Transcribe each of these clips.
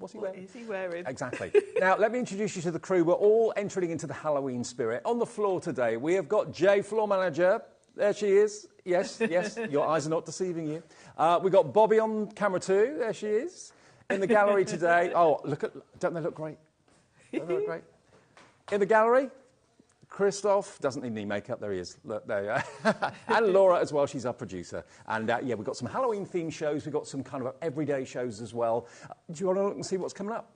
What's he wearing? What is he wearing? Exactly. Now, let me introduce you to the crew. We're all entering into the Halloween spirit. On the floor today, we have got Jay, floor manager. There she is. Yes, yes, your eyes are not deceiving you. We've got Bobby on camera too. There she is. In the gallery today. Oh, don't they look great? Don't they look great? In the gallery, Christoph doesn't need any makeup. There he is. Look, there you are. And Laura as well. She's our producer. And yeah, we've got some Halloween-themed shows. We've got some kind of everyday shows as well. Do you want to look and see what's coming up?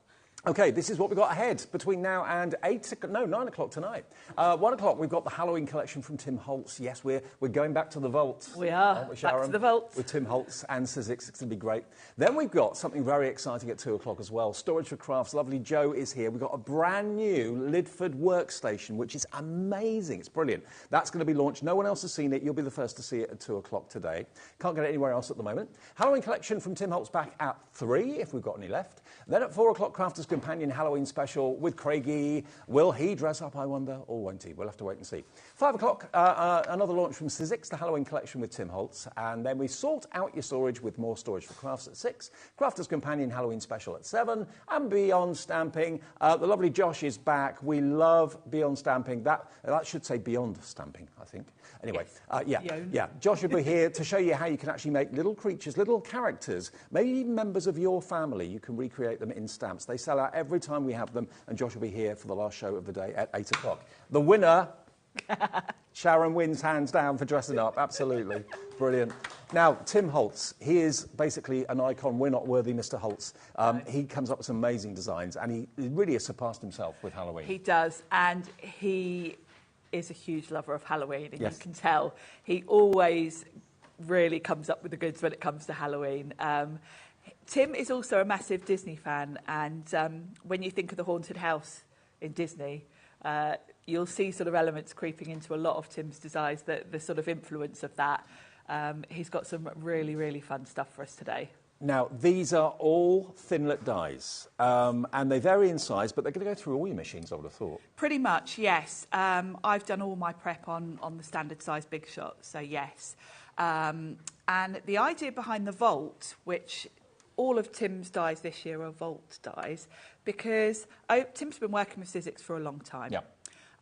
OK, this is what we've got ahead between now and 9 o'clock tonight. 1 o'clock, we've got the Halloween collection from Tim Holtz. Yes, we're going back to the vault. We are, back to the vault. With Tim Holtz and Sizzix. It's going to be great. Then we've got something very exciting at 2 o'clock as well. Storage for Crafts. Lovely Joe is here. We've got a brand new Lidford Workstation, which is amazing. It's brilliant. That's going to be launched. No one else has seen it. You'll be the first to see it at 2 o'clock today. Can't get it anywhere else at the moment. Halloween collection from Tim Holtz back at 3, if we've got any left. Then at 4 o'clock, Crafter's Companion Halloween special with Craigie. Will he dress up, I wonder, or won't he? We'll have to wait and see. 5 o'clock, another launch from Sizzix, the Halloween collection with Tim Holtz. And then we sort out your storage with more Storage for Crafts at 6. Crafter's Companion Halloween special at 7. And Beyond Stamping. The lovely Josh is back. We love Beyond Stamping. That should say Beyond Stamping, I think. Anyway, yeah. Josh will be here to show you how you can actually make little creatures, little characters, maybe even members of your family. You can recreate them in stamps. They sell out every time we have them, and Josh will be here for the last show of the day at 8 o'clock. The winner, Sharon wins hands down for dressing up. Absolutely. Brilliant. Now, Tim Holtz, he is basically an icon. We're not worthy, Mr. Holtz. He comes up with some amazing designs, and he really has surpassed himself with Halloween. He does, and he is a huge lover of Halloween, and yes, you can tell. He always really comes up with the goods when it comes to Halloween. Tim is also a massive Disney fan, and when you think of the haunted house in Disney, you'll see sort of elements creeping into a lot of Tim's designs, the sort of influence of that. He's got some really, really fun stuff for us today. Now, these are all thinlet dies, and they vary in size, but they're going to go through all your machines, I would have thought. Pretty much, yes. I've done all my prep on the standard size Big Shot, so yes. And the idea behind the Vault, which all of Tim's dies this year are Vault dies, because Tim's been working with Sizzix for a long time. Yeah.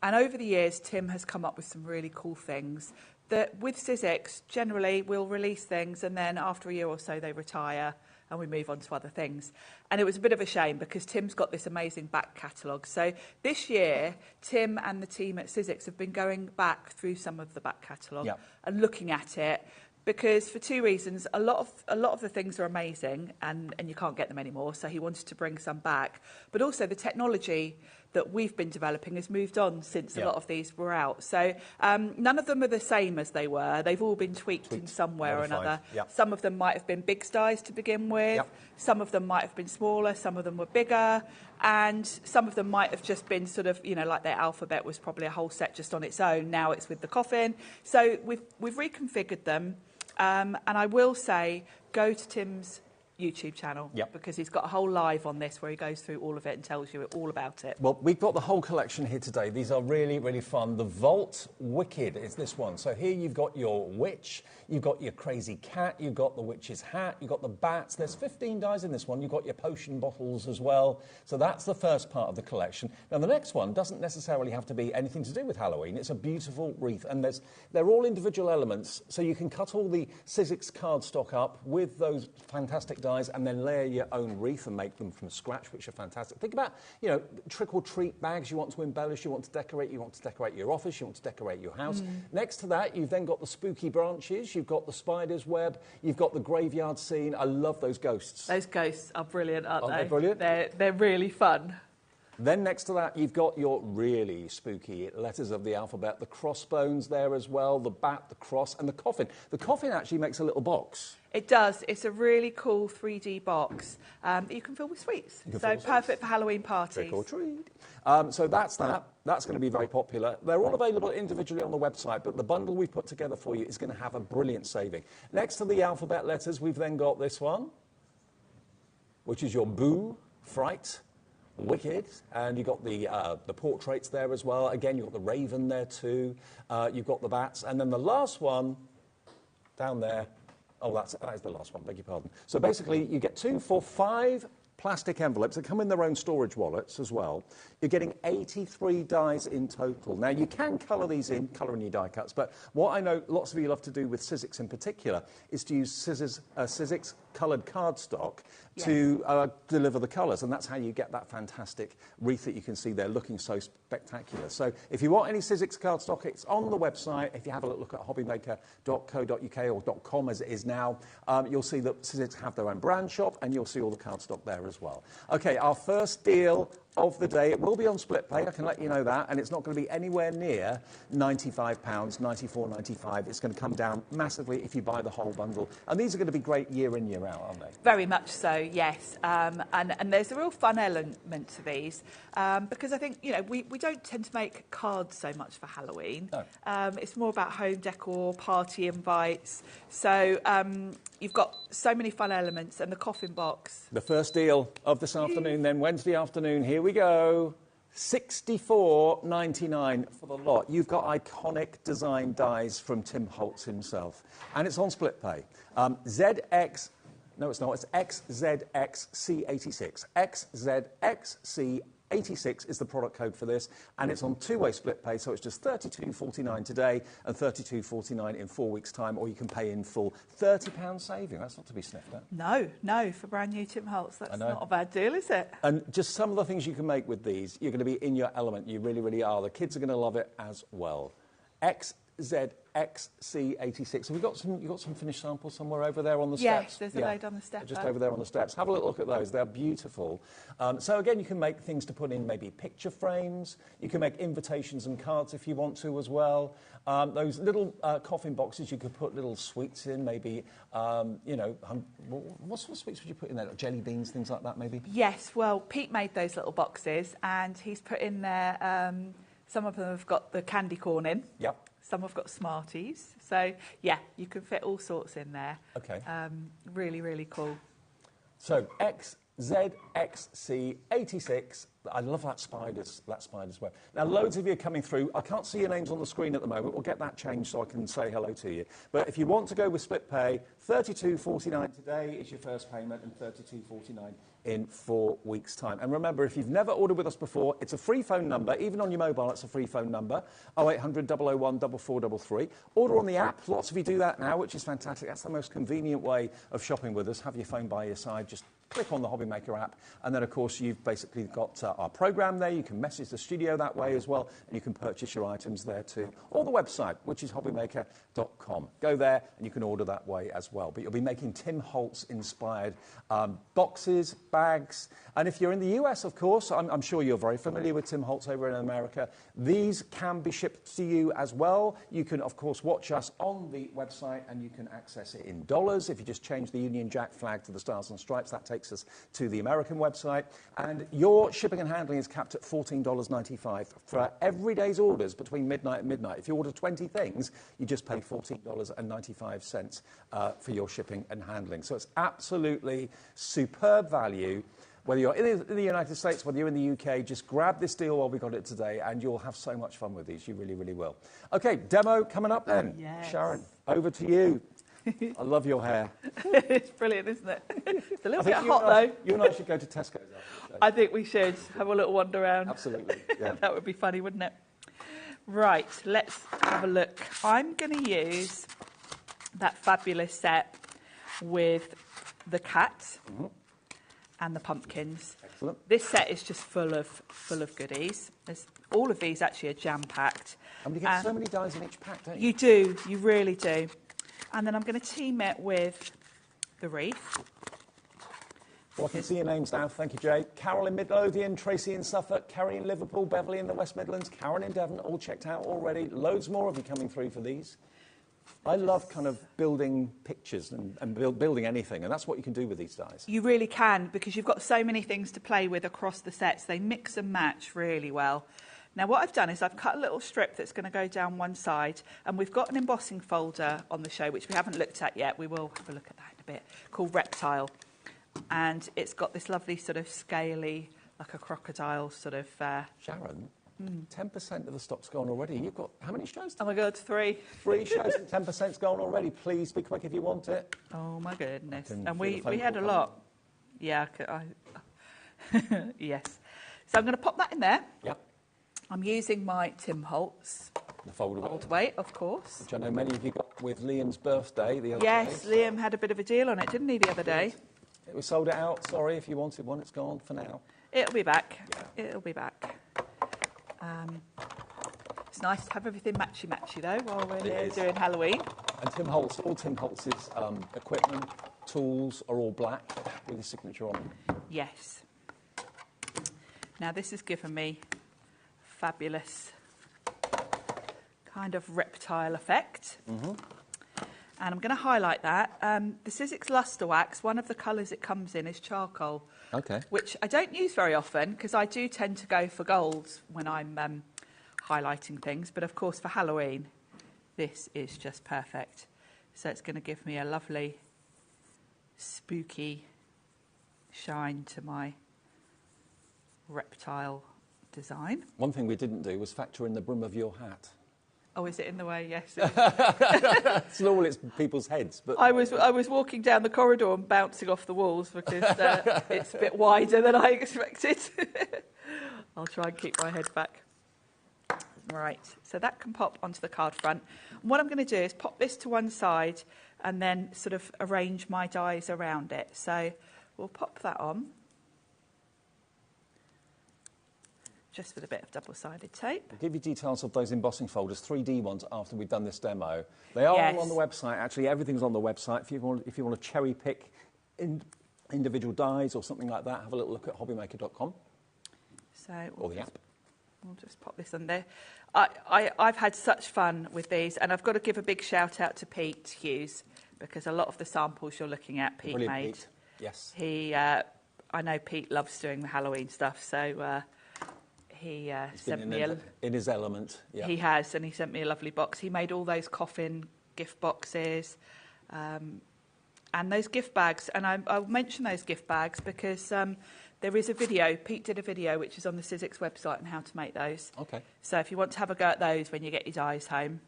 And over the years, Tim has come up with some really cool things that with Sizzix, generally, we'll release things and then after a year or so, they retire and we move on to other things. And it was a bit of a shame because Tim's got this amazing back catalogue. So this year, Tim and the team at Sizzix have been going back through some of the back catalogue and looking at it, because for two reasons. A lot of the things are amazing and you can't get them anymore, so he wanted to bring some back. But also the technology that we've been developing has moved on since a lot of these were out. So none of them are the same as they were. They've all been tweaked in some way or another. Yep. Some of them might have been big dies to begin with. Yep. Some of them might have been smaller. Some of them were bigger. And some of them might have just been sort of, you know, like their alphabet was probably a whole set just on its own. Now it's with the coffin. So we've reconfigured them. And I will say, go to Tim's YouTube channel, because he's got a whole live on this where he goes through all of it and tells you all about it. Well, we've got the whole collection here today. These are really, really fun. The Vault Wicked is this one. So here you've got your witch, you've got your crazy cat, you've got the witch's hat, you've got the bats. There's 15 dies in this one. You've got your potion bottles as well. So that's the first part of the collection. Now, the next one doesn't necessarily have to be anything to do with Halloween. It's a beautiful wreath, and they're all individual elements. So you can cut all the Sizzix cardstock up with those fantastic dies and then layer your own wreath and make them from scratch, which are fantastic. Think about, you know, trick-or-treat bags you want to embellish, you want to decorate your office, you want to decorate your house. Next to that, you've then got the spooky branches, you've got the spider's web, you've got the graveyard scene. I love those ghosts. Those ghosts are brilliant, aren't they? Aren't they brilliant? They're really fun. Then next to that, you've got your really spooky letters of the alphabet, the crossbones there as well, the bat, the cross, and the coffin. The coffin actually makes a little box. It does. It's a really cool 3D box that you can fill with sweets. So perfect for Halloween parties. Trick or treat. So that's that. That's going to be very popular. They're all available individually on the website, but the bundle we've put together for you is going to have a brilliant saving. Next to the alphabet letters, we've then got this one, which is your Boo, Fright, Wicked, and you've got the portraits there as well. Again, you've got the raven there too. You've got the bats, and then the last one down there. Oh, that is the last one. Beg your pardon. So basically, you get 2 for £5 plastic envelopes that come in their own storage wallets as well. You're getting 83 dies in total. Now, you can colour these in, colour in your die cuts, but what I know lots of you love to do with Sizzix in particular is to use Sizzix coloured cardstock to deliver the colours, and that's how you get that fantastic wreath that you can see there looking so spectacular. So if you want any Sizzix cardstock, it's on the website. If you have a look at hobbymaker.co.uk or .com as it is now, you'll see that Sizzix have their own brand shop, and you'll see all the cardstock there as well. Okay, our first deal of the day, it will be on split pay, I can let you know that, and it's not going to be anywhere near £95, £94.95. It's going to come down massively if you buy the whole bundle. And these are going to be great year in, year out, aren't they? Very much so, yes. And there's a real fun element to these because I think, you know, we don't tend to make cards so much for Halloween. No. It's more about home decor, party invites. So you've got so many fun elements, and the coffin box. The first deal of this afternoon, then Wednesday afternoon, here we go. $64.99 for the lot. You've got iconic design dies from Tim Holtz himself. And it's on split pay. ZX, no it's not, it's XZXC86. XZXC86 is the product code for this, and it's on two-way split pay, so it's just $32.49 today and $32.49 in 4 weeks' time, or you can pay in full. £30 saving, that's not to be sniffed at. No, for brand new Tim Holtz, that's not a bad deal, is it? And just some of the things you can make with these, you're going to be in your element, you really, really are. The kids are going to love it as well. XZXC86. Have you got some finished samples somewhere over there on the steps? Yes, there's a load on the step. Just over there on the steps. Have a little look at those. They're beautiful. So again, you can make things to put in maybe picture frames. You can make invitations and cards if you want to as well. Those little coffin boxes, you could put little sweets in, maybe, you know, what sort of sweets would you put in there? Like jelly beans, things like that, maybe? Yes, well, Pete made those little boxes, and he's put in there, some of them have got the candy corn in. Yep. Some have got Smarties. So, yeah, you can fit all sorts in there. Okay. Really, really cool. So, XZXC86. I love that spider's web. Now, loads of you are coming through. I can't see your names on the screen at the moment. We'll get that changed so I can say hello to you. But if you want to go with split pay, $32.49 today is your first payment, and $32.49 in 4 weeks' time. And remember, if you've never ordered with us before, it's a free phone number. Even on your mobile, it's a free phone number, 0800 001 4433. Order on the app. Lots of you do that now, which is fantastic. That's the most convenient way of shopping with us. Have your phone by your side. Just click on the HobbyMaker app, and then, of course, you've basically got our program there. You can message the studio that way as well, and you can purchase your items there too. Or the website, which is hobbymaker.com. Go there, and you can order that way as well. But you'll be making Tim Holtz-inspired boxes, bags, and if you're in the US, of course, I'm sure you're very familiar with Tim Holtz over in America. These can be shipped to you as well. You can, of course, watch us on the website, and you can access it in dollars. If you just change the Union Jack flag to the Stars and Stripes, that takes us to the American website. And your shipping and handling is capped at $14.95 for every day's orders between midnight and midnight. If you order 20 things, you just pay $14.95 for your shipping and handling. So it's absolutely superb value. Whether you're in the United States, whether you're in the UK, just grab this deal while we got it today, and you'll have so much fun with these. You really, really will. Okay, demo coming up then. Yes. Sharon, over to you. I love your hair. It's brilliant, isn't it? It's a little bit hot, though. You and I should go to Tesco's after the show. I think we should have a little wander around. Absolutely, yeah. That would be funny, wouldn't it? Right, let's have a look. I'm going to use that fabulous set with the cat and the pumpkins. Excellent. This set is just full of goodies. All of these actually are jam-packed. And you get so many dies in each pack, don't you? You do, you really do. And then I'm going to team it with the wreath. Well, I can see your names now. Thank you, Jay. Carol in Midlothian, Tracy in Suffolk, Kerry in Liverpool, Beverly in the West Midlands, Karen in Devon, all checked out already. Loads more of you coming through for these. I love kind of building pictures and building anything, and that's what you can do with these dies. You really can, because you've got so many things to play with across the sets. They mix and match really well. Now, what I've done is I've cut a little strip that's going to go down one side, and we've got an embossing folder on the show, which we haven't looked at yet. We will have a look at that in a bit, called Reptile. And it's got this lovely sort of scaly, like a crocodile sort of... Sharon, 10% of the stock's gone already. You've got how many shows? Oh, my God, 3. 3 shows and 10%'s gone already. Please be quick if you want it. Oh, my goodness. And we had a lot. Yeah, Yes. So I'm going to pop that in there. Yep. I'm using my Tim Holtz The foldable. old weight, of course. Which I know many of you got with Liam's birthday the other day. Yes, Liam had a bit of a deal on it, didn't he, the other day? It was sold out. Sorry if you wanted one. It's gone for now. It'll be back. Yeah. It'll be back. It's nice to have everything matchy-matchy, though, while we're here doing Halloween. And Tim Holtz, all Tim Holtz's equipment, tools are all black with his signature on them. Yes. Now, this has given me fabulous kind of reptile effect. Mm-hmm. And I'm going to highlight that. The Sizzix Luster Wax, one of the colours it comes in is charcoal. Okay. Which I don't use very often because I do tend to go for golds when I'm highlighting things. But of course, for Halloween, this is just perfect. So it's going to give me a lovely, spooky shine to my reptile design. One thing we didn't do was factor in the brim of your hat. Oh, is it in the way? Yes. It's normal, it's people's heads. But I was walking down the corridor and bouncing off the walls because it's a bit wider than I expected. I'll try and keep my head back. Right, so that can pop onto the card front. And what I'm going to do is pop this to one side and then sort of arrange my dies around it. So we'll pop that on. Just with a bit of double-sided tape. I'll give you details of those embossing folders, 3D ones, after we've done this demo. They are all on the website. Actually, everything's on the website. If you want to cherry pick individual dies or something like that, have a little look at HobbyMaker.com. So or the app. We'll just pop this on there. I've had such fun with these, and I've got to give a big shout out to Pete Hughes because a lot of the samples you're looking at, Pete Brilliant, made. Pete. Yes. I know Pete loves doing the Halloween stuff, so he sent me in his element. Yeah. He has, and he sent me a lovely box. He made all those coffin gift boxes, and those gift bags. And I'll mention those gift bags because there is a video. Pete did a video which is on the Sizzix website on how to make those. Okay. So if you want to have a go at those when you get your dies home,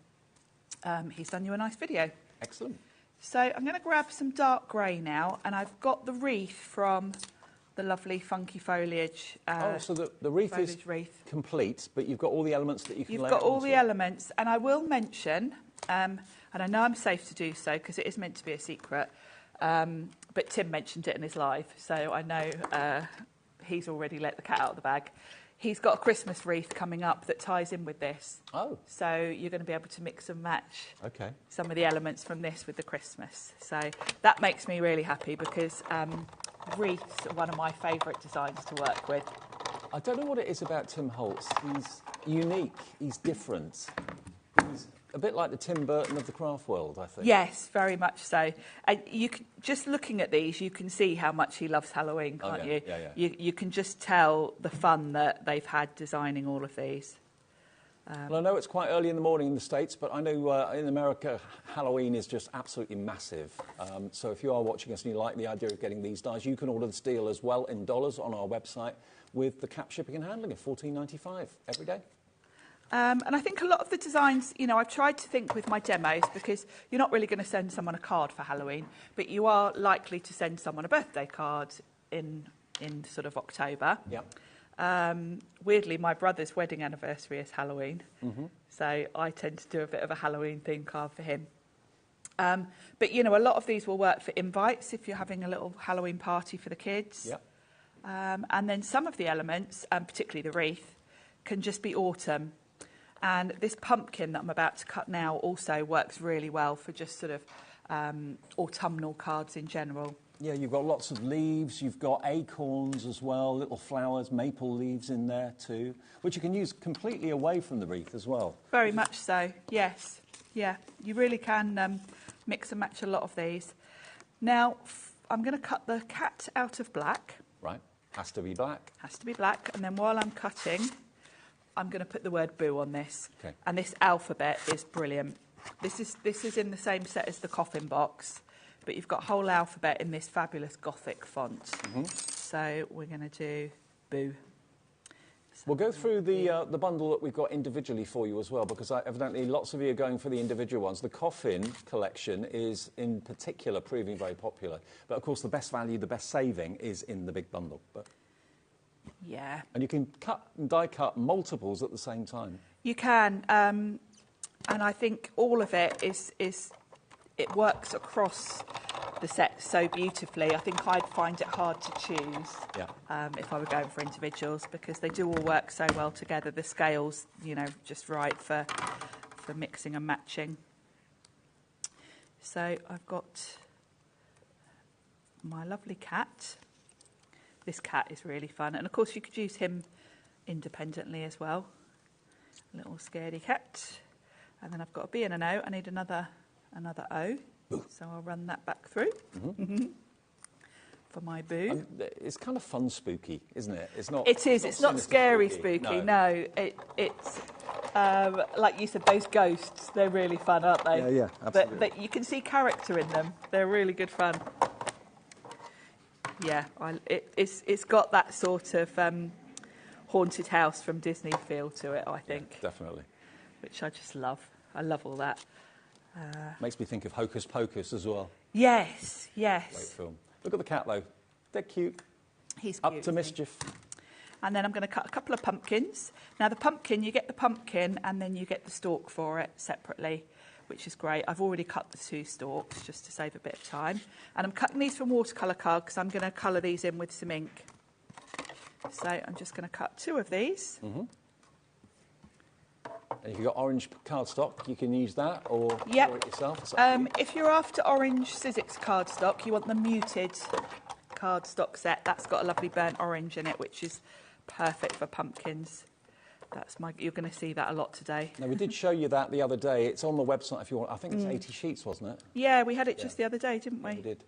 he's done you a nice video. Excellent. So I'm going to grab some dark grey now, and I've got the wreath from the lovely funky foliage. So the wreath is complete, but you've got all the elements that you can lay You've got all the it. elements, and I will mention, and I know I'm safe to do so because it is meant to be a secret, but Tim mentioned it in his live, so I know he's already let the cat out of the bag. He's got a Christmas wreath coming up that ties in with this. Oh. So you're going to be able to mix and match some of the elements from this with the Christmas. So that makes me really happy because wreaths are one of my favourite designs to work with. I don't know what it is about Tim Holtz. He's unique. He's different. He's a bit like the Tim Burton of the craft world, I think. Yes, very much so. And you can, just looking at these, you can see how much he loves Halloween, can't you? Yeah. You can just tell the fun that they've had designing all of these. Well, I know it's quite early in the morning in the States, but I know in America, Halloween is just absolutely massive. So if you are watching us and you like the idea of getting these dies, you can order this deal as well in dollars on our website with the cap shipping and handling of $14.95 every day. And I think a lot of the designs, you know, I've tried to think with my demos because you're not really going to send someone a card for Halloween, but you are likely to send someone a birthday card in sort of October. Yeah. Weirdly, my brother's wedding anniversary is Halloween, so I tend to do a bit of a Halloween themed card for him. But, you know, a lot of these will work for invites if you're having a little Halloween party for the kids. Yeah. And then some of the elements, particularly the wreath, can just be autumn. And this pumpkin that I'm about to cut now also works really well for just sort of autumnal cards in general. Yeah, you've got lots of leaves, you've got acorns as well, little flowers, maple leaves in there too, which you can use completely away from the wreath as well. Very much so, yes. Yeah, you really can mix and match a lot of these. Now, I'm going to cut the cat out of black. Right, has to be black. Has to be black, and then while I'm cutting, I'm going to put the word boo on this. Okay. And this alphabet is brilliant. This is in the same set as the coffin box, but you've got whole alphabet in this fabulous Gothic font. So we're going to do boo. So we'll go through the bundle that we've got individually for you as well, because evidently lots of you are going for the individual ones. The coffin collection is in particular proving very popular. But of course the best value, the best saving is in the big bundle. But Yeah. And you can cut and die cut multiples at the same time. You can, and I think all of it it works across the set so beautifully. I think I'd find it hard to choose if I were going for individuals, because they do all work so well together. The scale's, just right for mixing and matching. So I've got my lovely cat. This cat is really fun, and of course you could use him independently as well. Little scaredy cat. And then I've got a B and an O. I need another O. Boo. So I'll run that back through for my boo. It's kind of fun spooky, isn't it? It's not. It is. It's not scary spooky. No. It's like you said, those ghosts. They're really fun, aren't they? Yeah, absolutely. But you can see character in them. They're really good fun. Yeah, it's got that sort of haunted house from Disney feel to it, I think. Yeah, definitely. Which I just love. I love all that. Makes me think of Hocus Pocus as well. Yes. Great film. Look at the cat, though. They're cute. He's cute. Up to mischief. And then I'm going to cut a couple of pumpkins. Now, the pumpkin, you get the pumpkin and then you get the stalk for it separately, which is great. I've already cut the 2 stalks just to save a bit of time. And I'm cutting these from watercolour card because I'm going to colour these in with some ink. So I'm just going to cut 2 of these. And if you've got orange cardstock, you can use that or do it yourself. If you're after orange Sizzix cardstock, you want the muted cardstock set. That's got a lovely burnt orange in it, which is perfect for pumpkins. You're going to see that a lot today. Now, we did show you that the other day. It's on the website if you want. I think it's 80 sheets, wasn't it? Yeah, we had it just the other day, didn't we? We did.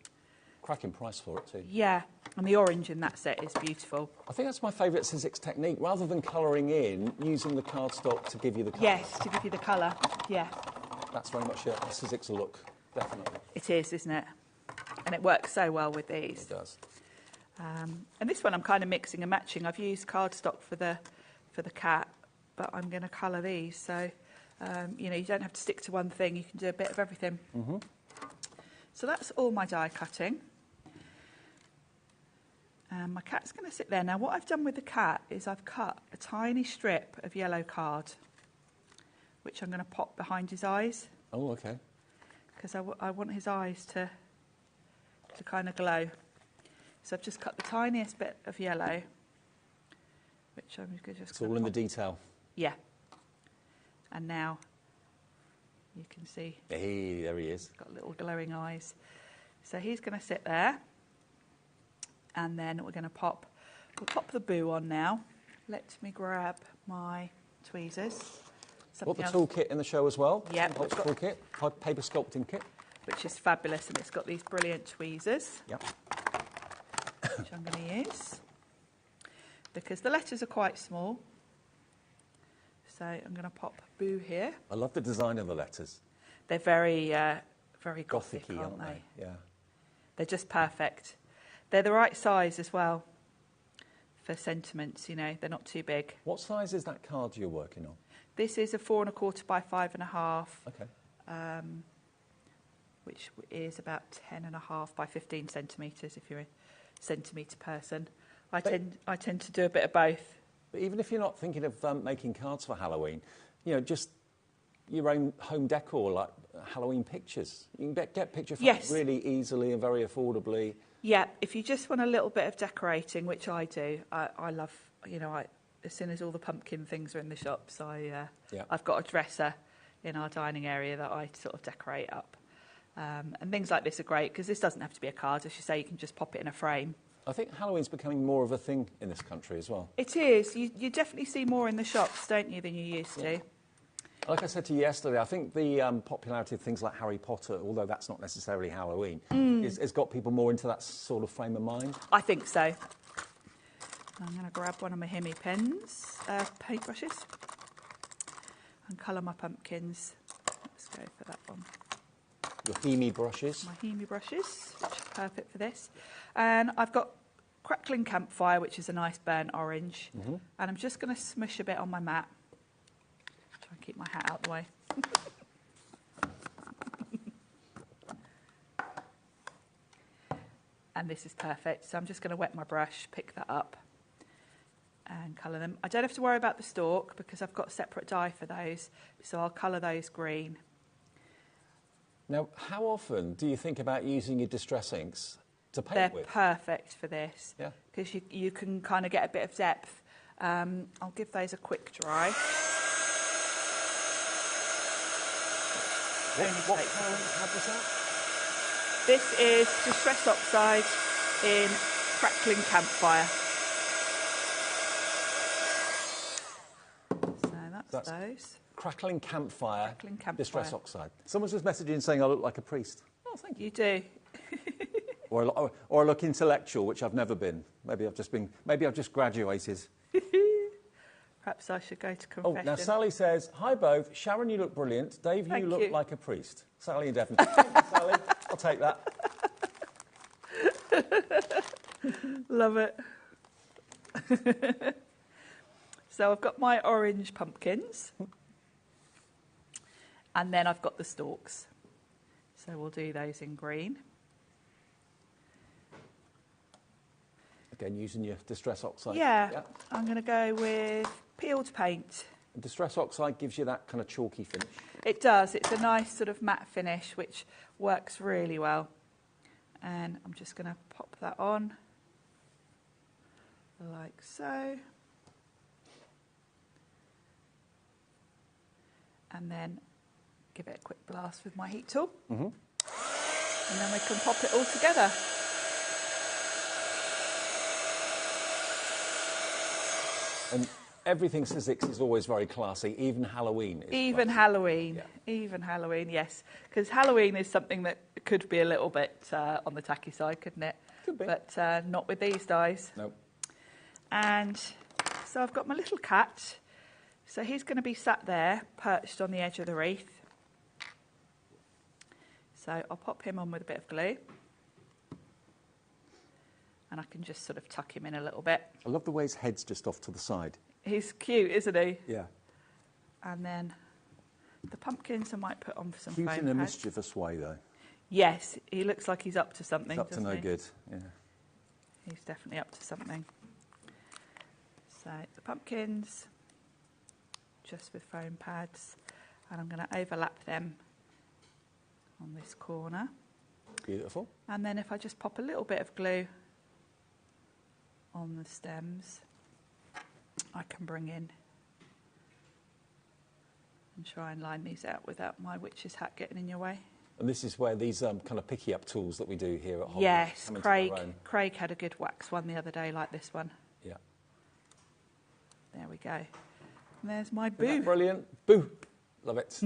Cracking price for it too. Yeah, and the orange in that set is beautiful. I think that's my favourite Sizzix technique. Rather than colouring in, using the cardstock to give you the colour. Yes, to give you the colour, yeah. That's very much a Sizzix look, definitely. It is, isn't it? And it works so well with these. It does. And this one I'm kind of mixing and matching. I've used cardstock for the cat, but I'm going to colour these. So, you don't have to stick to one thing. You can do a bit of everything. So that's all my die cutting. And my cat's going to sit there. Now, what I've done with the cat is I've cut a tiny strip of yellow card, which I'm going to pop behind his eyes. Oh, OK. Because I want his eyes to kind of glow. So I've just cut the tiniest bit of yellow, which I'm just going to It's all in the detail. Yeah. And now you can see. Hey, there he is. He's got little glowing eyes. So he's going to sit there. And then we're going to pop the boo on now. Let me grab my tweezers. Got the toolkit in the show as well. Yep. Holtz toolkit, paper sculpting kit. Which is fabulous, and it's got these brilliant tweezers. Yep. Which I'm going to use. Because the letters are quite small. So I'm going to pop boo here. I love the design of the letters. They're very gothic, Gothic-y, aren't they? Yeah. They're just perfect. They're the right size as well for sentiments, they're not too big. What size is that card you're working on? This is a 4 1/4 by 5 1/2. Okay. Which is about 10.5 by 15 centimetres if you're a centimetre person. I tend to do a bit of both. But even if you're not thinking of making cards for Halloween, just your own home decor, like Halloween pictures. You can get picture frames really easily and very affordably. Yeah, if you just want a little bit of decorating, which I do, I love, as soon as all the pumpkin things are in the shops, I've got a dresser in our dining area that I sort of decorate up. And things like this are great because this doesn't have to be a card. As you say, you can just pop it in a frame. I think Halloween's becoming more of a thing in this country as well. It is. You definitely see more in the shops, don't you, than you used to? Like I said to you yesterday, I think the popularity of things like Harry Potter, although that's not necessarily Halloween, has got people more into that sort of frame of mind. I think so. I'm going to grab one of my Hemi pens, paintbrushes, and colour my pumpkins. Let's go for that one. Your Hemi brushes. My Hemi brushes, which are perfect for this. And I've got Crackling Campfire, which is a nice burnt orange. And I'm just going to smush a bit on my mat. Try and keep my hat out the way. And this is perfect. So I'm just going to wet my brush, pick that up. and colour them. I don't have to worry about the stalk because I've got a separate dye for those, so I'll colour those green. Now, how often do you think about using your distress inks to paint with? They're perfect for this, Yeah. because you can kind of get a bit of depth. I'll give those a quick dry. What colour was that? This is Distress Oxide in Crackling Campfire. So that's those. Crackling Campfire, Crackling Campfire. Distress Oxide. Someone's just messaging saying I look like a priest. Oh, thank you. You do. Or I look intellectual, which I've never been. Maybe I've just graduated. Perhaps I should go to confession. Oh, now Sally says, hi both. Sharon, you look brilliant. Dave, you Thank look you. like a priest. Sally and Devon. Thank you, Sally. I'll take that. Love it. So I've got my orange pumpkins. And then I've got the stalks. So we'll do those in green. Again, using your Distress Oxide. Yeah. I'm going to go with peeled paint. And Distress Oxide gives you that kind of chalky finish. It does. It's a nice sort of matte finish, which works really well. And I'm just going to pop that on, like so. And then give it a quick blast with my heat tool. Mm-hmm. And then we can pop it all together. And everything Sizzix is always very classy, even Halloween is Even classy. Halloween. Yeah. Even Halloween, yes. Because Halloween is something that could be a little bit on the tacky side, couldn't it? Could be. But not with these dyes. No. And so I've got my little cat. So he's going to be sat there, perched on the edge of the wreath. So I'll pop him on with a bit of glue. And I can just sort of tuck him in a little bit. I love the way his head's just off to the side. He's cute, isn't he? Yeah. And then the pumpkins I might put on for some Cute foam in a pads. mischievous way, though. Yes, he looks like he's up to something, He's up to doesn't no he? good. Yeah. He's definitely up to something. So the pumpkins, just with foam pads, and I'm going to overlap them on this corner. Beautiful. And then if I just pop a little bit of glue on the stems, I can bring in and try and line these out without my witch's hat getting in your way. And this is where these kind of picky-up tools that we do here at Hobby Yes, come into their own. Craig had a good wax one the other day like this one. Yeah. There we go. And there's my Isn't that boo. brilliant? Boo. Love it.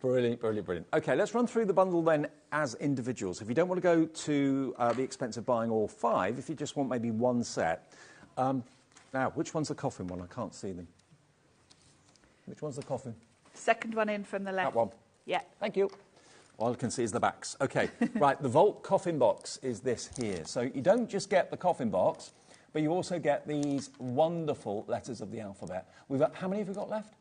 Brilliant, brilliant, brilliant. OK, let's run through the bundle then as individuals. If you don't want to go to the expense of buying all 5, if you just want maybe one set. Now, which one's the coffin one? I can't see them. Which one's the coffin? Second one in from the left. That one. Yeah. Thank you. All I can see is the backs. OK, right, the Vault coffin box is this here. So you don't just get the coffin box, but you also get these wonderful letters of the alphabet. We've got, how many have we got left?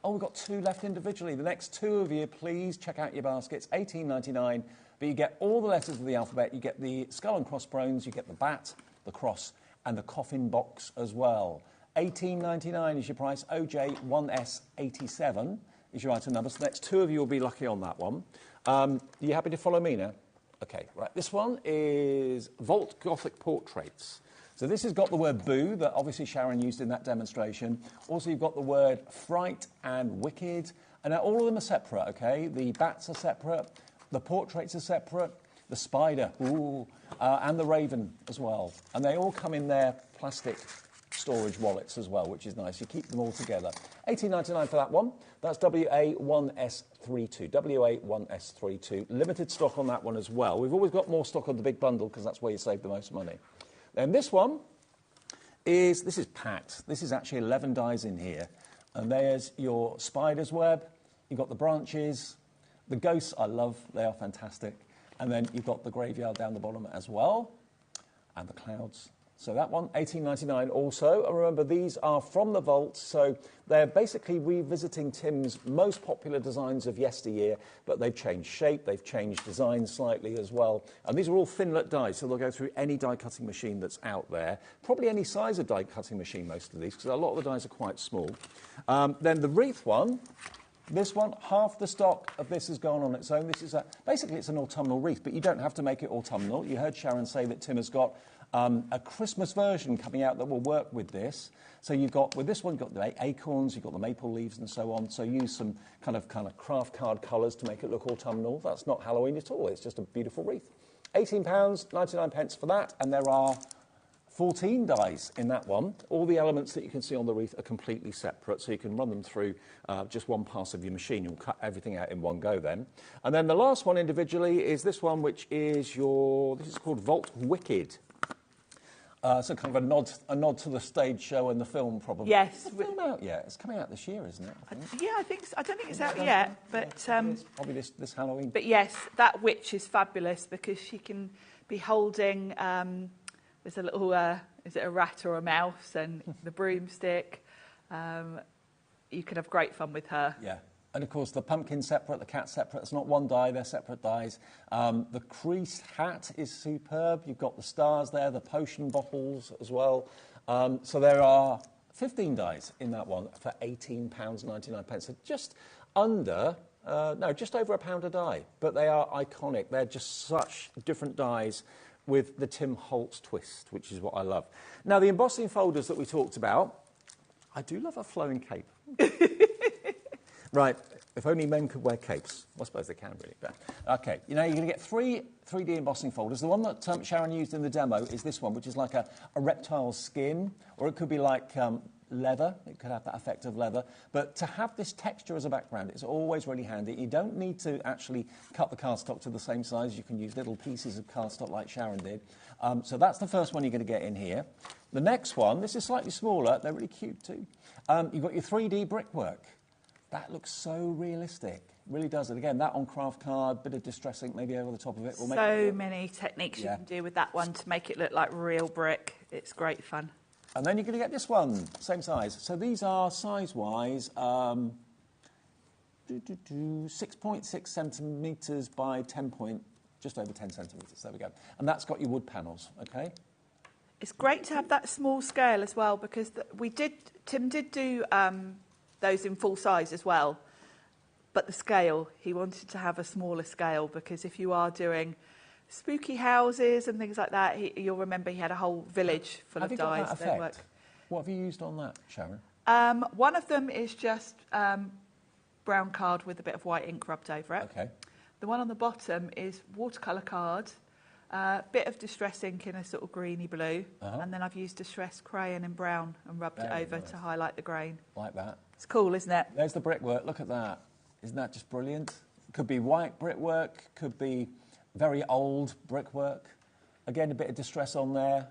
Oh, we've got 2 left individually. The next 2 of you, please check out your baskets. $18.99, but you get all the letters of the alphabet. You get the skull and crossbones, you get the bat, the cross, and the coffin box as well. $18.99 is your price. OJ1S87 is your item number. So the next 2 of you will be lucky on that one. Are you happy to follow me now? OK, right. This one is Vault Gothic Portraits. So this has got the word boo that obviously Sharon used in that demonstration. Also, you've got the word fright and wicked. And now all of them are separate, OK? The bats are separate. The portraits are separate. The spider, and the raven as well. And they all come in their plastic storage wallets as well, which is nice. You keep them all together. $18.99 for that one. That's WA1S32. WA1S32. Limited stock on that one as well. We've always got more stock on the big bundle because that's where you save the most money. Then this one is packed. This is actually 11 dies in here. And there's your spider's web. You've got the branches. The ghosts I love. They are fantastic. And then you've got the graveyard down the bottom as well. And the clouds. So that one, $18.99 also. And remember, these are from the vault, so they're basically revisiting Tim's most popular designs of yesteryear, but they've changed shape, they've changed design slightly as well. And these are all thin-lit dies, so they'll go through any die-cutting machine that's out there. Probably any size of die-cutting machine, most of these, because a lot of the dies are quite small. Then the Wreath one, this one, half the stock of this has gone on its own. This is basically it's an autumnal wreath, but you don't have to make it autumnal. You heard Sharon say that Tim has got a Christmas version coming out that will work with this. So you've got, with this one, you've got the acorns, you've got the maple leaves and so on. So use some kind of craft card colours to make it look autumnal. That's not Halloween at all. It's just a beautiful wreath. £18.99 for that. And there are 14 dies in that one. All the elements that you can see on the wreath are completely separate, so you can run them through just one pass of your machine. You'll cut everything out in one go then. And then the last one individually is this one, which is this is called Vault Wicked. So kind of a nod to the stage show and the film, probably. Yes. Is the film out yet? It's coming out this year, isn't it? I think. Yeah, I think so. I don't think it's out yet, but probably this Halloween. But yes, that witch is fabulous because she can be holding. There's a little. Is it a rat or a mouse? And the broomstick. You can have great fun with her. Yeah. And, of course, the pumpkin's separate, the cat's separate. It's not one die, they're separate dies. The creased hat is superb. You've got the stars there, the potion bottles as well. So there are 15 dies in that one for £18.99. So just under, just over £1 a die. But they are iconic. They're just such different dies with the Tim Holtz twist, which is what I love. Now, the embossing folders that we talked about, I do love a flowing cape. Right, if only men could wear capes. Well, I suppose they can, really. But, OK, you're going to get three 3D embossing folders. The one that Sharon used in the demo is this one, which is like a reptile's skin, or it could be like leather. It could have that effect of leather. But to have this texture as a background is always really handy. You don't need to actually cut the cardstock to the same size. You can use little pieces of cardstock like Sharon did. So that's the first one you're going to get in here. The next one, this is slightly smaller. They're really cute too. You've got your 3D brickwork. That looks so realistic. Really does it. Again, that on craft card, bit of distress ink maybe over the top of it. Will make so many techniques you can do with that one to make it look like real brick. It's great fun. And then you're going to get this one, same size. So these are size-wise 6.6 centimetres by just over 10 centimetres. There we go. And that's got your wood panels, OK? It's great to have that small scale as well because Tim did do those in full size as well, but the scale, he wanted to have a smaller scale because if you are doing spooky houses and things like that, you'll remember he had a whole village full of dies. Have you got that effect? What have you used on that, Sharon? One of them is just brown card with a bit of white ink rubbed over it. Okay. The one on the bottom is watercolour card, bit of distress ink in a sort of greeny blue, and then I've used distress crayon in brown and rubbed it over to highlight the grain. Like that. It's cool, isn't it? There's the brickwork. Look at that. Isn't that just brilliant? Could be white brickwork, could be very old brickwork. Again, a bit of distress on there.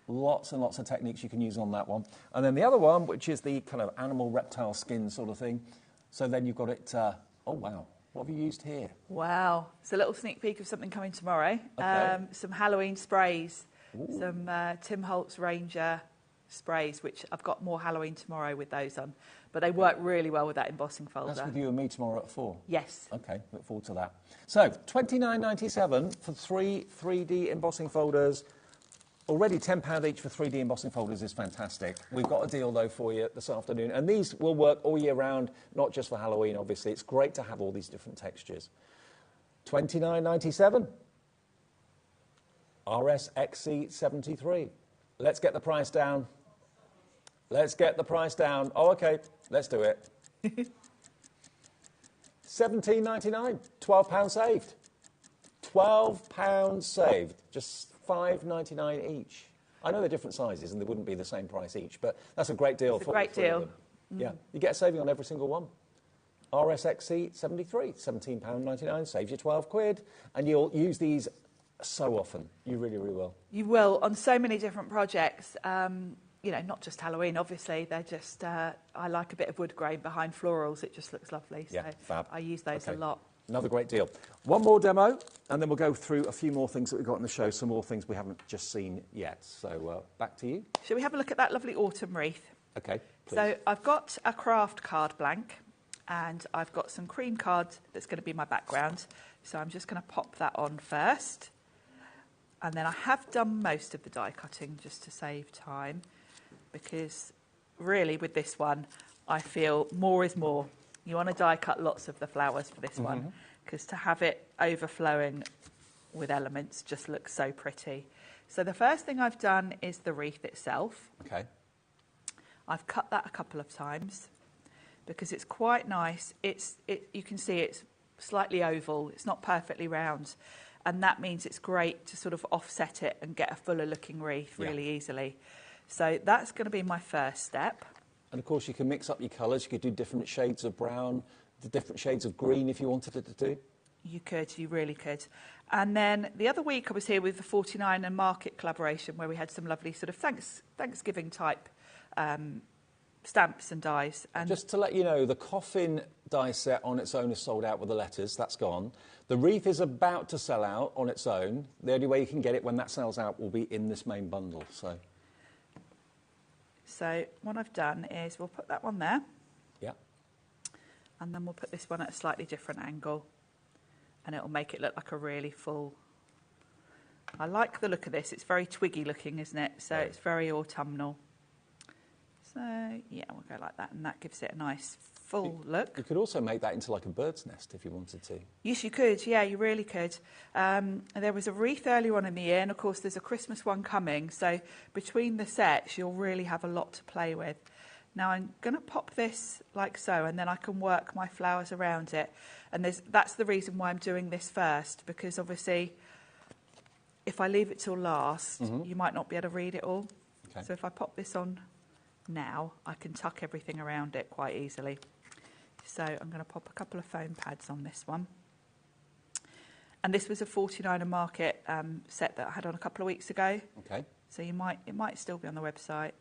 Lots and lots of techniques you can use on that one. And then the other one, which is the kind of animal reptile skin sort of thing. So then you've got it, oh, wow. What have you used here? Wow. It's a little sneak peek of something coming tomorrow. Okay. Some Halloween sprays. Ooh. Some Tim Holtz Ranger sprays, which I've got more Halloween tomorrow with those on. But they work really well with that embossing folder. That's with you and me tomorrow at 4? Yes. OK, look forward to that. So, $29.97 for 3 3D embossing folders. Already £10 each for 3D embossing folders is fantastic. We've got a deal, though, for you this afternoon. And these will work all year round, not just for Halloween, obviously. It's great to have all these different textures. $29.97. RSXC73. Let's get the price down. Let's get the price down. Oh, OK, let's do it. $17.99. £12 saved. £12 saved. Just $5.99 each. I know they're different sizes and they wouldn't be the same price each, but that's a great deal. It's a great deal. Yeah, you get a saving on every single one. RSXC 73, £17.99, saves you £12, and you'll use these so often. You really, really will. You will, on so many different projects. You know, not just Halloween, obviously. They're just, I like a bit of wood grain behind florals. It just looks lovely. So yeah, fab. I use those a lot. Another great deal. One more demo, and then we'll go through a few more things that we've got in the show, some more things we haven't just seen yet. So back to you. Shall we have a look at that lovely autumn wreath? Okay, please. So I've got a craft card blank, and I've got some cream cards that's going to be my background. So I'm just going to pop that on first. And then I have done most of the die cutting just to save time, because really with this one, I feel more is more. You want to die cut lots of the flowers for this one, because to have it overflowing with elements just looks so pretty. So the first thing I've done is the wreath itself. Okay. I've cut that a couple of times because it's quite nice. You can see it's slightly oval. It's not perfectly round. And that means it's great to sort of offset it and get a fuller looking wreath really easily. So that's going to be my first step. And of course you can mix up your colours. You could do different shades of brown, the different shades of green if you wanted it to do. You could, you really could. And then the other week I was here with the 49 and Market collaboration, where we had some lovely sort of Thanksgiving type stamps and dies. And just to let you know, the coffin die set on its own is sold out with the letters. That's gone. The wreath is about to sell out on its own. The only way you can get it when that sells out will be in this main bundle. So what I've done is we'll put that one there. Yeah. And then we'll put this one at a slightly different angle. And it'll make it look like a really full... I like the look of this. It's very twiggy looking, isn't it? So it's very autumnal. So, yeah, we'll go like that. And that gives it a nice full look. You could also make that into like a bird's nest if you wanted to. Yes, you could. Yeah, you really could. There was a wreath earlier on in the year, and of course there's a Christmas one coming. So between the sets, you'll really have a lot to play with. Now I'm going to pop this like so, and then I can work my flowers around it. And that's the reason why I'm doing this first, because obviously if I leave it till last, you might not be able to read it all. Okay. So if I pop this on now, I can tuck everything around it quite easily. So I'm going to pop a couple of foam pads on this one. And this was a 49 and Market set that I had on a couple of weeks ago. Okay. So it might still be on the website,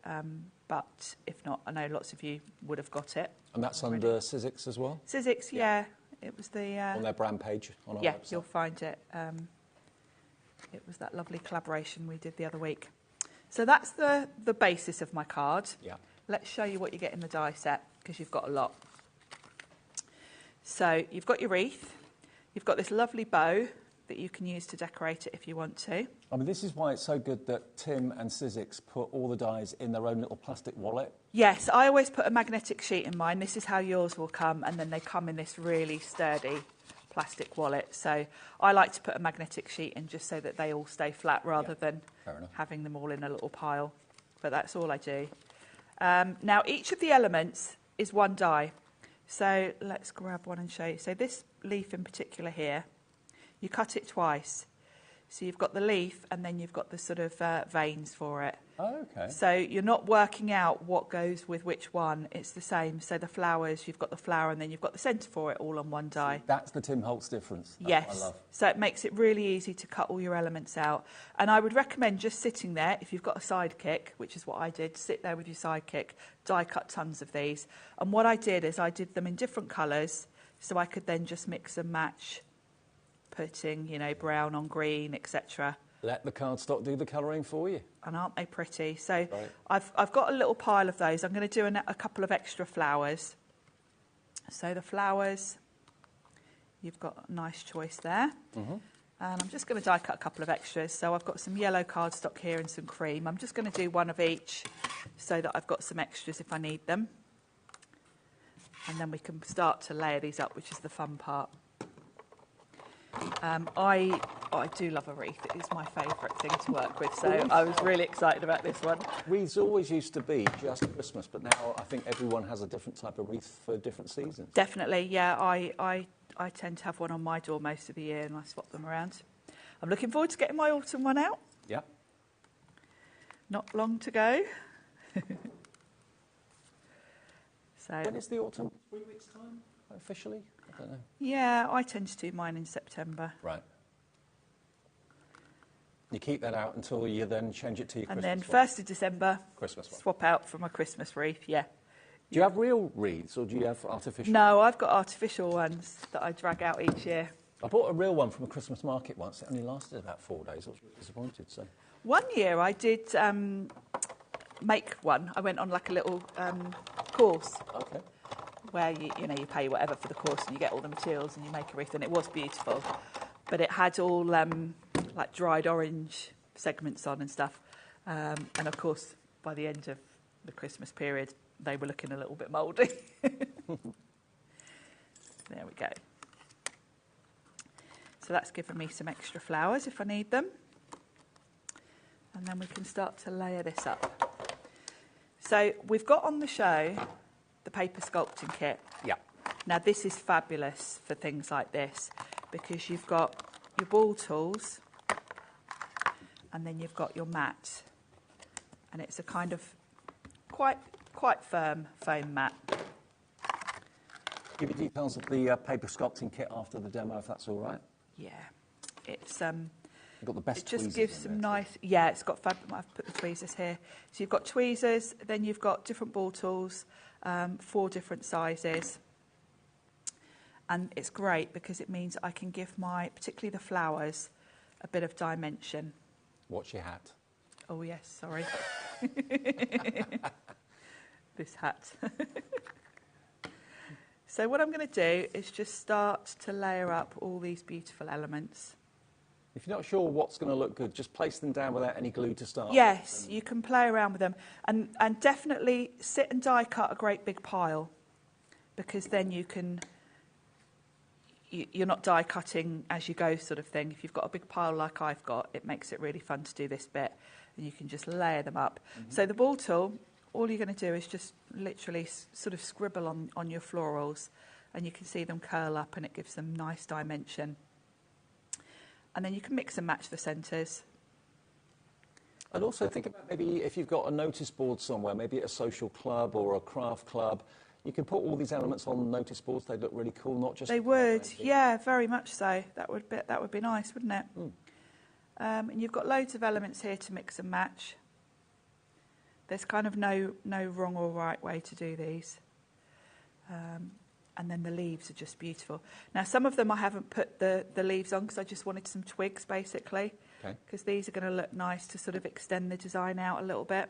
but if not, I know lots of you would have got it. And that's already. Under Sizzix as well? Sizzix, yeah. It was the... on their brand page on our website. Yeah, you'll find it. It was that lovely collaboration we did the other week. So that's the basis of my card. Yeah. Let's show you what you get in the die set, because you've got a lot. So you've got your wreath. You've got this lovely bow that you can use to decorate it if you want to. I mean, this is why it's so good that Tim and Sizzix put all the dies in their own little plastic wallet. Yes, I always put a magnetic sheet in mine. This is how yours will come, and then they come in this really sturdy plastic wallet. So I like to put a magnetic sheet in just so that they all stay flat rather than having them all in a little pile. But that's all I do. Now, each of the elements is one die. So let's grab one and show you. So this leaf in particular here, you cut it twice. So you've got the leaf and then you've got the sort of veins for it. Oh, okay. So you're not working out what goes with which one. It's the same. So the flowers, you've got the flower and then you've got the centre for it all on one die. See, that's the Tim Holtz difference. That's yes. What I love. So it makes it really easy to cut all your elements out. And I would recommend just sitting there, if you've got a sidekick, which is what I did, sit there with your sidekick, die cut tons of these. And what I did is I did them in different colours so I could then just mix and match, putting, you know, brown on green, etc. Let the cardstock do the colouring for you. And aren't they pretty? So I've got a little pile of those. I'm going to do a couple of extra flowers. So the flowers, you've got a nice choice there. And I'm just going to die cut a couple of extras. So I've got some yellow cardstock here and some cream. I'm just going to do one of each so that I've got some extras if I need them. And then we can start to layer these up, which is the fun part. I do love a wreath. It is my favourite thing to work with, so I was really excited about this one. Wreaths always used to be just Christmas, but now I think everyone has a different type of wreath for different seasons. Definitely, yeah. I tend to have one on my door most of the year and I swap them around. I'm looking forward to getting my autumn one out. Yeah. Not long to go. So when is the autumn? 3 weeks' time, officially? I don't know. Yeah, I tend to do mine in September. Right. You keep that out until you then change it to your and Christmas then 1st of December, Christmas one. Swap out for my Christmas wreath, yeah. Do you have real wreaths or do you have artificial? No, I've got artificial ones that I drag out each year. I bought a real one from a Christmas market once. It only lasted about 4 days. I was really disappointed. So One year I did make one. I went on like a little course okay. where you pay whatever for the course and you get all the materials and you make a wreath, and it was beautiful. But it had all like dried orange segments on and stuff. And of course, by the end of the Christmas period, they were looking a little bit mouldy. There we go. So that's given me some extra flowers if I need them. And then we can start to layer this up. So we've got on the show the paper sculpting kit. Yeah. Now this is fabulous for things like this because you've got your ball tools and then you've got your mat. And it's a kind of quite firm foam mat. Give you details of the paper sculpting kit after the demo, if that's all right. Yeah, it's You've got the best it just tweezers gives in some there, nice. Yeah, it's got fab. I've put the tweezers here. So you've got tweezers, then you've got different ball tools, 4 different sizes, and it's great because it means I can give particularly the flowers, a bit of dimension. Watch your hat. Oh yes, sorry. This hat. So what I'm going to do is just start to layer up all these beautiful elements. If you're not sure what's going to look good, just place them down without any glue to start. Yes, you can play around with them. And definitely sit and die cut a great big pile, because then you're not die cutting as you go sort of thing. If you've got a big pile like I've got, it makes it really fun to do this bit. And you can just layer them up. Mm-hmm. So the ball tool, all you're going to do is just literally sort of scribble on your florals, and you can see them curl up and it gives them nice dimension. And then you can mix and match the centres. And also think about maybe if you've got a notice board somewhere, maybe at a social club or a craft club, you can put all these elements on notice boards. They'd look really cool, not just... They would, yeah, very much so. That would be nice, wouldn't it? Mm. And you've got loads of elements here to mix and match. There's kind of no wrong or right way to do these. And then the leaves are just beautiful. Now, some of them I haven't put the leaves on because I just wanted some twigs, basically. Okay. Because these are going to look nice to sort of extend the design out a little bit.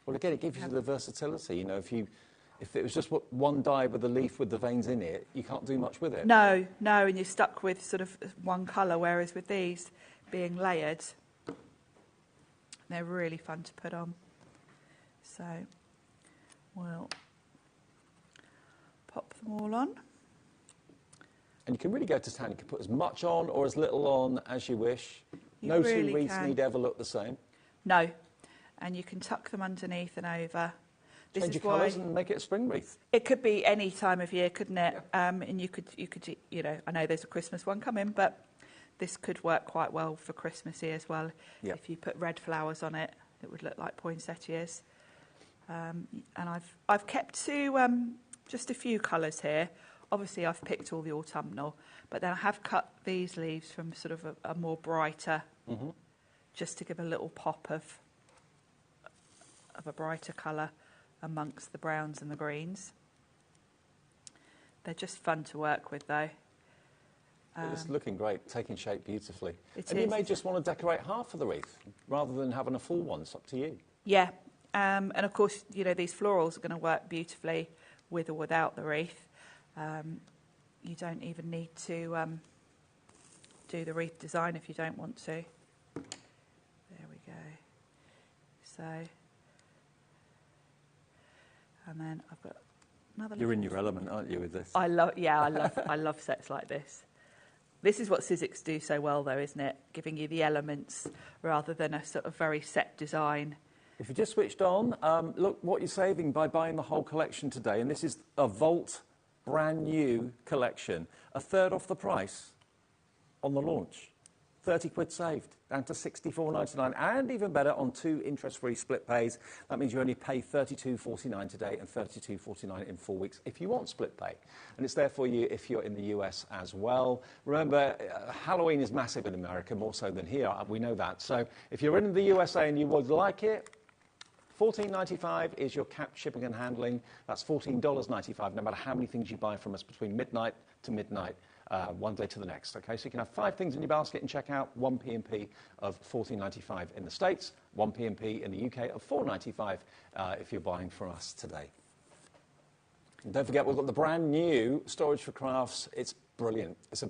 Well, again, it gives you the versatility. You know, if it was just one die with a leaf with the veins in it, you can't do much with it. No, and you're stuck with sort of one colour, whereas with these being layered, they're really fun to put on. So we'll pop them all on. And you can really go to town. You can put as much on or as little on as you wish. No really two wreaths can. need ever look the same. No, and you can tuck them underneath and over. Change your colours and make it a spring wreath. It could be any time of year, couldn't it? Yeah. And you could, I know there's a Christmas one coming, but this could work quite well for Christmassy as well. Yeah. If you put red flowers on it, it would look like poinsettias. And I've kept to just a few colours here. Obviously, I've picked all the autumnal, but then I have cut these leaves from sort of a more brighter, just to give a little pop of a brighter colour amongst the browns and the greens. They're just fun to work with, though. It's looking great, taking shape beautifully. And you may just want to decorate half of the wreath rather than having a full one. It's up to you. Yeah, and of course, these florals are going to work beautifully with or without the wreath. You don't even need to do the wreath design if you don't want to. There we go. So, and then I've got another. You're in your element, aren't you, with this? I love sets like this. This is what Sizzix do so well, though, isn't it? Giving you the elements rather than a sort of very set design. If you just switched on, look what you're saving by buying the whole collection today. And this is a Vault brand new collection. A third off the price on the launch. 30 quid saved, down to £64.99. And even better, on 2 interest-free split pays. That means you only pay £32.49 today and £32.49 in 4 weeks if you want split pay. And it's there for you if you're in the US as well. Remember, Halloween is massive in America, more so than here. We know that. So if you're in the USA and you would like it, $14.95 is your capped shipping and handling. That's $14.95, no matter how many things you buy from us between midnight to midnight, one day to the next. Okay, so you can have 5 things in your basket and check out 1 P&P of $14.95 in the States, 1 P&P in the UK of $4.95 if you're buying from us today. And don't forget, we've got the brand new Storage for Crafts. It's brilliant. It's a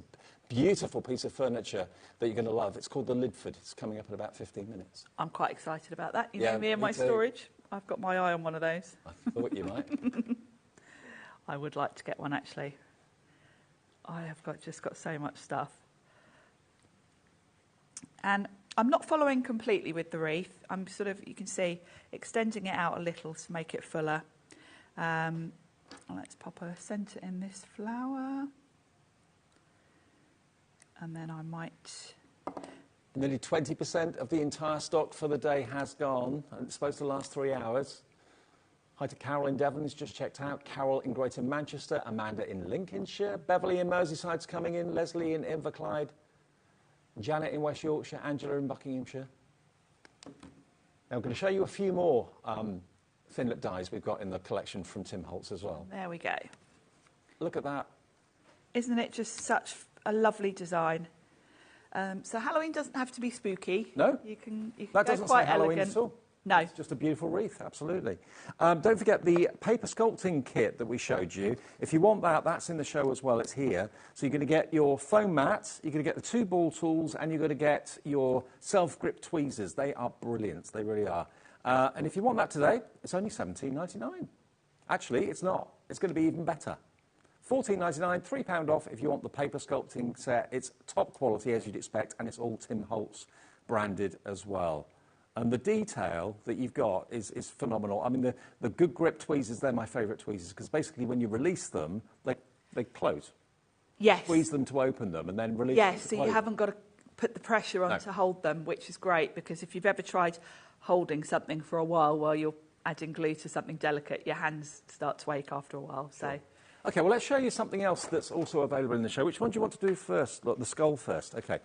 beautiful piece of furniture that you're going to love. It's called the Lidford. It's coming up in about 15 minutes. I'm quite excited about that. You Yeah, know me and me my too. storage. I've got my eye on one of those. I thought you might. I would like to get one, actually. I have just got so much stuff. And I'm not following completely with the wreath. I'm sort of, you can see, extending it out a little to make it fuller. Let's pop a centre in this flower. And then I might... Nearly 20% of the entire stock for the day has gone, and it's supposed to last 3 hours. Hi to Carol in Devon, who's just checked out. Carol in Greater Manchester, Amanda in Lincolnshire, Beverly in Merseyside's coming in, Leslie in Inverclyde, Janet in West Yorkshire, Angela in Buckinghamshire. Now I'm going to show you a few more thin-lip dies we've got in the collection from Tim Holtz as well. There we go. Look at that. Isn't it just such a lovely design? So Halloween doesn't have to be spooky. No. You can That go doesn't quite say Halloween elegant. at all. No. It's just a beautiful wreath, absolutely. Don't forget the paper sculpting kit that we showed you. If you want that, that's in the show as well. It's here. So you're going to get your foam mat, you're going to get the 2 ball tools, and you're going to get your self-grip tweezers. They are brilliant. They really are. And if you want that today, it's only $17.99. Actually, it's not. It's going to be even better. $14.99, £3 off if you want the paper sculpting set. It's top quality, as you'd expect, and it's all Tim Holtz branded as well. And the detail that you've got is phenomenal. I mean, the good grip tweezers, they're my favourite tweezers, because basically when you release them, they close. Yes. Squeeze them to open them and then release Yes, them to so close. you haven't got to put the pressure on No. to hold them, which is great, because if you've ever tried holding something for a while you're adding glue to something delicate, your hands start to ache after a while. So. Sure. OK, well, let's show you something else that's also available in the show. Which one do you want to do first? Look, the skull first. OK.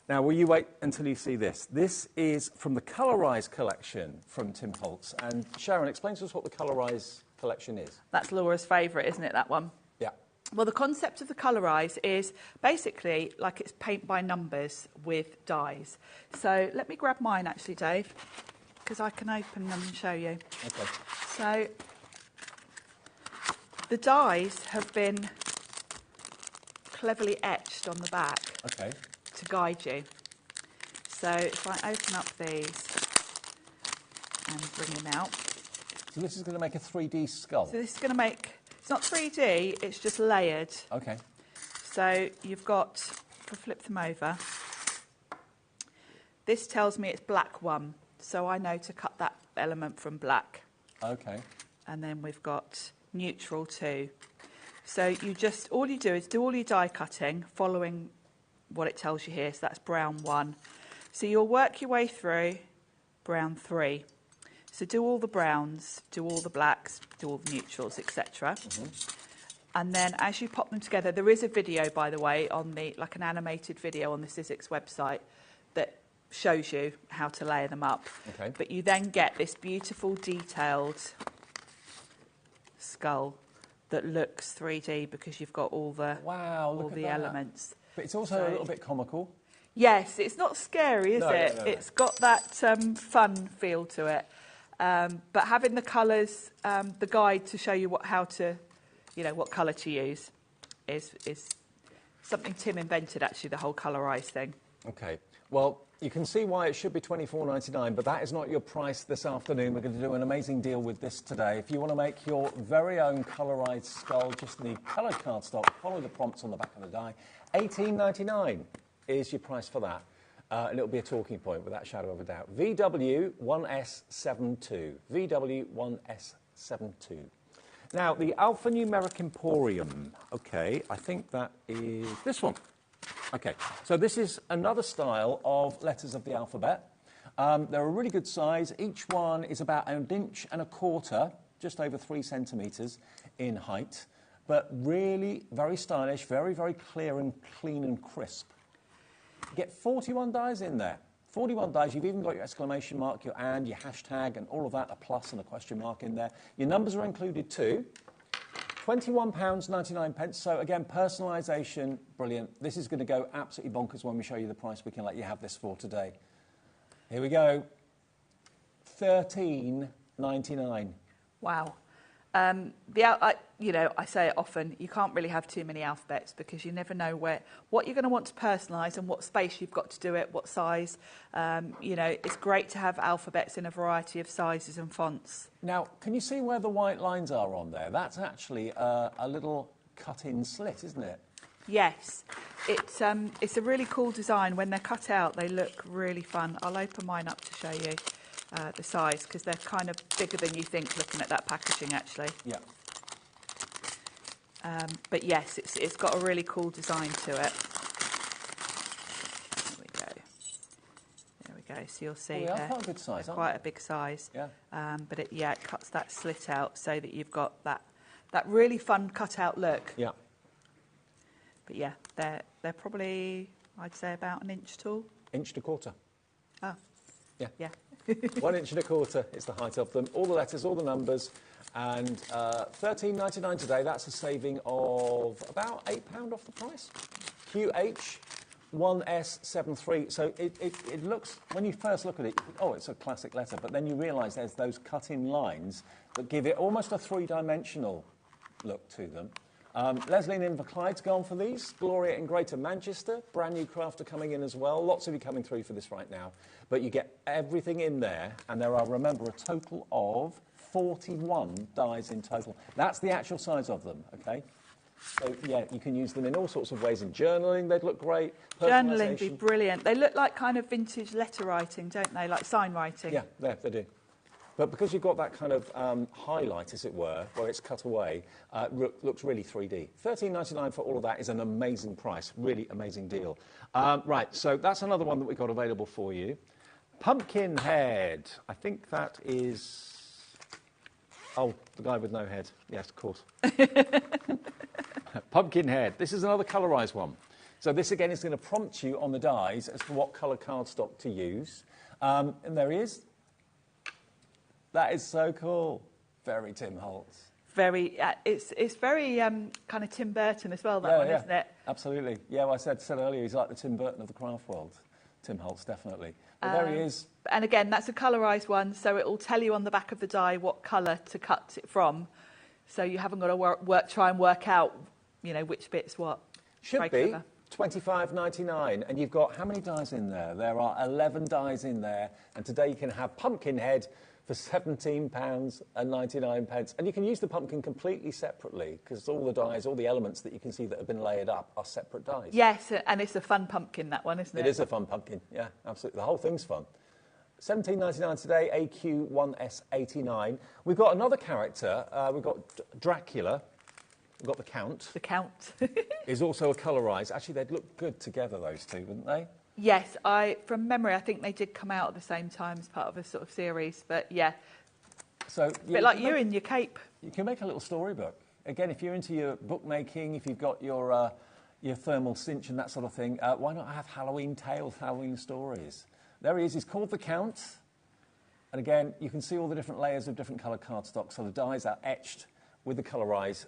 Now, will you wait until you see this? This is from the Colorize collection from Tim Holtz. And Sharon, explain to us what the Colorize collection is. That's Laura's favourite, isn't it, that one? Yeah. Well, the concept of the Colorize is basically like it's paint by numbers with dies. So let me grab mine, actually, Dave, because I can open them and show you. OK. So the dies have been cleverly etched on the back. OK. To guide you. So if I open up these and bring them out. So this is going to make a 3D skull. So this is going to make, it's not 3D, it's just layered. OK. So you've got, if I flip them over, this tells me it's black 1. So I know to cut that element from black. OK. And then we've got neutral 2. So all you do is do all your die cutting following what it tells you here. So that's brown 1. So you'll work your way through brown 3. So do all the browns, do all the blacks, do all the neutrals, etc. And then as you pop them together, there is a video, by the way, on like an animated video on the Sizzix website that shows you how to layer them up. Okay. But you then get this beautiful detailed skull that looks 3D because you've got all the elements. But it's also a little bit comical. Yes, it's not scary, is it? No. It's got that fun feel to it. But having the colours, the guide to show you what colour to use is something Tim invented, actually, the whole Colorize thing. OK. Well, you can see why it should be $24.99, but that is not your price this afternoon. We're going to do an amazing deal with this today. If you want to make your very own Colorized skull, just need coloured cardstock, follow the prompts on the back of the die. $18.99 is your price for that. And it'll be a talking point without a shadow of a doubt. VW1S72. VW1S72. Now, the Alphanumeric Emporium. OK, I think that is this one. OK, so this is another style of letters of the alphabet. They're a really good size. Each one is about 1.25 inches, just over 3 centimetres in height. But really very stylish, very, very clear and clean and crisp. You get 41 dies in there. 41 dies. You've even got your exclamation mark, your and, your hashtag, and all of that, a plus and a question mark in there. Your numbers are included too. £21.99. So again, personalisation, brilliant. This is going to go absolutely bonkers when we show you the price we can let you have this for today. Here we go. £13.99. Wow. I say it often, you can't really have too many alphabets because you never know what you're going to want to personalise and what space you've got to do it, what size. It's great to have alphabets in a variety of sizes and fonts. Now, can you see where the white lines are on there? That's actually a little cut-in slit, isn't it? Yes. It's a really cool design. When they're cut out, they look really fun. I'll open mine up to show you the size, because they're kind of bigger than you think looking at that packaging, actually. Yeah. But yes, it's got a really cool design to it. There we go. So you'll see they're quite a good size, aren't quite a big size. Yeah. But it cuts that slit out so that you've got that really fun cut-out look. Yeah. But yeah, they're probably, I'd say, about an inch tall. Inch and a quarter. Oh. Yeah. Yeah. 1 inch and a quarter is the height of them. All the letters, all the numbers, and £13.99 today. That's a saving of about £8 off the price. QH1S73. So it looks, when you first look at it, oh, it's a classic letter, but then you realise there's those cut-in lines that give it almost a three-dimensional look to them. Leslie and Inverclyde's gone for these. Gloria in Greater Manchester. Brand new crafter coming in as well. Lots of you coming through for this right now. But you get everything in there. And there are, remember, a total of 41 dies in total. That's the actual size of them, OK? So, yeah, you can use them in all sorts of ways. In journaling, they'd look great. Journaling would be brilliant. They look like kind of vintage letter writing, don't they? Like sign writing. Yeah, they do. But because you've got that kind of highlight, as it were, where it's cut away, looks really 3D. £13.99 for all of that is an amazing price, really amazing deal. Right, so that's another one that we've got available for you. Pumpkin head. I think that is... Oh, the guy with no head. Yes, of course. Pumpkin head. This is another colorised one. So this, again, is going to prompt you on the dies as to what colour cardstock to use. And there he is. That is so cool. Very Tim Holtz. Very, it's very kind of Tim Burton as well, that one, isn't it? Absolutely. Yeah, well, I said earlier, he's like the Tim Burton of the craft world. Tim Holtz, definitely. But there he is. And again, that's a colorised one, so it will tell you on the back of the die what colour to cut it from. So you haven't got to try and work out, which bit's what. Should be £25.99. And you've got how many dies in there? There are 11 dies in there. And today you can have pumpkin head for £17.99. And you can use the pumpkin completely separately because all the dies, all the elements that you can see that have been layered up are separate dies. Yes, and it's a fun pumpkin, that one, isn't it? It is a fun pumpkin, yeah, absolutely. The whole thing's fun. £17.99 today, AQ1S89. We've got another character. We've got Dracula. We've got the Count. The Count. Is also a colorised. Actually, they'd look good together, those two, wouldn't they? Yes, from memory, I think they did come out at the same time as part of a sort of series, but yeah. So a bit like you in your cape. You can make a little storybook. Again, if you're into your bookmaking, if you've got your thermal cinch and that sort of thing, why not have Halloween tales, Halloween stories? There he is. He's called the Count. And again, you can see all the different layers of different coloured cardstock. So the dies are etched with the colorised,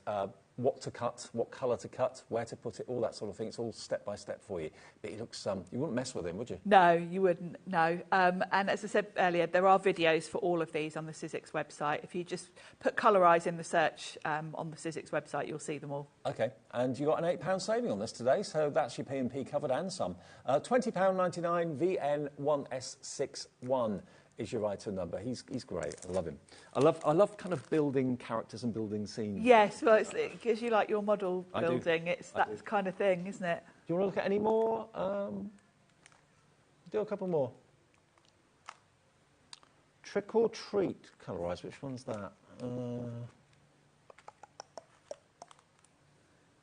what to cut, what colour to cut, where to put it, all that sort of thing. It's all step by step for you. But he looks, you wouldn't mess with him, would you? No, you wouldn't, no. And as I said earlier, there are videos for all of these on the Sizzix website. If you just put colorise in the search on the Sizzix website, you'll see them all. OK, and you got an £8 saving on this today, so that's your P&P covered and some. £20.99 VN1S61. Is your item number. He's great. I love him. I love kind of building characters and building scenes. Yes, well, it gives you like your model building. It's that kind of thing, isn't it? Do you want to look at any more? Do a couple more. Trick or Treat colorised. Which one's that?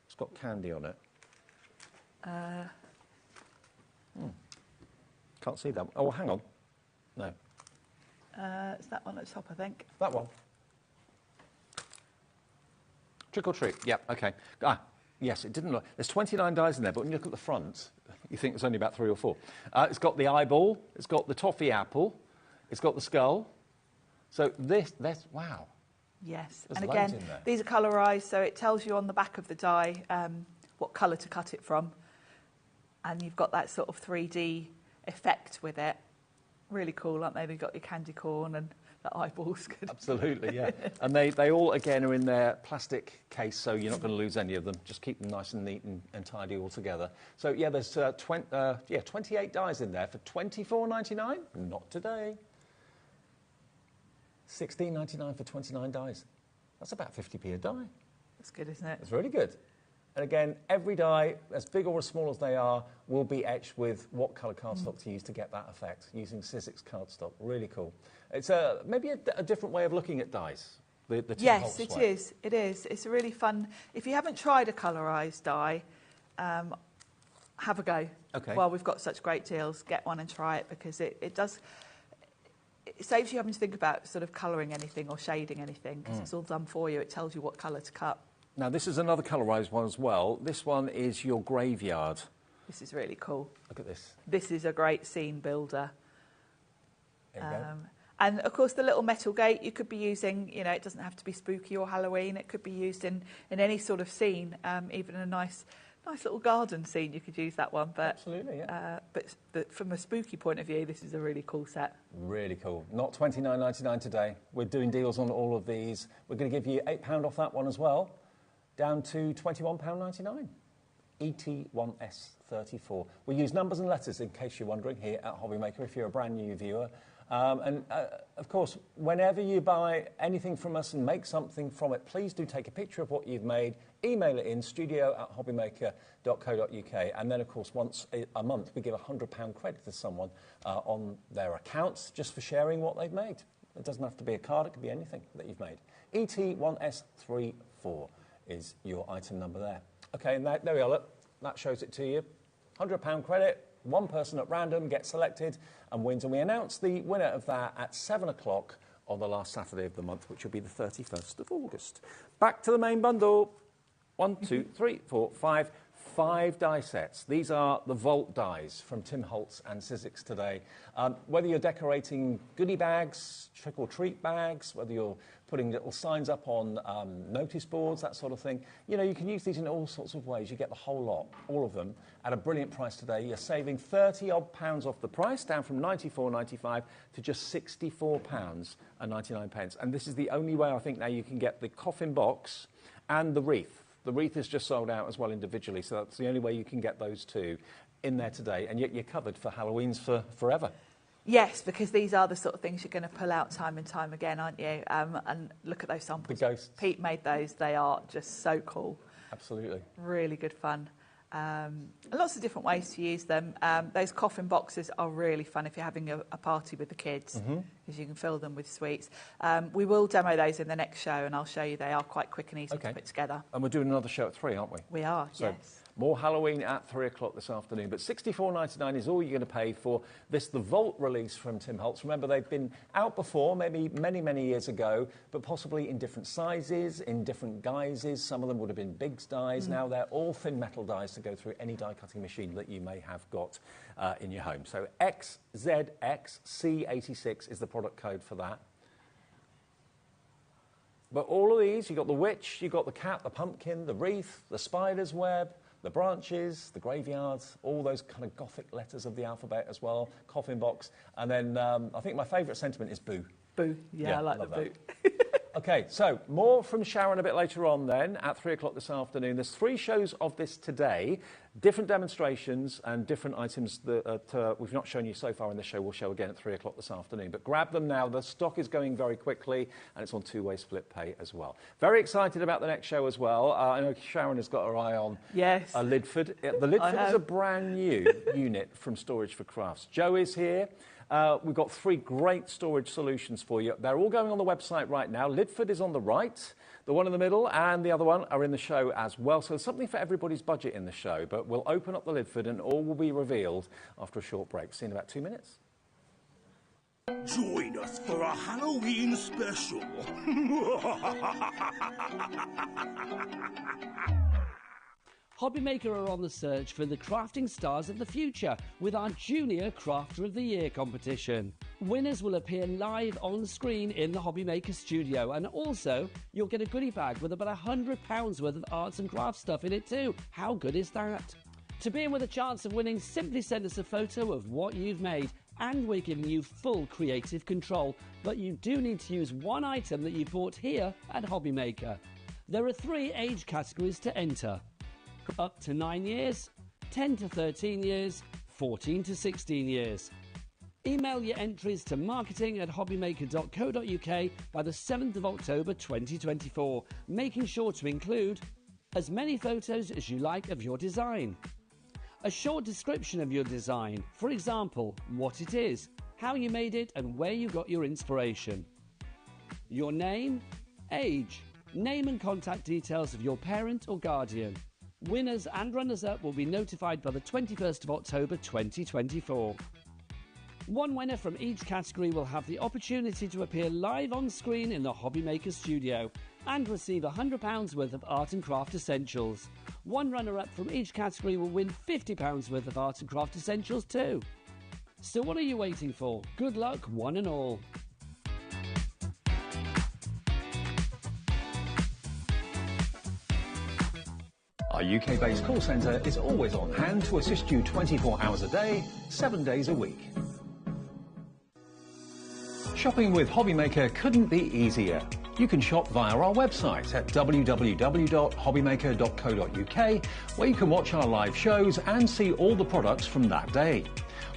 It's got candy on it. Can't see that. Oh, hang on. No. It's that one at the top, I think. That one. Trick or Treat. Yep. Okay. Yes, it didn't look. There's 29 dies in there, but when you look at the front, you think there's only about 3 or 4. It's got the eyeball, it's got the toffee apple, it's got the skull. So that's wow. Yes, There's and loads again, in there. these are colorised, so it tells you on the back of the die what colour to cut it from. And you've got that sort of 3D effect with it. Really cool, aren't they? They've got your candy corn and the eyeballs. Absolutely, yeah. And they all, again, are in their plastic case, so you're not going to lose any of them. Just keep them nice and neat and tidy all together. So, yeah, there's 28 dies in there for $24.99. Not today. $16.99 for 29 dies. That's about 50p a die. That's good, isn't it? It's really good. And again, every die, as big or as small as they are, will be etched with what colour cardstock to use to get that effect, using Sizzix cardstock. Really cool. It's maybe a different way of looking at dies. The Tim Yes, Holtz it way. is. It is. It's a really fun. If you haven't tried a colorised die, have a go. Okay. While we've got such great deals, get one and try it, because it does. It saves you having to think about sort of colouring anything or shading anything, because it's all done for you. It tells you what colour to cut. Now, this is another colorised one as well. This one is your graveyard. This is really cool. Look at this. This is a great scene builder. There you go. And, of course, the little metal gate you could be using, you know, it doesn't have to be spooky or Halloween. It could be used in any sort of scene, even a nice little garden scene. You could use that one. But, Absolutely, yeah. But from a spooky point of view, this is a really cool set. Really cool. Not $29.99 today. We're doing deals on all of these. We're going to give you £8 off that one as well, down to £21.99. ET1S34. We use numbers and letters, in case you're wondering, here at HobbyMaker, if you're a brand new viewer. Of course, whenever you buy anything from us and make something from it, please do take a picture of what you've made, email it in, studio@hobbymaker.co.uk, and then, of course, once a month, we give £100 credit to someone on their accounts just for sharing what they've made. It doesn't have to be a card, it could be anything that you've made. ET1S34 is your item number there. OK, and there we are, look, that shows it to you. £100 credit. One person at random gets selected and wins, and we announce the winner of that at 7 o'clock on the last Saturday of the month, which will be the 31st of August. Back to the main bundle. 1, 2, 3, 4, 5. 5 die sets. These are the Vault dies from Tim Holtz and Sizzix today. Whether you're decorating goodie bags, trick-or-treat bags, whether you're putting little signs up on notice boards, that sort of thing, you know, you can use these in all sorts of ways. You get the whole lot, all of them, at a brilliant price today. You're saving £30-odd off the price, down from £94.95 to just £64.99. And this is the only way, I think, now you can get the coffin box and the wreath. The wreath is just sold out as well individually, so that's the only way you can get those two in there today. And yet you're covered for Halloween's for forever. Yes, because these are the sort of things you're going to pull out time and time again, aren't you? And look at those samples. The ghosts. Pete made those. They are just so cool. Absolutely. Really good fun. And lots of different ways to use them. Those coffin boxes are really fun if you're having a party with the kids, because you can fill them with sweets. We will demo those in the next show, and I'll show you they are quite quick and easy to put together. And we're doing another show at 3, aren't we? We are, so yes. More Halloween at 3 o'clock this afternoon. But $64.99 is all you're going to pay for the Vault release from Tim Holtz. Remember, they've been out before, maybe many, many years ago, but possibly in different sizes, in different guises. Some of them would have been big dies. Now they're all thin metal dies to go through any die-cutting machine that you may have got in your home. So XZXC86 is the product code for that. But all of these, you've got the witch, you've got the cat, the pumpkin, the wreath, the spider's web, the branches, the graveyards, all those kind of Gothic letters of the alphabet as well, coffin box. And then I think my favourite sentiment is boo. Boo. Yeah, I like the boo. OK, so more from Sharon a bit later on then, at 3 o'clock this afternoon. There's 3 shows of this today, different demonstrations and different items that we've not shown you so far in this show. We'll show again at 3 o'clock this afternoon. But grab them now. The stock is going very quickly, and it's on 2-way split pay as well. Very excited about the next show as well. I know Sharon has got her eye on Lidford. The Lidford is a brand new unit from Storage for Crafts. Joe is here. We've got 3 great storage solutions for you. They're all going on the website right now. Lidford is on the right, the one in the middle, and the other one are in the show as well. So there's something for everybody's budget in the show, but we'll open up the Lidford and all will be revealed after a short break. See you in about 2 minutes. Join us for a Halloween special. HobbyMaker are on the search for the crafting stars of the future with our Junior Crafter of the Year competition. Winners will appear live on screen in the HobbyMaker studio, and also you'll get a goodie bag with about £100 worth of arts and crafts stuff in it too. How good is that? To be in with a chance of winning, simply send us a photo of what you've made, and we're giving you full creative control, but you do need to use one item that you bought here at HobbyMaker. There are 3 age categories to enter: up to 9 years, 10 to 13 years, 14 to 16 years. Email your entries to marketing@hobbymaker.co.uk by the 7th of October 2024, making sure to include as many photos as you like of your design, a short description of your design, for example, what it is, how you made it and where you got your inspiration, your name, age, name and contact details of your parent or guardian. Winners and runners-up will be notified by the 21st of October 2024. One winner from each category will have the opportunity to appear live on screen in the HobbyMaker studio and receive £100 worth of art and craft essentials. One runner-up from each category will win £50 worth of art and craft essentials too. So what are you waiting for? Good luck, one and all. Our UK-based call centre is always on hand to assist you 24 hours a day, 7 days a week. Shopping with HobbyMaker couldn't be easier. You can shop via our website at www.hobbymaker.co.uk, where you can watch our live shows and see all the products from that day.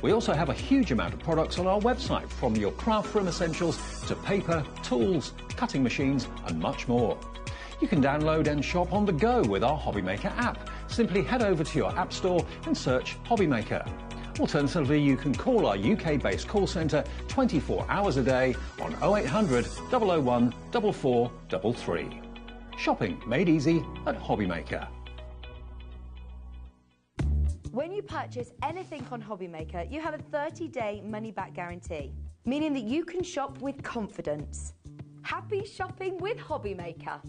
We also have a huge amount of products on our website, from your craft room essentials to paper, tools, cutting machines and much more. You can download and shop on the go with our HobbyMaker app. Simply head over to your app store and search HobbyMaker. Alternatively, you can call our UK-based call centre 24 hours a day on 0800 001 4433. Shopping made easy at HobbyMaker. When you purchase anything on HobbyMaker, you have a 30-day money-back guarantee, meaning that you can shop with confidence. Happy shopping with HobbyMaker.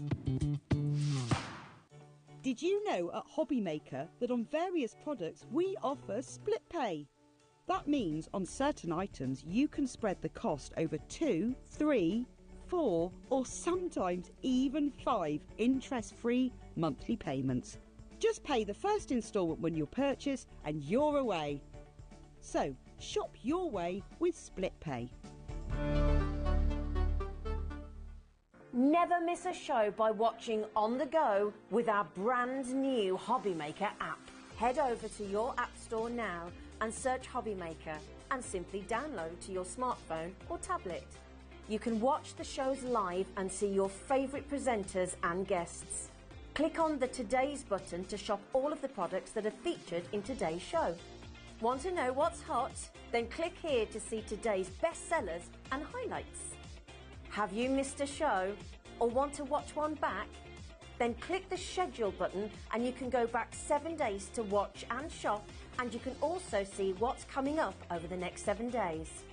Did you know at HobbyMaker that on various products we offer split pay? That means on certain items you can spread the cost over 2, 3, 4 or sometimes even 5 interest-free monthly payments. Just pay the first instalment when you purchase and you're away. So shop your way with split pay. Never miss a show by watching on the go with our brand new HobbyMaker app. Head over to your app store now and search HobbyMaker and simply download to your smartphone or tablet. You can watch the shows live and see your favourite presenters and guests. Click on the Today's button to shop all of the products that are featured in today's show. Want to know what's hot? Then click here to see today's bestsellers and highlights. Have you missed a show or want to watch one back? Then click the schedule button and you can go back 7 days to watch and shop, and you can also see what's coming up over the next 7 days.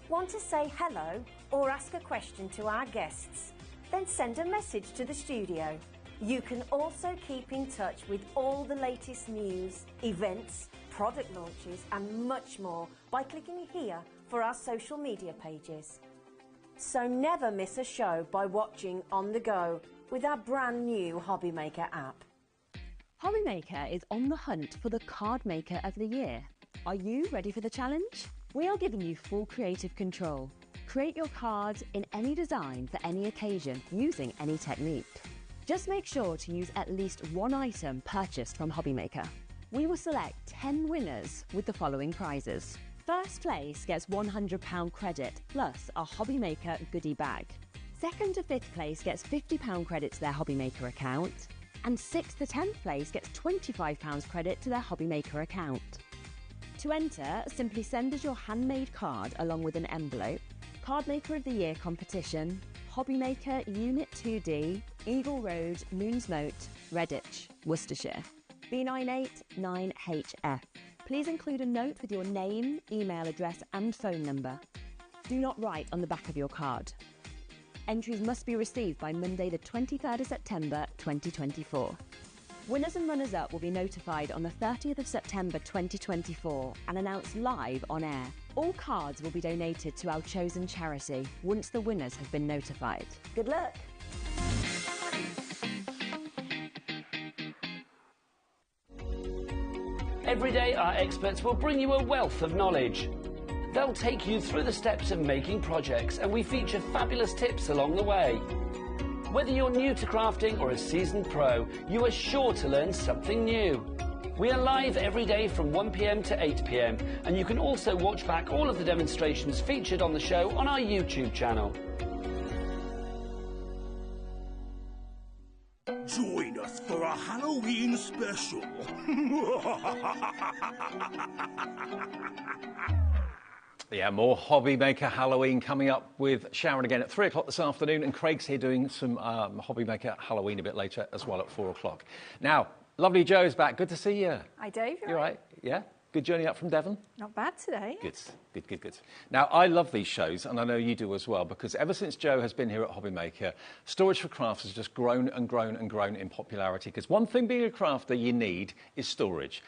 Want to say hello or ask a question to our guests? Then send a message to the studio. You can also keep in touch with all the latest news, events, product launches and much more by clicking here for our social media pages. So never miss a show by watching on the go with our brand new HobbyMaker app. HobbyMaker is on the hunt for the Card Maker of the Year. Are you ready for the challenge? We are giving you full creative control. Create your cards in any design for any occasion using any technique. Just make sure to use at least one item purchased from HobbyMaker. We will select 10 winners with the following prizes. First place gets £100 credit plus a HobbyMaker goodie bag. Second to fifth place gets £50 credit to their HobbyMaker account. And 6th to 10th place gets £25 credit to their HobbyMaker account. To enter, simply send us your handmade card along with an envelope. Card Maker of the Year competition, HobbyMaker Unit 2D, Eagle Road, Moonsmote, Redditch, Worcestershire, B989HF. Please include a note with your name, email address and phone number. Do not write on the back of your card. Entries must be received by Monday the 23rd of September 2024. Winners and runners-up will be notified on the 30th of September 2024 and announced live on air. All cards will be donated to our chosen charity once the winners have been notified. Good luck. Every day, our experts will bring you a wealth of knowledge. They'll take you through the steps of making projects, and we feature fabulous tips along the way. Whether you're new to crafting or a seasoned pro, you are sure to learn something new. We are live every day from 1 p.m. to 8 p.m, and you can also watch back all of the demonstrations featured on the show on our YouTube channel. Join us for a Halloween special. Yeah, more HobbyMaker Halloween coming up with Sharon again at 3 o'clock this afternoon, and Craig's here doing some HobbyMaker Halloween a bit later as well at 4 o'clock. Now, lovely Joe's back. Good to see you. Hi, Dave. You all right? Yeah? Good journey up from Devon? Not bad today. Good. Now, I love these shows, and I know you do as well, because ever since Joe has been here at HobbyMaker, Storage for Crafts has just grown and grown and grown in popularity, because one thing being a crafter you need is storage.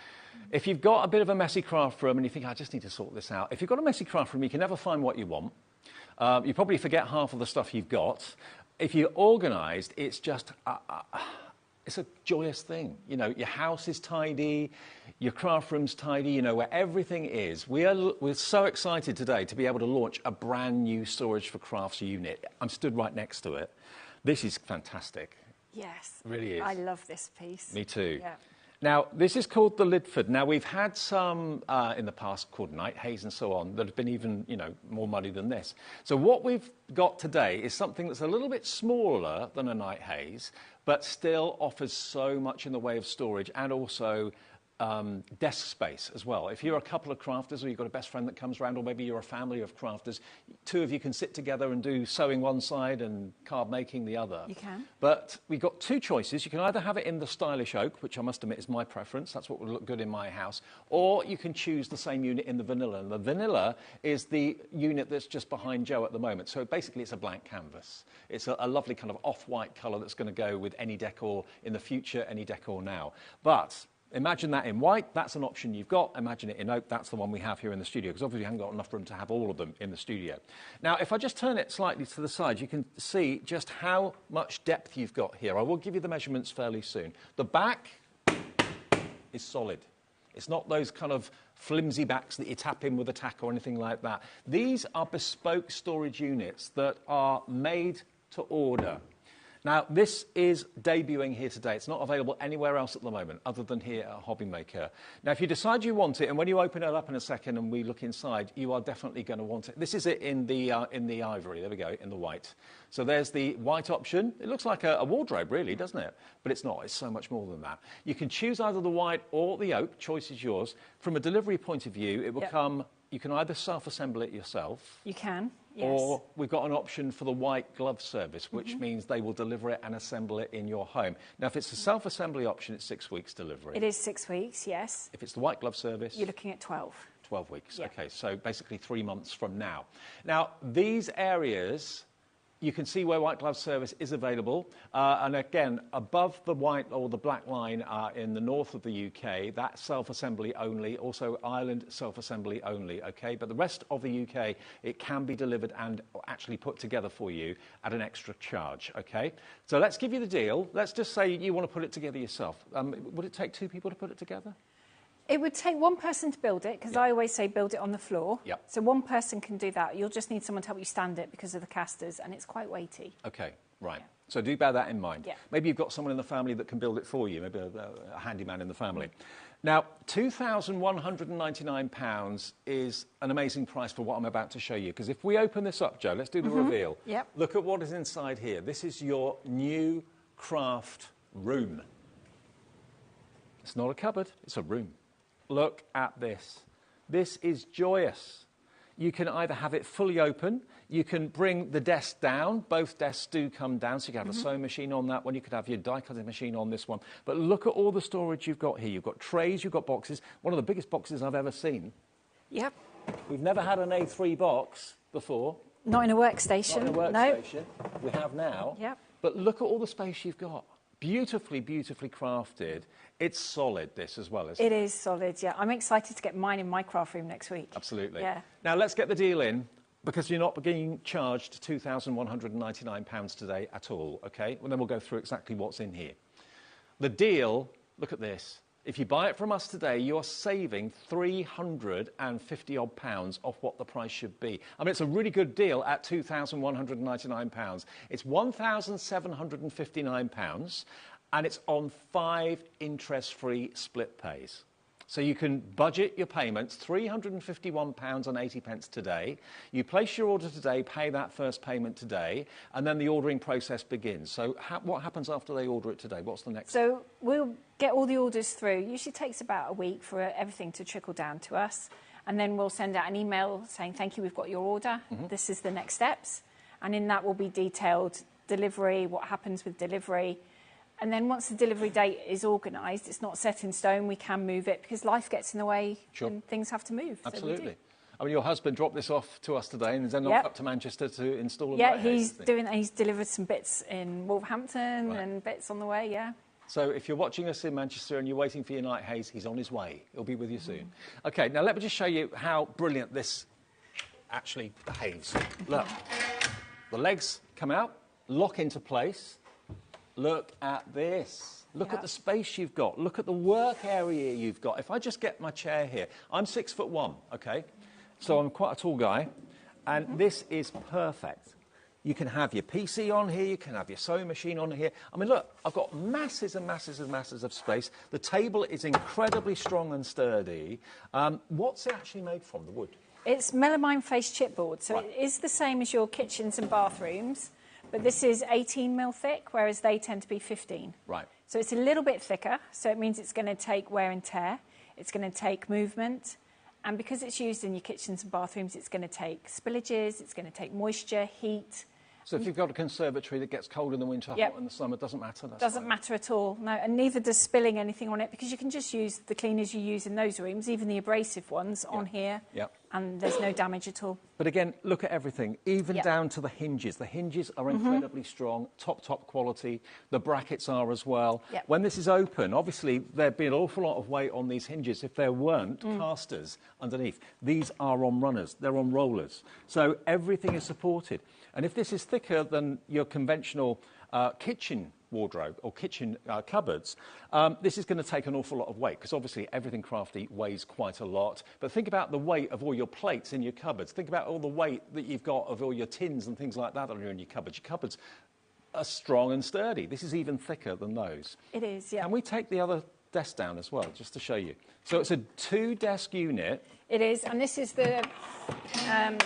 If you've got a bit of a messy craft room and you think, I just need to sort this out, if you've got a messy craft room, you can never find what you want. You probably forget half of the stuff you've got. If you're organised, it's just... it's a joyous thing. You know, your house is tidy, your craft room's tidy, you know where everything is. We're so excited today to be able to launch a brand new Storage for Crafts unit. I'm stood right next to it. This is fantastic. Yes. It really is. I love this piece. Me too. Yeah. Now, this is called the Lidford. Now, we've had some in the past called Night Haze and so on that have been even, you know, more muddy than this. So what we've got today is something that's a little bit smaller than a Night Haze, but still offers so much in the way of storage and also desk space as well. If you're a couple of crafters or you've got a best friend that comes around, or maybe you're a family of crafters, two of you can sit together and do sewing one side and card making the other. You can. But we've got two choices. You can either have it in the stylish oak, which I must admit is my preference. That's what would look good in my house. Or you can choose the same unit in the vanilla. And the vanilla is the unit that's just behind Joe at the moment. So basically it's a blank canvas. It's a lovely kind of off-white colour that's going to go with any decor in the future, any decor now. But imagine that in white, that's an option you've got. Imagine it in oak, that's the one we have here in the studio, because obviously we haven't got enough room to have all of them in the studio. Now, if I just turn it slightly to the side, you can see just how much depth you've got here. I will give you the measurements fairly soon. The back is solid. It's not those kind of flimsy backs that you tap in with a tack or anything like that. These are bespoke storage units that are made to order. Now, this is debuting here today. It's not available anywhere else at the moment other than here at HobbyMaker. Now, if you decide you want it, and when you open it up in a second and we look inside, you are definitely going to want it. This is it in the ivory. There we go, in the white. So there's the white option. It looks like a wardrobe, really, doesn't it? But it's not. It's so much more than that. You can choose either the white or the oak. Choice is yours. From a delivery point of view, it will come... You can either self-assemble it yourself. You can, yes. Or we've got an option for the white glove service, which means they will deliver it and assemble it in your home. Now, if it's a self-assembly option, it's 6 weeks delivery. It is 6 weeks, yes. If it's the white glove service... You're looking at 12. 12 weeks, Yeah. OK. So basically 3 months from now. Now, these areas... You can see where white glove service is available. And again, above the white or the black line in the north of the UK, that's self-assembly only. Also, Ireland, self-assembly only, OK? But the rest of the UK, it can be delivered and actually put together for you at an extra charge, OK? So let's give you the deal. Let's just say you want to put it together yourself. Would it take 2 people to put it together? It would take one person to build it, because I always say build it on the floor. Yep. So one person can do that. You'll just need someone to help you stand it because of the casters, and it's quite weighty. OK, right. Yeah. So do bear that in mind. Yeah. Maybe you've got someone in the family that can build it for you, maybe a handyman in the family. Now, £2,199 is an amazing price for what I'm about to show you, because if we open this up, Joe, let's do the reveal. Yep. Look at what is inside here. This is your new craft room. It's not a cupboard, it's a room. Look at this. This is joyous. You can either have it fully open, you can bring the desk down. Both desks do come down, so you can have a sewing machine on that one, you could have your die-cutting machine on this one. But look at all the storage you've got here. You've got trays, you've got boxes. One of the biggest boxes I've ever seen. Yep. We've never had an A3 box before. Not in a workstation. Not in a workstation. We have now. Yep. But look at all the space you've got. beautifully, beautifully crafted. It's solid, this as well, isn't it? It is solid, yeah. I'm excited to get mine in my craft room next week. Absolutely. Yeah. Now, let's get the deal in, because you're not being charged £2,199 today at all, OK? Well, then we'll go through exactly what's in here. The deal, look at this. If you buy it from us today, you're saving £350 odd off what the price should be. I mean, it's a really good deal at £2,199. It's £1,759, and it's on 5 interest-free split pays. So you can budget your payments, £351.80 today. You place your order today, pay that first payment today, and then the ordering process begins. So what happens after they order it today? What's the next? So we'll get all the orders through. Usually takes about a week for everything to trickle down to us. And then we'll send out an email saying, thank you, we've got your order. This is the next steps. And in that will be detailed delivery, what happens with delivery. And then once the delivery date is organised, it's not set in stone, we can move it because life gets in the way and things have to move. Absolutely. So I mean, your husband dropped this off to us today and then up to Manchester to install it. Yeah, he's delivered some bits in Wolverhampton and bits on the way, yeah. So if you're watching us in Manchester and you're waiting for your night haze, he's on his way. He'll be with you soon. OK, now let me just show you how brilliant this actually behaves. Look, the legs come out, lock into place. Look at this. Look at the space you've got. Look at the work area you've got. If I just get my chair here, I'm 6'1", OK? So I'm quite a tall guy, and this is perfect. You can have your PC on here, you can have your sewing machine on here. I mean, look, I've got masses and masses and masses of space. The table is incredibly strong and sturdy. What's it actually made from, the wood? It's melamine face chipboard, so it is the same as your kitchens and bathrooms. But this is 18 mil thick, whereas they tend to be 15. Right. So it's a little bit thicker, so it means it's going to take wear and tear. It's going to take movement. And because it's used in your kitchens and bathrooms, it's going to take spillages, it's going to take moisture, heat. So if you've got a conservatory that gets cold in the winter, hot in the summer, doesn't matter? Doesn't matter at all, no. And neither does spilling anything on it, because you can just use the cleaners you use in those rooms, even the abrasive ones, on here. And there's no damage at all. But again, look at everything, even down to the hinges. The hinges are incredibly strong, top quality. The brackets are as well. When this is open, obviously, there'd be an awful lot of weight on these hinges if there weren't casters underneath. These are on runners. They're on rollers. So everything is supported. And if this is thicker than your conventional kitchen wardrobe or kitchen cupboards, this is going to take an awful lot of weight, because obviously everything crafty weighs quite a lot. But think about the weight of all your plates in your cupboards. Think about all the weight that you've got of all your tins and things like that that are in your cupboards. Your cupboards are strong and sturdy. This is even thicker than those. It is, yeah. Can we take the other desk down as well, just to show you? So it's a 2-desk unit. It is, and this is the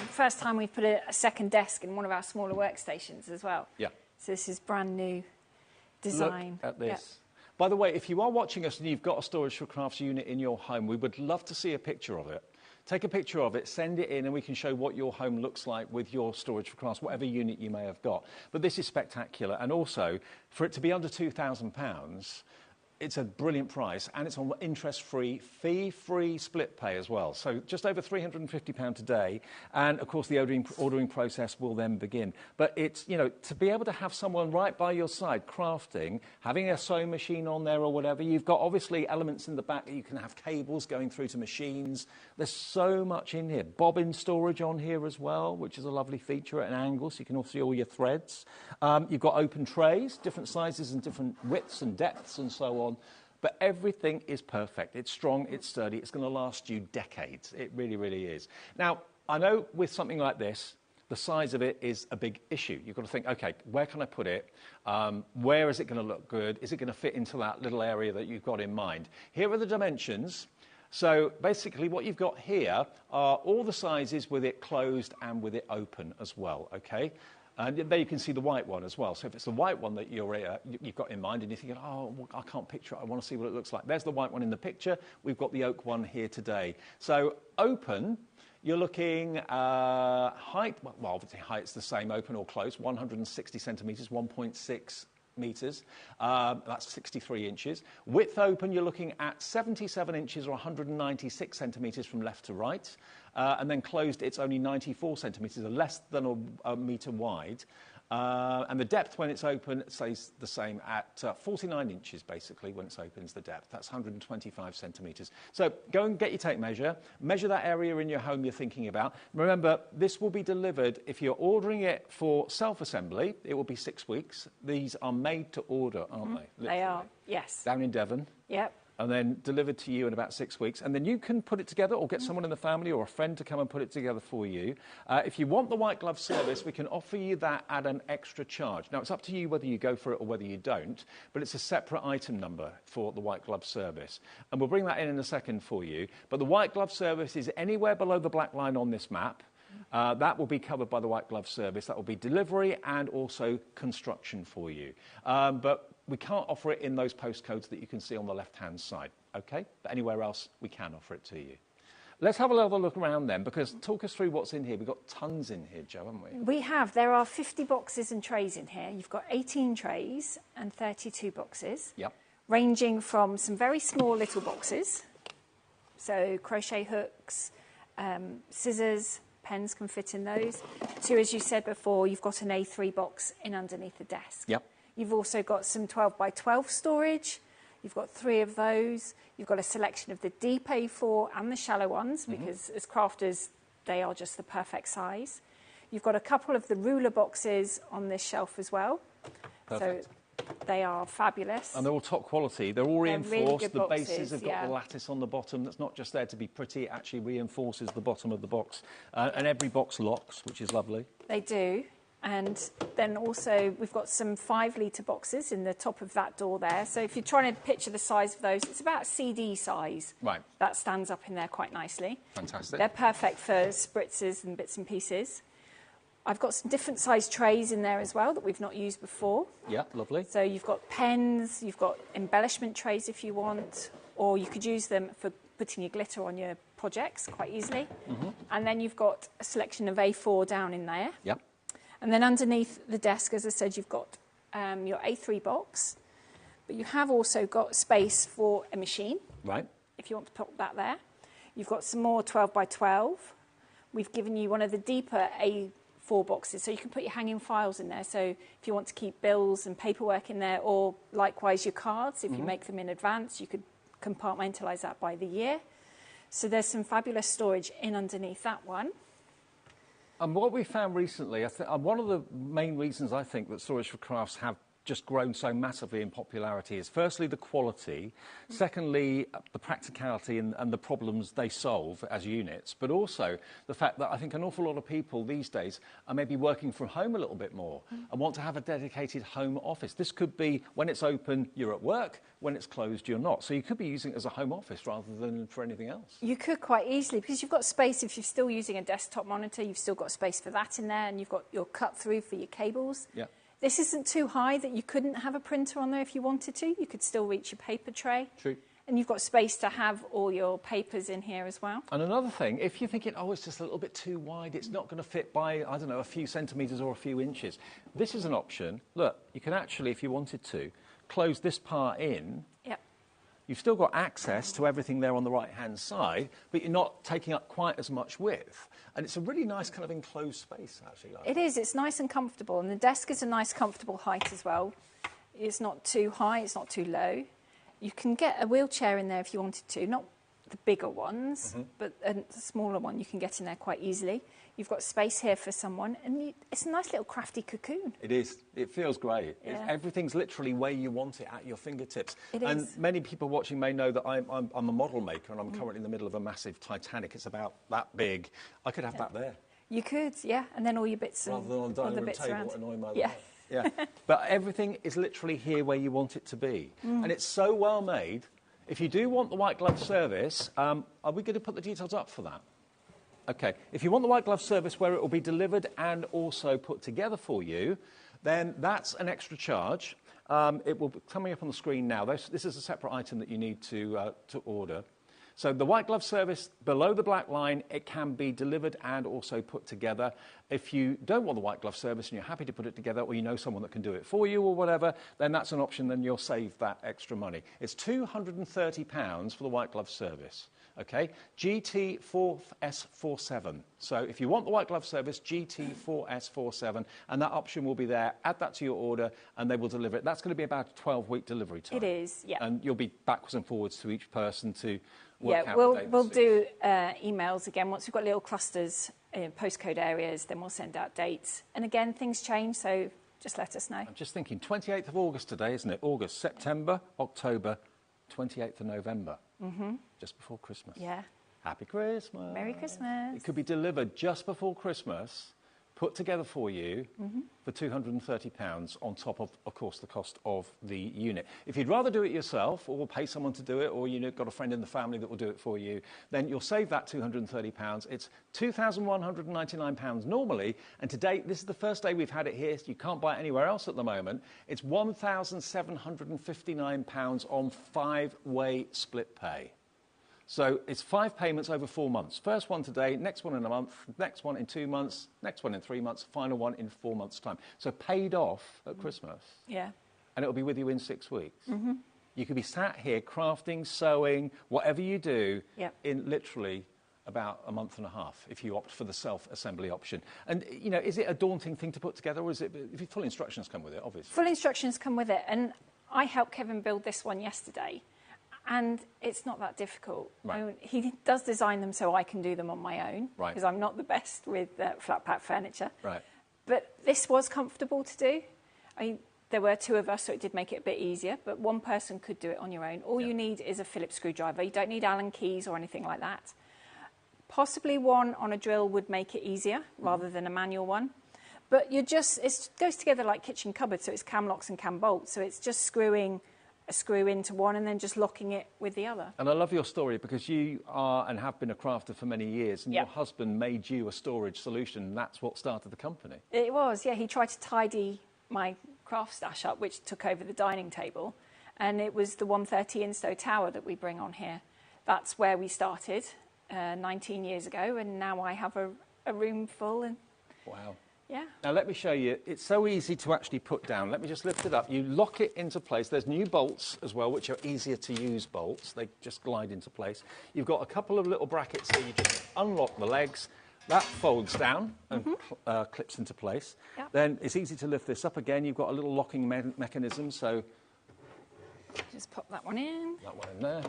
first time we've put a second desk in one of our smaller workstations as well. Yeah. So this is brand new design. Look at this. By the way, if you are watching us and you've got a Storage for Crafts unit in your home, we would love to see a picture of it. Take a picture of it, send it in, and we can show what your home looks like with your Storage for Crafts, whatever unit you may have got. But this is spectacular. And also, for it to be under £2,000, it's a brilliant price, and it's on interest-free, fee-free split pay as well. So just over £350 today, and of course the ordering process will then begin. But it's, you know, to be able to have someone right by your side crafting, having a sewing machine on there or whatever, you've got obviously elements in the back that you can have cables going through to machines. There's so much in here. Bobbin storage on here as well, which is a lovely feature at an angle, so you can also see all your threads. You've got open trays, different sizes and different widths and depths and so on. But everything is perfect. It's strong, it's sturdy, it's going to last you decades. It really, really is. Now, I know with something like this, the size of it is a big issue. You've got to think, OK, where can I put it? Where is it going to look good? Is it going to fit into that little area that you've got in mind? Here are the dimensions. So basically what you've got here are all the sizes with it closed and with it open as well, OK? And there you can see the white one as well. So if it's the white one that you've got in mind and you're thinking, oh, well, I can't picture it, I want to see what it looks like. There's the white one in the picture. We've got the oak one here today. So open, you're looking height, well, obviously height's the same, open or close, 160 centimetres, 1.6 metres. That's 63 inches. Width open, you're looking at 77 inches or 196 centimetres from left to right. And then closed, it's only 94 centimetres, less than a metre wide. And the depth when it's open stays the same at 49 inches, basically, when it's open is the depth. That's 125 centimetres. So go and get your tape measure. Measure that area in your home you're thinking about. Remember, this will be delivered, if you're ordering it for self-assembly, it will be 6 weeks. These are made to order, aren't they? Literally. They are, yes. Down in Devon. Yep. And then delivered to you in about 6 weeks. And then you can put it together or get someone in the family or a friend to come and put it together for you. If you want the white glove service, we can offer you that at an extra charge. Now, it's up to you whether you go for it or whether you don't, but it's a separate item number for the white glove service. And we'll bring that in a second for you. But the white glove service is anywhere below the black line on this map. That will be covered by the white glove service. That will be delivery and also construction for you. But we can't offer it in those postcodes that you can see on the left-hand side, OK? But anywhere else, we can offer it to you. Let's have a little look around then, because talk us through what's in here. We've got tons in here, Jo, haven't we? We have. There are 50 boxes and trays in here. You've got 18 trays and 32 boxes. Yep. Ranging from some very small little boxes, so crochet hooks, scissors, pens can fit in those, to, as you said before, you've got an A3 box in underneath the desk. Yep. You've also got some 12 by 12 storage. You've got 3 of those. You've got a selection of the deep A4 and the shallow ones, because as crafters, they are just the perfect size. You've got a couple of the ruler boxes on this shelf as well. Perfect. So they are fabulous. And they're all top quality. They're all reinforced. Really good the boxes, bases have got the lattice on the bottom. That's not just there to be pretty. It actually reinforces the bottom of the box. And every box locks, which is lovely. They do. And then also we've got some 5-litre boxes in the top of that door there. So if you're trying to picture the size of those, it's about CD size. Right. That stands up in there quite nicely. Fantastic. They're perfect for spritzers and bits and pieces. I've got some different size trays in there as well that we've not used before. Yeah, lovely. So you've got pens, you've got embellishment trays if you want, or you could use them for putting your glitter on your projects quite easily. And then you've got a selection of A4 down in there. Yep. And then underneath the desk, as I said, you've got your A3 box, but you have also got space for a machine. Right. If you want to put that there. You've got some more 12 by 12. We've given you one of the deeper A4 boxes, so you can put your hanging files in there. So if you want to keep bills and paperwork in there, or likewise your cards, if you make them in advance, you could compartmentalise that by the year. So there's some fabulous storage in underneath that one. And what we found recently, one of the main reasons I think that Storage for Crafts have just grown so massively in popularity is firstly the quality, secondly the practicality and the problems they solve as units, but also the fact that I think an awful lot of people these days are maybe working from home a little bit more and want to have a dedicated home office. This could be when it's open you're at work, when it's closed you're not. So you could be using it as a home office rather than for anything else. You could quite easily, because you've got space. If you're still using a desktop monitor, you've still got space for that in there, and you've got your cut through for your cables. Yeah. This isn't too high that you couldn't have a printer on there if you wanted to. You could still reach your paper tray. True. And you've got space to have all your papers in here as well. And another thing, if you're thinking, oh, it's just a little bit too wide, it's not going to fit by, I don't know, a few centimetres or a few inches. This is an option. Look, you can actually, if you wanted to, close this part in. Yep. You've still got access to everything there on the right-hand side, but you're not taking up quite as much width. And it's a really nice kind of enclosed space, actually. It is. It's nice and comfortable. And the desk is a nice, comfortable height as well. It's not too high. It's not too low. You can get a wheelchair in there if you wanted to. Not the bigger ones, but a smaller one you can get in there quite easily. You've got space here for someone, and it's a nice little crafty cocoon. It is. It feels great. Yeah. Everything's literally where you want it, at your fingertips. It and is. Many people watching may know that I'm a model maker, and I'm currently in the middle of a massive Titanic. It's about that big. I could have that there. You could, yeah, and then all your bits rather than on a dining room bits table around. annoying my Yeah. life. Yeah. But everything is literally here where you want it to be. And it's so well made. If you do want the white glove service, are we going to put the details up for that? OK. If you want the white glove service where it will be delivered and also put together for you, then that's an extra charge. It will be coming up on the screen now. This is a separate item that you need to order. So the white glove service below the black line, it can be delivered and also put together. If you don't want the white glove service and you're happy to put it together, or you know someone that can do it for you or whatever, then that's an option, then you'll save that extra money. It's £230 for the white glove service. Okay, GT4S47. So if you want the white glove service, GT4S47, and that option will be there. Add that to your order, and they will deliver it. That's going to be about a 12-week delivery time. It is, yeah. And you'll be backwards and forwards to each person to work out the we'll do emails again. Once we've got little clusters in postcode areas, then we'll send out dates. And again, things change, so just let us know. I'm just thinking, 28th of August today, isn't it? August, September, October, 28th of November. Just before Christmas. Yeah. Happy Christmas. Merry Christmas. It could be delivered just before Christmas, put together for you for £230 on top of course, the cost of the unit. If you'd rather do it yourself or pay someone to do it, or you've got a friend in the family that will do it for you, then you'll save that £230. It's £2,199 normally, and to date, this is the first day we've had it here. You can't buy it anywhere else at the moment. It's £1,759 on 5-way split pay. So it's 5 payments over 4 months. First one today, next one in a month, next one in 2 months, next one in 3 months, final one in 4 months' time. So paid off at Christmas. Yeah. And it'll be with you in 6 weeks. You could be sat here crafting, sewing, whatever you do, in literally about a month and a half if you opt for the self-assembly option. And, you know, is it a daunting thing to put together, or is it, if full instructions come with it, obviously? Full instructions come with it. And I helped Kevin build this one yesterday. And it's not that difficult. Right. I mean, he does design them so I can do them on my own, because I'm not the best with flat pack furniture. Right. But this was comfortable to do. I mean, there were 2 of us, so it did make it a bit easier, but one person could do it on your own. All you need is a Phillips screwdriver. You don't need Allen keys or anything like that. Possibly one on a drill would make it easier rather than a manual one. But it goes together like kitchen cupboards, so it's cam locks and cam bolts. So it's just screwing a screw into one and then just locking it with the other. And I love your story, because you are and have been a crafter for many years, and your husband made you a storage solution, and that's what started the company. It was, yeah. He tried to tidy my craft stash up, which took over the dining table, and it was the 130 Insto tower that we bring on here. That's where we started 19 years ago, and now I have a room full. And wow. Yeah. Now let me show you. It's so easy to actually put down. Let me just lift it up. You lock it into place. There's new bolts as well, which are easier to use bolts. They just glide into place. You've got a couple of little brackets here. You just unlock the legs. That folds down and clips into place. Yep. Then it's easy to lift this up again. You've got a little locking mechanism, so just pop that one in. That one in there.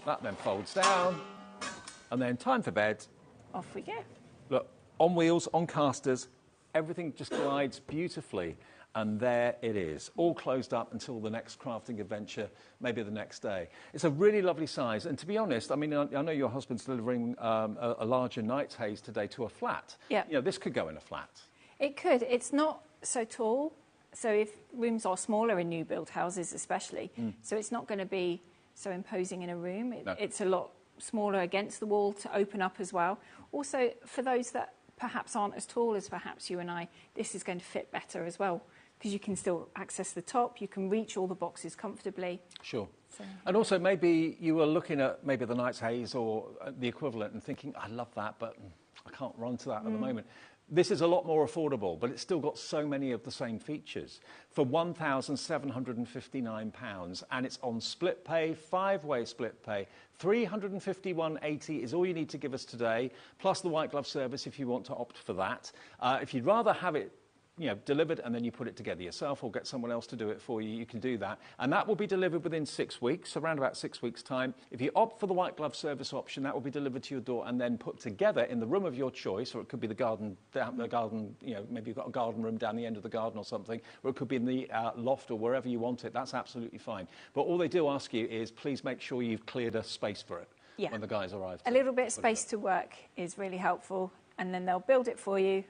That then folds down, and then time for bed. Off we go. Look, on wheels, on casters, everything just glides beautifully. And there it is, all closed up until the next crafting adventure, maybe the next day. It's a really lovely size. And to be honest, I mean, I know your husband's delivering a larger Knight's Haze today to a flat. Yeah. You know, this could go in a flat. It could. It's not so tall. So if rooms are smaller in new build houses especially, so it's not going to be so imposing in a room. It's a lot smaller against the wall to open up as well. Also, for those that perhaps aren't as tall as perhaps you and I, this is going to fit better as well, because you can still access the top, you can reach all the boxes comfortably. Sure. So, and also maybe you were looking at maybe the Knight's Haze or the equivalent and thinking, I love that, but I can't run to that at the moment. This is a lot more affordable, but it's still got so many of the same features for £1,759, and it's on split pay, 5-way split pay. £351.80 is all you need to give us today, plus the white glove service if you want to opt for that. If you'd rather have it, you know, delivered and then you put it together yourself or get someone else to do it for you, you can do that. And that will be delivered within 6 weeks, around about 6 weeks' time. If you opt for the white glove service option, that will be delivered to your door and then put together in the room of your choice, or it could be the garden, you know, maybe you've got a garden room down the end of the garden or something, or it could be in the loft or wherever you want it. That's absolutely fine. But all they do ask you is please make sure you've cleared a space for it when the guys arrive. A little bit of space to work is really helpful, and then they'll build it for you.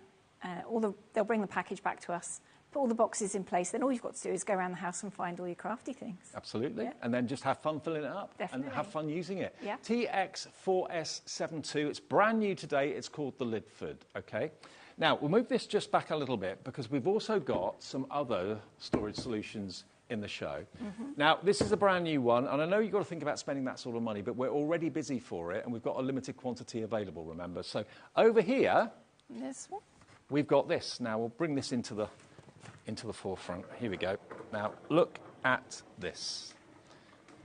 They'll bring the package back to us, put all the boxes in place, then all you've got to do is go around the house and find all your crafty things. Absolutely. And then just have fun filling it up. Definitely. And have fun using it. Yeah. TX4S72, it's brand new today, it's called the Lidford, okay? Now, we'll move this just back a little bit because we've also got some other storage solutions in the show. Now, this is a brand new one, and I know you've got to think about spending that sort of money, but we're already busy for it, and we've got a limited quantity available, remember. So over here, This one. we've got this. Now, we'll bring this into the forefront. Here we go. Now, look at this.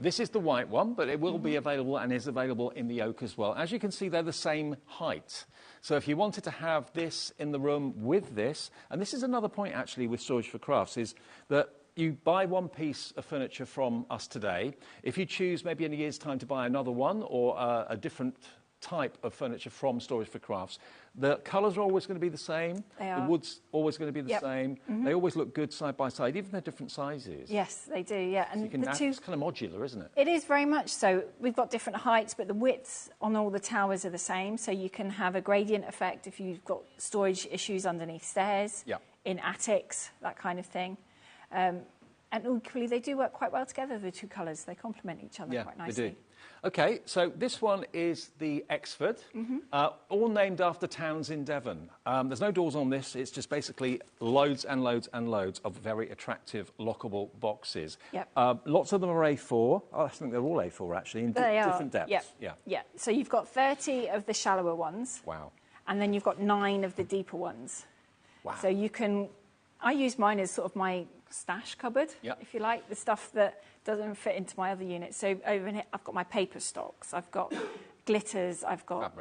This is the white one, but it will be available and is available in the oak as well. As you can see, they're the same height. So if you wanted to have this in the room with this, and this is another point actually with Storage for Crafts, is that you buy one piece of furniture from us today. If you choose maybe in a year's time to buy another one or a different type of furniture from Storage for Crafts, the colours are always going to be the same. They are. The wood's always going to be the Yep. same. They always look good side by side, even they're different sizes. Yes, they do, yeah. And So you can it's kind of modular, isn't it? It is very much so. We've got different heights, but the widths on all the towers are the same. So you can have a gradient effect if you've got storage issues underneath stairs, Yeah. in attics, that kind of thing. And equally, they do work quite well together, the two colours. They complement each other quite nicely. They do. OK, so this one is the Exford, all named after towns in Devon. There's no doors on this. It's just basically loads and loads and loads of very attractive lockable boxes. Yep. Lots of them are A4. Oh, I think they're all A4, actually, in different depths. Yep. Yeah. So you've got 30 of the shallower ones. Wow. And then you've got 9 of the deeper ones. Wow. So you can... I use mine as sort of my stash cupboard, Yep. if you like, the stuff that doesn't fit into my other unit. So over in here, I've got my paper stocks, I've got glitters, I've got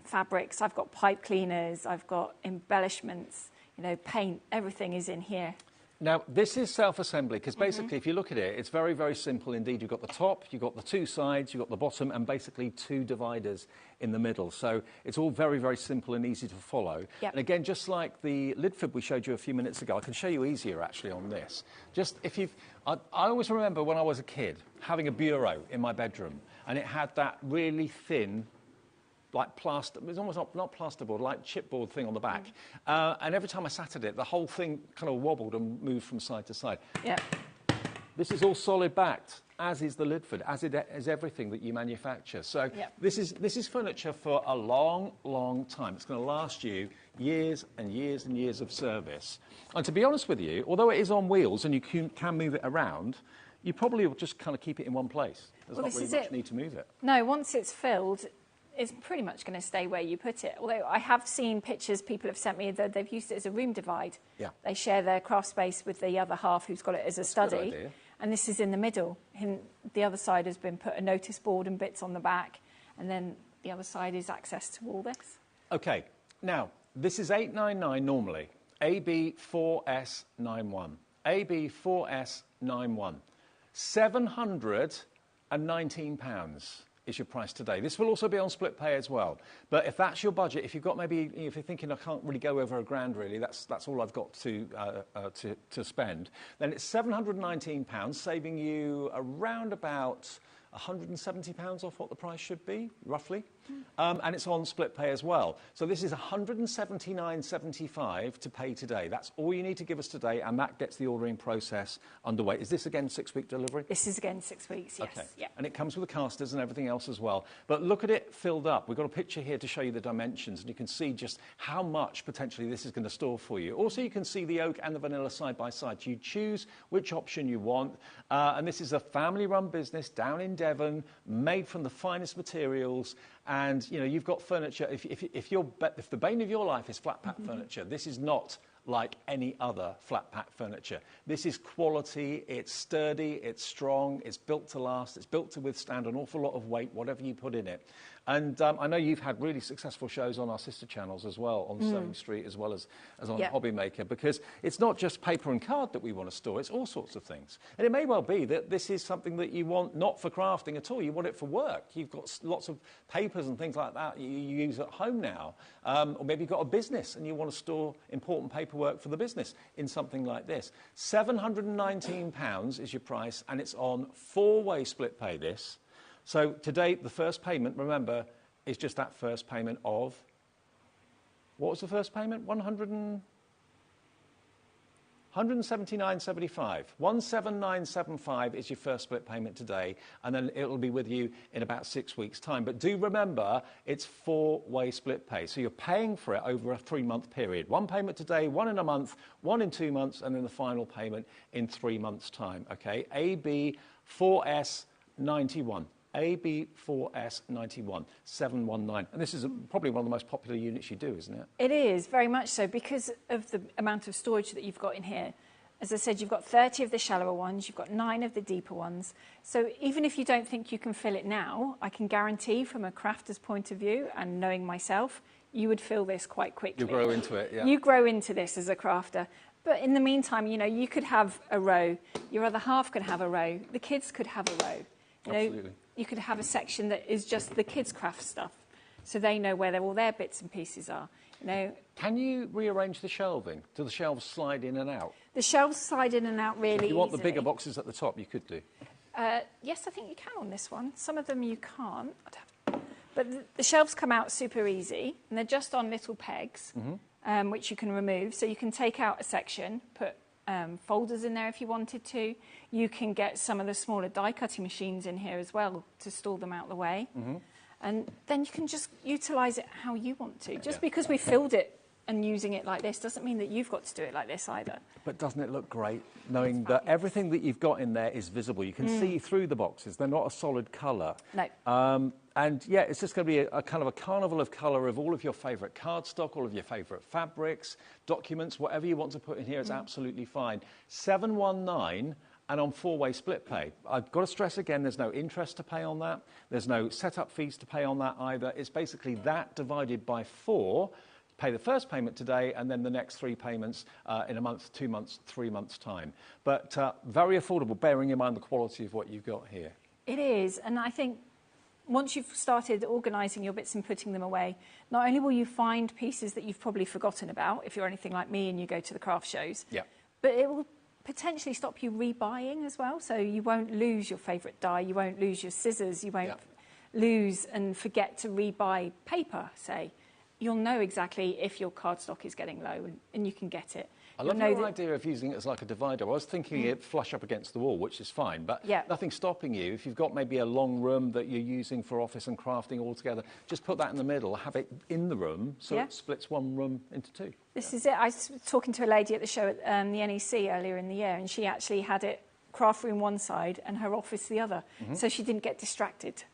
fabrics, I've got pipe cleaners, I've got embellishments, you know, paint, everything is in here. Now, this is self-assembly, because basically, if you look at it, it's very, very simple indeed. You've got the top, you've got the two sides, you've got the bottom, and basically 2 dividers in the middle. So it's all very, very simple and easy to follow. Yep. And again, just like the lid fib we showed you a few minutes ago, I can show you easier, actually, on this. Just if you've... I always remember when I was a kid, having a bureau in my bedroom, and it had that really thin... like plaster, it was almost not plasterboard, like chipboard thing on the back. And every time I sat at it, the whole thing kind of wobbled and moved from side to side. Yeah. This is all solid backed, as is the Lidford, as is everything that you manufacture. So this is furniture for a long, long time. It's going to last you years and years and years of service. And to be honest with you, although it is on wheels and you can move it around, you probably will just kind of keep it in one place. There's not really much need to move it. No, once it's filled, it's pretty much going to stay where you put it. Although I have seen pictures people have sent me that they've used it as a room divide. Yeah. They share their craft space with the other half who's got it as a study. Good idea. And this is in the middle. And the other side has been put a notice board and bits on the back. And then the other side is access to all this. OK. Now, this is $899 normally. AB4S91. AB4S91. £719 is your price today. This will also be on split pay as well. But if that's your budget, if you've got maybe, if you're thinking I can't really go over £1,000 really, that's all I've got to spend, then it's £719, saving you around about £170 off what the price should be, roughly. And it's on split pay as well. So this is £179.75 to pay today. That's all you need to give us today, and that gets the ordering process underway. Is this, again, 6-week delivery? This is, again, 6 weeks, yes. Okay. Yeah. And it comes with the casters and everything else as well. But look at it filled up. We've got a picture here to show you the dimensions, and you can see just how much potentially this is going to store for you. Also, you can see the oak and the vanilla side by side. You choose which option you want. And this is a family-run business down in Devon, made from the finest materials. And, you know, you've got furniture. If the bane of your life is flat-pack furniture, this is not like any other flat-pack furniture. This is quality, it's sturdy, it's strong, it's built to last, it's built to withstand an awful lot of weight, whatever you put in it. And I know you've had really successful shows on our sister channels as well, on Sewing Street as well as on HobbyMaker, because it's not just paper and card that we want to store, it's all sorts of things. And it may well be that this is something that you want not for crafting at all, you want it for work. You've got lots of papers and things like that you use at home now. Or maybe you've got a business and you want to store important paperwork for the business in something like this. £719 is your price, and it's on 4-way split pay this. So today, the first payment, remember, is just that first payment of... What was the first payment? 100 and... 179.75. 179.75 is your first split payment today, and then it'll be with you in about 6 weeks' time. But do remember, it's 4-way split pay, so you're paying for it over a 3-month period. One payment today, one in a month, one in 2 months, and then the final payment in 3 months' time. Okay, AB4S91. AB4S91 719, and this is probably one of the most popular units you do, isn't it? It is, very much so, because of the amount of storage that you've got in here. As I said, you've got 30 of the shallower ones, you've got 9 of the deeper ones. So even if you don't think you can fill it now, I can guarantee from a crafter's point of view, and knowing myself, you would fill this quite quickly. You grow into it, yeah. You grow into this as a crafter. But in the meantime, you know, you could have a row, your other half could have a row, the kids could have a row. You know, absolutely. You could have a section that is just the kids' craft stuff, so they know where all their bits and pieces are. You know, can you rearrange the shelving? Do the shelves slide in and out? The shelves slide in and out really If you want easily. the bigger boxes at the top, you could do. Yes, I think you can on this one. Some of them you can't. But the shelves come out super easy, and they're just on little pegs, which you can remove. So you can take out a section, put folders in there if you wanted to. You can get some of the smaller die cutting machines in here as well to store them out the way. And then you can just utilise it how you want to. Just because we filled it and using it like this doesn't mean that you've got to do it like this either. But doesn't it look great, knowing that everything that you've got in there is visible? You can see through the boxes. They're not a solid colour. No. And, yeah, it's just going to be a kind of a carnival of colour of all of your favourite cardstock, all of your favourite fabrics, documents, whatever you want to put in here is absolutely fine. 719 and on 4-way split pay. I've got to stress again, there's no interest to pay on that. There's no setup fees to pay on that either. It's basically that divided by 4. Pay the first payment today and then the next 3 payments in a month, 2 months, 3 months' time. But very affordable, bearing in mind the quality of what you've got here. It is, and I think once you've started organising your bits and putting them away, not only will you find pieces that you've probably forgotten about, if you're anything like me and you go to the craft shows, but it will potentially stop you rebuying as well, so you won't lose your favourite die, you won't lose your scissors, you won't lose and forget to rebuy paper, say. You'll know exactly if your cardstock is getting low and you can get it. I love your idea of using it as like a divider. I was thinking it flush up against the wall, which is fine, but nothing stopping you. If you've got maybe a long room that you're using for office and crafting all together, just put that in the middle, have it in the room, so it splits one room into 2. This is it. I was talking to a lady at the show at the NEC earlier in the year, and she actually had it craft room one side and her office the other, so she didn't get distracted.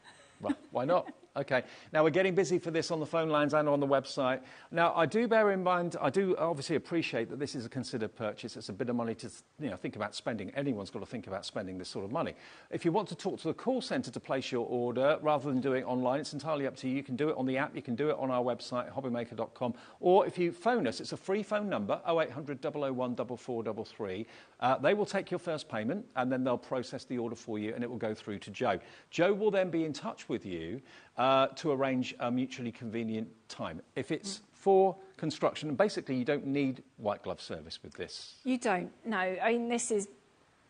Well, why not? OK. Now, we're getting busy for this on the phone lines and on the website. Now, I do bear in mind, I do obviously appreciate that this is a considered purchase. It's a bit of money to think about spending. Anyone's got to think about spending this sort of money. If you want to talk to the call centre to place your order, rather than doing it online, it's entirely up to you. You can do it on the app. You can do it on our website, hobbymaker.com. Or if you phone us, it's a free phone number, 0800 001 4433. They will take your first payment, and then they'll process the order for you, and it will go through to Joe. Joe will then be in touch with you to arrange a mutually convenient time. If it's for construction, and basically you don't need white glove service with this. You don't, no. I mean, this is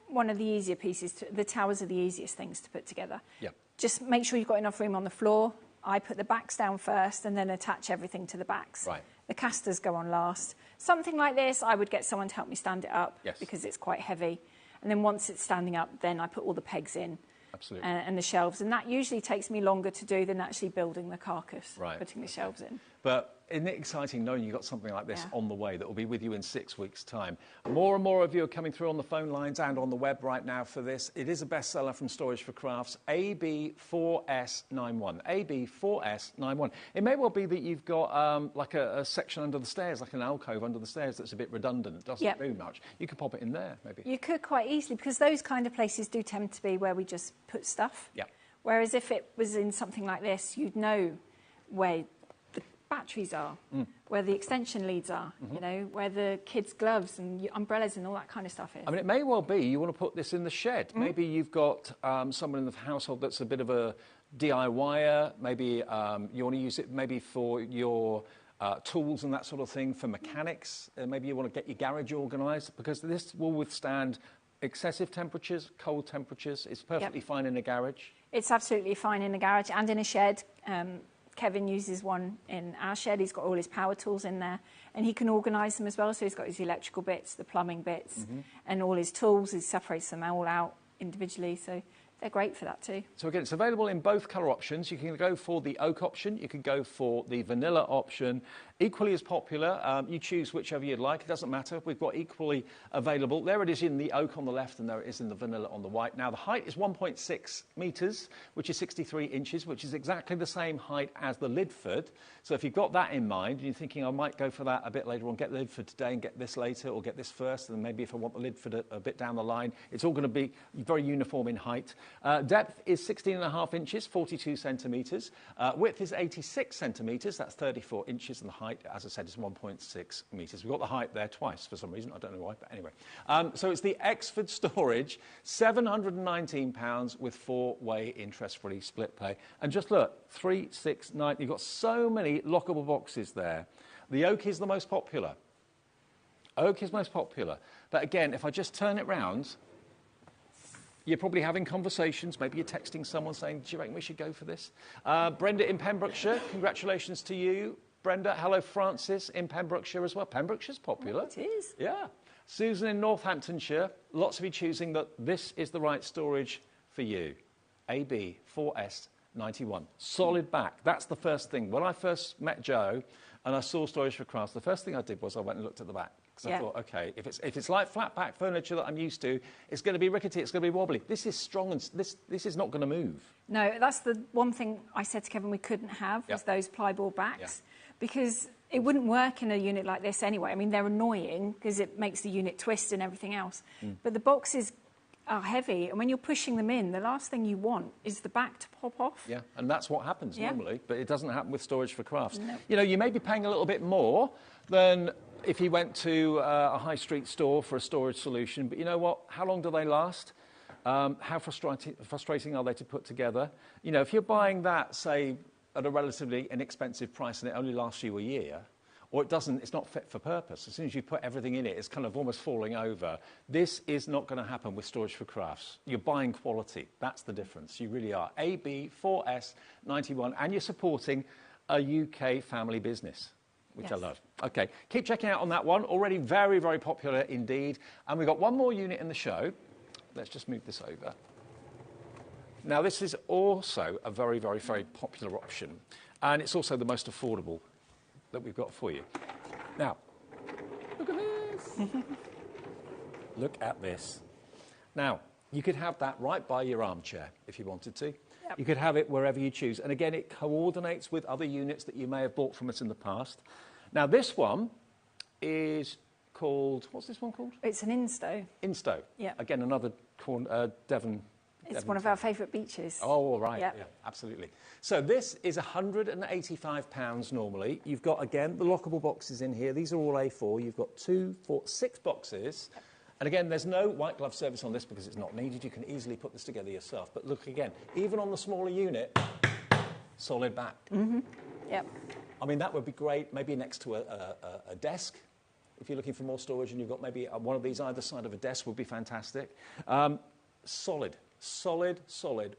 one of the easier pieces. The towers are the easiest things to put together. Yeah. Just make sure you've got enough room on the floor. I put the backs down first and then attach everything to the backs. Right. The casters go on last. Something like this, I would get someone to help me stand it up because it's quite heavy. And then once it's standing up, then I put all the pegs in. Absolutely. And the shelves. And that usually takes me longer to do than actually building the carcass, putting the shelves in. But isn't it exciting knowing you've got something like this on the way that will be with you in 6 weeks' time? More and more of you are coming through on the phone lines and on the web right now for this. It is a bestseller from Storage for Crafts, AB4S91. AB4S91. It may well be that you've got like a section under the stairs, like an alcove under the stairs that's a bit redundant, doesn't do much. You could pop it in there, maybe. You could quite easily, because those kind of places do tend to be where we just put stuff. Yeah. Whereas if it was in something like this, you'd know where the batteries are, where the extension leads are, you know, where the kids' gloves and umbrellas and all that kind of stuff is. I mean, it may well be you want to put this in the shed. Maybe you've got someone in the household that's a bit of a DIYer. Maybe you want to use it maybe for your tools and that sort of thing, for mechanics. Maybe you want to get your garage organised, because this will withstand excessive temperatures, cold temperatures. It's perfectly fine in a garage. It's absolutely fine in a garage and in a shed. Kevin uses one in our shed. He's got all his power tools in there, and he can organise them as well. So he's got his electrical bits, the plumbing bits, and all his tools. He separates them all out individually. So they're great for that too. So again, it's available in both colour options. You can go for the oak option, you can go for the vanilla option. Equally as popular, you choose whichever you'd like, it doesn't matter. We've got equally available. There it is in the oak on the left, and there it is in the vanilla on the right. Now the height is 1.6 metres, which is 63 inches, which is exactly the same height as the Lidford. So if you've got that in mind, and you're thinking, I might go for that a bit later on, get the Lidford today and get this later, or get this first, and maybe if I want the Lidford a bit down the line, it's all going to be very uniform in height. Depth is 16.5 inches, 42 centimetres. Width is 86 centimetres, that's 34 inches, and the height, as I said, is 1.6 metres. We've got the height there twice for some reason, I don't know why, but anyway. So it's the Exford storage, £719 with 4-way interest-free split pay. And just look, 3, 6, 9, you've got so many lockable boxes there. The oak is the most popular. Oak is most popular. But again, if I just turn it round, you're probably having conversations. Maybe you're texting someone saying, do you reckon we should go for this? Brenda in Pembrokeshire, congratulations to you. Brenda, hello Francis in Pembrokeshire as well. Pembrokeshire's popular. It is. Yeah. Susan in Northamptonshire, lots of you choosing that this is the right storage for you. AB 4S91. Solid back. That's the first thing. When I first met Joe and I saw Storage for Crafts, the first thing I did was I went and looked at the back. Because I thought, OK, if it's like flat pack furniture that I'm used to, it's going to be rickety, it's going to be wobbly. This is strong and this is not going to move. No, that's the one thing I said to Kevin we couldn't have was those plyboard backs, because it wouldn't work in a unit like this anyway. I mean, they're annoying because it makes the unit twist and everything else. But the boxes are heavy, and when you're pushing them in, the last thing you want is the back to pop off. Yeah, and that's what happens normally, but it doesn't happen with Storage for Crafts. No. You know, you may be paying a little bit more than if you went to a high street store for a storage solution, but you know what? How long do they last? How frustrating are they to put together? You know, if you're buying that, say, at a relatively inexpensive price and it only lasts you a year, or it doesn't, it's not fit for purpose. As soon as you put everything in it, it's kind of almost falling over. This is not going to happen with Storage for Crafts. You're buying quality. That's the difference. You really are. AB 4S91, and you're supporting a UK family business, which I love. OK, keep checking out on that one. Already very, very popular indeed. And we've got one more unit in the show. Let's just move this over. Now, this is also a very, very, very popular option. And it's also the most affordable that we've got for you. Now, look at this. Look at this. Now, you could have that right by your armchair if you wanted to. Yep. You could have it wherever you choose. And again, it coordinates with other units that you may have bought from us in the past. Now, this one is called, what's this one called? It's an Insto. Insto. Yeah. Again, another Devon. It's one of our favourite beaches. Oh, all right. Yep. Yeah, absolutely. So this is £185 normally. You've got, again, the lockable boxes in here. These are all A4. You've got 2, 4, 6 boxes. Yep. And again, there's no white glove service on this because it's not needed. You can easily put this together yourself. But look again, even on the smaller unit, solid back. Yep. I mean, that would be great, maybe next to a desk. If you're looking for more storage and you've got maybe one of these either side of a desk would be fantastic. Solid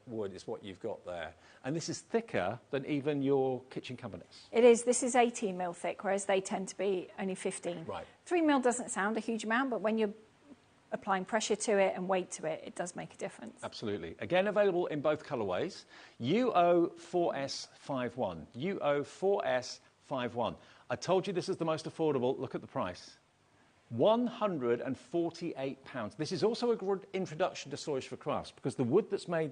wood is what you've got there. And this is thicker than even your kitchen cabinets. It is. This is 18 mil thick, whereas they tend to be only 15. Right. 3 mil doesn't sound a huge amount, but when you're applying pressure to it and weight to it, it does make a difference. Absolutely. Again, available in both colourways. UO4S51. UO4S51. I told you this is the most affordable. Look at the price. £148. This is also a good introduction to Storage for Crafts because the wood that's made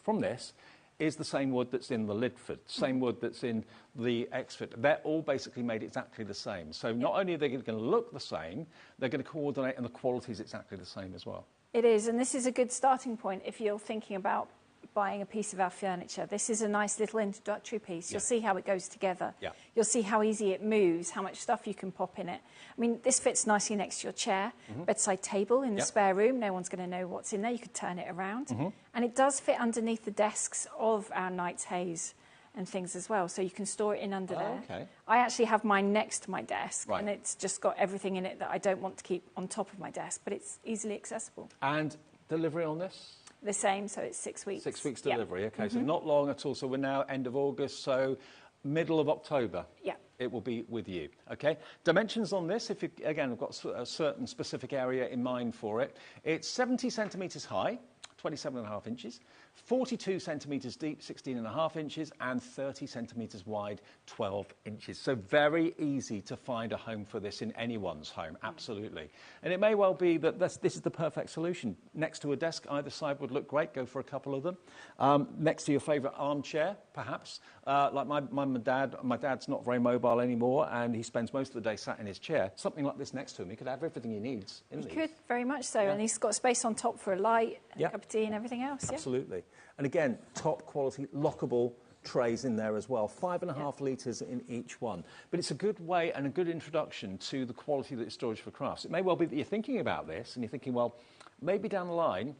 from this is the same wood that's in the Lidford, same wood that's in the Exford. They're all basically made exactly the same. So not only are they going to look the same, they're going to coordinate and the quality is exactly the same as well. It is, and this is a good starting point if you're thinking about buying a piece of our furniture. This is a nice little introductory piece. You'll see how it goes together. Yeah. You'll see how easy it moves, how much stuff you can pop in it. I mean, this fits nicely next to your chair, bedside table in the spare room. No one's going to know what's in there. You could turn it around. And it does fit underneath the desks of our Knight's Haze and things as well. So you can store it in under there. Okay. I actually have mine next to my desk, and it's just got everything in it that I don't want to keep on top of my desk, but it's easily accessible. And delivery on this? the same, so it's 6 weeks. 6 weeks delivery, okay, so not long at all. So we're now end of August, so middle of October. Yeah. It will be with you, okay? Dimensions on this, if you, again, I've got a certain specific area in mind for it. It's 70 centimetres high, 27.5 inches, 42 centimetres deep, 16.5 inches, and 30 centimetres wide, 12 inches. So very easy to find a home for this in anyone's home, absolutely. And it may well be that this is the perfect solution. Next to a desk, either side would look great, go for a couple of them. Next to your favourite armchair, perhaps. Like my dad's not very mobile anymore, and he spends most of the day sat in his chair. Something like this next to him, he could have everything he needs in these. He could, very much so, and he's got space on top for a light, and a cup of tea and everything else, Absolutely. And again, top quality, lockable trays in there as well, 5.5 litres in each one. But it's a good way and a good introduction to the quality that is Storage for Crafts. It may well be that you're thinking about this and you're thinking, well, maybe down the line,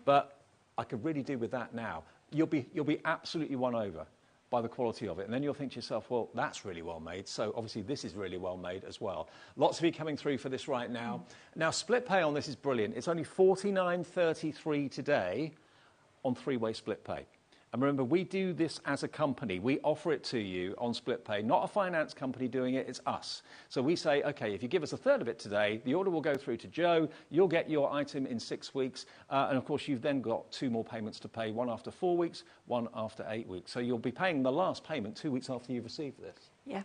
but I could really do with that now. You'll be absolutely won over by the quality of it. And then you'll think to yourself, well, that's really well made. So obviously this is really well made as well. Lots of you coming through for this right now. Now, split pay on this is brilliant. It's only $49.33 today on 3-way split pay. And remember, we do this as a company. We offer it to you on split pay, not a finance company doing it, it's us. So we say, OK, if you give us a third of it today, the order will go through to Joe, you'll get your item in 6 weeks, and of course, you've then got 2 more payments to pay, one after 4 weeks, one after 8 weeks. So you'll be paying the last payment 2 weeks after you've received this. Yeah.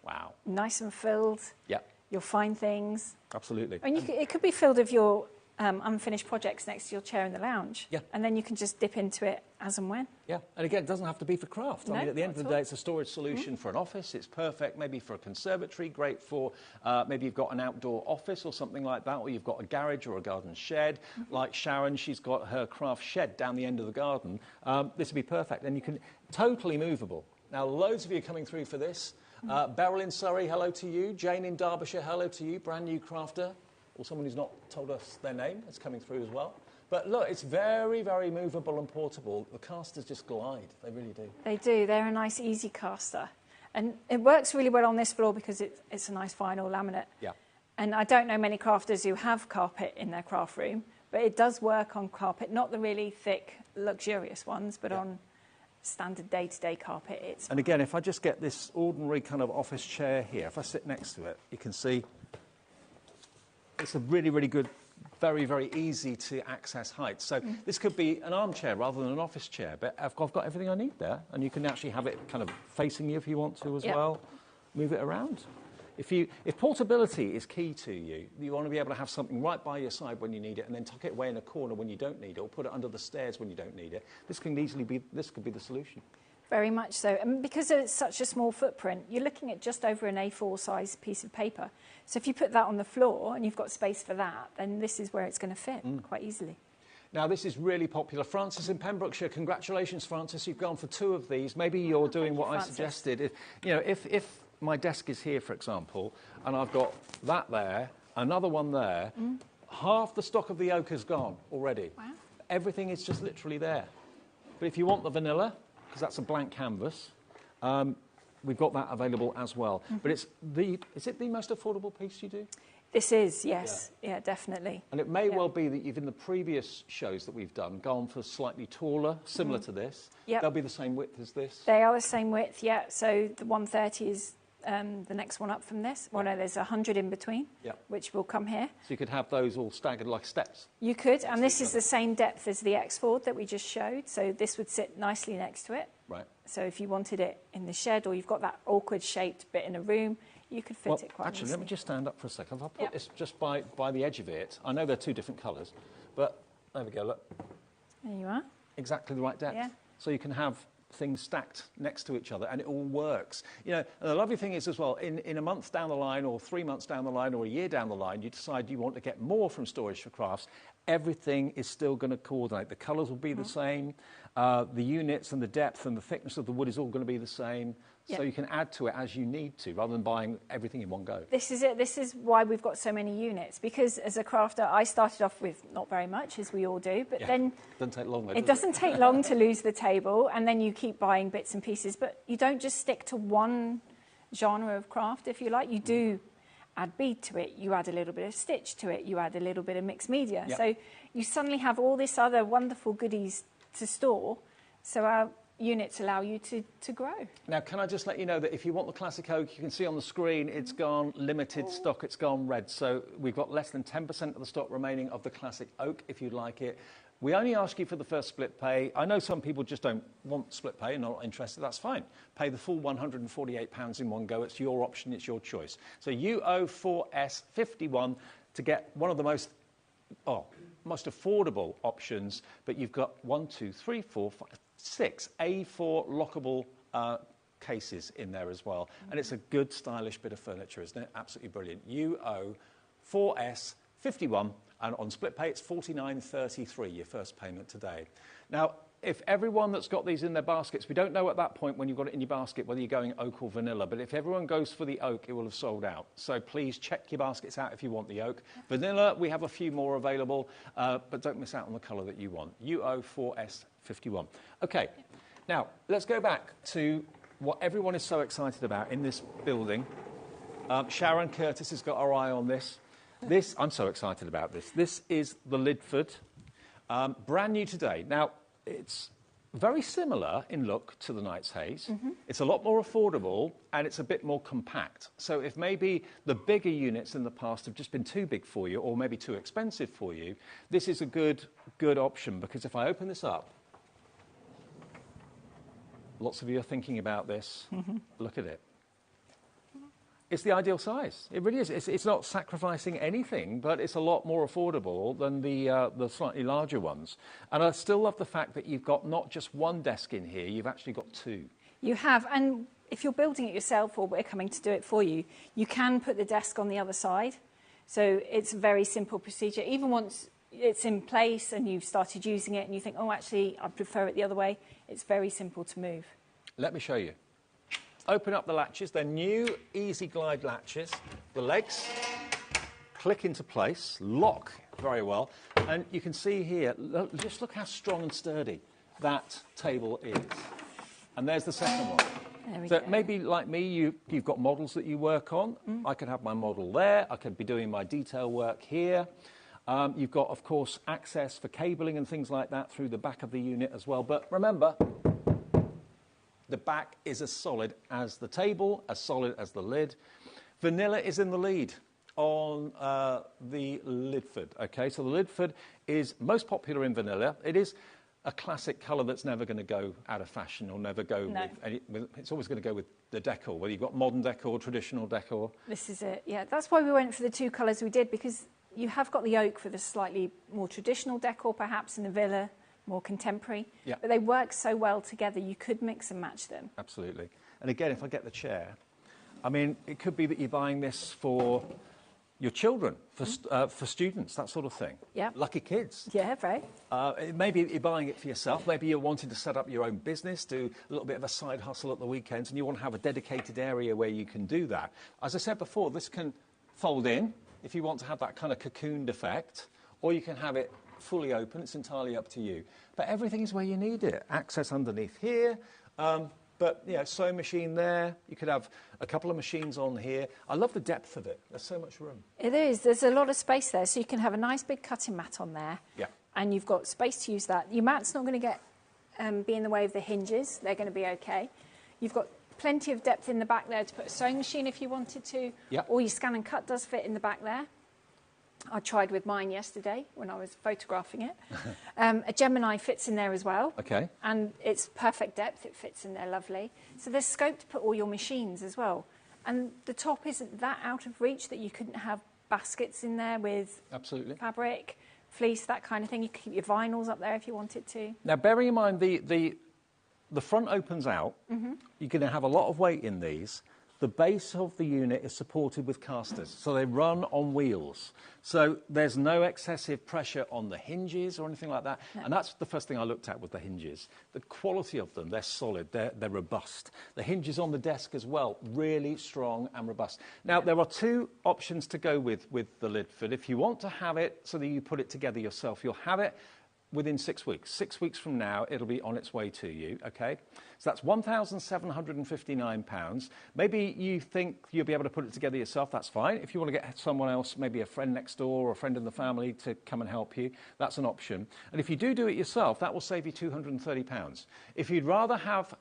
Wow. Nice and filled. Yeah. You'll find things. Absolutely. And it could be filled with your unfinished projects next to your chair in the lounge. Yeah. And then you can just dip into it as and when. Yeah, and again, it doesn't have to be for craft. No, I mean, at the end of the not at day, all. it's a storage solution for an office. It's perfect maybe for a conservatory, great for maybe you've got an outdoor office or something like that, or you've got a garage or a garden shed. Like Sharon, she's got her craft shed down the end of the garden. This would be perfect. And you can, totally movable. Now, loads of you are coming through for this. Beryl in Surrey, hello to you. Jane in Derbyshire, hello to you. Brand new crafter. Or someone who's not told us their name, that's coming through as well. But look, it's very, very movable and portable. The casters just glide. They really do. They do. They're a nice, easy caster. And it works really well on this floor because it's a nice vinyl laminate. Yeah. And I don't know many crafters who have carpet in their craft room, but it does work on carpet, not the really thick, luxurious ones, but on standard day-to-day carpet. It's and again, if I just get this ordinary kind of office chair here, if I sit next to it, you can see it's a really, really good, very, very easy to access height. So this could be an armchair rather than an office chair, but I've got everything I need there, and you can actually have it kind of facing you if you want to as well. Move it around. If portability is key to you, you want to be able to have something right by your side when you need it, and then tuck it away in a corner when you don't need it, or put it under the stairs when you don't need it. This could be the solution. very much so. And because it's such a small footprint, you're looking at just over an A4 size piece of paper. So if you put that on the floor and you've got space for that, then this is where it's going to fit quite easily. Now, this is really popular. Francis in Pembrokeshire, congratulations, Francis. You've gone for 2 of these. Maybe you're doing what I suggested. If my desk is here, for example, and I've got that there, another one there, half the stock of the oak is gone already. Wow. Everything is just literally there. But if you want the vanilla, because that's a blank canvas, we've got that available as well. But is it the most affordable piece you do? This is, yes. Yeah, definitely. And it may well be that you've, in the previous shows that we've done, gone for slightly taller, similar to this. Yep. They'll be the same width as this. They are the same width, yeah. So the 130 is the next one up from this. Well, no, there's 100 in between, which will come here. So you could have those all staggered like steps. You could, and this is the same depth as the Exford that we just showed. So this would sit nicely next to it. Right. So if you wanted it in the shed, or you've got that awkward shaped bit in a room, you could fit it quite actually, nicely. let me just stand up for a second. If I put this just by the edge of it, I know they're 2 different colours, but there we go, look. There you are. Exactly the right depth. Yeah. So you can have things stacked next to each other, and it all works. You know, and the lovely thing is as well, in a month down the line, or 3 months down the line, or a year down the line, you decide you want to get more from Storage for Crafts, everything is still going to coordinate. The colours will be the same, the units and the depth and the thickness of the wood is all going to be the same. So you can add to it as you need to, rather than buying everything in one go. This is it. This is why we've got so many units. Because as a crafter, I started off with not very much, as we all do. But then doesn't take long. It doesn't take long to lose the table, and then you keep buying bits and pieces. But you don't just stick to one genre of craft, if you like. You do. add bead to it, you add a little bit of stitch to it, you add a little bit of mixed media. Yep. So you suddenly have all this other wonderful goodies to store. So our units allow you to grow. Now, can I just let you know that if you want the classic oak, you can see on the screen it's gone limited stock, it's gone red. So we've got less than 10% of the stock remaining of the classic oak if you'd like it. We only ask you for the first split pay. I know some people just don't want split pay and not interested. That's fine. Pay the full £148 in one go. It's your option. It's your choice. So UO4S51 to get one of the most affordable options. But you've got 6 A4 lockable cases in there as well. And it's a good, stylish bit of furniture, isn't it? Absolutely brilliant. UO4S51. And on split pay, it's $49.33, your first payment today. Now, if everyone that's got these in their baskets, we don't know at that point when you've got it in your basket whether you're going oak or vanilla, but if everyone goes for the oak, it will have sold out. So please check your baskets out if you want the oak. Vanilla, we have a few more available, but don't miss out on the colour that you want. UO4S51. OK, now, let's go back to what everyone is so excited about in this building. Sharon Curtis has got her eye on this. I'm so excited about this. This is the Lidford, brand new today. Now, it's very similar in look to the Knight's Haze. It's a lot more affordable and it's a bit more compact. So if maybe the bigger units in the past have just been too big for you or maybe too expensive for you, this is a good option, because if I open this up, lots of you are thinking about this. Look at it. It's the ideal size. It really is. It's not sacrificing anything, but it's a lot more affordable than the slightly larger ones. And I still love the fact that you've got not just one desk in here, you've actually got two. You have, and if you're building it yourself or we're coming to do it for you, you can put the desk on the other side. So it's a very simple procedure. Even once it's in place and you've started using it and you think, oh, actually, I prefer it the other way, it's very simple to move. Let me show you. Open up the latches. They're new, easy glide latches. The legs click into place, lock very well. And you can see here, just look how strong and sturdy that table is. And there's the second one. There we So go. maybe like me, you've got models that you work on. I could have my model there. I could be doing my detail work here. You've got, of course, access for cabling and things like that through the back of the unit as well. But remember, the back is as solid as the table, as solid as the lid. Vanilla is in the lead on the Lidford. Okay, so the Lidford is most popular in vanilla. It is a classic colour that's never going to go out of fashion or never go it's always going to go with the decor, whether you've got modern decor, traditional decor. This is it, yeah. That's why we went for the two colours we did, because you have got the oak for the slightly more traditional decor, perhaps, and the villa more contemporary. Yeah. But they work so well together, you could mix and match them. Absolutely. And again, if I get the chair, I mean, it could be that you're buying this for your children, for students, that sort of thing. Yeah. Lucky kids. Yeah, very. Maybe you're buying it for yourself. Maybe you're wanting to set up your own business, do a little bit of a side hustle at the weekends, and you want to have a dedicated area where you can do that. As I said before, this can fold in if you want to have that kind of cocooned effect, or you can have it fully open. It's entirely up to you. But everything is where you need it. Access underneath here. But, you know, sewing machine there. You could have a couple of machines on here. I love the depth of it. There's so much room. It is. There's a lot of space there. So you can have a nice big cutting mat on there. Yeah. And you've got space to use that. Your mat's not going to be in the way of the hinges. They're going to be okay. You've got plenty of depth in the back there to put a sewing machine if you wanted to. Yeah. Or your scan and cut does fit in the back there. I tried with mine yesterday when I was photographing it. A Gemini fits in there as well. Okay. And it's perfect depth. It fits in there lovely. So there's scope to put all your machines as well. And the top isn't that out of reach that you couldn't have baskets in there with Absolutely. fabric, fleece, that kind of thing. You could keep your vinyls up there if you wanted to. Now, bearing in mind the front opens out, you're going to have a lot of weight in these. The base of the unit is supported with casters, so they run on wheels. So there's no excessive pressure on the hinges or anything like that. No. And that's the first thing I looked at with the hinges. The quality of them, they're solid, they're robust. The hinges on the desk as well, really strong and robust. Now, there are two options to go with the Lidford. If you want to have it so that you put it together yourself, you'll have it within 6 weeks. 6 weeks from now, it'll be on its way to you, okay? So that's £1,759. Maybe you think you'll be able to put it together yourself, that's fine. If you want to get someone else, maybe a friend next door or a friend in the family to come and help you, that's an option. And if you do it yourself, that will save you £230. If you'd rather have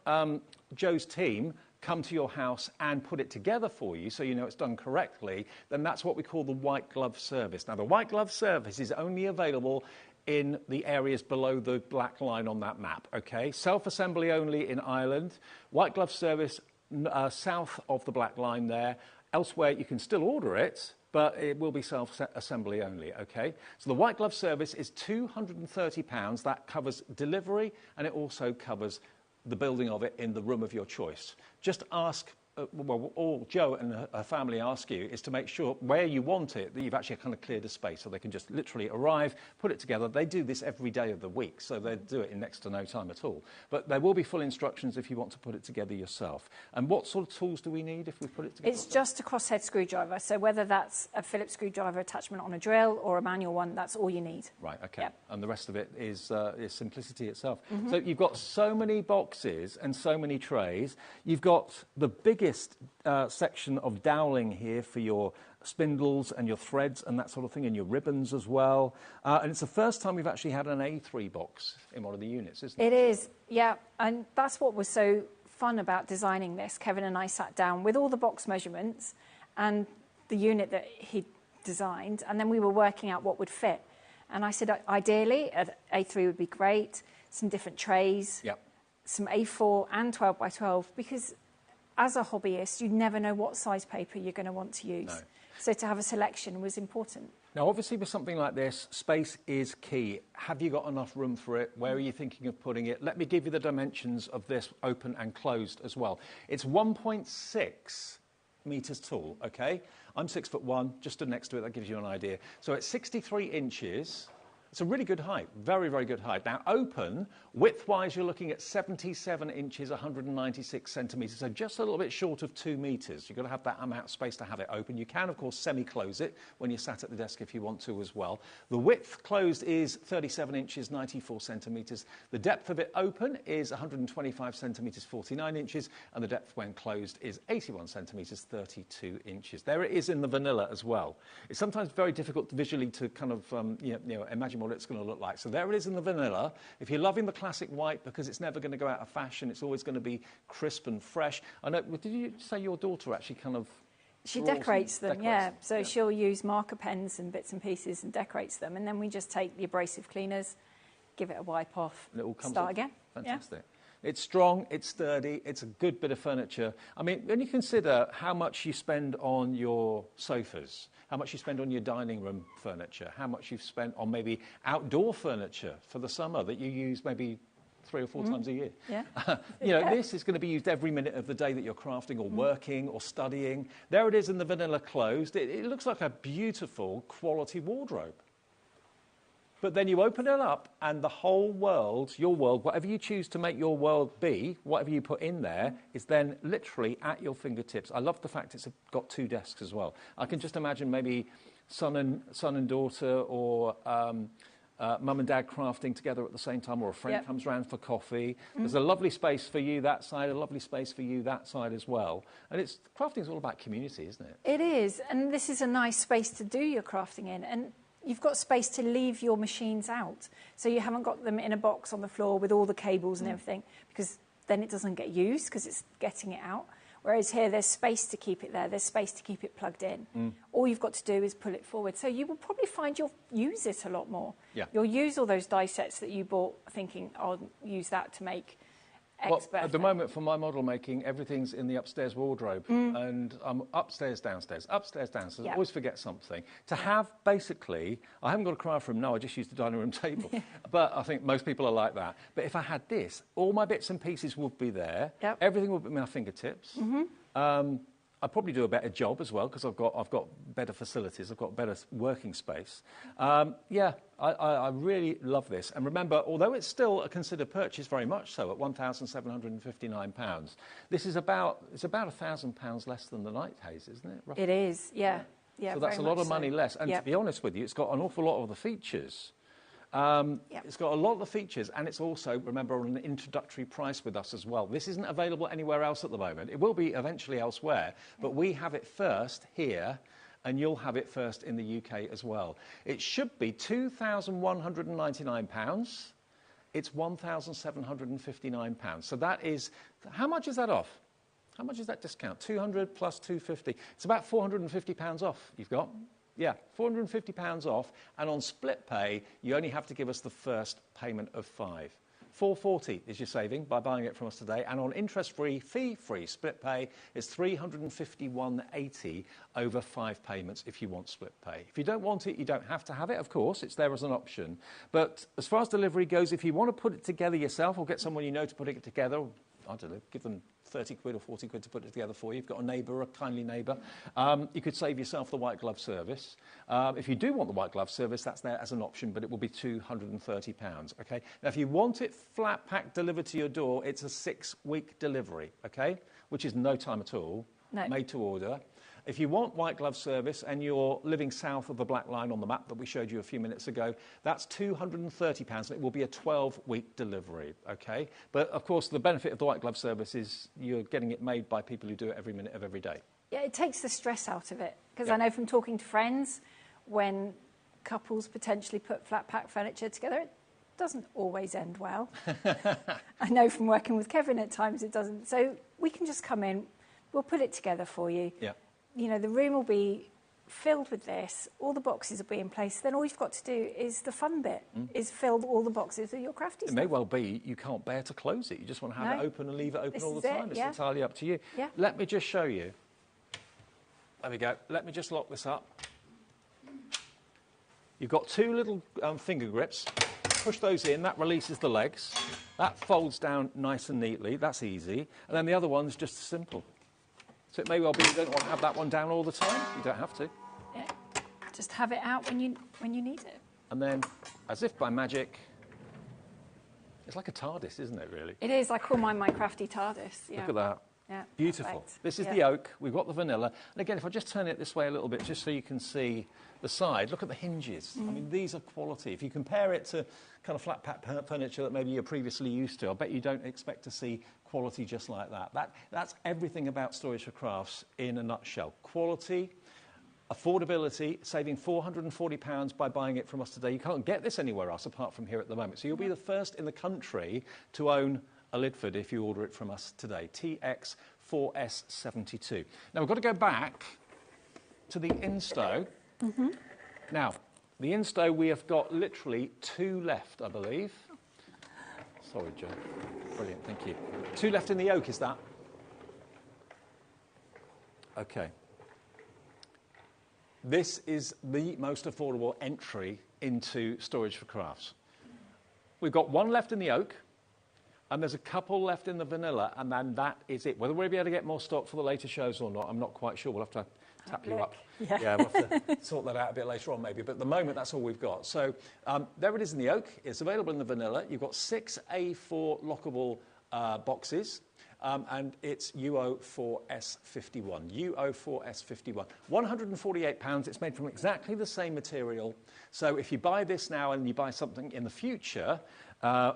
Joe's team come to your house and put it together for you so you know it's done correctly, then that's what we call the white glove service. Now, the white glove service is only available in the areas below the black line on that map, okay? Self-assembly only in Ireland, white glove service south of the black line there. Elsewhere, you can still order it, but it will be self-assembly only, okay? So the white glove service is £230. That covers delivery, and it also covers the building of it in the room of your choice. Just ask, well, all Joe and her family ask you is to make sure where you want it, that you've actually kind of cleared a space so they can just literally arrive, put it together. They do this every day of the week, so they do it in next to no time at all. But there will be full instructions if you want to put it together yourself. And what sort of tools do we need if we put it together? It's just a crosshead screwdriver, so whether that's a Phillips screwdriver attachment on a drill or a manual one, that's all you need. Right, okay. Yep. And the rest of it is simplicity itself. So you've got so many boxes and so many trays. You've got the biggest section of doweling here for your spindles and your threads and that sort of thing, and your ribbons as well. And it's the first time we've actually had an A3 box in one of the units, isn't it? It is, yeah. And that's what was so fun about designing this. Kevin and I sat down with all the box measurements and the unit that he designed, and then we were working out what would fit. And I said, ideally, A3 would be great, some different trays, some A4 and 12 by 12, because as a hobbyist, you never know what size paper you're going to want to use. No. So to have a selection was important. Now, obviously, with something like this, space is key. Have you got enough room for it? Where are you thinking of putting it? Let me give you the dimensions of this open and closed as well. It's 1.6 metres tall, okay? I'm 6'1", just stood next to it, that gives you an idea. So it's 63 inches. It's a really good height, very, very good height. Now, open, width-wise, you're looking at 77 inches, 196 centimetres, so just a little bit short of 2 metres. You've got to have that amount of space to have it open. You can, of course, semi-close it when you're sat at the desk if you want to as well. The width closed is 37 inches, 94 centimetres. The depth of it open is 125 centimetres, 49 inches, and the depth when closed is 81 centimetres, 32 inches. There it is in the vanilla as well. It's sometimes very difficult visually to kind of imagine what it's going to look like. So there it is in the vanilla. If you're loving the classic white, because it's never going to go out of fashion, it's always going to be crisp and fresh. I know, did you say your daughter actually kind of... She decorates them, yeah. So she'll use marker pens and bits and pieces and decorates them, and then we just take the abrasive cleaners, give it a wipe off, and it all comes start off. again. Fantastic. Yeah. It's strong, it's sturdy, it's a good bit of furniture. I mean, when you consider how much you spend on your sofas, how much you spend on your dining room furniture, how much you've spent on maybe outdoor furniture for the summer that you use maybe 3 or 4 times a year. Yeah. This is going to be used every minute of the day that you're crafting or working or studying. There it is in the vanilla closed. It looks like a beautiful quality wardrobe. But then you open it up and the whole world, your world, whatever you choose to make your world be, whatever you put in there, is then literally at your fingertips. I love the fact it's got 2 desks as well. I can just imagine maybe son and daughter or mum and dad crafting together at the same time, or a friend comes round for coffee. There's a lovely space for you that side, a lovely space for you that side as well. And crafting is all about community, isn't it? It is, and this is a nice space to do your crafting in. And you've got space to leave your machines out. So you haven't got them in a box on the floor with all the cables and everything, because then it doesn't get used because it's getting it out. Whereas here, there's space to keep it there. There's space to keep it plugged in. All you've got to do is pull it forward. So you will probably find you'll use it a lot more. Yeah. You'll use all those die sets that you bought thinking, I'll use that to make X. Well, at the moment, for my model making, everything's in the upstairs wardrobe. And I'm upstairs, downstairs. I always forget something. To have, basically, I haven't got a craft room, no, I just use the dining room table. But I think most people are like that. But if I had this, all my bits and pieces would be there. Yep. Everything would be at my fingertips. I'd probably do a better job as well, because I've got better facilities, I've got better working space. I really love this. And remember, although it's still a considered purchase, very much so, at £1,759, this is about £1,000 less than the Night Haze, isn't it? Roughly? It is, yeah. So that's a lot of money less. And to be honest with you, it's got an awful lot of the features It's got a lot of the features, and it's also, remember, on an introductory price with us as well. This isn't available anywhere else at the moment. It will be eventually elsewhere, but we have it first here, and you'll have it first in the UK as well. It should be £2,199. It's £1,759. So that is, how much is that off? How much is that discount? 200 plus 250. It's about £450 off you've got. Yeah, £450 off, and on split pay, you only have to give us the first payment of £5. £440 is your saving by buying it from us today, and on interest-free, fee-free split pay, it's £351.80 over 5 payments if you want split pay. If you don't want it, you don't have to have it, of course. It's there as an option. But as far as delivery goes, if you want to put it together yourself or get someone you know to put it together, I don't know, give them 30 quid or 40 quid to put it together for you. You've got a neighbour, a kindly neighbour. You could save yourself the white glove service. If you do want the white glove service, that's there as an option, but it will be £230. Okay. Now, if you want it flat pack delivered to your door, it's a 6-week delivery. Okay, which is no time at all. No. Made to order. If you want white glove service and you're living south of the black line on the map that we showed you a few minutes ago, that's £230, and it will be a 12-week delivery, okay? But, of course, the benefit of the white glove service is you're getting it made by people who do it every minute of every day. Yeah, it takes the stress out of it, because I know from talking to friends, when couples potentially put flat pack furniture together, it doesn't always end well. I know from working with Kevin at times it doesn't. So we can just come in, we'll put it together for you. Yeah. You know, the room will be filled with this, all the boxes will be in place, then all you've got to do is the fun bit, is fill all the boxes with your crafty stuff. It may well be you can't bear to close it. You just want to have it open and leave it open all the time. It's entirely up to you. Yeah. Let me just show you. There we go. Let me just lock this up. You've got 2 little finger grips. Push those in. That releases the legs. That folds down nice and neatly. That's easy. And then the other one's just simple. So it may well be you don't want to have that one down all the time. You don't have to. Yeah. Just have it out when you need it. And then, as if by magic, it's like a TARDIS, isn't it, really? It is. I call mine my crafty TARDIS. Yeah. Look at that. Yeah. Beautiful. Perfect. This is the oak. We've got the vanilla. And again, if I just turn it this way a little bit, just so you can see the side, look at the hinges. I mean, these are quality. If you compare it to kind of flat pack furniture that maybe you're previously used to, I bet you don't expect to see quality just like that. That's everything about Storage for Crafts in a nutshell. Quality, affordability, saving £440 by buying it from us today. You can't get this anywhere else apart from here at the moment. So you'll be the first in the country to own a Lidford if you order it from us today. TX4S72. Now, we've got to go back to the Insto. Now, the Insto, we have got literally 2 left, I believe. Sorry, Joe. Brilliant, thank you. 2 left in the oak, is that? OK. This is the most affordable entry into Storage for Crafts. We've got 1 left in the oak, and there's a couple left in the vanilla, and then that is it. Whether we'll be able to get more stock for the later shows or not, I'm not quite sure. We'll have to tap you up. Yeah, we'll have to sort that out a bit later on maybe. But at the moment, that's all we've got. So there it is in the oak. It's available in the vanilla. You've got 6 A4 lockable boxes. And it's UO4S51. UO4S51. £148. It's made from exactly the same material. So if you buy this now and you buy something in the future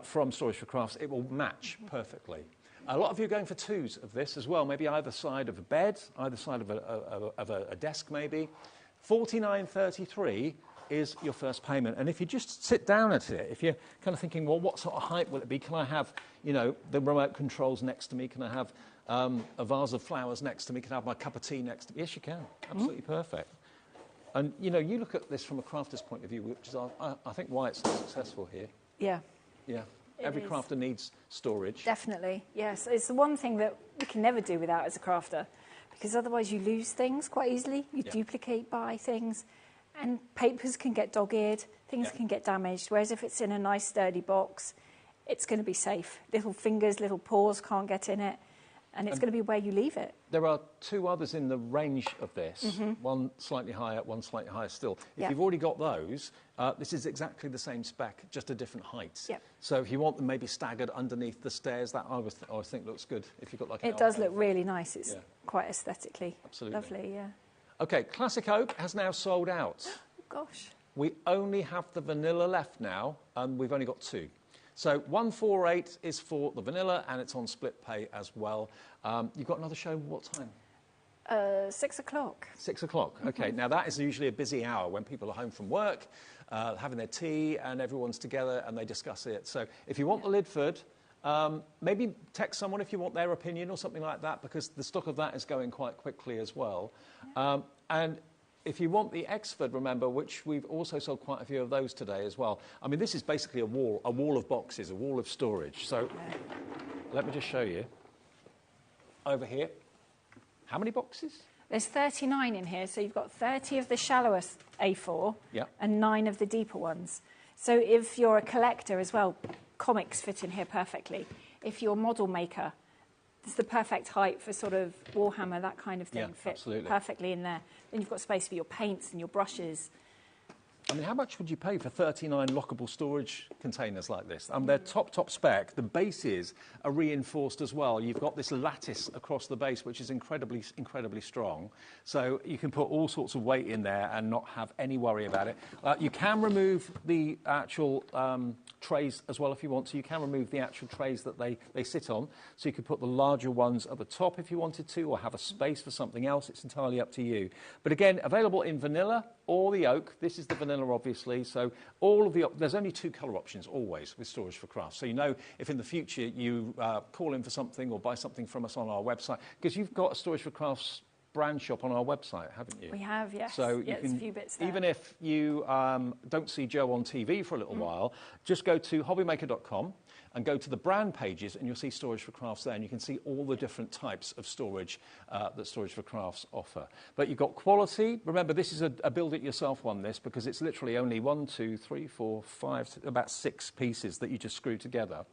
from Storage for Crafts, it will match perfectly. A lot of you are going for 2s of this as well, maybe either side of a bed, either side of a desk maybe. £49.33 is your first payment. And if you just sit down at it, if you're kind of thinking, well, what sort of height will it be? Can I have, you know, the remote controls next to me? Can I have a vase of flowers next to me? Can I have my cup of tea next to me? Yes, you can. Absolutely perfect. And, you know, you look at this from a crafter's point of view, which is, I think, why it's so successful here. Yeah. Yeah. Every crafter needs storage. Definitely, yes. It's the one thing that we can never do without as a crafter, because otherwise you lose things quite easily. You duplicate buy things, and papers can get dog-eared, things can get damaged, whereas if it's in a nice sturdy box, it's going to be safe. Little fingers, little paws can't get in it, and it's going to be where you leave it. There are 2 others in the range of this, one slightly higher, one slightly higher still. If you've already got those, this is exactly the same spec, just a different height. So if you want them maybe staggered underneath the stairs, that I always think looks good. If you've got like it does look really nice. It's quite aesthetically lovely, OK, Classic Oak has now sold out. Gosh. We only have the vanilla left now, and we've only got 2. So 148 is for the vanilla, and it's on split pay as well. You've got another show, what time? 6 o'clock. 6 o'clock, okay. Now that is usually a busy hour when people are home from work, having their tea, and everyone's together and they discuss it. So if you want the Lidford, maybe text someone if you want their opinion or something like that, because the stock of that is going quite quickly as well. And if you want the Exford, remember, which we've also sold quite a few of those today as well. I mean, this is basically a wall of boxes, a wall of storage. So let me just show you. Over here, how many boxes? There's 39 in here, so you've got 30 of the shallower A4 and 9 of the deeper ones. So if you're a collector as well, comics fit in here perfectly. If you're a model maker, it's the perfect height for sort of Warhammer, that kind of thing, fit perfectly in there. Then you've got space for your paints and your brushes. I mean, how much would you pay for 39 lockable storage containers like this? They're top spec. The bases are reinforced as well. You've got this lattice across the base, which is incredibly strong. So you can put all sorts of weight in there and not have any worry about it. You can remove the actual trays as well if you want to. You can remove the actual trays that they sit on. So you could put the larger ones at the top if you wanted to, or have a space for something else. It's entirely up to you. But again, available in vanilla or the oak. This is the vanilla, obviously. So there's only 2 colour options always with Storage for Crafts. So you know if in the future you call in for something or buy something from us on our website, because you've got a Storage for Crafts brand shop on our website, haven't you? We have, yes. So you there's a few bits there. Even if you don't see Joe on TV for a little while, just go to hobbymaker.com and go to the brand pages, and you'll see Storage for Crafts there, and you can see all the different types of storage that Storage for Crafts offer. But you've got quality. Remember, this is a build-it-yourself one, this, because it's literally only 1, 2, 3, 4, 5, about 6 pieces that you just screw together.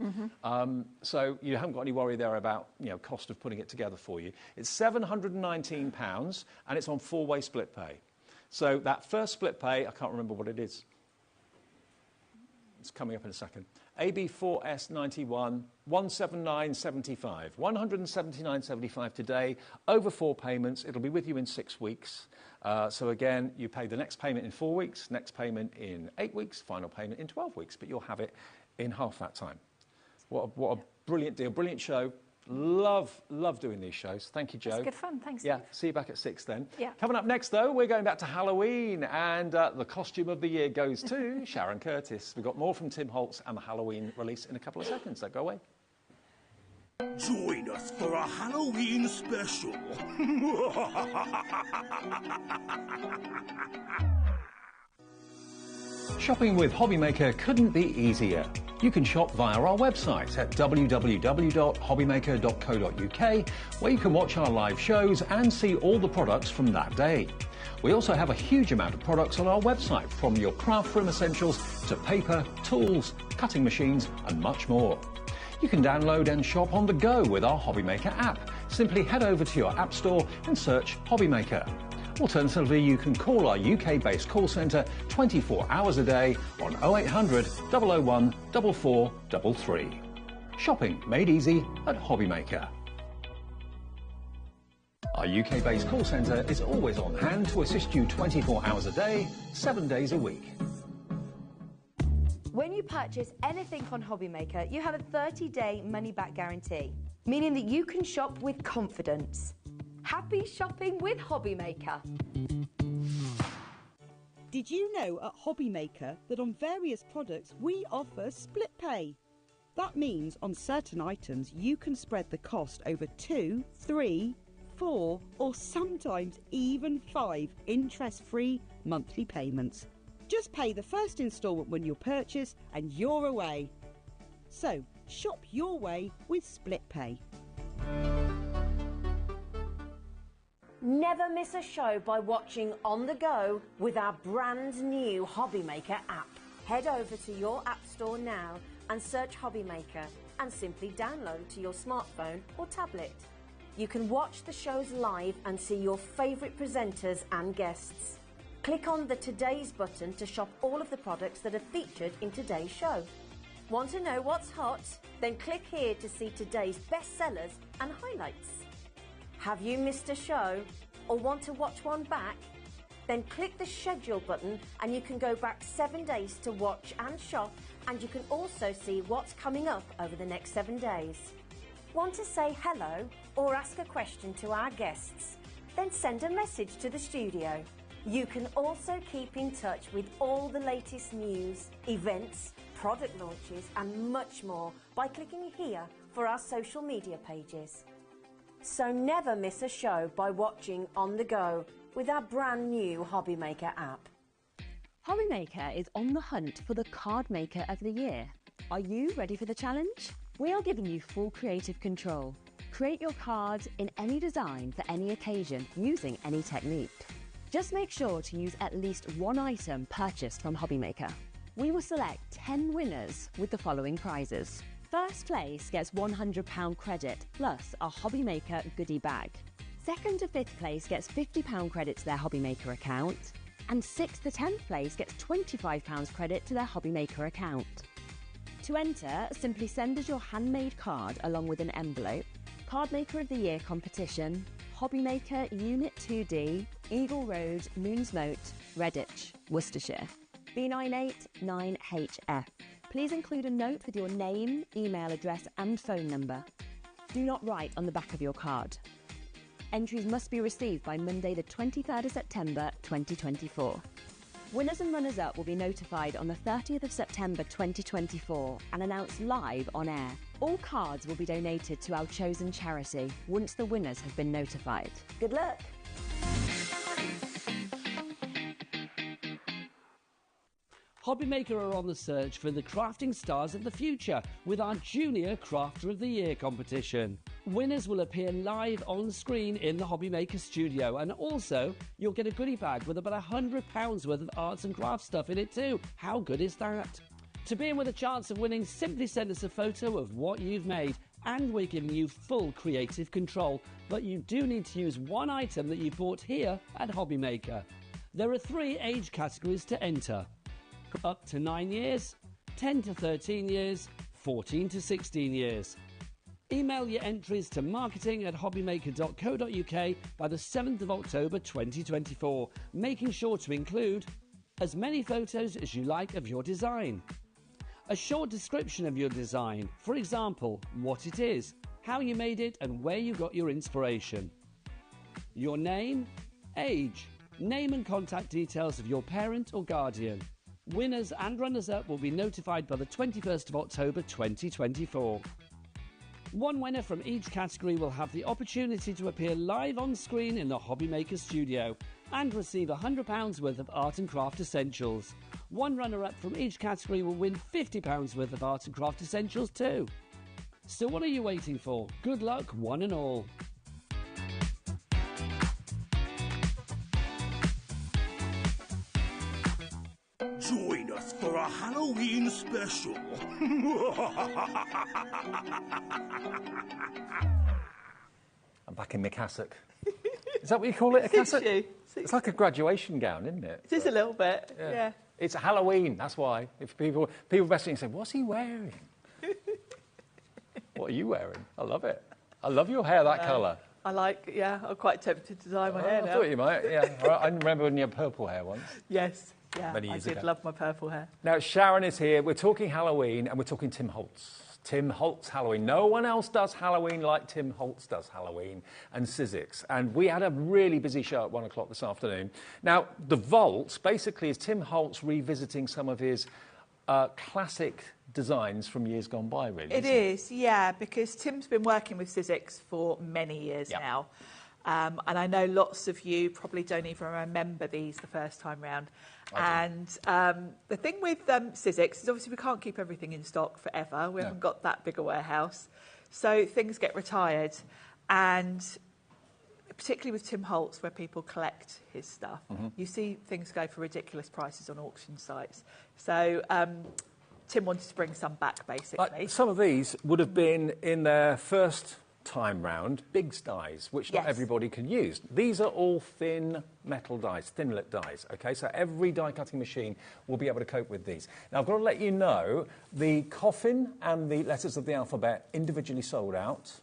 So you haven't got any worry there about cost of putting it together for you. It's £719, and it's on 4-way split pay. So that first split pay, I can't remember what it is. It's coming up in a second. AB4S91, 179.75. 179.75 today, over 4 payments. It'll be with you in 6 weeks. So again, you pay the next payment in 4 weeks, next payment in 8 weeks, final payment in 12 weeks, but you'll have it in half that time. What a brilliant deal, brilliant show. Love doing these shows. Thank you, Joe. It's good fun. Thanks. Yeah, see you back at 6 then. Yeah. Coming up next, though, we're going back to Halloween, and the costume of the year goes to Sharon Curtis. We've got more from Tim Holtz and the Halloween release in a couple of seconds, so go away. Join us for a Halloween special. Shopping with HobbyMaker couldn't be easier. You can shop via our website at www.hobbymaker.co.uk, where you can watch our live shows and see all the products from that day. We also have a huge amount of products on our website, from your craft room essentials to paper, tools, cutting machines and much more. You can download and shop on the go with our HobbyMaker app. Simply head over to your app store and search HobbyMaker. Alternatively, you can call our UK-based call centre 24 hours a day on 0800 001 4433. Shopping made easy at HobbyMaker. Our UK-based call centre is always on hand to assist you 24 hours a day, 7 days a week. When you purchase anything on HobbyMaker, you have a 30-day money-back guarantee, meaning that you can shop with confidence. Happy shopping with HobbyMaker. Did you know at HobbyMaker that on various products we offer split pay? That means on certain items you can spread the cost over 2, 3, 4 or sometimes even 5 interest-free monthly payments. Just pay the first instalment when you purchase and you're away. So shop your way with split pay. Never miss a show by watching on the go with our brand new HobbyMaker app. Head over to your app store now and search HobbyMaker and simply download to your smartphone or tablet. You can watch the shows live and see your favourite presenters and guests. Click on the Today's button to shop all of the products that are featured in today's show. Want to know what's hot? Then click here to see today's bestsellers and highlights. Have you missed a show or want to watch one back? Then click the schedule button and you can go back 7 days to watch and shop, and you can also see what's coming up over the next 7 days. Want to say hello or ask a question to our guests? Then send a message to the studio. You can also keep in touch with all the latest news, events, product launches and much more by clicking here for our social media pages. So never miss a show by watching on the go with our brand new HobbyMaker app. HobbyMaker is on the hunt for the card maker of the year. Are you ready for the challenge? We are giving you full creative control. Create your cards in any design for any occasion using any technique. Just make sure to use at least one item purchased from HobbyMaker. We will select 10 winners with the following prizes. First place gets £100 credit plus a HobbyMaker goodie bag. Second to fifth place gets £50 credit to their HobbyMaker account. And 6th to 10th place gets £25 credit to their HobbyMaker account. To enter, simply send us your handmade card along with an envelope. Card Maker of the Year competition, HobbyMaker Unit 2D, Eagle Road, Moonsmote, Redditch, Worcestershire. B989HF. Please include a note with your name, email address and phone number. Do not write on the back of your card. Entries must be received by Monday the 23rd of September 2024. Winners and runners-up will be notified on the 30th of September 2024 and announced live on air. All cards will be donated to our chosen charity once the winners have been notified. Good luck! HobbyMaker are on the search for the crafting stars of the future with our Junior Crafter of the Year competition. Winners will appear live on screen in the HobbyMaker studio, and also you'll get a goodie bag with about £100 worth of arts and crafts stuff in it too. How good is that? To be in with a chance of winning, simply send us a photo of what you've made, and we're giving you full creative control, but you do need to use one item that you bought here at HobbyMaker. There are 3 age categories to enter. Up to 9 years, 10 to 13 years, 14 to 16 years. Email your entries to marketing@hobbymaker.co.uk by the 7th of October 2024, making sure to include as many photos as you like of your design, a short description of your design, for example, what it is, how you made it and where you got your inspiration, your name, age, name and contact details of your parent or guardian. Winners and runners-up will be notified by the 21st of October 2024. One winner from each category will have the opportunity to appear live on screen in the HobbyMaker studio and receive £100 worth of art and craft essentials. One runner-up from each category will win £50 worth of art and craft essentials too. So what are you waiting for? Good luck, one and all. Join us for a Halloween special. I'm back in my cassock. Is that what you call it, a cassock? You. It's like a graduation gown, isn't it? It is a little bit, yeah. It's Halloween, that's why. If people messaging and say, what's he wearing? What are you wearing? I love it. I love your hair, that colour. I'm quite tempted to dye my hair now. I thought you might, yeah. I remember when you had purple hair once. Yes, yeah, Many years I did ago. love my purple hair. Now, Sharon is here. We're talking Halloween, and we're talking Tim Holtz. Tim Holtz Halloween. No one else does Halloween like Tim Holtz does Halloween and Sizzix. And we had a really busy show at 1 o'clock this afternoon. Now, the Vault basically is Tim Holtz revisiting some of his classic designs from years gone by, really. It is, yeah, because Tim's been working with Sizzix for many years now. And I know lots of you probably don't even remember these the first time round. And the thing with Sizzix is obviously we can't keep everything in stock forever. We haven't got that big a warehouse. So things get retired. And particularly with Tim Holtz, where people collect his stuff, you see things go for ridiculous prices on auction sites. So Tim wanted to bring some back, basically. Some of these would have been in their first time round big dies, which not everybody can use. These are all thin metal dies, thin-lit dies, okay? So every die-cutting machine will be able to cope with these. Now, I've got to let you know, the coffin and the letters of the alphabet individually sold out.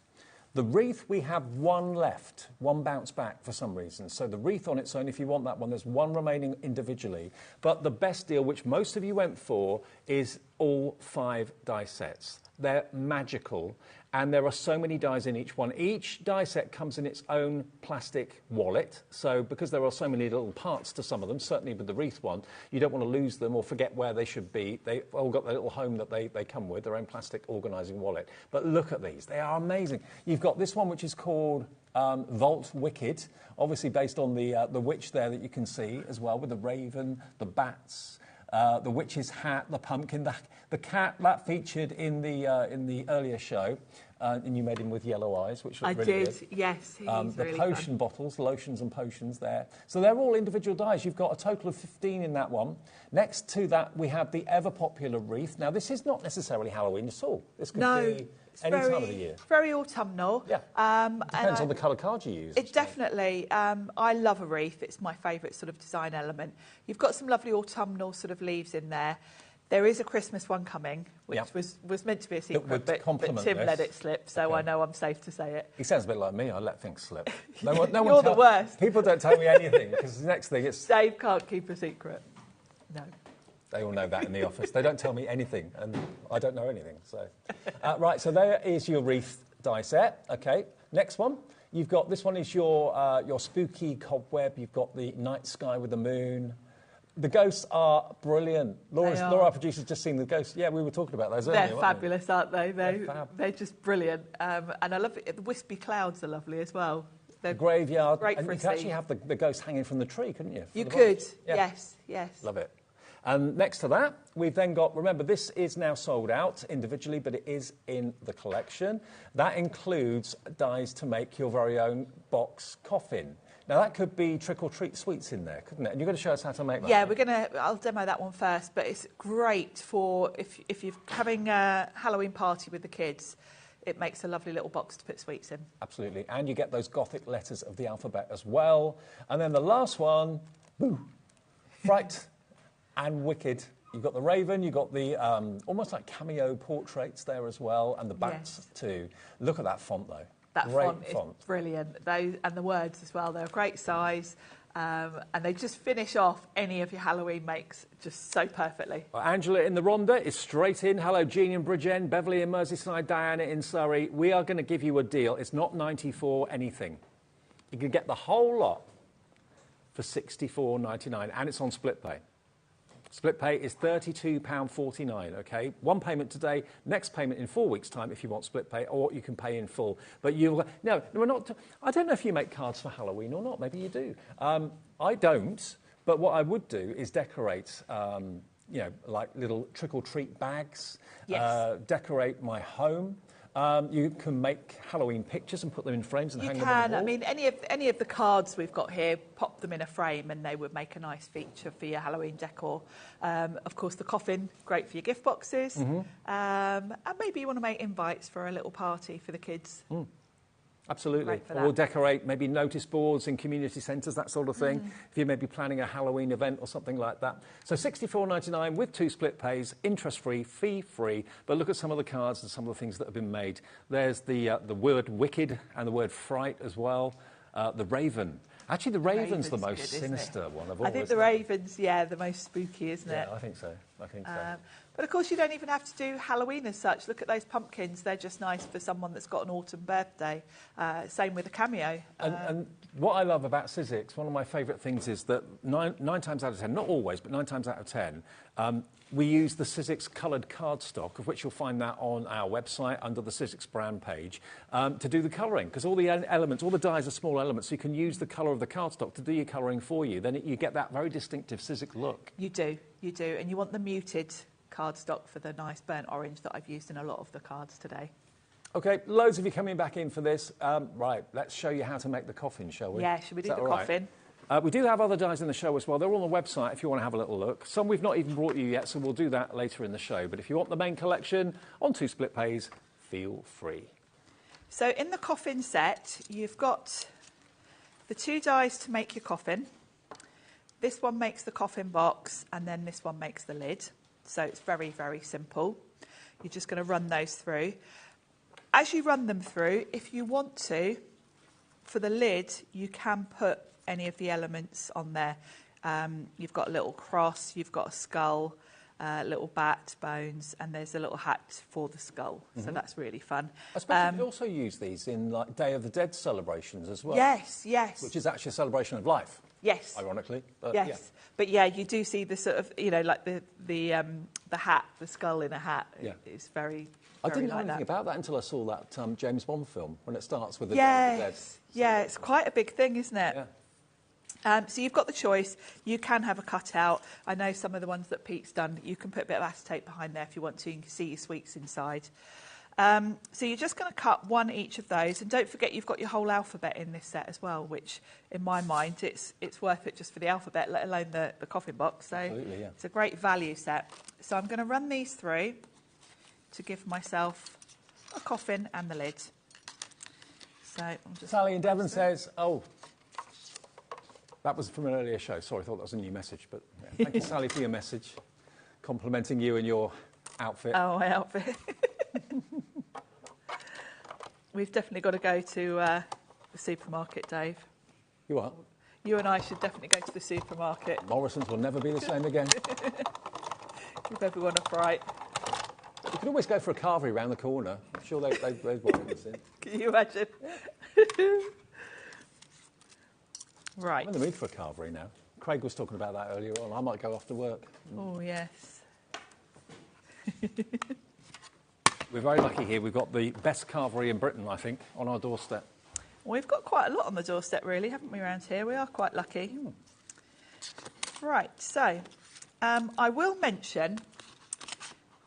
The wreath, we have one left, one bounce back for some reason. So the wreath on its own, if you want that one, there's one remaining individually. But the best deal, which most of you went for, is all 5 die sets. They're magical, and there are so many dies in each one. Each die set comes in its own plastic wallet, so because there are so many little parts to some of them, certainly with the wreath one, you don't want to lose them or forget where they should be. They've all got their little home that they come with, their own plastic organising wallet. But look at these, they are amazing. You've got this one which is called Vault Wicked, obviously based on the witch there that you can see as well, with the raven, the bats, the witch's hat, the pumpkin, the cat that featured in the earlier show, and you made him with yellow eyes, which looked really good. Yes. He's the really potion fun. bottles, lotions and potions there. So they're all individual dies. You've got a total of 15 in that one. Next to that, we have the ever-popular wreath. Now, this is not necessarily Halloween at all. This could be any time of the year. Very autumnal. Yeah. Depends on the colour card you use. It definitely. I love a wreath. It's my favourite sort of design element. You've got some lovely autumnal sort of leaves in there. There is a Christmas one coming, which was meant to be a secret, but Tim let it slip, so I know I'm safe to say it. He sounds a bit like me. I let things slip. You're the worst. People don't tell me anything, because the next thing is... Dave can't keep a secret. No. They all know that in the office. They don't tell me anything, and I don't know anything. So, right, so there is your wreath die set. Okay, next one. You've got, this one is your spooky cobweb. You've got the night sky with the moon. The ghosts are brilliant. Laura, our producer's just seen the ghosts. Yeah, we were talking about those earlier. They're fabulous, aren't they? They're just brilliant. And I love it. The wispy clouds are lovely as well. They're the graveyard. Great and for you could actually have the ghost hanging from the tree, couldn't you? You could, yeah. yes. Love it. And next to that, we've then got, remember, this is now sold out individually, but it is in the collection. That includes dies to make your very own box coffin. Now, that could be trick-or-treat sweets in there, couldn't it? And you're going to show us how to make that. Yeah, I'll demo that one first, but it's great for if you're having a Halloween party with the kids. It makes a lovely little box to put sweets in. Absolutely. And you get those Gothic letters of the alphabet as well. And then the last one, Fright and Wicked. You've got the raven, you've got the almost like cameo portraits there as well, and the bats too. Look at that font, though. That font is brilliant. And the words as well, they're a great size. And they just finish off any of your Halloween makes just so perfectly. Well, Angela in the Rhondda is straight in. Hello, Jean in Bridgend, Beverly in Merseyside, Diana in Surrey. We are going to give you a deal. It's not $94 anything. You can get the whole lot for $64.99, and it's on split pay. Split pay is £32.49, OK? One payment today, next payment in 4 weeks' time if you want split pay, or you can pay in full. But you'll... No, we're not... I don't know if you make cards for Halloween or not. Maybe you do. I don't, but what I would do is decorate, you know, like little trick-or-treat bags, decorate my home. You can make Halloween pictures and put them in frames and hang them on the wall. I mean, any of the cards we've got here, pop them in a frame and they would make a nice feature for your Halloween decor. Of course, the coffin, great for your gift boxes. And maybe you want to make invites for a little party for the kids. Absolutely. Or decorate maybe notice boards in community centres, that sort of thing, if you're maybe planning a Halloween event or something like that. So $64.99 with 2 split pays, interest-free, fee-free. But look at some of the cards and some of the things that have been made. There's the word wicked and the word fright as well. The raven. Actually, the raven's the most sinister one of all. I think the raven's, the most spooky, isn't it? Yeah, I think so. But of course, you don't even have to do Halloween as such. Look at those pumpkins. They're just nice for someone that's got an autumn birthday. Same with a cameo. And what I love about Sizzix, one of my favourite things is that nine times out of 10, not always, but 9 times out of 10, we use the Sizzix coloured cardstock, of which you'll find that on our website under the Sizzix brand page, to do the colouring. Because all the elements, all the dies are small elements, so you can use the colour of the cardstock to do your colouring for you. Then you get that very distinctive Sizzix look. You do. And you want the muted cardstock for the nice burnt orange that I've used in a lot of the cards today. OK, loads of you coming back in for this. Right, let's show you how to make the coffin, shall we? Yeah, should we do the coffin? We do have other dies in the show as well. They're all on the website if you want to have a little look. Some we've not even brought you yet, so we'll do that later in the show. But if you want the main collection on 2 split pays, feel free. So in the coffin set, you've got the 2 dies to make your coffin. This one makes the coffin box, and then this one makes the lid. So it's very, very simple. You're just going to run those through. as you run them through, if you want to, for the lid, you can put any of the elements on there. You've got a little cross, you've got a skull, little bat, bones, and there's a little hat for the skull. So that's really fun. I suppose you could also use these in like Day of the Dead celebrations as well. Yes, yes. Which is actually a celebration of life. Yes. Ironically. But yes. Yeah. But yeah, you do see the sort of, you know, like the hat, the skull in a hat. Yeah. It's very, I didn't know like anything that. about that until I saw that James Bond film when it starts with the Day of the Dead. Yeah, it's quite a big thing, isn't it? Yeah. So you've got the choice. You can have a cutout. I know some of the ones that Pete's done. You can put a bit of acetate behind there if you want to. You can see your sweets inside. So you're just going to cut one each of those. And don't forget you've got your whole alphabet in this set as well, which in my mind it's worth it just for the alphabet, let alone the coffin box. So Absolutely, yeah. It's a great value set. So I'm going to run these through to give myself a coffin and the lid. So I'm just Sally in Devon says, oh, that was from an earlier show. Sorry, I thought that was a new message. But yeah. Thank you, Sally, for your message, complimenting you and your outfit. Oh, my outfit. We've definitely got to go to the supermarket, Dave. You are? You and I should definitely go to the supermarket. Morrison's will never be the same again. Give everyone a fright. You could always go for a carvery round the corner. I'm sure they'd welcome us in. Can you imagine? Right. I'm in the mood for a carvery now. Craig was talking about that earlier on. I might go after work. Oh, yes. We're very lucky here. We've got the best carvery in Britain, I think, on our doorstep. We've got quite a lot on the doorstep, really, haven't we, around here? We are quite lucky. Right, so I will mention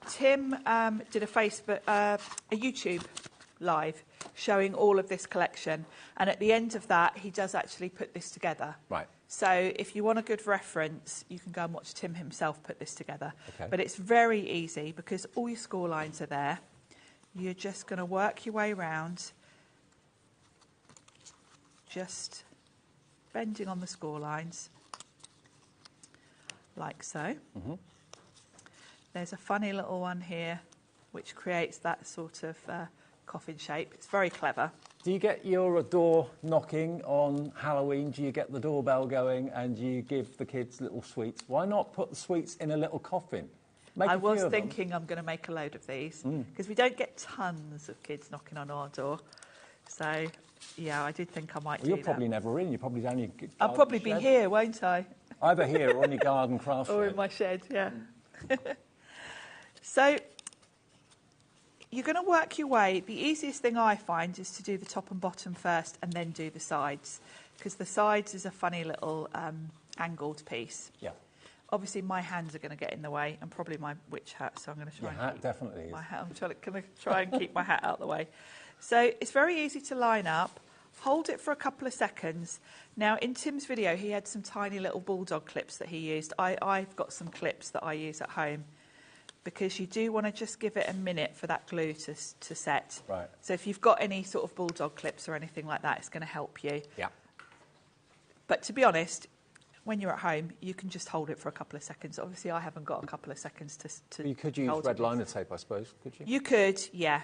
Tim did a YouTube live showing all of this collection, and at the end of that, he does actually put this together. Right. So if you want a good reference, you can go and watch Tim himself put this together. Okay. But it's very easy because all your score lines are there. You're just going to work your way around, just bending on the score lines, like so. Mm-hmm. There's a funny little one here, which creates that sort of coffin shape. It's very clever. Do you get your door knocking on Halloween? Do you get the doorbell going and you give the kids little sweets? Why not put the sweets in a little coffin? Make I a few was of them. thinking I'm going to make a load of these because we don't get tons of kids knocking on our door. So, yeah, I did think I might do You're that. probably never in. You're probably down your I'll probably be shed. here, won't I? Either here or on your garden craft Or shed. in my shed, yeah. So you're going to work your way. The easiest thing I find is to do the top and bottom first and then do the sides, because the sides is a funny little angled piece. Yeah. Obviously, my hands are going to get in the way, and probably my witch hat, so I'm going to try Your and hat keep definitely is. my hat. I'm going to try and keep my hat out of the way. So it's very easy to line up. Hold it for a couple of seconds. Now, in Tim's video, he had some tiny little bulldog clips that he used. I've got some clips that I use at home, because you do want to just give it a minute for that glue to set. Right. So if you've got any sort of bulldog clips or anything like that, it's going to help you. Yeah. But to be honest, when you're at home, you can just hold it for a couple of seconds. Obviously, I haven't got a couple of seconds to You could use hold red it. liner tape, I suppose, could you? You could, yeah.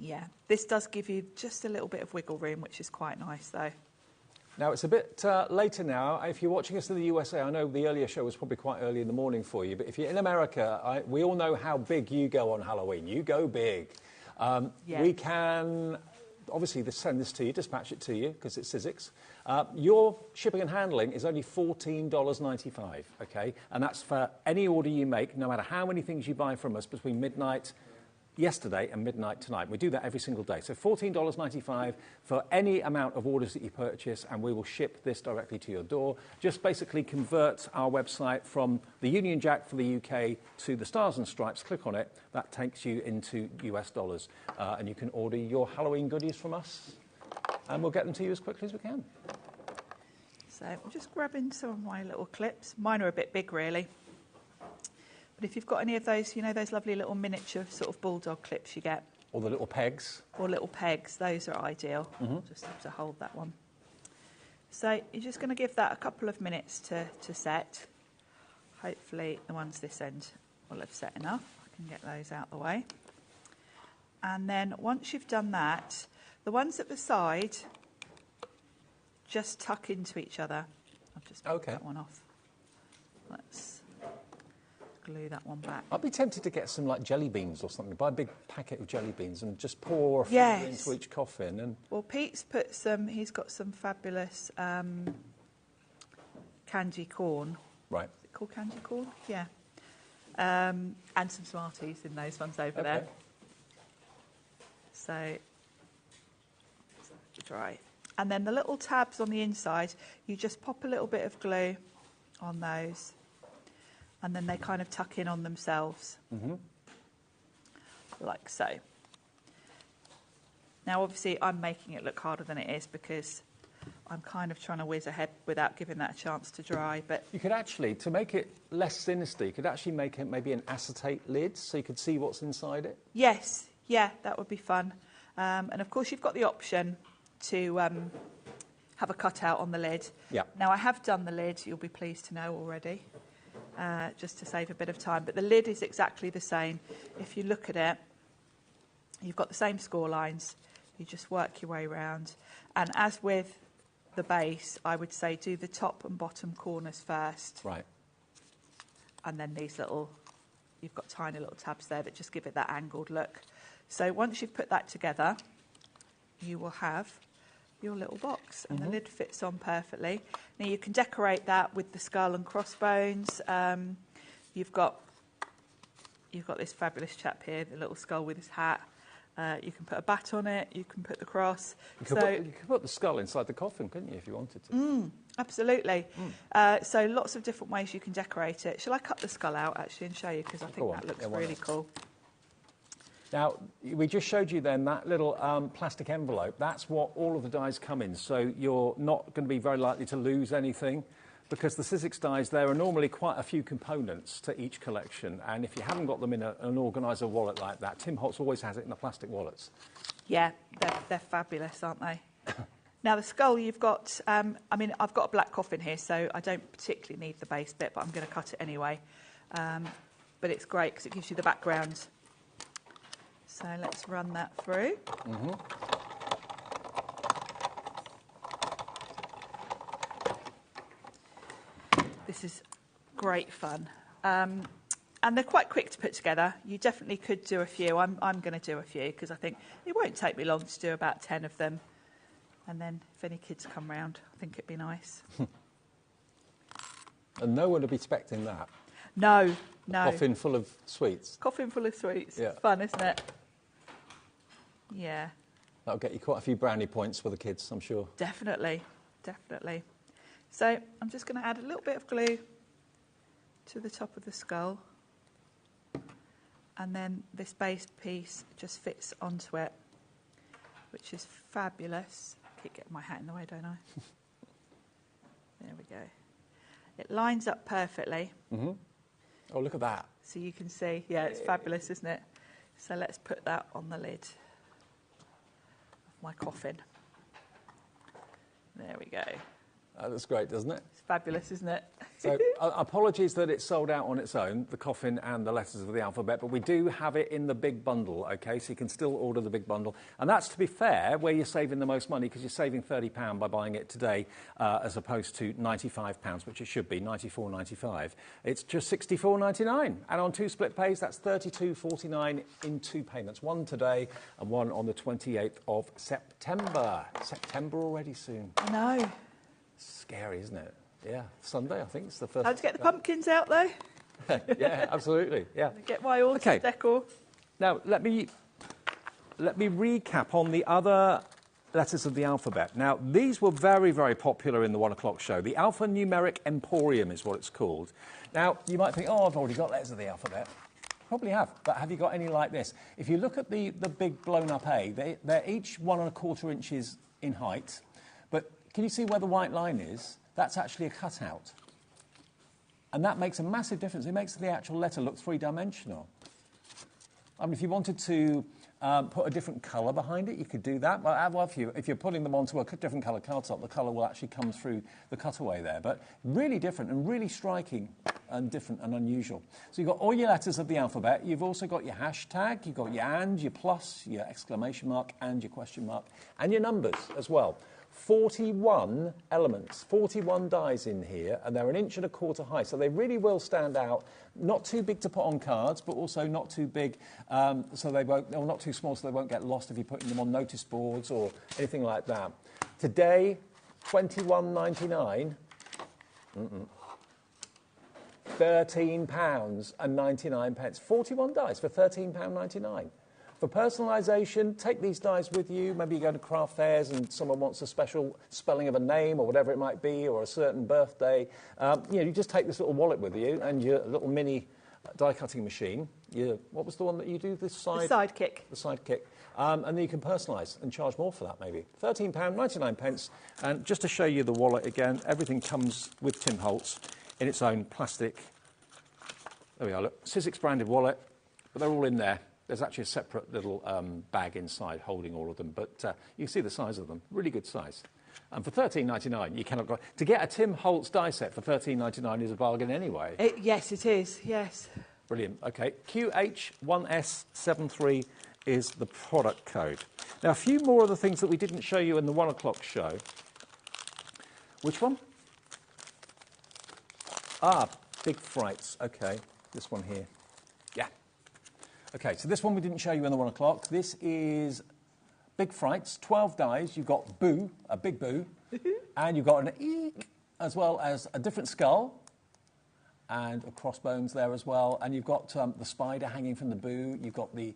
Yeah. This does give you just a little bit of wiggle room, which is quite nice, though. Now, it's a bit later now. If you're watching us in the USA, I know the earlier show was probably quite early in the morning for you, but if you're in America, we all know how big you go on Halloween. You go big. Yeah. We can obviously send this to you, dispatch it to you, because it's Sizzix. Your shipping and handling is only $14.95, okay? And that's for any order you make, no matter how many things you buy from us between midnight yesterday and midnight tonight. We do that every single day. So $14.95 for any amount of orders that you purchase, and we will ship this directly to your door. Just basically convert our website from the Union Jack for the UK to the Stars and Stripes. Click on it. That takes you into US dollars. And you can order your Halloween goodies from us, and we'll get them to you as quickly as we can. So I'm just grabbing some of my little clips. Mine are a bit big, really. But if you've got any of those, you know, those lovely little miniature sort of bulldog clips you get. Or the little pegs. Or little pegs, those are ideal. Just have to hold that one. So you're just going to give that a couple of minutes to set. Hopefully the ones this end will have set enough. I can get those out of the way. And then once you've done that, the ones at the side just tuck into each other. I'll just put that one off. Let's glue that one back. I'd be tempted to get some like jelly beans or something. Buy a big packet of jelly beans and just pour a few into each coffin. And well, Pete's put some. He's got some fabulous candy corn. Right. Is it called candy corn? Yeah. And some Smarties in those ones over there. So dry. And then the little tabs on the inside, you just pop a little bit of glue on those, and then they kind of tuck in on themselves, like so. Now, obviously, I'm making it look harder than it is because I'm kind of trying to whiz ahead without giving that a chance to dry. But you could actually, to make it less sinister, you could actually make it maybe an acetate lid so you could see what's inside it. Yes, yeah, that would be fun. And of course, you've got the option to have a cutout on the lid. Yeah. Now, I have done the lid, you'll be pleased to know already, just to save a bit of time. But the lid is exactly the same. If you look at it, you've got the same score lines. You just work your way around. And as with the base, I would say do the top and bottom corners first. Right. And then these little, you've got tiny little tabs there that just give it that angled look. So once you've put that together, you will have your little box, and the lid fits on perfectly. Now you can decorate that with the skull and crossbones. You've got this fabulous chap here, the little skull with his hat. You can put a bat on it. You can put the cross. You could put the skull inside the coffin, couldn't you, if you wanted to? Absolutely. So lots of different ways you can decorate it. Shall I cut the skull out actually and show you, because I think that looks really cool. Now, we just showed you then that little plastic envelope. That's what all of the dies come in, so you're not going to be very likely to lose anything, because the Sizzix dies, there are normally quite a few components to each collection, and if you haven't got them in an organiser wallet like that, Tim Holtz always has it in the plastic wallets. Yeah, they're fabulous, aren't they? Now, the skull you've got, I mean, I've got a black coffin here, so I don't particularly need the base bit, but I'm going to cut it anyway. But it's great because it gives you the background. So let's run that through. This is great fun. And they're quite quick to put together. You definitely could do a few. I'm going to do a few because I think it won't take me long to do about 10 of them. And then if any kids come round, I think it'd be nice. And no one would be expecting that. No. Coffin full of sweets. Coffin full of sweets. Yeah. It's fun, isn't it? Yeah. That'll get you quite a few brownie points for the kids, I'm sure. Definitely. So I'm just going to add a little bit of glue to the top of the skull. And then this base piece just fits onto it, which is fabulous. I keep getting my hat in the way, don't I? There we go. It lines up perfectly. Oh, look at that. So you can see, yeah, it's fabulous, isn't it? So let's put that on the lid of my coffin. There we go. That looks great, doesn't it? It's fabulous, isn't it? So apologies that it's sold out on its own, the coffin and the letters of the alphabet, but we do have it in the big bundle, OK? So you can still order the big bundle. And that's, to be fair, where you're saving the most money, because you're saving £30 by buying it today as opposed to £95, which it should be, $94.95. It's just $64.99. And on 2 split pays, that's $32.49 in 2 payments. One today and one on the 28th of September. September already soon. I know. Scary, isn't it? Yeah, Sunday, I think it's the first. How'd you get the pumpkins out, though? Yeah, absolutely. Yeah. Get my autumn decor. Now, let me recap on the other letters of the alphabet. Now, these were very, very popular in the 1 o'clock show. The Alphanumeric Emporium is what it's called. Now, you might think, oh, I've already got letters of the alphabet. Probably have, but have you got any like this? If you look at the big blown-up A, they're each 1 1/4 inches in height, but can you see where the white line is? That's actually a cutout. And that makes a massive difference. It makes the actual letter look 3-dimensional. I mean, if you wanted to put a different colour behind it. You could do that. Well, if you're putting them onto a different colour cardstock, the colour will actually come through the cutaway there. But really different and really striking and different and unusual. So you've got all your letters of the alphabet. You've also got your hashtag. You've got your and, your plus, your exclamation mark, and your question mark, and your numbers as well. 41 elements, 41 dies in here, and they're 1.25 inches high, so they really will stand out. Not too big to put on cards, but also not too big, so they won't, or not too small, so they won't get lost if you're putting them on notice boards or anything like that. Today, £21.99. £13.99. 41 dies for £13.99. For personalisation, take these dies with you. Maybe you go to craft fairs and someone wants a special spelling of a name or whatever it might be, or a certain birthday. You just take this little wallet with you and your little mini die-cutting machine. What was the one that you do this side? The Sidekick. The Sidekick. And then you can personalise and charge more for that, maybe. £13.99. And just to show you the wallet again, everything comes with Tim Holtz in its own plastic. There we are, look. Sizzix branded wallet, but they're all in there. There's actually a separate little bag inside holding all of them, but you can see the size of them. Really good size. And for £13.99, you cannot go... To get a Tim Holtz die set for £13.99 is a bargain anyway. Yes, it is, yes. Brilliant. OK, QH1S73 is the product code. Now, a few more of the things that we didn't show you in the 1 o'clock show. Which one? Ah, Big Frights. OK, this one here. Yeah. OK, so this one we didn't show you in the 1 o'clock. This is Big Frights, 12 dies. You've got Boo, a big Boo, and you've got an Eek, as well as a different skull, and a crossbones there as well. And you've got the spider hanging from the Boo. You've got the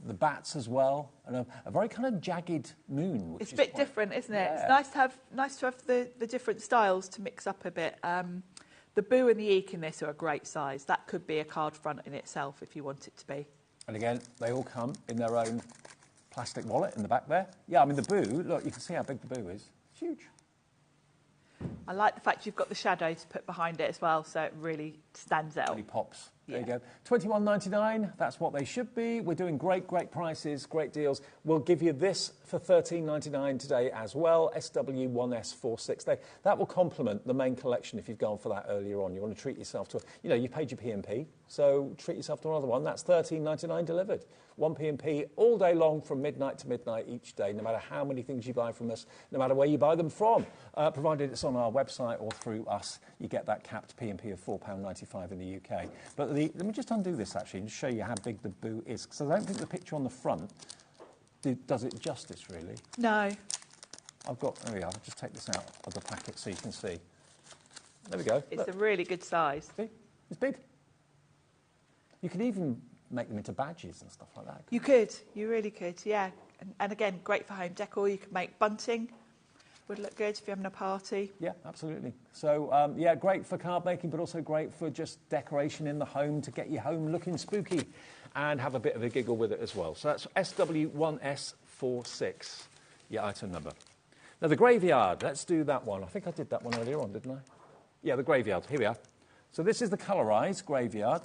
bats as well, and a very kind of jagged moon. Which it's a bit different, isn't it? Yeah. It's nice to have the different styles to mix up a bit. The Boo and the Eek in this are a great size. That could be a card front in itself if you want it to be. And again, they all come in their own plastic wallet in the back there. Yeah, I mean, the Boo, look, you can see how big the Boo is. It's huge. I like the fact you've got the shadow to put behind it as well, so it really stands out. Really pops. There you go. £21.99, that's what they should be. We're doing great prices, great deals. We'll give you this for £13.99 today as well, SW1S46. That will complement the main collection if you've gone for that earlier on. You want to treat yourself to, you paid your P&P, so treat yourself to another one. That's £13.99 delivered. One P&P all day long from midnight to midnight each day, no matter how many things you buy from us, no matter where you buy them from. Provided it's on our website or through us, you get that capped P&P of £4.95 in the UK. But let me just undo this, actually, and show you how big the Boo is, because I don't think the picture on the front does it justice, really. No. There we are, I'll just take this out of the packet so you can see. There we go. It's a really good size. See? It's big. You can even make them into badges and stuff like that. You really could, yeah. And again, great for home decor. You could make bunting. Would look good if you're having a party. Yeah, absolutely. So, yeah, great for card making, but also great for just decoration in the home to get your home looking spooky and have a bit of a giggle with it as well. So that's SW1S46, your item number. Now, the graveyard, let's do that one. I think I did that one earlier on, didn't I? Yeah, the graveyard. Here we are. So this is the Colorise graveyard.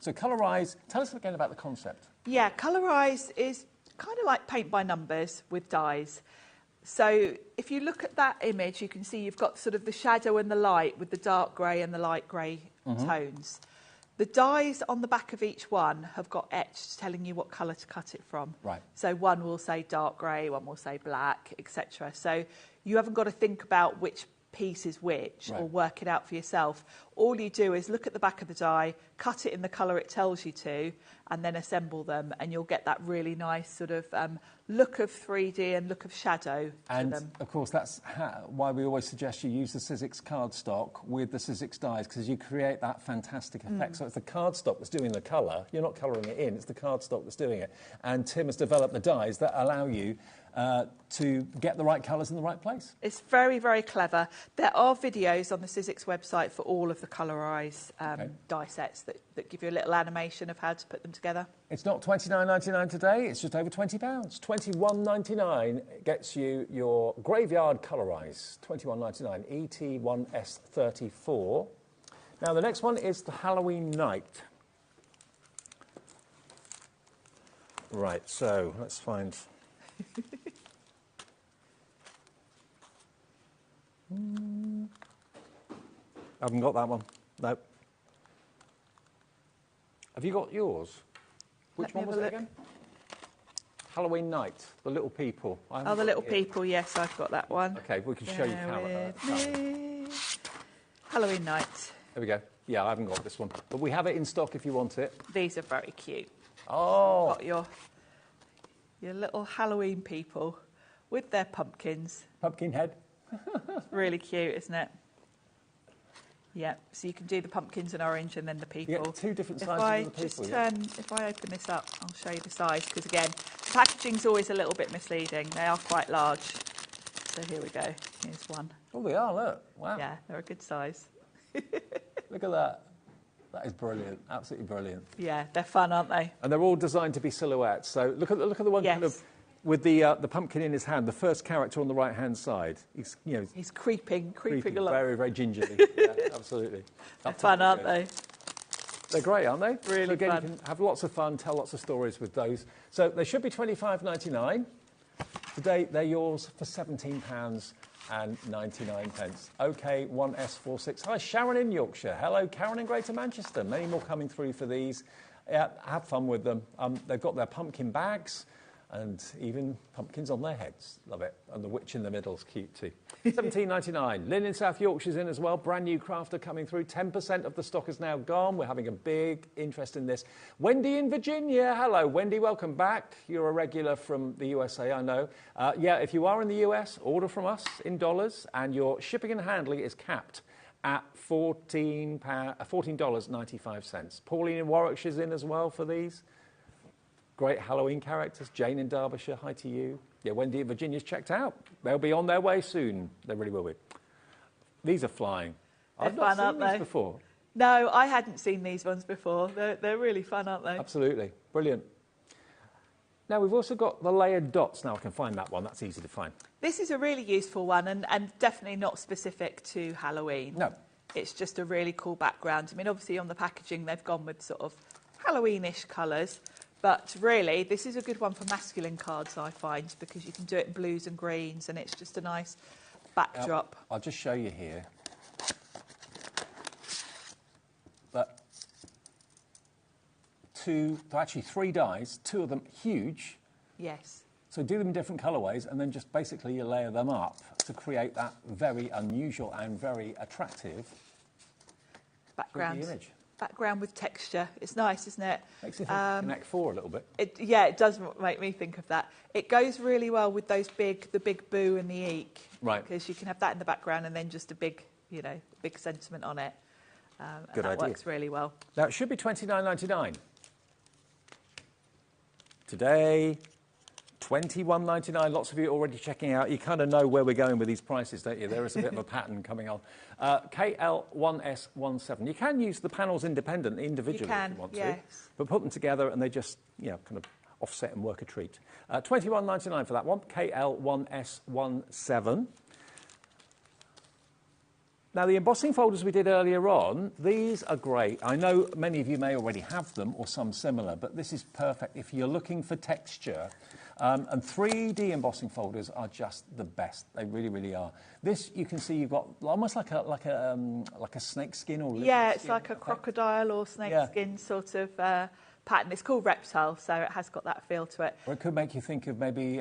So Colorise, tell us again about the concept. Yeah, Colorise is kind of like paint by numbers with dies. So if you look at that image, you can see you've got sort of the shadow and the light with the dark grey and the light grey tones. The dies on the back of each one have got etched telling you what colour to cut it from. Right. So one will say dark grey, one will say black, etc. So you haven't got to think about which piece is which or work it out for yourself. All you do is look at the back of the die, cut it in the colour it tells you to, and then assemble them, and you'll get that really nice sort of look of 3D and look of shadow to them. Of course, that's why we always suggest you use the Sizzix cardstock with the Sizzix dies, because you create that fantastic effect. So it's the cardstock that's doing the colour. You're not colouring it in, it's the cardstock that's doing it. And Tim has developed the dies that allow you to get the right colours in the right place. It's very, very clever. There are videos on the Sizzix website for all of the Colorise die sets that give you a little animation of how to put them together. It's not £29.99 today, it's just over £20. £21.99 gets you your Graveyard Colorise, £21.99, ET1S34. Now, the next one is the Halloween Night. Right, so let's find... I haven't got that one. No. Have you got yours? Which one was it again? Halloween Night, the little people. Oh, the little people, yes, I've got that one. Okay, we can show you Halloween Night. There we go. Yeah, I haven't got this one. But we have it in stock if you want it. These are very cute. Oh. Got your little Halloween people with their pumpkins. Pumpkin head. Really cute, isn't it? Yeah, so you can do the pumpkins in orange and then the people. You get two different sizes of the people. If I open this up, I'll show you the size, because again, the packaging's always a little bit misleading. They are quite large. So here we go. Here's one. Oh, they are, look. Wow. Yeah, they're a good size. Look at that. That is brilliant. Absolutely brilliant. Yeah, they're fun, aren't they? And they're all designed to be silhouettes. So look at the one kind of with the pumpkin in his hand, the first character on the right-hand side. He's creeping along. Very, very gingerly. Yeah, absolutely. They're fun, aren't they? They're great, aren't they? Really so again, fun. you can have lots of fun, tell lots of stories with those. So they should be £25.99. Today, they're yours for £17.99. OK, 1S46. Hi, Sharon in Yorkshire. Hello, Karen in Greater Manchester. Many more coming through for these. Yeah, have fun with them. They've got their pumpkin bags and even pumpkins on their heads. Love it. And the witch in the middle's cute too. £17.99. Lynn in South Yorkshire's in as well. Brand new crafter coming through. 10% of the stock is now gone. We're having a big interest in this. Wendy in Virginia. Hello, Wendy. Welcome back. You're a regular from the USA, I know. Yeah, if you are in the US, order from us in dollars, and your shipping and handling is capped at $14.95. Pauline in Warwickshire's in as well for these. Great Halloween characters. Jane in Derbyshire, hi to you. Yeah, Wendy in Virginia's checked out. They'll be on their way soon. They really will be. These are flying. I've not seen these before. No, I hadn't seen these ones before. They're really fun, aren't they? Absolutely. Brilliant. Now, we've also got the layered dots. Now, I can find that one. That's easy to find. This is a really useful one and definitely not specific to Halloween. No. It's just a really cool background. I mean, obviously, on the packaging, they've gone with sort of Halloween-ish colours. But really, this is a good one for masculine cards, I find, because you can do it in blues and greens, and it's just a nice backdrop. I'll just show you here. But actually 3 dies, 2 of them huge. Yes. So do them in different colourways, and then just basically you layer them up to create that very unusual and very attractive background. Image. Background with texture. It's nice, isn't it? Makes you think of Connect 4 a little bit. It does make me think of that. It goes really well with the big boo and the eek. Right. Because you can have that in the background and then just a big sentiment on it. Good idea. That works really well. Now, it should be $29.99. Today, $21.99. Lots of you already checking out. You kind of know where we're going with these prices, don't you? There is a bit of a pattern coming on. KL1S17. You can use the panels individually if you want to. But put them together and they just, kind of offset and work a treat. $21.99 for that one. KL1S17. Now, the embossing folders we did earlier on, these are great. I know many of you may already have them or some similar, but this is perfect if you're looking for texture. And 3D embossing folders are just the best. They really, really are. This, you can see you've got almost like a snake skin or it's like a crocodile or snake skin sort of pattern. It's called reptile, so it has got that feel to it. Or it could make you think of maybe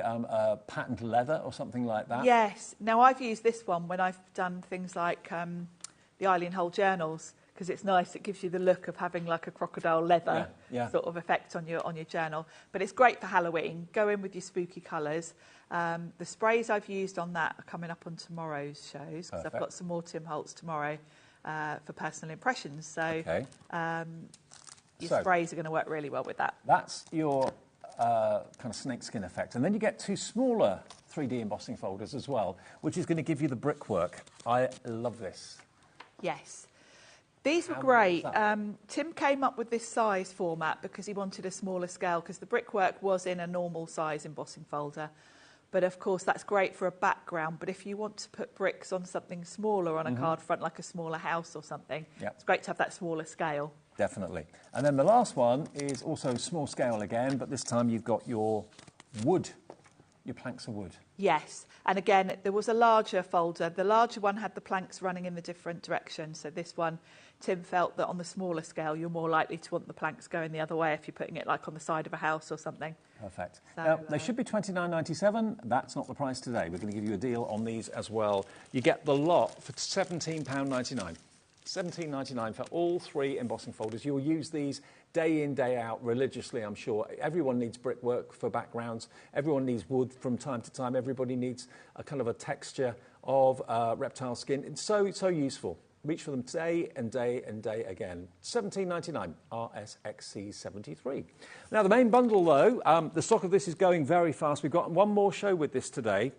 patterned leather or something like that. Yes. Now, I've used this one when I've done things like the Eileen Hull journals, because it's nice. It gives you the look of having like a crocodile leather sort of effect on your journal. But it's great for Halloween. Go in with your spooky colours. The sprays I've used on that are coming up on tomorrow's shows, because I've got some more Tim Holtz tomorrow for personal impressions. So your sprays are going to work really well with that. That's your kind of snakeskin effect. And then you get 2 smaller 3D embossing folders as well, which is going to give you the brickwork. I love this. Yes. These were great. Tim came up with this size format because he wanted a smaller scale, because the brickwork was in a normal size embossing folder. But of course, that's great for a background. But if you want to put bricks on something smaller on a card front, like a smaller house or something, it's great to have that smaller scale. Definitely. And then the last one is also small scale again, but this time you've got your wood, your planks of wood. Yes, and again, there was a larger folder. The larger one had the planks running in the different directions. So this one, Tim felt that on the smaller scale, you're more likely to want the planks going the other way if you're putting it like on the side of a house or something. Perfect. So, they should be $29.97. That's not the price today. We're going to give you a deal on these as well. You get the lot for £17.99. $17.99 for all 3 embossing folders. You'll use these day in, day out religiously, I'm sure. Everyone needs brickwork for backgrounds. Everyone needs wood from time to time. Everybody needs a kind of a texture of reptile skin. It's so useful. Reach for them day and day and day again. $17.99, RSXC73. Now, the main bundle, though, the stock of this is going very fast. We've got one more show with this today,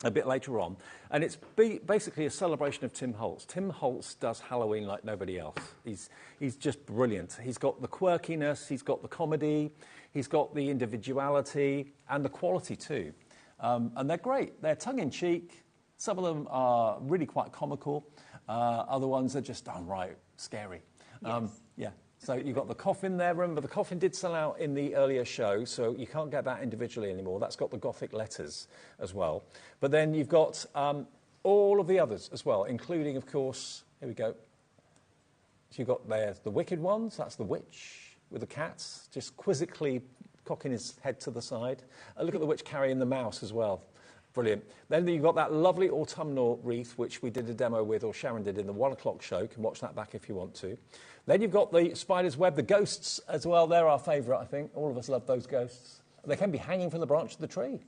a bit later on, and it's basically a celebration of Tim Holtz. Tim Holtz does Halloween like nobody else. He's just brilliant. He's got the quirkiness, he's got the comedy, he's got the individuality and the quality too. And they're great. They're tongue-in-cheek. Some of them are really quite comical. Other ones are just downright scary. Yes. Yeah. So you've got the coffin there. Remember, the coffin did sell out in the earlier show, so you can't get that individually anymore. That's got the Gothic letters as well. But then you've got all of the others as well, including, of course, here we go. So you've got there the wicked ones. That's the witch with the cats, just quizzically cocking his head to the side. Look at the witch carrying the mouse as well. Brilliant. Then you've got that lovely autumnal wreath, which we did a demo with, or Sharon did in the 1 o'clock show. You can watch that back if you want to. Then you've got the spider's web, the ghosts as well. They're our favourite, I think. All of us love those ghosts. They can be hanging from the branch of the tree.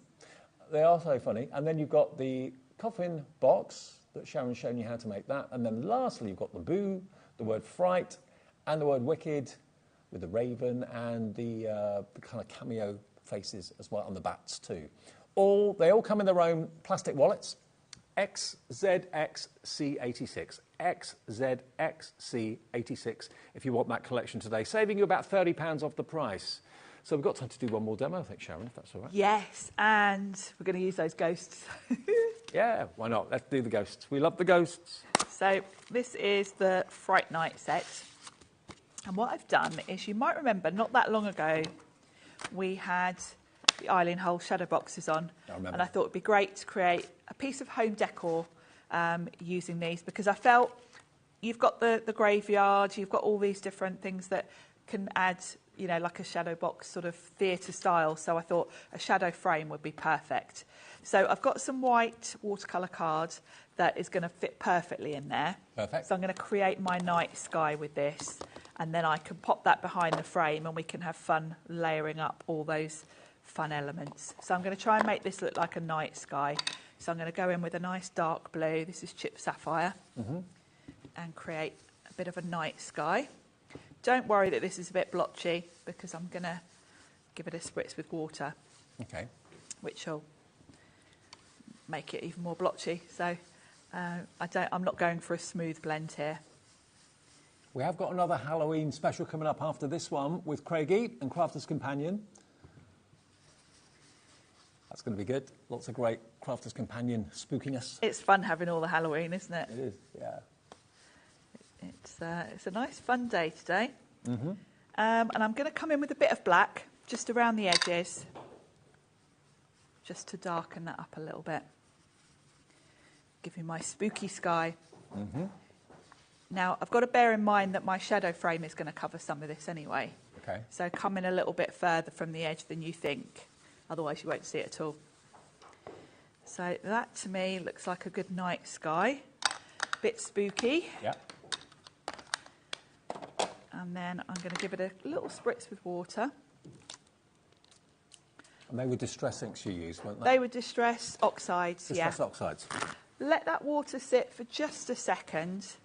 They are so funny. And then you've got the coffin box that Sharon's shown you how to make that. And then lastly, you've got the boo, the word fright, and the word wicked with the raven and the kind of cameo faces as well, and the bats too. They all come in their own plastic wallets. XZXC86. XZXC86 if you want that collection today, saving you about £30 off the price. So we've got time to do one more demo, I think, Sharon, if that's all right. Yes, and we're going to use those ghosts. Yeah, why not? Let's do the ghosts. We love the ghosts. So this is the Fright Night set. And what I've done is, you might remember, not that long ago, we had the Eileen Hole shadow boxes on. And I thought it'd be great to create a piece of home decor using these, because I felt you've got the graveyard, you've got all these different things that can add, you know, like a shadow box sort of theatre style. So I thought a shadow frame would be perfect. So I've got some white watercolour cards that is going to fit perfectly in there. Perfect. So I'm going to create my night sky with this, and then I can pop that behind the frame and we can have fun layering up all those fun elements. So I'm going to try and make this look like a night sky. So I'm going to go in with a nice dark blue, this is chip sapphire, and create a bit of a night sky. Don't worry that this is a bit blotchy, because I'm going to give it a spritz with water, which will make it even more blotchy. So I'm not going for a smooth blend here. We have got another Halloween special coming up after this one with Craigie and Crafter's Companion. That's going to be good. Lots of great Crafter's Companion spookiness. It's fun having all the Halloween, isn't it? It is, yeah. It's a nice fun day today. And I'm going to come in with a bit of black just around the edges, just to darken that up a little bit. Give me my spooky sky. Now, I've got to bear in mind that my shadow frame is going to cover some of this anyway. Okay. So come in a little bit further from the edge than you think. Otherwise, you won't see it at all. So that, to me, looks like a good night sky. Bit spooky. Yeah. And then I'm going to give it a little spritz with water. And they were distress inks you used, weren't they? They were distress oxides, Distress oxides. Let that water sit for just a second,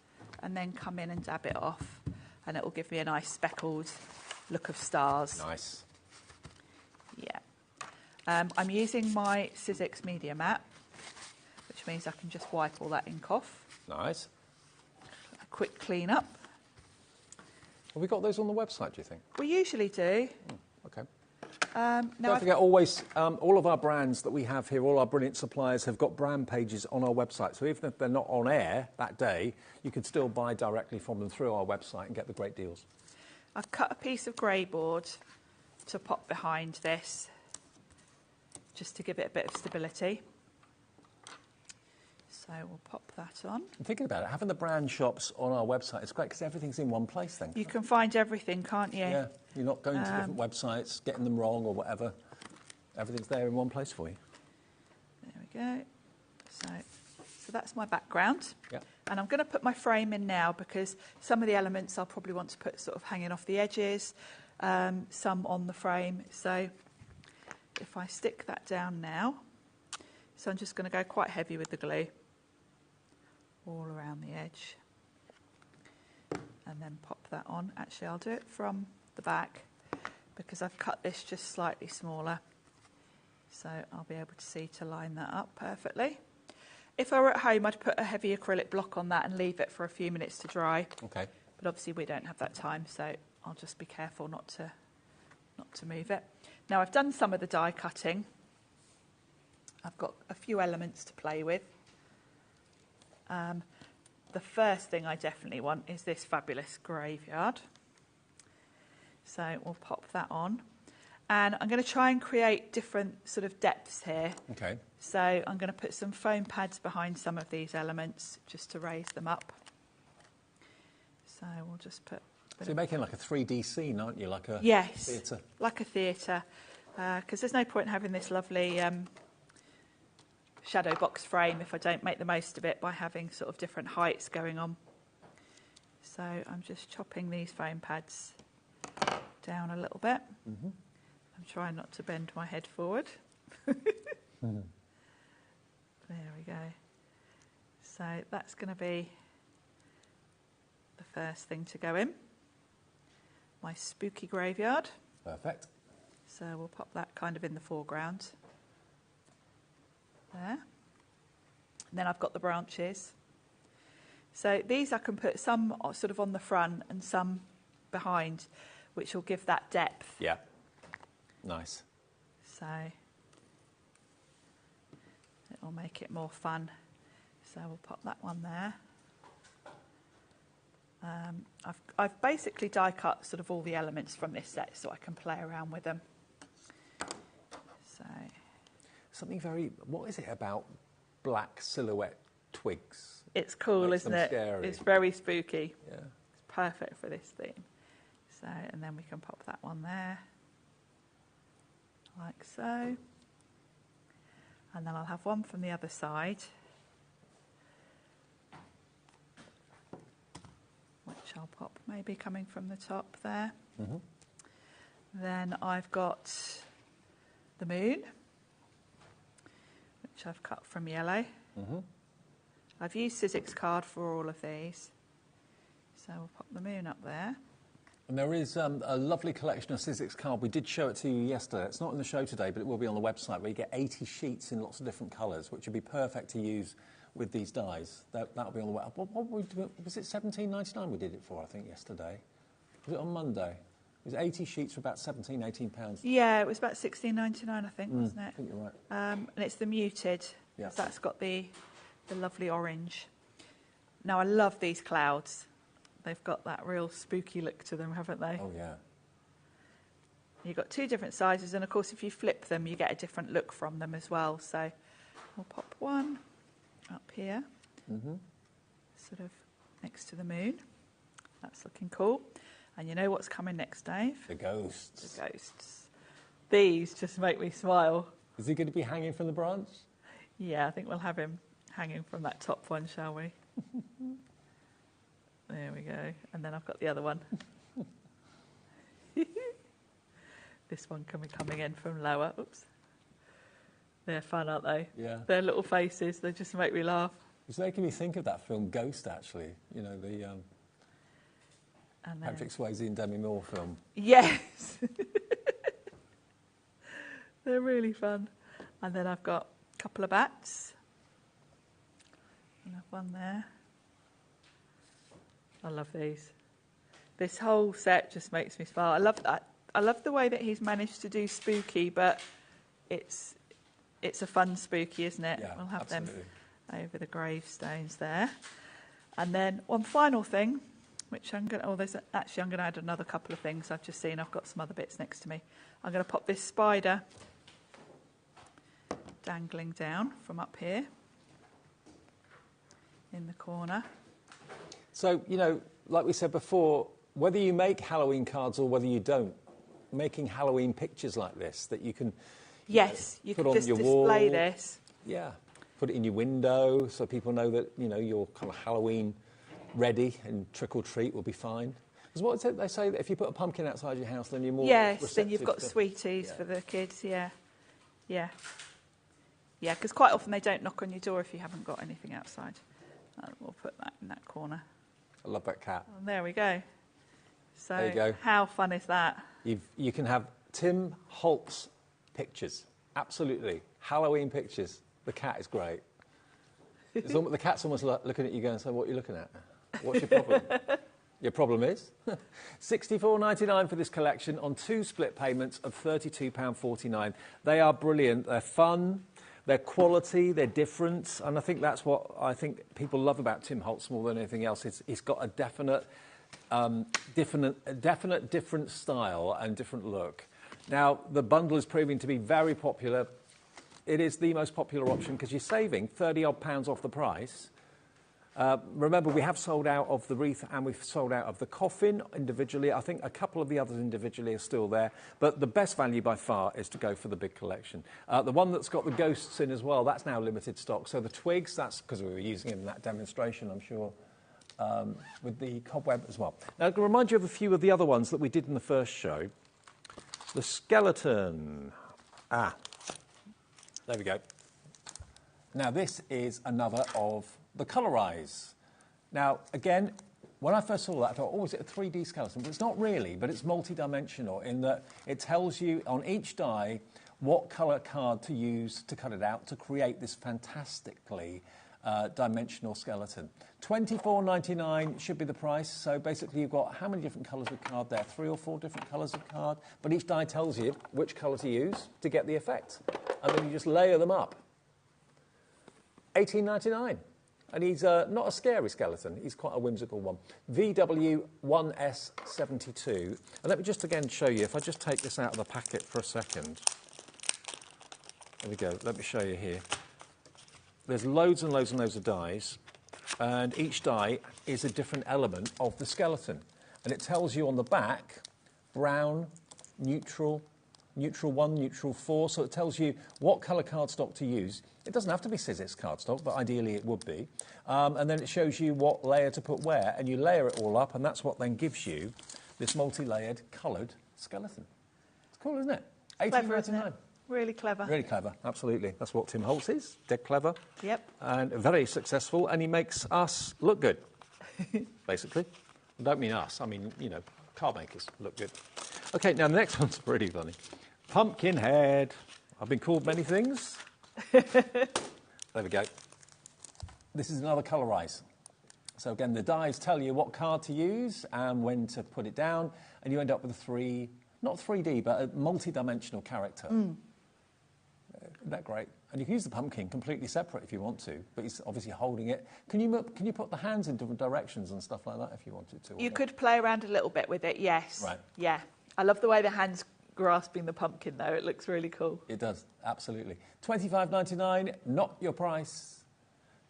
and then come in and dab it off. And it will give me a nice speckled look of stars. Nice. Yeah. I'm using my Sizzix Media Mat, which means I can just wipe all that ink off. Nice. A quick clean up. Have we got those on the website, do you think? We usually do. Okay. Don't forget, always, all of our brands that we have here, all our brilliant suppliers have got brand pages on our website. So even if they're not on air that day, you can still buy directly from them through our website and get the great deals. I've cut a piece of grey board to pop behind this, just to give it a bit of stability. So we'll pop that on. I'm thinking about it, having the brand shops on our website is great because everything's in one place then. You can find everything, can't you? Yeah, you're not going to different websites, getting them wrong or whatever. Everything's there in one place for you. There we go. So that's my background. Yeah. And I'm going to put my frame in now because some of the elements I'll probably want to put sort of hanging off the edges, some on the frame. So if I stick that down now, so I'm just going to go quite heavy with the glue all around the edge and then pop that on. Actually, I'll do it from the back because I've cut this just slightly smaller. So I'll be able to see to line that up perfectly. If I were at home, I'd put a heavy acrylic block on that and leave it for a few minutes to dry. Okay. But obviously we don't have that time, so I'll just be careful not to move it. Now I've done some of the die cutting. I've got a few elements to play with. The first thing I definitely want is this fabulous graveyard. So we'll pop that on. And I'm going to try and create different sort of depths here. Okay. So I'm going to put some foam pads behind some of these elements just to raise them up. So we'll just put... So you're making like a 3D scene, aren't you? Like a theatre. Like a theatre. Because there's no point having this lovely shadow box frame if I don't make the most of it by having sort of different heights going on. So I'm just chopping these foam pads down a little bit. Mm-hmm. I'm trying not to bend my head forward. There we go. So that's going to be the first thing to go in. My spooky graveyard. Perfect. So we'll pop that kind of in the foreground. There. And then I've got the branches. So these I can put some sort of on the front and some behind, which will give that depth. Yeah. Nice. So it'll make it more fun. So we'll pop that one there. I've basically die cut sort of all the elements from this set so I can play around with them. So something very, what is it about black silhouette twigs? It's cool, isn't it? Scary. It's very spooky. Yeah. It's perfect for this theme. So, and then we can pop that one there, like so. And then I'll have one from the other side, which I'll pop maybe coming from the top there. Mm-hmm. Then I've got the moon, which I've cut from yellow. Mm-hmm. I've used Sizzix card for all of these. So we'll pop the moon up there. And there is a lovely collection of Sizzix card. We did show it to you yesterday. It's not in the show today, but it will be on the website, where you get 80 sheets in lots of different colours, which would be perfect to use with these dies. That'll be on the web. Was it £17.99 we did it for, I think, yesterday? Was it on Monday? It was 80 sheets for about £17, £18. Yeah, it was about £16.99, I think, wasn't it? I think you're right. And it's the muted. Yeah. So that's got the lovely orange. Now, I love these clouds. They've got that real spooky look to them, haven't they? Oh, yeah. You've got two different sizes, and of course, if you flip them, you get a different look from them as well. So we'll pop one up here, sort of next to the moon. That's looking cool. And you know what's coming next, Dave? The ghosts. The ghosts. These just make me smile. Is he going to be hanging from the branch? Yeah, I think we'll have him hanging from that top one, shall we? There we go. And then I've got the other one. This one coming in from lower. Oops. They're fun, aren't they? Yeah. Their little faces, they just make me laugh. It's making me think of that film Ghost, actually. You know, the Patrick Swayze and Demi Moore film. Yes. They're really fun. And then I've got a couple of bats. And I've one there. I love these. This whole set just makes me smile. I love that. I love the way that he's managed to do spooky, but it's a fun spooky, isn't it? Yeah, we'll have absolutely. them over the gravestones there. And then one final thing which I'm going to... Oh, actually, I'm going to add another couple of things I've just seen. I've got some other bits next to me. I'm going to pop this spider dangling down from up here in the corner. So, you know, like we said before, whether you make Halloween cards or whether you don't, making Halloween pictures like this that you can... Yes, you put can on just your display wall. this. Yeah, put it in your window so people know that, you know, you're kind of Halloween ready and trick or treat will be fine. Because what is it they say, that if you put a pumpkin outside your house, then you're more Yes, then you've receptive got to... sweeties for the kids, yeah. Yeah. Yeah, because quite often they don't knock on your door if you haven't got anything outside. We'll put that in that corner. I love that cat. And there we go. So There you go. how fun is that? You can have Tim Holtz pictures. Absolutely. Halloween pictures. The cat is great. The cat's almost looking at you going, so what are you looking at? What's your problem? Your problem is £64.99 for this collection on 2 split payments of £32.49. They are brilliant. They're fun. They're quality. They're different. And I think that's what I think people love about Tim Holtz more than anything else. He's got a definite different style and different look. Now, the bundle is proving to be very popular. It is the most popular option because you're saving £30-odd off the price. Remember, we have sold out of the wreath and we've sold out of the coffin individually. I think a couple of the others individually are still there. But the best value by far is to go for the big collection. The one that's got the ghosts in as well, that's now limited stock. So the twigs, that's because we were using them in that demonstration, I'm sure, with the cobweb as well. Now, to remind you of a few of the other ones that we did in the first show. The skeleton. There we go. Now, this is another of the Colorize. Now, again, when I first saw that, I thought, oh, is it a 3D skeleton? But it's not really, but it's multi-dimensional in that it tells you on each die what colour card to use to cut it out to create this fantastically dimensional skeleton. £24.99 should be the price. So basically, you've got how many different colours of card there? 3 or 4 different colours of card. But each die tells you which colour to use to get the effect. And then you just layer them up. £18.99. And he's not a scary skeleton. He's quite a whimsical one. VW1S72. And let me just again show you. If I just take this out of the packet for a second. There we go. Let me show you here. There's loads and loads and loads of dies. And each die is a different element of the skeleton. And it tells you on the back, brown, neutral, neutral 1, neutral 4. So it tells you what colour cardstock to use. It doesn't have to be Sizzix cardstock, but ideally it would be. And then it shows you what layer to put where, and you layer it all up, and that's what then gives you this multi-layered, coloured skeleton. It's cool, isn't it? £18.99. Really clever. Really clever, absolutely. That's what Tim Holtz is, dead clever. Yep. And very successful, and he makes us look good, basically. I don't mean us, I mean, you know, card makers look good. OK, now the next one's pretty funny. Pumpkinhead. I've been called many things. There we go. This is another Colorize. So again, the dies tell you what card to use and when to put it down, and you end up with a not 3D, but a multi-dimensional character. Isn't that great? And you can use the pumpkin completely separate if you want to, but he's obviously holding it. Can you put the hands in different directions and stuff like that if you wanted to? You could play around a little bit with it, yes. Right. Yeah. I love the way the hands grasping the pumpkin, though. It looks really cool. It does, absolutely. £25.99, not your price.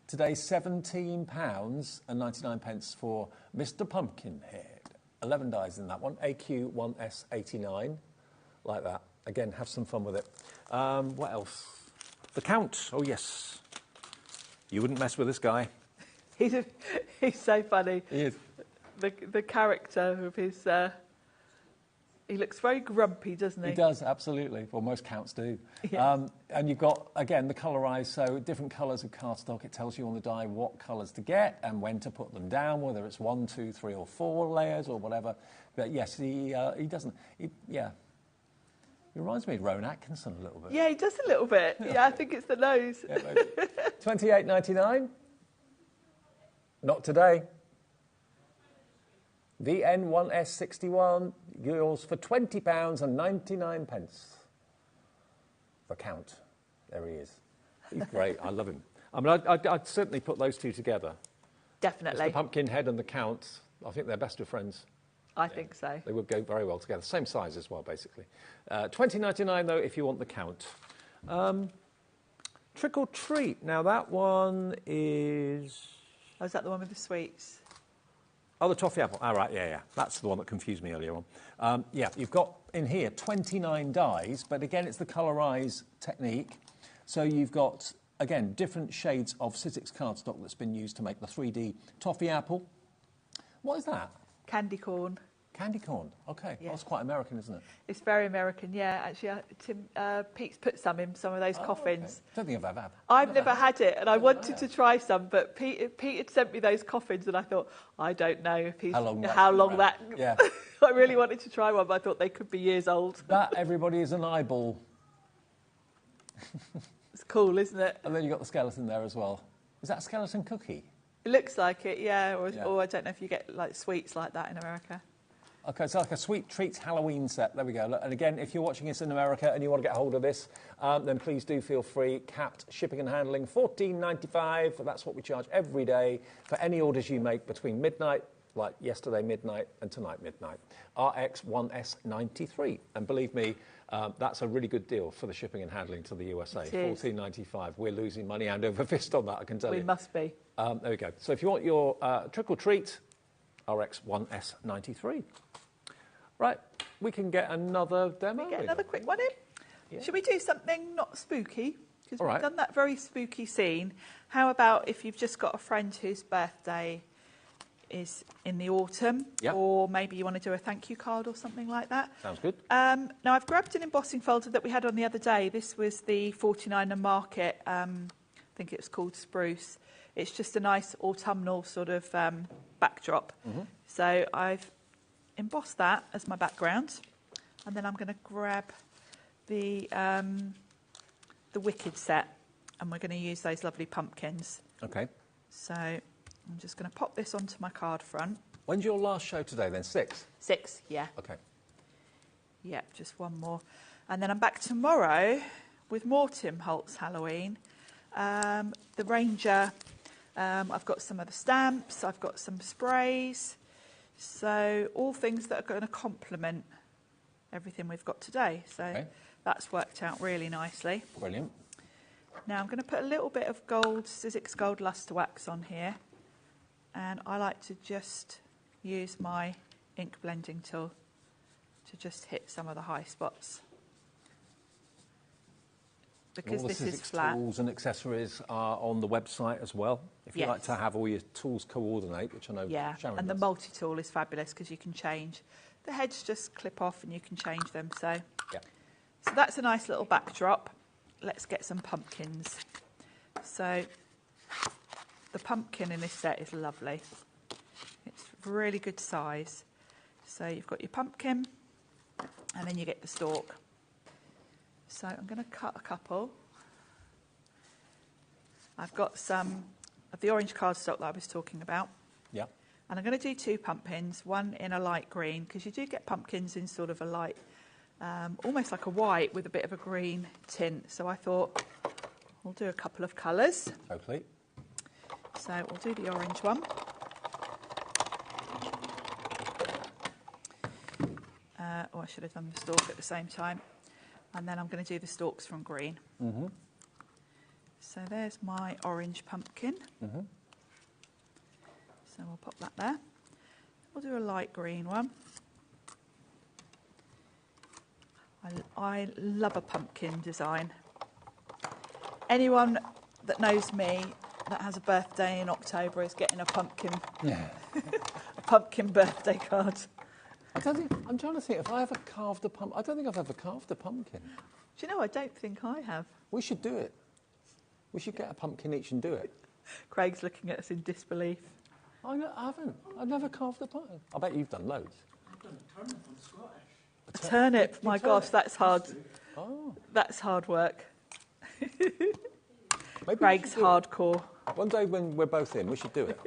Today, £17.99 for Mr. Pumpkinhead. 11 dies in that one. AQ1S89, like that. Again, have some fun with it. What else? The Count. Oh, yes. You wouldn't mess with this guy. He's so funny. He is. The character of his... he looks very grumpy, doesn't he? He does, absolutely. Well, most counts do. Yeah. And you've got, again, the Colorize, so different colours of cardstock. It tells you on the die what colours to get and when to put them down, whether it's 1, 2, 3 or 4 layers or whatever. But yes, he doesn't... He reminds me of Rowan Atkinson a little bit. Yeah, he does a little bit. Yeah, I think it's the nose. Yeah, £28.99. Not today. VN1S61, yours for £20.99. The Count. There he is. He's great. I love him. I mean, I'd certainly put those two together. Definitely. The Pumpkinhead and the Count. I think they're best of friends. I think so. They would go very well together. Same size as well, basically. $20.99 though, if you want the count. Trick or treat. Now that one is. Oh, is that the one with the sweets? Oh, the toffee apple. Oh, right, yeah. That's the one that confused me earlier on. Yeah, you've got in here 29 dies, but again, it's the colorise technique. So you've got, again, different shades of Sizzix cardstock that's been used to make the 3D toffee apple. What is that? Candy corn. Candy corn. Okay, Yeah. That's quite American, isn't it? It's very American, yeah. Actually, Pete's put some in some of those coffins. I don't think I've ever had. I've never had it, and I wanted to try some, but Pete had sent me those coffins, and I thought, I don't know if he's how long that. Yeah. I really wanted to try one, but I thought they could be years old. That, everybody, is an eyeball. It's cool, isn't it? And then you've got the skeleton there as well. Is that a skeleton cookie? It looks like it, yeah. Or I don't know if you get like sweets like that in America. Okay, it's like a Sweet Treats Halloween set. There we go. And again, if you're watching this in America and you want to get hold of this, then please do feel free. Capped shipping and handling, $14.95. That's what we charge every day for any orders you make between midnight, like yesterday midnight, and tonight midnight. RX1S93. And believe me, that's a really good deal for the shipping and handling to the USA. $14.95. We're losing money hand over fist on that, I can tell you. We must be. There we go. So if you want your trick or treat, RX1S93. Right, we can get another demo. Can we get another quick one in? Yeah. Should we do something not spooky? Because we've done that very spooky scene. How about if you've just got a friend whose birthday is in the autumn, or maybe you want to do a thank you card or something like that. Sounds good. Now, I've grabbed an embossing folder that we had on the other day. This was the 49er Market. I think it was called Spruce. It's just a nice autumnal sort of backdrop. So I've embossed that as my background, and then I'm going to grab the Wicked set, and we're going to use those lovely pumpkins. Okay. So I'm just going to pop this onto my card front. When's your last show today then? 6? 6, yeah. Okay. Yeah, just one more. And then I'm back tomorrow with more Tim Holtz Halloween. The Ranger, I've got some of the stamps, I've got some sprays. So all things that are going to complement everything we've got today. So that's worked out really nicely. Brilliant. Now I'm going to put a little bit of gold, Sizzix Gold Luster Wax on here. And I like to just use my ink blending tool to just hit some of the high spots. Because this is flat. Tools and accessories are on the website as well. If you like to have all your tools coordinate, which I know Sharon and does. the multi-tool is fabulous because you can change. The heads just clip off and you can change them. So that's a nice little backdrop. Let's get some pumpkins. So the pumpkin in this set is lovely. It's really good size. So you've got your pumpkin and then you get the stalk. So I'm going to cut a couple. I've got some of the orange cardstock that I was talking about. Yeah. And I'm going to do 2 pumpkins, one in a light green, because you do get pumpkins in sort of a light, almost like a white with a bit of a green tint. So I thought we'll do a couple of colours. Totally. So we'll do the orange one. I should have done the stalk at the same time. And then I'm going to do the stalks from green. So there's my orange pumpkin. So we'll pop that there. We'll do a light green one. I love a pumpkin design. Anyone that knows me that has a birthday in October is getting a pumpkin, a pumpkin birthday card. I'm trying to think if I ever carved a pumpkin. I don't think I've ever carved a pumpkin. Do you know, I don't think I have. We should do it. We should get a pumpkin each and do it. Craig's looking at us in disbelief. I haven't. I've never carved a pumpkin. I bet you've done loads. I've done a turnip on Scottish. A turnip? My gosh, that's hard. Oh. That's hard work. Craig's hardcore. One day when we're both in, we should do it.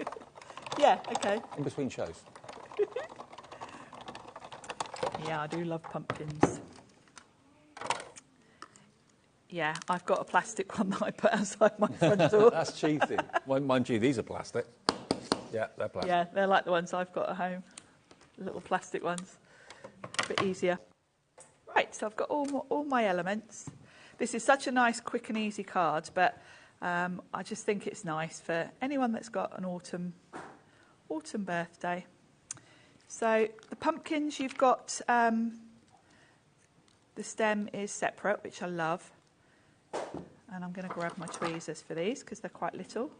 Yeah, okay. In between shows. Yeah, I do love pumpkins. Yeah, I've got a plastic one that I put outside my front door. That's cheating. Mind you, these are plastic. Yeah, they're plastic. Yeah, they're like the ones I've got at home, the little plastic ones. A bit easier. Right, so I've got all my elements. This is such a nice, quick and easy card, but I just think it's nice for anyone that's got an autumn birthday. So the pumpkins, you've got the stem is separate, which I love. And I'm going to grab my tweezers for these because they're quite little.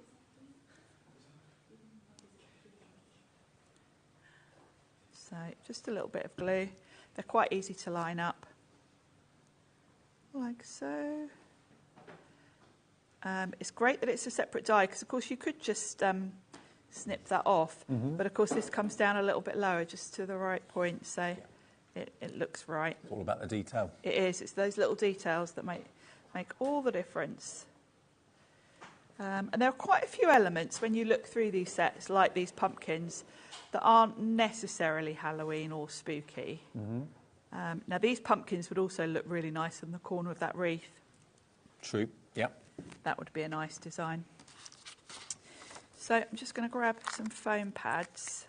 So just a little bit of glue. They're quite easy to line up, like so. It's great that it's a separate die because, of course, you could just snip that off. But, of course, this comes down a little bit lower just to the right point, so it looks right. It's all about the detail. It is. It's those little details that make all the difference. And there are quite a few elements when you look through these sets, like these pumpkins, that aren't necessarily Halloween or spooky. Now, these pumpkins would also look really nice in the corner of that wreath. True, yeah. That would be a nice design. So I'm just going to grab some foam pads,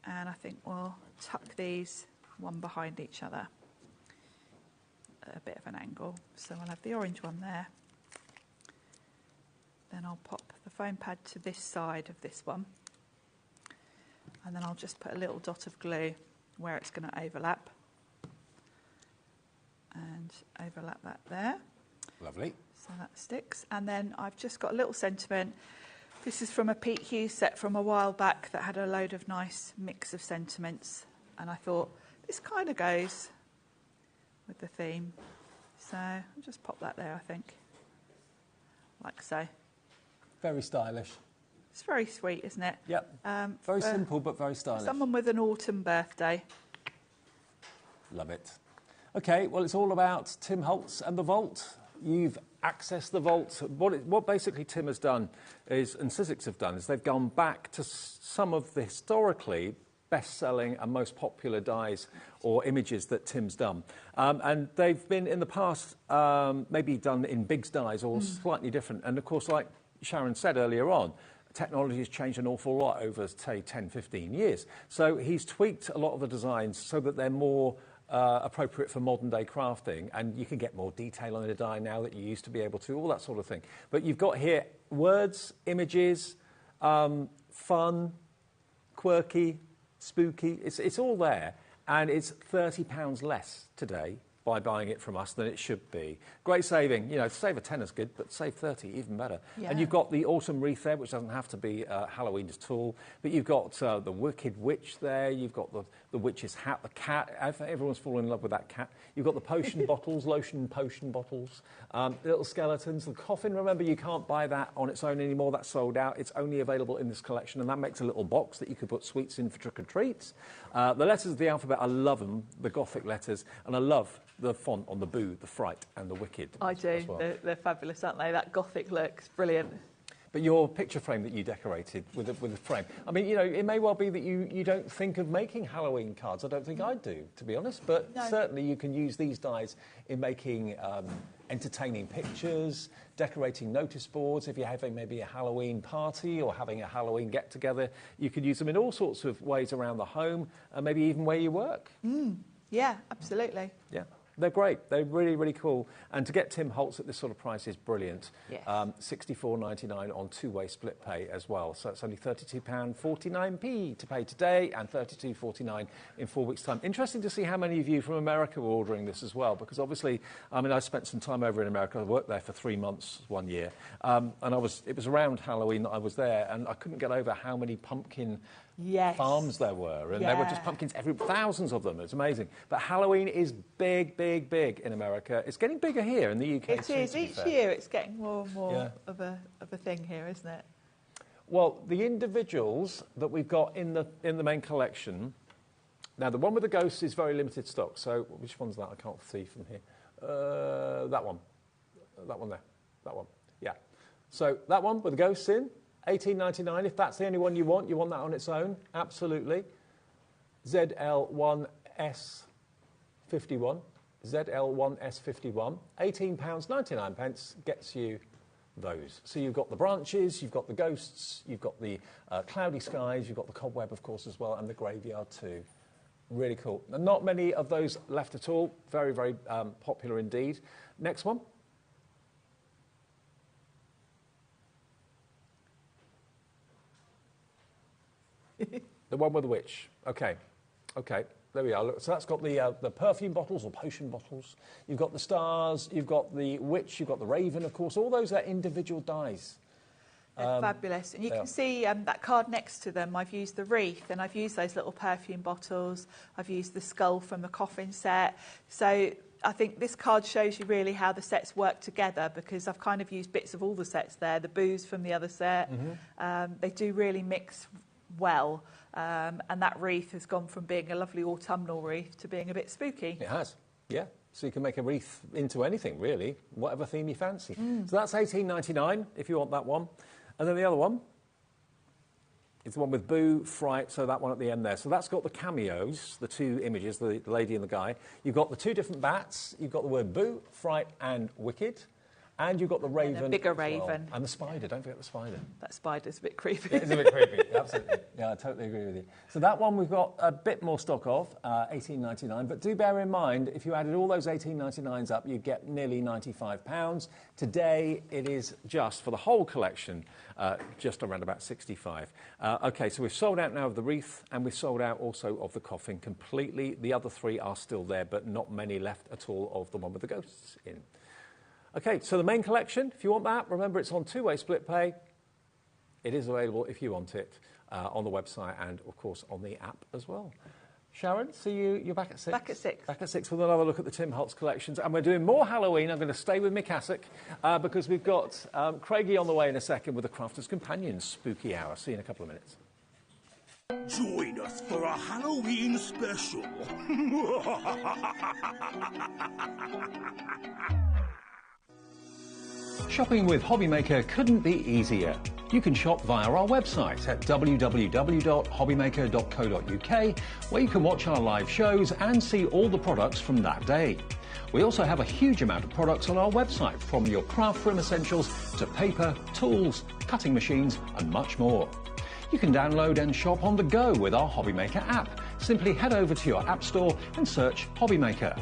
and I think we'll tuck these one behind each other at a bit of an angle. So I'll have the orange one there. Then I'll pop the foam pad to this side of this one, and then I'll just put a little dot of glue where it's going to overlap, and overlap that there. Lovely. So that sticks. And then I've just got a little sentiment. This is from a Pete Hughes set from a while back that had a load of nice mix of sentiments, and I thought this kind of goes with the theme. So I'll just pop that there, I think, like so. Very stylish. It's very sweet, isn't it? Yep. Very simple, but very stylish. Someone with an autumn birthday. Love it. Okay, well, it's all about Tim Holtz and the Vault. You've accessed the Vault. What basically Tim has done is, and Sizzix have done, is they've gone back to some of the historically best-selling and most popular dies or images that Tim's done. And they've been, in the past, maybe done in Big's dies or slightly different. And, of course, like Sharon said earlier on, technology has changed an awful lot over, say, 10, 15 years. So he's tweaked a lot of the designs so that they're more appropriate for modern-day crafting, and you can get more detail on a die now that you used to be able to, all that sort of thing. But you've got here words, images, fun, quirky, spooky. It's all there, and it's £30 less today by buying it from us than it should be. Great saving. You know, save a tenner's good, but save 30, even better. Yeah. And you've got the autumn wreath there, which doesn't have to be Halloween at all. But you've got the Wicked Witch there. You've got the witch's hat, the cat. Everyone's fallen in love with that cat. You've got the potion bottles, lotion potion bottles, little skeletons. The coffin, remember, you can't buy that on its own anymore. That's sold out. It's only available in this collection, and that makes a little box that you could put sweets in for trick-or-treats. The letters of the alphabet, I love them, the Gothic letters, and I love the font on the Boo, the Fright, and the Wicked. I do. Well. They're fabulous, aren't they? That Gothic look's brilliant. But your picture frame that you decorated with a frame, I mean, you know, it may well be that you don't think of making Halloween cards. I don't think I do, to be honest. But certainly you can use these dies in making entertaining pictures, decorating notice boards. If you're having maybe a Halloween party or having a Halloween get-together, you could use them in all sorts of ways around the home and maybe even where you work. Yeah, absolutely. Yeah. They're great. They're really, really cool. And to get Tim Holtz at this sort of price is brilliant. Yes. £64.99 on two-way split pay as well. So it's only £32.49p to pay today and £32.49 in 4 weeks' time. Interesting to see how many of you from America were ordering this as well, because obviously, I mean, I spent some time over in America. I worked there for 3 months 1 year. And it was around Halloween that I was there, and I couldn't get over how many pumpkin farms there were. And there were just pumpkins, thousands of them. It's amazing. But Halloween is big, big, big in America. It's getting bigger here in the UK. It is. Each year it's getting more and more of a thing here, isn't it? Well, the individuals that we've got in the main collection, now the one with the ghosts is very limited stock. So which one's that? I can't see from here. That one. That one there. That one. Yeah. So that one with the ghosts in, $18.99. If that's the only one you want that on its own, absolutely. ZL1S51, ZL1S51, £18.99 gets you those. So you've got the branches, you've got the ghosts, you've got the cloudy skies, you've got the cobweb, of course, as well, and the graveyard too. Really cool. And not many of those left at all. Very, very popular indeed. Next one. The one with the witch. Okay. Okay. There we are. Look, so that's got the perfume bottles or potion bottles. You've got the stars. You've got the witch. You've got the raven, of course. All those are individual dies. They're fabulous. And you can see that card next to them. I've used the wreath and I've used those little perfume bottles. I've used the skull from the coffin set. So I think this card shows you really how the sets work together, because I've kind of used bits of all the sets there, the booze from the other set. They do really mix well. And that wreath has gone from being a lovely autumnal wreath to being a bit spooky. It has, yeah. So you can make a wreath into anything, really, whatever theme you fancy. So that's $18.99 if you want that one. And then the other one is the one with Boo, Fright, so that one at the end there. So that's got the cameos, the two images, the lady and the guy. You've got the two different bats. You've got the word Boo, Fright and Wicked. And you've got the raven. And a bigger as well. raven. And the spider, don't forget the spider. That spider's a bit creepy. It is a bit creepy, absolutely. Yeah, I totally agree with you. So that one we've got a bit more stock of, $18.99. But do bear in mind, if you added all those $18.99s up, you'd get nearly £95. Today, it is just, for the whole collection, just around about $65. OK, so we've sold out now of the wreath, and we've sold out also of the coffin completely. The other three are still there, but not many left at all of the one with the ghosts in. OK, so the main collection, if you want that, remember it's on two-way split pay. It is available if you want it on the website and, of course, on the app as well. Sharon, see you're back at 6? Back at 6. Back at 6 with another look at the Tim Holtz collections. And we're doing more Halloween. I'm going to stay with my cassock because we've got Craigie on the way in a second with the Crafter's Companions Spooky Hour. See you in a couple of minutes. Join us for a Halloween special. Shopping with HobbyMaker couldn't be easier. You can shop via our website at www.hobbymaker.co.uk, where you can watch our live shows and see all the products from that day. We also have a huge amount of products on our website, from your craft room essentials to paper, tools, cutting machines and much more. You can download and shop on the go with our HobbyMaker app. Simply head over to your app store and search HobbyMaker.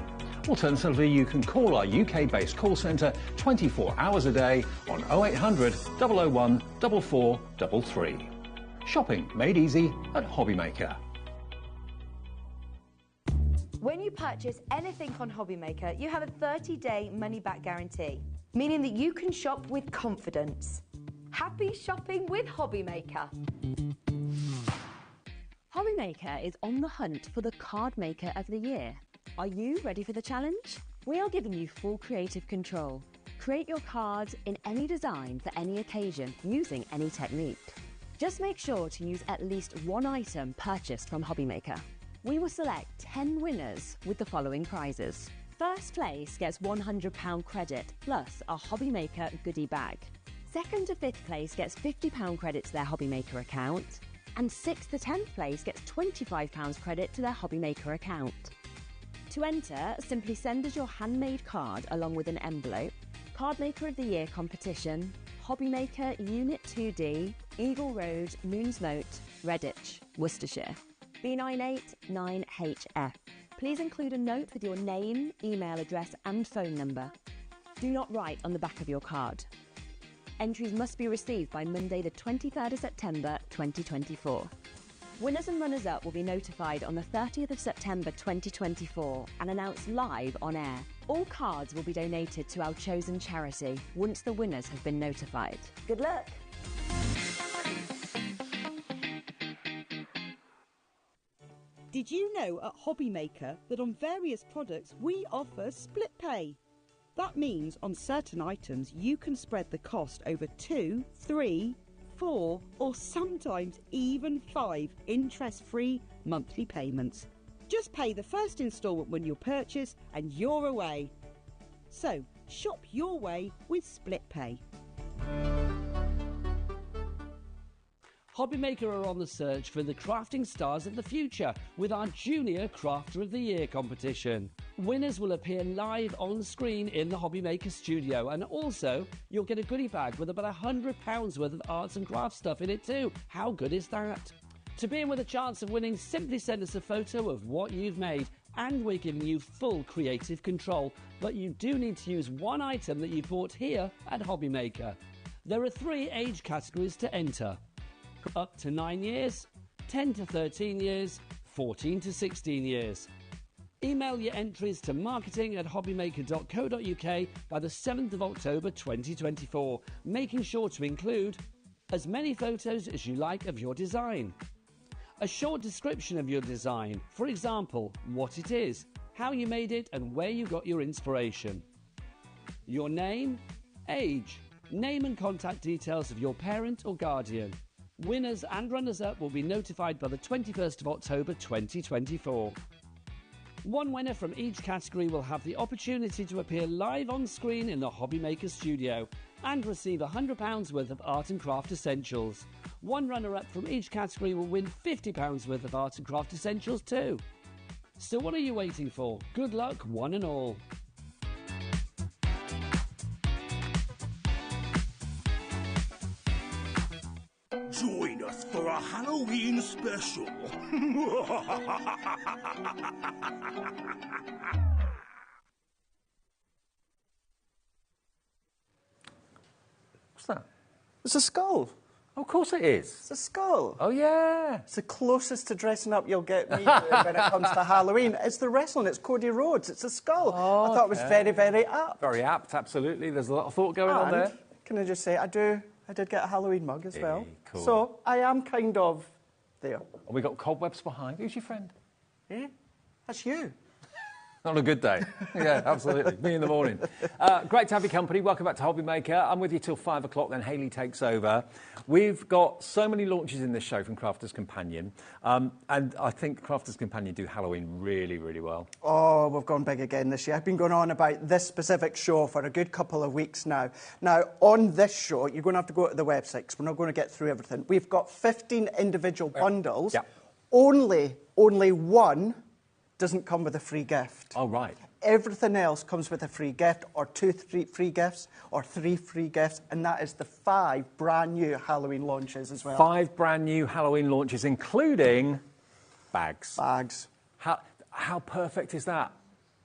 Alternatively, you can call our UK-based call centre 24 hours a day on 0800 001 4433. Shopping made easy at HobbyMaker. When you purchase anything on HobbyMaker, you have a 30-day money-back guarantee, meaning that you can shop with confidence. Happy shopping with HobbyMaker. HobbyMaker is on the hunt for the card maker of the year. Are you ready for the challenge? We are giving you full creative control. Create your cards in any design for any occasion using any technique. Just make sure to use at least one item purchased from HobbyMaker. We will select 10 winners with the following prizes. First place gets £100 credit plus a HobbyMaker goodie bag. Second to fifth place gets £50 credit to their HobbyMaker account. And 6th to 10th place gets £25 credit to their HobbyMaker account. To enter, simply send us your handmade card along with an envelope. Card Maker of the Year competition, HobbyMaker Unit 2D, Eagle Road, Moonsmote, Redditch, Worcestershire. B989HF. Please include a note with your name, email address and phone number. Do not write on the back of your card. Entries must be received by Monday the 23rd of September 2024. Winners and runners-up will be notified on the 30th of September 2024 and announced live on air. All cards will be donated to our chosen charity once the winners have been notified. Good luck! Did you know at HobbyMaker that on various products we offer split pay? That means on certain items you can spread the cost over 2, 3, 4 or sometimes even 5 interest-free monthly payments. Just pay the first instalment when you purchase and you're away. So shop your way with split pay. HobbyMaker are on the search for the crafting stars of the future with our Junior Crafter of the Year competition. Winners will appear live on screen in the HobbyMaker studio, and also you'll get a goodie bag with about £100 worth of arts and crafts stuff in it too. How good is that? To be in with a chance of winning, simply send us a photo of what you've made, and we're giving you full creative control. But you do need to use one item that you bought here at HobbyMaker. There are 3 age categories to enter: up to 9 years, 10 to 13 years, 14 to 16 years. Email your entries to marketing@hobbymaker.co.uk by the 7th of October 2024, making sure to include as many photos as you like of your design, a short description of your design, for example, what it is, how you made it and where you got your inspiration, your name, age, name and contact details of your parent or guardian. Winners and runners-up will be notified by the 21st of October 2024. One winner from each category will have the opportunity to appear live on screen in the HobbyMaker studio and receive £100 worth of art and craft essentials. One runner-up from each category will win £50 worth of art and craft essentials too. So what are you waiting for? Good luck, one and all. Join us for a Halloween special. What's that? It's a skull. Oh, of course it is. It's a skull. Oh, yeah. It's the closest to dressing up you'll get me when it comes to Halloween. It's the wrestling. It's Cody Rhodes. It's a skull. Oh, I thought it was very, very apt. Very apt, absolutely. There's a lot of thought going on there. Can I just say, I did get a Halloween mug as well. Cool. So I am kind of there. And we got cobwebs behind. Who's your friend? Yeah, that's you. On a good day. Yeah, absolutely. Me in the morning. Great to have your company. Welcome back to HobbyMaker. I'm with you till 5 o'clock, then Hayley takes over. We've got so many launches in this show from Crafter's Companion. And I think Crafter's Companion do Halloween really, really well. Oh, we've gone big again this year. I've been going on about this specific show for a good couple of weeks now. Now, on this show, you're going to have to go to the website because we're not going to get through everything. We've got 15 individual bundles. Yeah. Only one doesn't come with a free gift. Oh, right. Everything else comes with a free gift, or 2 free gifts, or 3 free gifts, and that is the 5 brand new Halloween launches as well. 5 brand new Halloween launches, including bags. Bags. How perfect is that?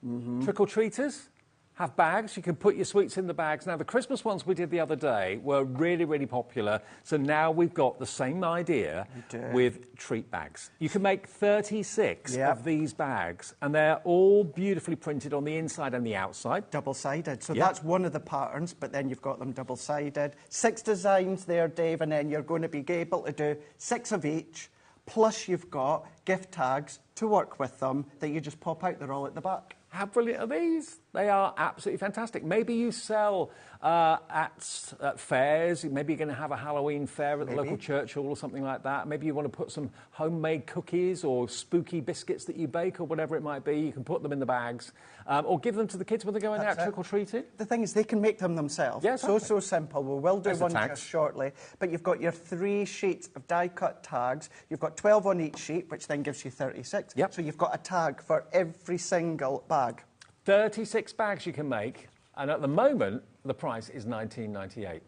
Trick-or-treaters have bags. You can put your sweets in the bags. Now, the Christmas ones we did the other day were really, really popular. So now we've got the same idea with treat bags. You can make 36 of these bags, and they're all beautifully printed on the inside and the outside. Double-sided. So that's one of the patterns, but then you've got them double-sided. 6 designs there, Dave, and then you're going to be able to do 6 of each. Plus, you've got gift tags to work with them that you just pop out. They're all at the back. How brilliant are these? They are absolutely fantastic. Maybe you sell at fairs. Maybe you're going to have a Halloween fair at the local church hall or something like that. Maybe you want to put some homemade cookies or spooky biscuits that you bake or whatever it might be. You can put them in the bags or give them to the kids when they're going out trick-or-treating. The thing is, they can make them themselves. Yeah, so simple. We will do one just shortly. But you've got your 3 sheets of die-cut tags. You've got 12 on each sheet, which then gives you 36. Yep. So you've got a tag for every single bag. 36 bags you can make, and at the moment, the price is $19.98.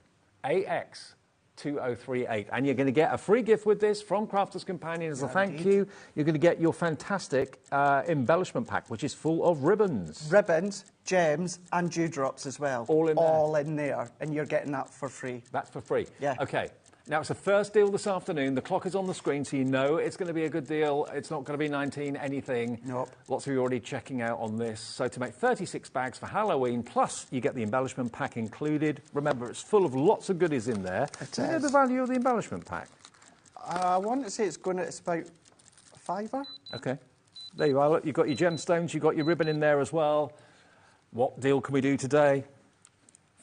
AX2038. And you're going to get a free gift with this from Crafter's Companion as a thank you. You're going to get your fantastic embellishment pack, which is full of ribbons. Ribbons, gems, and dewdrops as well. All in there. All in there. And you're getting that for free. That's for free? Yeah. OK. Now, it's the first deal this afternoon. The clock is on the screen, so you know it's going to be a good deal. It's not going to be 19 anything. Nope. Lots of you are already checking out on this. So to make 36 bags for Halloween, plus you get the embellishment pack included. Remember, it's full of lots of goodies in there. Do you know the value of the embellishment pack? I want to say it's about a £5. OK. There you are. Look, you've got your gemstones. You've got your ribbon in there as well. What deal can we do today?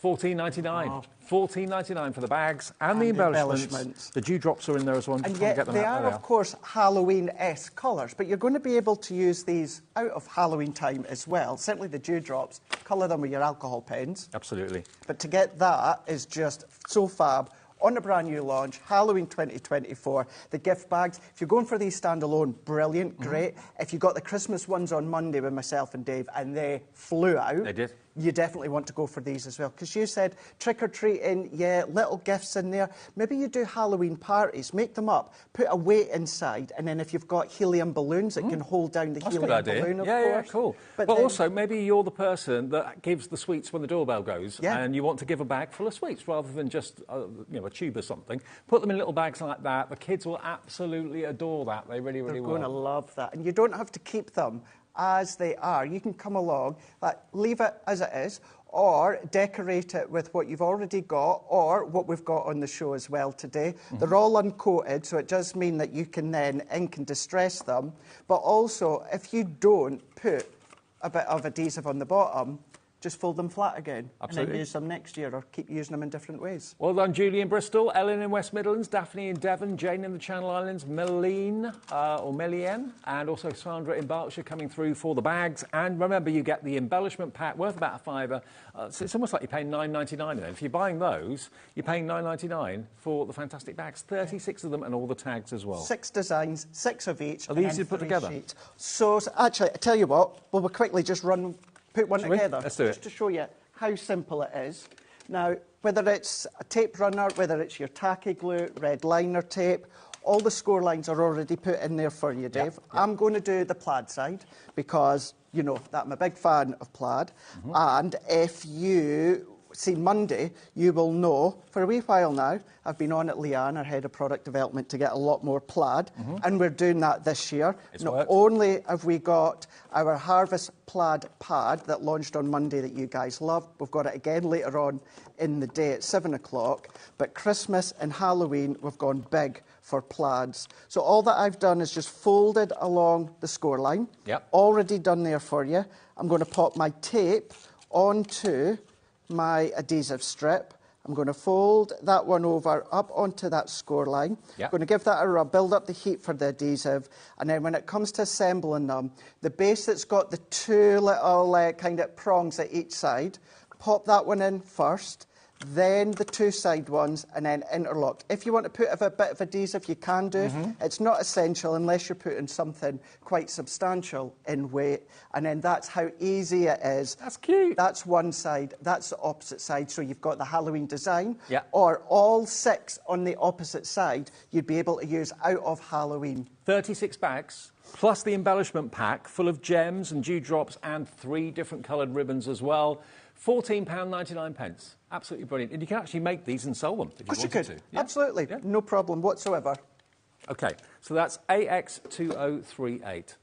$14.99. $14.99 for the bags and the embellishments. The dewdrops are in there as well. And yet they are, of course, Halloween-esque colours, but you're going to be able to use these out of Halloween time as well. Certainly the dewdrops, colour them with your alcohol pens. Absolutely. But to get that is just so fab. on a brand new launch, Halloween 2024. The gift bags, if you're going for these standalone, brilliant, great. If you got the Christmas ones on Monday with myself and Dave and they flew out, They did. you definitely want to go for these as well. Because you said trick-or-treating, yeah, little gifts in there. Maybe you do Halloween parties, make them up, put a weight inside, and then if you've got helium balloons, it can hold down the That's a helium good idea. balloon, of Yeah, course. cool. But then, also, maybe you're the person that gives the sweets when the doorbell goes, and you want to give a bag full of sweets rather than just a tube or something. Put them in little bags like that. The kids will absolutely adore that. They really, really they're will. going to love that. And you don't have to keep them as they are. You can come along, leave it as it is, or decorate it with what you've already got, or what we've got on the show as well today. They're all uncoated, so it does mean that you can then ink and distress them. But also, if you don't put a bit of adhesive on the bottom, just fold them flat again. Absolutely. And then use them next year, or keep using them in different ways. Well done, Julie in Bristol, Ellen in West Midlands, Daphne in Devon, Jane in the Channel Islands, Meline, and also Sandra in Berkshire coming through for the bags. And remember, you get the embellishment pack worth about a fiver. So it's almost like you're paying $9.99 in it. If you're buying those, you're paying $9.99 for the fantastic bags. 36 of them and all the tags as well. 6 designs, 6 of each. Are these easy to put together? Sheets. So actually, I tell you what, we'll quickly just put one together. Let's do it. Just to show you how simple it is. Now, whether it's a tape runner, whether it's your tacky glue, red liner tape, all the score lines are already put in there for you, Dave. I'm going to do the plaid side because, you know, that I'm a big fan of plaid. And if you see Monday, you will know, for a wee while now, I've been on at Leanne, our head of product development, to get a lot more plaid, and we're doing that this year. Not only have we got our Harvest Plaid pad that launched on Monday that you guys love, we've got it again later on in the day at 7 o'clock, but Christmas and Halloween, we've gone big for plaids. So all that I've done is just folded along the score line, already done there for you. I'm going to pop my tape onto my adhesive strip. I'm going to fold that one over up onto that score line. I'm going to give that a rub, build up the heat for the adhesive, and then when it comes to assembling them, the base that's got the 2 little kind of prongs at each side, pop that one in first, then the 2 side ones, and then interlock. If you want to put a bit of adhesive, you can do. It's not essential unless you're putting something quite substantial in weight. And then that's how easy it is. That's cute. That's one side. That's the opposite side. So you've got the Halloween design. Or all 6 on the opposite side, you'd be able to use out of Halloween. 36 bags, plus the embellishment pack full of gems and dewdrops and 3 different coloured ribbons as well. £14.99. Absolutely brilliant. And you can actually make these and sell them if you wanted to. Yeah. Absolutely. Yeah. No problem whatsoever. OK, so that's AX2038.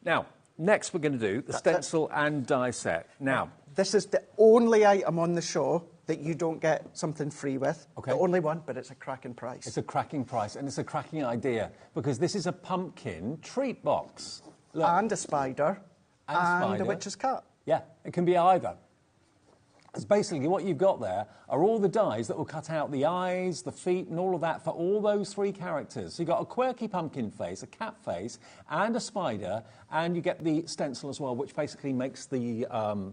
Now, next we're going to do the stencil and die set. Now, this is the only item on the show that you don't get something free with. The only one, but it's a cracking price. It's a cracking price, and it's a cracking idea, because this is a pumpkin treat box. Look. And a spider. And a witch's cat. Yeah, it can be either. Because basically what you've got there are all the dies that will cut out the eyes, the feet, and all of that for all those 3 characters. So you've got a quirky pumpkin face, a cat face, and a spider, and you get the stencil as well, which basically makes the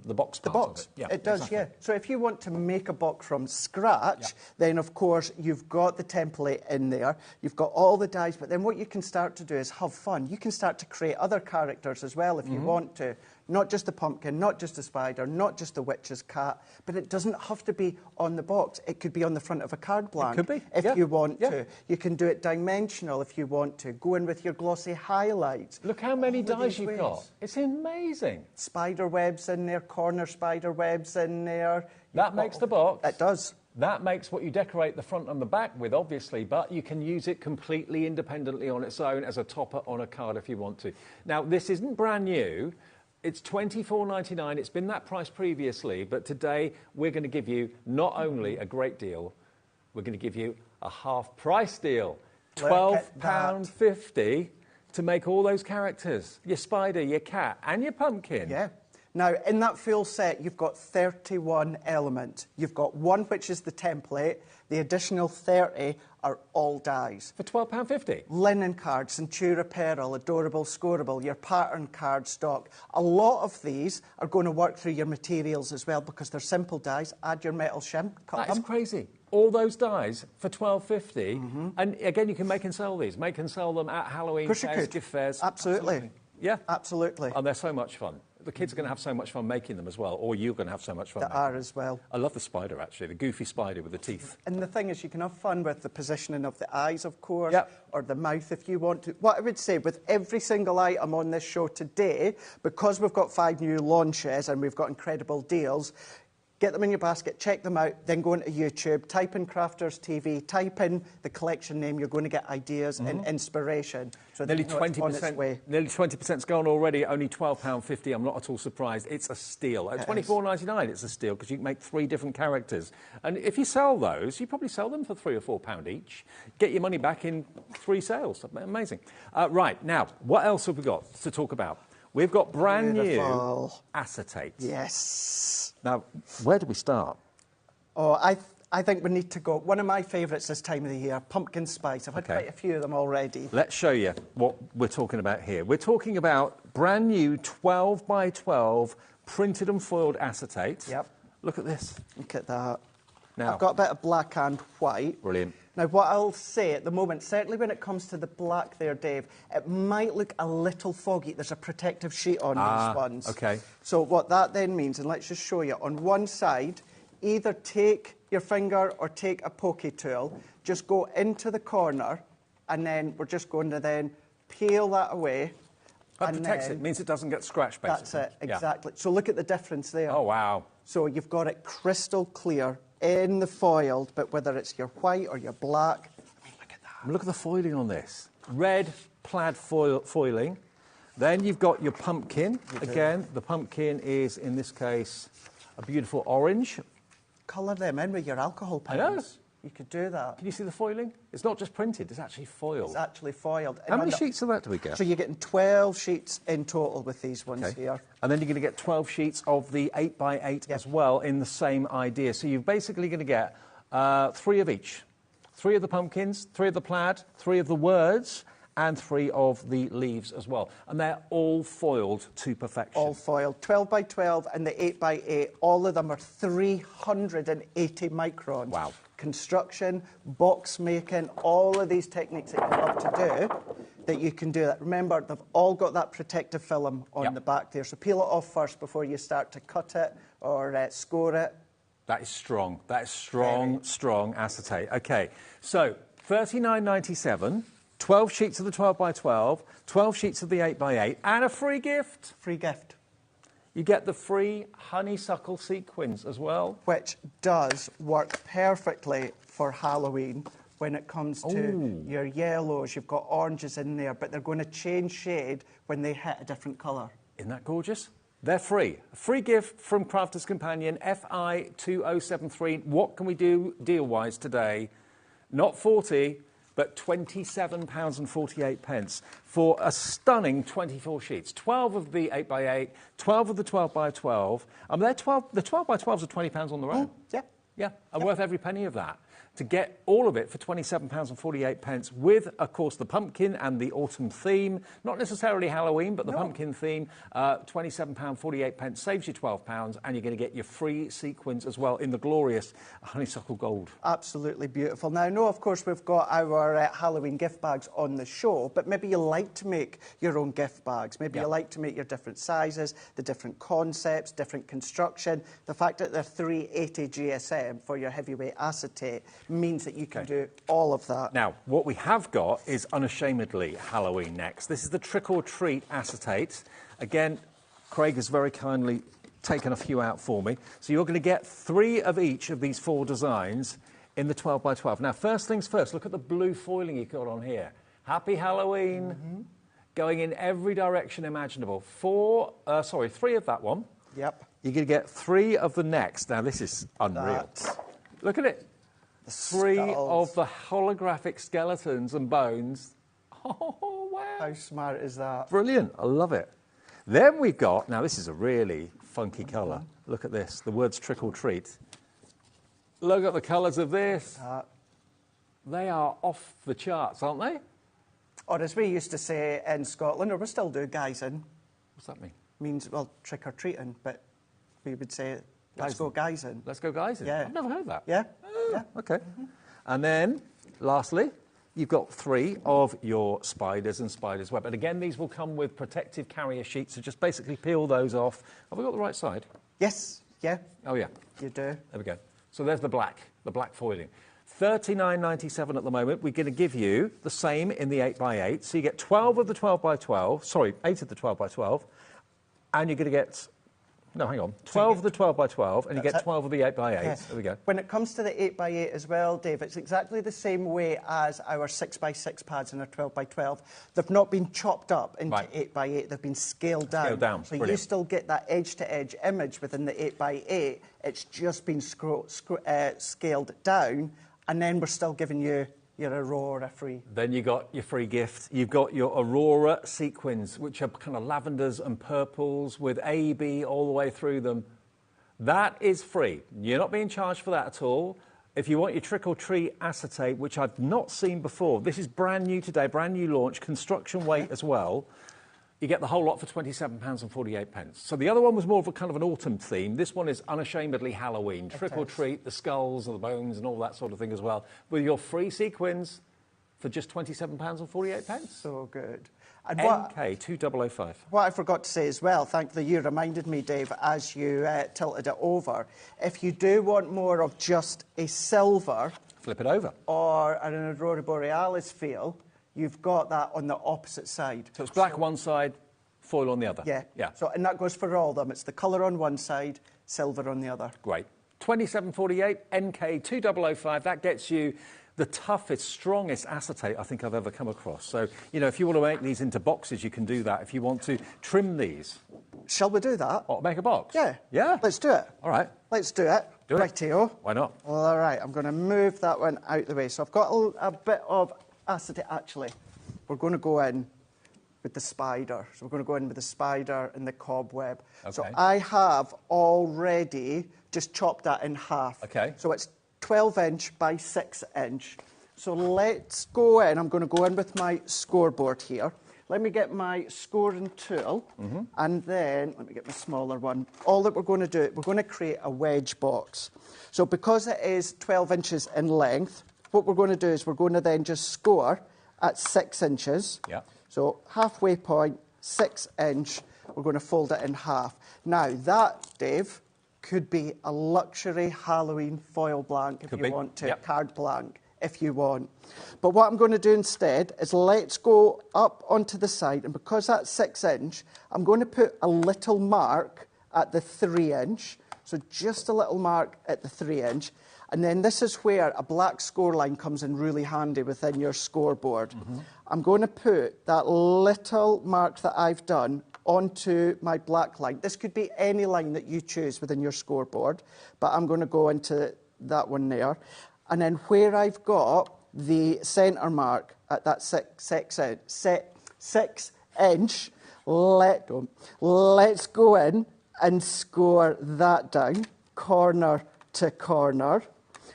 box part of it. Yeah, it does, exactly. So if you want to make a box from scratch, then of course you've got the template in there, you've got all the dies, but then what you can start to do is have fun. You can start to create other characters as well if you want to. Not just the pumpkin, not just the spider, not just the witch's cat, but it doesn't have to be on the box. It could be on the front of a card blank. It could be. If you want to. You can do it dimensional if you want to. Go in with your glossy highlights. Look how many dies you've got. It's amazing. Spider webs in there, corner spider webs in there. That makes the box. It does. That makes what you decorate the front and the back with, obviously, but you can use it completely independently on its own as a topper on a card if you want to. Now, this isn't brand new. It's $24.99. It's been that price previously, but today we're going to give you not only a great deal, we're going to give you a half-price deal. £12.50 to make all those characters. Your spider, your cat, and your pumpkin. Yeah. Now, in that full set, you've got 31 elements. You've got one which is the template. The additional 30 are all dies. For £12.50? Linen cards, Centura Apparel, Adorable Scoreable, your pattern card stock. A lot of these are going to work through your materials as well because they're simple dies. Add your metal shim, cut them. That's crazy. All those dies for £12.50. And again, you can make and sell these. Make and sell them at Halloween fairs, gift fairs. Absolutely. Yeah? Absolutely. And they're so much fun. The kids are going to have so much fun making them as well, or you're going to have so much fun They are as well. I love the spider, actually, the goofy spider with the teeth. And the thing is, you can have fun with the positioning of the eyes, of course, Yep. or the mouth if you want to. What I would say, with every single item on this show today, because we've got 5 new launches and we've got incredible deals, get them in your basket, check them out, then go into YouTube, type in Crafters TV, type in the collection name, you're going to get ideas and inspiration. So Nearly that you know it's on its way. Nearly 20%'s gone already, only £12.50. I'm not at all surprised. It's a steal. At £24.99, it's a steal because you can make 3 different characters. And if you sell those, you probably sell them for £3 or £4 each. Get your money back in 3 sales. Amazing. Right, now, what else have we got to talk about? We've got brand new acetate. Yes. Now, where do we start? Oh, I think we need to go. One of my favourites this time of the year, pumpkin spice. I've had quite a few of them already. Let's show you what we're talking about here. We're talking about brand new 12 by 12 printed and foiled acetate. Yep. Look at this. Look at that. Now, I've got a bit of black and white. Brilliant. Now, what I'll say at the moment, certainly when it comes to the black there, Dave, it might look a little foggy. There's a protective sheet on these ones. Okay. So what that then means, and let's just show you, on one side, either take your finger or take a pokey tool, just go into the corner, and then we're just going to then peel that away. That protects it, means it doesn't get scratched, basically. That's it, exactly. So look at the difference there. Oh, wow. So you've got it crystal clear in the foiled, but whether it's your white or your black, I mean, look at that. Look at the foiling on this. Red plaid foiling. Then you've got your pumpkin. Again, the pumpkin is, in this case, a beautiful orange. Colour them in with your alcohol pens. I know. You could do that. Can you see the foiling? It's not just printed, it's actually foiled. It's actually foiled. How many sheets of that do we get? So you're getting 12 sheets in total with these ones here. And then you're going to get 12 sheets of the 8x8 as well in the same idea. So you're basically going to get 3 of each. 3 of the pumpkins, 3 of the plaid, 3 of the words, and 3 of the leaves as well. And they're all foiled to perfection. All foiled. 12 by 12 and the 8 by 8, all of them are 380 microns. Wow. Construction, box making, all of these techniques that you love to do, that you can do that. Remember, they've all got that protective film on the back there, so peel it off first before you start to cut it or score it. That is strong. That is strong, strong acetate. OK, so $39.97, 12 sheets of the 12 by 12, 12 sheets of the 8 by 8, and a free gift. Free gift. You get the free honeysuckle sequins as well. Which does work perfectly for Halloween when it comes to your yellows. You've got oranges in there, but they're going to change shade when they hit a different colour. Isn't that gorgeous? They're free. A free gift from Crafter's Companion, FI2073. What can we do deal-wise today? Not 40, but £27.48 for a stunning 24 sheets. 12 of the 8x8, 12 of the 12x12. They're 12, the 12x12s are £20 on their own. Yeah, and worth every penny of that. To get all of it for £27.48 with, of course, the pumpkin and the autumn theme. Not necessarily Halloween, but the pumpkin theme. £27.48 saves you £12, and you're going to get your free sequins as well in the glorious honeysuckle gold. Absolutely beautiful. Now, I know, of course, we've got our Halloween gift bags on the show, but maybe you like to make your own gift bags. Maybe you like to make your different sizes, the different concepts, different construction. The fact that they're 380 GSM for your heavyweight acetate means that you can do all of that. Now, what we have got is unashamedly Halloween next. This is the Trick or Treat acetate. Again, Craig has very kindly taken a few out for me. So you're going to get 3 of each of these 4 designs in the 12 by 12. Now, first things first, look at the blue foiling you've got on here. Happy Halloween. Going in every direction imaginable. 3 of that one. Yep. You're going to get 3 of the next. Now, this is unreal. Look at it. 3 of the holographic skeletons and bones. Oh, wow. How smart is that? Brilliant. I love it. Then we've got, now this is a really funky colour. Look at this, the words trick or treat. Look at the colours of this. They are off the charts, aren't they? Or as we used to say in Scotland, or we still do, guys in. What's that mean? Means, well, trick or treating, but we would say, let's go guys in. Let's go guys in? Yeah. I've never heard that. Yeah. Oh, okay. And then, lastly, you've got 3 of your spiders and spider's web. And again, these will come with protective carrier sheets, so just basically peel those off. Have we got the right side? Yes, yeah. Oh, yeah. You do. There we go. So there's the black foiling. $39.97 at the moment. We're going to give you the same in the 8x8. So you get 12 of the 12x12, sorry, 8 of the 12x12, and you're going to get, no, hang on, 12 of the 12x12, and you get 12 of the 8x8. Yeah. There we go. When it comes to the 8x8 as well, Dave, it's exactly the same way as our 6x6 pads and our 12x12. They've not been chopped up into 8x8, they've been scaled down. Scaled down, so brilliant. you still get that edge-to-edge image within the 8x8. It's just been scaled down, and then we're still giving you your Aurora free. Then you got your free gift. You've got your Aurora sequins, which are kind of lavenders and purples with AB all the way through them. That is free. You're not being charged for that at all. If you want your Trick or Treat acetate, which I've not seen before, this is brand new today, brand new launch, construction weight as well. You get the whole lot for £27.48. So the other one was more of a kind of an autumn theme. This one is unashamedly Halloween. Trick or treat, the skulls and the bones and all that sort of thing as well. With your free sequins for just £27.48. So good. And MK2005. What I forgot to say as well, thankfully you reminded me, Dave, as you tilted it over. If you do want more of just a silver... Flip it over. ...or an Aurora Borealis feel... You've got that on the opposite side. So it's black one side, foil on the other. Yeah. Yeah. So, and that goes for all of them. It's the colour on one side, silver on the other. Great. 2748 MK2005. That gets you the toughest, strongest acetate I think I've ever come across. So, you know, if you want to make these into boxes, you can do that. If you want to trim these. Shall we do that? Or make a box? Yeah. Yeah? Let's do it. All right. Let's do it. Do it. Rightio. Why not? All right. I'm going to move that one out the way. So I've got a bit of acetate, actually. We're going to go in with the spider. So we're going to go in with the spider and the cobweb. Okay. So I have already just chopped that in half. Okay. So it's 12-inch by 6-inch. So let's go in. I'm going to go in with my scoreboard here. Let me get my scoring tool, and then let me get my smaller one. All that we're going to do, we're going to create a wedge box. So because it is 12 inches in length, what we're going to do is we're going to then just score at 6 inches. Yeah. So halfway point, 6 inch, we're going to fold it in half. Now that, Dave, could be a luxury Halloween foil blank if you want to, card blank if you want. But what I'm going to do instead is let's go up onto the side, and because that's 6 inch, I'm going to put a little mark at the 3 inch. So just a little mark at the 3 inch. And then this is where a black score line comes in really handy within your scoreboard. I'm going to put that little mark that I've done onto my black line. This could be any line that you choose within your scoreboard, but I'm going to go into that one there. And then where I've got the centre mark at that 6 inch, let's go in and score that down, corner to corner.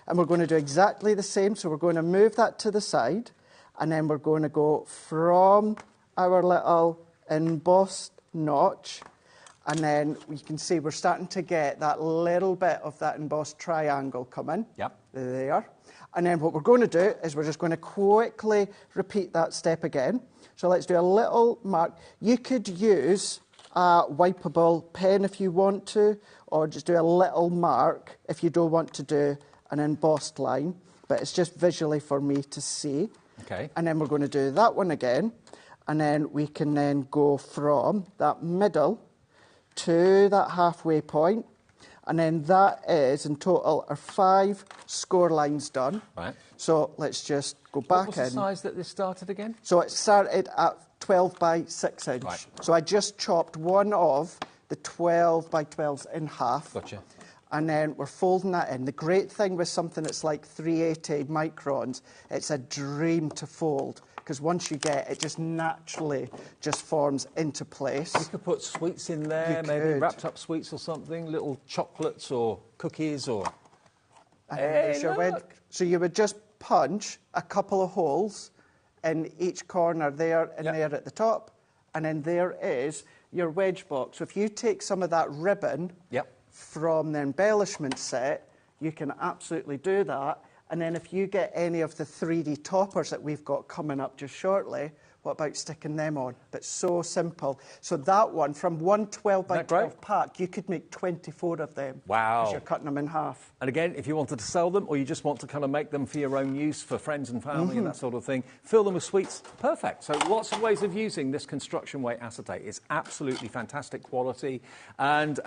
And we're going to do exactly the same. So we're going to move that to the side, and then we're going to go from our little embossed notch, and then we can see we're starting to get that little bit of that embossed triangle coming. Yep. There. And then what we're going to do is we're just going to quickly repeat that step again. So let's do a little mark. You could use a wipeable pen if you want to, or just do a little mark if you don't want to do an embossed line, but it's just visually for me to see. Okay. And then we're going to do that one again, and then we can then go from that middle to that halfway point, and then that is in total our 5 score lines done. Right. So let's just go back in. What was the size that this started again? So it started at 12 by 6 inch. Right. So I just chopped one of the 12 by 12s in half. Gotcha. and then we're folding that in. The great thing with something that's like 380 microns, it's a dream to fold, because once you get it, just naturally just forms into place. You could put sweets in there, maybe wrapped up sweets or something, little chocolates or cookies or... There's your wedge. So you would just punch a couple of holes in each corner there and there at the top, and then there is your wedge box. So if you take some of that ribbon from the embellishment set, you can absolutely do that. And then if you get any of the 3D toppers that we've got coming up just shortly, what about sticking them on? But so simple. So that one, from one 12 by 12 pack, you could make 24 of them. Wow. Because you're cutting them in half. And again, if you wanted to sell them or you just want to kind of make them for your own use, for friends and family and that sort of thing, fill them with sweets, perfect. So lots of ways of using this construction weight acetate. It's absolutely fantastic quality. And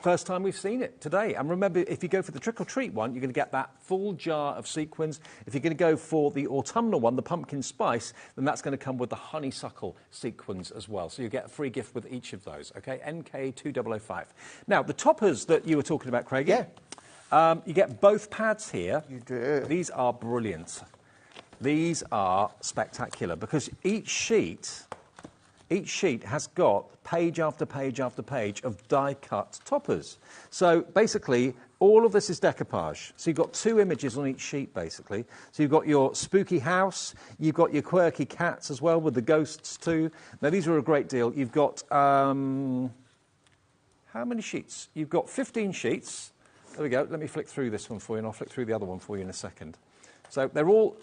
first time we've seen it today. And remember, if you go for the trick-or-treat one, you're going to get that full jar of sequins. If you're going to go for the autumnal one, the pumpkin spice, then that's going to come with the honeysuckle sequins as well. So you get a free gift with each of those, okay? NK2005. Now, the toppers that you were talking about, Craig. You get both pads here. You do. These are brilliant. These are spectacular because each sheet has got page after page after page of die-cut toppers. So basically, all of this is decoupage. So you've got two images on each sheet, basically. So you've got your spooky house, you've got your quirky cats as well, with the ghosts too. Now, these are a great deal. You've got, how many sheets? You've got 15 sheets. There we go. Let me flick through this one for you, and I'll flick through the other one for you in a second. So they're all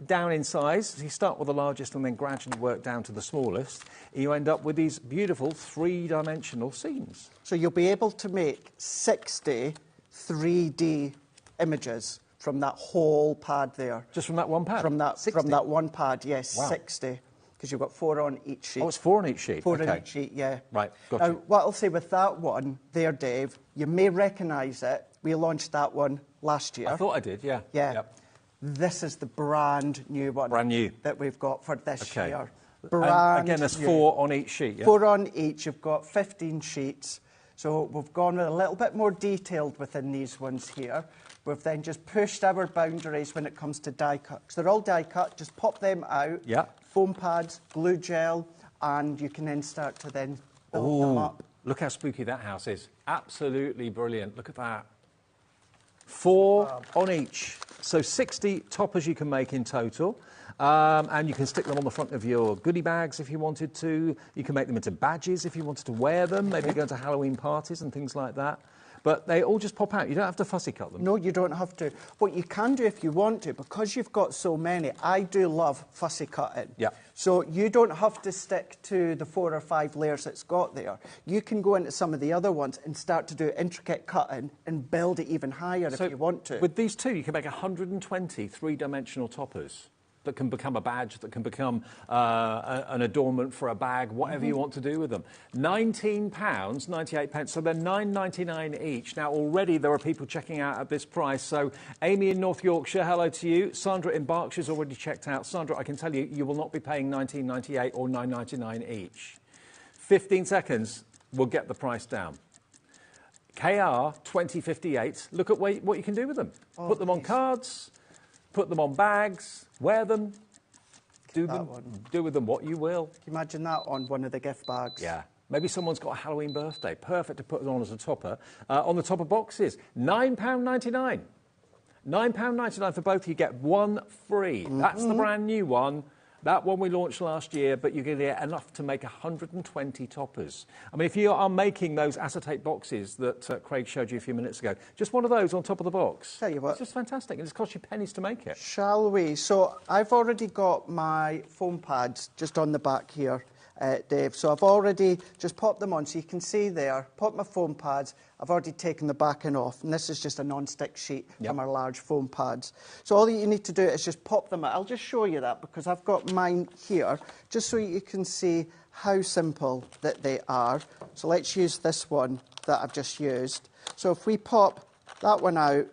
down in size. So you start with the largest and then gradually work down to the smallest. You end up with these beautiful three-dimensional scenes. So you'll be able to make 60 3D images from that whole pad there. Just from that one pad? From that one pad, yes, wow. 60. Because you've got 4 on each sheet. Oh, it's 4 on each sheet? 4 on each sheet, yeah. Right, got now, you. what I'll say with that one there, Dave, you may recognise it. We launched that one last year. I thought I did, yeah. Yeah. Yep. This is the brand new one. Brand new. That we've got for this year. And again, there's 4 on each sheet, yeah? 4 on each. You've got 15 sheets. So we've gone with a little bit more detailed within these ones here. We've then just pushed our boundaries when it comes to die cut. Because they're all die cut, just pop them out. Yeah. Foam pads, glue gel, and you can then start to then build them up. Look how spooky that house is. Absolutely brilliant. Look at that. 4 on each. So 60 toppers you can make in total. And you can stick them on the front of your goodie bags if you wanted to. You can make them into badges if you wanted to wear them, maybe go to Halloween parties and things like that. But they all just pop out. You don't have to fussy cut them. No, you don't have to. What you can do if you want to, because you've got so many, I do love fussy cutting. Yeah. So you don't have to stick to the 4 or 5 layers it's got there. You can go into some of the other ones and start to do intricate cutting and build it even higher if you want to. With these two, you can make 120 three-dimensional toppers that can become a badge, that can become an adornment for a bag, whatever you want to do with them. £19.98, so they're £9.99 each. Now, already there are people checking out at this price. So, Amy in North Yorkshire, hello to you. Sandra in Berkshire's already checked out. Sandra, I can tell you, you will not be paying £19.98 or £9.99 each. 15 seconds will get the price down. KR 2058, look at what you can do with them. Put them on cards, put them on bags, wear them, do with them what you will. Can you imagine that on one of the gift bags? Yeah. Maybe someone's got a Halloween birthday. Perfect to put it on as a topper. On the topper boxes, £9.99. £9.99 for both. You get one free. That's the brand new one. That one we launched last year, but you're going to get enough to make 120 toppers. I mean, if you are making those acetate boxes that Craig showed you a few minutes ago, just one of those on top of the box. Tell you what. It's just fantastic, and it's cost you pennies to make it. Shall we? So I've already got my foam pads just on the back here, Dave. So I've already just popped them on, so you can see there, pop my foam pads. I've already taken the backing off, and this is just a non-stick sheet from our large foam pads. So all you need to do is just pop them out. I'll just show you that because I've got mine here, just so you can see how simple that they are. So let's use this one that I've just used. So if we pop that one out,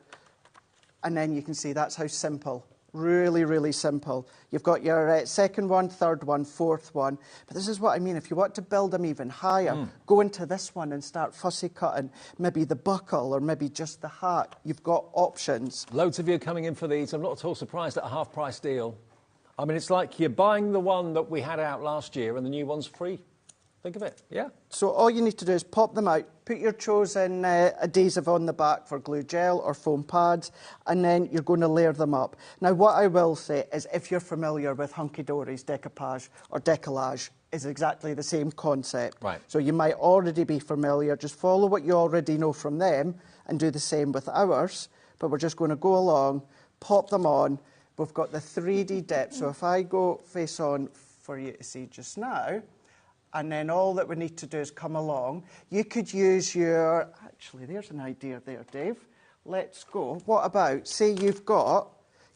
and then you can see that's how simple Really, really simple. You've got your second one, third one, fourth one. But this is what I mean. If you want to build them even higher, go into this one and start fussy cutting maybe the buckle or maybe just the hat. You've got options. Loads of you coming in for these. I'm not at all surprised at a half-price deal. I mean, it's like you're buying the one that we had out last year and the new one's free. Think of it, yeah? So all you need to do is pop them out, put your chosen adhesive on the back for glue gel or foam pads, and then you're going to layer them up. Now, what I will say is if you're familiar with hunky-dories, decoupage or décollage, is exactly the same concept. Right. So you might already be familiar. Just follow what you already know from them and do the same with ours. But we're just going to go along, pop them on. We've got the 3D dip. So if I go face on for you to see just now, and then all that we need to do is come along. You could use your... Actually, there's an idea there, Dave. Let's go. What about, say you've got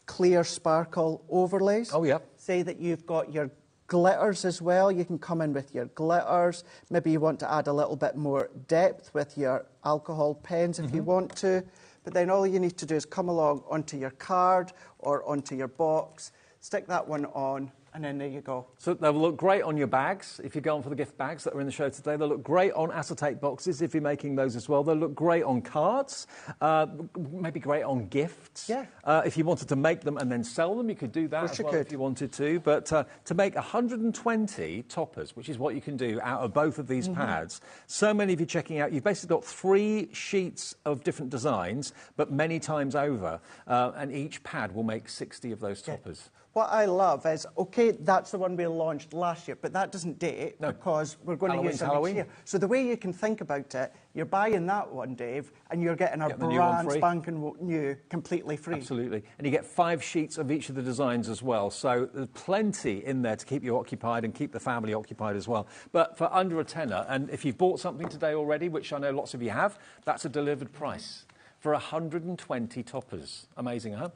clear sparkle overlays. Oh, yeah. Say that you've got your glitters as well. You can come in with your glitters. Maybe you want to add a little bit more depth with your alcohol pens if you want to. But then all you need to do is come along onto your card or onto your box, stick that one on, and then there you go. So they'll look great on your bags. If you're going for the gift bags that are in the show today, they'll look great on acetate boxes if you're making those as well. They'll look great on cards, maybe great on gifts. Yeah. If you wanted to make them and then sell them, you could do that as well if you wanted to. But to make 120 toppers, which is what you can do out of both of these pads, so many of you checking out, you've basically got 3 sheets of different designs, but many times over, and each pad will make 60 of those toppers. What I love is, OK, that's the one we launched last year, but that doesn't date because we're going to use it next year. So the way you can think about it, you're buying that one, Dave, and you're getting a brand spanking new, completely free. Absolutely. And you get 5 sheets of each of the designs as well. So there's plenty in there to keep you occupied and keep the family occupied as well. But for under a tenner, and if you've bought something today already, which I know lots of you have, that's a delivered price. For 120 toppers. Amazing, huh?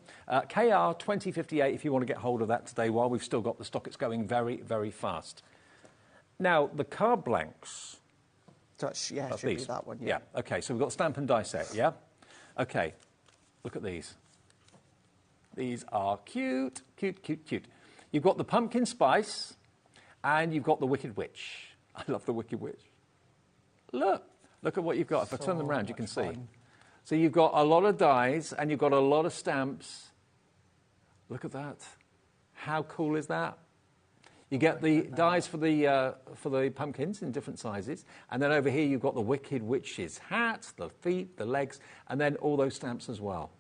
KR 2058 if you want to get hold of that today while we've still got the stock. It's going very, very fast. Now, the card blanks. Yeah, it should be that one, yeah. OK, so we've got stamp and die set, yeah? OK, look at these. These are cute, cute, cute, cute. You've got the pumpkin spice and you've got the Wicked Witch. I love the Wicked Witch. Look at what you've got. If I turn them around, you can see. So you've got a lot of dies and you've got a lot of stamps. Look at that. How cool is that? You get the dies for the pumpkins in different sizes. And then over here you've got the Wicked Witch's hat, the feet, the legs, and then all those stamps as well.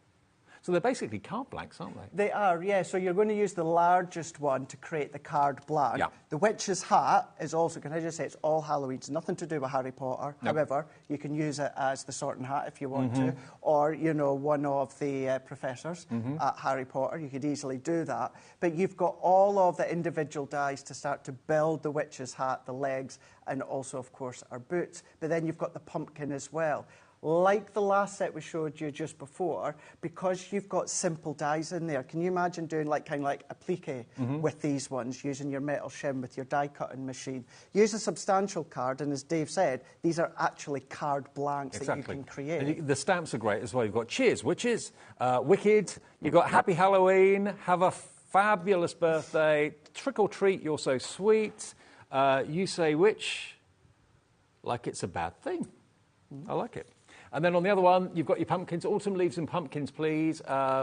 So they're basically card blanks, aren't they? They are, yeah. So you're going to use the largest one to create the card blank. Yeah. The witch's hat is also, can I just say, it's all Halloween. It's nothing to do with Harry Potter. Nope. However, you can use it as the sorting hat if you want to, or, you know, one of the professors at Harry Potter. You could easily do that. But you've got all of the individual dies to start to build the witch's hat, the legs, and also, of course, our boots. But then you've got the pumpkin as well. Like the last set we showed you just before, because you've got simple dies in there, can you imagine doing kind of like applique with these ones, using your metal shim with your die cutting machine? Use a substantial card, and as Dave said, these are actually card blanks that you can create. And the stamps are great as well. You've got cheers, witches, wicked, you've got happy Halloween, have a fabulous birthday, trick or treat, you're so sweet, you say witch, like it's a bad thing. I like it. And then on the other one, you've got your pumpkins. Autumn leaves and pumpkins, please.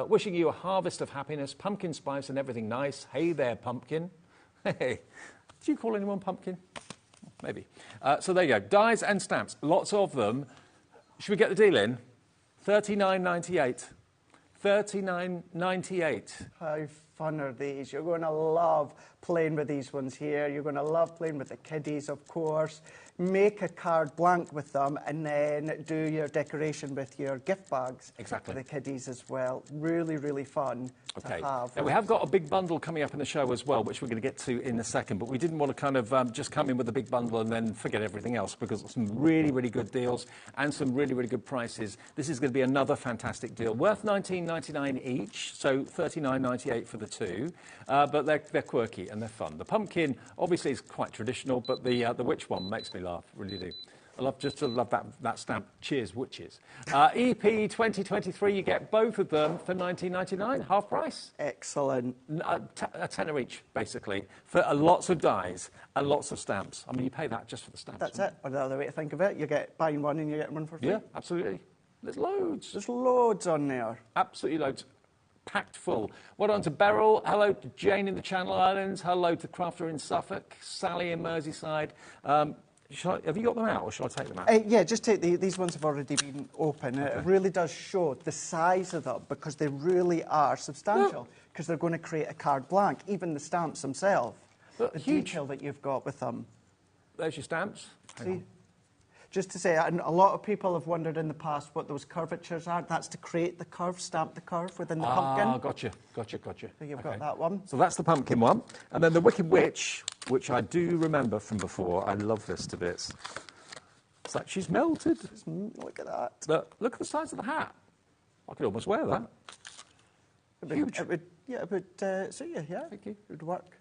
Wishing you a harvest of happiness, pumpkin spice and everything nice. Hey there, pumpkin. Hey, did you call anyone pumpkin? Maybe. So there you go. Dies and stamps. Lots of them. Should we get the deal in? $39.98. $39.98. How fun are these? You're going to love playing with these ones here. You're going to love playing with the kiddies, of course. Make a card blank with them and then do your decoration with your gift bags for the kiddies as well. Really, really fun to have. Now, we have got a big bundle coming up in the show as well, which we're going to get to in a second, but we didn't want to kind of just come in with a big bundle and then forget everything else, because there's some really, really good deals and some really, really good prices. This is going to be another fantastic deal, worth $19.99 each, so $39.98 for the two, but they're quirky and they're fun. The pumpkin, obviously, is quite traditional, but the witch one makes me laugh, really do. I love that stamp. Cheers, witches. EP 2023, you get both of them for $19.99, half price. Excellent. A tenner each, basically, for lots of dies and lots of stamps. I mean, you pay that just for the stamps. That's it. Or the other way to think of it, you get buying one and you get one for free. Yeah, absolutely. There's loads. There's loads on there. Absolutely loads. Packed full. Well done to Beryl. Hello to Jane in the Channel Islands. Hello to Crafter in Suffolk. Sally in Merseyside. Have you got them out, or shall I take them out? Yeah, just take these ones have already been open. Okay. It really does show the size of them because they really are substantial. Because they're going to create a card blank. Even the stamps themselves. The detail that you've got with them. There's your stamps. See? Just to say, and a lot of people have wondered in the past what those curvatures are. That's to create the curve, stamp the curve within the pumpkin. Ah, gotcha. So you've got that one. So that's the pumpkin one. And then the Wicked Witch, which I do remember from before. I love this to bits. It's like she's melted. Look at that. Look at the size of the hat. I could almost wear that. Huge. It would suit you, yeah. Thank you. It would work.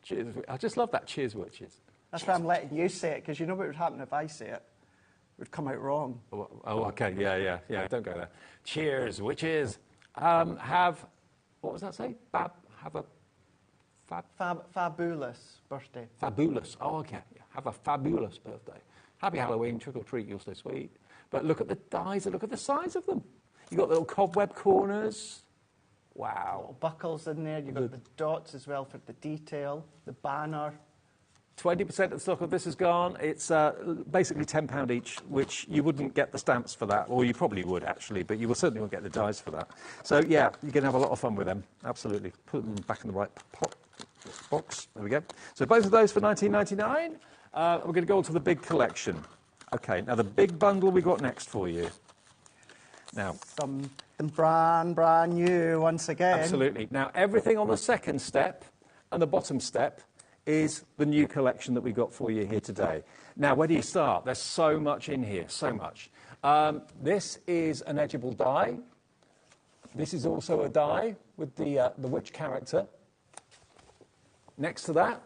Cheers. I just love that. Cheers, witches. That's why I'm letting you say it, because you know what would happen if I say it. It would come out wrong. Oh, okay. Yeah. Don't go there. Cheers, witches. What was that say? Fabulous birthday. Fabulous. Oh, okay. Yeah. Have a fabulous birthday. Happy Halloween. Trick or treat. You'll stay sweet. But look at the dies and look at the size of them. You've got little cobweb corners. Wow. Little buckles in there. You've got the dots as well for the detail. The banner. 20% of the stock of this is gone. It's basically £10 each, which you wouldn't get the stamps for that, or you probably would actually, but you will certainly won't get the dies for that. So yeah, you're going to have a lot of fun with them. Absolutely. Put them back in the right box. There we go. So both of those for $19.99. We're going to go on to the big collection. Okay, now the big bundle we got next for you. Now, something brand new once again. Absolutely. Now everything on the second step and the bottom step is the new collection that we've got for you here today. Now, where do you start? There's so much in here, so much. This is an edgeable die. This is also a die with the witch character. Next to that,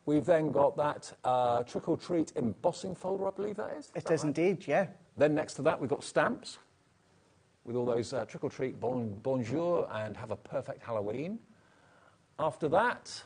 we've then got that Trick or Treat embossing folder, I believe that is. It is indeed, yeah. Then next to that, we've got stamps with all those Trick or Treat bonjour and have a perfect Halloween. After that,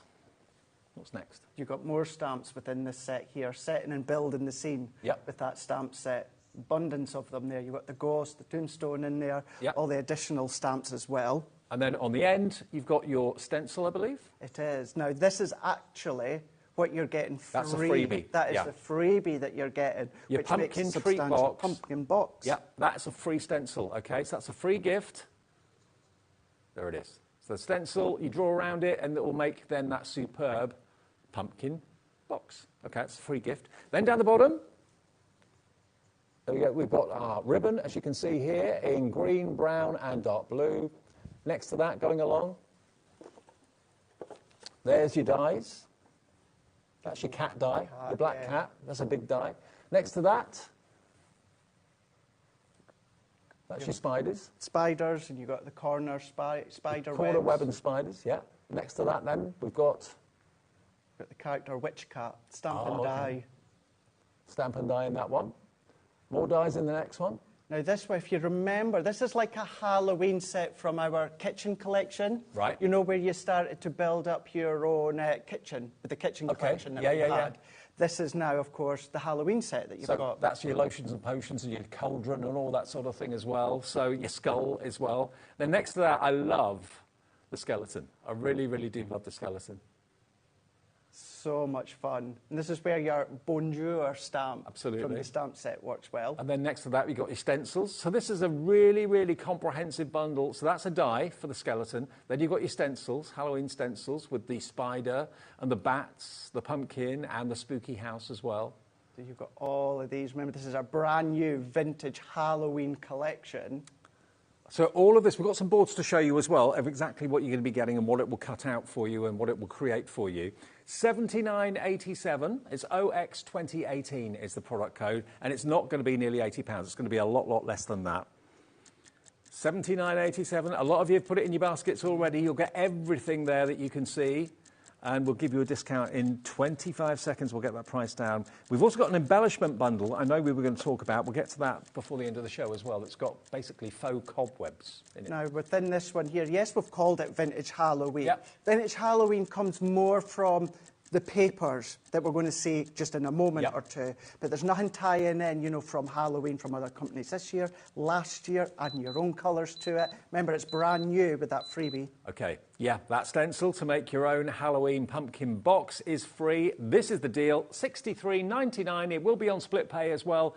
what's next? You've got more stamps within this set here, setting and building the scene with that stamp set. Abundance of them there. You've got the ghost, the tombstone in there, all the additional stamps as well. And then on the end, you've got your stencil, I believe? It is. Now, this is actually what you're getting free. That's a freebie. That is the freebie that you're getting, your which pumpkin makes it treat substantial. box. Pumpkin box. Yeah, that's a free stencil, okay? So that's a free gift. There it is. So the stencil, you draw around it, and it will make then that superb pumpkin box. Okay, it's a free gift. Then down the bottom, there we go. We've got our ribbon, as you can see here, in green, brown, and dark blue. Next to that, going along, there's your dies. That's your cat die, the black cat. That's a big die. Next to that, that's your spiders. Spiders, and you've got the corner spider Corner web and spiders, yeah. Next to that, then, we've got the character witch cat, stamp and die. Stamp and die in that one. More dies in the next one. Now this way, if you remember, this is like a Halloween set from our kitchen collection. Right. You know, where you started to build up your own kitchen, with the kitchen collection that we had. This is now, of course, the Halloween set that you've got. That's your lotions and potions and your cauldron and all that sort of thing as well. So your skull as well. Then next to that, I love the skeleton. I really, really do love the skeleton. So much fun. And this is where your bonjour stamp from the stamp set works well. And then next to that, we've got your stencils. So this is a really, really comprehensive bundle. So that's a die for the skeleton. Then you've got your stencils, Halloween stencils, with the spider and the bats, the pumpkin, and the spooky house as well. So you've got all of these. Remember, this is our brand new vintage Halloween collection. So all of this, we've got some boards to show you as well of exactly what you're going to be getting and what it will cut out for you and what it will create for you. $79.87, it's OX2018 is the product code, and it's not going to be nearly £80. It's going to be a lot less than that. $79.87, a lot of you have put it in your baskets already. You'll get everything there that you can see. and we'll give you a discount in 25 seconds. We'll get that price down. We've also got an embellishment bundle I know we were going to talk about. We'll get to that before the end of the show as well. It's got basically faux cobwebs in it. Now, within this one here, yes, we've called it Vintage Halloween. Yep. Vintage Halloween comes more from the papers that we're going to see just in a moment or two, but there's nothing tying in, you know, from Halloween from other companies this year, last year, adding your own colours to it. Remember, it's brand new with that freebie. Okay, yeah, that stencil to make your own Halloween pumpkin box is free. This is the deal, $63.99. It will be on split pay as well.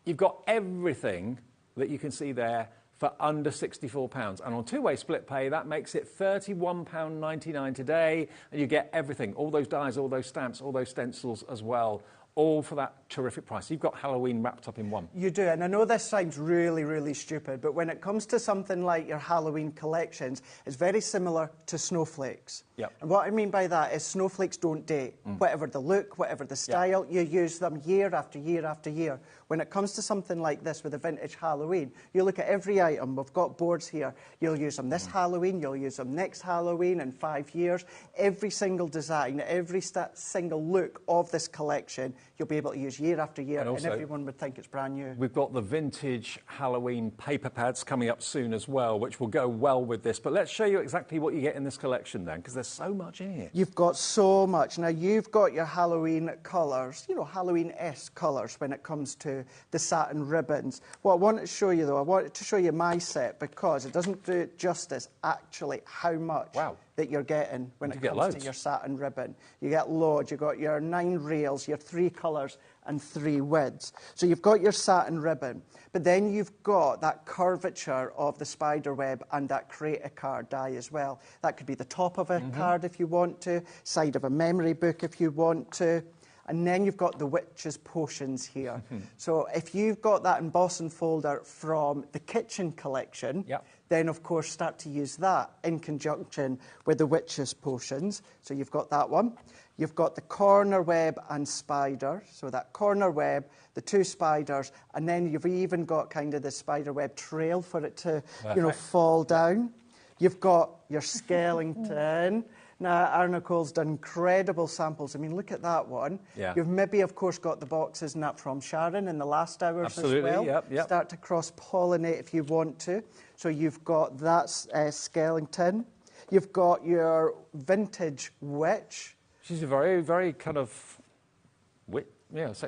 You've got everything that you can see there for under £64. And on two-way split pay, that makes it £31.99 today. And you get everything, all those dies, all those stamps, all those stencils as well, all for that terrific price. You've got Halloween wrapped up in one. You do, and I know this sounds really, really stupid, but when it comes to something like your Halloween collections, it's very similar to snowflakes. Yep. And what I mean by that is snowflakes don't date. Whatever the look, whatever the style, you use them year after year after year. When it comes to something like this with a vintage Halloween, you look at every item. We've got boards here. You'll use them this Halloween, you'll use them next Halloween in 5 years. Every single design, every single look of this collection, you'll be able to use year after year, and everyone would think it's brand new. We've got the vintage Halloween paper pads coming up soon as well, which will go well with this. But let's show you exactly what you get in this collection then, because there's so much in here. You've got so much. Now, you've got your Halloween colours, you know, Halloween-esque colours when it comes to the satin ribbons. What I wanted to show you, though, I wanted to show you my set because it doesn't do it justice, actually, how much that you're getting when it comes to your satin ribbon. You get loads. You've got your 9 rails, your 3 colours and 3 widths. So you've got your satin ribbon, but then you've got that curvature of the spider web and that create a card die as well. That could be the top of a card if you want to, side of a memory book if you want to. And then you've got the witch's potions here. So if you've got that embossing folder from the kitchen collection, then of course start to use that in conjunction with the witch's potions. So you've got that one. You've got the corner web and spider. So that corner web, the 2 spiders, and then you've even got kind of the spider web trail for it to, you know, fall down. You've got your skeleton. Now, Aaron Nicole's done incredible samples. I mean, look at that one. You've maybe, of course, got the boxes and that from Sharon in the last hours as well. Start to cross-pollinate if you want to. So you've got that skeleton. You've got your vintage witch. She's a very, very kind of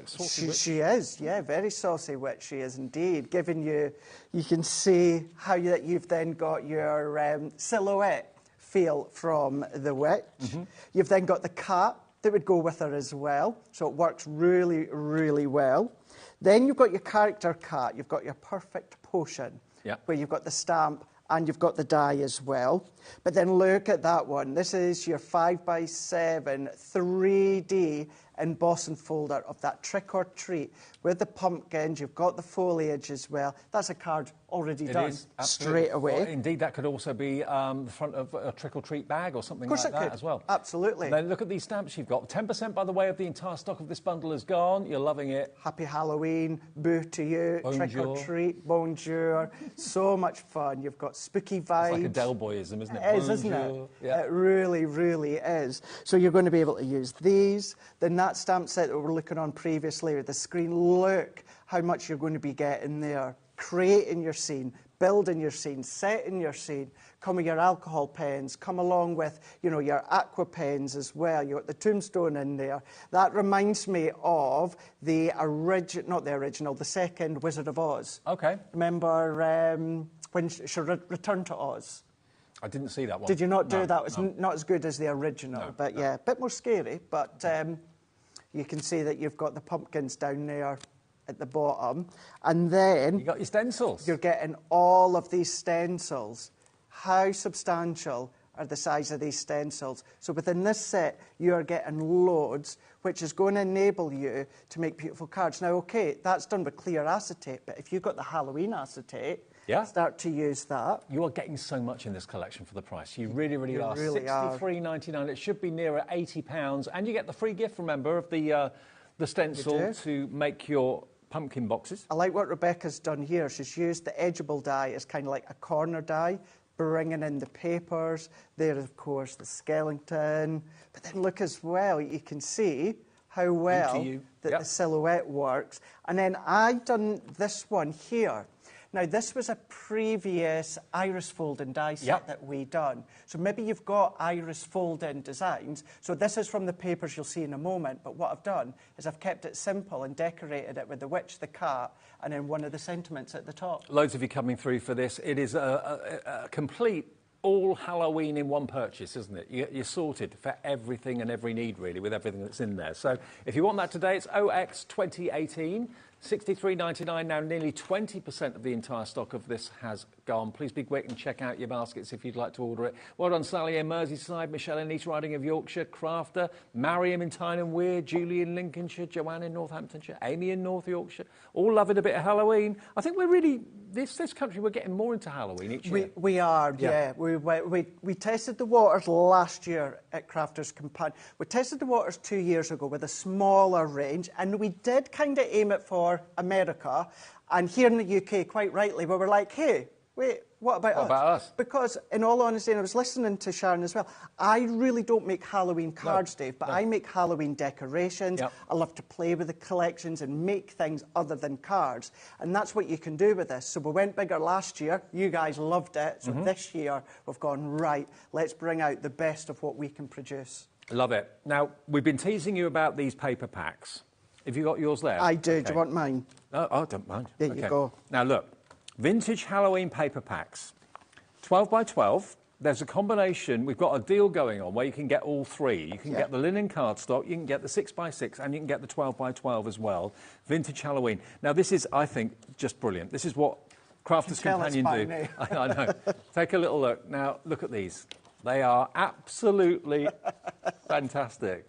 saucy witch. She is, yeah, very saucy witch. She is indeed. Giving you, you can see how you've then got your silhouette feel from the witch. You've then got the cat that would go with her as well. So it works really, really well. Then you've got your character cat. You've got your perfect potion, where you've got the stamp and you've got the die as well. But then look at that one. This is your 5x7 3D embossing folder of that trick or treat with the pumpkins. You've got the foliage as well. That's a card already done straight away. Well, indeed, that could also be the front of a trick or treat bag or something like that as well. Absolutely. And then look at these stamps you've got. 10%, by the way, of the entire stock of this bundle is gone. You're loving it. Happy Halloween, boo to you, Bonjour. Trick or treat, bonjour. So much fun. You've got spooky vibes. It's like a Del Boyism, isn't it? It is, isn't it? It really, really is. So you're going to be able to use these. Then that stamp set that we were looking on previously with the screen, look how much you're going to be getting there. Creating your scene, building your scene, setting your scene. Come with your alcohol pens, come along with, you know, your aqua pens as well. You've got the tombstone in there. That reminds me of the the second Wizard of Oz. Okay. Remember when she returned to Oz? I didn't see that one. Did you not do that? It's not as good as the original, but yeah, a bit more scary. But you can see that you've got the pumpkins down there at the bottom. And then you got your stencils. You're getting all of these stencils. How substantial are the size of these stencils? So within this set, you are getting loads, which is going to enable you to make beautiful cards. Now, OK, that's done with clear acetate, but if you've got the Halloween acetate, start to use that. You are getting so much in this collection for the price. You really, really are. Really $63.99. It should be nearer £80. And you get the free gift, remember, of the stencil to make your pumpkin boxes. I like what Rebecca's done here. She's used the edgeable die as kind of like a corner die, bringing in the papers. There, of course, the skeleton. But then look as well, you can see how well that the silhouette works. And then I've done this one here. Now, this was a previous iris folding die set that we done. So maybe you've got iris folding designs. So this is from the papers you'll see in a moment. But what I've done is I've kept it simple and decorated it with the witch, the cat, and then one of the sentiments at the top. Loads of you coming through for this. It is a complete all Halloween in one purchase, isn't it? You're sorted for everything and every need, really, with everything that's in there. So if you want that today, it's OX 2018. $63.99 now. Nearly 20% of the entire stock of this has gone. Please be quick and check out your baskets if you'd like to order it. Well done, Sally in Merseyside, Michelle in East Riding of Yorkshire, Crafter, Mariam in Tyne and Weir, Julie in Lincolnshire, Joanne in Northamptonshire, Amy in North Yorkshire, all loving a bit of Halloween. I think we're really, this country, we're getting more into Halloween each year. We are, yeah. We tested the waters last year at Crafters Companion. We tested the waters 2 years ago with a smaller range, and we did kind of aim it for America. And here in the UK, quite rightly, we were like, hey, wait, what about us? Because, in all honesty, and I was listening to Sharon as well, I really don't make Halloween cards, Dave, but I make Halloween decorations. I love to play with the collections and make things other than cards. And that's what you can do with this. So we went bigger last year. You guys loved it. So this year, we've gone, right, let's bring out the best of what we can produce. Love it. Now, we've been teasing you about these paper packs. Have you got yours there? I do. Do you want mine? No, I don't mind. There you go. Now, look, vintage Halloween paper packs, 12 by 12. There's a combination. We've got a deal going on where you can get all three. You can get the linen cardstock, you can get the 6 by 6, and you can get the 12 by 12 as well. Vintage Halloween. Now, this is, I think, just brilliant. This is what Crafters Companion do. I know. Take a little look. Now, look at these. They are absolutely fantastic.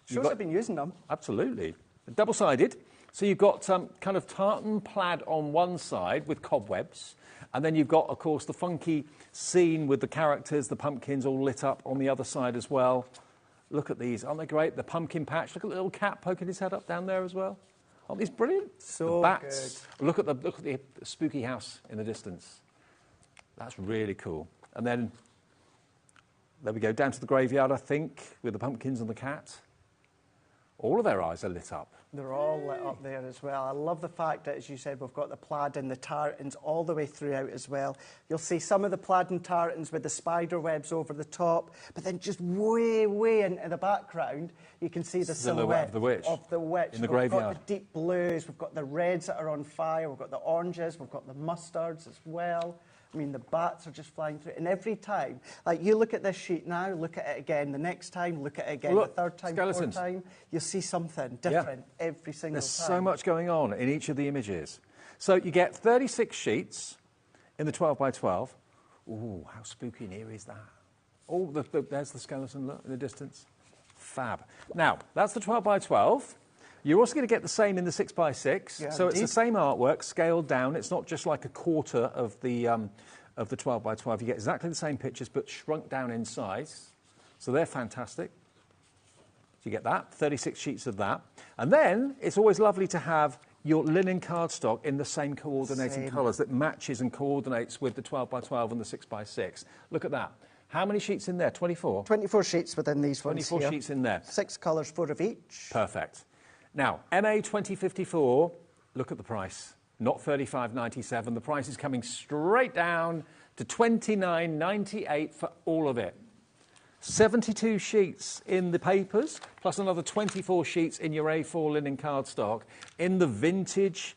Shows I've been using them. Absolutely. Double-sided. So you've got kind of tartan plaid on one side with cobwebs. And then you've got, of course, the funky scene with the characters, the pumpkins all lit up on the other side as well. Look at these. Aren't they great? The pumpkin patch. Look at the little cat poking his head up down there as well. Aren't these brilliant? So the bats. Good. Look at the spooky house in the distance. That's really cool. And then, there we go, down to the graveyard, I think, with the pumpkins and the cat. All of their eyes are lit up. They're all lit up there as well. I love the fact that, as you said, we've got the plaid and the tartans all the way throughout as well. You'll see some of the plaid and tartans with the spider webs over the top, but then just way, way into the background, you can see the silhouette of the witch. In the graveyard. We've got the deep blues, we've got the reds that are on fire, we've got the oranges, we've got the mustards as well. I mean, the bats are just flying through. And every time, like you look at this sheet now, look at it again. The next time, look at it again. Look, the third time, skeletons. fourth time, you'll see something different every single There's time. so much going on in each of the images. So you get 36 sheets in the 12 by 12. Ooh, how spooky and eerie is that? Oh, there's the skeleton, look, in the distance. Fab. Now, that's the 12 by 12. You're also going to get the same in the 6 by 6. Yeah, so it's the same artwork, scaled down. It's not just like a quarter of the 12 by 12. You get exactly the same pictures, but shrunk down in size. So they're fantastic. So you get that, 36 sheets of that. And then it's always lovely to have your linen cardstock in the same coordinating colours that matches and coordinates with the 12 by 12 and the 6 by 6. Look at that. How many sheets in there? 24? 24 sheets within these ones 24 sheets in there. 6 colours, 4 of each. Perfect. Now, MA 2054, look at the price. Not $35.97. The price is coming straight down to $29.98 for all of it. 72 sheets in the papers, plus another 24 sheets in your A4 linen cardstock in the vintage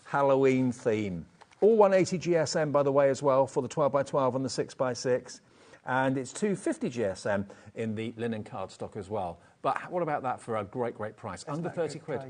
Halloween theme. All 180 GSM, by the way, as well, for the 12 by 12 and the 6 by 6. And it's 250 GSM in the linen cardstock as well. But what about that for a great, great price? Under 30 quid.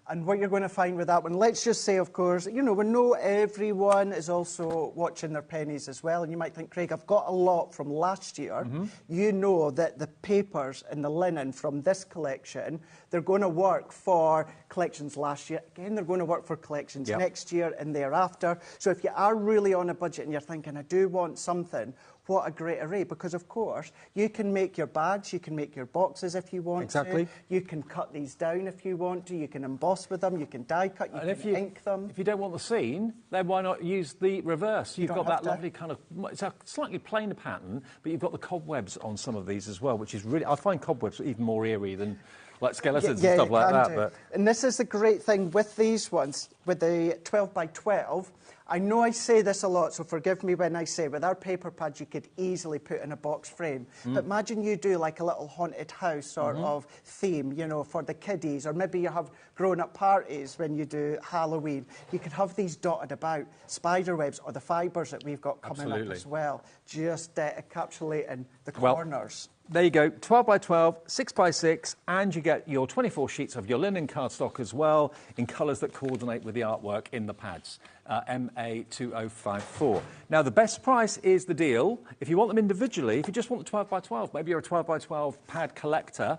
And what you're going to find with that one, let's just say, of course, you know, we know everyone is also watching their pennies as well. And you might think, Craig, I've got a lot from last year. You know that the papers and the linen from this collection, they're going to work for collections last year. Again, they're going to work for collections next year and thereafter. So if you are really on a budget and you're thinking, I do want something, what a great array, because, of course, you can make your bags, you can make your boxes if you want to. You can cut these down if you want to, you can emboss emboss with them, you can die cut, you can ink them. If you don't want the scene, then why not use the reverse? You've got that lovely kind of, it's a slightly plainer pattern, but you've got the cobwebs on some of these as well, which is really, I find cobwebs even more eerie than like skeletons and stuff like that. But and this is the great thing with these ones, with the 12 by 12. I know I say this a lot, so forgive me when I say, with our paper pads, you could easily put in a box frame. But imagine you do like a little haunted house sort of theme, you know, for the kiddies, or maybe you have grown-up parties when you do Halloween. You could have these dotted about, spider webs or the fibres that we've got coming up as well, just encapsulating the corners. There you go, 12 by 12, 6 by 6, and you get your 24 sheets of your linen cardstock as well, in colours that coordinate with the artwork in the pads, MA2054. Now, the best price is the deal. If you want them individually, if you just want the 12 by 12, maybe you're a 12 by 12 pad collector,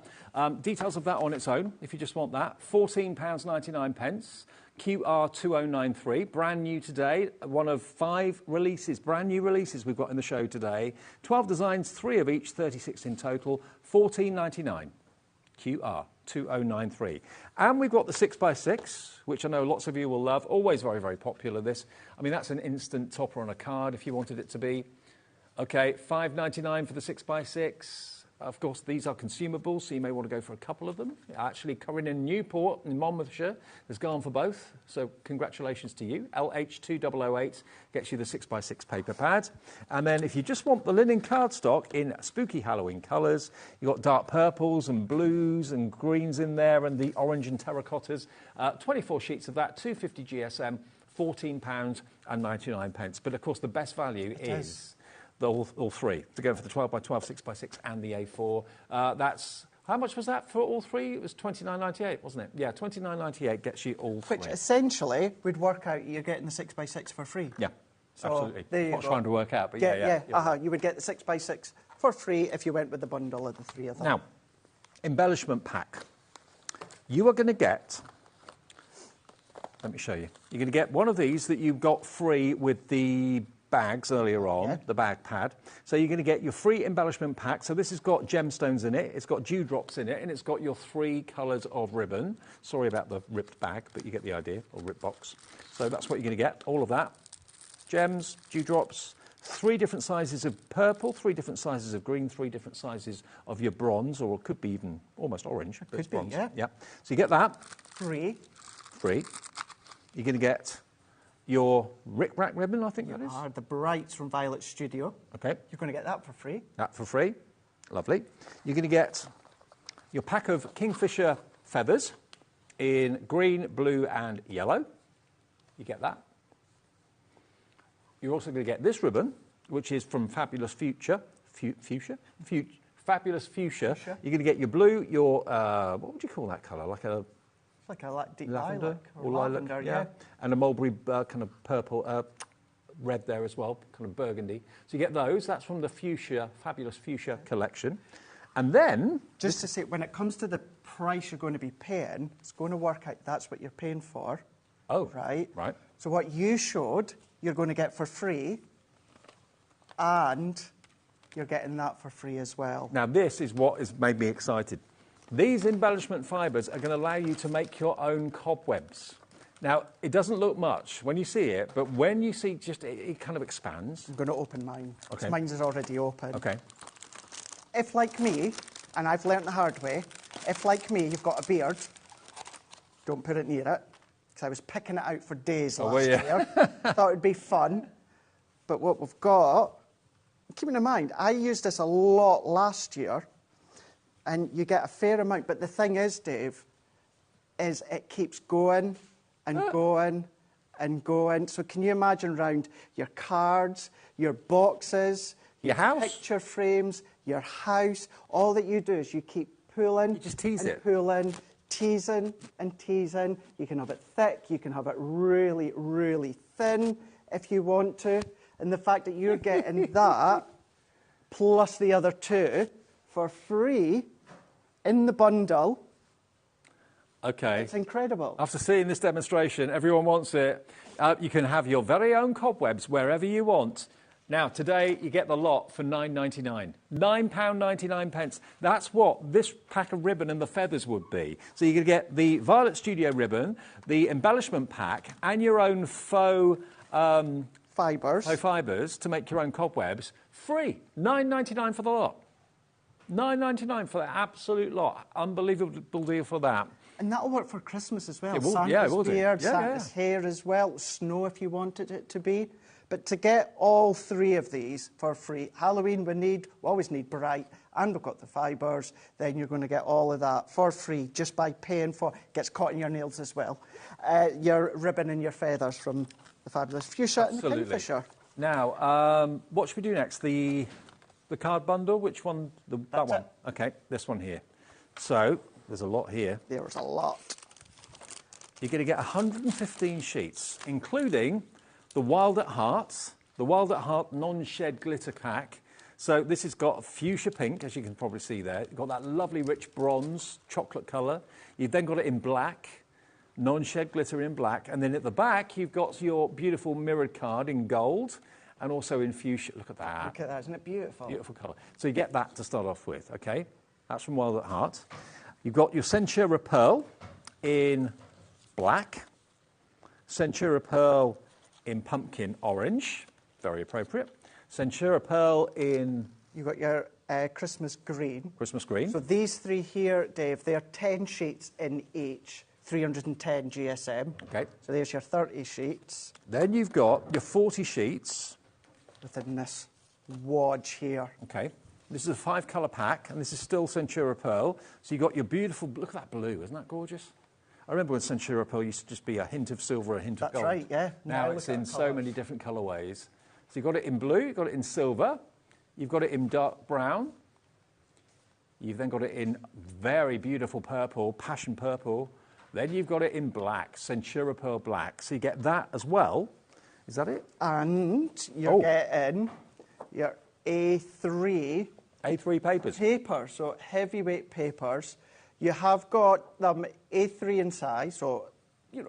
details of that on its own, if you just want that, £14.99. QR2093, brand new today, one of 5 releases, brand new releases we've got in the show today. 12 designs, 3 of each, 36 in total, £14.99. QR2093. And we've got the 6 by 6, which I know lots of you will love, always very, very popular, this. I mean, that's an instant topper on a card if you wanted it to be. Okay, £5.99 for the 6 by 6. Of course, these are consumables, so you may want to go for a couple of them. Actually, Corinne in Newport in Monmouthshire has gone for both, so congratulations to you. LH2008 gets you the 6 by 6 paper pad. And then if you just want the linen cardstock in spooky Halloween colours, you've got dark purples and blues and greens in there and the orange and terracottas. 24 sheets of that, 250 GSM, £14.99. But, of course, the best value is all 3. To go for the 12 by 12, 6 by 6 and the A4. That's, how much was that for all 3? It was $29.98, wasn't it? Yeah, $29.98 gets you all 3. Which essentially would work out you're getting the 6 by 6 for free. Yeah, so absolutely. There you Not go. trying to work out, but you would get the 6 by 6 for free if you went with the bundle of the 3 of them. Now, embellishment pack. You are going to get, let me show you. You're going to get one of these that you got free with the bags earlier on, the bag pad. So you're going to get your free embellishment pack. So this has got gemstones in it, it's got dewdrops in it, and it's got your 3 colours of ribbon. Sorry about the ripped bag, but you get the idea, or ripped box. So that's what you're going to get, all of that. Gems, dewdrops, 3 different sizes of purple, 3 different sizes of green, 3 different sizes of your bronze, or it could be even almost orange, but it's bronze. Yeah. So you get that. Free. Free. You're going to get your Rick-Rack ribbon, I think that is. The Brights from Violet Studio. Okay. You're going to get that for free. That for free. Lovely. You're going to get your pack of Kingfisher feathers in green, blue and yellow. You get that. You're also going to get this ribbon, which is from Fabulous Fuchsia. Fabulous Fuchsia. You're going to get your blue, your, what would you call that colour? Like a... It's like a deep lavender or lavender, yeah. And a mulberry kind of purple, red there as well, kind of burgundy. So you get those. That's from the Fuchsia, Fabulous Fuchsia collection. And then... Just to say, when it comes to the price you're going to be paying, it's going to work out that's what you're paying for. Oh. Right? Right. So what you showed, you're going to get for free, and you're getting that for free as well. Now, this is what has made me excited. These embellishment fibres are going to allow you to make your own cobwebs. Now, it doesn't look much when you see it, but when you see it kind of expands. I'm going to open mine. Okay. Mine's is already open. Okay. If, like me, and I've learnt the hard way, if, like me, you've got a beard, don't put it near it, because I was picking it out for days last year. Thought it'd be fun. But what we've got, keeping in mind, I used this a lot last year, and you get a fair amount. But the thing is, Dave, is it keeps going and going and going. So can you imagine round your cards, your boxes, your picture frames, your house, all that you do is you keep pulling, you just tease it. Pulling, teasing and teasing. You can have it thick, you can have it really, really thin if you want to. And the fact that you're getting that plus the other 2 for free in the bundle. Okay. It's incredible. After seeing this demonstration, everyone wants it. You can have your very own cobwebs wherever you want. Now, today you get the lot for £9.99. £9.99. That's what this pack of ribbon and the feathers would be. So you're going to get the Violet Studio ribbon, the embellishment pack, and your own faux fibres to make your own cobwebs. Free. £9.99 for the lot. £9.99 for the absolute lot. Unbelievable deal for that. And that'll work for Christmas as well. It will, Santa's it will beard, do. Santa's hair as well, snow if you wanted it to be. But to get all three of these for free, Halloween we always need bright, and we've got the fibres, then you're going to get all of that for free just by paying for, gets caught in your nails as well, your ribbon and your feathers from the fabulous fuchsia and the kingfisher. Now, what should we do next? The card bundle? Which one? That one. Okay, this one here. So, there's a lot here. There's a lot. You're going to get 115 sheets, including the Wild at Heart non-shed glitter pack. So this has got fuchsia pink, as you can probably see there. You've got that lovely rich bronze chocolate colour. You've then got it in black, non-shed glitter in black. And then at the back, you've got your beautiful mirrored card in gold and also in fuchsia. Look at that. Look at that, isn't it beautiful? Beautiful colour. So you get that to start off with, OK? That's from Wild at Heart. You've got your Centura Pearl in black, Centura Pearl in pumpkin orange, very appropriate. Centura Pearl in... You've got your Christmas green. Christmas green. So these three here, Dave, they're 10 sheets in each, 310 GSM. Okay. So there's your 30 sheets. Then you've got your 40 sheets. Within this wad here. Okay. This is a 5-colour pack, and this is still Centura Pearl. So you've got your beautiful... Look at that blue, isn't that gorgeous? I remember when Centura Pearl used to just be a hint of silver, a hint of gold. That's right, yeah. Now it's in so many different colourways. So you've got it in blue, you've got it in silver, you've got it in dark brown, you've then got it in very beautiful purple, passion purple, then you've got it in black, Centura Pearl black. So you get that as well. Is that it? And you're getting your A3 papers. Paper, so heavyweight papers. You have got them A3 in size, so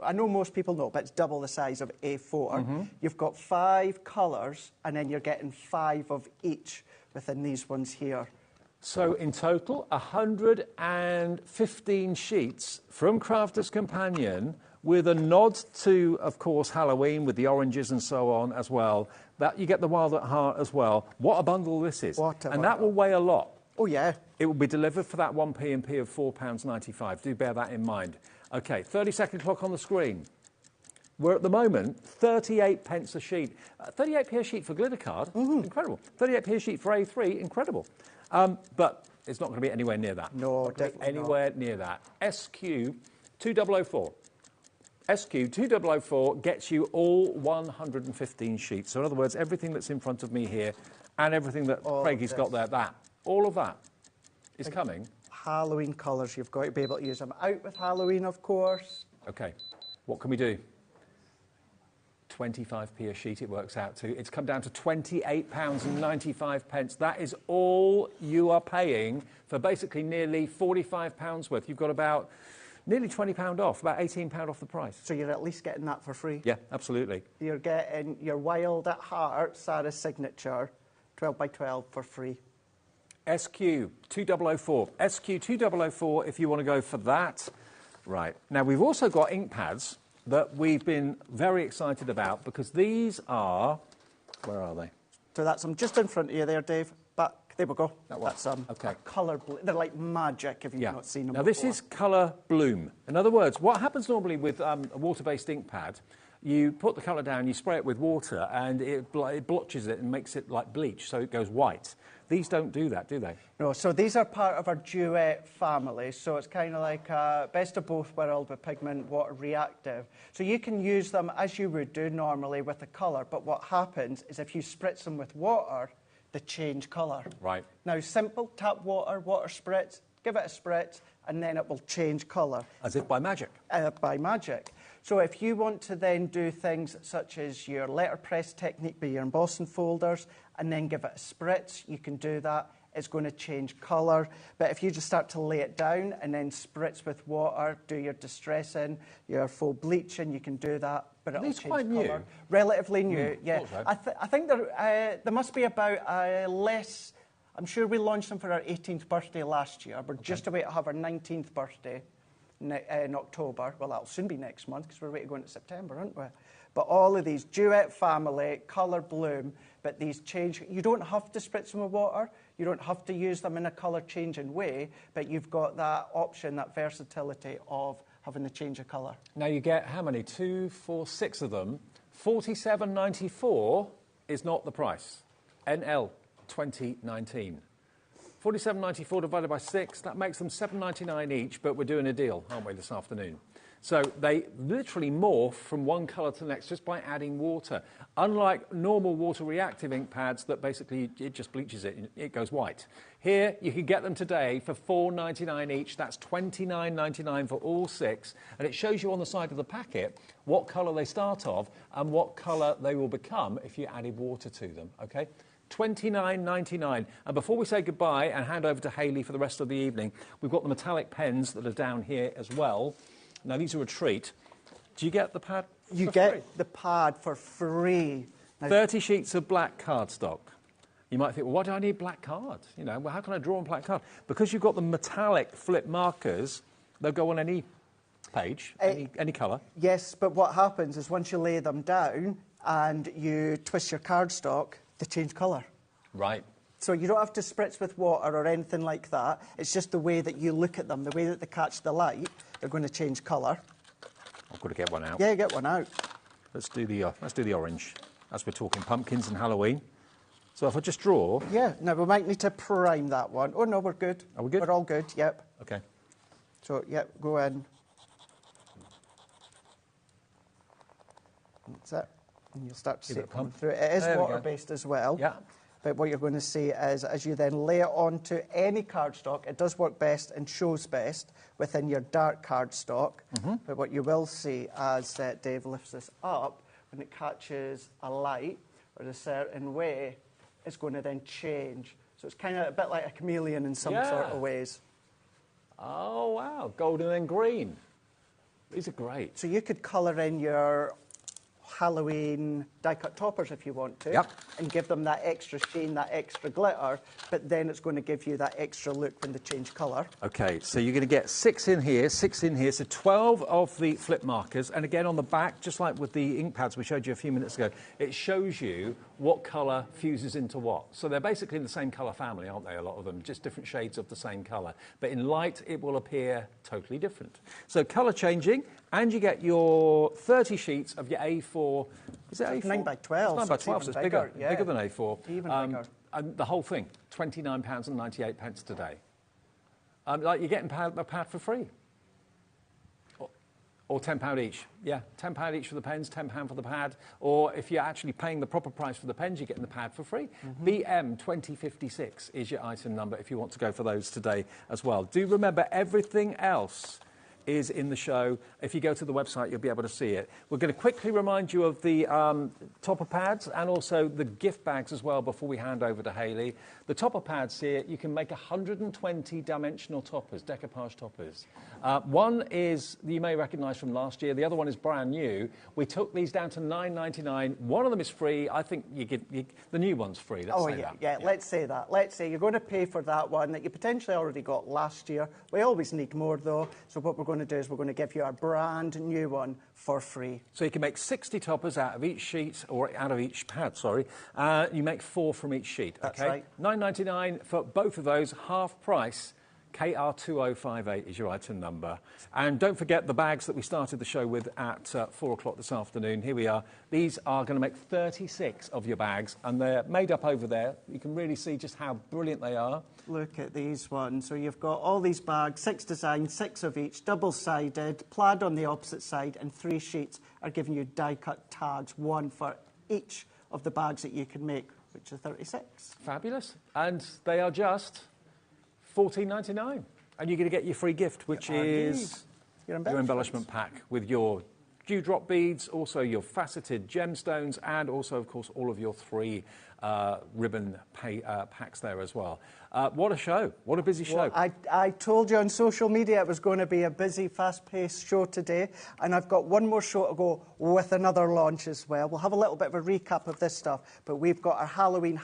I know most people know, but it's double the size of A4. You've got 5 colours, and then you're getting 5 of each within these ones here. So in total, 115 sheets from Crafter's Companion, with a nod to, of course, Halloween with the oranges and so on as well. That you get the Wild at Heart as well. What a bundle this is. And that will weigh a lot. Oh, yeah. It will be delivered for that 1 P&P of £4.95. Do bear that in mind. OK, 30-second clock on the screen. We're at the moment 38 pence a sheet. 38p a sheet for glitter card, incredible. 38p a sheet for A3, incredible. But it's not going to be anywhere near that. No, definitely anywhere near that. SQ 2004. SQ 2004 gets you all 115 sheets. So in other words, everything that's in front of me here and everything that Craigie's got there, all of that is coming. Halloween colours, you've got to be able to use them out with Halloween, of course. OK, what can we do? 25p a sheet it works out to. It's come down to £28.95. That is all you are paying for basically nearly £45 worth. You've got about nearly £20 off, about £18 off the price. So you're at least getting that for free? Yeah, absolutely. You're getting your Wild at Heart, Sarah's signature, 12 by 12 for free. SQ 2004. SQ 2004 if you want to go for that. Right. Now, we've also got ink pads that we've been very excited about because these are... Where are they? So that's them just in front of you there, Dave. Back. There we go. That's okay. Colour blue. They're like magic if you've not seen them Now, before. this is colour bloom. In other words, what happens normally with a water-based ink pad, you put the colour down, you spray it with water, and it blotches it and makes it like bleach, so it goes white. These don't do that, do they? No, so these are part of our Duet family, so it's kind of like best of both worlds with pigment, water reactive. So you can use them as you would do normally with a colour, but what happens is if you spritz them with water, they change colour. Right. Now, simple, tap water, water spritz, give it a spritz, and then it will change colour. As if by magic. By magic. So if you want to then do things such as your letterpress technique by your embossing folders and then give it a spritz, you can do that. it's going to change colour. But if you just start to lay it down and then spritz with water, do your distressing, your full bleaching, you can do that. But it'll change quite colour. new? Relatively new, yeah. Also. I think there must be about less. I'm sure we launched them for our 18th birthday last year. We're just about to have our 19th birthday in October. Well, that'll soon be next month because we're ready to go into September, aren't we? But all of these, Duet Family, Colour Bloom, but these change. You don't have to spritz them with water. You don't have to use them in a colour-changing way, but you've got that option, that versatility of having the change of colour. Now you get how many? 2, 4, 6 of them. $47.94 is not the price. NL 2019. $47.94 divided by 6, that makes them $7.99 each, but we're doing a deal, aren't we, this afternoon? So they literally morph from one colour to the next just by adding water. Unlike normal water-reactive ink pads that basically it just bleaches it and it goes white. Here, you can get them today for $4.99 each. That's $29.99 for all 6. And it shows you on the side of the packet what colour they start off and what colour they will become if you added water to them, OK? $29.99. And before we say goodbye and hand over to Hayley for the rest of the evening, we've got the metallic pens that are down here as well. Now, these are a treat. Do you get the pad for free? You get the pad for free. Now, 30 sheets of black cardstock. You might think, well, why do I need black card? You know, well, how can I draw on black card? Because you've got the metallic flip markers, they'll go on any page, any colour. Yes, but what happens is once you lay them down and you twist your cardstock, they change colour. Right. So you don't have to spritz with water or anything like that. It's just the way that you look at them, the way that they catch the light, they're going to change colour. I've got to get one out. Yeah, get one out. Let's do the orange, as we're talking pumpkins and Halloween. So if I just draw... Yeah, no, we might need to prime that one. Oh, no, we're good. Are we good? We're all good, yep. OK. So, yep, go in. That's it. And you'll start to see it come through. It is water-based as well. Yeah. But what you're going to see is, as you then lay it onto any cardstock, it does work best and shows best within your dark cardstock. But what you will see as Dave lifts this up, when it catches a light or a certain way, it's going to then change. So it's kind of a bit like a chameleon in some sort of ways. Oh, wow. Golden and green. These are great. So you could colour in your Halloween die-cut toppers if you want to, and give them that extra sheen, that extra glitter, but then it's going to give you that extra look when they change colour. OK, so you're going to get 6 in here, 6 in here, so 12 of the flip markers. And again, on the back, just like with the ink pads we showed you a few minutes ago, it shows you what colour fuses into what. So they're basically in the same colour family, aren't they, a lot of them? Just different shades of the same colour. But in light, it will appear totally different. So colour changing, and you get your 30 sheets of your A4. Is it A4? 9 by 12. It's 9 by 12, so it's bigger, bigger than A4. Even bigger. And the whole thing, £29.98 today. Like you're getting a pad for free. Or £10 each. Yeah, £10 each for the pens, £10 for the pad. Or if you're actually paying the proper price for the pens, you're getting the pad for free. BM 2056 is your item number if you want to go for those today as well. Do remember, everything else is in the show. If you go to the website, you'll be able to see it. We're going to quickly remind you of the topper pads and also the gift bags as well before we hand over to Hayley. The topper pads here, you can make 120 dimensional toppers, decoupage toppers. One is, you may recognise from last year, the other one is brand new. We took these down to $9.99. One of them is free. I think the new one's free. Let's say that. Let's say that. Let's say you're going to pay for that one that you potentially already got last year. We always need more though, so what we're going to do is we're going to give you our brand new one for free. So you can make 60 toppers out of each sheet, or out of each pad, sorry. You make 4 from each sheet. That's okay? right. $9.99 for both of those, half price. KR2058 is your item number. And don't forget the bags that we started the show with at 4 o'clock this afternoon. Here we are. These are going to make 36 of your bags, and they're made up over there. You can really see just how brilliant they are. Look at these ones. So you've got all these bags, 6 designs, 6 of each, double-sided, plaid on the opposite side, and 3 sheets are giving you die-cut tags, 1 for each of the bags that you can make, which are 36. Fabulous. And they are just $14.99, and you're going to get your free gift, which is your embellishment pack with your dewdrop beads, also your faceted gemstones, and also, of course, all of your 3 ribbon packs there as well. What a show. What a busy show. Well, I told you on social media it was going to be a busy, fast-paced show today, and I've got one more show to go with another launch as well. We'll have a little bit of a recap of this stuff, but we've got our Halloween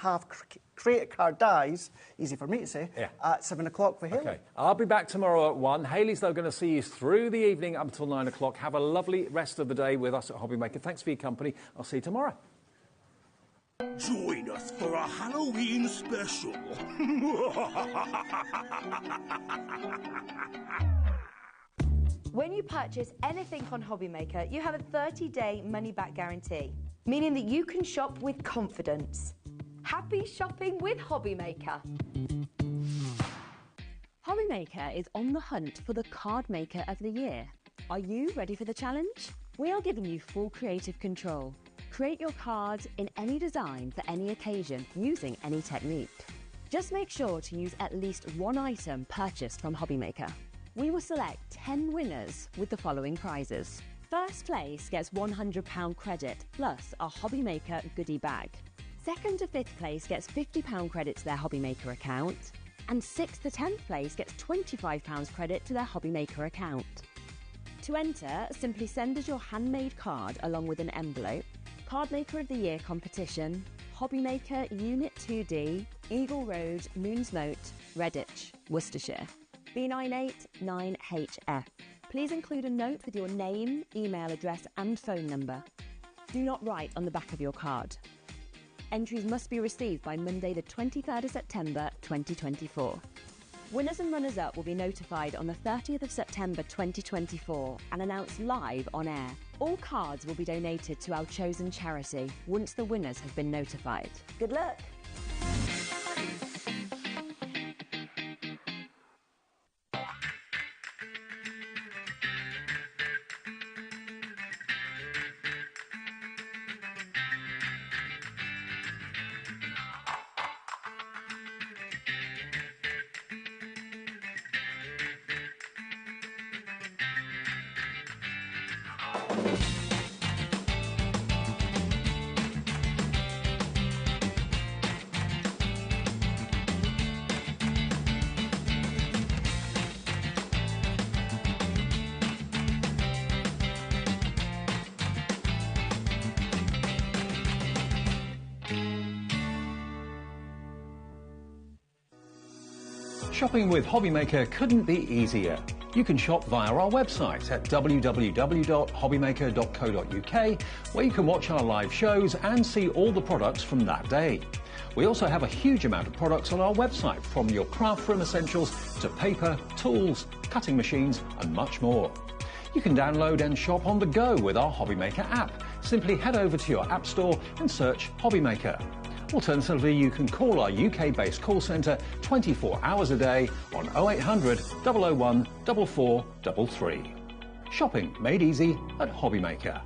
create card dies, easy for me to say, at 7 o'clock for Hayley. Okay, I'll be back tomorrow at 1. Hayley's, though, going to see you through the evening up until 9 o'clock. Have a lovely rest of the day with us at HobbyMaker. Thanks for your company. I'll see you tomorrow. Join us for a Halloween special. When you purchase anything on HobbyMaker, you have a 30-day money-back guarantee, meaning that you can shop with confidence. Happy shopping with HobbyMaker. HobbyMaker is on the hunt for the card maker of the year. Are you ready for the challenge? We are giving you full creative control. Create your cards in any design for any occasion using any technique. Just make sure to use at least one item purchased from HobbyMaker. We will select 10 winners with the following prizes. First place gets £100 credit plus a HobbyMaker goodie bag. Second to 5th place gets £50 credit to their HobbyMaker account. And 6th to 10th place gets £25 credit to their HobbyMaker account. To enter, simply send us your handmade card along with an envelope. Card Maker of the Year competition, HobbyMaker Unit 2D, Eagle Road, Moonsmote, Redditch, Worcestershire. B989HF. Please include a note with your name, email address and phone number. Do not write on the back of your card. Entries must be received by Monday the 23rd of September 2024. Winners and runners-up will be notified on the 30th of September 2024 and announced live on air. All cards will be donated to our chosen charity once the winners have been notified. Good luck! Shopping with HobbyMaker couldn't be easier. You can shop via our website at www.hobbymaker.co.uk, where you can watch our live shows and see all the products from that day. We also have a huge amount of products on our website, from your craft room essentials to paper, tools, cutting machines and much more. You can download and shop on the go with our HobbyMaker app. Simply head over to your app store and search HobbyMaker. Alternatively, you can call our UK-based call centre 24 hours a day on 0800 001 4433. Shopping made easy at HobbyMaker.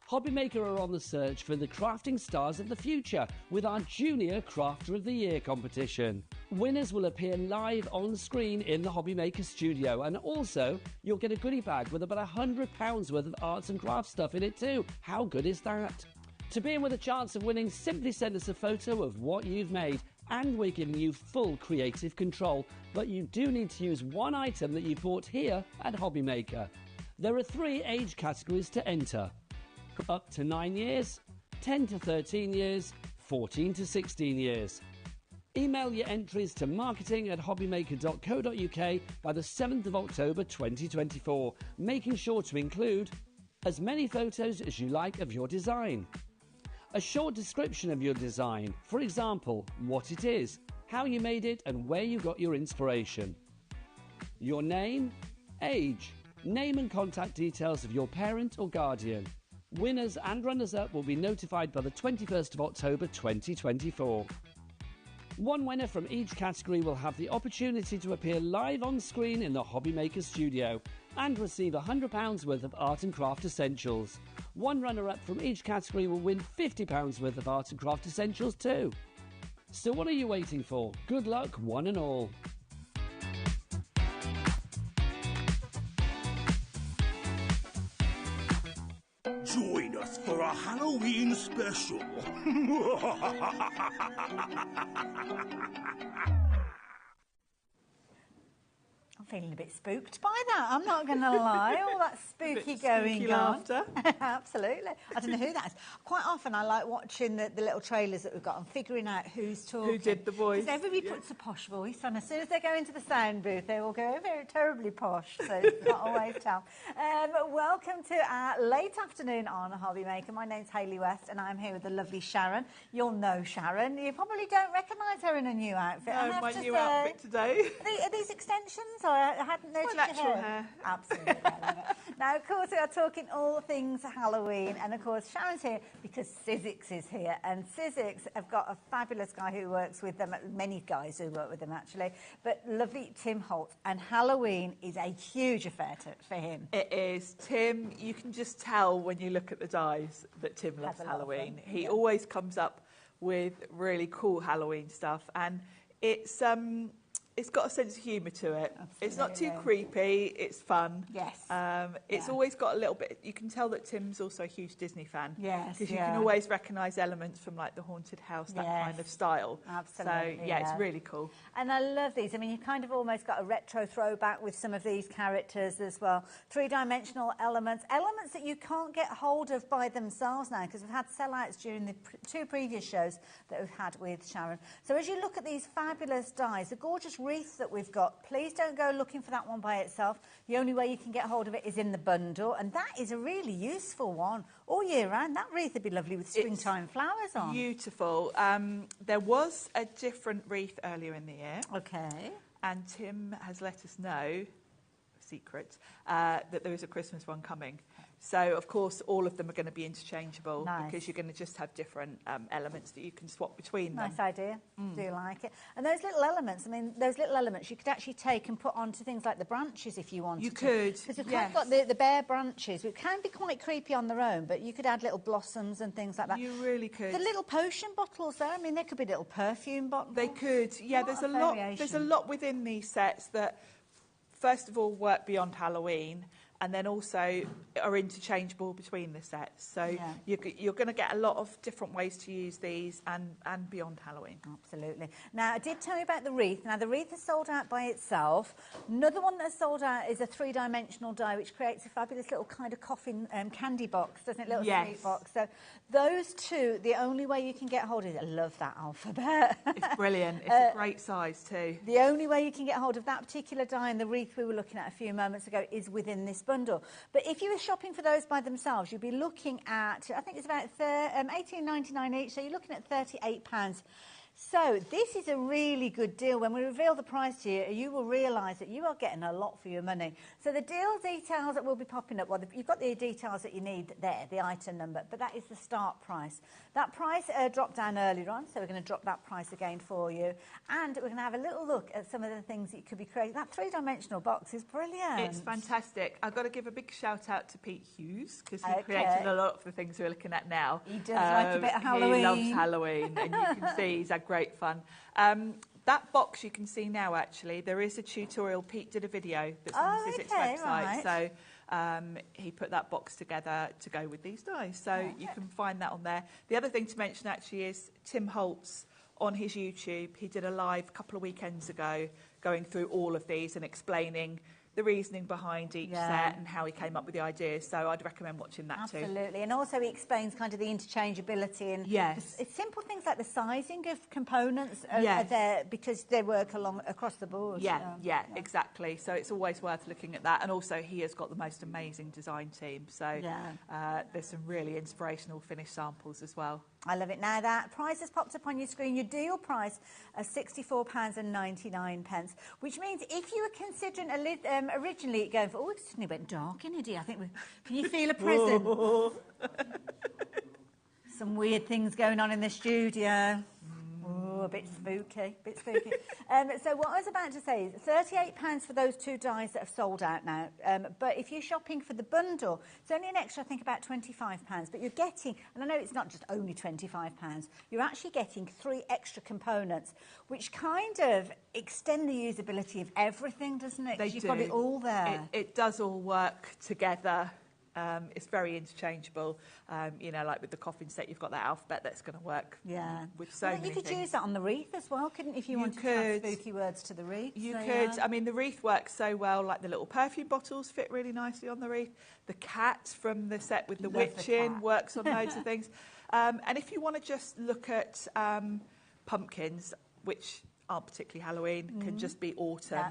HobbyMaker are on the search for the crafting stars of the future with our Junior Crafter of the Year competition. Winners will appear live on screen in the HobbyMaker studio, and also you'll get a goodie bag with about £100 worth of arts and crafts stuff in it too. How good is that? To be in with a chance of winning, simply send us a photo of what you've made, and we're giving you full creative control. But you do need to use one item that you bought here at HobbyMaker. There are 3 age categories to enter: up to 9 years, 10 to 13 years, 14 to 16 years. Email your entries to marketing@hobbymaker.co.uk by the 7th of October 2024, making sure to include as many photos as you like of your design, a short description of your design, for example, what it is, how you made it and where you got your inspiration, your name, age, name and contact details of your parent or guardian. Winners and runners-up will be notified by the 21st of October 2024. One winner from each category will have the opportunity to appear live on screen in the HobbyMaker studio and receive £100 worth of art and craft essentials. One runner-up from each category will win £50 worth of art and craft essentials too. So what are you waiting for? Good luck, one and all. Join us for a Halloween special. I'm feeling a bit spooked by that. I'm not going to lie. All that spooky going spooky on. laughter. Absolutely. I don't know who that is. Quite often I like watching the little trailers that we've got and figuring out who's talking. Who did the voice. Because everybody puts a posh voice on. As soon as they go into the sound booth, they will go very terribly posh. So it's not always tell. Welcome to our late afternoon on HobbyMaker. My name's Hayley West and I'm here with the lovely Sharon. You'll know Sharon. You probably don't recognise her in a new outfit. No, my new outfit today. Are these extensions? I hadn't noticed your natural hair. hair. Absolutely, I love it. Now, of course, we are talking all things Halloween, and of course, Sharon's here because Sizzix is here, and Sizzix have got a fabulous guy who works with them, many guys who work with them actually, but lovely Tim Holtz, and Halloween is a huge affair for him. It is. Tim, you can just tell when you look at the dies that Tim loves a lot of Halloween. fun, He yeah. always comes up with really cool Halloween stuff, and it's got a sense of humour to it. Absolutely. It's not too creepy. It's fun. Yes. It's always got a little bit. You can tell that Tim's also a huge Disney fan. Yes, because you can always recognise elements from like the haunted house, that kind of style. Absolutely, So yeah, it's really cool. And I love these. I mean, you've kind of almost got a retro throwback with some of these characters as well. Three-dimensional elements that you can't get hold of by themselves now, because we've had sellouts during the two previous shows that we've had with Sharon. So as you look at these fabulous dies, the gorgeous Wreath that we've got, please don't go looking for that one by itself. The only way you can get hold of it is in the bundle, and that is a really useful one all year round. That wreath would be lovely with springtime flowers on. Beautiful. There was a different wreath earlier in the year. Okay. And Tim has let us know, secret, that there is a Christmas one coming. So, of course, all of them are going to be interchangeable because you're going to just have different elements that you can swap between them. Nice idea. Do like it. And those little elements, I mean, those little elements you could actually take and put onto things like the branches if you wanted to. You could, because we've kind of got the bare branches, which can be quite creepy on their own, but you could add little blossoms and things like that. You really could. The little potion bottles there, I mean, they could be little perfume bottles. They could. Yeah, there's a lot within these sets that, first of all, work beyond Halloween, and then also are interchangeable between the sets. So you're going to get a lot of different ways to use these and beyond Halloween. Absolutely. Now, I did tell you about the wreath. Now, the wreath is sold out by itself. Another one that's sold out is a three-dimensional die, which creates a fabulous little kind of coffin candy box, doesn't it? Little sweet box. So those two, the only way you can get hold of it, I love that alphabet. It's brilliant. It's a great size too. The only way you can get hold of that particular die and the wreath we were looking at a few moments ago is within this bundle. But if you were shopping for those by themselves, you'd be looking at, I think it's about $18.99 each, so you're looking at £38. So this is a really good deal. When we reveal the price to you, you will realise that you are getting a lot for your money. So the deal details that will be popping up, well, you've got the details that you need there, the item number, but that is the start price. That price dropped down earlier on, so we're going to drop that price again for you. And we're going to have a little look at some of the things that you could be creating. That three-dimensional box is brilliant. It's fantastic. I've got to give a big shout out to Pete Hughes, because he created a lot of the things we're looking at now. He does like a bit of Halloween. He loves Halloween, and you can see he's had great fun. That box you can see now, actually, there is a tutorial. Pete did a video that's on the Sizzix website. Right. So he put that box together to go with these dies. So you can find that on there. The other thing to mention, actually, is Tim Holtz on his YouTube. He did a live a couple of weekends ago going through all of these and explaining the reasoning behind each set and how he came up with the ideas. So I'd recommend watching that too. Absolutely. And also he explains kind of the interchangeability and it's simple things like the sizing of components are there because they work across the board. Yeah, exactly. So it's always worth looking at that. And also he has got the most amazing design team. So there's some really inspirational finished samples as well. I love it. Now that price has popped up on your screen, your deal price of £64.99, which means if you were considering a lid, originally going for, it suddenly went dark in it. I think can you feel a prison? Some weird things going on in the studio. Oh, a bit spooky, so what I was about to say is £38 for those two dies that have sold out now. But if you're shopping for the bundle, it's only an extra, I think, about £25. But you're getting, and I know it's not just only £25, you're actually getting 3 extra components, which kind of extend the usability of everything, doesn't it? They do. You've got it all there. It does all work together It's very interchangeable. You know, like with the coffin set, you've got that alphabet that's going to work with so many You could things. use that on the wreath as well, couldn't you, if you wanted to add spooky words to the wreath? You could. I mean, the wreath works so well, like the little perfume bottles fit really nicely on the wreath. The cat from the set with the witch in works on loads of things. And if you want to just look at pumpkins, which aren't particularly Halloween, can just be autumn.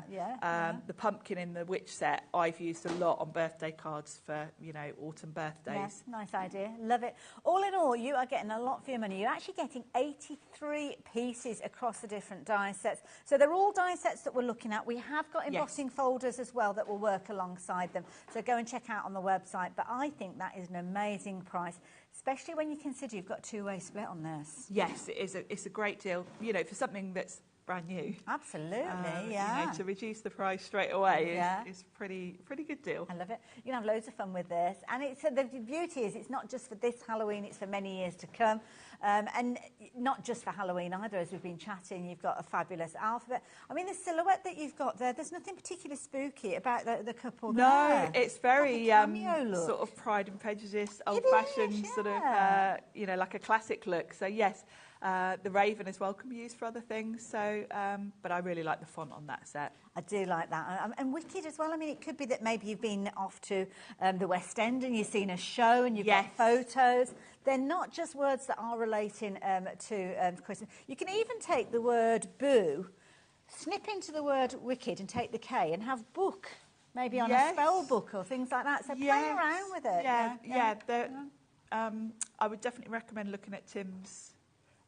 The pumpkin in the witch set I've used a lot on birthday cards for, you know, autumn birthdays. Yes, nice idea. Love it. All in all, you are getting a lot for your money. You're actually getting 83 pieces across the different die sets. So they're all die sets that we're looking at. We have got embossing folders as well that will work alongside them. So go and check out on the website. But I think that is an amazing price, especially when you consider you've got two-way split on this. Yes, it is. It's a great deal, you know, for something that's brand new. Absolutely, You know, to reduce the price straight away is pretty good deal. I love it. You can have loads of fun with this, and it's the beauty is it's not just for this Halloween; it's for many years to come, and not just for Halloween either. As we've been chatting, you've got a fabulous alphabet. I mean, the silhouette that you've got there. There's nothing particularly spooky about the couple. No, there. it's very Like sort of Pride and Prejudice, old-fashioned sort of you know, like a classic look. So yes. The raven as well can be used for other things, so but I really like the font on that set. I do like that. And wicked as well. I mean, it could be that maybe you've been off to the West End and you've seen a show and you've got photos. They're not just words that are relating to Christmas. You can even take the word boo, snip into the word wicked and take the K and have book, maybe on a spell book or things like that. So play around with it. I would definitely recommend looking at Tim's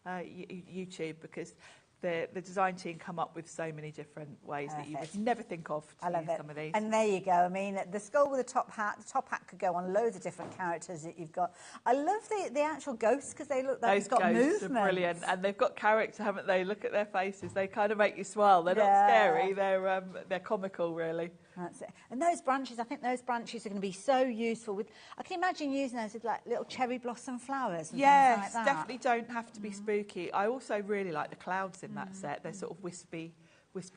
YouTube, because the design team come up with so many different ways that you would never think of to use some of these. And there you go. I mean, the skull with the top hat could go on loads of different characters that you've got. I love the actual ghosts because they look like they've got movement. Those ghosts are brilliant, and they've got character, haven't they? Look at their faces; they kind of make you smile. They're not scary; they're comical, really. That's it. And those branches, I think those branches are going to be so useful. I can imagine using those with like little cherry blossom flowers and things like that. Definitely don't have to be spooky. I also really like the clouds in that set. They're sort of wispy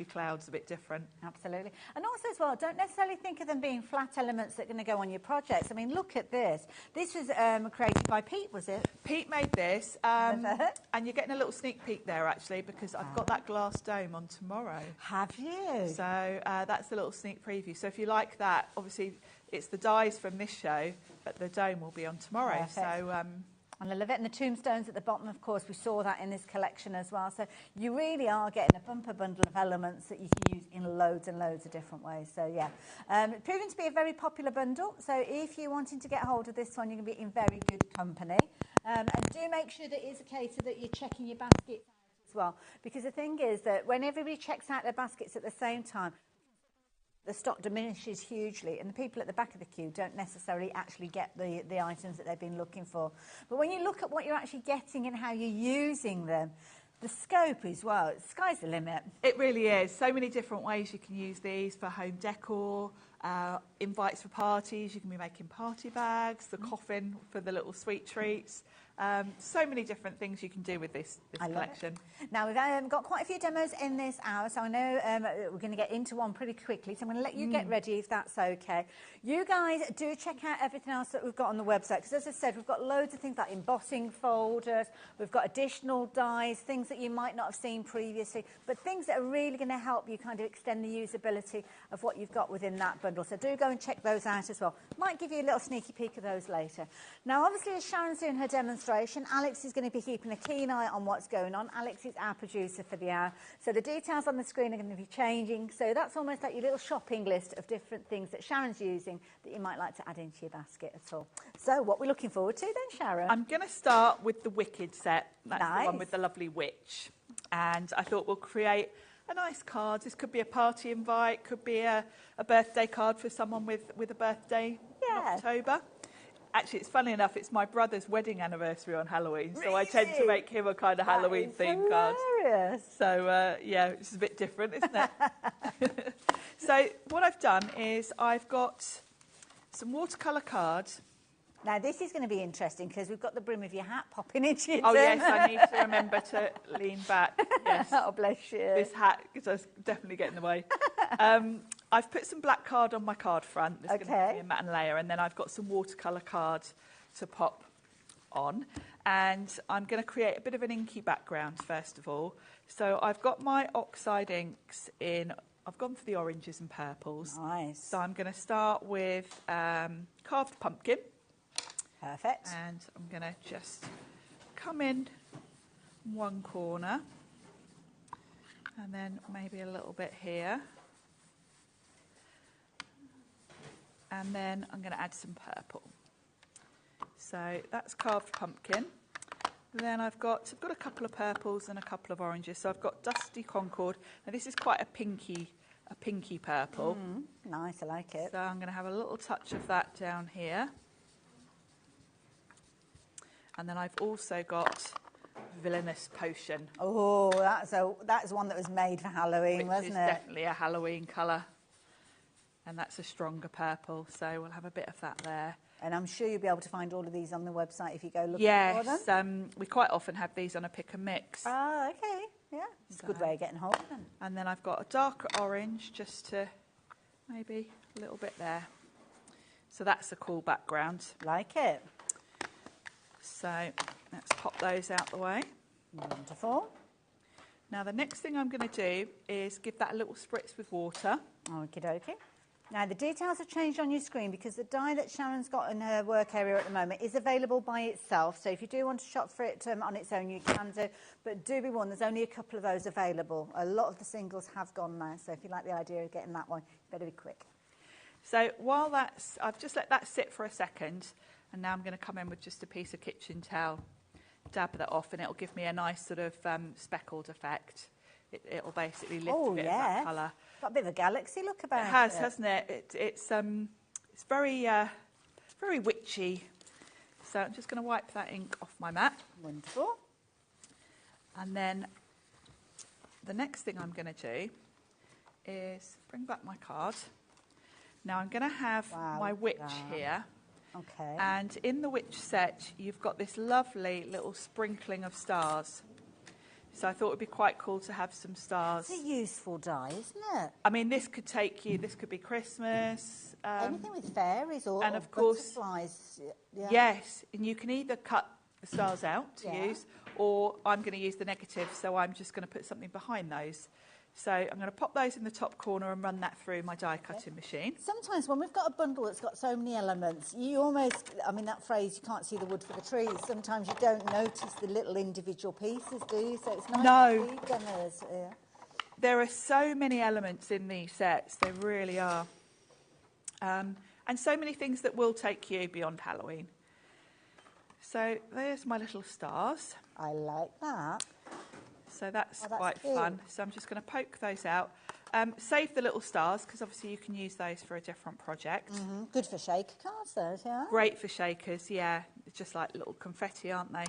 clouds, a bit different. Absolutely. And also as well, don't necessarily think of them being flat elements that are going to go on your projects. I mean, look at this. This was created by Pete, was it? Pete made this, and you're getting a little sneak peek there, actually, because I've got that glass dome on tomorrow. Have you? So that's a little sneak preview. So if you like that, obviously it's the dies from this show, but the dome will be on tomorrow. Perfect. So And I love it. And the tombstones at the bottom, of course, we saw that in this collection as well. So you really are getting a bumper bundle of elements that you can use in loads and loads of different ways. So, yeah. Proving to be a very popular bundle. So if you're wanting to get hold of this one, you're going to be in very good company. And do make sure that it is a case that you're checking your baskets out as well. Because the thing is that when everybody checks out their baskets at the same time, the stock diminishes hugely, and the people at the back of the queue don't necessarily actually get the items that they've been looking for. But when you look at what you're actually getting and how you're using them, the scope as well, sky's the limit. It really is. So many different ways you can use these for home decor, invites for parties. You can be making party bags, the coffin for the little sweet treats. So many different things you can do with this collection. Now, we've got quite a few demos in this hour, so I know we're going to get into one pretty quickly, so I'm going to let you get ready if that's okay. You guys do check out everything else that we've got on the website, because as I said, we've got loads of things like embossing folders, we've got additional dies, things that you might not have seen previously, but things that are really going to help you kind of extend the usability of what you've got within that bundle. So do go and check those out as well. Might give you a little sneaky peek of those later. Now, obviously, as Sharon's doing her demonstration, Alex is going to be keeping a keen eye on what's going on. Alex is our producer for the hour. So the details on the screen are going to be changing. So that's almost like your little shopping list of different things that Sharon's using that you might like to add into your basket at all. So what we're looking forward to then, Sharon? I'm going to start with the Wicked set. That's Nice. the one with the lovely witch. And I thought we'll create a nice card. This could be a party invite, could be a birthday card for someone with a birthday in October. Actually, it's funny enough, it's my brother's wedding anniversary on Halloween, so I tend to make him a kind of Halloween-themed card. So, yeah, it's a bit different, isn't it? So what I've done is I've got some watercolour cards. Now, this is going to be interesting because we've got the brim of your hat popping into your Oh, turn. yes, I need to remember to lean back. Yes. Oh, bless you. This hat does definitely get in the way. I've put some black card on my card front. There's going to be a matte layer, and then I've got some watercolour card to pop on. And I'm going to create a bit of an inky background first of all. So I've got my oxide inks in. I've gone for the oranges and purples. Nice. So I'm going to start with carved pumpkin. Perfect. And I'm going to just come in one corner, and then maybe a little bit here. And then I'm going to add some purple. So that's carved pumpkin. Then I've got a couple of purples and a couple of oranges. So I've got dusty concord. Now this is quite a pinky purple. Nice, I like it. So I'm going to have a little touch of that down here. And then I've also got Villainous Potion. Oh, that's one that was made for Halloween, wasn't it? Definitely a Halloween colour. And that's a stronger purple, so we'll have a bit of that there. And I'm sure you'll be able to find all of these on the website if you go looking for them. Yes, we quite often have these on a pick and mix. Oh, okay, yeah. It's a good way of getting hold of them. And then I've got a darker orange just to maybe a little bit there. So that's a cool background. Like it. So let's pop those out the way. Wonderful. Now the next thing I'm going to do is give that a little spritz with water. Okie dokie. Now the details have changed on your screen because the die that Sharon's got in her work area at the moment is available by itself. So if you do want to shop for it on its own, you can do. But do be warned, there's only a couple of those available. A lot of the singles have gone now. So if you like the idea of getting that one, you better be quick. So while I've just let that sit for a second, and now I'm going to come in with just a piece of kitchen towel, dab that off, and it'll give me a nice sort of speckled effect. It'll basically lift a bit of that colour. Got a bit of a galaxy look about it. It has, hasn't it? It's very very witchy. So I'm just going to wipe that ink off my mat. Wonderful. And then the next thing I'm going to do is bring back my card. Now I'm going to have my witch here. Okay. And in the witch set, you've got this lovely little sprinkling of stars. So I thought it would be quite cool to have some stars. It's a useful die, isn't it? I mean, this could be Christmas. Anything with fairies or of course, butterflies. Yeah. Yes, and you can either cut the stars out to use, or I'm going to use the negative, so I'm just going to put something behind those. So I'm going to pop those in the top corner and run that through my die cutting machine. Sometimes when we've got a bundle that's got so many elements, you almost, I mean that phrase, you can't see the wood for the trees. Sometimes you don't notice the little individual pieces, do you? So it's nice to see them as, There are so many elements in these sets, there really are. And so many things that will take you beyond Halloween. So there's my little stars. I like that. So that's quite fun. So I'm just going to poke those out. Save the little stars, because obviously you can use those for a different project. Good for shaker cards, those, yeah? Great for shakers, yeah. It's just like little confetti, aren't they?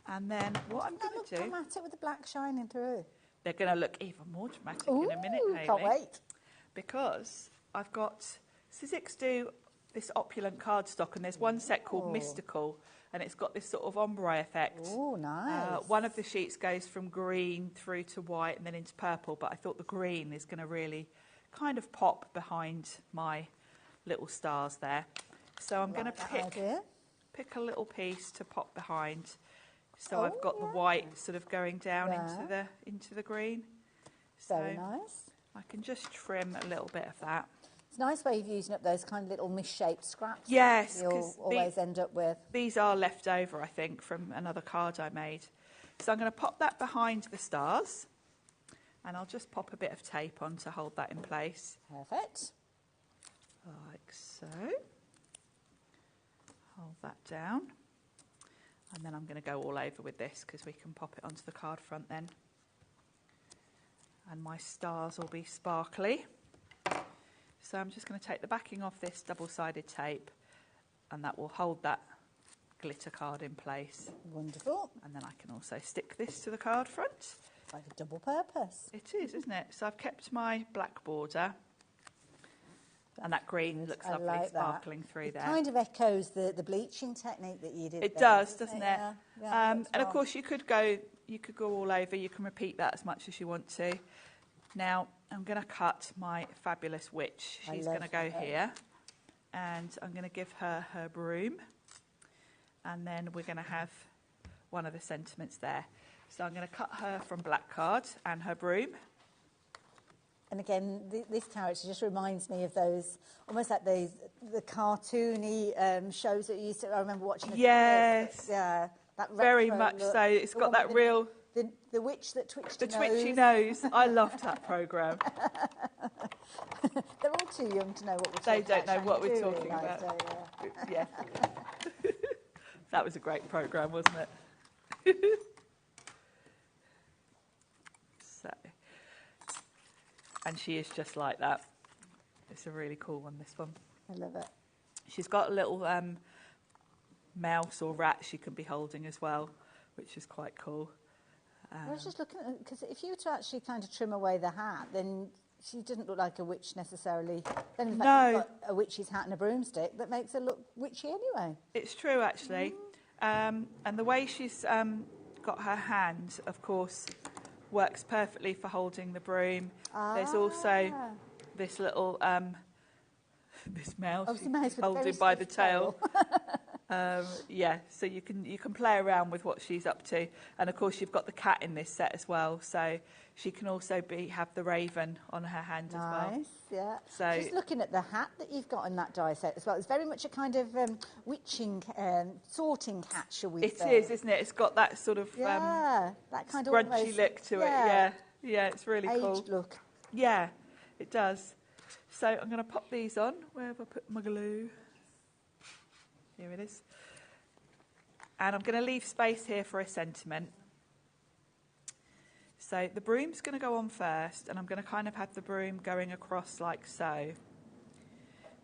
And then what I'm going to do... dramatic with the black shining through. They're going to look even more dramatic in a minute, Hayley. Can't wait. Because I've got... Sizzix do this opulent cardstock, and there's one set called Mystical, and it's got this sort of ombre effect. Oh, nice. One of the sheets goes from green through to white and then into purple, but I thought the green is going to really kind of pop behind my little stars there. So I'm going to pick a little piece to pop behind. So I've got the white sort of going down into the green. So very nice. I can just trim a little bit of that. It's a nice way of using up those kind of little misshaped scraps. Yes, you'll always end up with. These are left over, I think, from another card I made. So I'm going to pop that behind the stars, and I'll just pop a bit of tape on to hold that in place. Perfect. Like so. Hold that down. And then I'm going to go all over with this, because we can pop it onto the card front then. And my stars will be sparkly. So I'm just going to take the backing off this double-sided tape, and that will hold that glitter card in place. Wonderful. And then I can also stick this to the card front. Like a double purpose. It is, isn't it? So I've kept my black border, and that green looks lovely, like sparkling through there. It kind of echoes the bleaching technique that you did. It does, doesn't it? Yeah, and of course, you could go all over. You can repeat that as much as you want to. Now, I'm going to cut my fabulous witch. She's going to go here. And I'm going to give her her broom. And then we're going to have one of the sentiments there. So I'm going to cut her from black card and her broom. And again, this character just reminds me of those, almost like the cartoony shows that you used to, I remember watching. Yes. Yeah. That very much look. so. It's got that real... The witch that twitched the twitchy nose. I loved that programme. They're all too young to know what we're talking about. They don't know what we're talking realise, about. So, yeah. That was a great programme, wasn't it? So, and she is just like that. It's a really cool one, this one. I love it. She's got a little mouse or rat she can be holding as well, which is quite cool. I was just looking at, because if you were to actually kind of trim away the hat, then she didn't look like a witch necessarily. Then in fact, you've got a witch's hat and a broomstick that makes her look witchy anyway. It's true, actually. And the way she's got her hand, of course, works perfectly for holding the broom. There's also this little this mouse holding by the tail. Yeah, so you can play around with what she's up to, and of course you've got the cat in this set as well, so she can also have the raven on her hand as well. Nice, yeah. So just looking at the hat that you've got in that die set as well, it's very much a kind of witching sorting hat, shall we say? It is, isn't it? It's got that sort of that kind of scrunchy almost, look to it. Yeah, it's really cool. Aged look. Yeah, it does. So I'm going to pop these on. Where have I put my glue? Here it is. And I'm going to leave space here for a sentiment. So the broom's going to go on first, and I'm going to kind of have the broom going across like so.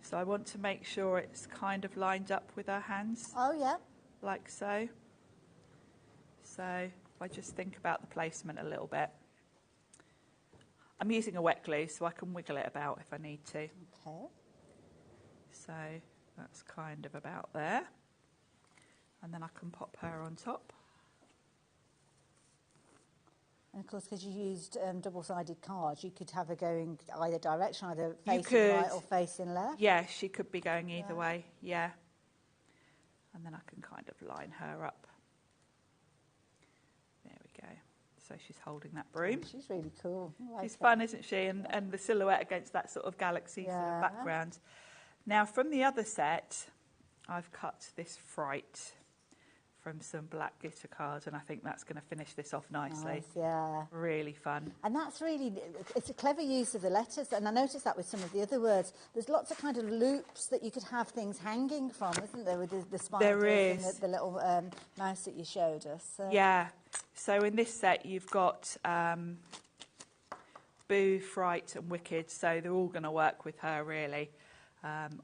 So I want to make sure it's kind of lined up with our hands. Oh, yeah. Like so. So if I just think about the placement a little bit. I'm using a wet glue, so I can wiggle it about if I need to. Okay. So that's kind of about there. And then I can pop her on top. And of course, because you used double-sided cards, you could have her going either direction, either facing right or facing left. Yeah, she could be going either way, yeah. And then I can kind of line her up. There we go. So she's holding that broom. Oh, she's really cool. She's fun, isn't she? And the silhouette against that sort of galaxy sort of background. Now, from the other set, I've cut this Fright from some black glitter cards, and I think that's going to finish this off nicely. Nice, yeah. Really fun. And that's really, it's a clever use of the letters, and I noticed that with some of the other words. There's lots of kind of loops that you could have things hanging from, isn't there, with the spiders and the little mouse that you showed us. So. Yeah. So in this set, you've got Boo, Fright and Wicked, so they're all going to work with her, really.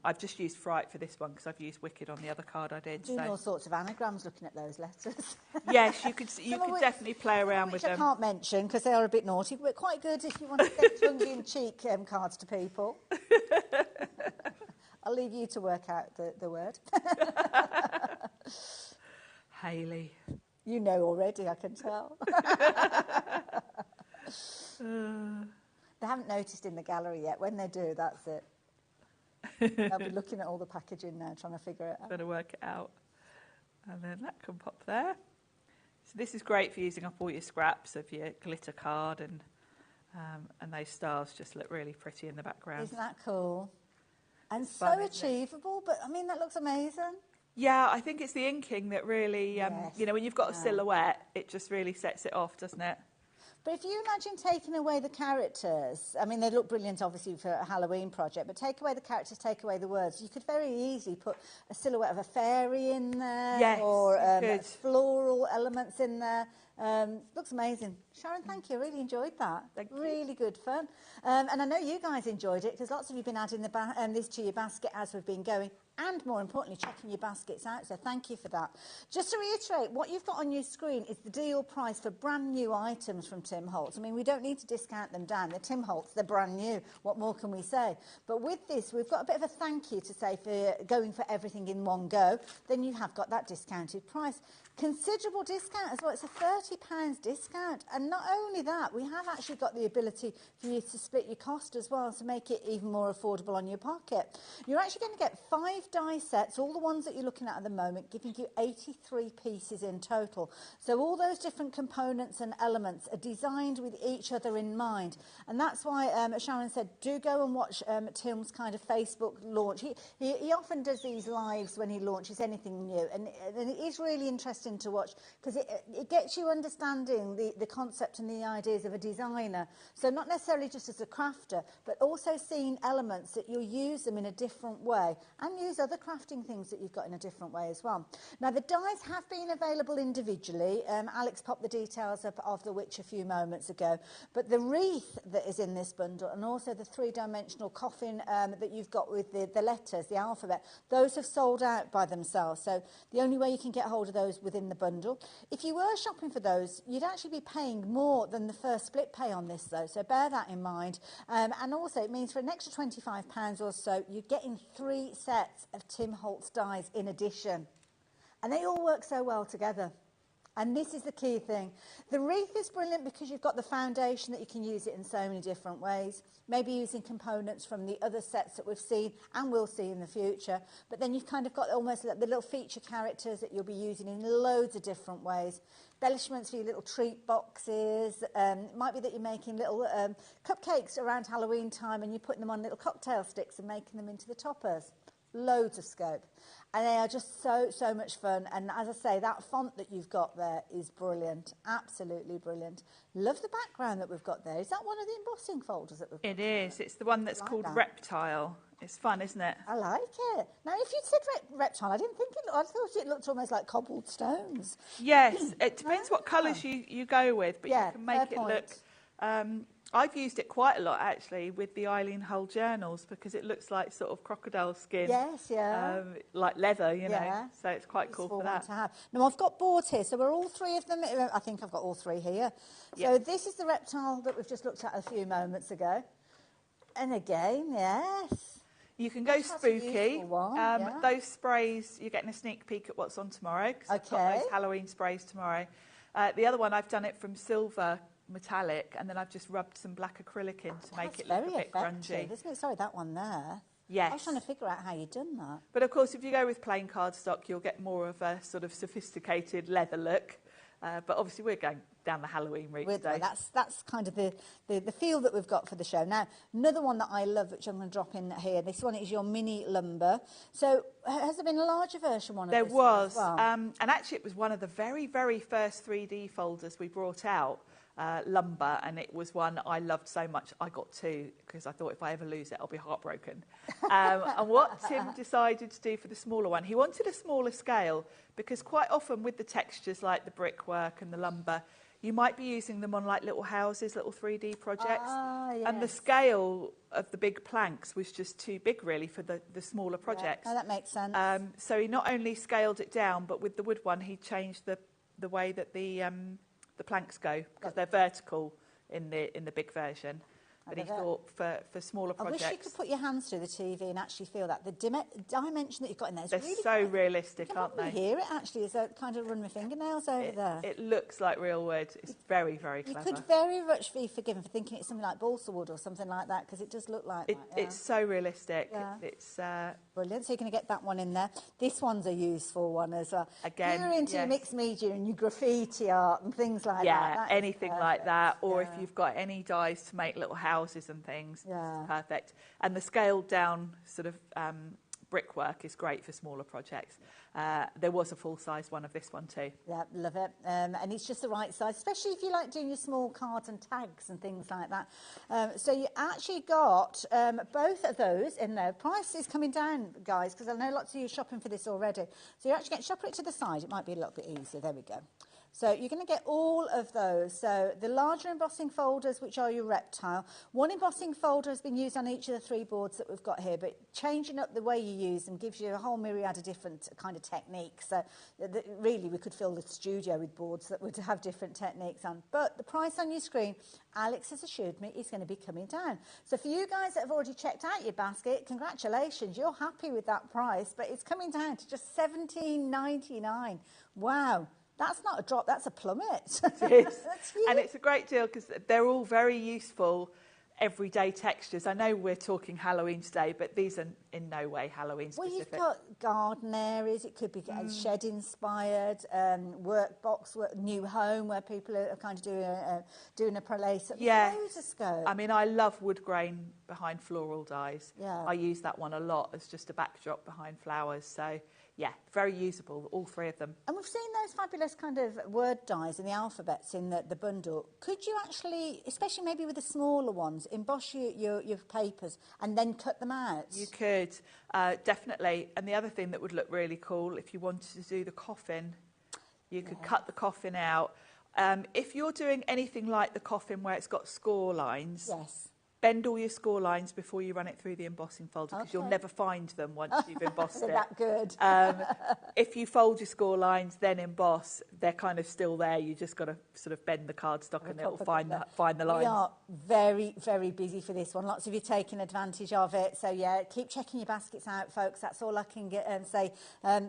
I've just used Fright for this one because I've used Wicked on the other card I did. Doing all sorts of anagrams looking at those letters. Yes, you could definitely play around with them. Which I can't mention because they are a bit naughty, but quite good if you want to send tongue-in-cheek cards to people. I'll leave you to work out the word. Hayley. You know already, I can tell. They haven't noticed in the gallery yet. When they do, that's it. They'll be looking at all the packaging now, trying to figure it out. Better work it out. And then that can pop there. So this is great for using up all your scraps of your glitter card, and those stars just look really pretty in the background. Isn't that cool? And it's so fun, achievable, but I mean, that looks amazing. Yeah, I think it's the inking that really, you know, when you've got a silhouette, it just really sets it off, doesn't it? But if you imagine taking away the characters, I mean, they look brilliant, obviously, for a Halloween project, but take away the characters, take away the words, you could very easily put a silhouette of a fairy in there, yes, or floral elements in there. Looks amazing. Sharon, thank you. I really enjoyed that. Really good fun. And I know you guys enjoyed it because lots of you have been adding this to your basket as we've been going, and more importantly, checking your baskets out. So thank you for that. Just to reiterate, what you've got on your screen is the deal price for brand new items from Tim Holtz. I mean, we don't need to discount them down. They're Tim Holtz. They're brand new. What more can we say? But with this, we've got a bit of a thank you to say for going for everything in one go. Then you have got that discounted price. Considerable discount as well. It's a £30 discount. And not only that, we have actually got the ability for you to split your cost as well to make it even more affordable on your pocket. You're actually going to get 5 die sets, all the ones that you're looking at the moment, giving you 83 pieces in total. So all those different components and elements are designed with each other in mind. And that's why Sharon said, do go and watch Tim's kind of Facebook launch. He often does these lives when he launches anything new. And it is really interesting to watch because it gets you understanding the concept and the ideas of a designer. So not necessarily just as a crafter, but also seeing elements that you'll use them in a different way and use other crafting things that you've got in a different way as well. Now, the dies have been available individually. Alex popped the details of the which a few moments ago. But the wreath that is in this bundle and also the 3-dimensional coffin that you've got with the letters, the alphabet, those have sold out by themselves. So the only way you can get hold of those within the bundle. If you were shopping for those, you'd actually be paying more than the first split pay on this though. So bear that in mind. And also it means for an extra £25 or so, you're getting 3 sets of Tim Holtz dies in addition. And they all work so well together. And this is the key thing. The wreath is brilliant because you've got the foundation that you can use it in so many different ways. Maybe using components from the other sets that we've seen and will see in the future. But then you've kind of got almost like the little feature characters that you'll be using in loads of different ways. Embellishments for your little treat boxes. It might be that you're making little cupcakes around Halloween time and you're putting them on little cocktail sticks and making them into the toppers. Loads of scope. And they are just so much fun. And as I say, that font that you've got there is brilliant. Absolutely brilliant. Love the background that we've got there. Is that one of the embossing folders that we've got? It is. It's the one that's called Reptile. It's fun, isn't it? I like it. Now, if you'd said reptile, I didn't think it looked, I thought it looked almost like cobbled stones. Yes, it depends what colours you go with, but you can make it look... I've used it quite a lot, actually, with the Eileen Hull journals because it looks like sort of crocodile skin. Yes, yeah. Like leather, you know. So it's quite cool for that. To have. Now, I've got boards here, so we're all 3 of them. I think I've got all 3 here. So this is the reptile that we've just looked at a few moments ago. And again, yes. You can go spooky. Those sprays, you're getting a sneak peek at what's on tomorrow because I've got those Halloween sprays tomorrow. The other one, I've done it from silver metallic and then I've just rubbed some black acrylic in to make it look a bit grungy. Isn't it? Sorry, that one there. Yes. I was trying to figure out how you've done that. But of course, if you go with plain cardstock, you'll get more of a sort of sophisticated leather look. But obviously, we're going down the Halloween route today. That's kind of the feel that we've got for the show. Now, another one that I love, which I'm going to drop in here, this one is your mini lumber. So has there been a larger version one of this? There was. As well? And actually, it was one of the very, very first 3D folders we brought out. Lumber, and it was one I loved so much I got 2 because I thought if I ever lose it I'll be heartbroken. And what Tim decided to do for the smaller one, he wanted a smaller scale because quite often with the textures like the brickwork and the lumber, you might be using them on like little houses, little 3D projects, and the scale of the big planks was just too big really for the smaller projects. No, that makes sense. So he not only scaled it down, but with the wood one he changed the way that the planks go because they're vertical in the big version. But he thought for smaller projects... I wish you could put your hands through the TV and actually feel that. The dimension that you've got in there is they're really so realistic, aren't they? I can hear it, actually, as I kind of run my fingernails over there. It looks like real wood. It's very, very clever. You could very much be forgiven for thinking it's something like balsa wood or something like that, because it does look like that. Yeah. It's so realistic. Yeah. It's brilliant. So you're going to get that one in there. This one's a useful one as well. Again, you're into your mixed media and your graffiti art and things like that. Yeah, anything like that. Or if you've got any dies to make little houses and things. Yeah. Perfect. And the scaled down sort of brickwork is great for smaller projects. There was a full-size one of this one too. Yeah, love it. And it's just the right size, especially if you like doing your small cards and tags and things like that. So you actually got both of those in there. Price is coming down, guys, because I know lots of you are shopping for this already. So you actually get shop it to the side. It might be a little bit easier. There we go. So you're going to get all of those. So the larger embossing folders, which are your reptile. One embossing folder has been used on each of the 3 boards that we've got here, but changing up the way you use them gives you a whole myriad of different kind of techniques. So really, we could fill the studio with boards that would have different techniques on. But the price on your screen, Alex has assured me, is going to be coming down. So for you guys that have already checked out your basket, congratulations, you're happy with that price, but it's coming down to just $17.99. Wow. That's not a drop, that's a plummet. It is. That's huge. And it's a great deal because they're all very useful everyday textures. I know we're talking Halloween today, but these are in no way Halloween Well, specific. you've got garden areas, it could be shed inspired, workbox, new home where people are kind of doing a place. Yeah. Loads of scope. I mean, I love wood grain behind floral dyes. Yeah. I use that one a lot as just a backdrop behind flowers. So, yeah, very usable, all three of them. And we've seen those fabulous kind of word dyes and the alphabets in the bundle. Could you actually, especially maybe with the smaller ones, emboss your papers and then cut them out? You could, definitely. And the other thing that would look really cool, if you wanted to do the coffin, you could cut the coffin out. If you're doing anything like the coffin where it's got score lines, yes. Bend all your score lines before you run it through the embossing folder because you'll never find them once you've embossed it. They're that good. If you fold your score lines, then emboss, they're kind of still there. You just got to sort of bend the cardstock and it'll find the lines. We are very, very busy for this one. Lots of you taking advantage of it. So, yeah, keep checking your baskets out, folks. That's all I can get and say.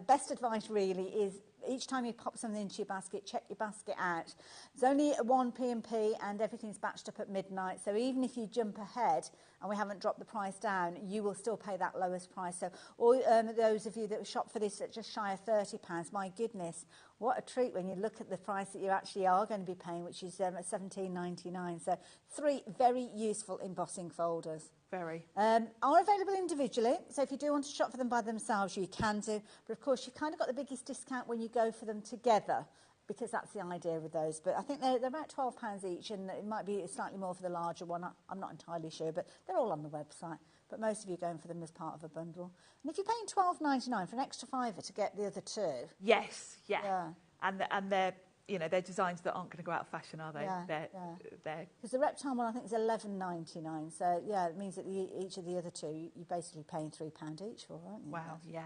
Best advice really is each time you pop something into your basket, check your basket out. It's only 1 P&P and everything's batched up at midnight. So even if you jump ahead and we haven't dropped the price down, you will still pay that lowest price. So all those of you that shop for this at just shy of £30, my goodness, what a treat when you look at the price that you actually are going to be paying, which is $17.99. So 3 very useful embossing folders. Very. Are available individually, so if you do want to shop for them by themselves, you can do. But of course, you've kind of got the biggest discount when you go for them together, because that's the idea with those. But I think they're about £12 each, and it might be slightly more for the larger one. I'm not entirely sure, but they're all on the website. But most of you are going for them as part of a bundle. And if you're paying £12.99 for an extra £5 to get the other 2... Yes, yeah. And they're... You know, they're designs that aren't going to go out of fashion, are they? Yeah, they're because the reptile one I think is $11.99. So yeah, it means that each of the other 2 you're basically paying £3 each for, aren't you? Wow, yeah.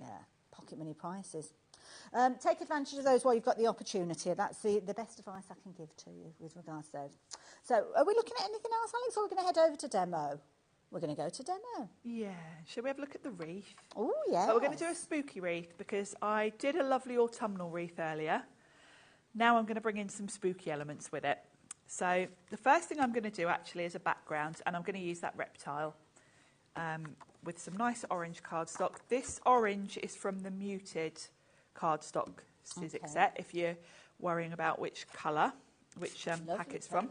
Yeah, pocket money prices. Take advantage of those while you've got the opportunity. That's the best advice I can give to you with regards to those. So, are we looking at anything else, Alex, or are we going to head over to demo? We're going to go to demo. Yeah. Shall we have a look at the wreath? Oh, yeah. So we're going to do a spooky wreath because I did a lovely autumnal wreath earlier. Now I'm going to bring in some spooky elements with it. So the first thing I'm going to do actually is a background, and I'm going to use that reptile with some nice orange cardstock. This orange is from the muted cardstock Sizzix set, if you're worrying about which colour, which pack it's from.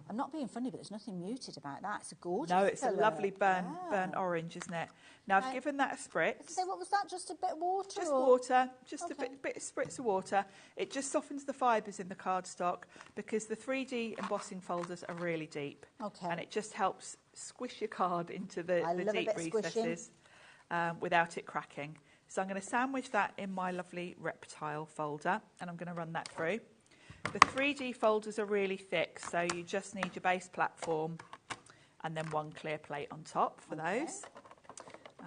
I'm not being funny, but there's nothing muted about that. It's a gorgeous No, it's colour. a lovely burnt orange, isn't it? Now, I've given that a spritz. So what was that, just a bit of water? Just water, just a bit of spritz of water. It just softens the fibres in the cardstock because the 3D embossing folders are really deep. Okay. And it just helps squish your card into the deep recesses without it cracking. So I'm going to sandwich that in my lovely reptile folder, and I'm going to run that through. The 3D folders are really thick, so you just need your base platform and then one clear plate on top for those.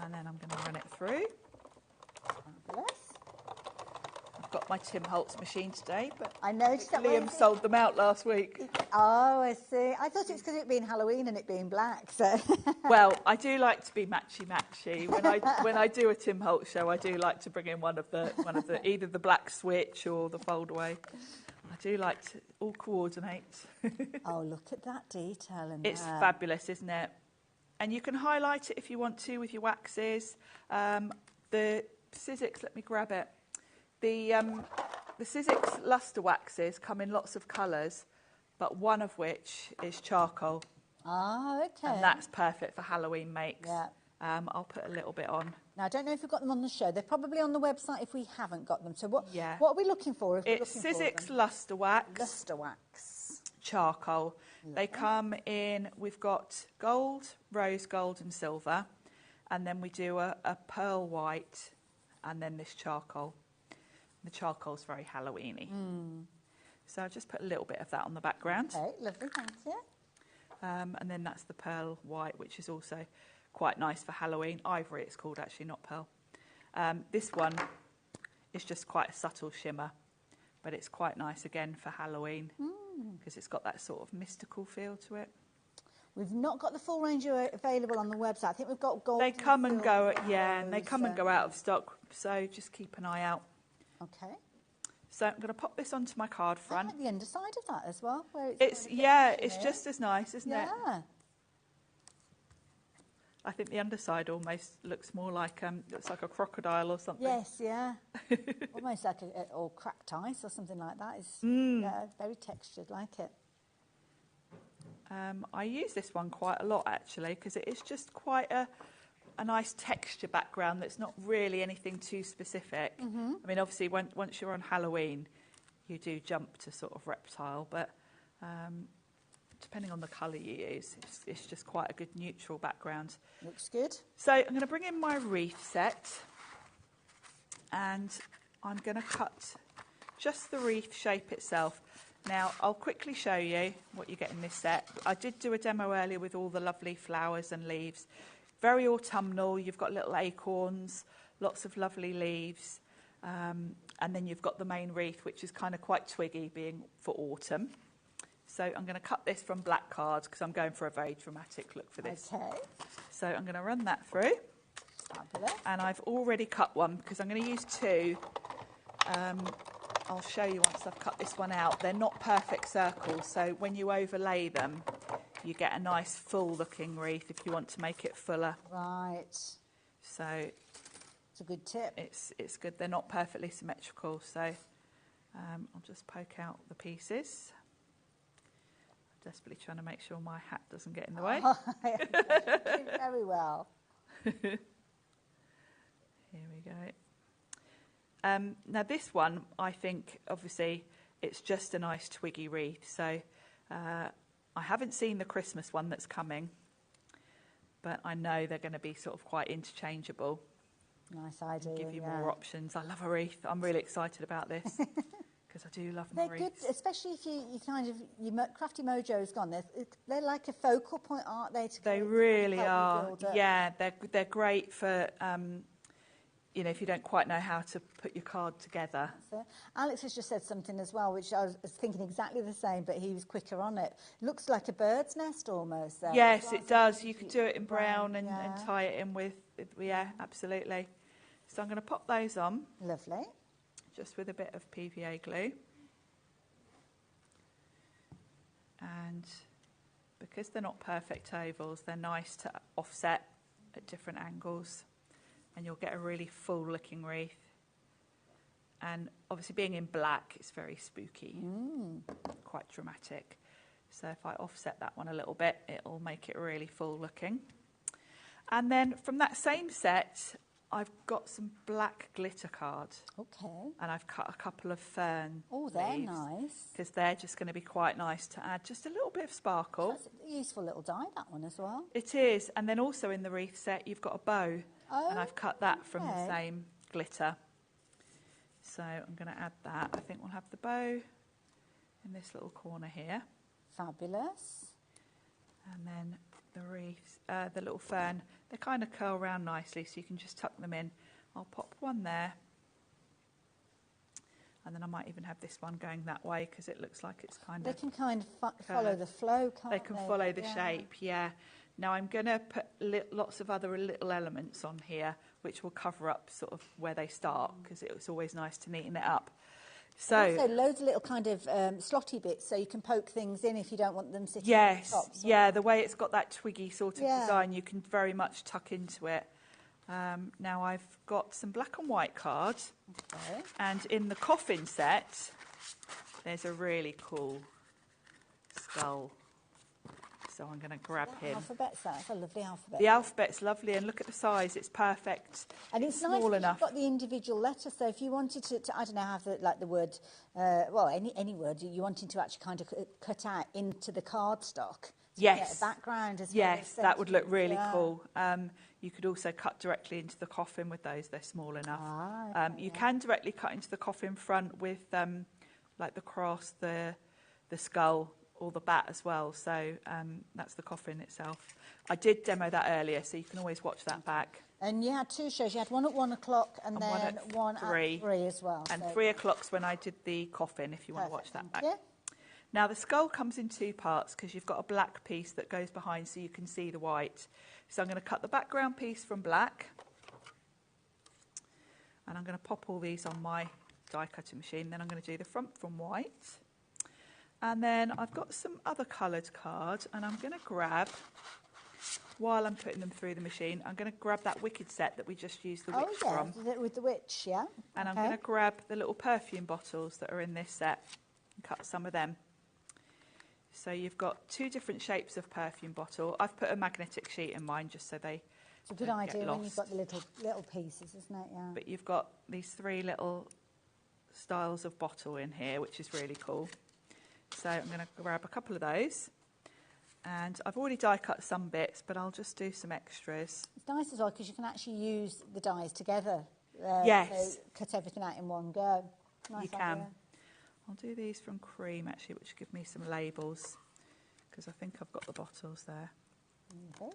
And then I'm going to run it through. Fabulous. I've got my Tim Holtz machine today, but I noticed that Liam sold them out last week. Oh, I see. I thought it's because it being Halloween and it being black. So. Well, I do like to be matchy-matchy. When I do a Tim Holtz show, I do like to bring in one of the either the black switch or the fold away. I do like to all coordinate. Oh, look at that detail in It's there. fabulous, isn't it? And you can highlight it if you want to with your waxes. The Sizzix, let me grab it. The Sizzix luster waxes come in lots of colours, but one of which is charcoal. Ah, okay. And that's perfect for Halloween makes. Yeah. I'll put a little bit on. Now, I don't know if we've got them on the show. They're probably on the website if we haven't got them. So what are we looking for? It's Sizzix Luster Wax. Luster Wax. Charcoal. Lovely. They come in, we've got gold, rose gold and silver. And then we do a pearl white and then this charcoal. The charcoal's very Halloween-y. So I'll just put a little bit of that on the background. Okay, lovely, thank you. And then that's the pearl white, which is also quite nice for Halloween. Ivory it's called, actually, not pearl. This one is just quite a subtle shimmer, but it's quite nice again for Halloween because it's got that sort of mystical feel to it. We've not got the full range available on the website. I think we've got gold. They come and go, and they come and go out of stock, so just keep an eye out. Okay. So I'm going to pop this onto my card I front. like the underside of that as well. Where It's kind of yeah, finish it's in it. just as nice, isn't it? Yeah. I think the underside almost looks more like looks like a crocodile or something. Yes, yeah. Almost like or cracked ice or something like that. It's yeah, very textured, like it. I use this one quite a lot actually because it is just quite a nice texture background that's not really anything too specific. I mean, obviously, once you're on Halloween, you do jump to sort of reptile, but depending on the colour you use, it's just quite a good neutral background. Looks good. So I'm going to bring in my wreath set, and I'm going to cut just the wreath shape itself. Now, I'll quickly show you what you get in this set. I did do a demo earlier with all the lovely flowers and leaves. Very autumnal. You've got little acorns, lots of lovely leaves, and then you've got the main wreath, which is kind of quite twiggy, being for autumn. So I'm going to cut this from black cards because I'm going for a very dramatic look for this. Okay. So I'm going to run that through. Fabulous. And I've already cut one because I'm going to use two. I'll show you once I've cut this one out. They're not perfect circles, so when you overlay them, you get a nice full-looking wreath if you want to make it fuller. Right. So it's a good tip. It's good. They're not perfectly symmetrical, so I'll just poke out the pieces. Desperately trying to make sure my hat doesn't get in the way. Very well. Here we go. Now this one, I think, obviously, it's just a nice twiggy wreath. So I haven't seen the Christmas one that's coming, but I know they're going to be sort of quite interchangeable. Nice idea. Give you more options. I love a wreath. I'm really excited about this because I do love my They're wreaths. good, especially if you kind of your Crafty Mojo's gone. They're like a focal point, aren't they? They really are. Yeah, they're great for. You know, if you don't quite know how to put your card together. So, Alex has just said something as well, which I was thinking exactly the same, but he was quicker on it. Looks like a bird's nest almost. There. Yes, it does. You could do it in brown and tie it in with, yeah, absolutely. So I'm going to pop those on. Lovely. Just with a bit of PVA glue. And because they're not perfect ovals, they're nice to offset at different angles. And you'll get a really full looking wreath. And obviously being in black, it's very spooky, quite dramatic. So if I offset that one a little bit, it'll make it really full looking. And then from that same set, I've got some black glitter cards. Okay. And I've cut a couple of fern they're leaves, nice. because they're just going to be quite nice to add just a little bit of sparkle. That's a useful little die, that one as well. It is. And then also in the wreath set, you've got a bow. Oh, and I've cut that from the okay. same glitter. So I'm going to add that. I think we'll have the bow in this little corner here. Fabulous. And then the wreaths, the little fern, they kind of curl round nicely, so you can just tuck them in. I'll pop one there. And then I might even have this one going that way because it looks like it's kind They of... can kind of follow the flow, can't they? They can follow the shape, yeah. Now I'm going to put lots of other little elements on here which will cover up sort of where they start because it's always nice to neaten it up. So also loads of little kind of slotty bits so you can poke things in if you don't want them sitting yes, on top. yeah, the way it's got that twiggy sort of design, you can very much tuck into it. Now I've got some black and white cards, and in the coffin set, there's a really cool skull. So I'm going to grab him. Alphabet's that. It's a lovely alphabet. The alphabet's lovely, and look at the size; it's perfect. And it's nice small that enough. You've got the individual letters. So if you wanted to I don't know, have the word, well, any word you wanted to actually kind of cut out into the cardstock. So Yes. You get a background as well. Yes, that would look really cool. You could also cut directly into the coffin with those; they're small enough. You can directly cut into the coffin front with like the cross, the skull, or the bat as well. So that's the coffin itself. I did demo that earlier, so you can always watch that back. And you had two shows. You had one at 1 o'clock and then one at 3 as well. And so 3 o'clock's when I did the coffin, if you want to watch that back. Yeah. Now, the skull comes in two parts because you've got a black piece that goes behind so you can see the white. So I'm going to cut the background piece from black. And I'm going to pop all these on my die cutting machine. Then I'm going to do the front from white. And then I've got some other coloured card, and I'm going to grab, while I'm putting them through the machine, I'm going to grab that Wicked set that we just used the witch from. With the witch, yeah. And I'm going to grab the little perfume bottles that are in this set and cut some of them. So you've got 2 different shapes of perfume bottle. I've put a magnetic sheet in mine just so they It's a good idea when you've got the little pieces, isn't it? Yeah. But you've got these 3 little styles of bottle in here, which is really cool. So I'm going to grab a couple of those. And I've already die cut some bits, but I'll just do some extras. It's nice as well because you can actually use the dies together. Yes. So cut everything out in one go. Nice You can. idea. I'll do these from Cream, actually, which give me some labels, because I think I've got the bottles there. Okay.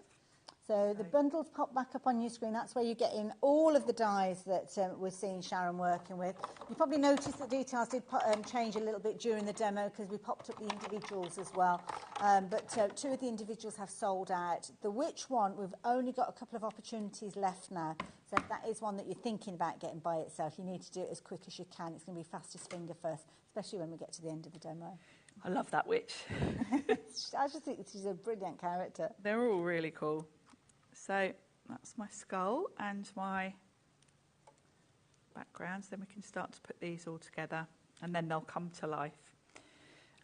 So the bundles pop back up on your screen. That's where you're getting all of the dies that we're seeing Sharon working with. You probably noticed the details did change a little bit during the demo because we popped up the individuals as well. But 2 of the individuals have sold out. The witch one, we've only got a couple of opportunities left now. So if that is one that you're thinking about getting by itself, you need to do it as quick as you can. It's going to be fastest finger first, especially when we get to the end of the demo. I love that witch. I just think she's a brilliant character. They're all really cool. So that's my skull and my backgrounds. Then we can start to put these all together and then they'll come to life.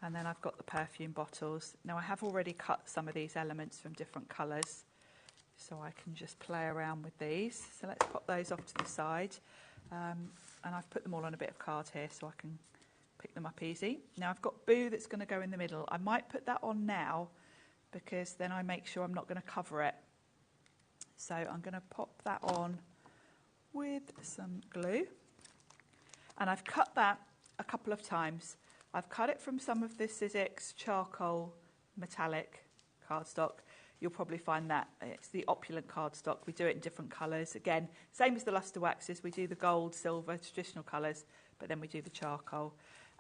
And then I've got the perfume bottles. Now I have already cut some of these elements from different colours, so I can just play around with these. So let's pop those off to the side. And I've put them all on a bit of card here so I can pick them up easy. Now I've got Boo that's going to go in the middle. I might put that on now because then I make sure I'm not going to cover it. So I'm going to pop that on with some glue. And I've cut that a couple of times. I've cut it from some of the Sizzix charcoal metallic cardstock. You'll probably find that it's the opulent cardstock. We do it in different colours. Again, same as the luster waxes. We do the gold, silver, traditional colours, but then we do the charcoal.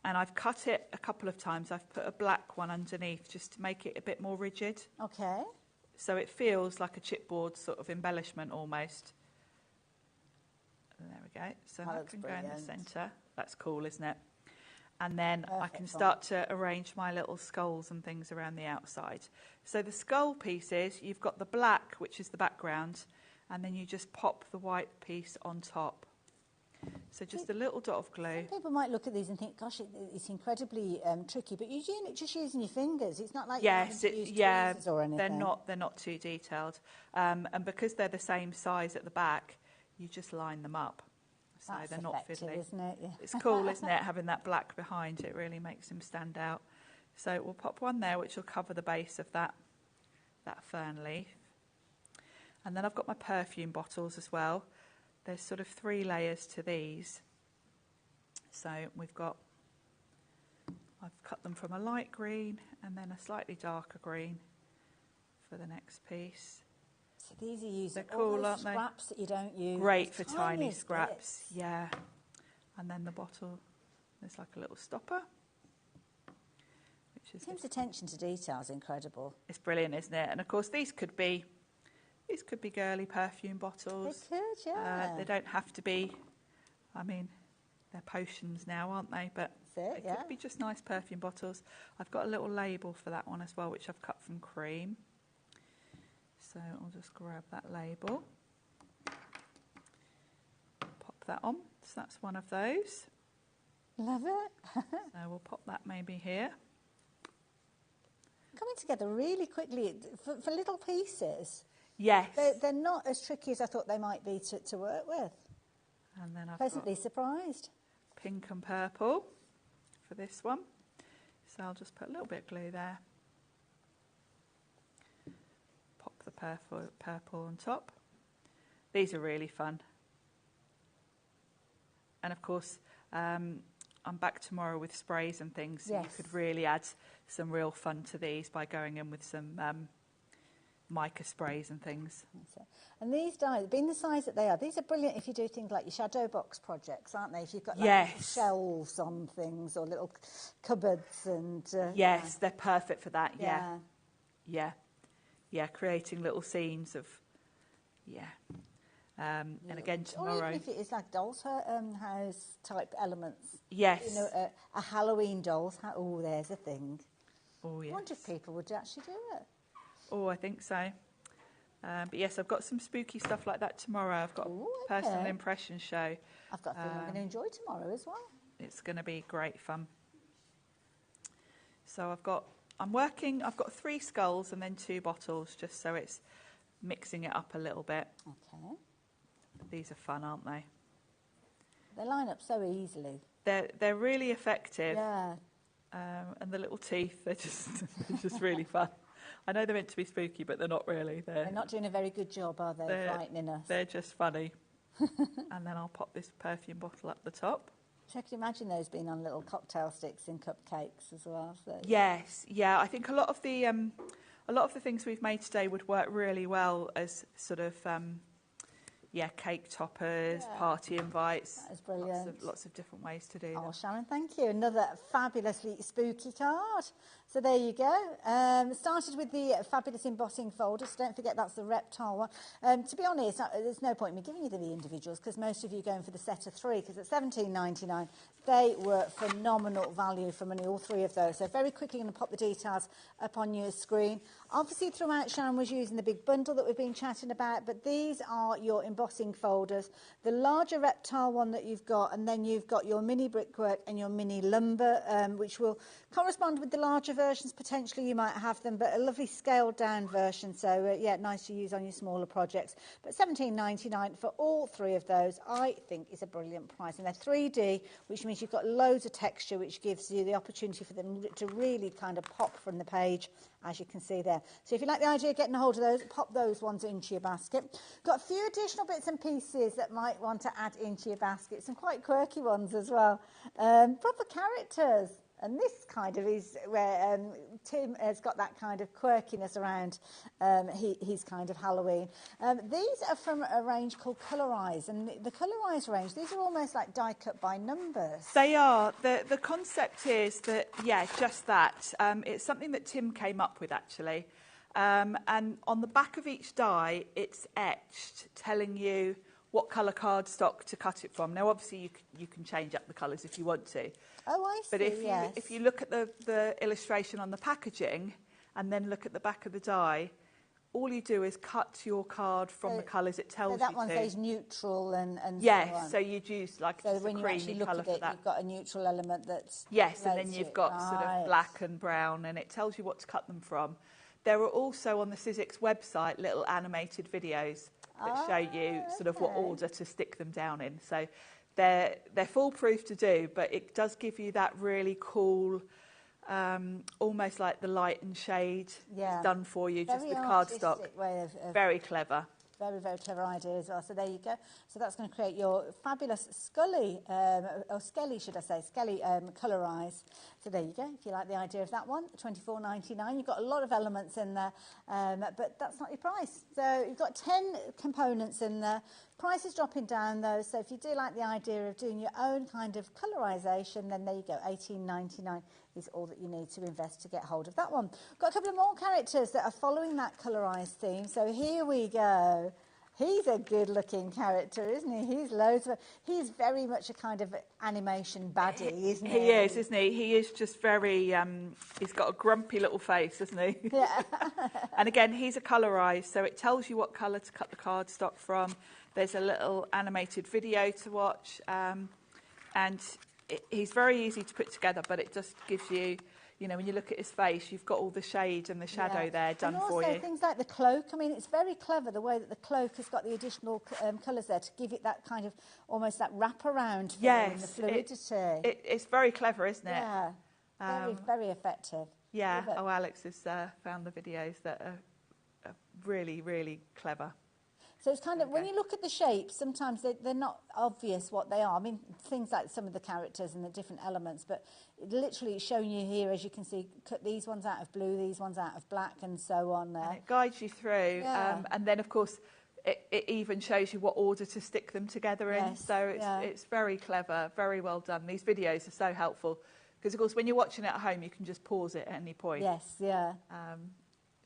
And I've cut it a couple of times. I've put a black one underneath just to make it a bit more rigid. Okay. So it feels like a chipboard sort of embellishment almost. There we go. So that can go in the centre. That's cool, isn't it? And then I can start to arrange my little skulls and things around the outside. So the skull pieces, you've got the black, which is the background, and then you just pop the white piece on top. So just a little dot of glue. Some people might look at these and think, gosh, it's incredibly tricky, but you're doing it just using your fingers. It's not like you're having to use tweezers or anything. They're not too detailed. And because they're the same size at the back, you just line them up. So That's they're not fiddly. isn't it? Yeah. It's cool, isn't it, having that black behind it really makes them stand out. So we'll pop one there, which will cover the base of that fern leaf. And then I've got my perfume bottles as well. There's sort of 3 layers to these. So I've cut them from a light green and then a slightly darker green for the next piece. So these are using They're cool, all those aren't they? scraps that you don't use. Great for tiny scraps. Bits. Yeah. And then the bottle, there's like a little stopper. Which is Tim's attention to detail is incredible. It's brilliant, isn't it? And of course these could be girly perfume bottles. They could, yeah. They don't have to be, I mean, they're potions now, aren't they? But That's it, could be just nice perfume bottles. I've got a little label for that one as well, which I've cut from Cream. So I'll just grab that label, pop that on. So that's one of those. Love it. So we'll pop that maybe here. Coming together really quickly for little pieces. Yes. They're not as tricky as I thought they might be to work with. And then I've Pleasantly got surprised. pink and purple for this one. So I'll just put a little bit of glue there. Pop the purple on top. These are really fun. And of course, I'm back tomorrow with sprays and things. So Yes. you could really add some real fun to these by going in with some mica sprays and things. That's it. And these dies, being the size that they are, these are brilliant if you do things like your shadow box projects, aren't they? If you've got like little shelves on things or little cupboards and... yes, they're perfect for that, yeah. Creating little scenes of, And again Or tomorrow. even if it is like doll's house type elements. Yes. You know, a Halloween doll's house. Oh, there's a thing. Oh, yes. I wonder if people would actually do it. Oh, I think so. But yes, I've got some spooky stuff like that tomorrow. I've got a personal impression show. I've got a feeling I'm going to enjoy tomorrow as well. It's going to be great fun. So I've got 3 skulls and then 2 bottles, just so it's mixing it up a little bit. Okay. These are fun, aren't they? They line up so easily. They're really effective. Yeah. And the little teeth, they're just really fun. I know they're meant to be spooky, but they're not really. They're not doing a very good job, are they, frightening us? They're just funny. And then I'll pop this perfume bottle up the top. So I can imagine those being on little cocktail sticks in cupcakes as well. So. Yes, yeah. I think a lot of the things we've made today would work really well as sort of cake toppers, party invites. That is brilliant. Lots of different ways to do Oh, them. Sharon, thank you. Another fabulously spooky card. So there you go. Started with the fabulous embossing folder, so don't forget that's the reptile one. To be honest, there's no point in me giving you the individuals because most of you are going for the set of 3 because at $17.99 they were phenomenal value for money, all 3 of those. So very quickly going to pop the details up on your screen. Obviously throughout Sharon was using the big bundle that we've been chatting about, but these are your embossing folders. The larger reptile one that you've got, and then you've got your mini brickwork and your mini lumber, which will correspond with the larger versions. Potentially you might have them, but a lovely scaled down version. So yeah, nice to use on your smaller projects. But $17.99 for all 3 of those, I think is a brilliant price. And they're 3D, which means you've got loads of texture, which gives you the opportunity for them to really kind of pop from the page, as you can see there. So if you like the idea of getting a hold of those, pop those ones into your basket. Got a few additional bits and pieces that might want to add into your basket, some quite quirky ones as well. Proper characters. And this kind of is where Tim has got that kind of quirkiness around his kind of Halloween. These are from a range called Colorize. And the Colorize range, these are almost like die cut by numbers. They are. The concept is that, yeah, just that. It's something that Tim came up with, actually. And on the back of each die, it's etched, telling you what colour cardstock to cut it from. Now, obviously, you can change up the colours if you want to. Oh, I see, but if you look at the illustration on the packaging and then look at the back of the die, all you do is cut your card from the colours it tells you to. So that one says neutral and yes, so on. So you'd use like so a when you creamy actually look colour at it, for that. You've got a neutral element that's... Yes, and then you've got sort of black and brown, and it tells you what to cut them from. There are also on the Sizzix website little animated videos that show you sort of what order to stick them down in. So they're foolproof to do, but it does give you that really cool, almost like the light and shade is done for you, just with cardstock. Way of very clever. Very, very clever idea as well. So there you go. So that's going to create your fabulous Skelly, should I say, Skelly Colorize. So there you go. If you like the idea of that one, $24.99. You've got a lot of elements in there, but that's not your price. So you've got 10 components in there. Price is dropping down though. So if you do like the idea of doing your own kind of colorization, then there you go. $18.99 is all that you need to invest to get hold of that one. Got a couple of more characters that are following that colorized theme. So here we go. He's a good-looking character, isn't he? He's very much a kind of animation baddie, isn't he? He is, isn't he? He is just very, he's got a grumpy little face, hasn't he? Yeah. And again, he's a colorised, so it tells you what colour to cut the cardstock from. There's a little animated video to watch, and he's very easy to put together, but it just gives you, you know, when you look at his face, you've got all the shade and the shadow there done for you. And also things like the cloak. I mean, it's very clever the way that the cloak has got the additional colours there to give it that kind of almost that wraparound feeling, the fluidity. It's very clever, isn't it? Yeah, very, very effective. Yeah. Oh, Alex has found the videos that are really, really clever. So it's kind of, when you look at the shapes, sometimes they're not obvious what they are. I mean, things like some of the characters and the different elements, but it literally is showing you here, as you can see, cut these ones out of blue, these ones out of black, and so on there. And it guides you through. And then, of course, it even shows you what order to stick them together in. Yes, so it's very clever, very well done. These videos are so helpful because, of course, when you're watching it at home, you can just pause it at any point. Yes, yeah.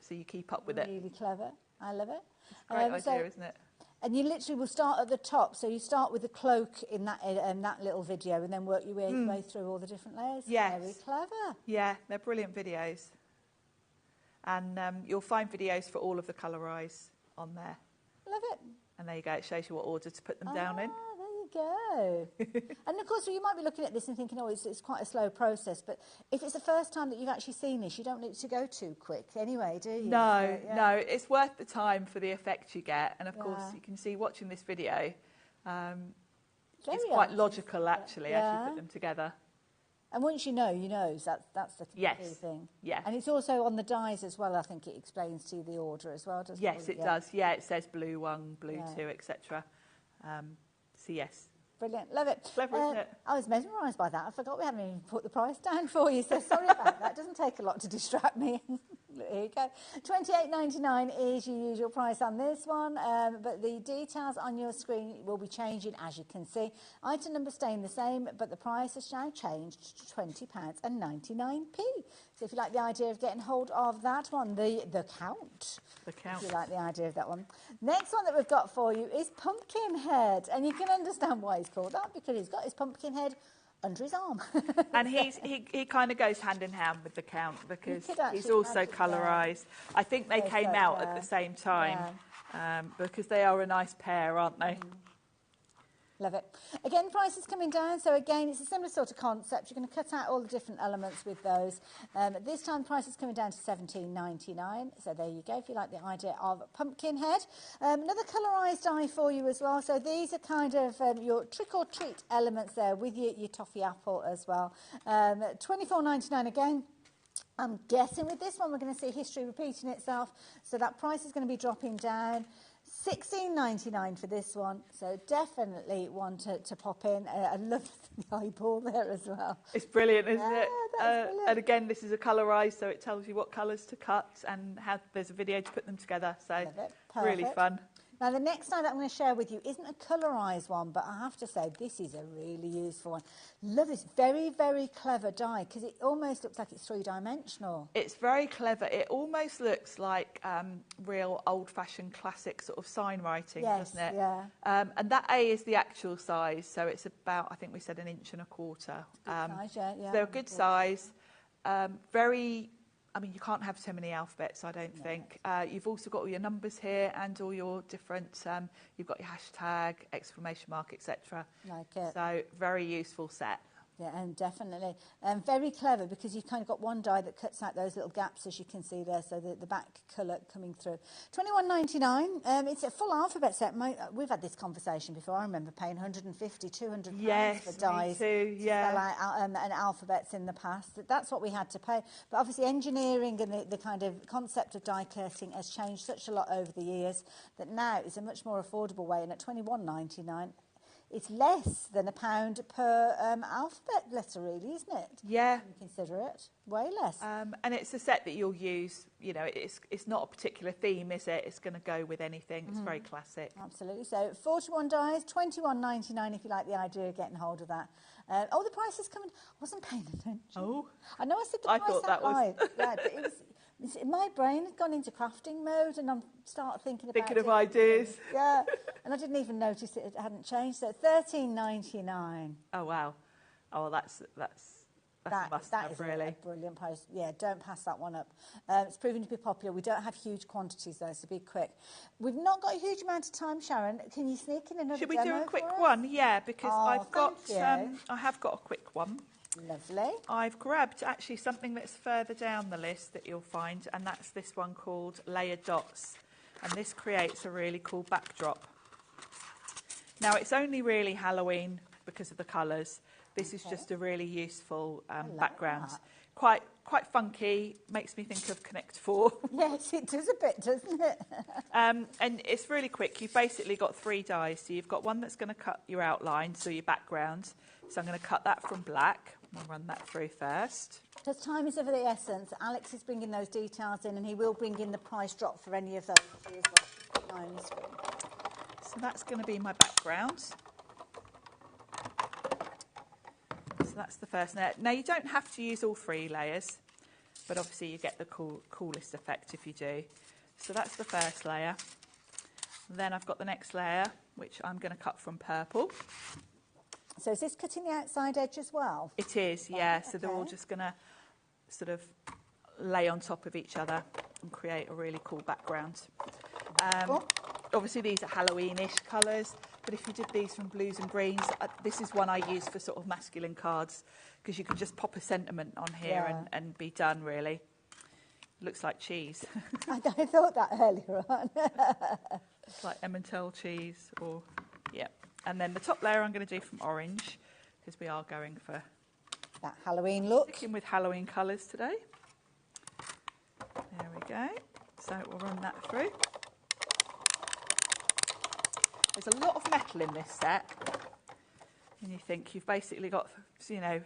So you keep up with it. Really clever. I love it. It's a great idea, isn't it? And you literally will start at the top. So you start with the cloak in that little video and then work your way through all the different layers. Yes. Very clever. Yeah, they're brilliant videos. And you'll find videos for all of the colour eyes on there. Love it. And there you go. It shows you what order to put them down in. There you go. And of course, you might be looking at this and thinking, oh, it's quite a slow process. But if it's the first time that you've actually seen this, you don't need to go too quick anyway, do you? No, no. It's worth the time for the effect you get. And of course, you can see watching this video, it's quite logical actually as you put them together. And once you know. So that's the key thing. Yeah. And it's also on the dies as well. I think it explains to you the order as well, doesn't it? Yes, it does. Yeah, it says blue 1, blue 2, etc. So yes. Brilliant. Love it. Clever, isn't it? I was mesmerised by that. I forgot we hadn't even put the price down for you, so sorry about that. It doesn't take a lot to distract me. Here you go. $28.99 is your usual price on this one, but the details on your screen will be changing, as you can see. Item number staying the same, but the price has now changed to £20.99. So if you like the idea of getting hold of that one, the count. The count. If you like the idea of that one. Next one that we've got for you is Pumpkinhead, and you can understand why he's called that, because he's got his pumpkin head under his arm. And he kind of goes hand in hand with the count because he's also colorised. I think they came out at the same time because they are a nice pair, aren't they? Love it. Again, price is coming down, so again, it's a similar sort of concept. You're going to cut out all the different elements with those. This time, the price is coming down to $17.99. So there you go, if you like the idea of Pumpkinhead. Another colorised die for you as well. So these are kind of your trick-or-treat elements there with your toffee apple as well. $24.99 again. I'm guessing with this one, we're going to see history repeating itself. So that price is going to be dropping down. $16.99 for this one, so definitely one to pop in. I love the eyeball there as well. It's brilliant, isn't it? Brilliant. And again, this is a colorised, so it tells you what colours to cut and how there's a video to put them together. So really fun. Now, the next die that I'm going to share with you isn't a colorised one, but I have to say this is a really useful one. Love this very, very clever die because it almost looks like it's three-dimensional. It's very clever. It almost looks like real old-fashioned classic sort of sign writing, doesn't it? Yeah. And that A is the actual size, so it's about, I think we said, 1.25 inches. Good size, yeah. They're a good size. Very... I mean, you can't have so many alphabets, I don't think. You've also got all your numbers here and all your different, you've got your hashtag, exclamation mark, etc. Like it. So, very useful set. Yeah, and definitely. Very clever because you've kind of got one die that cuts out those little gaps, as you can see there, so the back colour coming through. $21.99. It's a full alphabet set. We've had this conversation before. I remember paying $150, $200 for dies to spell out and alphabets in the past. That's what we had to pay. But obviously engineering and the kind of concept of die cutting has changed such a lot over the years that now it's a much more affordable way. And at $21.99, it's less than £1 per alphabet letter, really, isn't it? Yeah. When you consider it. Way less. And it's a set that you'll use, you know, it's not a particular theme, is it? It's going to go with anything. It's very classic. Absolutely. So 41 dies, $21.99 if you like the idea of getting hold of that. The price is coming. I wasn't paying attention. Oh. I know I said the I price thought that was... high. Yeah, but it was... My brain had gone into crafting mode and I'm started thinking of ideas. Yeah, and I didn't even notice it hadn't changed. So $13.99. Oh wow! Oh, that's a must-have, really. A brilliant price. Yeah, don't pass that one up. It's proving to be popular. We don't have huge quantities though, so be quick. We've not got a huge amount of time, Sharon. Can you sneak in another? Should we demo do a quick for us? one? Yeah, because I have got a quick one. Lovely. I've grabbed actually something that's further down the list that you'll find, and that's this one called Layered Dots. And this creates a really cool backdrop. Now, it's only really Halloween because of the colours. This is just a really useful background. That. Quite funky, makes me think of Connect 4. Yes, it does a bit, doesn't it? And it's really quick. You've basically got 3 dies. So you've got one that's going to cut your outline, so your background. So I'm going to cut that from black. We'll run that through first. Because time is of the essence, Alex is bringing those details in and he will bring in the price drop for any of those as well. So that's going to be my background. So that's the first layer. Now you don't have to use all 3 layers, but obviously you get the coolest effect if you do. So that's the first layer. Then I've got the next layer, which I'm going to cut from purple. So is this cutting the outside edge as well? It is, yeah. So they're all just going to sort of lay on top of each other and create a really cool background. Obviously, these are Halloween-ish colours, but if you did these from blues and greens, this is one I use for sort of masculine cards, because you can just pop a sentiment on here and be done, really. Looks like cheese. I thought that earlier on. It's like Emmental cheese, or, yeah. And then the top layer I'm going to do from orange, because we are going for that Halloween look. Sticking with Halloween colours today. There we go. So we'll run that through. There's a lot of metal in this set. And you think you've basically got, you know,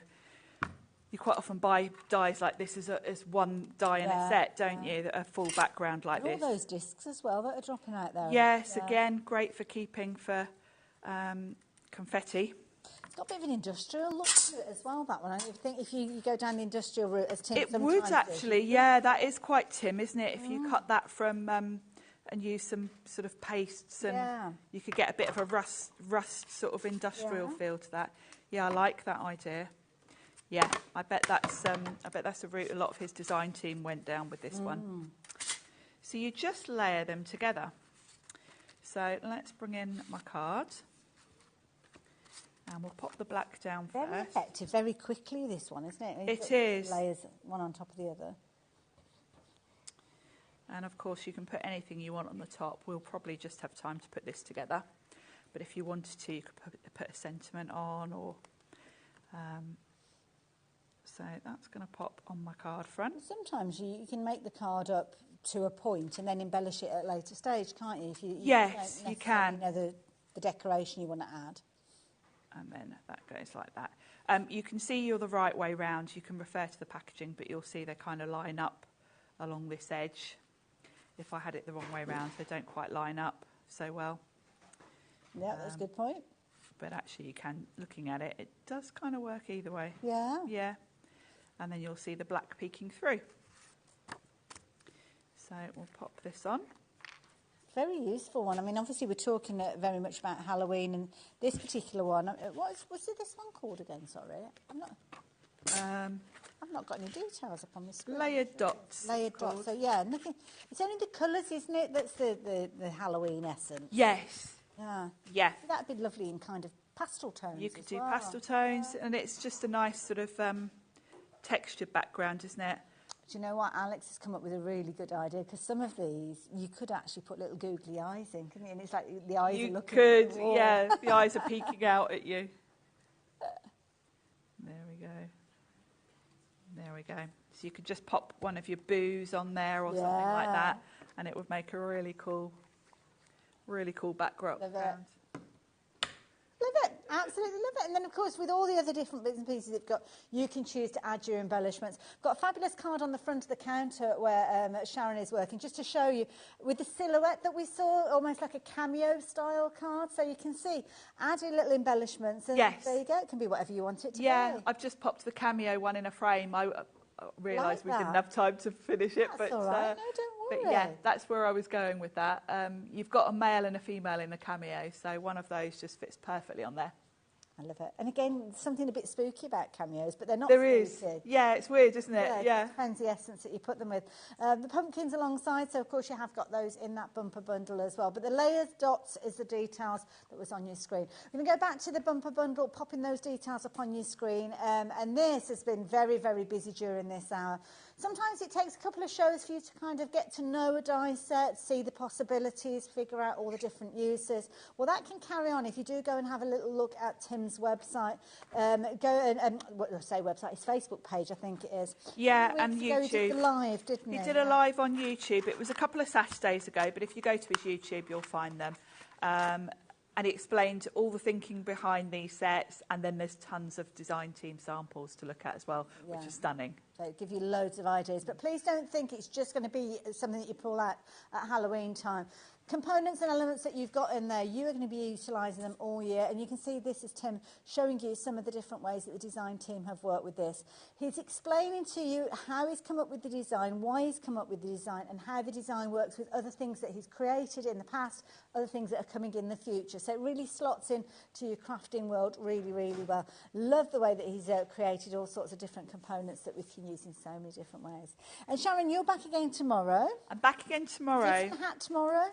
you quite often buy dies like this as one die in a set, don't you? A full background like this. All those discs as well that are dropping out there. Yes, again, great for keeping for confetti. It's got a bit of an industrial look to it as well, that one. I think if you go down the industrial route, as Tim it would actually, yeah, that is quite Tim, isn't it? If you cut that from and use some sort of pastes, and you could get a bit of a rust sort of industrial feel to that. Yeah, I like that idea. Yeah, I bet that's a route a lot of his design team went down with this one. So you just layer them together. So let's bring in my card. And we'll pop the black down first. Very effective, very quickly, this one, isn't it? It is. Layers one on top of the other. And of course you can put anything you want on the top. We'll probably just have time to put this together. But if you wanted to, you could put a sentiment on, or... so that's going to pop on my card front. Sometimes you can make the card up to a point and then embellish it at a later stage, can't you? If you yes, don't you can. Know the decoration you want to add. And then that goes like that. You can see you're the right way round. You can refer to the packaging, but you'll see they kind of line up along this edge. If I had it the wrong way round, they don't quite line up so well. Yeah, that's a good point. But actually you can, looking at it, it does kind of work either way. Yeah. Yeah. And then you'll see the black peeking through. So we'll pop this on. Very useful one. I mean, obviously we're talking very much about Halloween, and this particular one, what's this one called again? Sorry, I've not got any details up on the screen. Layered dots. Layered dots. So yeah, nothing. It's only the colours, isn't it? That's the Halloween essence. Yes. Yeah. Yeah. So that'd be lovely in kind of pastel tones. You could do pastel tones, and it's just a nice sort of textured background, isn't it? Do you know what? Alex has come up with a really good idea, because some of these you could actually put little googly eyes in, couldn't you? And it's like the eyes are looking at the wall. Yeah, the eyes are peeking out at you. There we go. There we go. So you could just pop one of your boos on there or something like that, and it would make a really cool background. Love it, absolutely love it. And then, of course, with all the other different bits and pieces you've got, you can choose to add your embellishments. Got a fabulous card on the front of the counter where Sharon is working, just to show you, with the silhouette that we saw, almost like a cameo-style card. So you can see, add your little embellishments, and there you go. It can be whatever you want it to be. Yeah, I've just popped the cameo one in a frame. I realised we didn't have time to finish it. That's all right. No, don't worry. But yeah, that's where I was going with that. You've got a male and a female in the cameo, so one of those just fits perfectly on there. I love it. And again, something a bit spooky about cameos, but they're not spooky. There is. Yeah, it's weird, isn't it? Yeah. It depends the essence that you put them with. The pumpkins alongside, so of course you have got those in that bumper bundle as well. But the layers, dots is the details that was on your screen. We're going to go back to the bumper bundle, popping those details up on your screen. And this has been very, very busy during this hour. Sometimes it takes a couple of shows for you to kind of get to know a die set, see the possibilities, figure out all the different uses. Well, that can carry on if you do go and have a little look at Tim's website. Website, his Facebook page, I think it is. Yeah, and YouTube. He did the live, didn't he? He did a live on YouTube. It was a couple of Saturdays ago, but if you go to his YouTube, you'll find them. And he explained all the thinking behind these sets, and then there's tons of design team samples to look at as well, which is stunning. They give you loads of ideas. But please don't think it's just going to be something that you pull out at Halloween time. Components and elements that you've got in there, you are going to be utilising them all year. And you can see this is Tim showing you some of the different ways that the design team have worked with this. He's explaining to you how he's come up with the design, why he's come up with the design, and how the design works with other things that he's created in the past, other things that are coming in the future. So it really slots in to your crafting world really, really well. Love the way that he's created all sorts of different components that we can use in so many different ways. And Sharon, you're back again tomorrow. I'm back again tomorrow. Different hat tomorrow?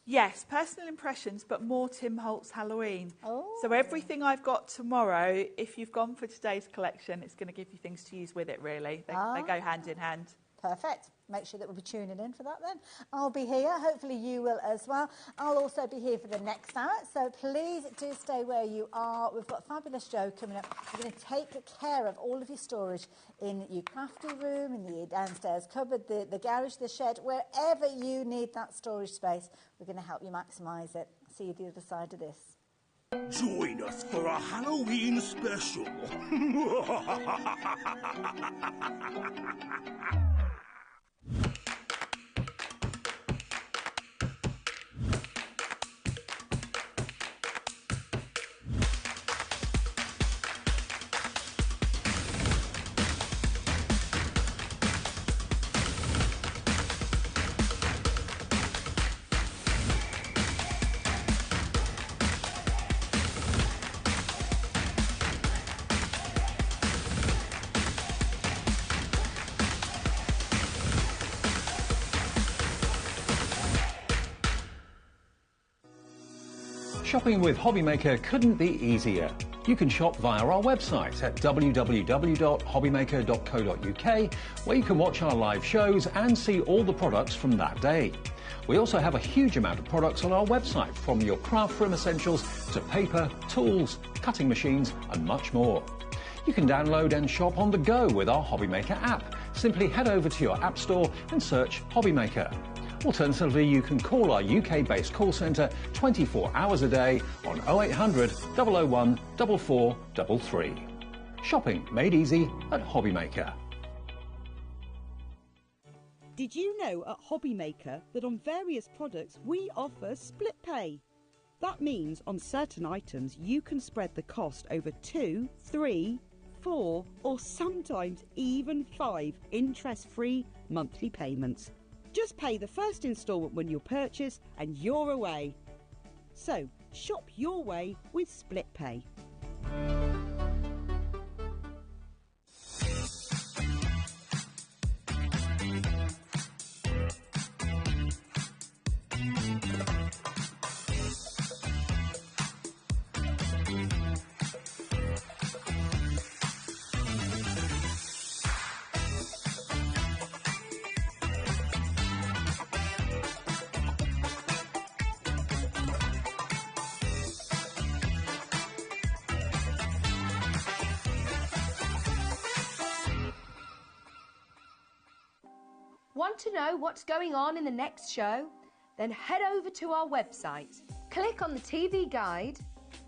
Yes, personal impressions, but more Tim Holtz Halloween. Oh. So everything I've got tomorrow, if you've gone for today's collection, it's going to give you things to use with it, really. They go hand in hand. Perfect. Make sure that we'll be tuning in for that then. I'll be here. Hopefully you will as well. I'll also be here for the next hour. So please do stay where you are. We've got a fabulous show coming up. We're going to take care of all of your storage in your crafty room, in the downstairs cupboard, the garage, the shed, wherever you need that storage space. We're going to help you maximise it. See you the other side of this. Join us for a Halloween special. Shopping with HobbyMaker couldn't be easier. You can shop via our website at www.hobbymaker.co.uk, where you can watch our live shows and see all the products from that day. We also have a huge amount of products on our website, from your craft room essentials to paper, tools, cutting machines and much more. You can download and shop on the go with our HobbyMaker app. Simply head over to your app store and search HobbyMaker. Alternatively, you can call our UK-based call centre 24 hours a day on 0800 001 4433. Shopping made easy at HobbyMaker. Did you know at HobbyMaker that on various products we offer split pay? That means on certain items you can spread the cost over 2, 3, 4 or sometimes even 5 interest-free monthly payments. Just pay the first instalment when you purchase and you're away. So, shop your way with split pay. Want to know what's going on in the next show? Then head over to our website. Click on the TV guide.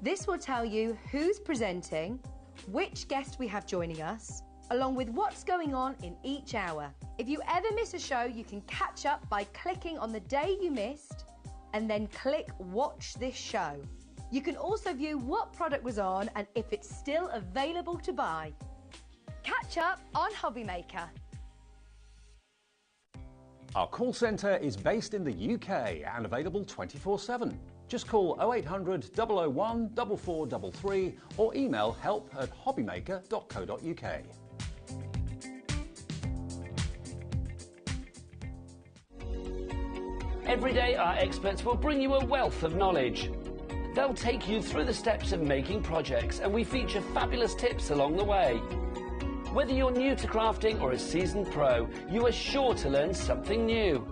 This will tell you who's presenting, which guest we have joining us, along with what's going on in each hour. If you ever miss a show, you can catch up by clicking on the day you missed and then click Watch This Show. You can also view what product was on and if it's still available to buy. Catch up on HobbyMaker. Our call centre is based in the UK and available 24/7. Just call 0800 001 4433 or email help@hobbymaker.co.uk. Every day our experts will bring you a wealth of knowledge. They'll take you through the steps of making projects, and we feature fabulous tips along the way. Whether you're new to crafting or a seasoned pro, you are sure to learn something new.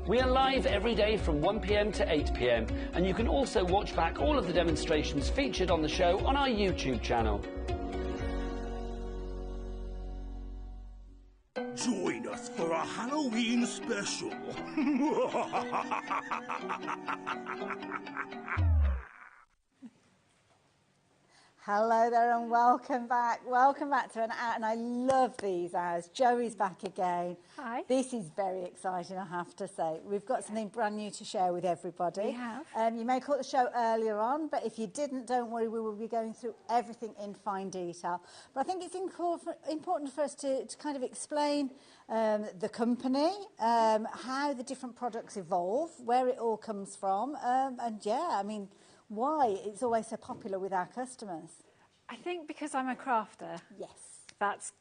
We are live every day from 1 PM to 8 PM, and you can also watch back all of the demonstrations featured on the show on our YouTube channel. Join us for a Halloween special. Hello there and welcome back. Welcome back to an hour, and I love these hours. Joey's back again. Hi. This is very exciting, I have to say. We've got something brand new to share with everybody. We have. You may have caught the show earlier on, but if you didn't, don't worry, we will be going through everything in fine detail. But I think it's important for us to kind of explain the company, how the different products evolve, where it all comes from, and yeah, I mean, why it's always so popular with our customers. I think because I'm a crafter. Yes. That's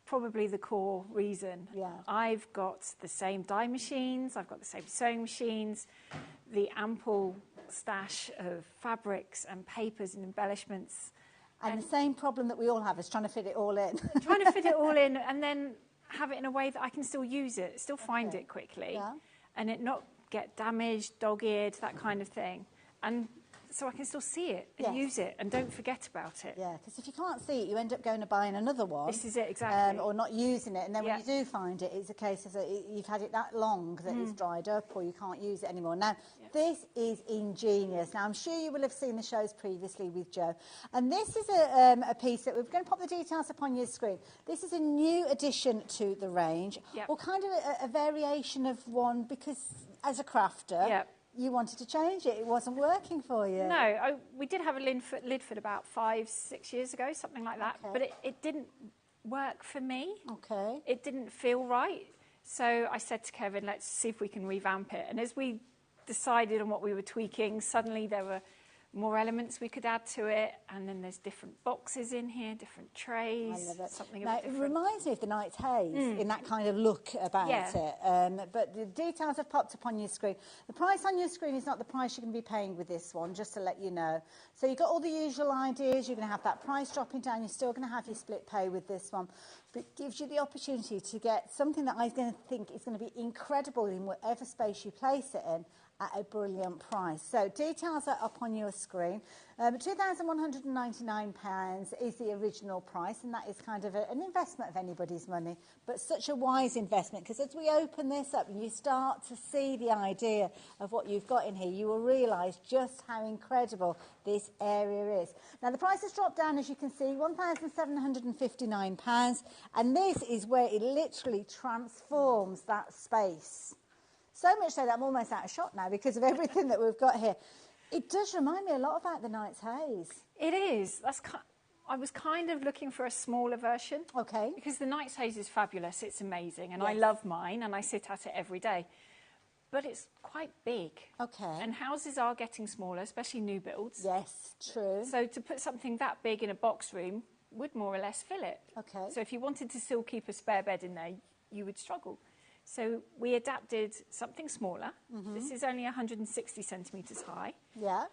probably the core reason. Yeah. I've got the same dye machines, I've got the same sewing machines, the ample stash of fabrics and papers and embellishments. And the same problem that we all have is trying to fit it all in. Trying to fit it all in and then have it in a way that I can still use it, still find it quickly, and it not get damaged, dog-eared, that kind of thing. And so I can still see it and use it and don't forget about it. Yeah, because if you can't see it, you end up going and buying another one. This is it, exactly. Or not using it. And then when you do find it, it's a case of you've had it that long that it's dried up or you can't use it anymore. Now, this is ingenious. Now, I'm sure you will have seen the shows previously with Joe. And this is a piece that we're going to pop the details up on your screen. This is a new addition to the range, or kind of a variation of one, because as a crafter, you wanted to change it. It wasn't working for you. No, we did have a lid foot about 5-6 years ago, something like that. But it didn't work for me. Okay. It didn't feel right. So I said to Kevin, let's see if we can revamp it. And as we decided on what we were tweaking, suddenly there were more elements we could add to it, and then there's different boxes in here, different trays. I love it. Something now, a bit different. It reminds me of the Night's Haze in that kind of look about it. But the details have popped up on your screen. The price on your screen is not the price you're going to be paying with this one, just to let you know. So you've got all the usual ideas. You're going to have that price dropping down. You're still going to have your split pay with this one. But it gives you the opportunity to get something that I think is going to be incredible in whatever space you place it in, at a brilliant price. So details are up on your screen. £2,199 is the original price, and that is kind of an investment of anybody's money, but such a wise investment, because as we open this up and you start to see the idea of what you've got in here, you will realise just how incredible this area is. Now the price has dropped down, as you can see, £1,759, and this is where it literally transforms that space. So much so that I'm almost out of shot now because of everything that we've got here. It does remind me a lot about the Night's Haze. It is. I was kind of looking for a smaller version. Okay. Because the Night's Haze is fabulous. It's amazing. And I love mine and I sit at it every day. But it's quite big. Okay. And houses are getting smaller, especially new builds. Yes, true. So to put something that big in a box room would more or less fill it. Okay. So if you wanted to still keep a spare bed in there, you would struggle. So we adapted something smaller. This is only 160 centimetres high. Yeah.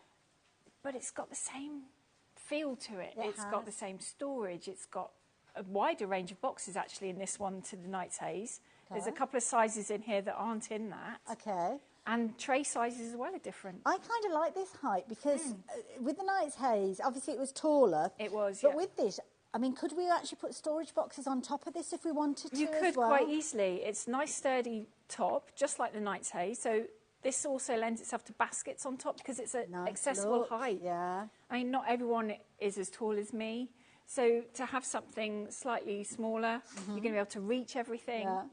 But it's got the same feel to it. It's got the same storage. It's got a wider range of boxes, actually, in this one to the Night's Haze. Okay. There's a couple of sizes in here that aren't in that. Okay. And tray sizes as well are different. I kind of like this height because with the Night's Haze, obviously it was taller. It was, But with this, I mean, could we actually put storage boxes on top of this if we wanted to? You could quite easily. It's nice sturdy top, just like the Night's Haze. So this also lends itself to baskets on top because it's an accessible height. Yeah. I mean, not everyone is as tall as me. So to have something slightly smaller, you're going to be able to reach everything. Yeah.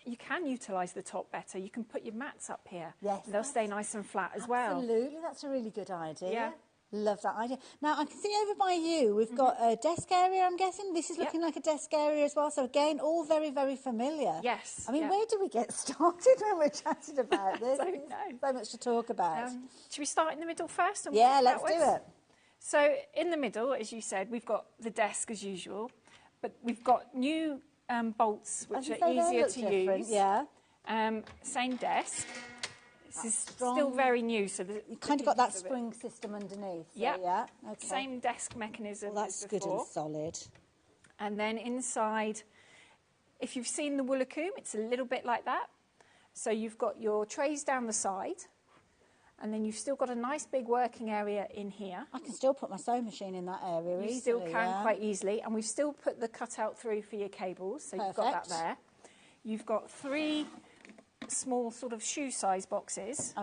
You can utilise the top better. You can put your mats up here. Yes. They'll stay nice and flat as well. Absolutely. That's a really good idea. Yeah. Love that idea. Now, I can see over by you, we've got a desk area, I'm guessing. This is looking like a desk area as well. So, again, all very, very familiar. Yes. I mean, where do we get started when we're chatting about this? I don't know. So much to talk about. Should we start in the middle first? And let's do it. So, in the middle, as you said, we've got the desk as usual, but we've got new bolts, which are easier to use. Yeah. Same desk. This is still very new, so you've kind of got that spring system underneath. So yeah. Okay. Same desk mechanism. Well, that's as before. good and solid. And then inside, if you've seen the Woolacoom, it's a little bit like that. So you've got your trays down the side, and then you've still got a nice big working area in here. I can still put my sewing machine in that area easily. You still can quite easily, and we've still put the cutout through for your cables, so you've got that there. You've got 3 small sort of shoe size boxes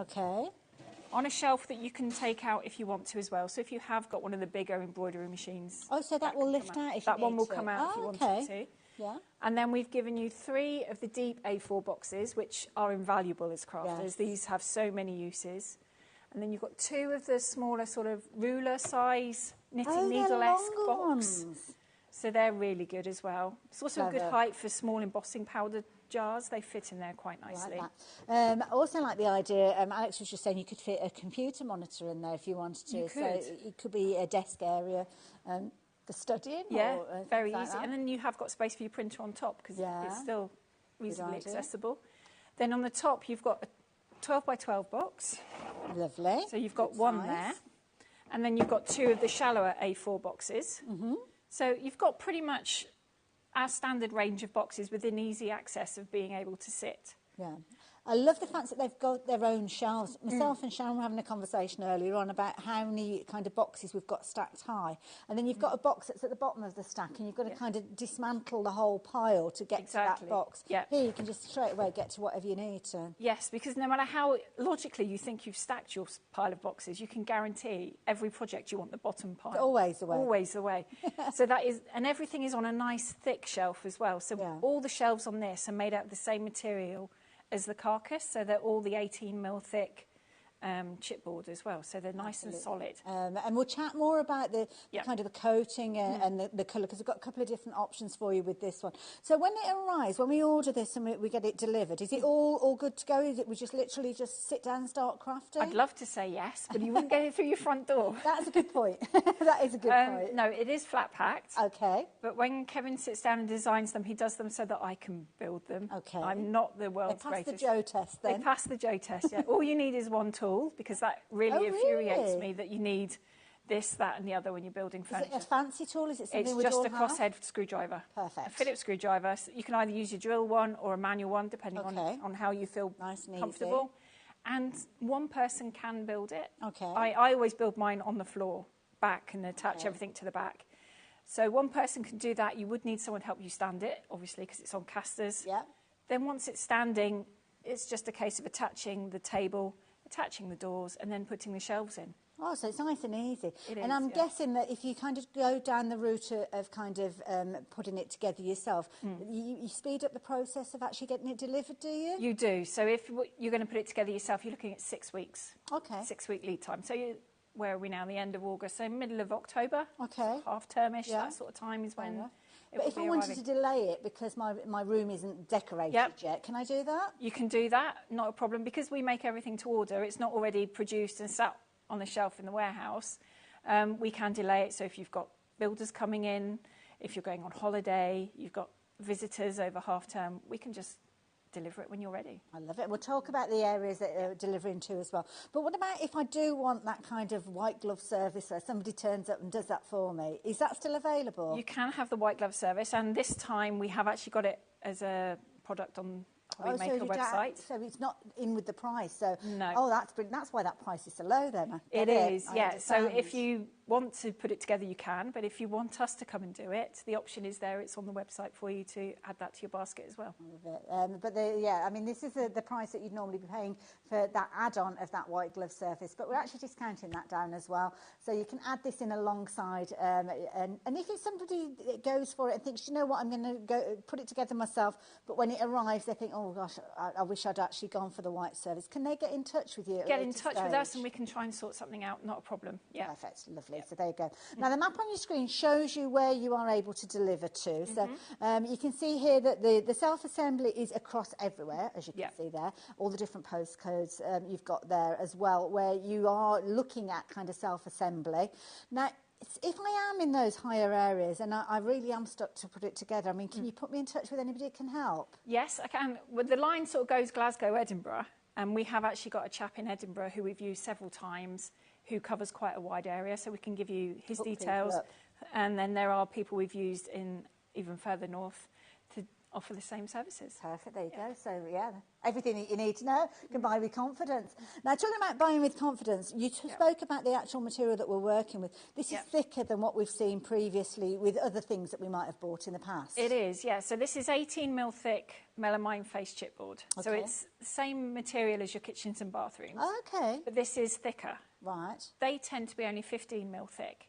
on a shelf that you can take out if you want to as well. So if you have got one of the bigger embroidery machines. Oh, so that will lift out if that you one need will to. come out if you Oh, wanted okay. to. Yeah. And then we've given you 3 of the deep A4 boxes, which are invaluable as crafters. Yes. These have so many uses. And then you've got 2 of the smaller sort of ruler size knitting needle-esque box. Ones. So they're really good as well. It's also a good Clever. height for small embossing powder jars. They fit in there quite nicely. Like that. I also like the idea, Alex was just saying you could fit a computer monitor in there if you wanted to. You So could. it could be a desk area for studying. Yeah, or, very things like easy. that. And then you have got space for your printer on top because Yeah. it's still reasonably idea. accessible. Then on the top, you've got a 12 by 12 box. Lovely. So you've got Looks one nice. there. And then you've got 2 of the shallower A4 boxes. So you've got pretty much our standard range of boxes within easy access of being able to sit. Yeah. I love the fact that they've got their own shelves. Myself and Sharon were having a conversation earlier on about how many kind of boxes we've got stacked high. And then you've got a box that's at the bottom of the stack and you've got to kind of dismantle the whole pile to get to that box. Yeah. Here you can just straight away get to whatever you need to. Yes, because no matter how logically you think you've stacked your pile of boxes, you can guarantee every project you want the bottom pile. Always the way. Always the way. So that is, and everything is on a nice thick shelf as well. So all the shelves on this are made out of the same material as the carcass, so they're all the 18mm thick chipboard as well, so they're nice and solid. And we'll chat more about the kind of the coating and the colour, because we've got a couple of different options for you with this one. So when it arrives, when we order this and we get it delivered, is it all good to go? Is it we just literally just sit down and start crafting? I'd love to say yes, but you wouldn't get it through your front door. That's a good point. That is a good point. No, it is flat packed. Okay. But when Kevin sits down and designs them, he does them so that I can build them. Okay. I'm not the world's They pass greatest. the Joe test then? They pass the Joe test, yeah. All you need is one tool, because that really infuriates really? me that you need this, that and the other when you're building furniture. Is it a fancy tool? Is it something It's we just all a have? crosshead screwdriver. Perfect. A Phillips screwdriver. So you can either use your drill one or a manual one, depending on how you feel nice and comfortable. And one person can build it. Okay. I always build mine on the floor, back, and attach everything to the back. So one person can do that. You would need someone to help you stand it, obviously, because it's on casters. Yeah. Then once it's standing, it's just a case of attaching the table, attaching the doors, and then putting the shelves in. Oh, so it's nice and easy. It and is, I'm yeah. guessing that if you kind of go down the route of kind of putting it together yourself, you speed up the process of actually getting it delivered, do you? You do. So if you're going to put it together yourself, you're looking at 6 weeks. Okay. 6-week lead time. So where are we now? The end of August. So middle of October. Okay. Half-termish, that sort of time is when it But will if be I wanted arriving. to delay it because my room isn't decorated yet, can I do that? You can do that, not a problem. Because we make everything to order, it's not already produced and sat on the shelf in the warehouse. We can delay it. So if you've got builders coming in, if you're going on holiday, you've got visitors over half term, we can just deliver it when you're ready. I love it. We'll talk about the areas that they're delivering to as well. But what about if I do want that kind of white glove service where somebody turns up and does that for me? Is that still available? You can have the white glove service, and this time we have actually got it as a product on HobbyMaker website. So it's not in with the price. So No. Oh, that's brilliant. That's why that price is so low then. It is, I yeah. So understand. if you want to put it together, you can. But if you want us to come and do it, the option is there. It's on the website for you to add that to your basket as well. I mean, this is the price that you'd normally be paying for that add-on of that white glove surface, but we're actually discounting that down as well. So you can add this in alongside, and if it's somebody that goes for it and thinks, you know what, I'm going to go put it together myself, but when it arrives, they think, oh gosh, I wish I'd actually gone for the white surface. Can they get in touch with you? Get in touch with us and we can try and sort something out. Not a problem. Yeah. Perfect. Lovely. So there you go. Now the map on your screen shows you where you are able to deliver to. So you can see here that the self-assembly is across everywhere, as you can see there. All the different postcodes you've got there as well, where you are looking at kind of self-assembly. Now, if I am in those higher areas and I really am stuck to put it together, I mean, can you put me in touch with anybody that can help? Yes, I can. Well, the line sort of goes Glasgow, Edinburgh, and we have actually got a chap in Edinburgh who we've used several times who covers quite a wide area, so we can give you his details. And then there are people we've used in even further north offer the same services. Perfect, there you go. So, yeah, everything that you need to know can buy with confidence. Now, talking about buying with confidence, you spoke about the actual material that we're working with. This is thicker than what we've seen previously with other things that we might have bought in the past. It is, yeah. So this is 18 mil thick melamine face chipboard. So it's the same material as your kitchens and bathrooms. Okay. But this is thicker. Right. They tend to be only 15 mil thick.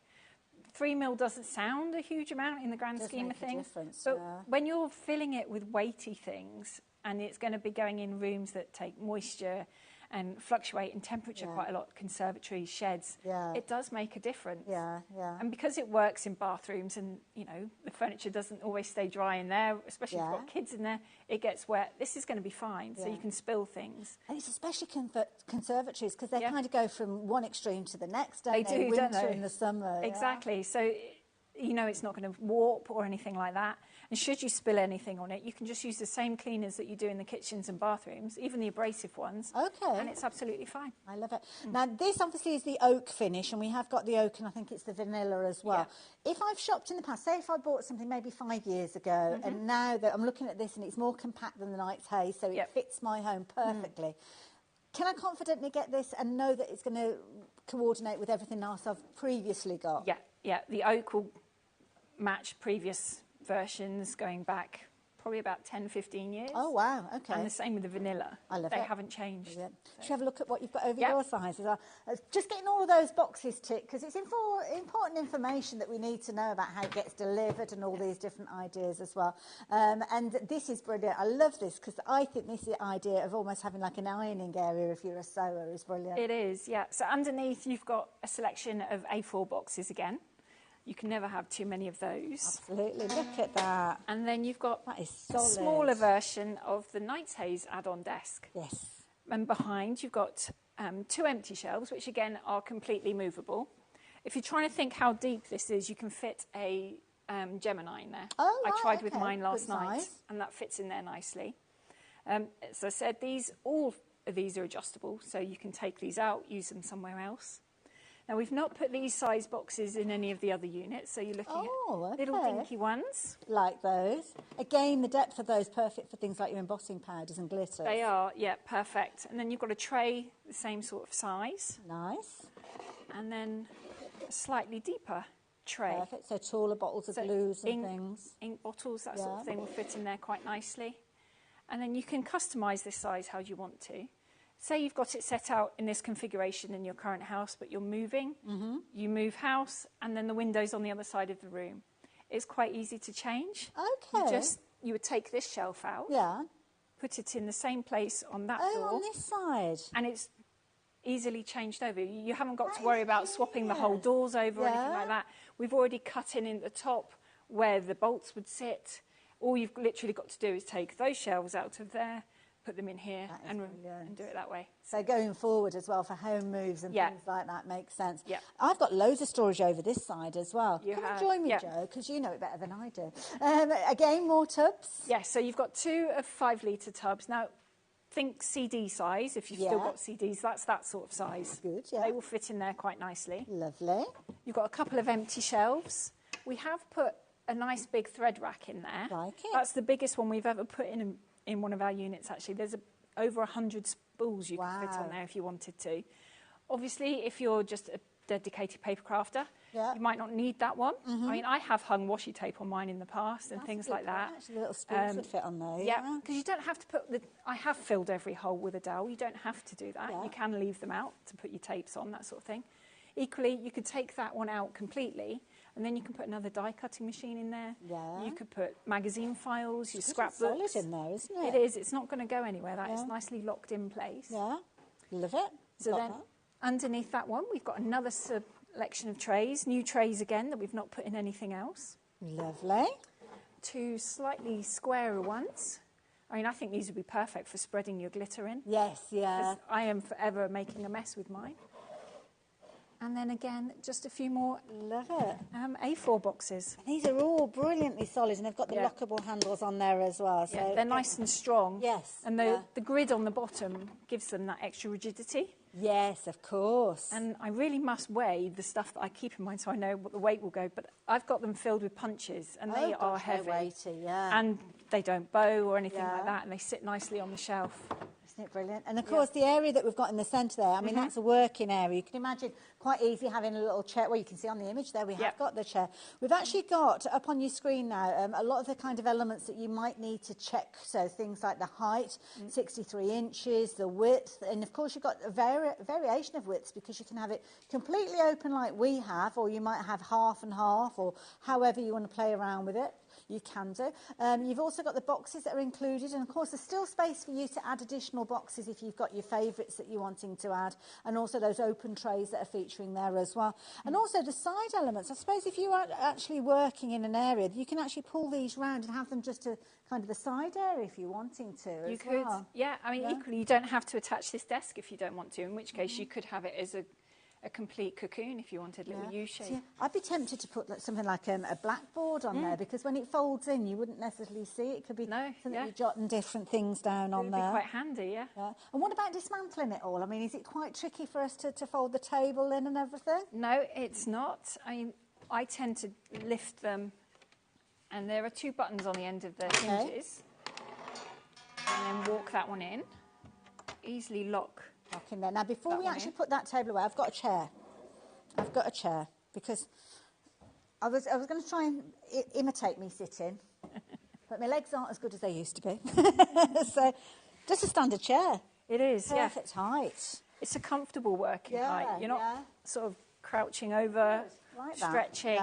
3 mil doesn't sound a huge amount in the grand scheme of things. But when you're filling it with weighty things, and it's going to be going in rooms that take moisture and fluctuate in temperature quite a lot, conservatories, sheds, it does make a difference. And because it works in bathrooms and, you know, the furniture doesn't always stay dry in there, especially if you've got kids in there, it gets wet. This is going to be fine, so you can spill things. And it's especially conservatories because they kind of go from one extreme to the next, don't they? They do, winter don't they? In the summer. Exactly. So, you know, it's not going to warp or anything like that. And should you spill anything on it, you can just use the same cleaners that you do in the kitchens and bathrooms, even the abrasive ones. Okay. And it's absolutely fine. I love it. Now, this obviously is the oak finish, and we have got the oak, and I think it's the vanilla as well. If I've shopped in the past, say if I bought something maybe 5 years ago, and now that I'm looking at this and it's more compact than the Knight's Hay, so it fits my home perfectly, can I confidently get this and know that it's going to coordinate with everything else I've previously got? Yeah. The oak will match previous versions going back probably about 10, 15 years. Oh, wow, okay. And the same with the vanilla. I love they it. haven't changed. Should we have a look at what you've got over your size as well? Just getting all of those boxes ticked, because it's important information that we need to know about how it gets delivered and all these different ideas as well. And this is brilliant. I love this because I think this idea of almost having like an ironing area if you're a sewer is brilliant. It is, yeah. So underneath you've got a selection of A4 boxes again. You can never have too many of those. Absolutely, look at that. And then you've got a smaller version of the Knight's Hayes add-on desk. Yes. And behind you've got 2 empty shelves, which again are completely movable. If you're trying to think how deep this is, you can fit a Gemini in there. Oh, I right, tried with mine last Good night, size. and that fits in there nicely. As I said, all of these are adjustable, so you can take these out, use them somewhere else. Now, we've not put these size boxes in any of the other units, so you're looking at little dinky ones. Like those. Again, the depth of those, perfect for things like your embossing powders and glitters. They are, yeah, perfect. And then you've got a tray, the same sort of size. Nice. And then a slightly deeper tray. Perfect, so taller bottles of glues and things. Ink bottles, that sort of thing will fit in there quite nicely. And then you can customise this size how you want to. Say you've got it set out in this configuration in your current house, but you're moving. You move house, and then the window's on the other side of the room. It's quite easy to change. Okay. You would take this shelf out. Yeah. Put it in the same place on that door. on this side. And it's easily changed over. You haven't got to worry about swapping the whole doors over or anything like that. We've already cut in at the top where the bolts would sit. All you've literally got to do is take those shelves out of there, put them in here and do it that way. So going forward as well for home moves and things like that makes sense. Yeah. I've got loads of storage over this side as well. You Come have, and join me, Jo, because you know it better than I do. Again, more tubs. Yes, so you've got 2 of 5 litre tubs. Now, think CD size. If you've still got CDs, that's that sort of size. Good, yeah. They will fit in there quite nicely. Lovely. You've got a couple of empty shelves. We have put a nice big thread rack in there. Like it. That's the biggest one we've ever put in one of our units, actually. There's over 100 spools you can fit on there if you wanted to. Obviously, if you're just a dedicated paper crafter, you might not need that one. I mean, I have hung washi tape on mine in the past and things like that. Actually, the little spools would fit on there. Yeah, because you don't have to put I have filled every hole with a dowel. You don't have to do that. You can leave them out to put your tapes on, that sort of thing. Equally, you could take that one out completely, and then you can put another die cutting machine in there. Yeah. You could put magazine files, your It's scrapbooks. solid in there, isn't it? It is. It's not going to go anywhere. That is nicely locked in place. Yeah, love it. So then, underneath that one, we've got another selection of trays, new trays again that we've not put in anything else. Lovely. 2 slightly squarer ones. I mean, I think these would be perfect for spreading your glitter in. Yes, yeah. 'Cause I am forever making a mess with mine. And then again, just a few more A4 boxes. These are all brilliantly solid, and they've got the lockable handles on there as well. So they're nice and strong. Yes. And the grid on the bottom gives them that extra rigidity. Yes, of course. And I really must weigh the stuff that I keep in mind so I know what the weight will go. But I've got them filled with punches, and they are heavy. Weighty, yeah. And they don't bow or anything like that, and they sit nicely on the shelf. Isn't it brilliant? And of course, the area that we've got in the centre there, I mean, that's a working area. You can imagine quite easy having a little chair. Well, you can see on the image there, we have got the chair. We've actually got up on your screen now a lot of the kind of elements that you might need to check. So things like the height, 63 inches, the width, and of course you've got a variation of widths because you can have it completely open like we have, or you might have half and half, or however you want to play around with it. You can do. You've also got the boxes that are included, and of course there's still space for you to add additional boxes if you've got your favourites that you're wanting to add, and also those open trays that are featuring there as well. And also the side elements. I suppose if you are actually working in an area, you can actually pull these round and have them just to kind of the side area if you're wanting to. You could, I mean, equally, you don't have to attach this desk if you don't want to, in which case you could have it as a complete cocoon if you wanted a little U-shape. So, I'd be tempted to put something like a blackboard on there, because when it folds in, you wouldn't necessarily see it. It could be something you're jotting different things down on there. It would be quite handy, yeah. And what about dismantling it all? I mean, is it quite tricky for us to fold the table in and everything? No, it's not. I mean, I tend to lift them, and there are 2 buttons on the end of the hinges, and then walk that one in. Easily lock in there. Now, before we actually put that table away, I've got a chair. I've got a chair because I was going to try and imitate me sitting, but my legs aren't as good as they used to be. So, just a standard chair. It is, perfect height. It's a comfortable working height. You're not sort of crouching over, like stretching.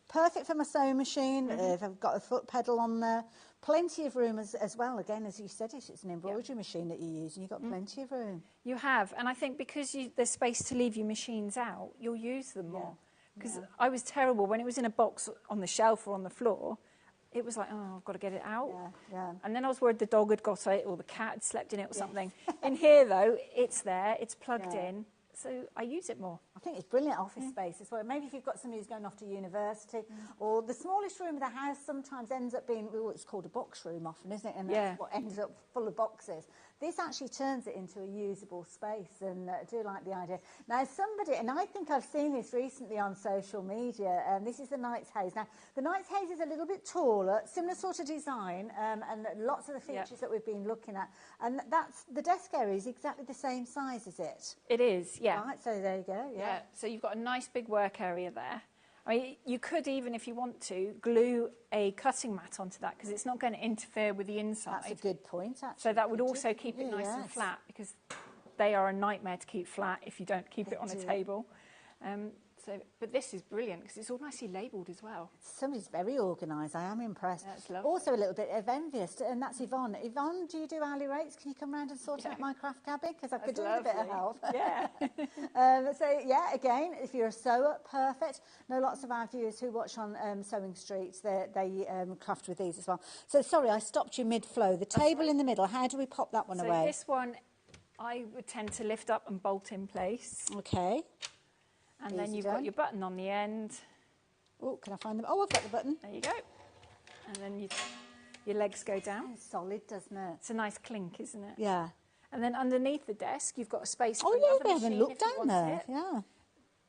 Perfect for my sewing machine. I've got a foot pedal on there. Plenty of room as well. Again, as you said, it's an embroidery machine that you use, and you've got plenty of room. You have, and I think because there's space to leave your machines out, you'll use them more. Because I was terrible when it was in a box on the shelf or on the floor. It was like, oh, I've got to get it out. And then I was worried the dog had got it or the cat had slept in it or something. In here, though, it's there, it's plugged in. So I use it more. I think it's brilliant office space as well. Maybe if you've got somebody who's going off to university, or the smallest room of the house sometimes ends up being, well, it's called a box room often, isn't it? And that's what ends up full of boxes. This actually turns it into a usable space, and I do like the idea. Now, somebody, and I think I've seen this recently on social media, this is the Knight's Haze. Now, the Knight's Haze is a little bit taller, similar sort of design, and lots of the features that we've been looking at. And that's, the desk area is exactly the same size as it. It is, yeah. Right, so there you go, So you've got a nice big work area there. I mean, you could even, if you want to, glue a cutting mat onto that because it's not going to interfere with the inside. That's a good point, actually. So that would also keep it nice and flat, because they are a nightmare to keep flat if you don't keep it on a table. But this is brilliant because it's all nicely labelled as well. Somebody's very organised. I am impressed. That's lovely. Also a little bit of envious, and that's Yvonne. Yvonne, do you do hourly rates? Can you come round and sort out my craft cabin? Because I could do with a bit of help. So, yeah, again, if you're a sewer, perfect. Know lots of our viewers who watch on Sewing Streets, they craft with these as well. So, sorry, I stopped you mid-flow. The table in the middle, how do we pop that one away? So this one, I would tend to lift up and bolt in place. Okay. And then you've got your button on the end. Oh, can I find them? Oh, I've got the button. There you go. And then your legs go down. It's solid, doesn't it? It's a nice clink, isn't it? Yeah. And then underneath the desk, you've got a space for another machine. We haven't looked down there. Yeah.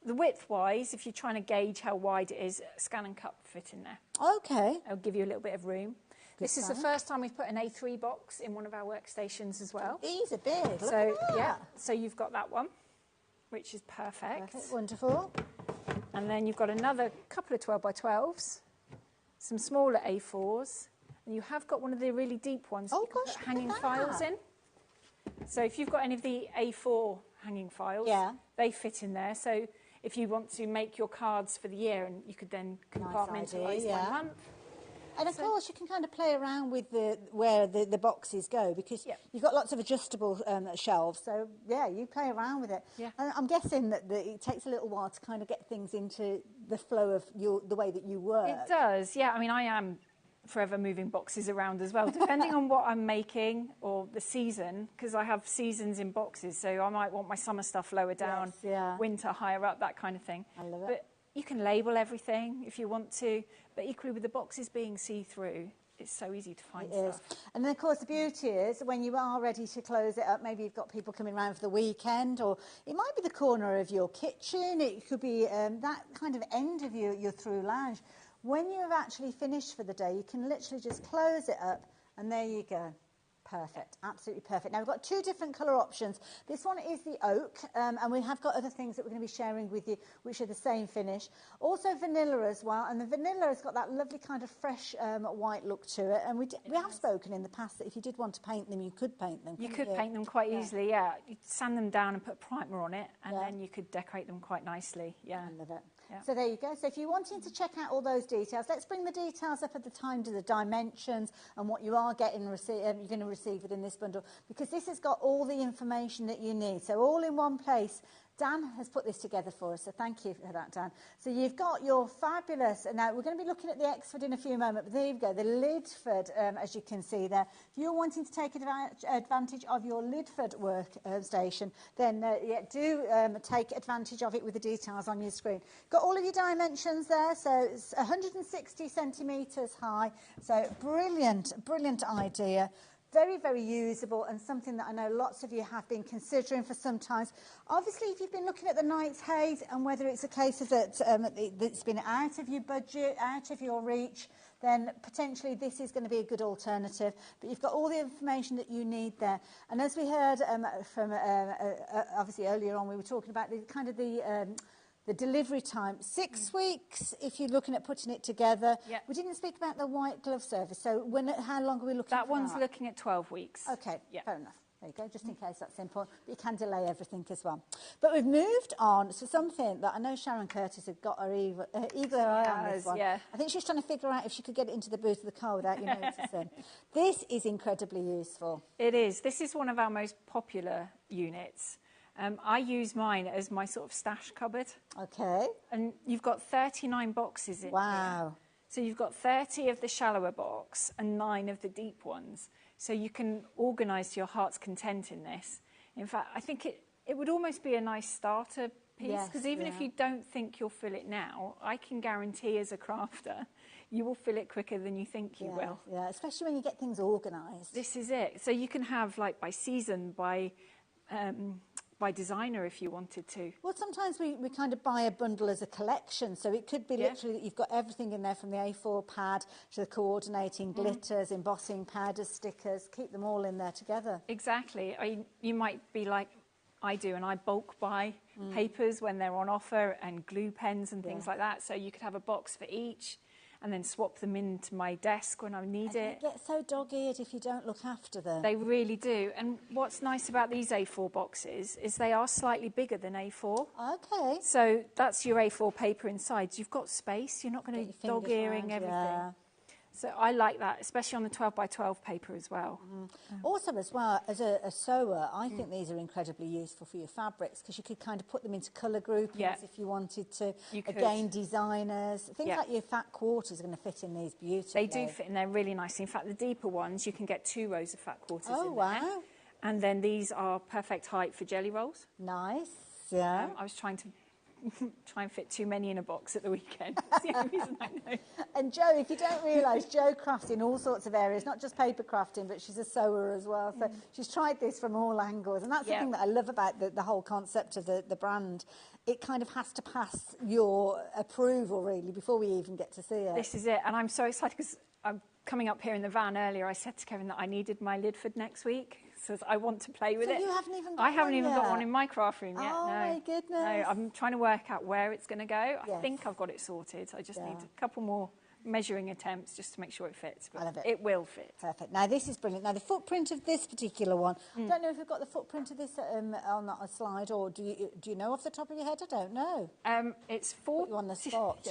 The width-wise, if you're trying to gauge how wide it is, scan and cut fit in there. Okay. It'll give you a little bit of room. This is the first time we've put an A3 box in one of our workstations as well. These are big. So, so you've got that one, which is perfect. Wonderful. And then you've got another couple of 12x12s, some smaller A4s, and you have got one of the really deep ones that you can put hanging files in. So if you've got any of the A4 hanging files, they fit in there. So if you want to make your cards for the year, and you could then compartmentalise by month. And of course, you can kind of play around with where the boxes go, because you've got lots of adjustable shelves. So, yeah, you play around with it. Yeah. And I'm guessing that it takes a little while to kind of get things into the flow of the way that you work. It does, yeah. I mean, I am forever moving boxes around as well, depending on what I'm making or the season, because I have seasons in boxes. So I might want my summer stuff lower down, winter higher up, that kind of thing. I love it. But you can label everything if you want to, but equally with the boxes being see-through, it's so easy to find stuff. And then, of course, the beauty is when you are ready to close it up, maybe you've got people coming around for the weekend, or it might be the corner of your kitchen, it could be that kind of end of your through lounge. When you have actually finished for the day, you can literally just close it up, and there you go. Perfect, absolutely perfect. Now, we've got 2 different colour options. This one is the oak, and we have got other things that we're going to be sharing with you, which are the same finish. Also vanilla as well, and the vanilla has got that lovely kind of fresh white look to it. And we have spoken in the past that if you did want to paint them, you could paint them. You could paint them quite easily, yeah. You'd sand them down and put primer on it, and then you could decorate them quite nicely, yeah. I love it. Yeah. So there you go. So if you're wanting to check out all those details, let's bring the details up at the time to the dimensions and what you are getting, you're going to receive within this bundle, because this has got all the information that you need. So all in one place. Dan has put this together for us, so thank you for that, Dan. So you've got your fabulous, now we're going to be looking at the Exford in a few moments, but there you go, the Lidford, as you can see there. If you're wanting to take advantage of your Lidford workstation, then do take advantage of it with the details on your screen. Got all of your dimensions there, so it's 160 centimetres high, so brilliant, brilliant idea. Very, very usable, and something that I know lots of you have been considering for some time. Obviously, if you've been looking at the Knight's Haze, and whether it's a case of that it's been out of your budget, out of your reach, then potentially this is going to be a good alternative. But you've got all the information that you need there. And as we heard from obviously earlier on, we were talking about the delivery time, 6 weeks if you're looking at putting it together. Yep. We didn't speak about the white glove service, so how long are we looking That for one's looking at 12 weeks. Okay, Yep. fair enough. There you go, just in case that's important. But you can delay everything as well. But we've moved on to something that I know Sharon Curtis had got her eagle eye on this one. Yeah. I think she was trying to figure out if she could get it into the boot of the car without you noticing. This is incredibly useful. It is. This is one of our most popular units. I use mine as my sort of stash cupboard. Okay. And you've got 39 boxes in here. So you've got 30 of the shallower box and 9 of the deep ones. So you can organise to your heart's content in this. In fact, I think it would almost be a nice starter piece, because even if you don't think you'll fill it now, I can guarantee as a crafter, you will fill it quicker than you think you will. Yeah, especially when you get things organised. This is it. So you can have like by season, by designer if you wanted to. Well, sometimes we kind of buy a bundle as a collection, so it could be literally that you've got everything in there from the A4 pad to the coordinating glitters, embossing powders, stickers, keep them all in there together. Exactly. You might be like I do, and I bulk buy papers when they're on offer and glue pens and things like that, so you could have a box for each and then swap them into my desk when I need it. They get so dog-eared if you don't look after them. They really do. And what's nice about these A4 boxes is they are slightly bigger than A4. Okay. So that's your A4 paper inside. You've got space. You're not going to dog-earing everything. Yeah. So I like that, especially on the 12 by 12 paper as well. Also, as well, as a sewer, I think these are incredibly useful for your fabrics, because you could kind of put them into colour groupings if you wanted to. You could. Again, designers. Things like your fat quarters are going to fit in these beautifully. They do fit in there really nicely. In fact, the deeper ones, you can get 2 rows of fat quarters in there. Oh, wow. And then these are perfect height for jelly rolls. Nice, yeah. I was trying to fit too many in a box at the weekend. That's the only reason I know. And Jo, if you don't realise, Jo crafts in all sorts of areas, not just paper crafting, but she's a sewer as well. So she's tried this from all angles. And that's the thing that I love about the whole concept of the brand. It kind of has to pass your approval, really, before we even get to see it. This is it. And I'm so excited because I'm coming up here in the van earlier. I said to Kevin that I needed my Lidford next week. So I want to play with it. You haven't even got I haven't one even yet? got one in my craft room yet. Oh, no. my goodness. No, I'm trying to work out where it's going to go. I think I've got it sorted. I just need a couple more measuring attempts just to make sure it fits. But I love it. It will fit. Perfect. Now, this is brilliant. Now, the footprint of this particular one, I don't know if we've got the footprint of this on a slide, or do you know off the top of your head? I don't know. It's 40, put you on the spot.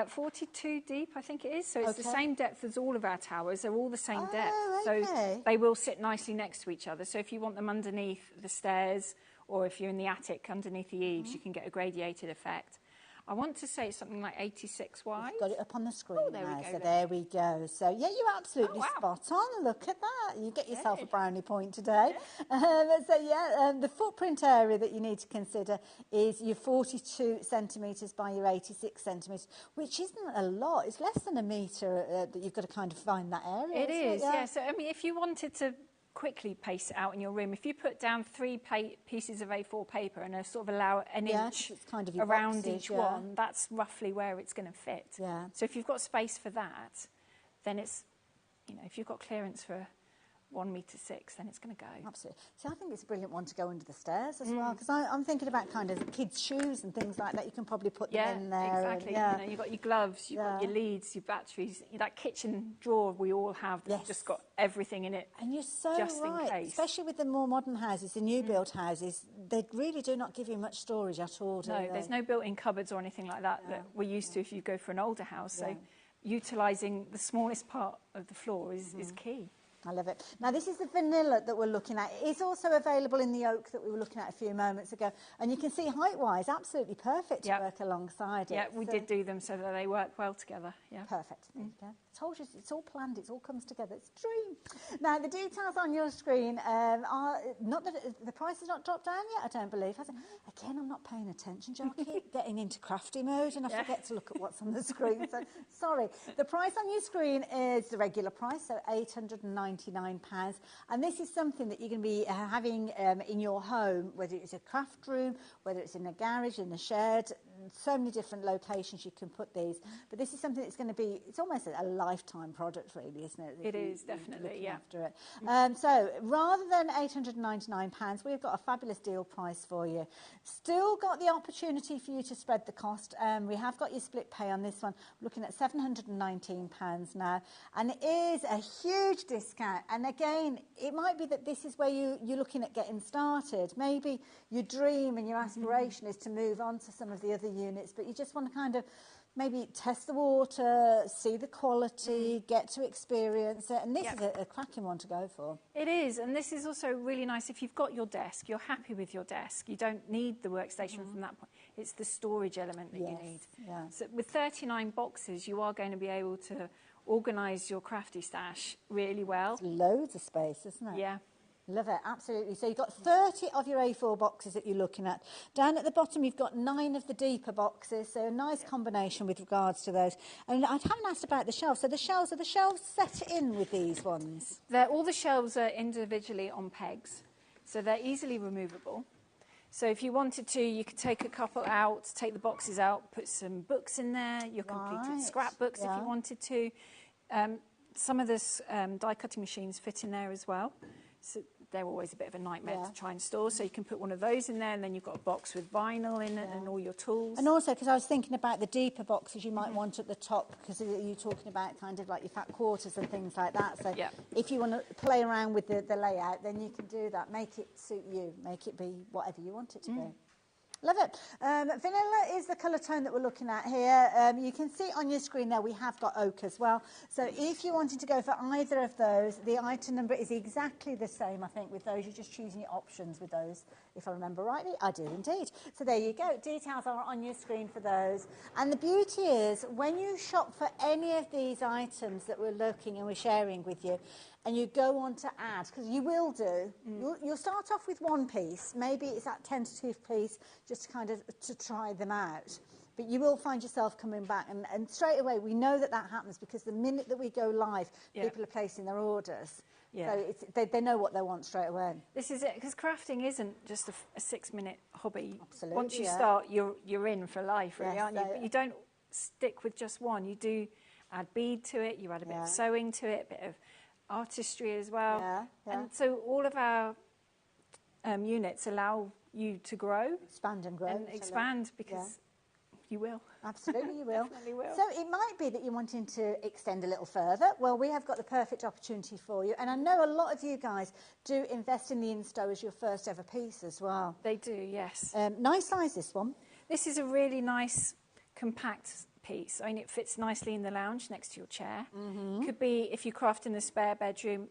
42 deep, I think it is. So it's the same depth as all of our towers. They're all the same depth. okay. So they will sit nicely next to each other. So if you want them underneath the stairs, or if you're in the attic underneath the eaves, you can get a gradiated effect. I want to say it's something like 86 wide. We've got it up on the screen there we now, go so then. there we go. So, yeah, you're absolutely spot on. Look at that. You get yourself a brownie point today. The footprint area that you need to consider is your 42 centimetres by your 86 centimetres, which isn't a lot. It's less than a metre that you've got to kind of find that area. It is, yeah. So, I mean, if you wanted to quickly paste it out in your room. If you put down 3 pieces of A4 paper and sort of allow an inch it's kind of your around boxes, each one, that's roughly where it's going to fit. Yeah. So if you've got space for that, then it's, you know, if you've got clearance for 1 metre 6, then it's going to go. Absolutely. See, I think it's a brilliant one to go under the stairs as well, because I'm thinking about kind of kids' shoes and things like that. You can probably put them in there. Exactly. And, You know, you've got your gloves, you've got your leads, your batteries, that kitchen drawer we all have that's just got everything in it. And you're so just right, in case. especially with the more modern houses, the new build houses, they really do not give you much storage at all, do they? There's no built-in cupboards or anything like that that we're used to if you go for an older house. So utilising the smallest part of the floor is key. I love it. Now, this is the vanilla that we're looking at. It is also available in the oak that we were looking at a few moments ago. And you can see height-wise, absolutely perfect to work alongside it. Yeah, we did do them so that they work well together. Yeah. Perfect. There you go. I told you, it's all planned, it all comes together. It's a dream. Now, the details on your screen are not that the price has not dropped down yet, I don't believe, has it? Again, I'm not paying attention, Joe. I keep getting into crafty mode and I forget to look at what's on the screen. So, sorry. The price on your screen is the regular price, so £899. And this is something that you're going to be having in your home, whether it's a craft room, whether it's in a garage, in a shed, so many different locations you can put these. But this is something that's going to be, it's almost a lifetime product, really, isn't it? It is, definitely, yeah. After it. So rather than £899, we've got a fabulous deal price for you. Still got the opportunity for you to spread the cost. We have got your split pay on this one. We're looking at £719 now. And it is a huge discount. And again, it might be that this is where you're looking at getting started. Maybe your dream and your aspiration is to move on to some of the other units, but you just want to kind of maybe test the water, see the quality, get to experience it. And this is a cracking one to go for. It is, and this is also really nice if you've got your desk, you're happy with your desk, you don't need the workstation from that point. It's the storage element that you need. Yeah. So with 39 boxes, you are going to be able to organise your crafty stash really well. It's loads of space, isn't it? Yeah. Love it, absolutely. So you've got 30 of your A4 boxes that you're looking at. Down at the bottom, you've got 9 of the deeper boxes, so a nice combination with regards to those. And I haven't asked about the shelves. So are the shelves set in with these ones? All the shelves are individually on pegs, so they're easily removable. So if you wanted to, you could take a couple out, take the boxes out, put some books in there, your completed scrapbooks if you wanted to. Some of the die cutting machines fit in there as well. So they're always a bit of a nightmare to try and store, so you can put one of those in there, and then you've got a box with vinyl in it and all your tools. And also, because I was thinking about the deeper boxes you might want at the top, because you're talking about kind of like your fat quarters and things like that. So if you want to play around with the layout, then you can do that. Make it suit you. Make it be whatever you want it to be. Love it. Vanilla is the colour tone that we're looking at here. You can see on your screen there we have got oak as well. So if you're wanting to go for either of those, the item number is exactly the same, I think, with those. You're just choosing your options with those, if I remember rightly. I do indeed. So there you go. Details are on your screen for those. And the beauty is, when you shop for any of these items that we're looking and we're sharing with you, and you go on to add, because you will do, you'll start off with one piece, maybe it's that tentative piece, just to kind of to try them out. But you will find yourself coming back, and straight away we know that happens, because the minute that we go live, people are placing their orders. So they know what they want straight away. This is it, because crafting isn't just a 6-minute hobby. Absolutely. Once you start, you're in for life, really, aren't you? But you don't stick with just one. You do add bead to it, you add a bit of sewing to it, a bit of artistry as well. And so all of our units allow you to grow. Expand and grow. And expand, because you will. Absolutely, you will. Definitely will. So it might be that you're wanting to extend a little further. Well, we have got the perfect opportunity for you. And I know a lot of you guys do invest in the Insto as your first ever piece as well. They do, yes. Nice size, this one. This is a really nice, compact piece. I mean, it fits nicely in the lounge next to your chair. Could be, if you craft in the spare bedroom,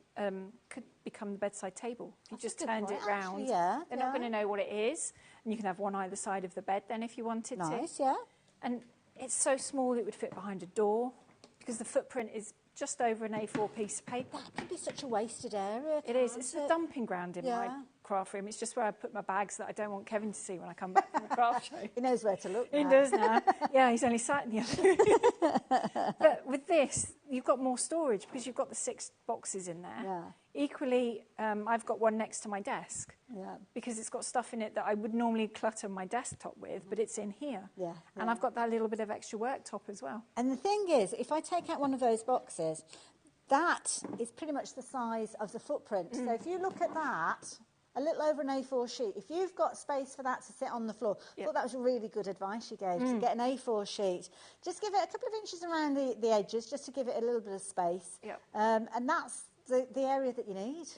could become the bedside table. You just turned it round. They're not going to know what it is. And you can have one either side of the bed then if you wanted to. Nice, yeah. And it's so small it would fit behind a door, because the footprint is just over an A4 piece of paper. That could be such a wasted area. It is. It's a dumping ground in my craft room. It's just where I put my bags that I don't want Kevin to see when I come back from the craft show. He knows where to look now. He does now. Yeah, he's only sat in the other room. But with this, you've got more storage because you've got the 6 boxes in there. Yeah. Equally, I've got one next to my desk because it's got stuff in it that I would normally clutter my desktop with, but it's in here. Yeah, And I've got that little bit of extra worktop as well. And the thing is, if I take out one of those boxes, that is pretty much the size of the footprint. So if you look at that, a little over an A4 sheet, if you've got space for that to sit on the floor, I thought that was really good advice you gave, to get an A4 sheet. Just give it a couple of inches around the edges, just to give it a little bit of space. And that's the area that you need.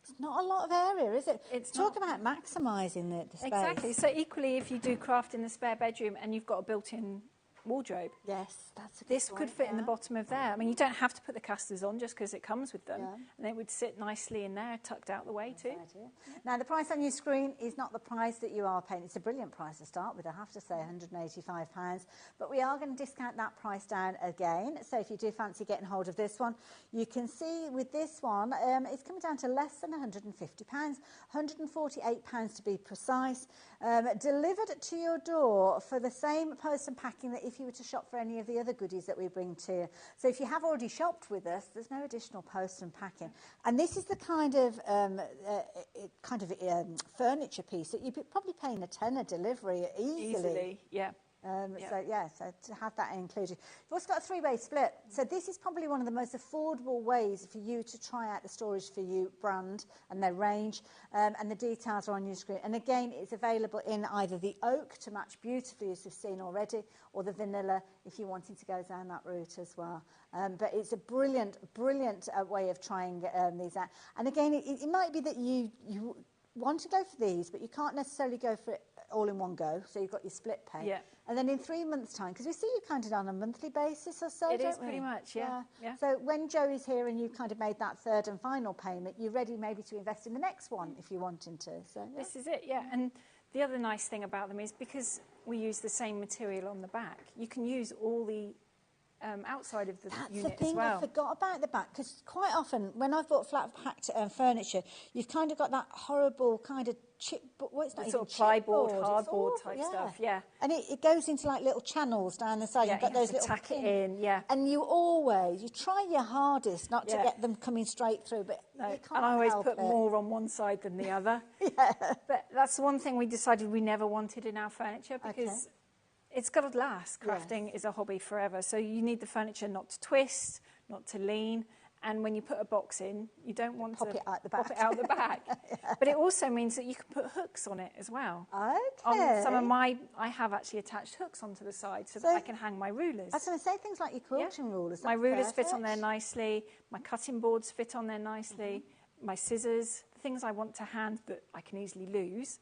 It's not a lot of area, is it? Talk about maximising the space. Exactly. So equally, if you do craft in the spare bedroom and you've got a built-in wardrobe. Yes, that's a good This could fit in the bottom of there. I mean, you don't have to put the casters on just because it comes with them. And it would sit nicely in there, tucked out the way too. Now, the price on your screen is not the price that you are paying. It's a brilliant price to start with, I have to say, £185. But we are going to discount that price down again. So if you do fancy getting hold of this one, you can see with this one, it's coming down to less than £150, £148 to be precise. Delivered to your door for the same post and packing that if you were to shop for any of the other goodies that we bring to you. So if you have already shopped with us, there's no additional post and packing. And this is the kind of furniture piece that you'd be probably paying a tenner delivery easily. So to have that included. You've also got a 3-way split. So this is probably one of the most affordable ways for you to try out the Storage For You brand and their range. And the details are on your screen. And again, it's available in either the oak to match beautifully, as we've seen already, or the vanilla if you're wanting to go down that route as well. But it's a brilliant way of trying these out. And again, it might be that you want to go for these, but you can't necessarily go for it all in one go. So you've got your split pay. And then in 3 months' time, because we see you kind of on a monthly basis or so, It is pretty much, yeah. So when Joey's here and you've kind of made that third and final payment, you're ready maybe to invest in the next one if you're wanting to. So This is it, And the other nice thing about them is because we use the same material on the back, you can use all the outside of the unit as well. I forgot about the back, because quite often when I've bought flat packed furniture, you've kind of got that horrible kind of what's that? Sort of plyboard, hardboard type stuff, And it goes into like little channels down the side. Yeah, You've got those little tack it in, And you try your hardest not to get them coming straight through, but you can't and I always help put it. more on one side than the other. But that's one thing we decided we never wanted in our furniture because it's got to last. Crafting is a hobby forever. So you need the furniture not to twist, not to lean. And when you put a box in, you don't want to pop it out the back. But it also means that you can put hooks on it as well. Okay. On some of I have actually attached hooks onto the side so that I can hang my rulers. I was going to say things like your quilting rulers. My rulers fit on there nicely. My cutting boards fit on there nicely. My scissors, things I want to hand that I can easily lose,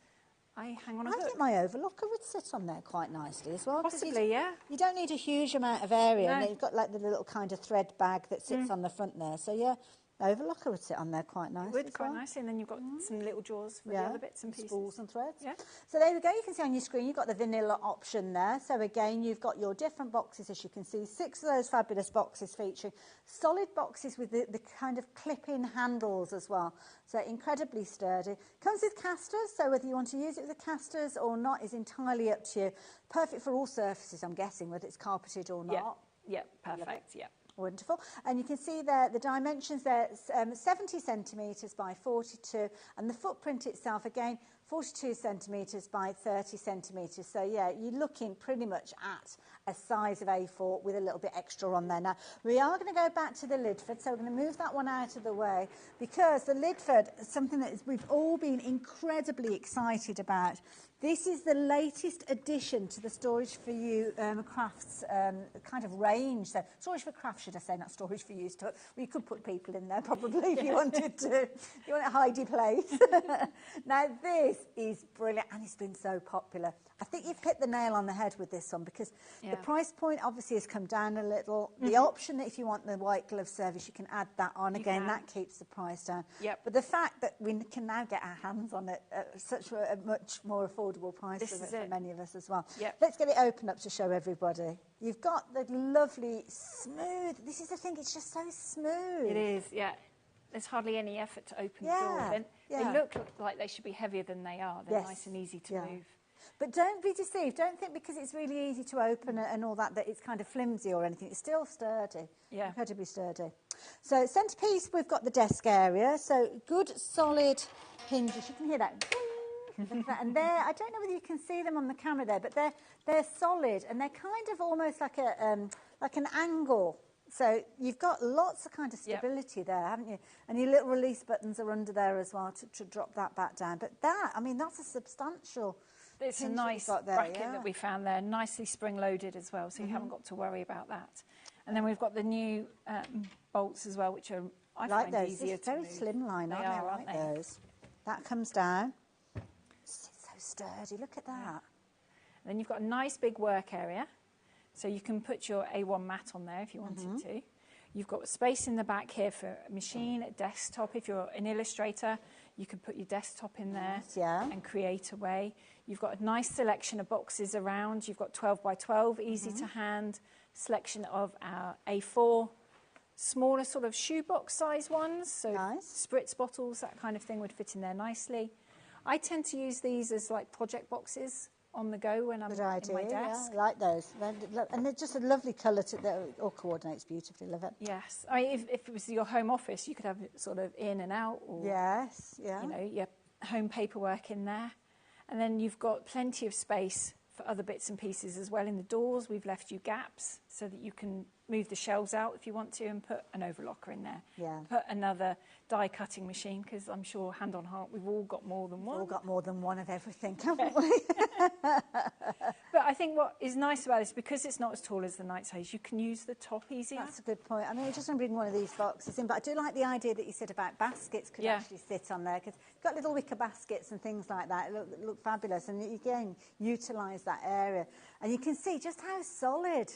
I hang on a hook. I think my overlocker would sit on there quite nicely as well. Possibly, You don't need a huge amount of area, No. and you've got like the little kind of thread bag that sits on the front there. So overlocker would sit on there quite nicely. It would, quite nicely, and then you've got some little drawers for the other bits and pieces. Spools and threads. So there we go. You can see on your screen you've got the vanilla option there. So again, you've got your different boxes, as you can see. 6 of those fabulous boxes featuring solid boxes with the kind of clip-in handles as well. So incredibly sturdy. Comes with casters, so whether you want to use it with the casters or not is entirely up to you. Perfect for all surfaces, I'm guessing, whether it's carpeted or not. Yeah, perfect, Wonderful. And you can see there the dimensions there, 70 centimetres by 42, and the footprint itself, again, 42 centimetres by 30 centimetres. So, you're looking pretty much at a size of A4 with a little bit extra on there. Now, we are going to go back to the Lidford, so we're going to move that one out of the way, because the Lidford is something that we've all been incredibly excited about. This is the latest addition to the Storage For You crafts kind of range. So Storage for Crafts, should I say, not Storage For You stuff. Well, you could put people in there probably if you wanted to. If you want a hidey place. Now, this is brilliant, and it's been so popular. I think you've hit the nail on the head with this one, because the price point obviously has come down a little. The option that if you want the white glove service, you can add that on. Again, that keeps the price down. But the fact that we can now get our hands on it at such a much more affordable price for many of us as well. Let's get it open up to show everybody. You've got the lovely smooth, this is the thing, it's just so smooth. It is, there's hardly any effort to open the door. They look like they should be heavier than they are. They're nice and easy to move. But don't be deceived. Don't think because it's really easy to open and all that it's kind of flimsy or anything. It's still sturdy. Yeah. Incredibly sturdy. So centrepiece, we've got the desk area. So good, solid hinges. You can hear that. And they're, I don't know whether you can see them on the camera there, but they're solid and they're kind of almost like an angle. So you've got lots of kind of stability there, haven't you? And your little release buttons are under there as well to drop that back down. But that, I mean, that's a substantial. It's a nice bracket that we found there, nicely spring-loaded as well, so you haven't got to worry about that. And then we've got the new bolts as well, which are, I find easier to move. Very slimline, aren't they? Those. That comes down. It's so sturdy, look at that. And then you've got a nice big work area, so you can put your A1 mat on there if you wanted to. You've got space in the back here for a machine, a desktop. If you're an illustrator, you can put your desktop in there and create away. You've got a nice selection of boxes around. You've got 12 by 12, easy to hand, selection of our A4, smaller sort of shoebox size ones, so spritz bottles, that kind of thing would fit in there nicely. I tend to use these as like project boxes on the go when I'm in my desk. Yeah, I like those. And they're just a lovely colour that all coordinates beautifully. Love it. Yes. I mean, if it was your home office, you could have it sort of in and out. Or, you know, your home paperwork in there. And then you've got plenty of space for other bits and pieces as well. In the doors, we've left you gaps so that you can move the shelves out if you want to and put an overlocker in there. Yeah. Put another die cutting machine, because I'm sure, hand on heart, we've all got more than one. We've all got more than one of everything, haven't we? But I think what is nice about this, because it's not as tall as the Knight Size, you can use the top easier. That's a good point. I mean, I just want to bring one of these boxes in, but I do like the idea that you said about baskets could actually sit on there, because you've got little wicker baskets and things like that. It look fabulous, and again, utilise that area. And you can see just how solid.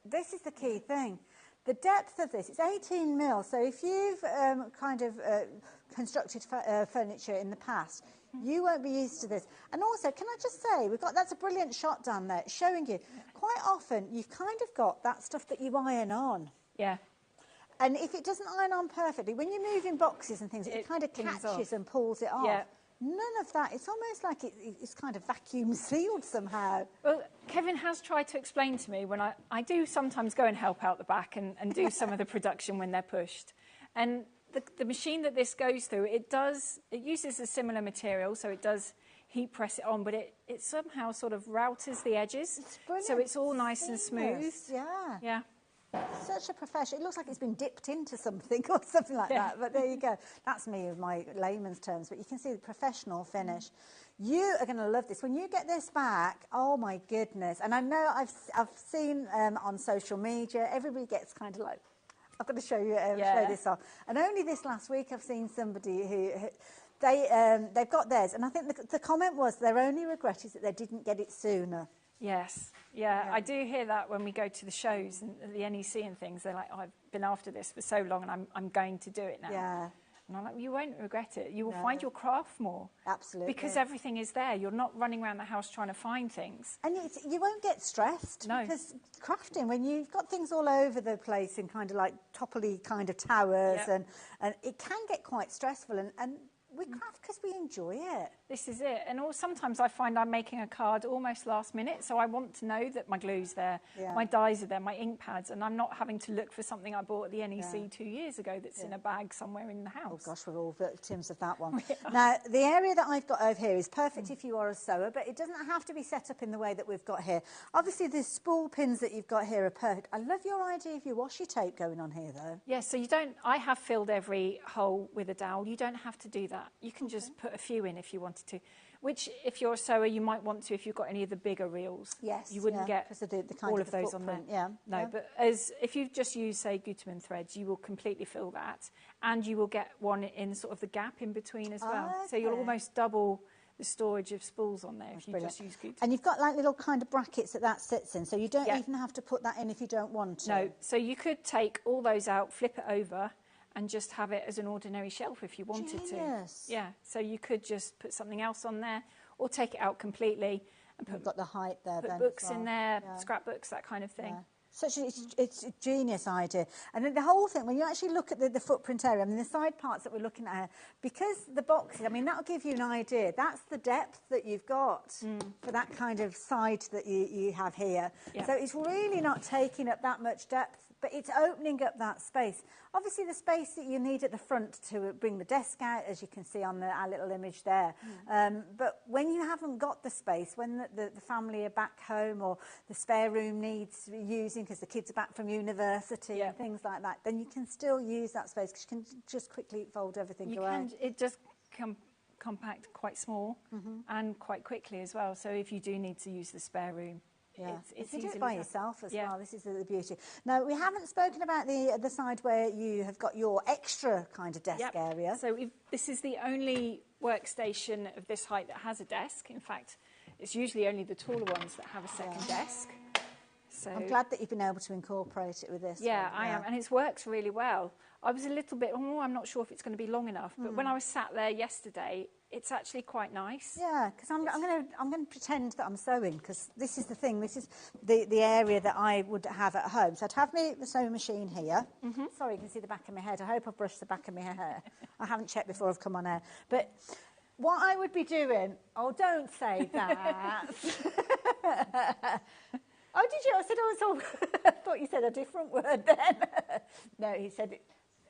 This is the key thing. The depth of this, it's 18 mil, so if you've constructed furniture in the past, you won't be used to this. And also, can I just say, that's a brilliant shot down there, showing you, quite often, you've kind of got that stuff that you iron on. Yeah. And if it doesn't iron on perfectly, when you move in boxes and things, it kind of catches and pulls it off. Yeah. None of that. It's almost like it's kind of vacuum sealed somehow. Well, Kevin has tried to explain to me when I do sometimes go and help out the back and do some of the production when they're pushed. And the machine that this goes through, it uses a similar material, so it does heat press it on, but it somehow sort of routers the edges. It's brilliant. So it's all nice and smooth. Yeah. Yeah. Such a professional. It looks like it's been dipped into something or something like that. But there you go. That's me with my layman's terms. But you can see the professional finish. You are going to love this. When you get this back, oh my goodness. And I know I've seen on social media, everybody gets kind of like, I've got to show you show this off. And only this last week I've seen somebody who they've got theirs. And I think the comment was their only regret is that they didn't get it sooner. Yes, yeah, I do hear that when we go to the shows and the NEC and things. They're like, oh, I've been after this for so long and I'm going to do it now. Yeah. And I'm like, well, you won't regret it. You will find your craft more. Absolutely. Because everything is there. You're not running around the house trying to find things. And you won't get stressed. No. Because crafting, when you've got things all over the place in kind of like topply kind of towers, and it can get quite stressful. And we craft because we enjoy it. This is it. And sometimes I find I'm making a card almost last minute, so I want to know that my glue's there, my dies are there, my ink pads, and I'm not having to look for something I bought at the NEC 2 years ago that's in a bag somewhere in the house. Oh gosh, we're all victims of that one. Now, the area that I've got over here is perfect if you are a sewer, but it doesn't have to be set up in the way that we've got here. Obviously, the spool pins that you've got here are perfect. I love your idea of your washi tape going on here, though. Yeah, so you don't, I have filled every hole with a dowel. You don't have to do that. You can just put a few in if you wanted to. Which, if you're a sewer, you might want to if you've got any of the bigger reels. Yes, you wouldn't get the kind all of of those on there. Yeah, no, but if you just use, say, Gutermann threads, you will completely fill that, and you will get one in sort of the gap in between as well. So you'll almost double the storage of spools on there if you just use Gutermann. And you've got like little kind of brackets that sits in, so you don't even have to put that in if you don't want to. No, so you could take all those out, flip it over, and just have it as an ordinary shelf if you wanted to. Yeah, so you could just put something else on there, or take it out completely and put the height there. Put books in there, scrapbooks, that kind of thing. It's a genius idea. And then the whole thing, when you actually look at the footprint area, I mean, the side parts that we're looking at here, because the boxes, I mean, that'll give you an idea. That's the depth that you've got for that kind of side that you have here. Yeah. So it's really not taking up that much depth, but it's opening up that space. Obviously, the space that you need at the front to bring the desk out, as you can see on our little image there. But when you haven't got the space, when the family are back home or the spare room needs using because the kids are back from university and things like that, then you can still use that space because you can just quickly fold everything away. It just compact quite small and quite quickly as well. So if you do need to use the spare room, it's you do it by yourself as well. This is the beauty. Now, we haven't spoken about the side where you have got your extra kind of desk area. So this is the only workstation of this height that has a desk. In fact, it's usually only the taller ones that have a second desk. So I'm glad that you've been able to incorporate it with this. Yeah, I am, and it works really well. I was a little bit, I'm not sure if it's going to be long enough, but when I was sat there yesterday, it's actually quite nice. Yeah, because I'm going to pretend that I'm sewing, because this is the thing. This is the area that I would have at home. So I'd have my sewing machine here. Sorry, you can see the back of my head. I hope I've brushed the back of my hair. I haven't checked before I've come on air. But what I would be doing... Oh, don't say that. Oh, did you? I said, I thought you said a different word then. No, he said,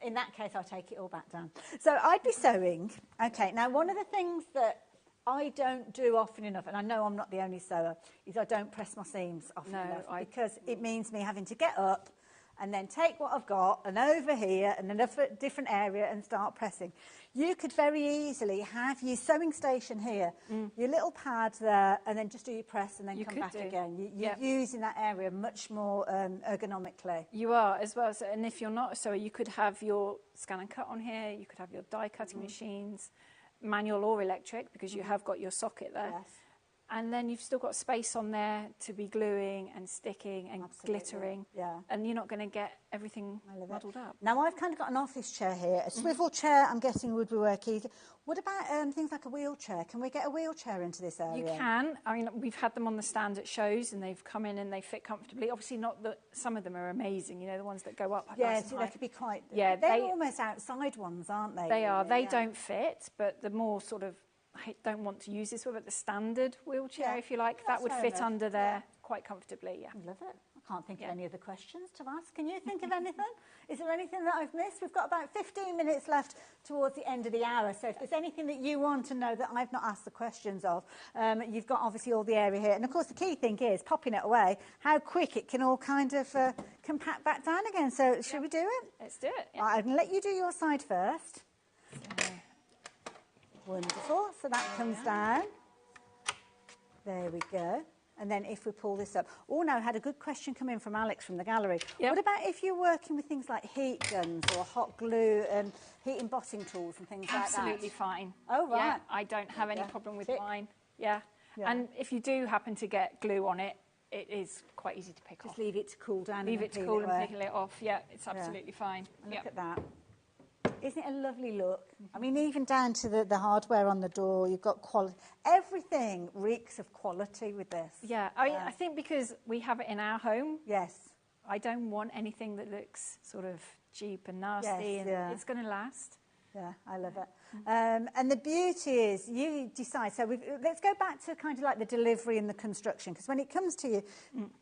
in that case, I'll take it all back down. So I'd be sewing. Okay, now one of the things that I don't do often enough, and I know I'm not the only sewer, is I don't press my seams often enough because it means me having to get up and then take what I've got and over here and another different area and start pressing. You could very easily have your sewing station here, your little pad there, and then just do your press and then come back again. You're using that area much more ergonomically. You are as well. So, and if you're not a sewer, you could have your scan and cut on here. You could have your die cutting machines, manual or electric, because you have got your socket there. Yes. And then you've still got space on there to be gluing and sticking and glittering. Yeah. And you're not going to get everything muddled up. Now, I've kind of got an office chair here. A swivel chair, I'm guessing, would work easy. What about things like a wheelchair? Can we get a wheelchair into this area? You can. I mean, we've had them on the stand at shows and they've come in and they fit comfortably. Obviously, not that some of them are amazing, you know, the ones that go up. Yeah, so they could be quite... Yeah, they're almost outside ones, aren't they? They are. They don't fit, but the more sort of... I don't want to use this one, but the standard wheelchair, if you like, that would fit under there quite comfortably, I love it. I can't think of any other questions to ask. Can you think of anything? Is there anything that I've missed? We've got about 15 minutes left towards the end of the hour, so if there's anything that you want to know that I've not asked the questions of, you've got obviously all the area here. And of course, the key thing is popping it away, how quick it can all kind of compact back down again. So should we do it? Let's do it. Right, I'm going to let you do your side first. Wonderful. So that comes down. There we go. And then if we pull this up. Oh, no, I had a good question come in from Alex from the gallery. What about if you're working with things like heat guns or hot glue and heat embossing tools and things like that? Absolutely fine. Oh, right. Yeah, I don't have any problem with mine. Yeah. And if you do happen to get glue on it, it is quite easy to pick off. Just leave it to cool down. Leave it to cool and peel it off. Yeah, it's absolutely fine. Look at that. Isn't it a lovely look? I mean, even down to the hardware on the door, you've got quality. Everything reeks of quality with this. Yeah, I think because we have it in our home. Yes. I don't want anything that looks sort of cheap and nasty, and it's going to last. Yeah, I love it. And the beauty is you decide. So let's go back to kind of like the delivery and the construction, because when it comes to you,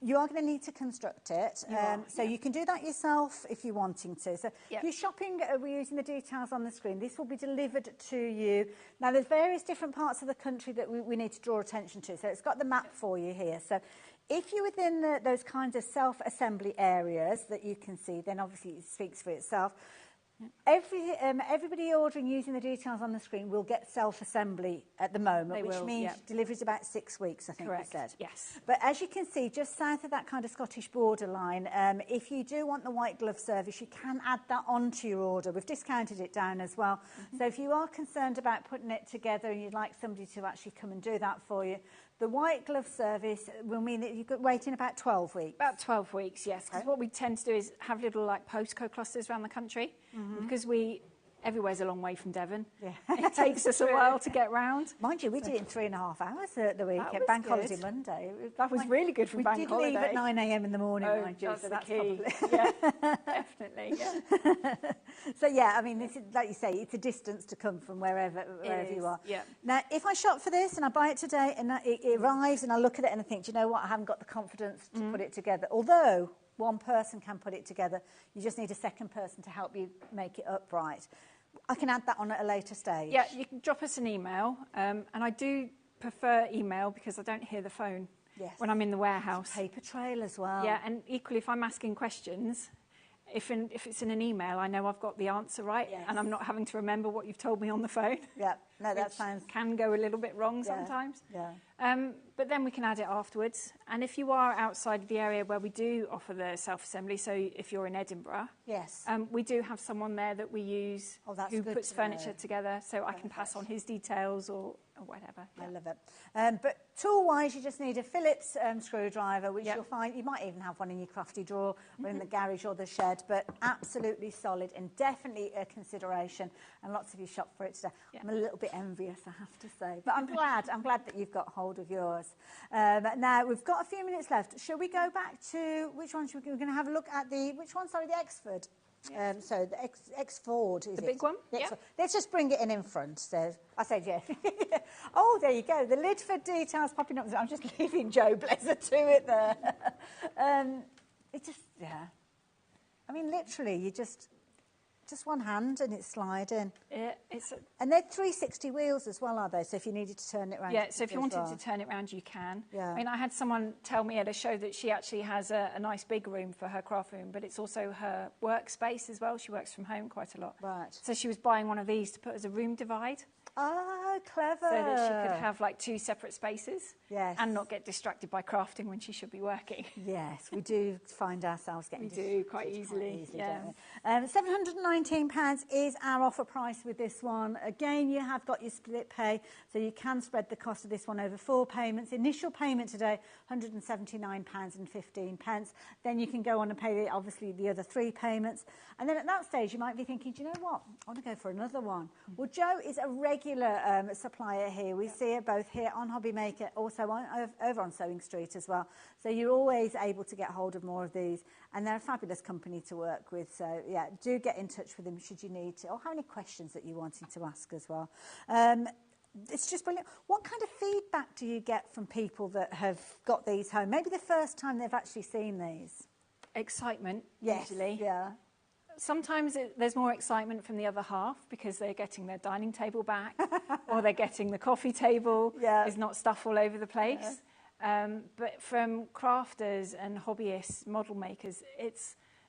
you are going to need to construct it. So you can do that yourself if you're wanting to. So if you're shopping, we're using the details on the screen. This will be delivered to you. Now, there's various different parts of the country that we need to draw attention to. So it's got the map for you here. So if you're within those kinds of self-assembly areas that you can see, then obviously it speaks for itself. Everybody ordering using the details on the screen will get self-assembly at the moment, which means delivery is about 6 weeks, I think we said. Yes. But as you can see, just south of that kind of Scottish borderline, if you do want the white glove service, you can add that onto your order. We've discounted it down as well. So if you are concerned about putting it together and you'd like somebody to actually come and do that for you, the white glove service will mean that you could wait in about 12 weeks. About 12 weeks, yes. Because what we tend to do is have little like postcode clusters around the country. Because we everywhere's a long way from Devon. Yeah. It takes us a while to get round. Mind you, we did it in 3.5 hours at the weekend, was Bank good. Holiday Monday. That was really good for Bank Holiday. We did leave at 9 a.m. in the morning, Oh, mind you, that's so the that's key. probably... Yeah, definitely, yeah. So, yeah, I mean, this is, like you say, it's a distance to come from wherever you are. Yeah. Now, if I shop for this and I buy it today and it arrives and I look at it and I think, do you know what, I haven't got the confidence to put it together. Although one person can put it together, you just need a second person to help you make it upright. I can add that on at a later stage. Yeah, you can drop us an email, and I do prefer email because I don't hear the phone when I'm in the warehouse. Paper trail as well. Yeah, and equally if I'm asking questions, if it's in an email, I know I've got the answer right, and I'm not having to remember what you've told me on the phone. Yeah, no, that sounds... can go a little bit wrong sometimes. Yeah. But then we can add it afterwards. And if you are outside the area where we do offer the self-assembly, so if you're in Edinburgh, we do have someone there that we use who puts furniture together, so I can pass on his details or whatever. I love it. But tool-wise, you just need a Phillips screwdriver, which you'll find, you might even have one in your crafty drawer or in the garage or the shed, but absolutely solid and definitely a consideration. And lots of you shop for it today. I'm a little bit envious, I have to say, but I'm glad that you've got hold of yours. Now, we've got a few minutes left. Shall we go back to, which one we're going to have a look at the Exford. So the Exford, is the big one? Yeah. Let's just bring it in front. So I said, yeah. Oh, there you go. The Lidford details popping up. I'm just leaving Joe Blazer to it there. It just, I mean, literally, you just one hand and it's sliding. Yeah, and they're 360 wheels as well, are they? So if you needed to turn it around. Yeah, so if you wanted to turn it around, you can. Yeah. I mean, I had someone tell me at a show that she actually has a nice big room for her craft room, but it's also her workspace as well. She works from home quite a lot. Right. So she was buying one of these to put as a room divide. Oh, clever. So that she could have like 2 separate spaces. Yes. And not get distracted by crafting when she should be working. Yes, we do find ourselves getting distracted quite easily. Yeah. £719 is our offer price with this one. Again, you have got your split pay, so you can spread the cost of this one over 4 payments. Initial payment today, £179.15. Then you can go on and pay, obviously, the other 3 payments. And then at that stage, you might be thinking, do you know what? I want to go for another one. Well, Joe is a regular supplier here. We see it both here on HobbyMaker, also over on Sewing Street as well. So you're always able to get hold of more of these. And they're a fabulous company to work with. So, yeah, do get in touch with them should you need to, or have any questions that you wanted to ask as well. It's just brilliant. What kind of feedback do you get from people that have got these home? Maybe the first time they've actually seen these. Excitement, usually. Yeah. Sometimes there's more excitement from the other half because they're getting their dining table back or they're getting the coffee table. Yeah. There's not stuff all over the place. Yeah. But from crafters and hobbyists, model makers,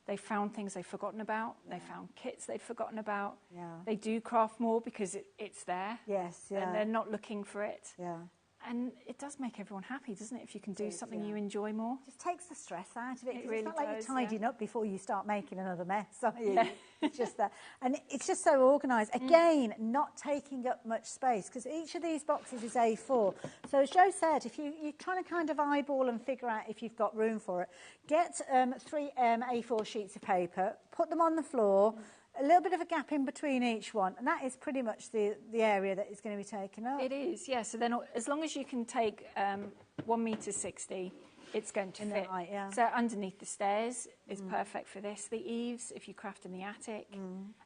they found things they've forgotten about. Yeah. They found kits they'd forgotten about. Yeah. They do craft more because it's there. Yes, yeah. And they're not looking for it. Yeah. And it does make everyone happy, doesn't it, if you can do something you enjoy more? It just takes the stress out of it. It really it's not like does, you're tidying up before you start making another mess, are you? Yeah. It's just that. And it's just so organised. Again, not taking up much space, because each of these boxes is A4. So as Joe said, if you're trying to kind of eyeball and figure out if you've got room for it, get 3 A4 sheets of paper, put them on the floor, a little bit of a gap in between each one, and that is pretty much the area that is going to be taken up. It is, yeah. So then, as long as you can take 1 metre 60, it's going to fit. Height, yeah. So underneath the stairs is perfect for this. The eaves, if you craft in the attic.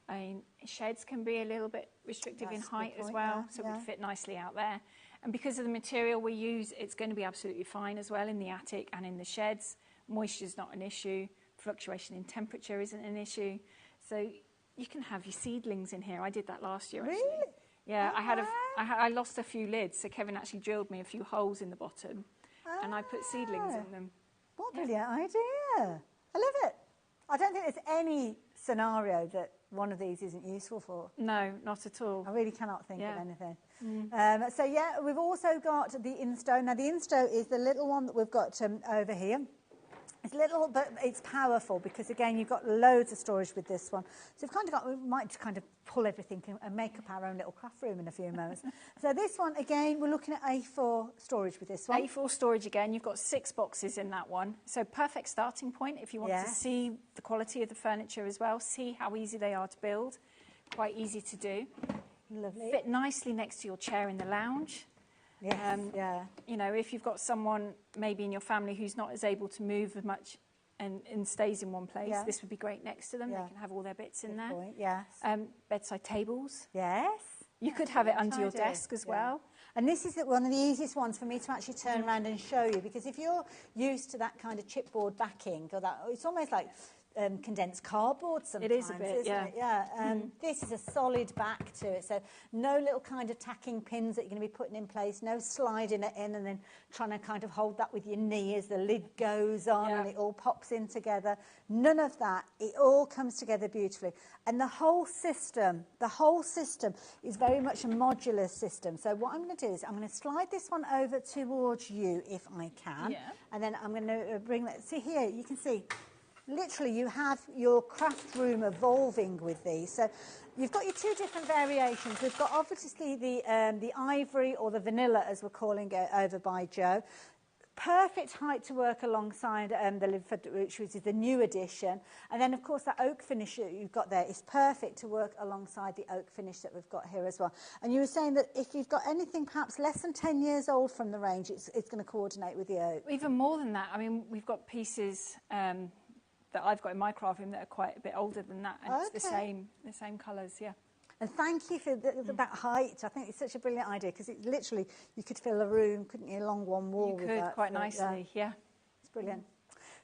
I mean, sheds can be a little bit restrictive in height as well, so it would fit nicely out there. And because of the material we use, it's going to be absolutely fine as well in the attic and in the sheds. Moisture's not an issue. Fluctuation in temperature isn't an issue. So you can have your seedlings in here. I did that last year, actually. Really? Yeah, I lost a few lids, so Kevin actually drilled me a few holes in the bottom, and I put seedlings in them. What a brilliant idea. I love it. I don't think there's any scenario that one of these isn't useful for. No, not at all. I really cannot think of anything. So, yeah, we've also got the Insto. Now, the Insto is the little one that we've got over here. It's little, but it's powerful because, again, you've got loads of storage with this one. So we might kind of pull everything and make up our own little craft room in a few moments. So this one, again, we're looking at A4 storage with this one. A4 storage again. You've got 6 boxes in that one. So perfect starting point if you want to see the quality of the furniture as well, see how easy they are to build. quite easy to do. Lovely. Fit nicely next to your chair in the lounge. Yes, yeah. You know, if you've got someone maybe in your family who's not as able to move as much and stays in one place, this would be great next to them. They can have all their bits in there. Point, yes. Bedside tables. Yes. You could have it under your desk as well. And this is one of the easiest ones for me to actually turn around and show you, because if you're used to that kind of chipboard backing, or that, it's almost like condensed cardboard sometimes. It is a bit, isn't it? Yeah. This is a solid back to it, so no little kind of tacking pins that you're going to be putting in place, no sliding it in and then trying to kind of hold that with your knee as the lid goes on and it all pops in together. None of that. It all comes together beautifully. And the whole system is very much a modular system. So what I'm going to do is I'm going to slide this one over towards you if I can. And then I'm going to bring that. See here, you can see. Literally, you have your craft room evolving with these. So you've got your two different variations. We've got obviously the ivory, or the vanilla as we're calling it over by Joe. Perfect height to work alongside the Lidford, which is the new edition. And then, of course, that oak finish that you've got there is perfect to work alongside the oak finish that we've got here as well. And you were saying that if you've got anything perhaps less than 10 years old from the range, it's going to coordinate with the oak. Even more than that. I mean, we've got pieces that I've got in my craft room that are quite a bit older than that, and it's the same colours, And thank you for that height. I think it's such a brilliant idea, because it literally, you could fill a room, couldn't you, along one wall with that. You could, quite nicely, It's brilliant.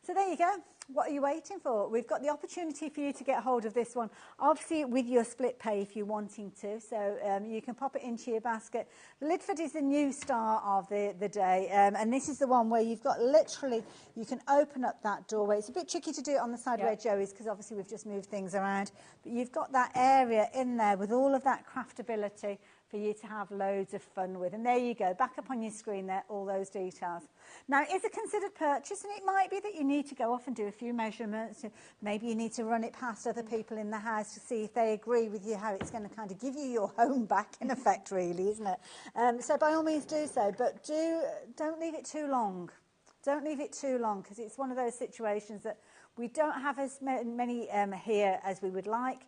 So there you go. What are you waiting for? We've got the opportunity for you to get hold of this one, obviously with your split pay if you're wanting to. So you can pop it into your basket. Lidford is the new star of the day, and this is the one where you've got literally, you can open up that doorway. It's a bit tricky to do it on the side where Joe is, because obviously we've just moved things around. But you've got that area in there with all of that craftability for you to have loads of fun with. And there you go, back up on your screen there, all those details. Now, it's a considered purchase, and it might be that you need to go off and do a few measurements. Maybe you need to run it past other people in the house to see if they agree with you, how it's going to kind of give you your home back, in effect, really, isn't it? So by all means do so, but don't leave it too long. Don't leave it too long, because it's one of those situations that we don't have as many here as we would like.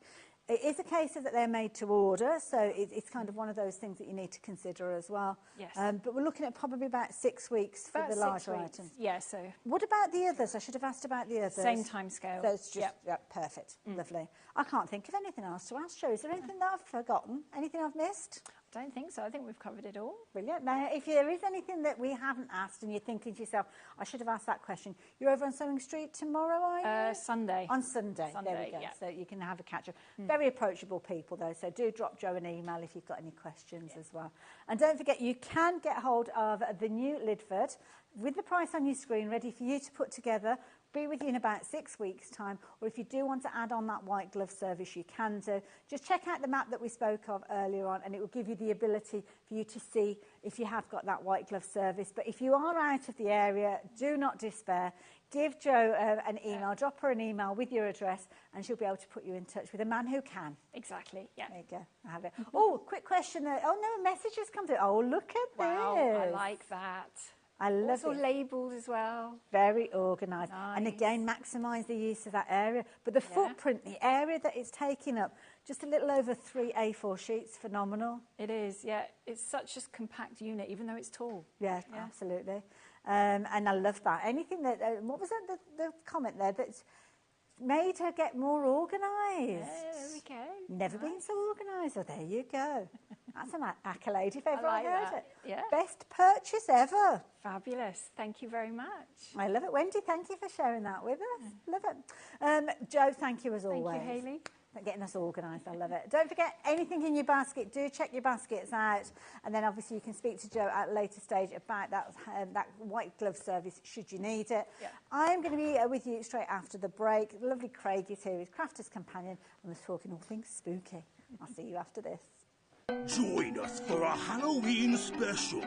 It is a case of that they're made to order, so it's kind of one of those things that you need to consider as well. Yes. But we're looking at probably about 6 weeks for the larger items. Yeah, so. What about the others? I should have asked about the others. Same time scale. So it's just, perfect. Lovely. I can't think of anything else to ask, Jo. Is there anything that I've forgotten? Anything I've missed? I don't think so. I think we've covered it all. Brilliant. Now, if there is anything that we haven't asked and you're thinking to yourself, I should have asked that question, you're over on Sewing Street tomorrow, are you? Sunday. On Sunday. There we go. So you can have a catch-up. Very approachable people, though, so do drop Jo an email if you've got any questions as well. And don't forget, you can get hold of the new Lidford with the price on your screen, ready for you to put together. Be with you in about 6 weeks' time, or if you do want to add on that white glove service, you can do. Just check out the map that we spoke of earlier on, and it will give you the ability for you to see if you have got that white glove service. But if you are out of the area, do not despair. Give Jo an email, drop her an email with your address, and she'll be able to put you in touch with a man who can. Exactly, yeah. There you go. I have it. Oh, quick question. Oh, no, a message has come through. Oh, look at this. Wow, I like that. I love it. Also labelled as well. Very organised. Nice. And again, maximise the use of that area. But the footprint, the area that it's taking up, just a little over 3 A4 sheets, phenomenal. It is, yeah. It's such a compact unit, even though it's tall. Yeah, absolutely. And I love that. Anything that, what was that, the comment there, that's made her get more organised? Yeah, there we go. Never been so organised. Oh, there you go. That's an accolade if ever I heard it. Yeah. Best purchase ever. Fabulous. Thank you very much. I love it. Wendy, thank you for sharing that with us. Love it. Jo, thank you as always. Thank you, Hayley. Getting us organised. I love it. Don't forget, anything in your basket, do check your baskets out. And then obviously you can speak to Jo at a later stage about that white glove service should you need it. Yeah. I'm going to be with you straight after the break. The lovely Craig is here, his Crafter's Companion, and we're talking all things spooky. I'll see you after this. Join us for a Halloween special.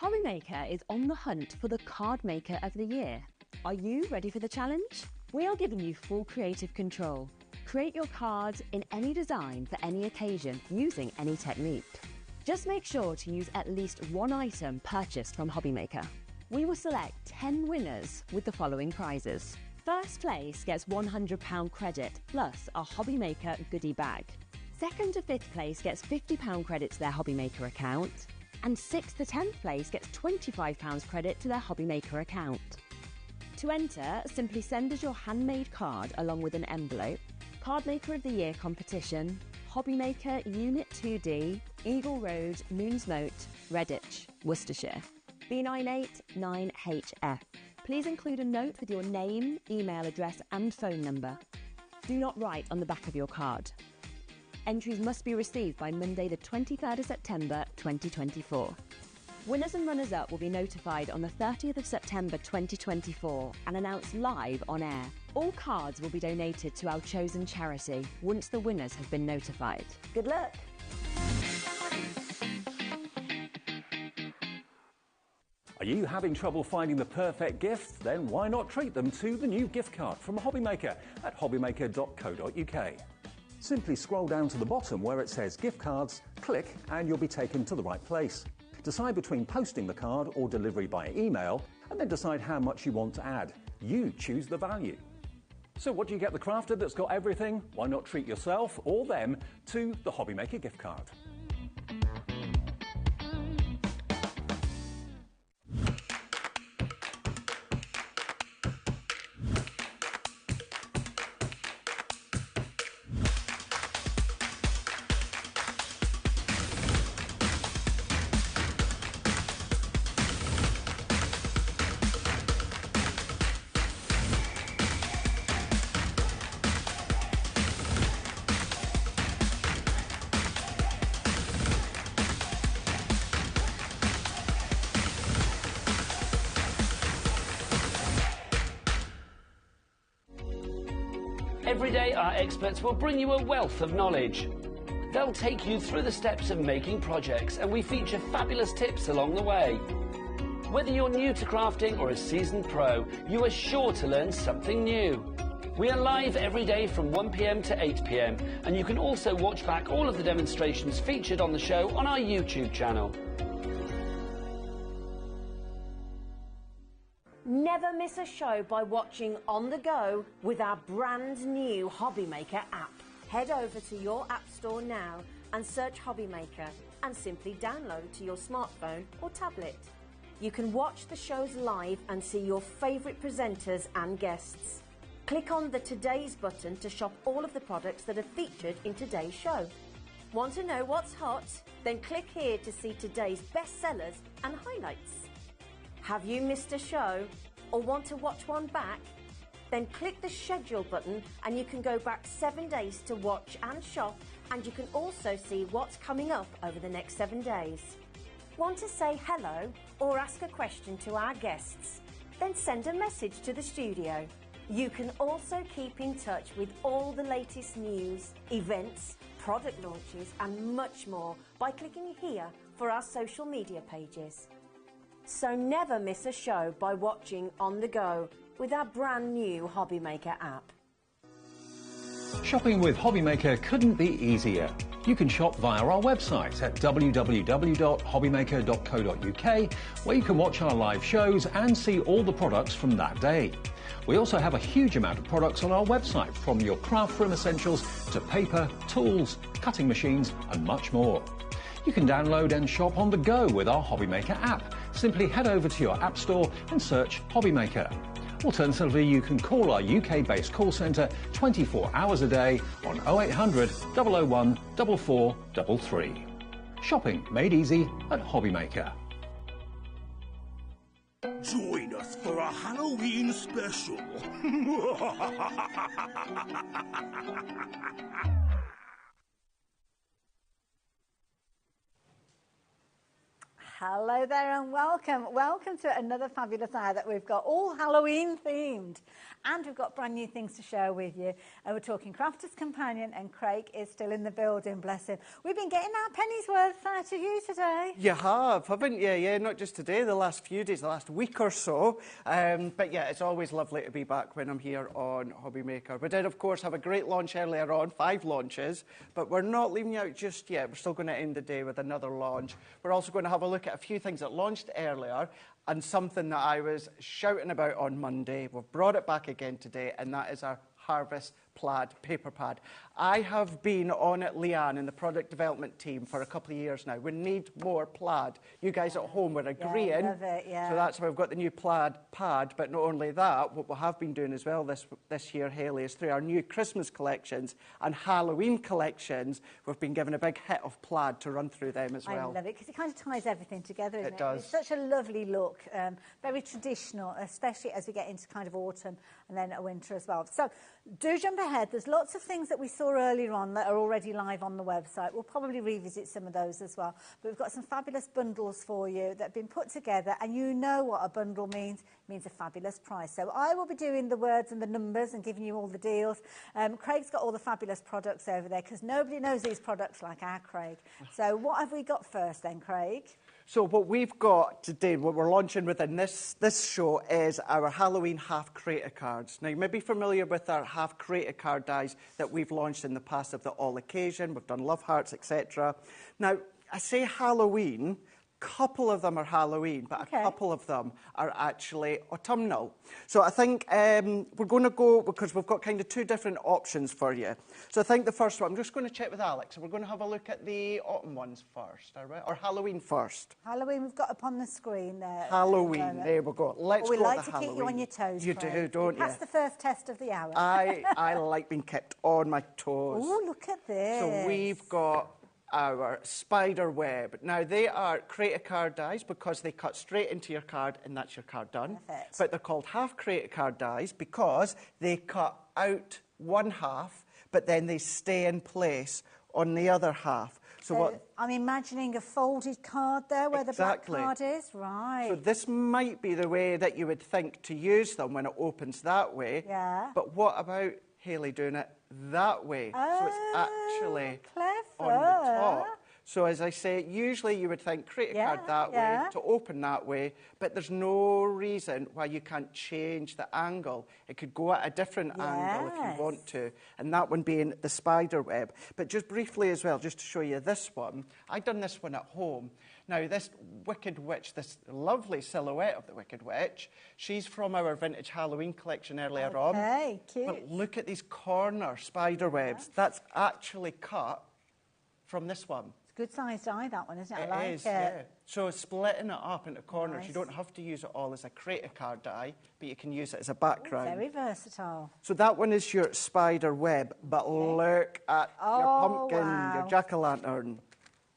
HobbyMaker is on the hunt for the card maker of the year. Are you ready for the challenge? We are giving you full creative control. Create your cards in any design for any occasion using any technique. Just make sure to use at least one item purchased from HobbyMaker. We will select 10 winners with the following prizes. First place gets £100 credit plus a HobbyMaker goodie bag. Second to fifth place gets £50 credit to their HobbyMaker account. And 6th to 10th place gets £25 credit to their HobbyMaker account. To enter, simply send us your handmade card along with an envelope, Card Maker of the Year competition, HobbyMaker Unit 2D, Eagle Road, Moonsmote, Redditch, Worcestershire, B989HF. Please include a note with your name, email address and phone number. Do not write on the back of your card. Entries must be received by Monday the 23rd of September 2024. Winners and runners-up will be notified on the 30th of September 2024 and announced live on air. All cards will be donated to our chosen charity once the winners have been notified. Good luck. Are you having trouble finding the perfect gift? Then why not treat them to the new gift card from HobbyMaker at hobbymaker.co.uk. Simply scroll down to the bottom where it says gift cards, click and you'll be taken to the right place. Decide between posting the card or delivery by email and then decide how much you want to add. You choose the value. So what do you get the crafter that's got everything? Why not treat yourself or them to the HobbyMaker gift card? Every day, our experts will bring you a wealth of knowledge. They'll take you through the steps of making projects, and we feature fabulous tips along the way. Whether you're new to crafting or a seasoned pro, you are sure to learn something new. We are live every day from 1 p.m. to 8 p.m, and you can also watch back all of the demonstrations featured on the show on our YouTube channel. Never miss a show by watching on the go with our brand new HobbyMaker app. Head over to your app store now and search HobbyMaker and simply download to your smartphone or tablet. You can watch the shows live and see your favourite presenters and guests. Click on the Today's button to shop all of the products that are featured in today's show. Want to know what's hot? Then click here to see today's bestsellers and highlights. Have you missed a show or want to watch one back? Then click the schedule button and you can go back 7 days to watch and shop, and you can also see what's coming up over the next 7 days. Want to say hello or ask a question to our guests? Then send a message to the studio. You can also keep in touch with all the latest news, events, product launches and much more by clicking here for our social media pages. So never miss a show by watching on the go with our brand new HobbyMaker app. Shopping with HobbyMaker couldn't be easier. You can shop via our website at www.hobbymaker.co.uk, where you can watch our live shows and see all the products from that day. We also have a huge amount of products on our website, from your craft room essentials to paper, tools, cutting machines and much more. You can download and shop on the go with our HobbyMaker app. Simply head over to your app store and search HobbyMaker. Alternatively, you can call our UK-based call centre 24 hours a day on 0800 001 4433. Shopping made easy at HobbyMaker. Join us for a Halloween special. Hello there and welcome. Welcome to another fabulous hour that we've got all Halloween themed. And we've got brand new things to share with you. And we're talking Crafter's Companion, and Craig is still in the building, bless him. We've been getting our pennies worth out of you today. You have, haven't you? Yeah, not just today, the last few days, the last week or so. But yeah, it's always lovely to be back when I'm here on HobbyMaker. We did, of course, have a great launch earlier on, 5 launches, but we're not leaving you out just yet. We're still going to end the day with another launch. We're also going to have a look at a few things that launched earlier, and something that I was shouting about on Monday. We've brought it back again today, and that is our Harvest Plaid paper pad. I have been on at Leanne in the product development team for a couple of years now. We need more plaid. You guys at home were agreeing. Yeah, love it, yeah. So that's why we've got the new plaid pad. But not only that, what we have been doing as well this year, Hayley, is through our new Christmas collections and Halloween collections, we've been given a big hit of plaid to run through them as well. I love it because it kind of ties everything together, isn't it? It does. It's such a lovely look, very traditional, especially as we get into kind of autumn and then a winter as well. So do jump ahead. There's lots of things that we saw earlier on that are already live on the website. We'll probably revisit some of those as well. But we've got some fabulous bundles for you that have been put together, and you know what a bundle means. It means a fabulous price. So I will be doing the words and the numbers and giving you all the deals. Craig's got all the fabulous products over there because nobody knows these products like our Craig. So what have we got first then, Craig? So what we've got today, what we're launching within this show is our Halloween half creator cards. Now, you may be familiar with our half creator card dies that we've launched in the past of the All Occasion. We've done Love Hearts, etc. Now, I say Halloween, couple of them are Halloween, but a couple of them are actually autumnal. So I think we're going to go, because we've got kind of two different options for you. So I think the first one, I'm just going to check with Alex. So we're going to have a look at the autumn ones first, all right? Or Halloween first. Halloween we've got up on the screen there. Halloween, there we go. Let's go we like with to Halloween. keep you on your toes, You Craig. do, don't you? That's the first test of the hour. I like being kept on my toes. Oh, look at this. So we've got our spider web. Now, they are creator card dies because they cut straight into your card and that's your card done. Perfect. But they're called half creator card dies because they cut out one half, but then they stay in place on the other half. So what I'm imagining a folded card there where Exactly. the black card is. Right. So this might be the way that you would think to use them when it opens that way. Yeah. But what about Hayley doing it that way? So it's actually clever. on the top. So as I say, usually you would think create a card that way to open that way, but there's no reason why you can't change the angle. It could go at a different angle if you want to, and that one being the spider web. But just briefly as well, just to show you this one, I've done this one at home. Now, this Wicked Witch, this lovely silhouette of the Wicked Witch, she's from our vintage Halloween collection earlier on. Okay, cute. But look at these corner spider webs. That's actually cut from this one. It's a good sized die, that one, isn't it? It I like is, it. yeah. So splitting it up into corners, Nice. you don't have to use it all as a creator card die, but you can use it as a background. Very versatile. So that one is your spider web, but look at your pumpkin, your jack-o'-lantern.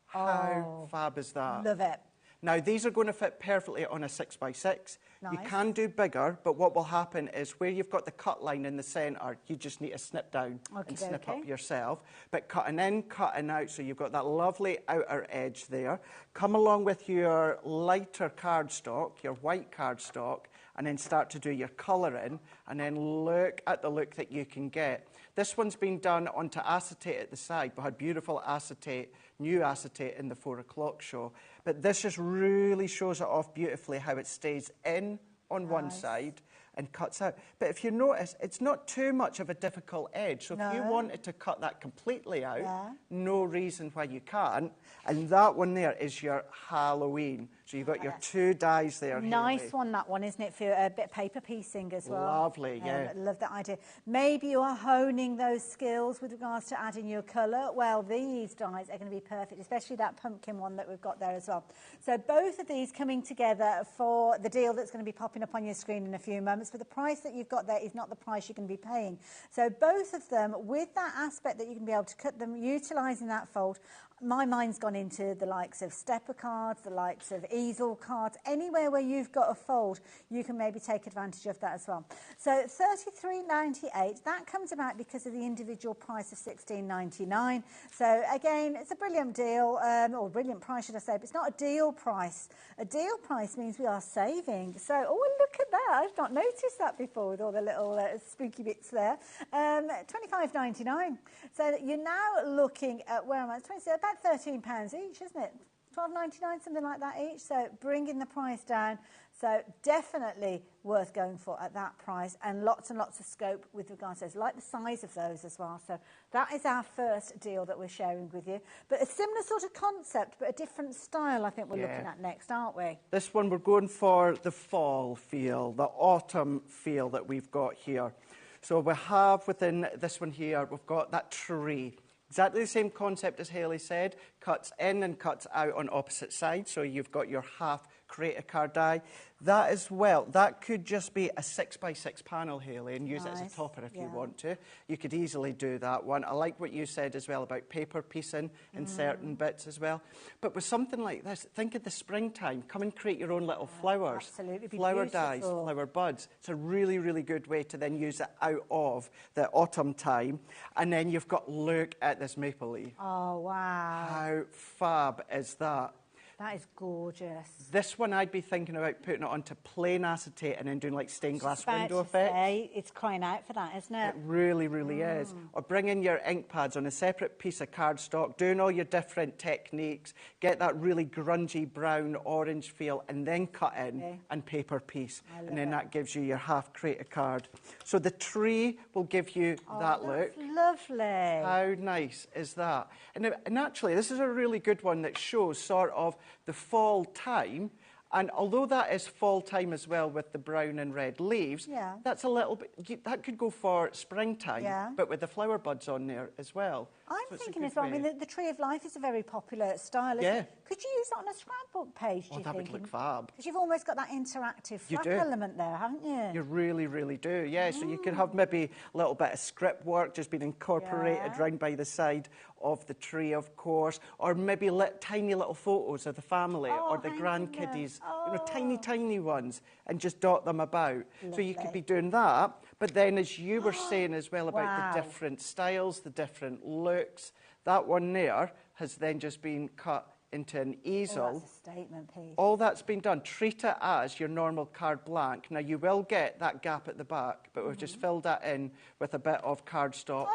How fab is that? Love it. Now, these are going to fit perfectly on a 6x6. You Nice. can do bigger, but what will happen is where you've got the cut line in the centre, you just need to snip down and snip up yourself. But cutting in, cutting out, so you've got that lovely outer edge there. Come along with your lighter cardstock, your white cardstock, and then start to do your colouring, and then look at the look that you can get. This one's been done onto acetate at the side. We had beautiful acetate, new acetate in the 4 o'clock show. But this just really shows it off beautifully, how it stays in on one side and cuts out. But if you notice, it's not too much of a difficult edge. So if you wanted to cut that completely out, no reason why you can't. And that one there is your Halloween. So you've got your two dies there. Nice Hayley. one, that one, isn't it, for a bit of paper piecing as well. Lovely, yeah. I love that idea. Maybe you are honing those skills with regards to adding your colour. Well, these dies are going to be perfect, especially that pumpkin one that we've got there as well. So both of these coming together for the deal that's going to be popping up on your screen in a few moments. But the price that you've got there is not the price you're going to be paying. So both of them, with that aspect that you can be able to cut them, utilising that fold, my mind's gone into the likes of stepper cards, the likes of easel cards, anywhere where you've got a fold, you can maybe take advantage of that as well. So $33.98, that comes about because of the individual price of $16.99. So again, it's a brilliant deal, or brilliant price, should I say, but it's not a deal price. A deal price means we are saving. So, oh, look at that. I've not noticed that before with all the little spooky bits there. $25.99. So you're now looking at, where am I? About £13 each, isn't it? $12.99, something like that each. So bringing the price down. So definitely worth going for at that price, and lots of scope with regards to those. Like the size of those as well. So that is our first deal that we're sharing with you. But a similar sort of concept, but a different style, I think we're looking at next, aren't we? This one, we're going for the fall feel, the autumn feel that we've got here. So we have within this one here, we've got that tree. Exactly the same concept as Hayley said, cuts in and cuts out on opposite sides. So you've got your half create a card die. That as well, that could just be a 6x6 panel, Hayley, and use it as a topper if you want to. You could easily do that one. I like what you said as well about paper piecing in certain bits as well. But with something like this, think of the springtime. Come and create your own little flowers. Absolutely. Flower dies, flower buds. It's a really, really good way to then use it out of the autumn time. And then you've got, look at this maple leaf. Oh, wow. How fab is that? That is gorgeous. This one I'd be thinking about putting it onto plain acetate and then doing like stained glass window effects. It's crying out for that, isn't it? It really, really is. Or bring in your ink pads on a separate piece of cardstock, doing all your different techniques, get that really grungy brown orange feel, and then cut in and paper piece. And then that gives you your half create a card. So the tree will give you that look. Lovely. How nice is that? And actually, this is a really good one that shows sort of the fall time. And although that is fall time as well with the brown and red leaves, that's a little bit, that could go for springtime, but with the flower buds on there as well. I'm thinking as well, I mean, the Tree of Life is a very popular style, isn't it? Could you use that on a scrapbook page, do you think? That would look fab. Because you've almost got that interactive flap element there, haven't you? You really, really do, So you could have maybe a little bit of script work just being incorporated round by the side of the tree, of course, or maybe tiny little photos of the family or the grandkiddies, you know, tiny, tiny ones, and just dot them about. So you could be doing that, but then as you were saying as well about the different styles, the different looks, that one there has then just been cut into an easel. That's a statement piece. All that's been done. Treat it as your normal card blank. Now, you will get that gap at the back, but we've just filled that in with a bit of cardstock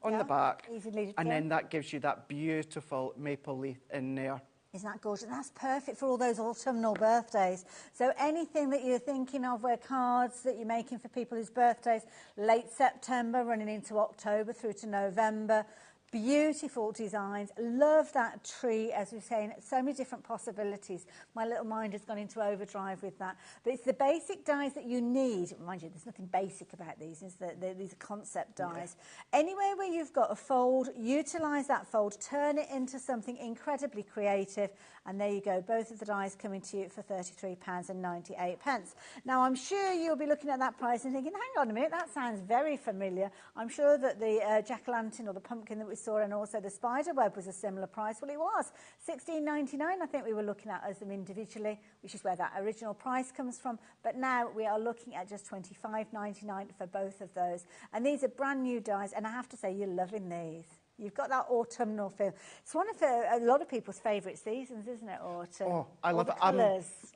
on the back. Easily and then that gives you that beautiful maple leaf in there. Isn't that gorgeous? That's perfect for all those autumnal birthdays. So anything that you're thinking of where cards that you're making for people whose birthdays, late September running into October through to November, beautiful designs. Love that tree, as we're saying, so many different possibilities. My little mind has gone into overdrive with that. But it's the basic dies that you need. Mind you, there's nothing basic about these. These are concept dies. Anywhere where you've got a fold, utilise that fold, turn it into something incredibly creative, and there you go. Both of the dies coming to you for £33.98. Now, I'm sure you'll be looking at that price and thinking, hang on a minute, that sounds very familiar. I'm sure that the jack-o'-lantern or the pumpkin that we saw, and also the spider web was a similar price. Well, it was $16.99. I think we were looking at as them individually, which is where that original price comes from. But now we are looking at just $25.99 for both of those. And these are brand new dies, and I have to say, you're loving these. You've got that autumnal feel. It's one of a lot of people's favourite seasons, isn't it, autumn? Oh, I love it.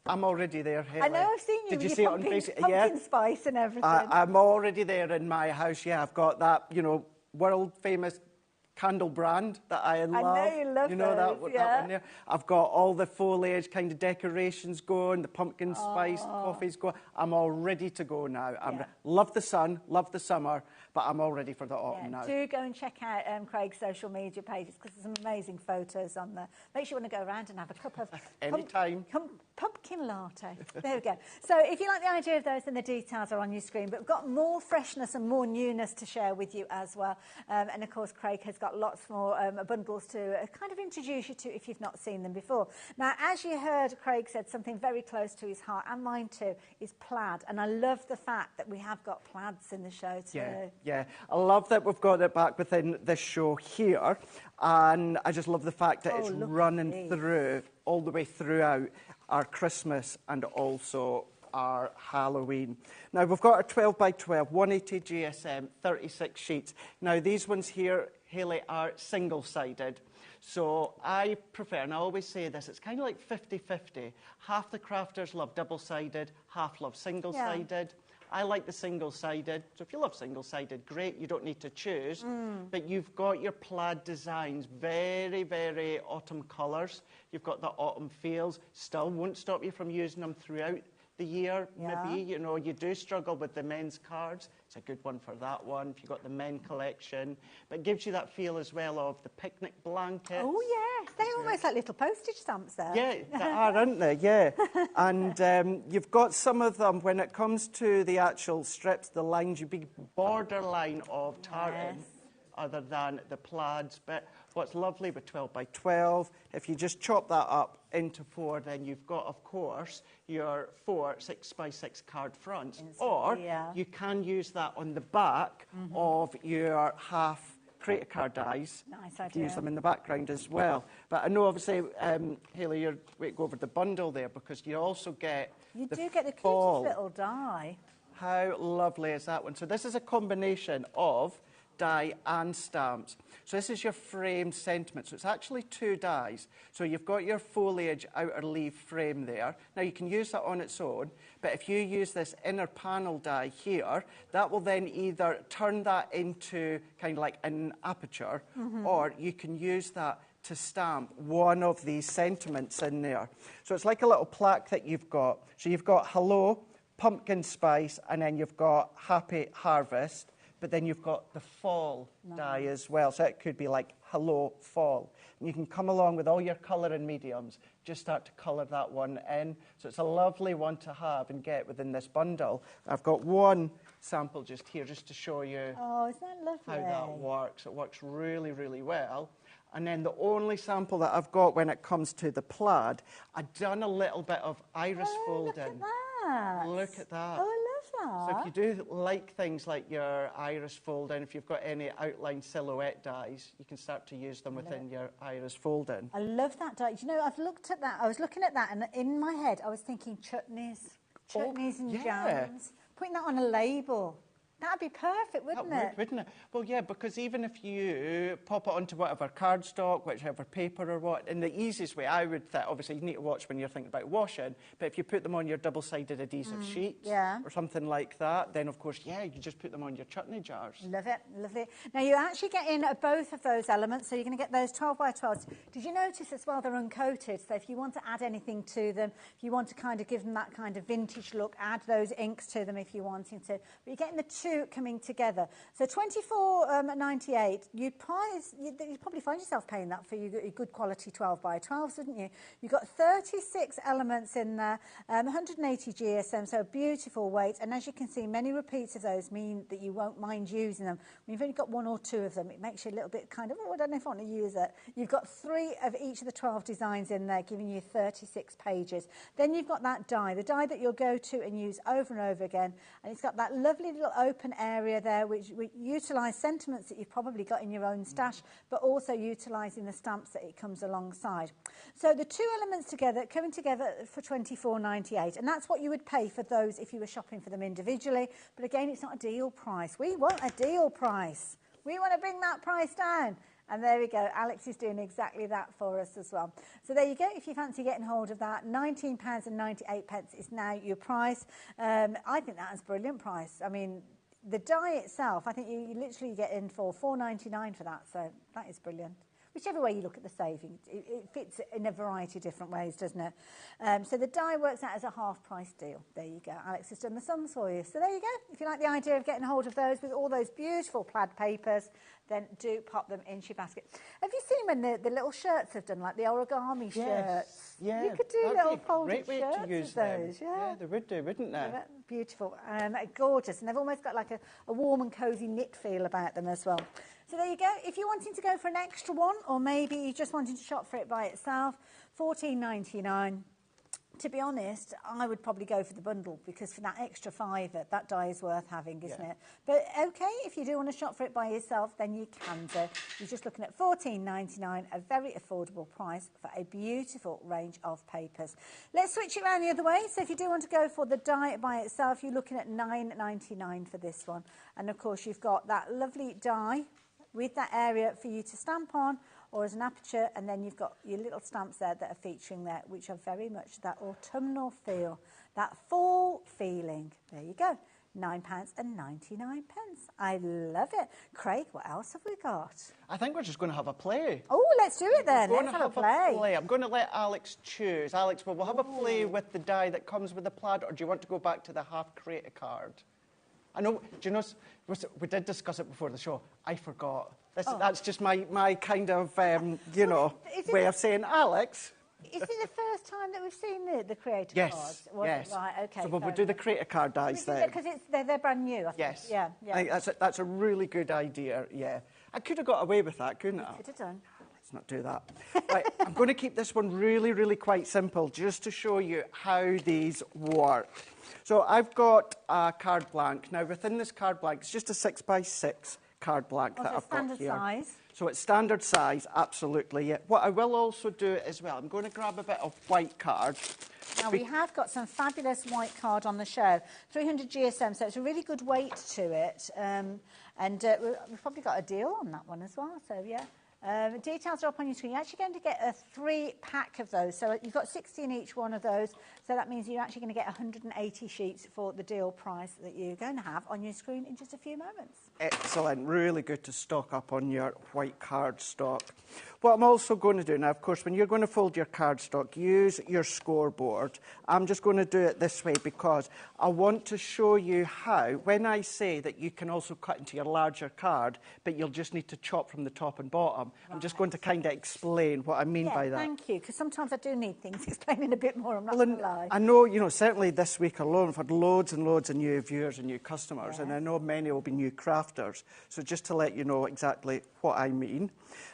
I'm already there, Hayley. I know, I've seen you Did with you see your it on Facebook? pumpkin spice and everything. I'm already there in my house, I've got that, you know, world-famous candle brand that I love. I know you love know that those, that one there. I've got all the foliage kind of decorations going, the pumpkin spice coffees going. I'm all ready to go now. I love the sun, love the summer, but I'm all ready for the autumn now. Do go and check out Craig's social media pages, because there's some amazing photos on there. Make sure you want to go around and have a cup of pumpkin latte. There we go. So if you like the idea of those, then the details are on your screen. But we've got more freshness and more newness to share with you as well. And of course, Craig has got lots more bundles to kind of introduce you to if you've not seen them before. Now, as you heard, Craig said something very close to his heart, and mine too, is plaid. And I love the fact that we have got plaids in the show too. Yeah. I love that we've got it back within this show here. And I just love the fact that it's running through, all the way throughout our Christmas and also our Halloween. Now, we've got our 12 by 12, 180 GSM, 36 sheets. Now, these ones here, Hayley, are single-sided. So I prefer, and I always say this, it's kind of like 50-50. Half the crafters love double-sided, half love single-sided. I like the single-sided. So if you love single-sided, great, you don't need to choose. But you've got your plaid designs, very, very autumn colours. You've got the autumn feels. Still won't stop you from using them throughout the year, maybe. You know, you do struggle with the men's cards. It's a good one for that one, if you've got the men collection. But it gives you that feel as well of the picnic blankets. Oh, yes. They're almost like little postage stamps there. Yeah, they are, aren't they? Yeah. And you've got some of them, when it comes to the actual strips, the lines, you'd be borderline of tartan. Yes. Other than the plaids. But what's lovely with 12 by 12, if you just chop that up into 4, then you've got, of course, your 4 6 by 6 card fronts. Or you can use that on the back of your half creator card dies. Nice idea. Use them in the background as well. But I know, obviously, Hayley, you're waiting over the bundle there, because you also get You do get the fall. cutest little die. How lovely is that one? So this is a combination of die and stamps. So this is your framed sentiment. So it's actually 2 dies. So you've got your foliage outer leaf frame there. Now you can use that on its own, but if you use this inner panel die here, that will then either turn that into kind of like an aperture, or you can use that to stamp one of these sentiments in there. So it's like a little plaque that you've got. So you've got hello, pumpkin spice, and then you've got happy harvest. But then you've got the fall die as well. So it could be like, hello, fall. And you can come along with all your colouring mediums, just start to colour that one in. So it's a lovely one to have and get within this bundle. I've got one sample just here, just to show you Oh, isn't that lovely? how that works. It works really, really well. And then the only sample that I've got when it comes to the plaid, I've done a little bit of iris folding. Look at that. Look at that. Oh, I love So that. if you do like things like your iris folding, if you've got any outline silhouette dies, you can start to use them within your iris folding. I love that die. Do you know, I've looked at that. I was looking at that, and in my head, I was thinking chutneys and jams. Putting that on a label. That'd be perfect, wouldn't it? Wouldn't it? Well, yeah, because even if you pop it onto whatever cardstock, whichever paper or what, in the easiest way, I would think, obviously you need to watch when you're thinking about washing, but if you put them on your double-sided adhesive sheets or something like that, then of course, yeah, you just put them on your chutney jars. Love it, love it. Now you actually get in both of those elements, so you're going to get those 12 by 12s. Did you notice as well they're uncoated? So if you want to add anything to them, if you want to kind of give them that kind of vintage look, add those inks to them if you're wanting to. But you're getting the two coming together. So $24.98. You'd probably find yourself paying that for your good quality 12 by 12s, wouldn't you? You've got 36 elements in there, 180 GSM, so a beautiful weight. And as you can see, many repeats of those mean that you won't mind using them. When you've only got 1 or 2 of them, it makes you a little bit kind of, oh, I don't know if I want to use it. You've got 3 of each of the 12 designs in there, giving you 36 pages. Then you've got that die, the die that you'll go to and use over and over again. And it's got that lovely little open area there, which utilise sentiments that you've probably got in your own stash, but also utilising the stamps that it comes alongside. So the 2 elements together, coming together for $24.98, and that's what you would pay for those if you were shopping for them individually. But again, it's not a deal price. We want a deal price. We want to bring that price down. And there we go. Alex is doing exactly that for us as well. So there you go. If you fancy getting hold of that, £19.98 is now your price. I think that is a brilliant price. I mean, the die itself, I think you literally get in for $4.99 for that, so that is brilliant. Whichever way you look at the saving, it fits in a variety of different ways, doesn't it? So the die works out as a half-price deal. There you go. Alex has done the sums for you. So there you go. If you like the idea of getting hold of those with all those beautiful plaid papers, then do pop them into your basket. Have you seen when the little shirts have done, like the origami shirts? Yeah. You could do little folded great way shirts to use of those. them. Yeah, they would do, wouldn't they? Yeah, beautiful. Gorgeous. And they've almost got like a warm and cosy knit feel about them as well. So there you go. If you're wanting to go for an extra one, or maybe you're just wanting to shop for it by itself, $14.99. To be honest, I would probably go for the bundle, because for that extra £5, that die is worth having, isn't it? But okay, if you do want to shop for it by yourself, then you can do. You're just looking at $14.99, a very affordable price for a beautiful range of papers. Let's switch it around the other way. So if you do want to go for the die by itself, you're looking at $9.99 for this one. And of course, you've got that lovely die with that area for you to stamp on, or as an aperture, and then you've got your little stamps there that are featuring there, which are very much that autumnal feel, that fall feeling. There you go. £9.99. I love it. Craig, what else have we got? I think we're just going to have a play. Oh, let's do it then. We're Let's going to have a play. I'm going to let Alex choose. Alex, will we have a play with the die that comes with the plaid, or do you want to go back to the half create a card? I know, do you know, we did discuss it before the show. I forgot. That's just my kind of, you know, way of saying, Alex. Is it the first time that we've seen the creator cards? Yes. Right, okay. So we'll do the creator card dice then. Because they're brand new, I think. Yes. Yeah. I think that's a really good idea, yeah. I could have got away with that, couldn't I? Could have done. Let's not do that. Right, I'm going to keep this one really, really quite simple, just to show you how these work. So I've got a card blank. Now, within this card blank, it's just a 6x6 card blank that I've got here. Standard size. So it's standard size, absolutely. Yeah. What I will also do as well, I'm going to grab a bit of white card. Now, we have got some fabulous white card on the show. 300 GSM, so it's a really good weight to it. We've probably got a deal on that one as well, so yeah. Details are up on your screen. You're actually going to get a 3-pack of those. So you've got 60 in each one of those. So that means you're actually going to get 180 sheets for the deal price that you're going to have on your screen in just a few moments. Excellent. Really good to stock up on your white card stock. What I'm also going to do now, of course, when you're going to fold your card stock, use your scoreboard. I'm just going to do it this way because I want to show you how, when I say that you can also cut into your larger card, but you'll just need to chop from the top and bottom, I'm just going to kind of explain what I mean by that. Thank you, because sometimes I do need things explaining a bit more, I'm not going to lie. I know, you know, certainly this week alone, I've had loads and loads of new viewers and new customers, and I know many will be new crafters. So just to let you know exactly what I mean.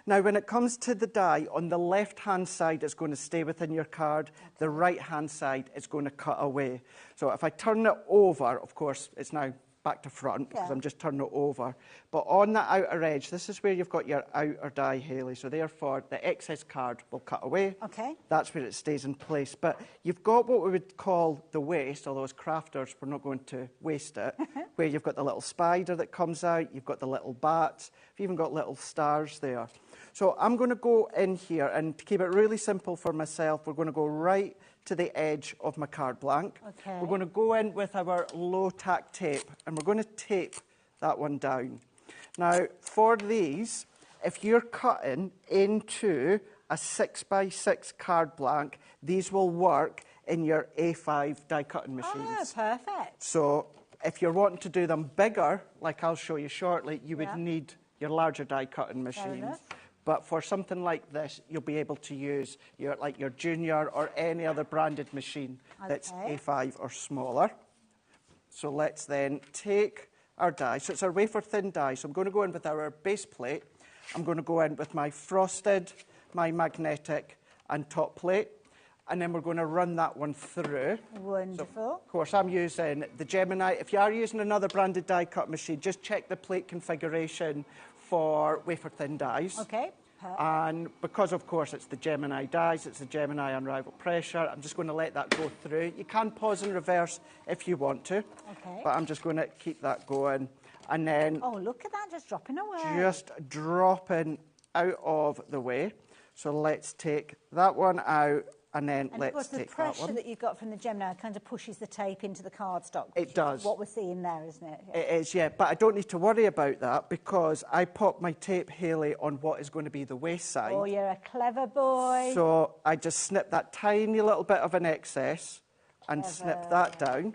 Now, when it comes to the die, on the left-hand side, it's going to stay within your card. The right-hand side is going to cut away. So if I turn it over, of course, it's now back to front because I'm just turning it over. But on the outer edge, this is where you've got your outer die, Hayley. So therefore, the excess card will cut away. Okay. That's where it stays in place. But you've got what we would call the waste, although as crafters, we're not going to waste it, where you've got the little spider that comes out, you've got the little bats, you've even got little stars there. So I'm going to go in here, and to keep it really simple for myself, we're going to go right to the edge of my card blank. Okay. We're going to go in with our low-tack tape, and we're going to tape that one down. Now, for these, if you're cutting into a 6x6 card blank, these will work in your A5 die-cutting machines. Oh, perfect. So if you're wanting to do them bigger, like I'll show you shortly, you would need your larger die-cutting machines. But for something like this, you'll be able to use your Junior or any other branded machine that's A5 or smaller. So let's then take our die. So it's our wafer-thin die. So I'm going to go in with our base plate. I'm going to go in with my frosted, my magnetic, and top plate. And then we're going to run that one through. Wonderful. So, of course, I'm using the Gemini. If you are using another branded die-cut machine, just check the plate configuration for wafer-thin dies. Okay. Perfect. And because, of course, it's the Gemini dies, it's the Gemini unrivaled pressure, I'm just going to let that go through. You can pause and reverse if you want to. Okay. But I'm just going to keep that going. And then... Oh, look at that, just dropping away. Just dropping out of the way. So let's take that one out. And then let's take that one. And the pressure that you've got from the Gemini kind of pushes the tape into the cardstock. It does. What we're seeing there, isn't it? It is, yeah. But I don't need to worry about that because I pop my tape, Hayley, on what is going to be the waste side. Oh, you're a clever boy. So I just snip that tiny little bit of an excess and snip that down.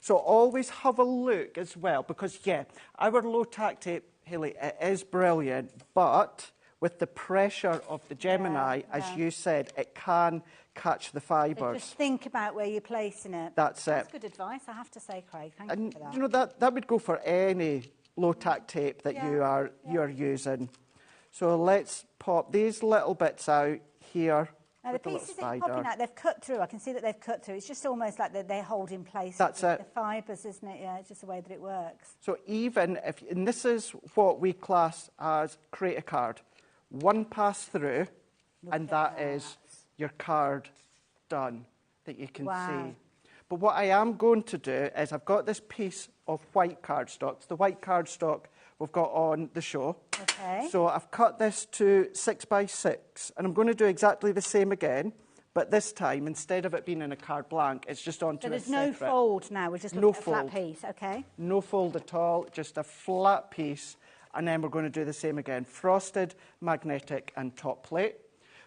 So always have a look as well because, yeah, our low-tack tape, Hayley, it is brilliant, but with the pressure of the Gemini, as you said, it can catch the fibres. So just think about where you're placing it. That's it. That's good advice, I have to say, Craig. Thank you for that. You know, that would go for any low-tack tape that you are using. So let's pop these little bits out here. Now, the pieces that you're popping out, they've cut through. I can see that they've cut through. It's just almost like they hold in place. That's it. The fibres, isn't it? Yeah, it's just the way that it works. So even if, and this is what we class as create a card. One pass through, and that is your card done that you can see. But what I am going to do is I've got this piece of white cardstock. It's the white cardstock we've got on the show. Okay. So I've cut this to 6x6, and I'm going to do exactly the same again, But this time, instead of it being in a card blank, it's just onto So a there's separate... no fold now, we're just looking at a flat piece, okay? No fold at all, just a flat piece. And then we're going to do the same again. Frosted, magnetic and top plate.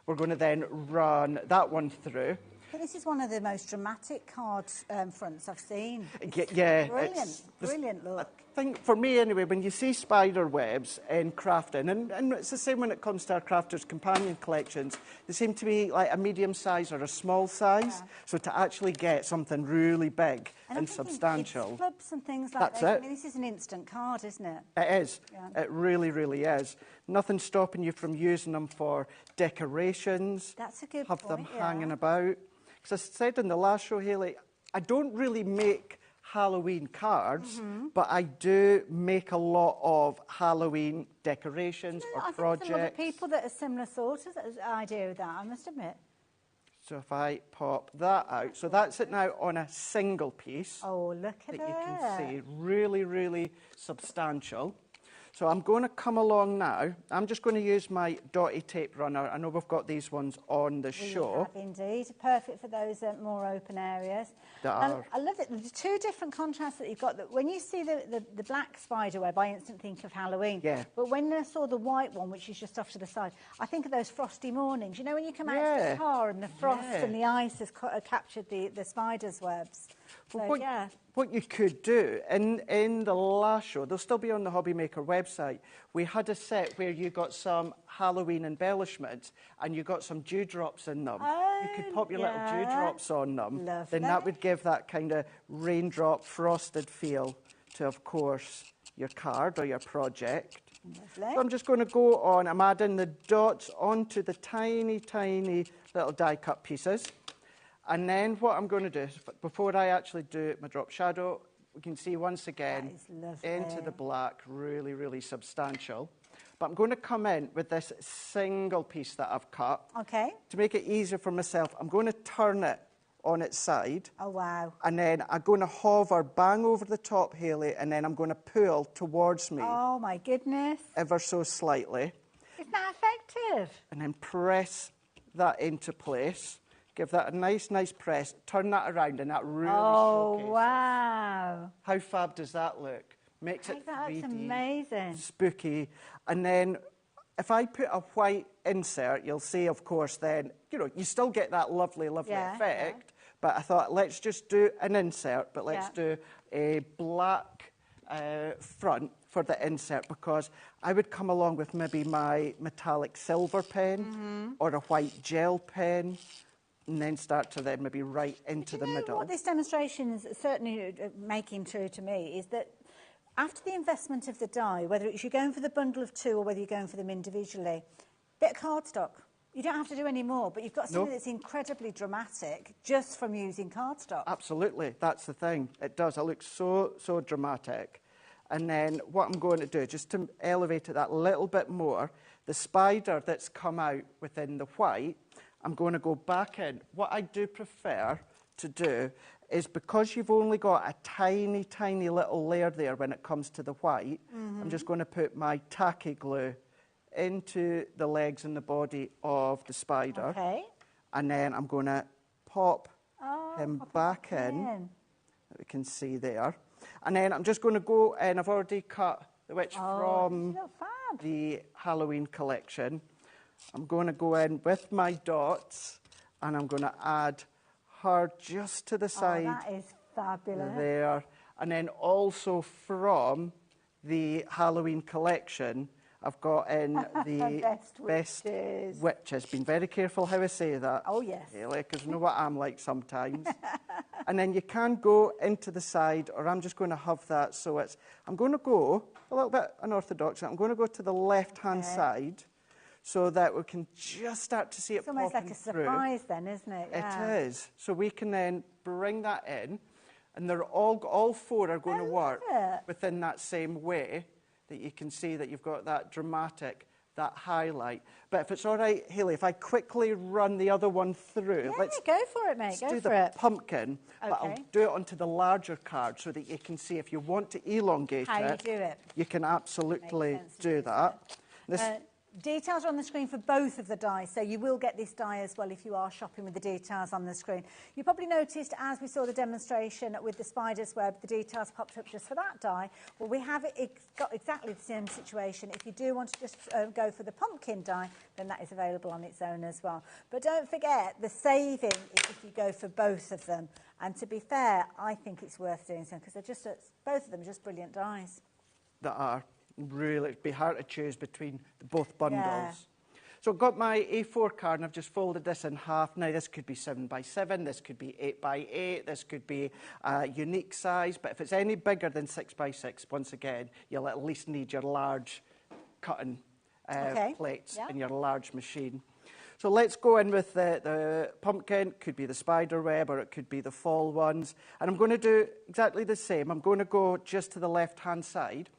We're going to then run that one through. I think this is one of the most dramatic card fronts I've seen. Yeah. Brilliant, brilliant look. I think for me anyway, when you see spider webs in crafting, and it's the same when it comes to our Crafters Companion collections, they seem to be like a medium size or a small size. Yeah. So to actually get something really big and substantial. Kids clubs and things like that. I mean, this is an instant card, isn't it? It is. Yeah. It really, really is. Nothing stopping you from using them for decorations. That's a good point. Have them hanging yeah. about. Because I said in the last show, Hayley, I don't really make Halloween cards, but I do make a lot of Halloween decorations or projects. I think there's a lot of people that are similar sort of idea of that, I must admit. So if I pop that out, so that's it now on a single piece. Oh, look at that. That you can see, really, really substantial. So I'm going to come along now. I'm just going to use my dotty tape runner. I know we've got these ones on the show. We have indeed. Perfect for those more open areas. I love it. The two different contrasts that you've got. That when you see the black spider web, I instantly think of Halloween. Yeah. But when I saw the white one, which is just off to the side, I think of those frosty mornings. You know, when you come out to the car and the frost and the ice has captured the spider's webs. So, what you could do, in the last show, they'll still be on the HobbyMaker website, we had a set where you got some Halloween embellishments and you got some dewdrops in them. You could pop your little dewdrops on them. Lovely. Then that would give that kind of raindrop frosted feel to, of course, your card or your project. Lovely. So I'm just going to go on, I'm adding the dots onto the tiny, tiny little die cut pieces. And then what I'm going to do, before I actually do my drop shadow, we can see once again into the black, really, really substantial. But I'm going to come in with this single piece that I've cut. Okay. To make it easier for myself, I'm going to turn it on its side. Oh, wow. And then I'm going to hover, bang over the top, Hayley, and then I'm going to pull towards me. Oh, my goodness. Ever so slightly. Isn't that effective? And then press that into place. Give that a nice, nice press. Turn that around and that really showcases. Wow. How fab does that look? Makes it 3D. That's amazing. Spooky. And then if I put a white insert, you'll see, of course, then, you know, you still get that lovely, lovely effect. But I thought, let's just do an insert, but let's do a black front for the insert, because I would come along with maybe my metallic silver pen or a white gel pen, and then start to then maybe right into the middle. What this demonstration is certainly making true to me is that after the investment of the die, whether it's you're going for the bundle of two or whether you're going for them individually, bit of cardstock. You don't have to do any more, but you've got something that's incredibly dramatic just from using cardstock. Absolutely, that's the thing. It does. It looks so, so dramatic. And then what I'm going to do, just to elevate it that little bit more, the spider that's come out within the white, I'm going to go back in. What I do prefer to do is, because you've only got a tiny, tiny little layer there when it comes to the white, I'm just going to put my tacky glue into the legs and the body of the spider. Okay. And then I'm going to pop him back in. That we can see there. And then I'm just going to go in. I've already cut the witch from the Halloween collection. I'm going to go in with my dots and I'm going to add her just to the side. That is fabulous. There. And then also from the Halloween collection, I've got in the best witches. Been very careful how I say that. Oh, yes. Because you know what I'm like sometimes. And then you can go into the side, or I'm just going to have that. So it's, I'm going to go a little bit unorthodox. I'm going to go to the left-hand side, so that we can just start to see it popping through. It's almost like a surprise then, isn't it? Yeah. It is. So we can then bring that in, and they're all four are going to work within that same way, that you can see that you've got that dramatic, that highlight. But if it's all right, Hayley, if I quickly run the other one through. Yeah, go for it, mate. Let's do the pumpkin, but I'll do it onto the larger card so that you can see if you want to elongate how you do it. you can absolutely do that. Details are on the screen for both of the dies, so you will get this die as well if you are shopping with the details on the screen. You probably noticed as we saw the demonstration with the spider's web, the details popped up just for that die. Well, we have got exactly the same situation. If you do want to just go for the pumpkin die, then that is available on its own as well. But don't forget, the saving is if you go for both of them. And to be fair, I think it's worth doing so because they're just both of them are just brilliant dies. That are. Really, it'd be hard to choose between both bundles. Yeah. So I've got my A4 card and I've just folded this in half. Now this could be 7 by 7, this could be 8 by 8, this could be a unique size, but if it's any bigger than 6 by 6, once again, you'll at least need your large cutting plates in your large machine. So let's go in with the pumpkin. Could be the spider web or it could be the fall ones. And I'm going to do exactly the same. I'm going to go just to the left-hand side.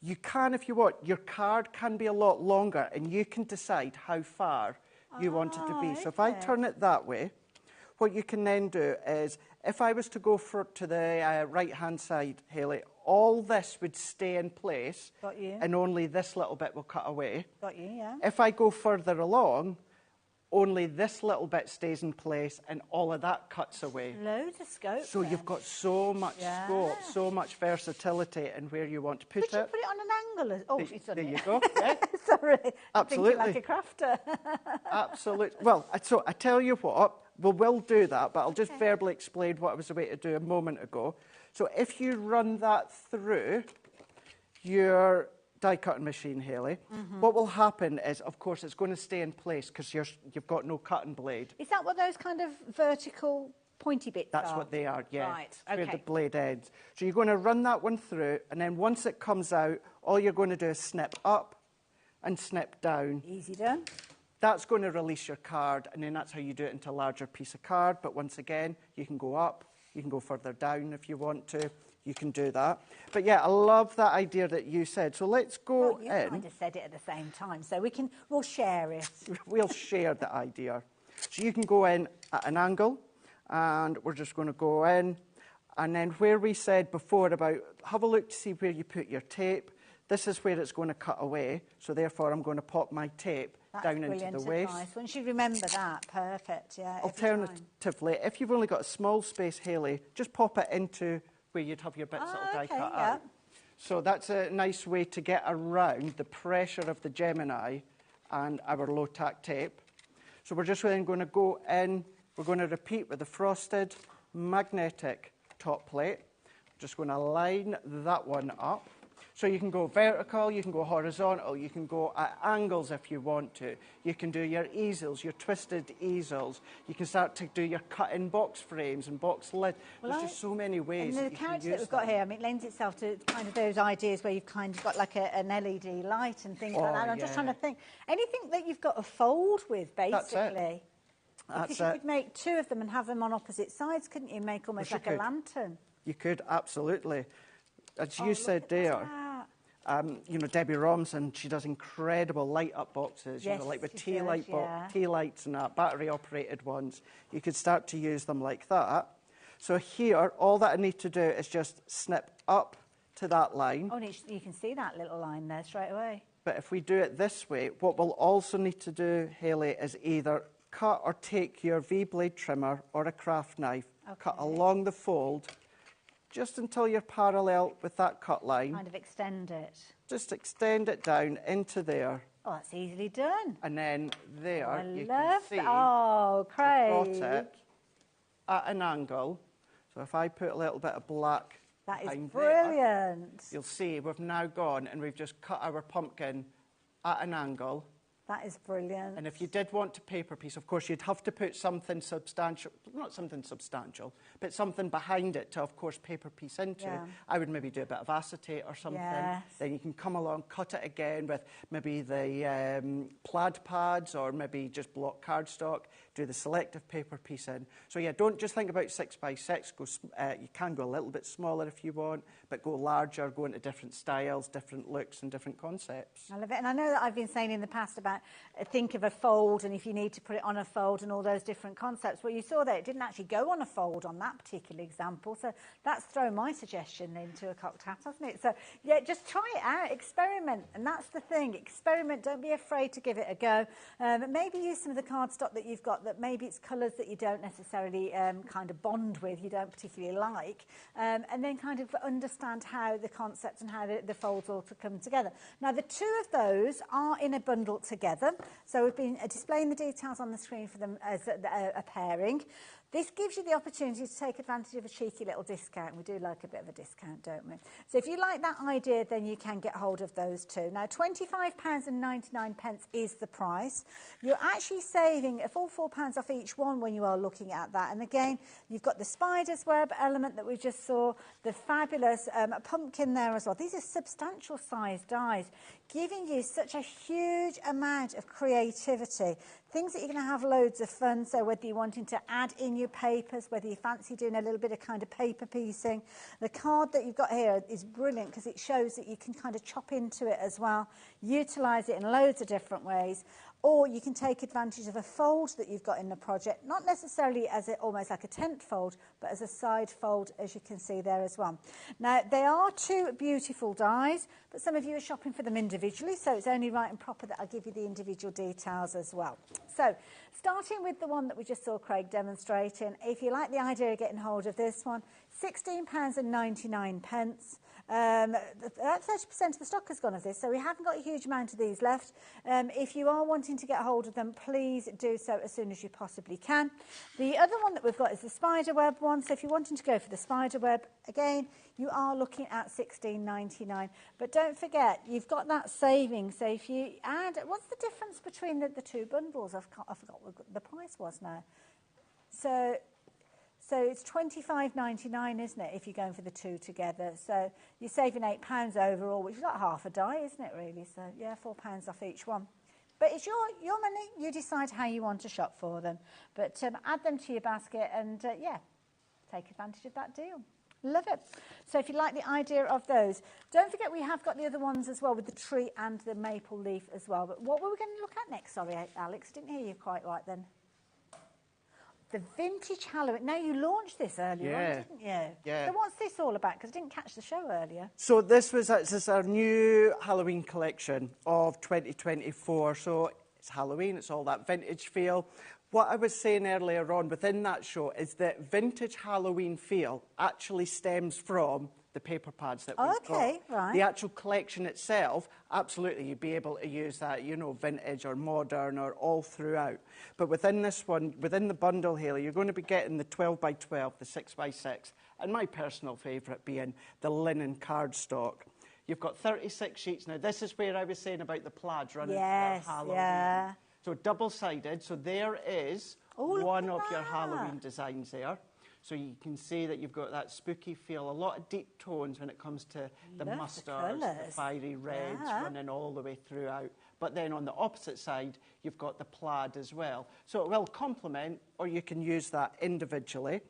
You can, if you want, your card can be a lot longer and you can decide how far you want it to be. So if I turn it that way, what you can then do is, if I was to go to the right-hand side, Hayley, all this would stay in place. Got you. And only this little bit will cut away. Got you, yeah. If I go further along, only this little bit stays in place and all of that cuts away. Loads of scope. So you've got so much scope, so much versatility in where you want to put it. Could you put it on an angle? Oh, it's on there you go. Yeah. Sorry, Absolutely. I'm thinking like a crafter. Absolutely. Well, so I tell you what, we will do that, but I'll just verbally explain what I was about to do a moment ago. So if you run that through your die cutting machine, Hayley, what will happen is, of course, it's going to stay in place because you've got no cutting blade. Is that what those kind of vertical pointy bits That's are? what they are, yeah. Right, It's where the blade ends. So you're going to run that one through, and then once it comes out, all you're going to do is snip up and snip down. Easy done. That's going to release your card, and then that's how you do it into a larger piece of card. But once again, you can go up, you can go further down if you want to. You can do that. But yeah, I love that idea that you said. So let's go in. You in. kind of said it at the same time, so we'll share it. We'll share the idea. So you can go in at an angle, and we're just going to go in. And then where we said before about have a look to see where you put your tape, this is where it's going to cut away. So therefore, I'm going to pop my tape down into the waist. Advice. Once you remember that, perfect, yeah. Alternatively, if you've only got a small space, Hayley, just pop it into where you'd have your bits that will die cut out. So that's a nice way to get around the pressure of the Gemini and our low-tack tape. So we're just then going to go in, we're going to repeat with the frosted magnetic top plate. Just going to line that one up. So you can go vertical, you can go horizontal, you can go at angles if you want to. You can do your easels, your twisted easels. You can start to do your cut-in box frames and box lid. There's just so many ways and that the you can character use that we've got them. here, I mean, it lends itself to kind of those ideas where you've kind of got like an LED light and things like that. I'm just trying to think. Anything that you've got to fold with, basically. Because you could make two of them and have them on opposite sides, couldn't you? Make almost like a lantern. You could, absolutely. As you said there, you know, Debbie Romson, she does incredible light-up boxes, you know, like with tea lights and battery-operated ones. You could start to use them like that. So here, all that I need to do is just snip up to that line. Oh, and you can see that little line there straight away. But if we do it this way, what we'll also need to do, Hayley, is either cut or take your V-blade trimmer or a craft knife, cut along the fold, just until you're parallel with that cut line. Kind of extend it. Just extend it down into there. Oh, that's easily done. And then there, you can see Craig. I've got it at an angle. So if I put a little bit of black behind brilliant. You'll see we've now gone and we've just cut our pumpkin at an angle. That is brilliant. And if you did want to paper piece, of course, you'd have to put something substantial, not something substantial, but something behind it to, of course, paper piece into. Yeah. I would maybe do a bit of acetate or something. Yes. Then you can come along, cut it again with maybe the plaid pads or maybe just block cardstock, do the selective paper piece in. So yeah, don't just think about 6 by 6. You can go a little bit smaller if you want, but go larger, go into different styles, different looks and different concepts. I love it. And I know that I've been saying in the past about about, think of a fold and if you need to put it on a fold and all those different concepts. Well, you saw that it didn't actually go on a fold on that particular example. So that's thrown my suggestion into a cocked hat, hasn't it? So, yeah, just try it out, experiment. And that's the thing, experiment. Don't be afraid to give it a go. Maybe use some of the cardstock that you've got that maybe it's colours that you don't necessarily kind of bond with, you don't particularly like, and then kind of understand how the concept and how the folds all to come together. Now, the two of those are in a bundle together. So we've been displaying the details on the screen for them as a pairing. This gives you the opportunity to take advantage of a cheeky little discount. We do like a bit of a discount, don't we? So if you like that idea, then you can get hold of those two. Now, £25.99 is the price. You're actually saving a full £4 off each one when you are looking at that. And again, you've got the spider's web element that we just saw, the fabulous pumpkin there as well. These are substantial size dies, giving you such a huge amount of creativity. Things that you're going to have loads of fun, so whether you're wanting to add in your papers, whether you fancy doing a little bit of kind of paper piecing. The card that you've got here is brilliant because it shows that you can kind of chop into it as well, utilise it in loads of different ways. Or you can take advantage of a fold that you've got in the project, not necessarily as almost like a tent fold, but as a side fold, as you can see there as well. Now, they are two beautiful dies, but some of you are shopping for them individually, so it's only right and proper that I give you the individual details as well. So, starting with the one that we just saw Craig demonstrating, if you like the idea of getting hold of this one, £16.99. 30% of the stock has gone of this, so we haven't got a huge amount of these left. If you are wanting to get hold of them, please do so as soon as you possibly can. The other one that we've got is the spiderweb one, so if you're wanting to go for the spiderweb, again, you are looking at £16.99. But don't forget, you've got that saving, so if you add, what's the difference between the two bundles? I forgot what the price was now. So it's £25.99, isn't it, if you're going for the two together? So you're saving £8 overall, which is like half a die, isn't it, really? So, yeah, £4 off each one. But it's your money. You decide how you want to shop for them. But add them to your basket and, yeah, take advantage of that deal. Love it. So if you like the idea of those, don't forget we have got the other ones as well with the tree and the maple leaf as well. But what were we going to look at next? Sorry, Alex, I didn't hear you quite right then. The vintage Halloween. Now, you launched this earlier on, didn't you? Yeah. So what's this all about? Because I didn't catch the show earlier. So this is our new Halloween collection of 2024. So it's Halloween, it's all that vintage feel. What I was saying earlier on within that show is that vintage Halloween feel actually stems from the paper pads that we've got. Right. The actual collection itself, absolutely, you'd be able to use that, you know, vintage or modern or all throughout. But within this one, within the bundle here, you're going to be getting the 12 by 12, the 6 by 6, and my personal favourite being the linen cardstock. You've got 36 sheets. Now, this is where I was saying about the plaids running through Halloween. Yeah. So double-sided. So there is one of your Halloween designs there. So you can see that you've got that spooky feel, a lot of deep tones when it comes to the mustards, the fiery reds running all the way throughout. But then on the opposite side, you've got the plaid as well. So it will complement, or you can use that individually.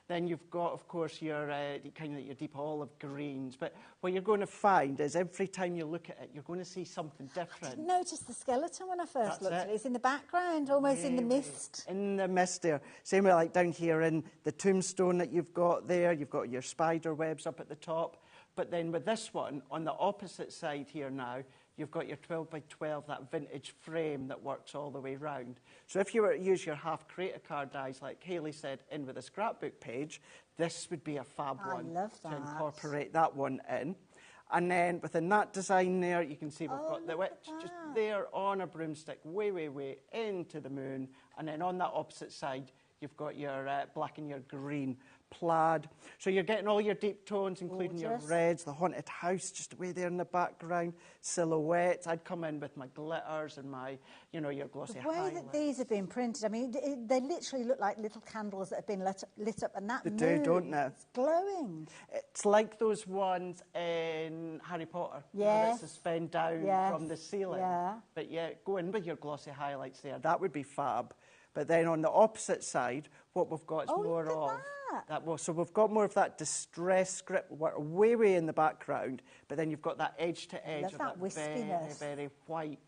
Then you've got, of course, your kind of your deep olive greens. But what you're going to find is every time you look at it, you're going to see something different. I didn't notice the skeleton when I first looked at it. It's in the background, almost in the mist. In the mist there. Same way like down here in the tombstone that you've got there. You've got your spider webs up at the top. But then with this one, on the opposite side here now, you've got your 12 by 12, that vintage frame that works all the way round. So if you were to use your half creator card dies, like Hayley said, in with a scrapbook page, this would be a fab one to incorporate that one in. And then within that design there, you can see we've got the witch just there on a broomstick, way, way, way into the moon. And then on that opposite side, you've got your black and your green plaid. So you're getting all your deep tones, including your reds, the haunted house just way there in the background, silhouettes. I'd come in with my glitters and my, you know, your glossy highlights. The way that these have been printed, I mean, they literally look like little candles that have been lit up, and that They do, don't they? It's glowing. It's like those ones in Harry Potter. Yes. That suspend down from the ceiling. Yeah. But yeah, go in with your glossy highlights there. That would be fab. But then on the opposite side, what we've got is more of that. So we've got more of that distress script way, way in the background. But then you've got that edge to edge of that wispiness. very, very white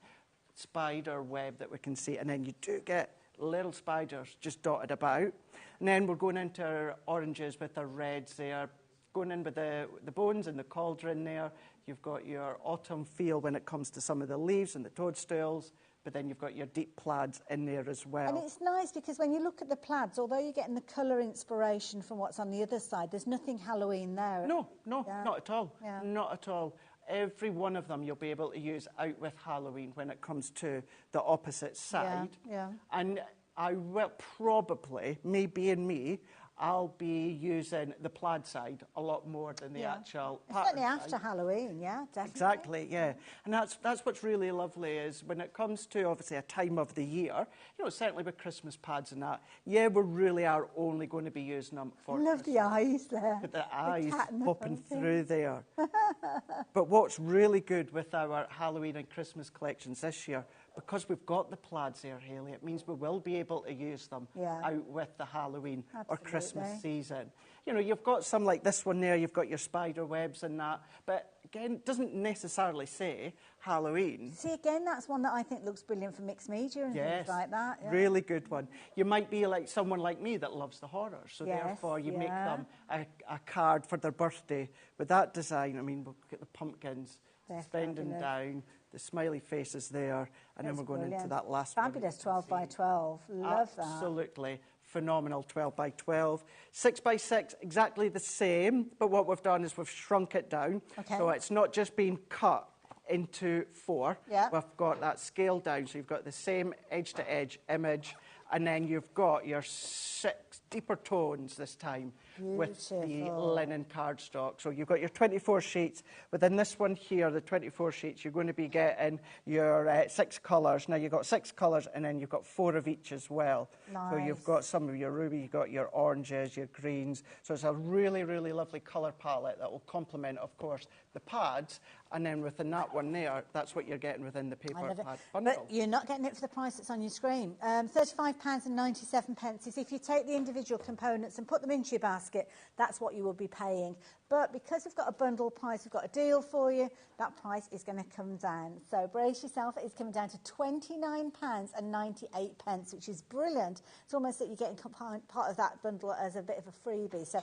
spider web that we can see, and then you do get little spiders just dotted about. And then we're going into our oranges with our reds there, going in with the bones and the cauldron there. You've got your autumn feel when it comes to some of the leaves and the toadstools, but then you've got your deep plaids in there as well. And it's nice because when you look at the plaids, although you're getting the colour inspiration from what's on the other side, there's nothing Halloween there. No, Yeah. not at all. Yeah. Not at all. Every one of them you'll be able to use out with Halloween when it comes to the opposite side. Yeah. And I will probably, me being me, I'll be using the plaid side a lot more than the actual pattern Certainly after side. Halloween, yeah, definitely. Exactly, yeah. And that's what's really lovely is when it comes to, obviously, a time of the year, you know, certainly with Christmas pads and that, yeah, we really are only going to be using them for I love Christmas. the eyes there. With the eyes cat and the popping pumpkin. through there. But what's really good with our Halloween and Christmas collections this year, because we've got the plaids there, Hayley, it means we will be able to use them out with the Halloween or Christmas season. You know, you've got some like this one there, you've got your spider webs and that, but again, it doesn't necessarily say Halloween. See, again, that's one that I think looks brilliant for mixed media and things like that. Yeah. Really good one. You might be like someone like me that loves the horror, so therefore you make them a card for their birthday with that design. I mean, we'll get the pumpkins bending down, the smiley faces there, and then we're going into that last one. Fabulous 12 by 12. Love that. Absolutely phenomenal 12 by 12. 6 by 6, exactly the same, but what we've done is we've shrunk it down. Okay. So it's not just been cut into 4. Yeah. We've got that scaled down, so you've got the same edge-to-edge image, and then you've got your 6 deeper tones this time with the linen cardstock. So you've got your 24 sheets. Within this one here, the 24 sheets, you're going to be getting your 6 colours. Now, you've got 6 colours, and then you've got 4 of each as well. Nice. So you've got some of your ruby, you've got your oranges, your greens. So it's a really, really lovely colour palette that will complement, of course, the pads. And then within that one there, that's what you're getting within the paper pad bundle. But you're not getting it for the price that's on your screen. £35.97 is if you take the individual components and put them into your basket, that's what you will be paying. But because we've got a bundle price, we've got a deal for you, that price is going to come down. So brace yourself, it's coming down to £29.98, which is brilliant. It's almost that you're getting part of that bundle as a bit of a freebie. So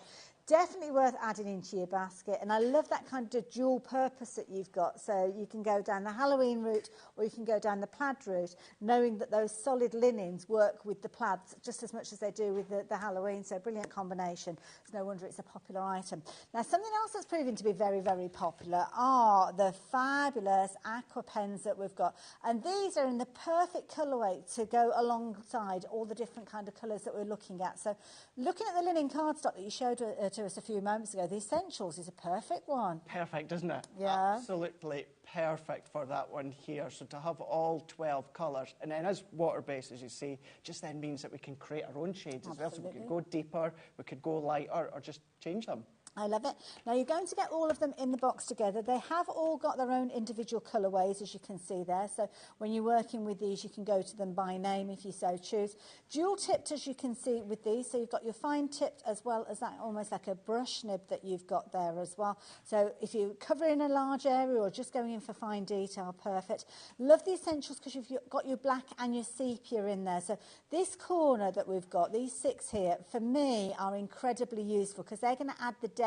definitely worth adding into your basket. And I love that kind of dual purpose that you've got. So you can go down the Halloween route or you can go down the plaid route, knowing that those solid linens work with the plaids just as much as they do with the Halloween. So brilliant combination. It's no wonder it's a popular item. Now, something else that's proving to be very, very popular are the fabulous aqua pens that we've got. And these are in the perfect colourway to go alongside all the different kind of colours that we're looking at. So looking at the linen cardstock that you showed to us a few moments ago, the Essentials is a perfect one. Perfect, isn't it? Yeah. Absolutely perfect for that one here. So to have all 12 colours, and then as water-based, as you see, just then means that we can create our own shades as well. So we could go deeper, we could go lighter, or just change them. I love it. Now, you're going to get all of them in the box together. They have all got their own individual colourways, as you can see there. So when you're working with these, you can go to them by name if you so choose. Dual-tipped, as you can see with these. So you've got your fine-tipped as well as that, almost like a brush nib that you've got there as well. So if you're covering a large area or just going in for fine detail, perfect. Love the Essentials because you've got your black and your sepia in there. So this corner that we've got, these 6 here, for me are incredibly useful because they're going to add the depth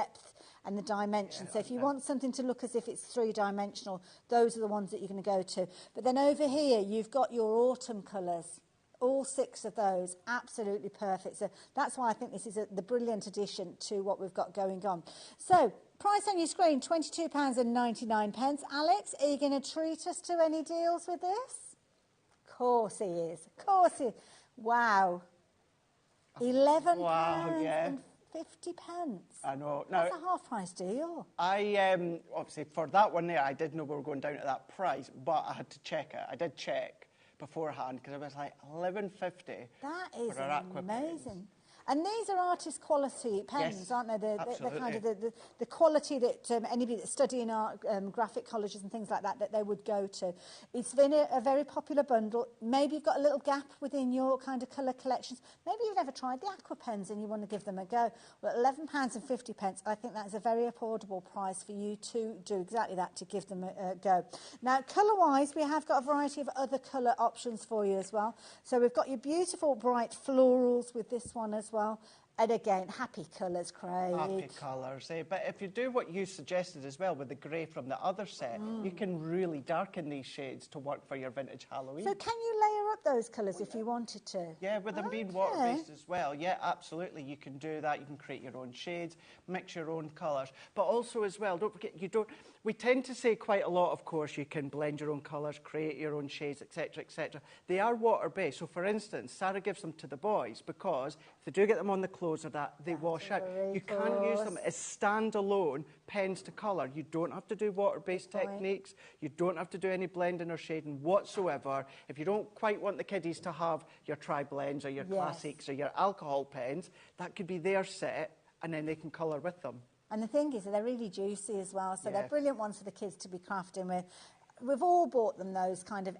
and the dimension. So if you want something to look as if it's 3-dimensional, those are the ones that you're going to go to. But then over here, you've got your autumn colours. All 6 of those, absolutely perfect. So that's why I think this is the brilliant addition to what we've got going on. So price on your screen, £22.99. Alex, are you going to treat us to any deals with this? Of course he is. Of course he is. Wow. £11.50. I know. That's a half-price deal. I obviously for that one there, I did know we were going down to that price, but I had to check it. I did check beforehand because I was like £11.50. That is for our aqua amazing. pens. And these are artist quality pens, Yes, aren't they? The absolutely. kind of the quality that anybody that's studying art, graphic colleges and things like that, that they would go to. It's been a very popular bundle. Maybe you've got a little gap within your kind of colour collections. Maybe you've never tried the aqua pens and you want to give them a go. Well, £11.50, I think that is a very affordable price for you to do exactly that, to give them a go. Now, colour-wise, we have got a variety of other colour options for you as well. So we've got your beautiful bright florals with this one as well. And again, happy colours, Craig. Happy colours, eh? But if you do what you suggested as well with the grey from the other set, you can really darken these shades to work for your vintage Halloween. So can you layer up those colours if you wanted to? Yeah, with them being water-based as well. Yeah, absolutely. You can do that. You can create your own shades, mix your own colours. But also as well, don't forget, we tend to say quite a lot, of course, you can blend your own colours, create your own shades, etc., etc. They are water-based. So, for instance, Sarah gives them to the boys because if they do get them on the clothes or that, they wash out. You can't use them as standalone pens to colour. You don't have to do water-based techniques. You don't have to do any blending or shading whatsoever. If you don't quite want the kiddies to have your tri-blends or your classics or your alcohol pens, that could be their set, and then they can colour with them. And the thing is, they're really juicy as well, so they're brilliant ones for the kids to be crafting with. We've all bought them those kind of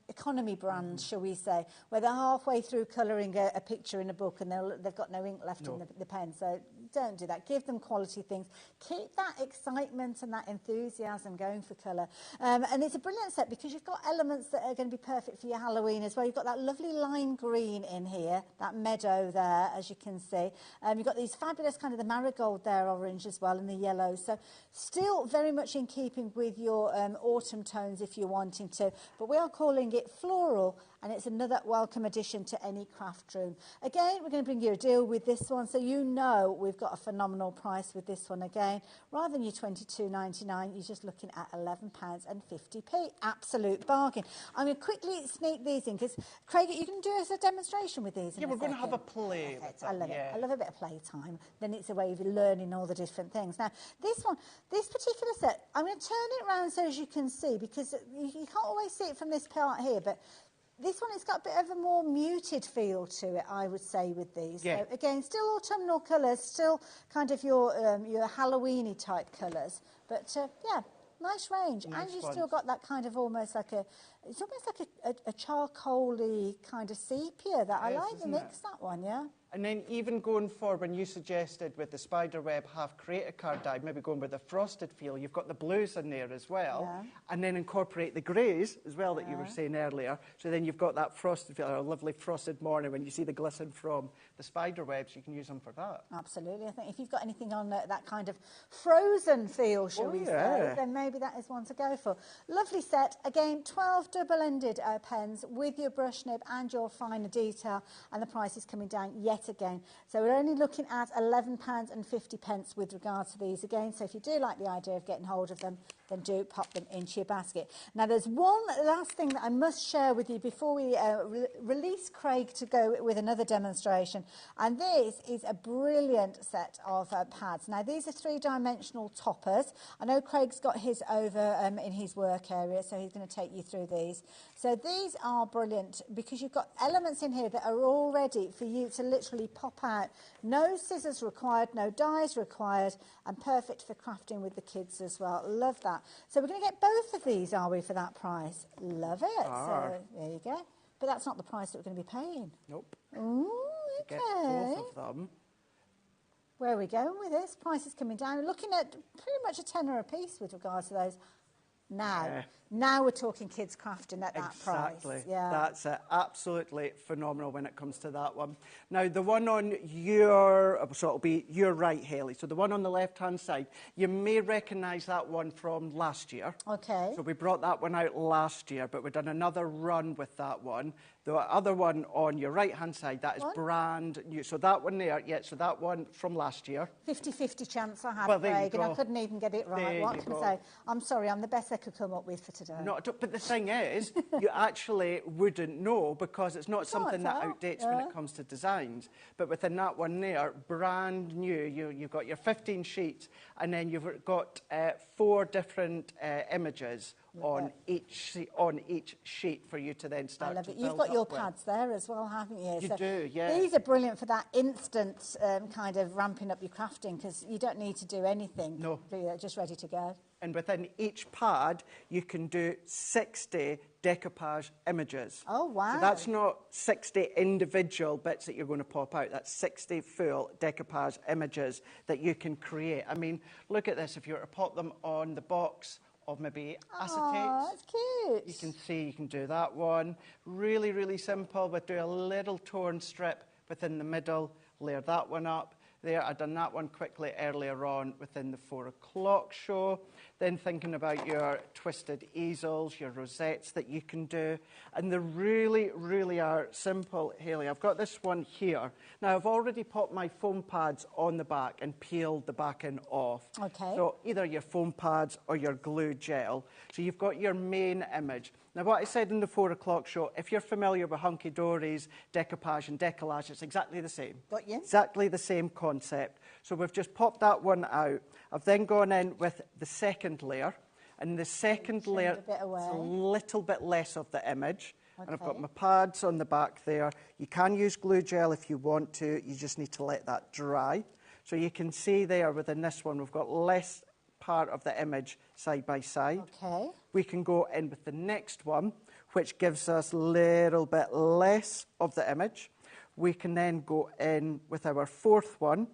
economy brands, shall we say, where they're halfway through colouring a picture in a book and they've got no ink left in the pen. So don't do that. Give them quality things. Keep that excitement and that enthusiasm going for colour. And it's a brilliant set because you've got elements that are going to be perfect for your Halloween as well. You've got that lovely lime green in here, that meadow there, as you can see. You've got these fabulous kind of the marigold there, orange as well, and the yellow. So still very much in keeping with your autumn tones if you're wanting to, but we are calling it floral, and it's another welcome addition to any craft room. Again, we're going to bring you a deal with this one, so you know we've got a phenomenal price with this one again. Rather than your £22.99, you're just looking at £11.50. Absolute bargain. I'm going to quickly sneak these in because Craig, you can do us a demonstration with these. Yeah, we're going to have a play. I love it. I love a bit of playtime. Then it's a way of learning all the different things. Now, this particular set, I'm going to turn it around so as you can see, because you can't always see it from this part here, but this one, it's got a bit of a more muted feel to it, I would say, with these. Yeah. So, again, still autumnal colours, still kind of your Halloween-y type colours. But, yeah, nice range. Nice and you've ones. still got that kind of almost like it's almost like a charcoal-y kind of sepia. That I like the mix, that one, yeah? And then even going forward, when you suggested with the spiderweb half create a card die, maybe going with the frosted feel, you've got the blues in there as well, and then incorporate the greys as well that you were saying earlier. So then you've got that frosted feel, a lovely frosted morning when you see the glisten from the spiderwebs, you can use them for that. Absolutely. I think if you've got anything on that kind of frozen feel, shall we say, then maybe that is one to go for. Lovely set. Again, 12 double-ended pens with your brush nib and your finer detail, and the price is coming down yet again. So we're only looking at £11.50 with regards to these again. So if you do like the idea of getting hold of them, then do pop them into your basket. Now, there's one last thing that I must share with you before we release Craig to go with another demonstration. And this is a brilliant set of pads. Now, these are three-dimensional toppers. I know Craig's got his over in his work area, so he's going to take you through these. So these are brilliant because you've got elements in here that are all ready for you to literally pop out. No scissors required, no dies required, and perfect for crafting with the kids as well. Love that. So we're going to get both of these, are we, for that price? Love it. So there you go. But that's not the price that we're going to be paying. Nope. Ooh, okay. Get both of them. Where are we going with this? Price is coming down. We're looking at pretty much a tenner a piece with regards to those. Now we're talking kids crafting at that price. Yeah. That's absolutely phenomenal when it comes to that one. Now, the one on your, so it'll be your right, Haley. So the one on the left-hand side, you may recognise that one from last year. Okay. So we brought that one out last year, but we've done another run with that one. The other one on your right-hand side, that is brand new. So that one there, so that one from last year. 50-50 chance I had, Craig, and I couldn't even get it right. What can I say? I'm sorry, I'm the best I could come up with for today. But the thing is, you actually wouldn't know because it's not something that outdates when it comes to designs. But within that one there, brand new, you've got your 15 sheets, and then you've got 4 different images on each sheet for you to then start. I love to it. You've build got your up with. pads there as well, haven't you? You do, yeah. These are brilliant for that instant kind of ramping up your crafting, because you don't need to do anything. No. They're just ready to go. And within each pad, you can do 60 decoupage images. Oh, wow. So that's not 60 individual bits that you're going to pop out. That's 60 full decoupage images that you can create. I mean, look at this. If you were to pop them on the box of maybe acetates. Oh, that's cute. You can see you can do that one. Really, really simple, but do a little torn strip within the middle, layer that one up. There, I've done that one quickly earlier on within the 4 o'clock show. Then thinking about your twisted easels, your rosettes that you can do. And they really, really are simple, Hayley. I've got this one here. Now, I've already popped my foam pads on the back and peeled the backing off. Okay. So either your foam pads or your glue gel. So you've got your main image. Now, what I said in the 4 o'clock show, if you're familiar with hunky-dories, decoupage and decollage, it's exactly the same. Got you. Exactly the same concept. So we've just popped that one out. I've then gone in with the second layer. And the second layer is a little bit less of the image. Okay. And I've got my pads on the back there. You can use glue gel if you want to. You just need to let that dry. So you can see there within this one, we've got less part of the image side by side. Okay. We can go in with the next one, which gives us a little bit less of the image. We can then go in with our fourth one,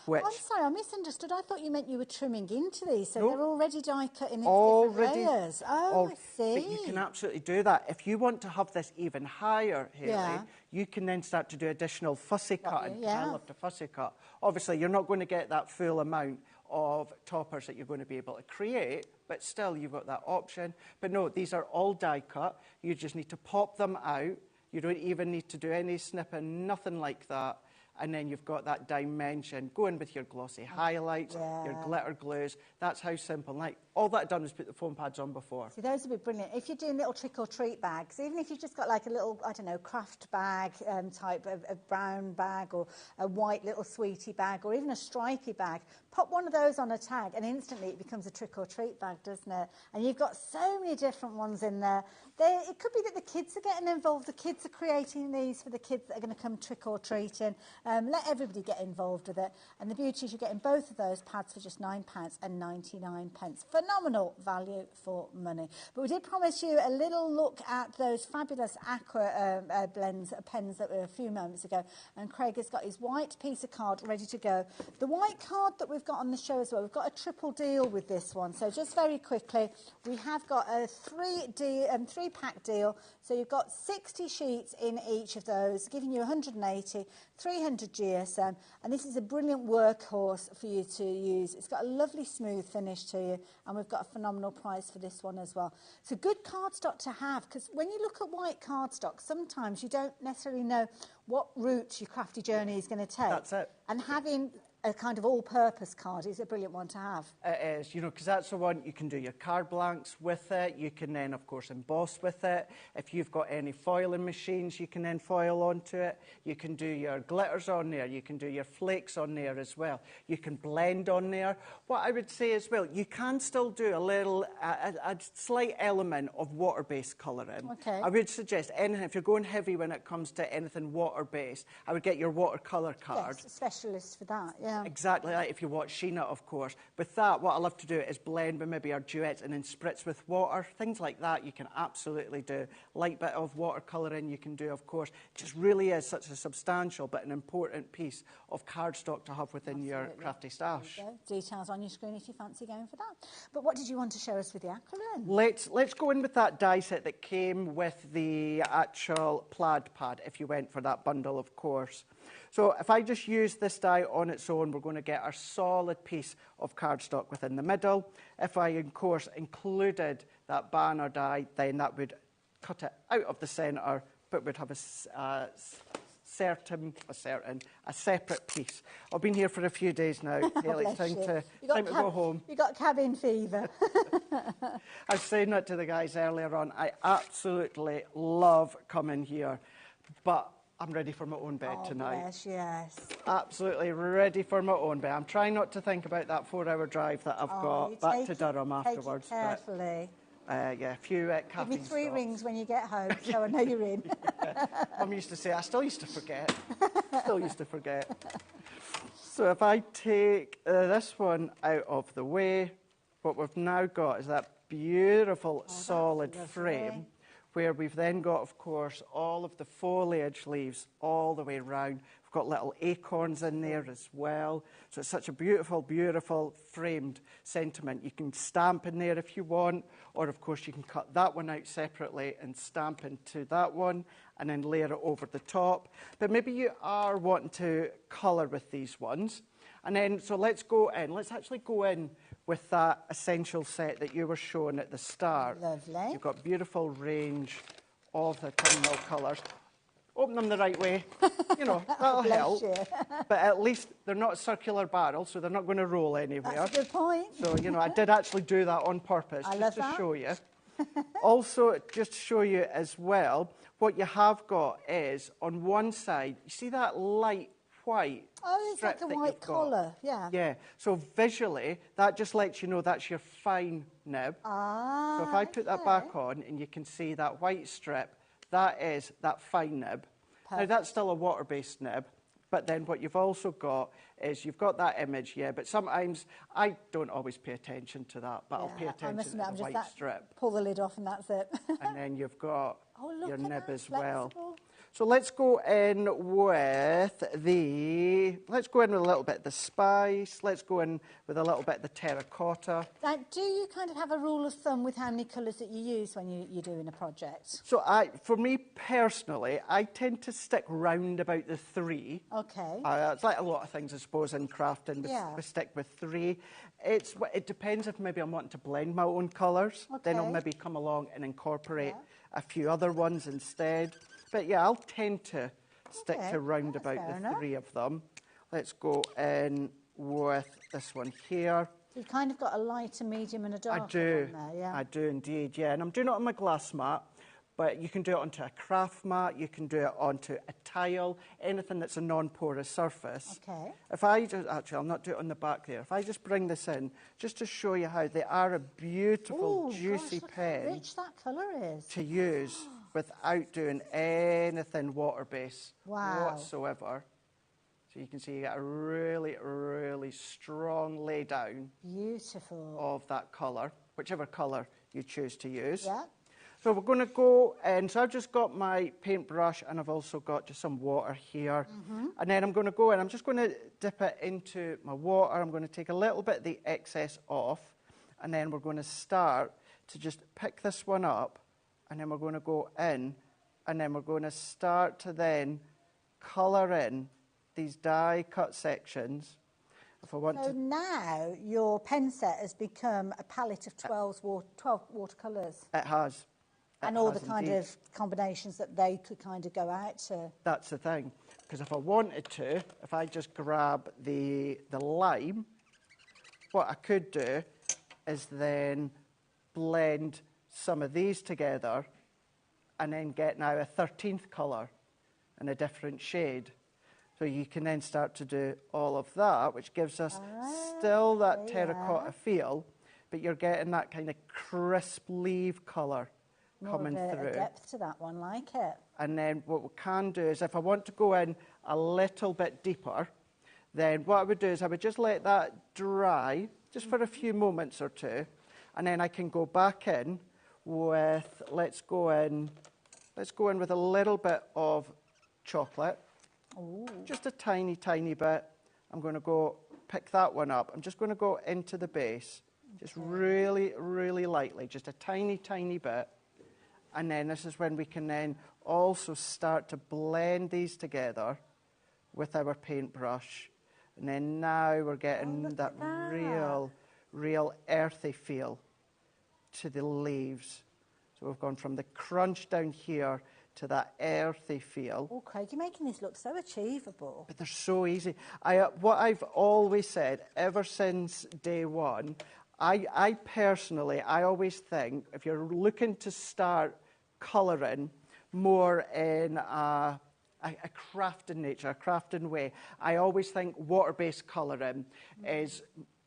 which... Oh, I'm sorry, I misunderstood. I thought you meant you were trimming into these, so No. they're already die cut in Already, different layers. Oh, I see. But you can absolutely do that. If you want to have this even higher, Hayley, Yeah. you can then start to do additional fussy cut and yeah. develop the fussy cut. Obviously, you're not going to get that full amount of toppers that you're going to be able to create, but still you've got that option. But no, these are all die cut. You just need to pop them out. You don't even need to do any snipping, nothing like that. And then you've got that dimension. Go in with your glossy highlights, your glitter glues. That's how simple. Like, all that I've done is put the foam pads on before. See, those would be brilliant. If you're doing little trick-or-treat bags, even if you've just got like a little, I don't know, craft bag type of a brown bag, or a white little sweetie bag, or even a stripy bag, pop one of those on a tag and instantly it becomes a trick-or-treat bag, doesn't it? And you've got so many different ones in there. It could be that the kids are getting involved. The kids are creating these for the kids that are going to come trick-or-treating. Let everybody get involved with it. And the beauty is you're getting both of those pads for just £9.99. Phenomenal value for money. But we did promise you a little look at those fabulous aqua blends pens that were a few moments ago. And Craig has got his white piece of card ready to go. The white card that we've got on the show as well, we've got a triple deal with this one. So just very quickly, we have got a three-pack deal. So you've got 60 sheets in each of those, giving you 180, 300 GSM. And this is a brilliant workhorse for you to use. It's got a lovely smooth finish to you. And we've got a phenomenal price for this one as well. It's a good cardstock to have, because when you look at white cardstock, sometimes you don't necessarily know what route your crafty journey is going to take. That's it. And having a kind of all-purpose card is a brilliant one to have. It is, you know, because that's the one you can do your card blanks with it. You can then, of course, emboss with it. If you've got any foiling machines, you can then foil onto it. You can do your glitters on there. You can do your flakes on there as well. You can blend on there. What I would say as well, you can still do a little, a slight element of water-based colouring. Okay. I would suggest, anything, if you're going heavy when it comes to anything water-based, I would get your watercolour card. Yes, a specialist for that, yeah. Exactly, like if you watch Sheena, of course. With that, what I love to do is blend with maybe our duets and then spritz with water. Things like that you can absolutely do. Light bit of watercolouring you can do, of course. It just really is such a substantial but an important piece of cardstock to have within your crafty stash. Details on your screen if you fancy going for that. But what did you want to show us with the acrylic? Let's go in with that die set that came with the actual plaid pad, if you went for that bundle, of course. So if I just use this die on its own, we're going to get our solid piece of cardstock within the middle. If I, of course, included that banner die, then that would cut it out of the centre, but would have a separate piece. I've been here for a few days now. Hayley, it's time to go home. You got cabin fever. I was saying that to the guys earlier on. I absolutely love coming here, but I'm ready for my own bed tonight. Yes, yes. Absolutely ready for my own bed. I'm trying not to think about that 4-hour drive that I've got back to Durham afterwards. Take it carefully. Yeah, a few caffeine Give me 3 stops. rings when you get home, so I know you're in. Mum used to say, I still used to forget. So if I take this one out of the way, what we've now got is that beautiful solid frame where we've then got, of course, all of the foliage leaves all the way round. We've got little acorns in there as well. So it's such a beautiful, beautiful framed sentiment. You can stamp in there if you want, or of course you can cut that one out separately and stamp into that one and then layer it over the top. But maybe you are wanting to colour with these ones. And then, so let's actually go in with that essential set that you were showing at the start. Lovely. You've got beautiful range of the terminal colours. Open them the right way, you know, that'll help. But at least they're not circular barrels, so they're not going to roll anywhere. That's a good point. So, you know, I did actually do that on purpose, just to show you. Also, just to show you as well, what you have got is, on one side, you see that light white it's strip like a that white you've got? collar, yeah. Yeah, so visually, that just lets you know that's your fine nib. Ah, so if I put that back on, and you can see that white strip, that is that fine nib. Perfect. Now, that's still a water-based nib, but then what you've also got is you've got that image, yeah, but sometimes I don't always pay attention to that, but I'll pay attention to the white strip. Pull the lid off and that's it. And then you've got your nib that, as well. flexible. So let's go in with a little bit of the spice. Let's go in with a little bit of the terracotta. Now, do you kind of have a rule of thumb with how many colours that you use when you're doing a project? So for me personally, I tend to stick round about the 3. Okay. It's like a lot of things, I suppose, in crafting. We stick with 3. It depends if maybe I'm wanting to blend my own colours. Okay. Then I'll maybe come along and incorporate a few other ones instead. But yeah, I'll tend to stick to round about the 3 of them. Let's go in with this one here. You've kind of got a light, a medium and a dark I do. one there, yeah. I do indeed, yeah. And I'm doing it on my glass mat, but you can do it onto a craft mat, you can do it onto a tile, anything that's a non-porous surface. Okay. If I just, actually, I'll not do it on the back there. If I just bring this in, just to show you how they are a beautiful, juicy pen. How rich that colour is. To use without doing anything water-based whatsoever. So you can see you get a really, really strong lay down of that colour, whichever colour you choose to use. Yeah. So we're going to go in. So I've just got my paintbrush and I've also got just some water here. And then I'm going to go in. I'm just going to dip it into my water. I'm going to take a little bit of the excess off. And then we're going to start to just pick this one up. And then we're going to go in. And then we're going to start to then colour in these die-cut sections. If I want so now your pen set has become a palette of 12 watercolours. It has. And all the kind of combinations that they could kind of go out to. That's the thing. Because if I wanted to, if I just grab the lime, what I could do is then blend some of these together and then get now a 13th colour in a different shade. So you can then start to do all of that, which gives us still that terracotta feel, but you're getting that kind of crisp leaf colour coming through. A depth to that one, like it. And then what we can do is if I want to go in a little bit deeper, then what I would do is I would just let that dry just for a few moments or two, and then I can go back in with, let's go in with a little bit of chocolate. Ooh. Just a tiny, tiny bit. I'm going to go pick that one up. I'm just going to go into the base, just really, really lightly, just a tiny, tiny bit. And then this is when we can then also start to blend these together with our paintbrush. And then now we're getting that real earthy feel to the leaves. So we've gone from the crunch down here to that earthy feel. Oh, Craig, you're making this look so achievable. But they're so easy. What I've always said, ever since day one, I personally, I always think, if you're looking to start colouring more in a crafting nature, a crafting way, I always think water-based colouring is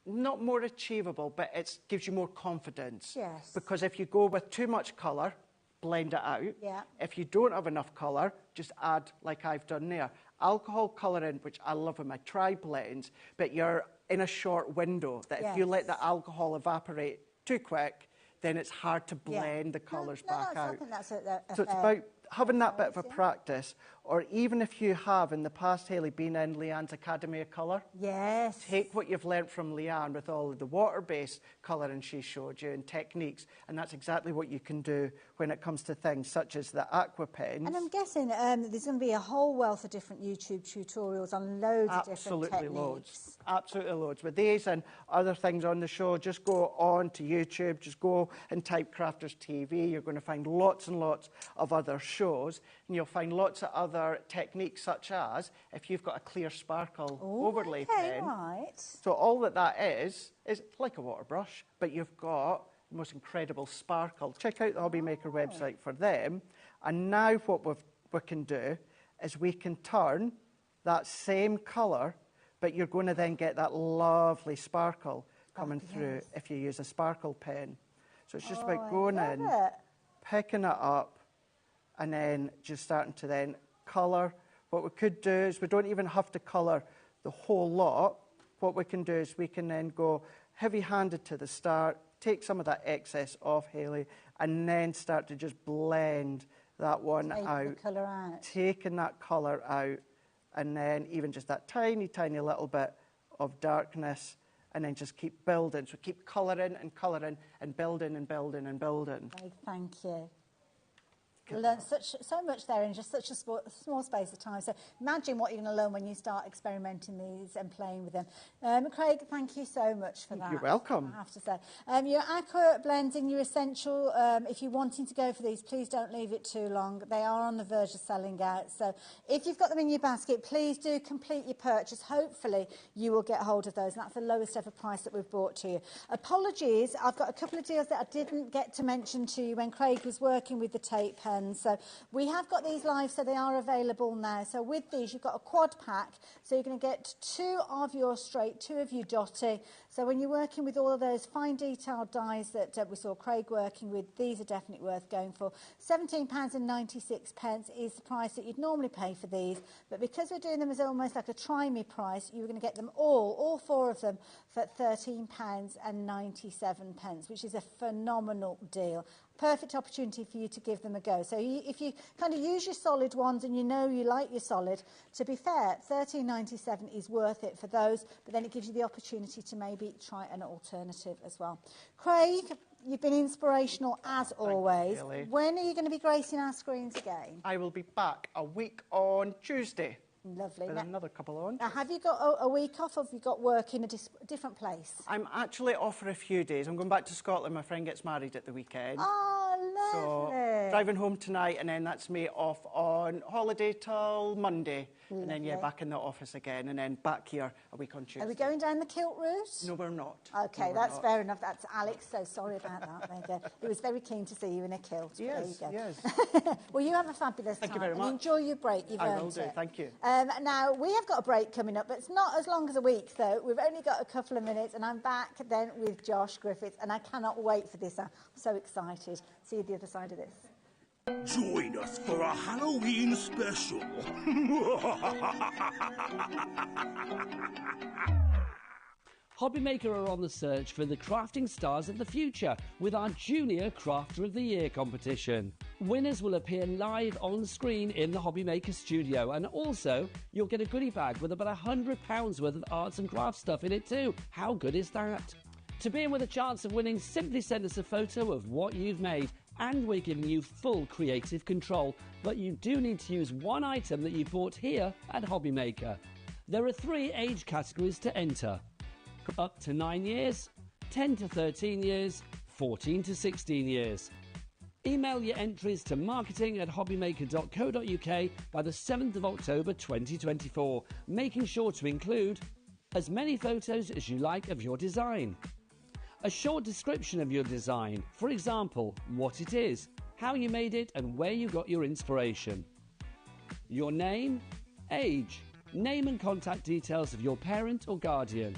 not more achievable, but it gives you more confidence. Yes. Because if you go with too much colour, blend it out. Yeah. If you don't have enough colour, just add, like I've done there, alcohol colouring, which I love with my tri-blends, but you're in a short window that if you let the alcohol evaporate too quick, then it's hard to blend the colours back out. I think that's a So it's about having that bit of a practice, or even if you have in the past, Hayley, been in Leanne's Academy of Colour. Yes. Take what you've learnt from Leanne with all of the water-based colouring she showed you and techniques, and that's exactly what you can do when it comes to things such as the aqua pens. And I'm guessing there's going to be a whole wealth of different YouTube tutorials on loads of different techniques. Loads. Absolutely loads. With these and other things on the show, just go on to YouTube, just go and type Crafters TV. You're going to find lots and lots of other shows, and you'll find lots of other techniques, such as if you've got a clear sparkle overlay pen. Right. So all that is like a water brush, but you've got the most incredible sparkle. Check out the HobbyMaker website for them. And now what we can do is we can turn that same colour, but you're going to then get that lovely sparkle coming through if you use a sparkle pen. So it's just about going in, picking it up, and then just starting to then colour. What we could do is we don't even have to colour the whole lot. What we can do is we can then go heavy-handed to the start, take some of that excess off, Hayley, and then start to just blend that one out. The colour out. Taking that colour out, and then even just that tiny, tiny little bit of darkness, and then just keep building. So keep colouring and colouring and building and building and building. Thank you. You learn so much there in just such a small space of time. So imagine what you're going to learn when you start experimenting these and playing with them. Craig, thank you so much for that. You're welcome. I have to say. Your aqua blending, your essential, if you're wanting to go for these, please don't leave it too long. They are on the verge of selling out. So if you've got them in your basket, please do complete your purchase. Hopefully you will get hold of those. And that's the lowest ever price that we've brought to you. Apologies, I've got a couple of deals that I didn't get to mention to you when Craig was working with the tape pen. So we have got these live, so they are available now. So with these, you've got a quad pack. So you're going to get 2 of your straight, 2 of your dotty. So when you're working with all of those fine detailed dies that we saw Craig working with, these are definitely worth going for. £17.96 is the price that you'd normally pay for these. But because we're doing them as almost like a try-me price, you're going to get them all 4 of them, for £13.97, which is a phenomenal deal. Perfect opportunity for you to give them a go. So if you kind of use your solid ones and you know you like your solid, to be fair, £13.97 is worth it for those, but then it gives you the opportunity to maybe try an alternative as well. Craig, you've been inspirational as always. When are you going to be gracing our screens again? I will be back a week on Tuesday. Lovely. With another couple on. Now, have you got a week off, or have you got work in a different place? I'm actually off for a few days. I'm going back to Scotland. My friend gets married at the weekend. Oh, lovely. So, driving home tonight, and then that's me off on holiday till Monday. Lovely. And then, back in the office again, and then back here a week on Tuesday. Are we going down the kilt route? No, we're not. OK, no, that's fair enough. That's Alex, so sorry about that. There you go. He was very keen to see you in a kilt. Yes, there you go. yes. Well, you have a fabulous time. Thank you very much. And enjoy your break. You've earned it. I will do, thank you. Now, we have got a break coming up, but it's not as long as a week, though. We've only got a couple of minutes, and I'm back then with Josh Griffiths, and I cannot wait for this. I'm so excited. See you the other side of this. Join us for a Halloween special. HobbyMaker are on the search for the crafting stars of the future with our Junior Crafter of the Year competition. Winners will appear live on screen in the HobbyMaker studio, and also you'll get a goodie bag with about £100 worth of arts and crafts stuff in it too. How good is that? To be in with a chance of winning, simply send us a photo of what you've made, and we're giving you full creative control, but you do need to use one item that you bought here at HobbyMaker. There are 3 age categories to enter: up to 9 years, 10 to 13 years, 14 to 16 years. Email your entries to marketing@hobbymaker.co.uk by the 7th of October 2024, making sure to include as many photos as you like of your design, a short description of your design, for example, what it is, how you made it and where you got your inspiration, your name, age, name and contact details of your parent or guardian,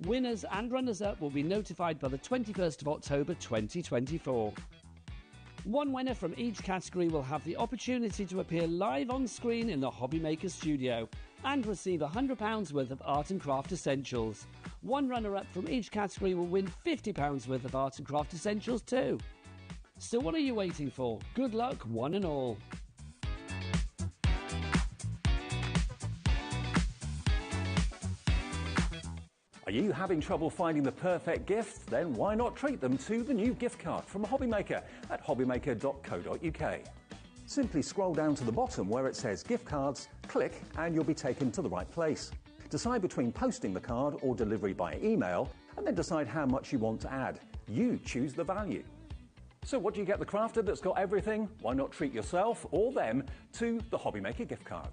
Winners and runners-up will be notified by the 21st of October 2024. One winner from each category will have the opportunity to appear live on screen in the HobbyMaker studio and receive £100 worth of art and craft essentials. One runner-up from each category will win £50 worth of art and craft essentials too. So what are you waiting for? Good luck, one and all. Are you having trouble finding the perfect gift? Then why not treat them to the new gift card from HobbyMaker at hobbymaker.co.uk. Simply scroll down to the bottom where it says gift cards, click and you'll be taken to the right place. Decide between posting the card or delivery by email and then decide how much you want to add. You choose the value. So what do you get the crafter that's got everything? Why not treat yourself or them to the HobbyMaker gift card?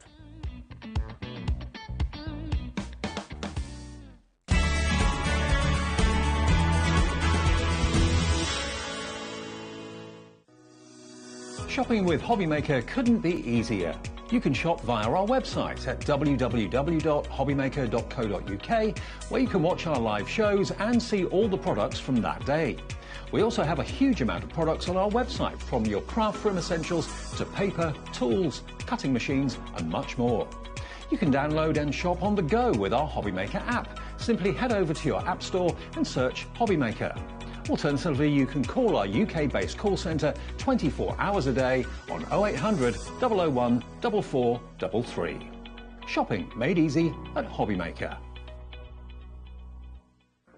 Shopping with HobbyMaker couldn't be easier. You can shop via our website at www.hobbymaker.co.uk, where you can watch our live shows and see all the products from that day. We also have a huge amount of products on our website, from your craft room essentials to paper, tools, cutting machines and much more. You can download and shop on the go with our HobbyMaker app. Simply head over to your app store and search HobbyMaker. Alternatively, you can call our UK-based call centre 24 hours a day on 0800 001 4433. Shopping made easy at HobbyMaker.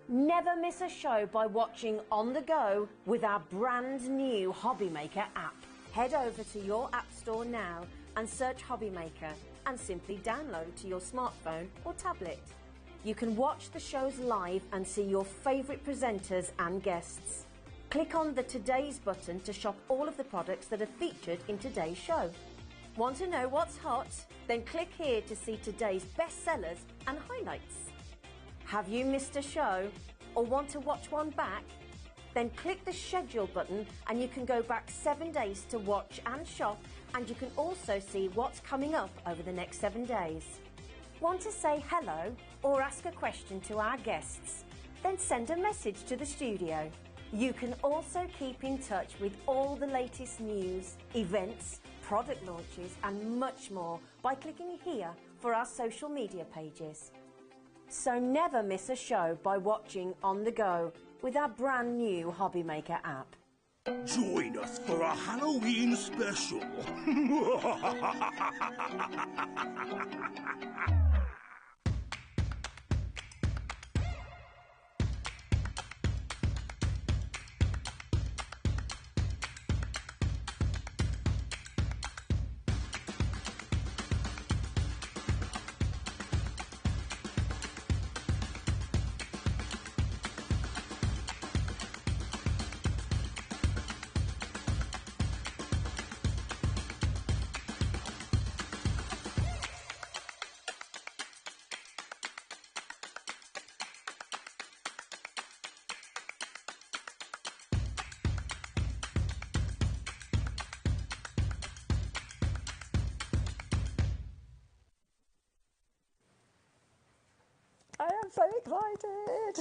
Never miss a show by watching on the go with our brand new HobbyMaker app. Head over to your app store now and search HobbyMaker and simply download to your smartphone or tablet. You can watch the shows live and see your favourite presenters and guests. Click on the Today's button to shop all of the products that are featured in today's show. Want to know what's hot? Then click here to see today's bestsellers and highlights. Have you missed a show or want to watch one back? Then click the schedule button and you can go back 7 days to watch and shop, and you can also see what's coming up over the next 7 days. Want to say hello or ask a question to our guests? Then send a message to the studio. You can also keep in touch with all the latest news, events, product launches and much more by clicking here for our social media pages. So never miss a show by watching on the go with our brand new HobbyMaker app. Join us for a Halloween special. I am so excited.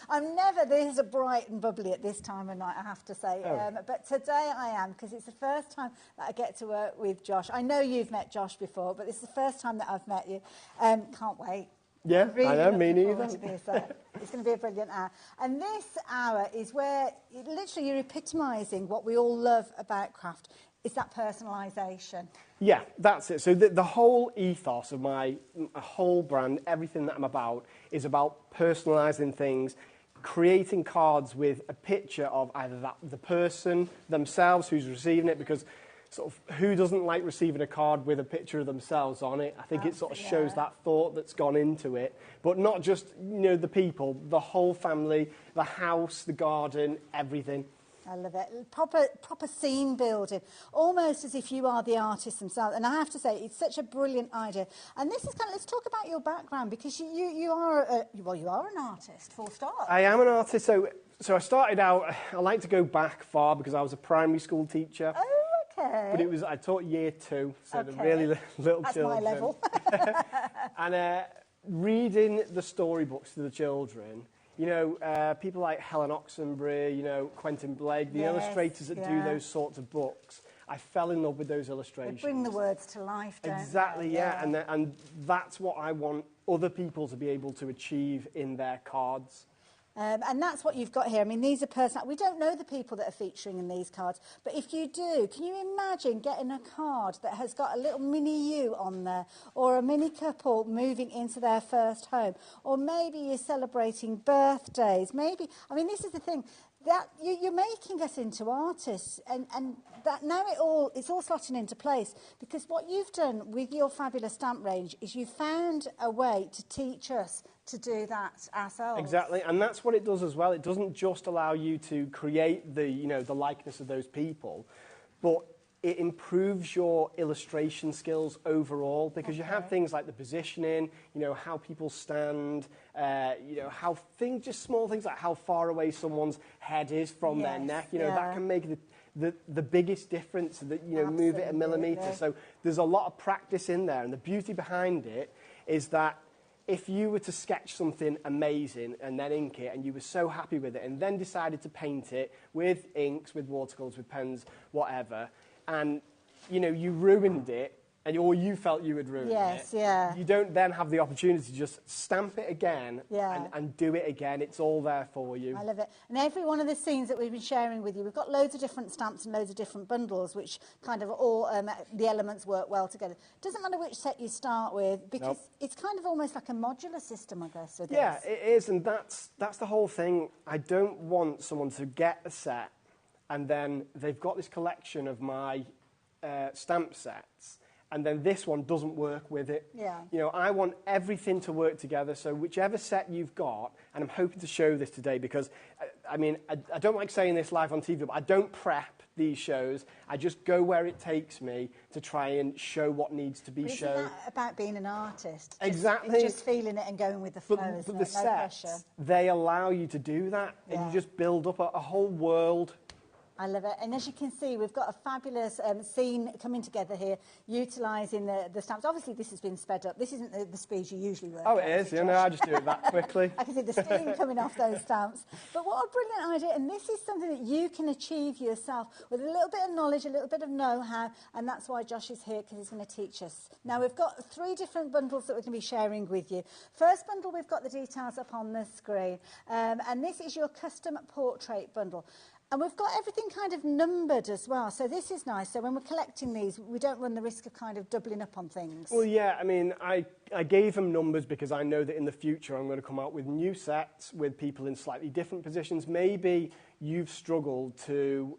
I'm never this bright and bubbly at this time of night, I have to say. But today I am, because it's the first time that I get to work with Josh. I know you've met Josh before, but this is the first time that I've met you. Can't wait. Yeah, really I know, me neither. It's going to be a brilliant hour. And this hour is where literally you're epitomising what we all love about craft. Is that personalisation? Yeah, that's it. So the whole ethos of my whole brand, everything that I'm about, is about personalising things, creating cards with a picture of either the person themselves who's receiving it, because sort of who doesn't like receiving a card with a picture of themselves on it? I think it sort of shows that thought that's gone into it. But not just, the people, the whole family, the house, the garden, everything. I love it. Proper scene building, almost as if you are the artist themselves. And I have to say, it's such a brilliant idea. And this is let's talk about your background, because you are an artist, full stop. I am an artist. So I started out, I like to go back far because I was a primary school teacher. Oh, okay. But I taught year 2, so the really little That's children. my level. And reading the storybooks to the children, you know, people like Helen Oxenbury, you know, Quentin Blake, the illustrators that do those sorts of books, I fell in love with those illustrations. They bring the words to life, don't Exactly, they? yeah. And that's what I want other people to be able to achieve in their cards. And that's what you've got here. I mean, these are personal. We don't know the people that are featuring in these cards, but if you do, can you imagine getting a card that has got a little mini you on there, or a mini couple moving into their first home, or maybe you're celebrating birthdays, maybe, I mean, this is the thing, that you're making us into artists, and that now it's all slotting into place, because what you've done with your fabulous stamp range is you found a way to teach us to do that ourselves. Exactly, and that's what it does as well. It doesn't just allow you to create the, you know, the likeness of those people, but it improves your illustration skills overall, because you have things like the positioning, you know, how people stand, you know, how just small things like how far away someone's head is from their neck, you know, that can make the biggest difference, that, you know, move it a millimetre. So there's a lot of practice in there, and the beauty behind it is that if you were to sketch something amazing and then ink it, and you were so happy with it, and then decided to paint it with inks, with watercolours, with pens, whatever, and, you know, you ruined it, or you felt you had ruined it, you don't then have the opportunity to just stamp it again and do it again. It's all there for you. I love it. And every one of the scenes that we've been sharing with you, we've got loads of different stamps and loads of different bundles, which kind of all, the elements work well together. Doesn't matter which set you start with, because it's kind of almost like a modular system, I guess, with Yeah, this. it is, and that's the whole thing. I don't want someone to get a set and then they've got this collection of my stamp sets, and then this one doesn't work with it. Yeah. You know, I want everything to work together, so whichever set you've got, and I'm hoping to show this today, because, I mean, I don't like saying this live on TV, but I don't prep these shows. I just go where it takes me to try and show what needs to be shown. Isn't that about being an artist? Exactly. Just feeling it and going with the flow, But the no sets, pressure. they allow you to do that, and you just build up a whole world. I love it. And as you can see, we've got a fabulous scene coming together here, utilising the stamps. Obviously, this has been sped up. This isn't the speed you usually work Oh, at, it is. You know, I just do it that quickly. I can see the steam coming off those stamps. But what a brilliant idea. And this is something that you can achieve yourself with a little bit of knowledge, a little bit of know-how. And that's why Josh is here, because he's going to teach us. Now, we've got 3 different bundles that we're going to be sharing with you. First bundle, we've got the details up on the screen. And this is your custom portrait bundle. And we've got everything kind of numbered as well. So this is nice. So when we're collecting these, we don't run the risk of kind of doubling up on things. Well, yeah, I mean, I gave them numbers because I know that in the future I'm going to come out with new sets with people in slightly different positions. Maybe you've struggled to,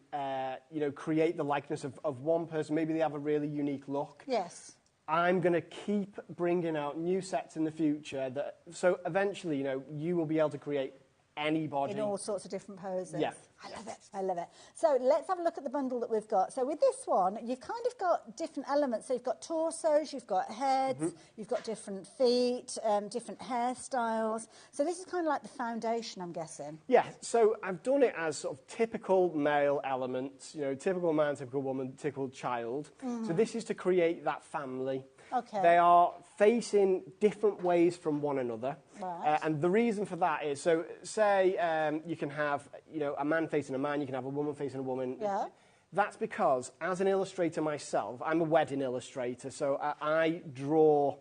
you know, create the likeness of one person. Maybe they have a really unique look. Yes. I'm going to keep bringing out new sets in the future. So eventually, you know, you will be able to create anybody. In all sorts of different poses. Yeah. I love it. I love it. So let's have a look at the bundle that we've got. So with this one, you've kind of got different elements. So you've got torsos, you've got heads, you've got different feet, different hairstyles. So this is kind of like the foundation, I'm guessing. Yeah, so I've done it as sort of typical male elements, you know, typical man, typical woman, typical child. So this is to create that family. Okay. They are facing different ways from one another. Right. And the reason for that is, so say you can have, you know, a man facing a man, you can have a woman facing a woman. Yeah. That's because, as an illustrator myself, I'm a wedding illustrator, so I draw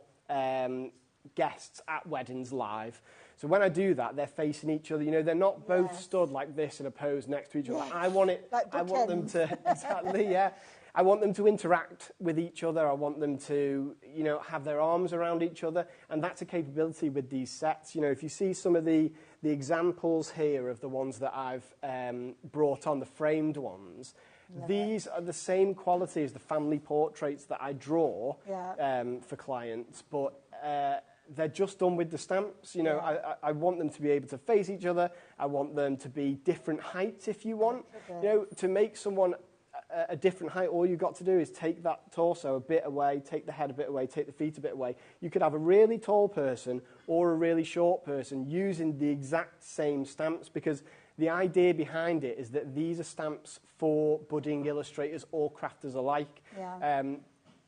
guests at weddings live. So when I do that, they're facing each other. You know, they're not both stood like this in a pose next to each other. I want it. Like I want them to exactly. Yeah. I want them to interact with each other. I want them to, you know, have their arms around each other, and that's a capability with these sets. You know, if you see some of the examples here of the ones that I've brought on, the framed ones. These are the same quality as the family portraits that I draw for clients, but they're just done with the stamps. You know, I want them to be able to face each other. I want them to be different heights if you want. You know, to make someone a different height, all you've got to do is take that torso a bit away, take the head a bit away, take the feet a bit away. You could have a really tall person or a really short person using the exact same stamps, because the idea behind it is that these are stamps for budding illustrators or crafters alike. Yeah.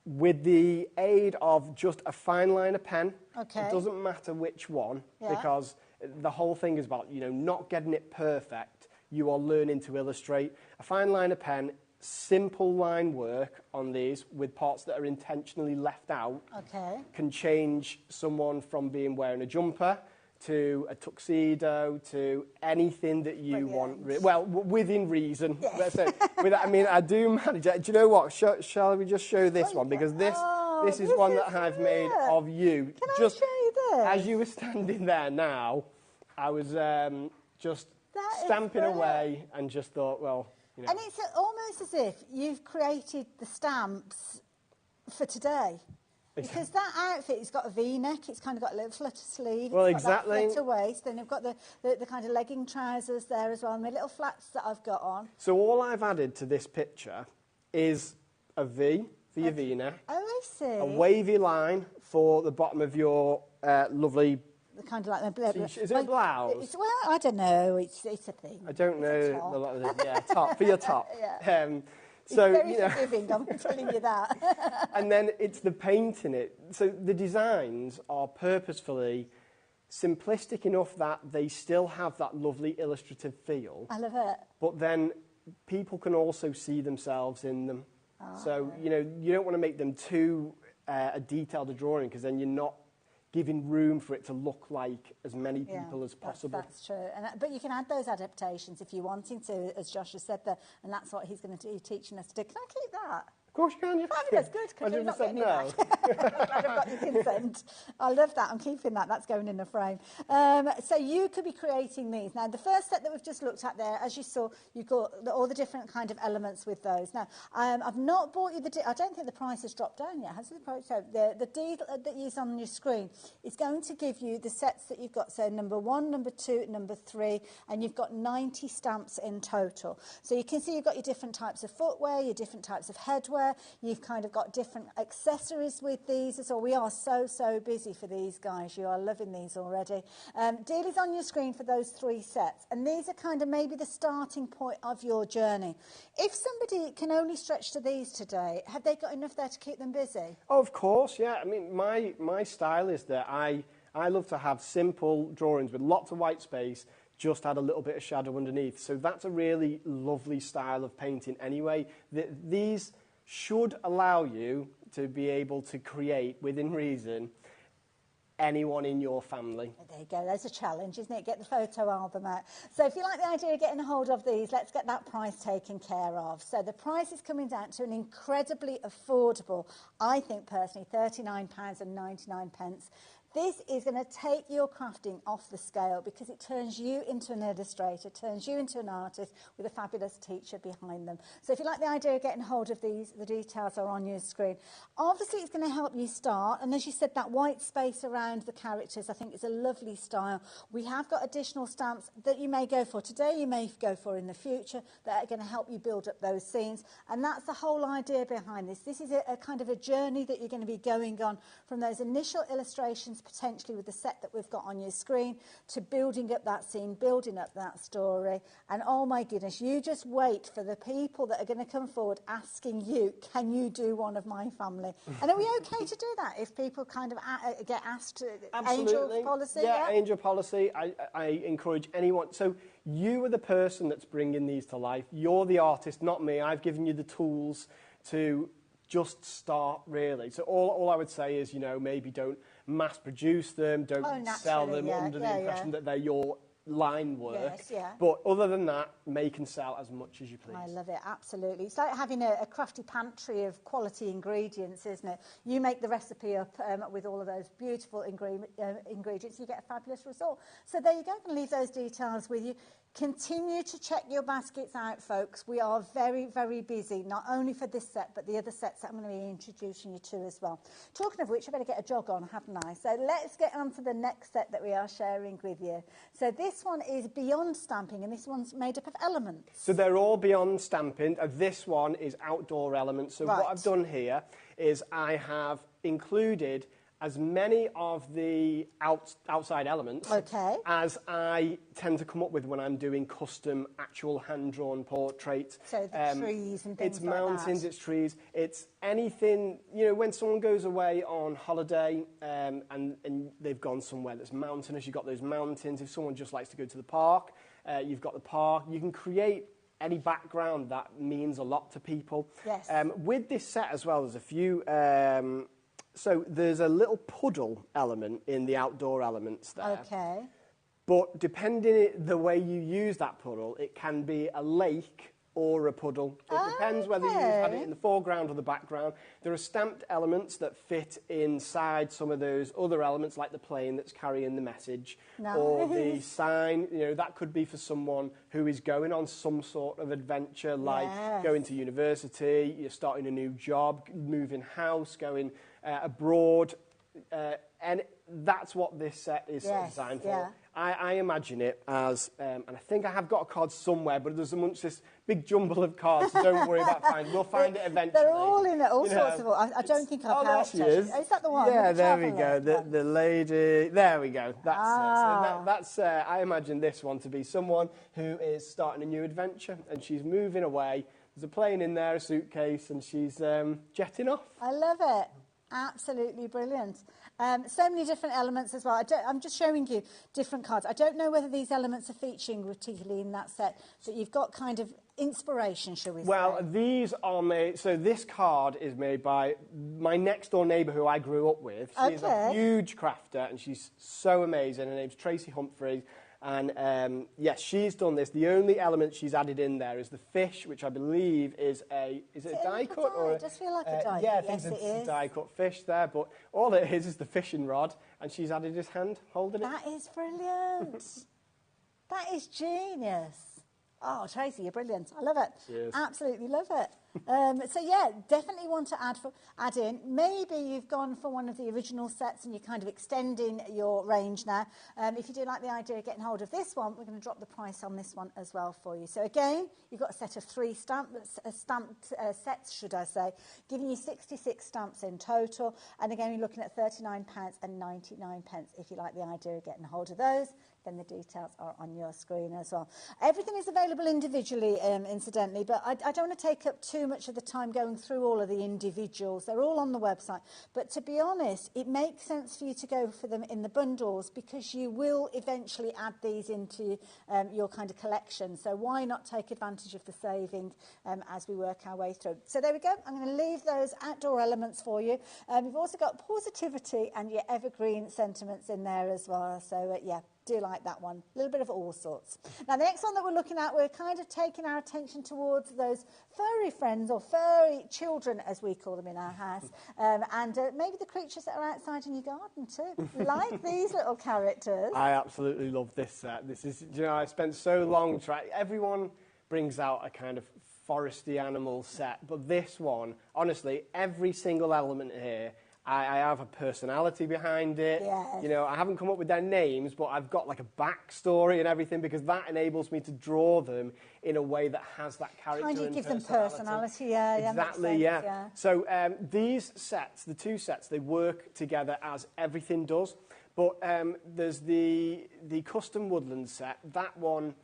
with the aid of just a fine liner pen. Okay. It doesn't matter which one, Yeah. because the whole thing is about, not getting it perfect. You are learning to illustrate. A fine liner pen, simple line work on these with parts that are intentionally left out Okay. can change someone from being wearing a jumper to a tuxedo to anything that you want. Well, within reason. Yes. Let's say. I do manage it. Do you know what? Shall we just show this one? Because this is one that I've made of you. Can I show you this? As you were standing there now, I was just stamping away and just thought, well, And it's almost as if you've created the stamps for today. Because that outfit has got a V-neck, it's kind of got a little flutter sleeve, well, it's got exactly. that flutter waist, then you've got the kind of legging trousers there as well, and the little flats that I've got on. So all I've added to this picture is a V for your V-neck, Oh, I see. a wavy line for the bottom of your lovely... The kind of like the Is it a blouse? Well, I don't know. It's a thing. I don't know. top. Top for your top. Yeah. So, it's very forgiving, I'm telling you that. And then it's the painting it. So the designs are purposefully simplistic enough that they still have that lovely illustrative feel. I love it. But then people can also see themselves in them. So, you don't want to make them too detailed a drawing, because then you're not giving room for it to look like as many people as possible. That's true. But you can add those adaptations if you're wanting to, as Josh has said there, and that's what he's going to be teaching us to do. Can I keep that? Of course you can. Fabulous, good, because you're not getting it back. I've got your consent. I love that. I'm keeping that. That's going in the frame. So you could be creating these. Now, the first set that we've just looked at there, as you saw, you've got all the different kind of elements with those. Now, I've not bought you I don't think the price has dropped down yet, has it? So the deal that you use on your screen is going to give you the sets that you've got. So number 1, number 2, number 3, and you've got 90 stamps in total. So you can see you've got your different types of footwear, your different types of headwear. You've kind of got different accessories with these as well. We are so busy for these guys. You are loving these already. Deal is on your screen for those 3 sets. And these are kind of maybe the starting point of your journey. If somebody can only stretch to these today, have they got enough there to keep them busy? Oh, of course, yeah. I mean, my style is that I love to have simple drawings with lots of white space, just add a little bit of shadow underneath. So that's a really lovely style of painting anyway. These should allow you to be able to create, within reason, anyone in your family. There you go, there's a challenge, isn't it? Get the photo album out. So if you like the idea of getting a hold of these, let's get that price taken care of. So the price is coming down to an incredibly affordable, I think personally, £39.99. This is going to take your crafting off the scale, because it turns you into an illustrator, turns you into an artist with a fabulous teacher behind them. So if you like the idea of getting hold of these, the details are on your screen. Obviously, it's going to help you start. And as you said, that white space around the characters, I think is a lovely style. We have got additional stamps that you may go for today, you may go for in the future, that are going to help you build up those scenes. And that's the whole idea behind this. This is a kind of a journey that you're going to be going on from those initial illustrations, potentially with the set that we've got on your screen, to building up that scene, building up that story. And oh my goodness, you just wait for the people that are going to come forward asking you, can you do one of my family? And are we okay to do that if people kind of get asked to? Absolutely. Angel policy? Yeah, angel policy. I encourage anyone. So you are the person that's bringing these to life. You're the artist, not me. I've given you the tools to just start, really. So all I would say is, maybe don't mass produce them, don't sell them under the impression that they're your line work. Yes, yeah. But other than that, make and sell as much as you please. I love it, absolutely. It's like having a crafty pantry of quality ingredients, isn't it? You make the recipe up with all of those beautiful ingredients, you get a fabulous result. So there you go, I'm going to leave those details with you. Continue to check your baskets out, folks. We are very busy, not only for this set, but the other sets that I'm going to be introducing you to as well. Talking of which, I better get a jog on, haven't I? So let's get on to the next set that we are sharing with you. So this one is beyond stamping, and this one's made up of elements. So they're all beyond stamping. This one is outdoor elements. So what I've done here is I have included as many of the outside elements as I tend to come up with when I'm doing custom, actual hand-drawn portraits. So the trees and things it's mountains, it's trees, it's anything, you know, when someone goes away on holiday and they've gone somewhere that's mountainous, you've got those mountains. If someone just likes to go to the park, you've got the park. You can create any background that means a lot to people. Yes. With this set as well, there's a few... So there's a little puddle element in the outdoor elements there. Okay. But depending the way you use that puddle, it can be a lake or a puddle. It depends whether you have it in the foreground or the background. There are stamped elements that fit inside some of those other elements, like the plane that's carrying the message, or the sign. You know, that could be for someone who is going on some sort of adventure, like going to university, you're starting a new job, moving house, going abroad, and that's what this set is designed for. I imagine it as, and I think I have got a card somewhere, but there's amongst this big jumble of cards, so don't worry about finding. We'll find it eventually. They're all in it, all sorts of. I don't think I've there she is. Is that the one? Yeah, there we go. The lady. There we go. That's it. So that's. I imagine this one to be someone who is starting a new adventure and she's moving away. There's a plane in there, a suitcase, and she's jetting off. I love it. Absolutely brilliant. So many different elements as well. I'm just showing you different cards. I don't know whether these elements are featuring particularly in that set, but you've got kind of inspiration, shall we say? Well, these are made... So this card is made by my next-door neighbour who I grew up with. She's a huge crafter, and she's so amazing. Her name's Tracy Humphrey. And, yes, she's done this. The only element she's added in there is the fish, which I believe is a... Is it a die cut? Or it does feel like a die cut. Yeah, I think it's a die cut fish there. But all it is the fishing rod, and she's added his hand holding it. That is brilliant. That is genius. Oh, Tracy, you're brilliant. I love it. Cheers. Absolutely love it. So, yeah, definitely want to add in. Maybe you've gone for one of the original sets and you're kind of extending your range now. If you do like the idea of getting hold of this one, we're going to drop the price on this one as well for you. So, again, you've got a set of 3 stamped sets, should I say, giving you 66 stamps in total. And, again, you're looking at £39.99 if you like the idea of getting hold of those. Then the details are on your screen as well. Everything is available individually, incidentally, but I don't want to take up too much of the time going through all of the individuals. They're all on the website. But to be honest, it makes sense for you to go for them in the bundles because you will eventually add these into your kind of collection. So why not take advantage of the saving as we work our way through? So there we go. I'm going to leave those outdoor elements for you. We've also got positivity and your evergreen sentiments in there as well. So, yeah. Do like that one. A little bit of all sorts. Now, the next one that we're looking at, we're kind of taking our attention towards those furry friends or furry children, as we call them in our house, and maybe the creatures that are outside in your garden too, like these little characters. I absolutely love this set. This is, you know, I spent so long trying. Everyone brings out a kind of foresty animal set, but this one, honestly, every single element here, I have a personality behind it. Yes. You know, I haven't come up with their names, but I've got like a backstory and everything because that enables me to draw them in a way that has that character kind of and give them personality, yeah. Exactly, yeah. So these sets, the 2 sets, they work together as everything does. But there's the custom woodland set. That one,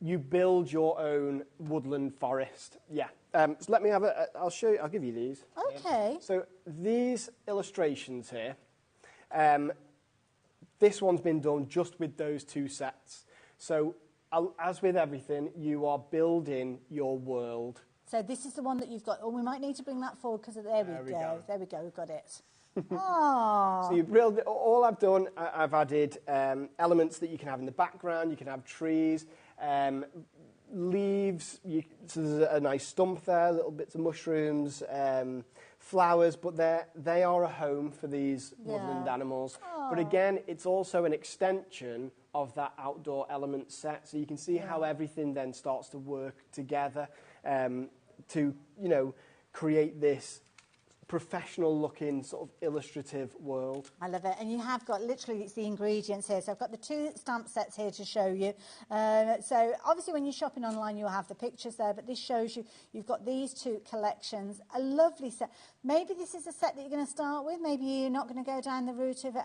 you build your own woodland forest. Yeah. So let me have I'll show you. I'll give you these. Okay. So these illustrations here, this one's been done just with those 2 sets. So as with everything, you are building your world. So this is the one that you've got. Oh, we might need to bring that forward because there we go. There we go. We've got it. Oh. So you've built all I've done. I've added elements that you can have in the background. You can have trees. Leaves, so there's a nice stump there, little bits of mushrooms, flowers, but they are a home for these woodland animals. Aww. But again, it's also an extension of that outdoor element set, so you can see how everything then starts to work together to, you know, create this professional-looking sort of illustrative world. I love it. And you have got, literally, it's the ingredients here. So I've got the 2 stamp sets here to show you. So obviously when you're shopping online, you'll have the pictures there, but this shows you, you've got these 2 collections, a lovely set. Maybe this is a set that you're going to start with. Maybe you're not going to go down the route of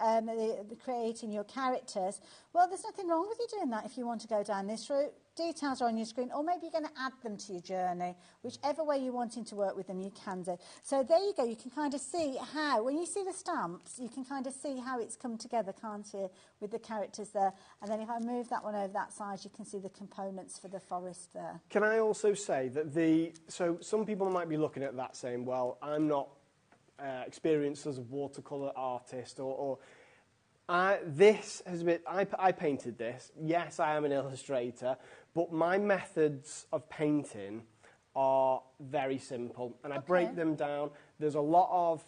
creating your characters. Well, there's nothing wrong with you doing that if you want to go down this route. Details are on your screen, or maybe you're going to add them to your journey. Whichever way you're wanting to work with them, you can do. So there you go. You can kind of see how, when you see the stamps, you can kind of see how it's come together, can't you, with the characters there. And then if I move that one over that side, you can see the components for the forest there. Can I also say that so some people might be looking at that saying, well, I'm not experienced as a watercolour artist, this has been, I painted this. Yes, I am an illustrator, but my methods of painting are very simple, and I break them down. There's a lot of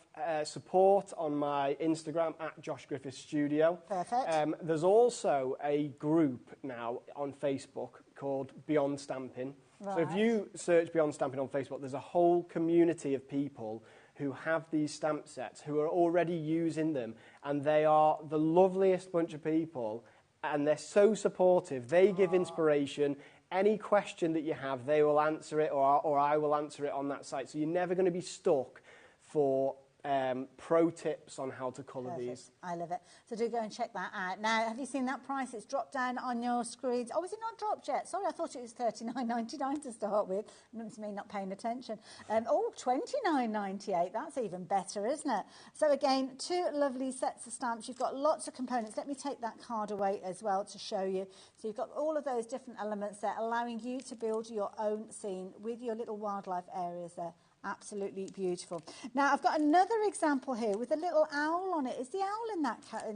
support on my Instagram at Josh Griffiths Studio. Perfect. There's also a group now on Facebook called Beyond Stamping. Right. So if you search Beyond Stamping on Facebook, there's a whole community of people who have these stamp sets, who are already using them, and they are the loveliest bunch of people, and they're so supportive. They give inspiration. Any question that you have, they will answer it, or I will answer it on that site. So you're never going to be stuck for pro tips on how to colour these. I love it. So do go and check that out. Now, have you seen that price? It's dropped down on your screens. Oh, is it not dropped yet? Sorry, I thought it was $39.99 to start with. That's me not paying attention. $29.98. That's even better, isn't it? So again, 2 lovely sets of stamps. You've got lots of components. Let me take that card away as well to show you. So you've got all of those different elements there, allowing you to build your own scene with your little wildlife areas there. Absolutely beautiful. Now, I've got another example here with a little owl on it. Is the owl in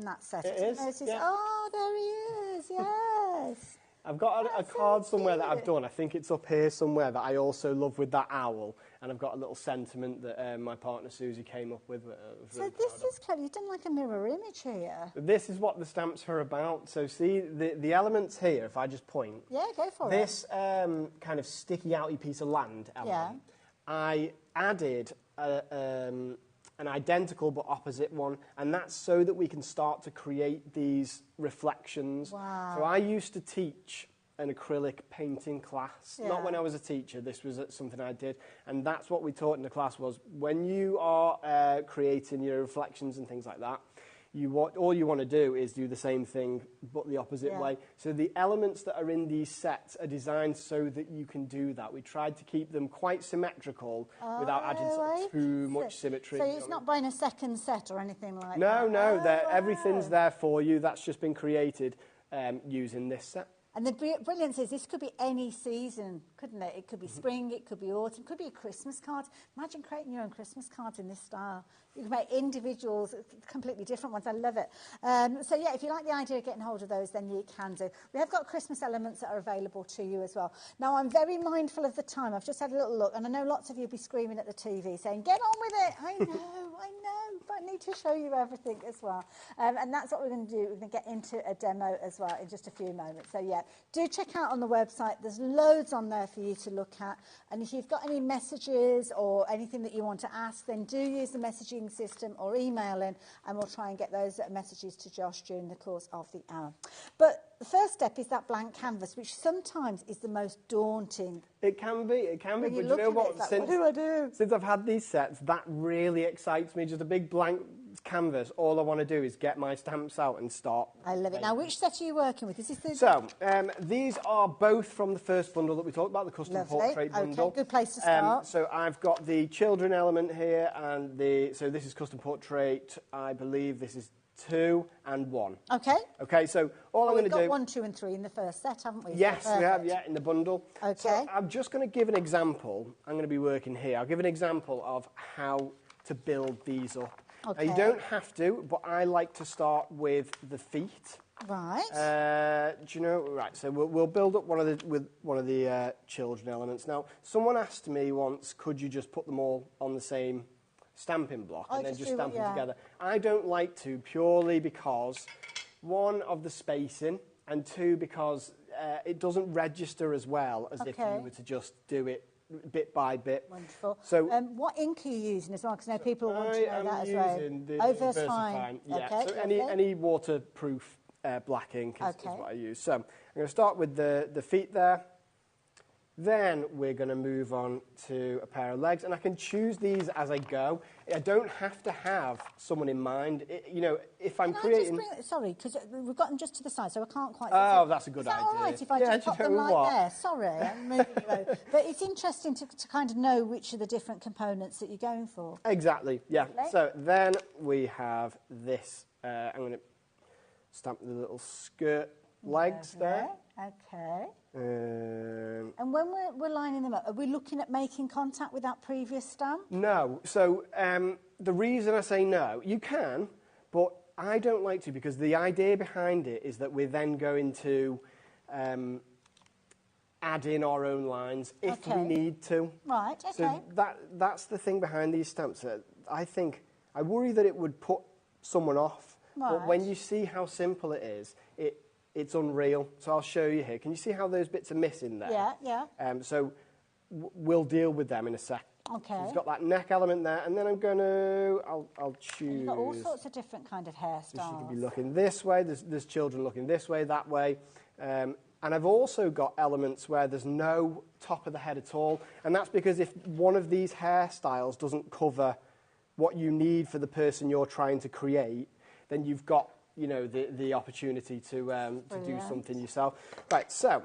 that set? It is, yeah. Oh, there he is, yes. I've got a card somewhere that I've done. I think it's up here somewhere that I also love with that owl. And I've got a little sentiment that my partner Susie came up with. So this is clever. You've done like a mirror image here. This is what the stamps are about. So see, the elements here, if I just point. Yeah, go for it. This kind of sticky outy piece of land element. Yeah. I added an identical but opposite one, and that's so that we can start to create these reflections. Wow. So I used to teach an acrylic painting class, not when I was a teacher, this was something I did, and that's what we taught in the class was when you are creating your reflections and things like that, all you want to do is do the same thing but the opposite way. So the elements that are in these sets are designed so that you can do that. We tried to keep them quite symmetrical without adding too much symmetry. So it's not buying a second set or anything like that? No, everything's there for you. That's just been created using this set. And the brilliance is this could be any season, couldn't it? It could be spring, it could be autumn, it could be a Christmas card. Imagine creating your own Christmas cards in this style. You can make individuals, completely different ones. I love it. So, yeah, if you like the idea of getting hold of those, then you can do. We have got Christmas elements that are available to you as well. Now, I'm very mindful of the time. I've just had a little look, and I know lots of you will be screaming at the TV saying, get on with it. I know, but I need to show you everything as well. And that's what we're going to do. We're going to get into a demo as well in just a few moments. So, yeah, do check out on the website. There's loads on there for you to look at. And if you've got any messages or anything that you want to ask, then do use the messaging system or email in, and we'll try and get those messages to Josh during the course of the hour. But the first step is that blank canvas, which sometimes is the most daunting. It can be, but you know what? Like, what do I do? Since I've had these sets, that really excites me. Just a big blank canvas. All I want to do is get my stamps out and start. I love it. Now, which set are you working with? Is this the... So, these are both from the first bundle that we talked about, the custom portrait bundle. Okay, good place to start. So I've got the children element here, and so this is custom portrait. I believe this is 2 and 1. Okay. Okay, so all I'm going to do... We've got 1, 2 and 3 in the first set, haven't we? Yes, we have, in the bundle. Okay. So I'm just going to give an example. I'm going to be working here. I'll give an example of how to build these up. Okay. Now, you don't have to, but I like to start with the feet. Right. Do you know? Right. So we'll build up one of the children elements. Now, someone asked me once, could you just put them all on the same stamping block and then just stamp them together? I don't like to, purely because 1 of the spacing, and 2 because it doesn't register as well as if you were to just do it bit by bit. Wonderful. So, what ink are you using as well? Because I know people want to know that as well. I am using the VersaFine. Yeah. Okay, so any waterproof black ink is what I use. So I'm going to start with the feet there. Then we're going to move on to a pair of legs, and I can choose these as I go. I don't have to have someone in mind. You know, if I'm creating... Sorry, because we've got them just to the side, so I can't quite... Oh, that's a good idea. Is that all right if I just pop them like there? Sorry, I'm moving you over. But it's interesting to kind of know which are the different components that you're going for. Exactly, yeah. Lovely. So then we have this. I'm going to stamp the little skirt legs there. Okay. And when we're lining them up, are we looking at making contact with that previous stamp? No. So the reason I say no, you can, but I don't like to, because the idea behind it is that we're then going to add in our own lines if we need to. Right, okay. So that's the thing behind these stamps. I worry that it would put someone off. Right. But when you see how simple it is, it's unreal. So I'll show you here. Can you see how those bits are missing there? Yeah, yeah. So we'll deal with them in a sec. Okay. So it's got that neck element there, and then I'm going to, I'll choose. You've got all sorts of different kind of hairstyles. So she could be looking this way. There's children looking this way, that way. And I've also got elements where there's no top of the head at all. And that's because if one of these hairstyles doesn't cover what you need for the person you're trying to create, then you've got, you know, the opportunity to do something yourself. Right, so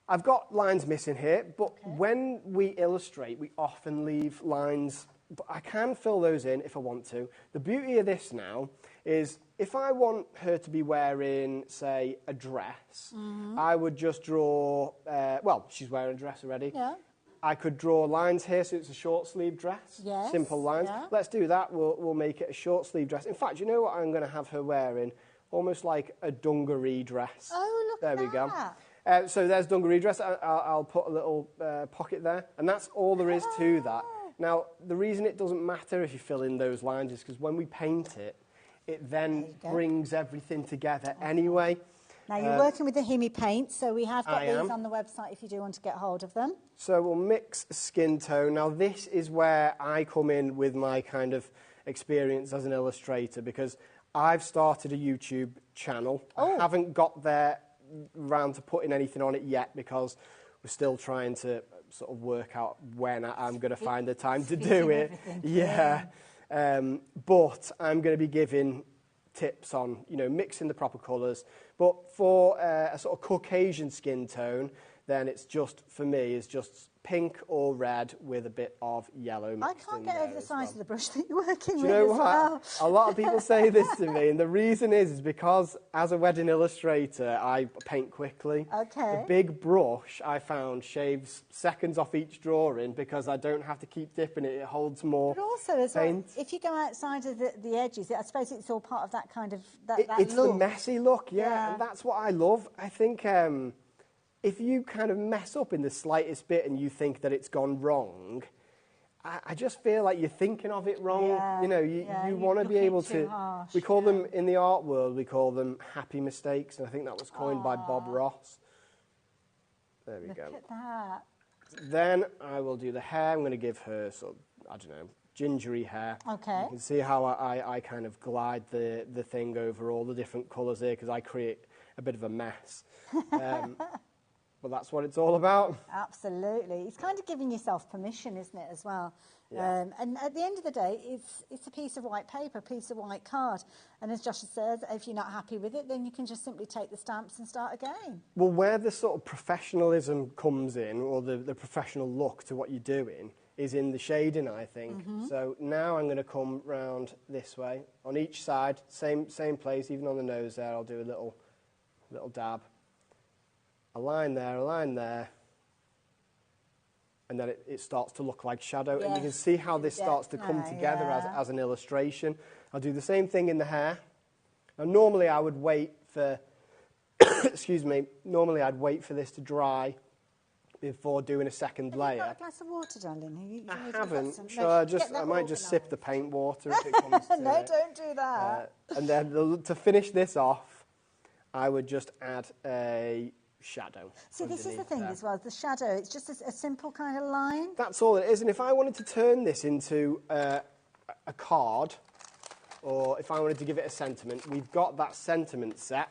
I've got lines missing here, but when we illustrate, we often leave lines, but I can fill those in if I want to. The beauty of this now is if I want her to be wearing, say, a dress, I would just draw, well, she's wearing a dress already. Yeah. I could draw lines here so it's a short sleeve dress. Yes, simple lines. yeah. Let's do that. We'll make it a short sleeve dress. In fact, you know what I'm going to have her wearing? Almost like a dungaree dress. Oh, look at that. There we go. So there's dungaree dress. I'll put a little pocket there. And that's all there is to that. Now, the reason it doesn't matter if you fill in those lines is because when we paint it, it then brings everything together anyway. Now, you're working with the Himi paint, so we have got these on the website if you do want to get hold of them. So we'll mix skin tone. Now, this is where I come in with my kind of experience as an illustrator, because I've started a YouTube channel. I haven't got there round to putting anything on it yet because we're still trying to sort of work out when I'm going to find the time to do it. Yeah. But I'm going to be giving tips on, you know, mixing the proper colours. But for a sort of Caucasian skin tone, then it's just, for me, is just pink or red with a bit of yellow mixed in. I can't get over the size of the brush that you're working with. Do you know as what? well. A lot of people say this to me, and the reason is because as a wedding illustrator, I paint quickly. Okay. The big brush, I found, shaves seconds off each drawing because I don't have to keep dipping it. It holds more But also, as paint. well, if you go outside of the edges, I suppose it's all part of that kind of that It's look. the messy look, yeah, and that's what I love. I think if you kind of mess up in the slightest bit and you think that it's gone wrong, I just feel like you're thinking of it wrong. Yeah, you know, you want to be able to... harsh, we call them, in the art world, we call them happy mistakes, and I think that was coined by Bob Ross. There we go. Look at that. Then I will do the hair. I'm going to give her sort of, I don't know, gingery hair. Okay. You can see how I kind of glide the thing over all the different colours here because I create a bit of a mess. But that's what it's all about. Absolutely. It's kind of giving yourself permission, isn't it, as well? Yeah. And at the end of the day, it's a piece of white paper, a piece of white card. And as Joshua says, if you're not happy with it, then you can just simply take the stamps and start again. Well, where the sort of professionalism comes in, or the professional look to what you're doing, is in the shading, I think. So now I'm going to come round this way. On each side, same place, even on the nose there, I'll do a little dab. A line there, and then it starts to look like shadow. And you can see how this starts to come together as an illustration. I'll do the same thing in the hair. Now, normally I would wait for, excuse me, normally I'd wait for this to dry before doing a second layer. Have you got a glass of water, darling? I haven't. I might just sip the paint water if it comes to No, it. don't do that. And then to finish this off, I would just add a shadow. See, this is the thing as well, the shadow, it's just a simple kind of line. That's all it is, and if I wanted to turn this into a card, or if I wanted to give it a sentiment, we've got that sentiment set,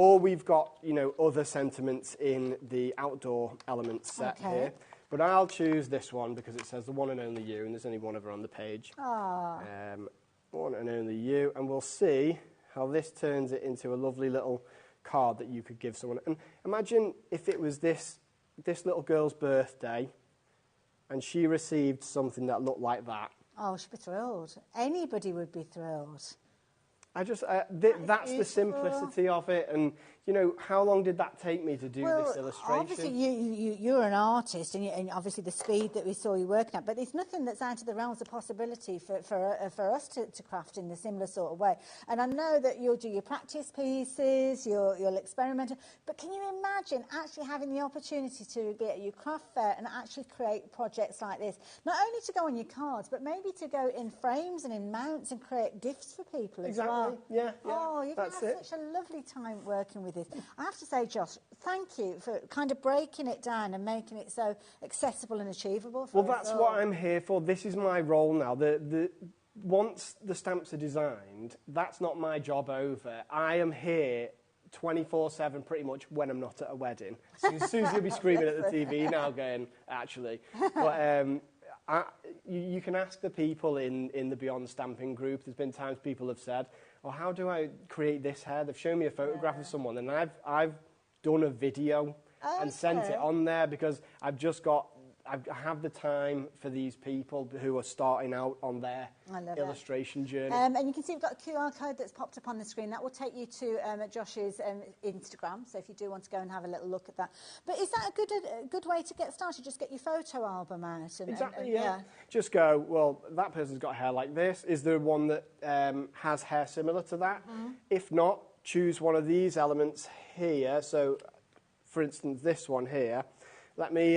Or we've got, you know, other sentiments in the outdoor elements set here. But I'll choose this one because it says the one and only you, and there's only one of her on the page. One and only you, and we'll see how this turns it into a lovely little card that you could give someone. And imagine if it was this little girl's birthday, and she received something that looked like that. Oh, she'd be thrilled. Anybody would be thrilled. That's the simplicity of it, and you know, how long did that take me to do this illustration? Obviously you're an artist, and obviously the speed that we saw you working at, but there's nothing that's out of the realms of possibility for us to craft in the similar sort of way. And I know that you'll do your practice pieces, you'll experiment, but can you imagine actually having the opportunity to be at your craft fair and actually create projects like this? Not only to go on your cards, but maybe to go in frames and in mounts and create gifts for people as well. Yeah, oh, you're going to have such a lovely time working with this. I have to say, Josh, thank you for kind of breaking it down and making it so accessible and achievable for us all. That's what I'm here for. This is my role now. Once the stamps are designed, that's not my job over. I am here 24/7 pretty much when I'm not at a wedding. So Susie will be screaming at the TV now going, actually. But you can ask the people in the Beyond Stamping group. There's been times people have said, "Oh, how do I create this hair?" They've shown me a photograph of someone, and I've done a video and sent it on there because I have the time for these people who are starting out on their illustration journey. And you can see we've got a QR code that's popped up on the screen. That will take you to Josh's Instagram, so if you do want to go and have a little look at that. But is that a good way to get started? Just get your photo album out. Exactly, yeah. Just go, well, that person's got hair like this. Is there one that has hair similar to that? If not, choose one of these elements here. So, for instance, this one here. Let me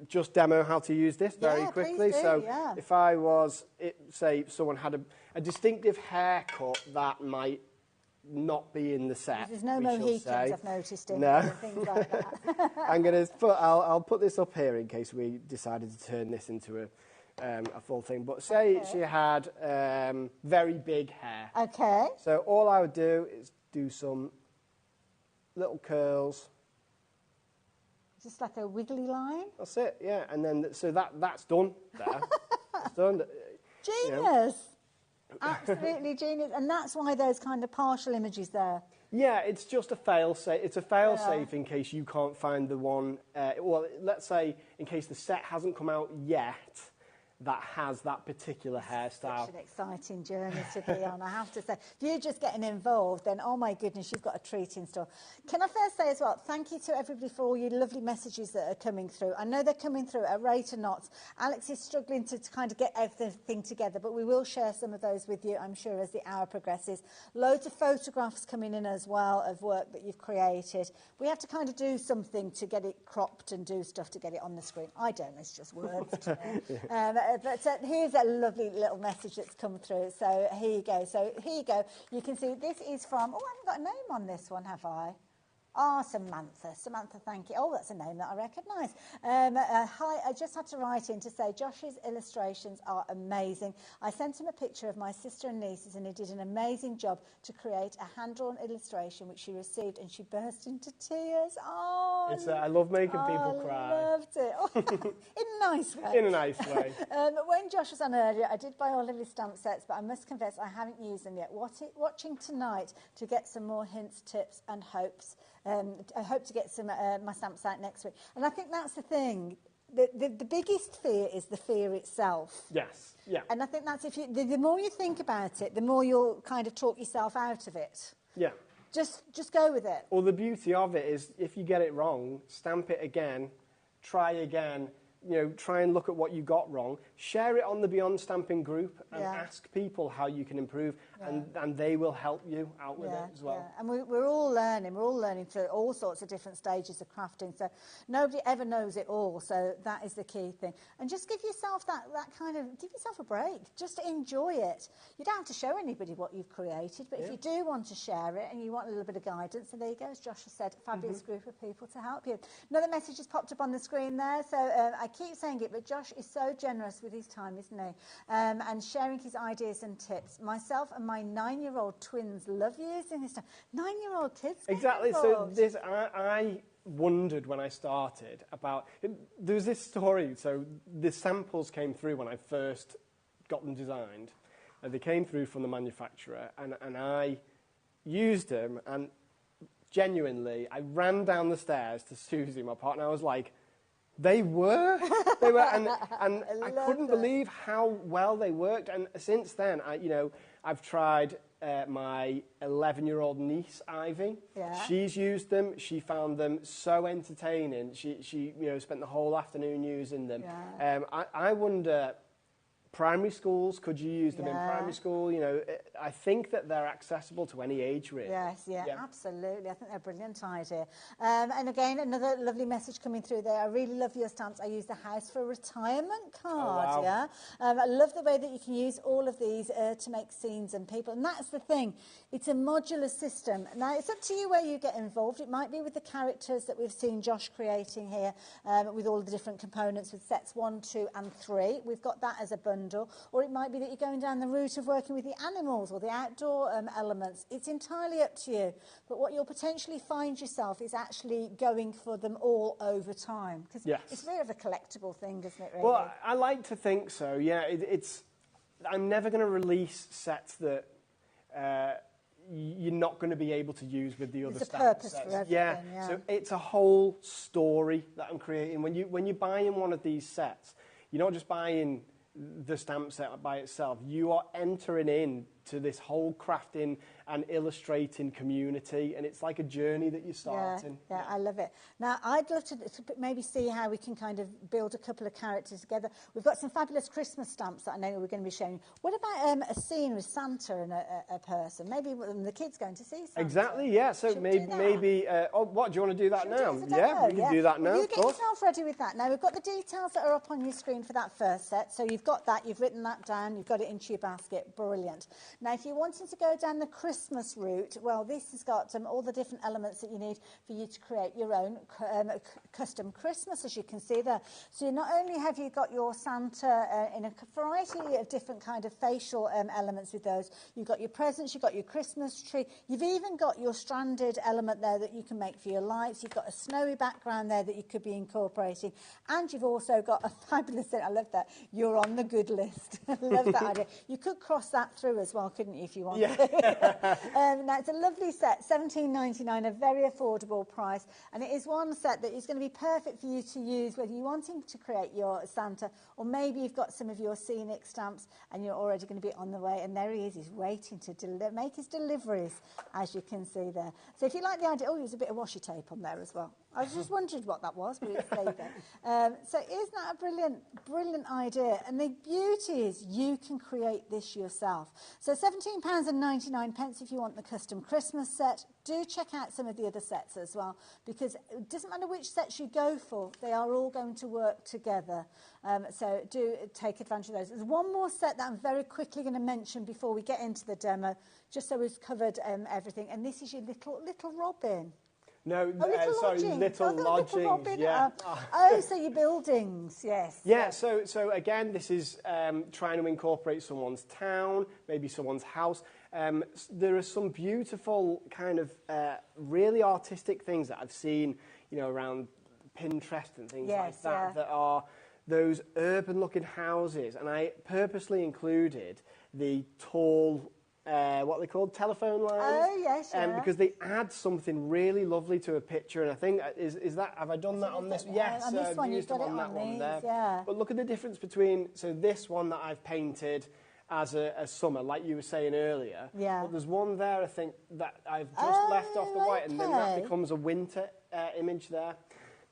just demo how to use this very quickly. If I was, say, someone had a distinctive haircut that might not be in the set. There's no Mohicans, I've noticed it. No. Things like that. I'll put this up here in case we decided to turn this into a full thing. But say she had very big hair. Okay. So all I would do is do some little curls. Just like a wiggly line? That's it, yeah. And then, so that's done there. It's done. Genius. You know. Absolutely genius. And that's why those kind of partial images there. Yeah, it's just a fail-safe. It's a fail-safe in case you can't find the one, well, let's say in case the set hasn't come out yet, that has that particular hairstyle. Such an exciting journey to be on, I have to say. If you're just getting involved, then, oh my goodness, you've got a treat in store. Can I first say as well, thank you to everybody for all your lovely messages that are coming through. I know they're coming through at a rate of knots. Alex is struggling to kind of get everything together, but we will share some of those with you, I'm sure, as the hour progresses. Loads of photographs coming in as well of work that you've created. We have to kind of do something to get it cropped and do stuff to get it on the screen. I don't, it's just words to me. But here's a lovely little message that's come through. So here you go. You can see this is from, oh, I haven't got a name on this one, have I? Ah, Samantha. Samantha, thank you. Oh, that's a name that I recognise. Hi, I just had to write in to say Josh's illustrations are amazing. I sent him a picture of my sister and nieces, and he did an amazing job to create a hand-drawn illustration, which she received, and she burst into tears. Oh, I love making people cry. I loved it. Oh, in a nice way. In a nice way. When Josh was on earlier, I did buy all of his stamp sets, but I must confess I haven't used them yet. Watching tonight to get some more hints, tips, and hopes. I hope to get some my stamps out next week. And I think that's the thing. The biggest fear is the fear itself. Yes, yeah. And I think that's the more you think about it, the more you'll kind of talk yourself out of it. Yeah. Just go with it. Well, the beauty of it is if you get it wrong, stamp it again, try again. You know, try and look at what you got wrong. Share it on the Beyond Stamping group and ask people how you can improve, and they will help you out with it as well. Yeah. And we're all learning. We're all learning through all sorts of different stages of crafting. So nobody ever knows it all. So that is the key thing. And just give yourself give yourself a break. Just enjoy it. You don't have to show anybody what you've created, but if you do want to share it and you want a little bit of guidance, so there you go, as Josh has said, a fabulous group of people to help you. Another message has popped up on the screen there. So I keep saying it, but Josh is so generous with his time, isn't he? And sharing his ideas and tips. Myself and my 9-year-old twins love using his time. 9-year-old kids get Exactly. involved. So this, I wondered when I started about, there was this story, so the samples came through when I first got them designed, and they came through from the manufacturer, and I used them, and genuinely, I ran down the stairs to Susie, my partner. I was like, they were, and I couldn't believe how well they worked. And since then, I've tried my 11-year-old niece, Ivy. Yeah. She's used them. She found them so entertaining. She spent the whole afternoon using them. Yeah. I wonder, primary schools, could you use them in primary school? I think that they're accessible to any age, really. Yes, yeah, absolutely. I think they're a brilliant idea. And again, another lovely message coming through there. I really love your stamps. I use the house for retirement card, wow. yeah? I love the way that you can use all of these to make scenes and people. And that's the thing. It's a modular system. Now, it's up to you where you get involved. It might be with the characters that we've seen Josh creating here with all the different components with sets 1, 2 and 3. We've got that as a bundle. Or it might be that you're going down the route of working with the animals or the outdoor elements. It's entirely up to you. But what you'll potentially find yourself is actually going for them all over time. Because it's a bit of a collectible thing, isn't it, really? Well, I like to think so, yeah. I'm never going to release sets that you're not going to be able to use with the other stamp purpose sets. for everything, yeah. So it's a whole story that I'm creating. When you're buying one of these sets, you're not just buying the stamp set by itself. You are entering into this whole crafting and illustrating community, and it's like a journey that you're starting. Yeah, I love it. Now, I'd love to maybe see how we can kind of build a couple of characters together. We've got some fabulous Christmas stamps that I know we're going to be showing. What about a scene with Santa and a person? Maybe the kids going to see Santa. Exactly, yeah. So maybe what, do you want to do that now? We can do that now. Well, you get yourself ready with that. Now, we've got the details that are up on your screen for that first set. So you've got that, you've written that down, you've got it into your basket. Brilliant. Now, if you're wanting to go down the Christmas route, well, this has got all the different elements that you need for you to create your own custom Christmas, as you can see there. So not only have you got your Santa in a variety of different kind of facial elements with those, you've got your presents, you've got your Christmas tree, you've even got your stranded element there that you can make for your lights, you've got a snowy background there that you could be incorporating, and you've also got a fabulous thing, I love that, you're on the good list. I love that idea. You could cross that through as well, couldn't you, if you wanted to? Now, it's a lovely set, $17.99, a very affordable price, and it is one set that is going to be perfect for you to use whether you're wanting to create your Santa, or maybe you've got some of your scenic stamps and you're already going to be on the way, and there he is, he's waiting to make his deliveries, as you can see there. So if you like the idea, there's a bit of washi tape on there as well. I was just wondering what that was, but it's there. So isn't that a brilliant idea? And the beauty is you can create this yourself. So £17.99 if you want the custom Christmas set. Do check out some of the other sets as well, because it doesn't matter which sets you go for, they are all going to work together. So do take advantage of those. There's one more set that I'm very quickly going to mention before we get into the demo, just so we've covered everything. And this is your little Robin. No, sorry, little lodgings. Yeah. So your buildings, yes. Yeah. So again, this is trying to incorporate someone's town, maybe someone's house. There are some beautiful kind of really artistic things that I've seen, around Pinterest and things like that. That are those urban-looking houses, and I purposely included the tall. What they called telephone lines. Oh, yes, because they add something really lovely to a picture, and I think is that, have I done that on this? Yes, on this one, I've used you've got them on that one these, there. yeah. But look at the difference between this one that I've painted as a summer, like you were saying earlier. Yeah. But there's one there, I think, that I've just left off the white, and then that becomes a winter image there.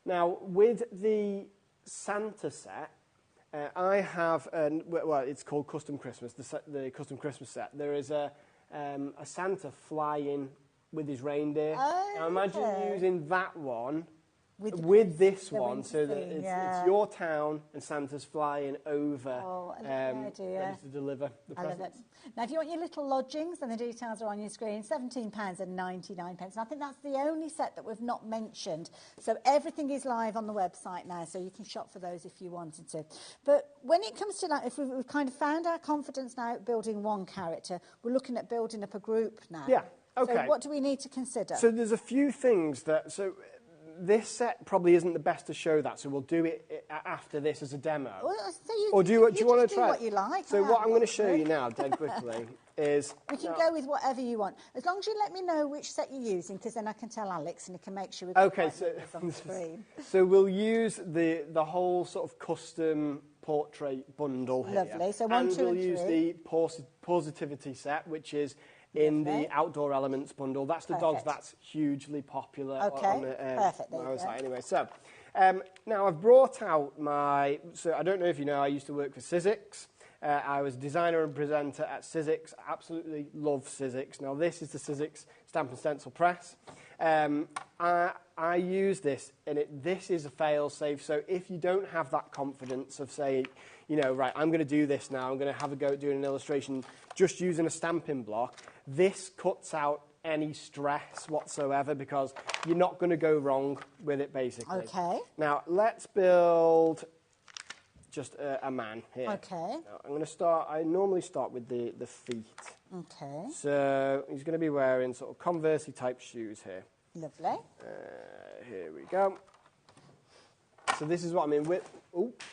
Now, with the Santa set, I have, it's called Custom Christmas, the Custom Christmas set. There is a Santa flying with his reindeer. Now imagine using that one with this one, so that it's your town and Santa's flying over ready to deliver the presents. Now, if you want your little lodgings, then the details are on your screen, £17.99. And I think that's the only set that we've not mentioned. So everything is live on the website now, so you can shop for those if you wanted to. But when it comes to that, if we've kind of found our confidence now at building one character, we're looking at building up a group now. Yeah, okay. So what do we need to consider? So there's a few things that... This set probably isn't the best to show that, so we'll do it after this as a demo. Well, or do you want to try? What you like. So what I'm going to show you now, dead quickly, is... We can go with whatever you want, as long as you let me know which set you're using, because then I can tell Alex and he can make sure we've got on the screen. So we'll use the whole sort of custom portrait bundle here. Lovely. So 1, 2, and we'll use the positivity set, which is in the outdoor elements bundle. That's the dogs that's hugely popular on the website anyway. So now I've brought out my... So I don't know if you know, I used to work for Sizzix. I was a designer and presenter at Sizzix. Absolutely love Sizzix. Now this is the Sizzix Stamp and Stencil Press. I use this, and this is a fail-safe. So if you don't have that confidence of saying, you know, right, I'm going to do this now, I'm going to have a go at doing an illustration just using a stamping block, this cuts out any stress whatsoever because you're not going to go wrong with it, basically. Okay. Now, let's build just a man here. Okay. Now, I'm going to start, I normally start with the feet. Okay. So he's going to be wearing sort of Converse-y type shoes here. Lovely. Here we go. So this is what I mean with...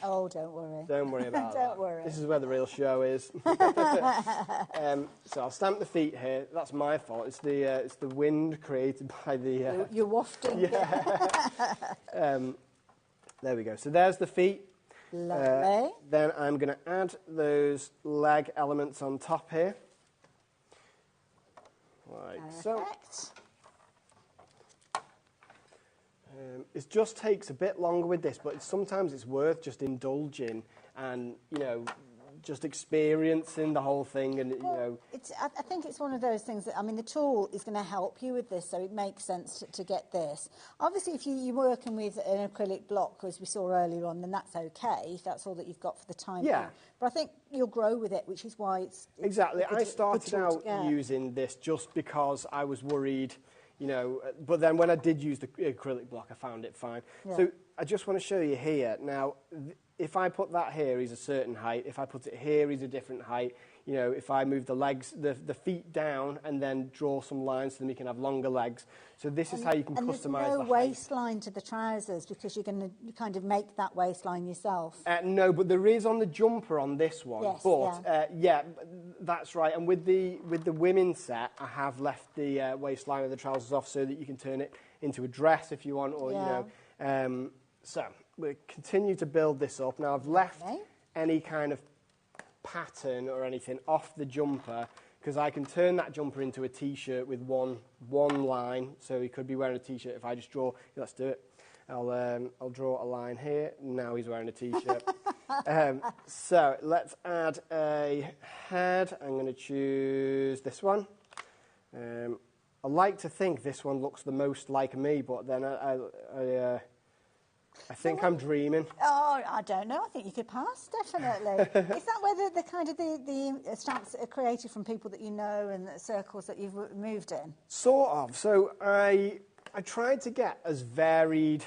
Oh, don't worry. Don't worry about that. Don't worry. This is where the real show is. So I'll stamp the feet here. That's my fault. It's the wind created by the... You're wafting. Yeah. There we go. So there's the feet. Lovely. Then I'm going to add those leg elements on top here. Like so. It just takes a bit longer with this, but sometimes it's worth just indulging and, you know, just experiencing the whole thing. And, you know, I think it's one of those things that, I mean, the tool is going to help you with this, so it makes sense to get this. Obviously, if you're working with an acrylic block, as we saw earlier on, then that's okay, if that's all that you've got for the time being. But I think you'll grow with it, which is why it's exactly. I started out using this just because I was worried, you know, but then when I did use the acrylic block, I found it fine. Yeah. So I just want to show you here. Now, if I put that here, he's a certain height. If I put it here, he's a different height. You know, if I move the legs, the feet down and then draw some lines so then we can have longer legs. So this is how you can customise the height. And there's no waistline to the trousers because you're going to kind of make that waistline yourself. No, but there is on the jumper on this one. Yes, but yeah, that's right. And with the women's set, I have left the waistline of the trousers off so that you can turn it into a dress if you want, or you know. So we'll continue to build this up. Now I've left any kind of pattern or anything off the jumper because I can turn that jumper into a t-shirt with one line. So he could be wearing a t-shirt if I just draw. Let's do it. I'll draw a line here. Now he's wearing a t-shirt. So let's add a head. I'm going to choose this one. I like to think this one looks the most like me, but then I think I'm dreaming. Oh, I don't know. I think you could pass, definitely. Is that where the kind of the stamps are created from people that you know and the circles that you've moved in? Sort of. So I tried to get as varied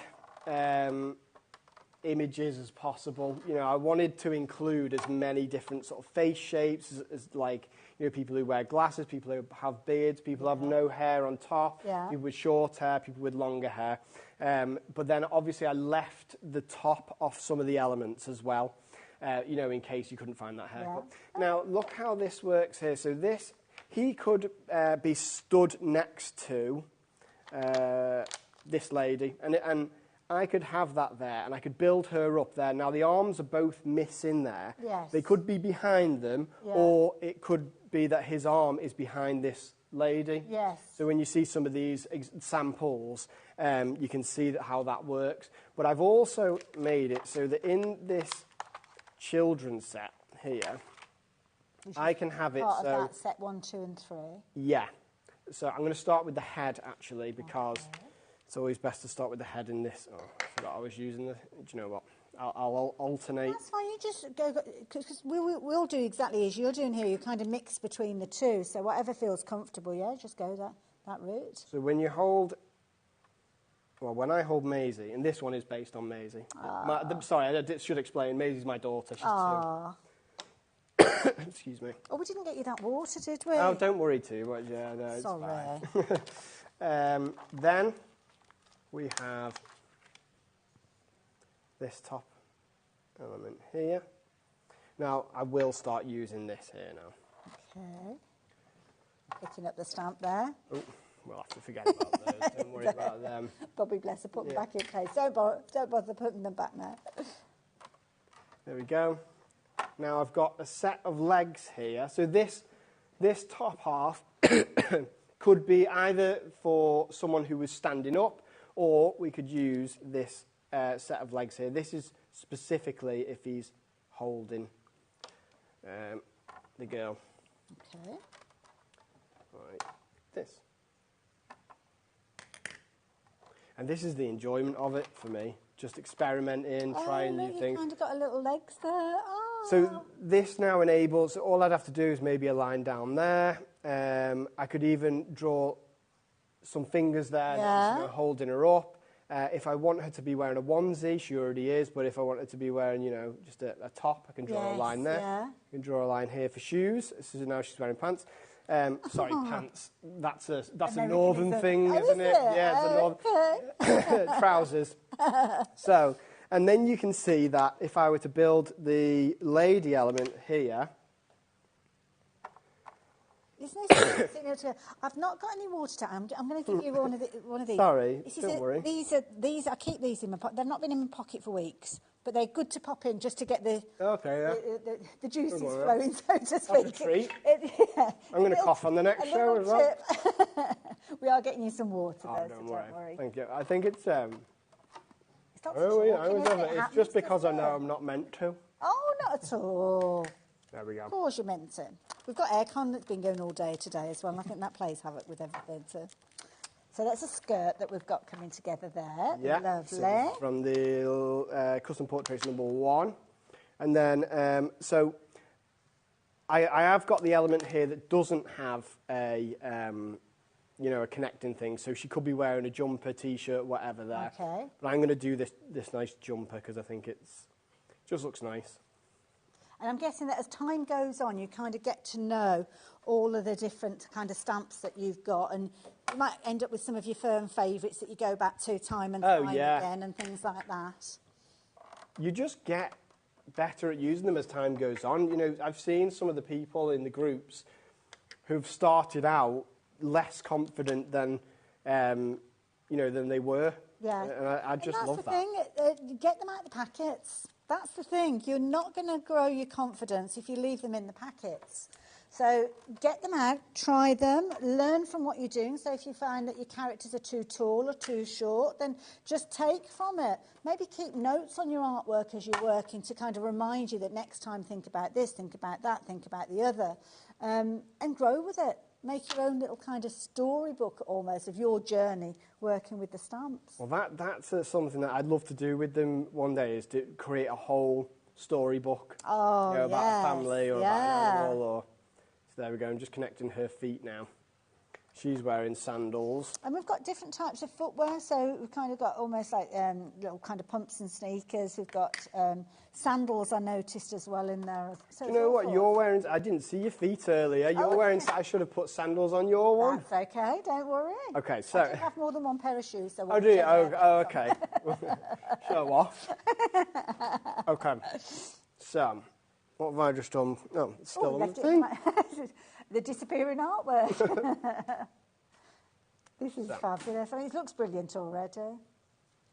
images as possible. You know, I wanted to include as many different sort of face shapes as like, you know, people who wear glasses, people who have beards, people who have no hair on top, people with short hair, people with longer hair. But then obviously I left the top off some of the elements as well, you know, in case you couldn't find that haircut. Now, look how this works here. So this, he could be stood next to this lady, and I could have that there, and I could build her up there. Now, the arms are both missing there. Yes. They could be behind them, or it could be that his arm is behind this lady. Yes. So when you see some of these samples, you can see how that works. But I've also made it so that in this children's set here, I can have it so... Part of that set 1, 2 and 3. Yeah. So I'm going to start with the head, actually, because It's always best to start with the head in this. Oh, I forgot I was using the... Do you know what? I'll alternate. That's fine. You just go, because we'll do exactly as you're doing here. You kind of mix between the two. So whatever feels comfortable, yeah, just go that route. So when you hold... Well, when I hold Maisie, and this one is based on Maisie. Sorry, I should explain. Maisie's my daughter. She's 2. Excuse me. Oh, we didn't get you that water, did we? Oh, don't worry too much. Yeah, no, it's Sorry. fine. Then we have this top element here. Now, I will start using this here now. Okay. Picking up the stamp there. Oh, we'll have to forget about those. Don't worry about them. Bobby, bless her, put them back in place. Don't bother putting them back now. There we go. Now I've got a set of legs here. So this top half could be either for someone who was standing up, or we could use this set of legs here. This is specifically if he's holding the girl. Okay. Right, this. And this is the enjoyment of it for me. Just experimenting, trying new things. You kind of got a little legs there. Oh. So this now enables, all I'd have to do is maybe a line down there. I could even draw some fingers there, that's, holding her up. If I want her to be wearing a onesie, she already is, but if I want her to be wearing, just a top, I can draw a line there. Yeah. I can draw a line here for shoes. So now she's wearing pants. Sorry, pants. That's a northern thing, isn't it? Yeah, it's a northern... Trousers. So, and then you can see that if I were to build the lady element here... Isn't this I've not got any water to I'm going to give you one of these. Sorry, don't worry. These I keep these in my pocket. They've not been in my pocket for weeks, but they're good to pop in just to get the the juices flowing, so to speak. That's a treat. I'm going to cough on the next show as well. We are getting you some water, though, don't so worry. don't worry. Thank you. I think it's... It's just because I know I'm not meant to. Oh, not at all. There we go. Of course you're meant to. We've got aircon that's been going all day today as well, and I think that plays havoc with everything. So that's a skirt that we've got coming together there. Yeah. Lovely. So from the Custom Portraits #1. And then, so I have got the element here that doesn't have a connecting thing. So she could be wearing a jumper, T-shirt, whatever there. Okay. But I'm going to do this nice jumper because I think it just looks nice. And I'm guessing that as time goes on, you kind of get to know all of the different kind of stamps that you've got, and you might end up with some of your firm favourites that you go back to time and time again and things like that. You just get better at using them as time goes on. I've seen some of the people in the groups who've started out less confident than, than they were. Yeah. And I just love that. That's the thing. Get them out of the packets. That's the thing. You're not going to grow your confidence if you leave them in the packets. So get them out, try them, learn from what you're doing. So if you find that your characters are too tall or too short, then just take from it. Maybe keep notes on your artwork as you're working to kind of remind you that next time think about this, think about that, think about the other, and grow with it. Make your own little kind of storybook almost of your journey working with the stamps. Well, that's something that I'd love to do with them one day, is to create a whole storybook. About a family or about an animal. Or, so there we go, I'm just connecting her feet now. She's wearing sandals. And we've got different types of footwear, so we've kind of got almost like little kind of pumps and sneakers. We've got sandals, I noticed, as well in there. So Do you know what you're wearing? I didn't see your feet earlier. You're wearing... I should have put sandals on your one. That's okay, don't worry. Okay, so... I do have more than one pair of shoes. So do you? Oh, okay. Show off. Okay. So, what have I just done? No, it's still on the thing. The disappearing artwork. This is fabulous. I mean, it looks brilliant already.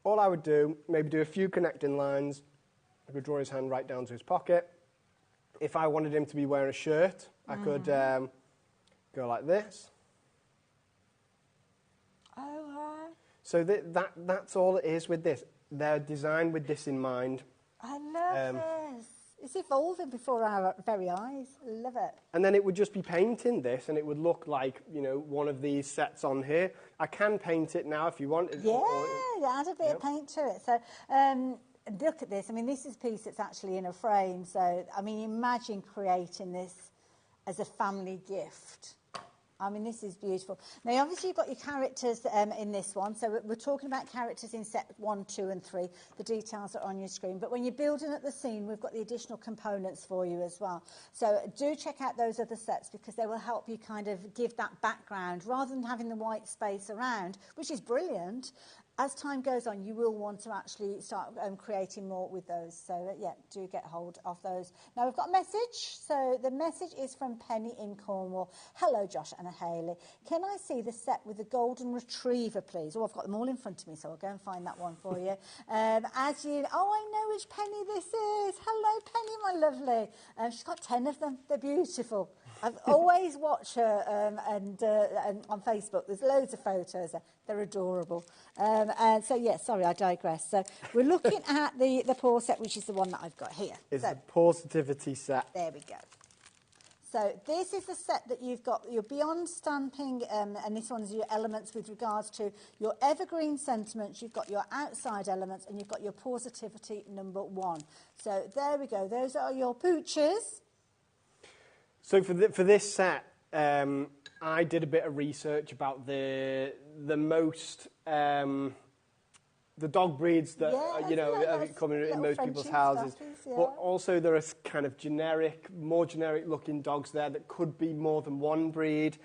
All I would do, maybe do a few connecting lines. I could draw his hand right down to his pocket. If I wanted him to be wearing a shirt, I could go like this. Oh, So that's all it is with this. They're designed with this in mind. I love this. It's evolving before our very eyes. Love it. And then it would just be painting this, and it would look like, you know, one of these sets on here. I can paint it now if you want. Yeah, add a bit of paint to it. So look at this. I mean, this is a piece that's actually in a frame. So, I mean, imagine creating this as a family gift. I mean, this is beautiful. Now, obviously, you've got your characters in this one. So we're talking about characters in set 1, 2 and 3. The details are on your screen. But when you're building at the scene, we've got the additional components for you as well. So do check out those other sets because they will help you kind of give that background rather than having the white space around, which is brilliant. As time goes on, you will want to actually start creating more with those. So, yeah, do get hold of those. Now, we've got a message. So the message is from Penny in Cornwall. Hello, Josh and Hayley. Can I see the set with the golden retriever, please? Oh, I've got them all in front of me, so I'll go and find that one for you. I know which Penny this is. Hello, Penny, my lovely. She's got 10 of them. They're beautiful. I've always watched her and on Facebook. There's loads of photos there. They're adorable. So, yeah, sorry, I digress. So we're looking at the paw set, which is the one that I've got here. It's the Positivity set. There we go. So this is the set that you've got your beyond stamping, and this one's your elements with regards to your evergreen sentiments. You've got your outside elements, and you've got your Positivity number 1. So there we go. Those are your pooches. So for this set, I did a bit of research about the most the dog breeds that are coming in most people's houses, but also there are kind of more generic looking dogs there that could be more than one breed.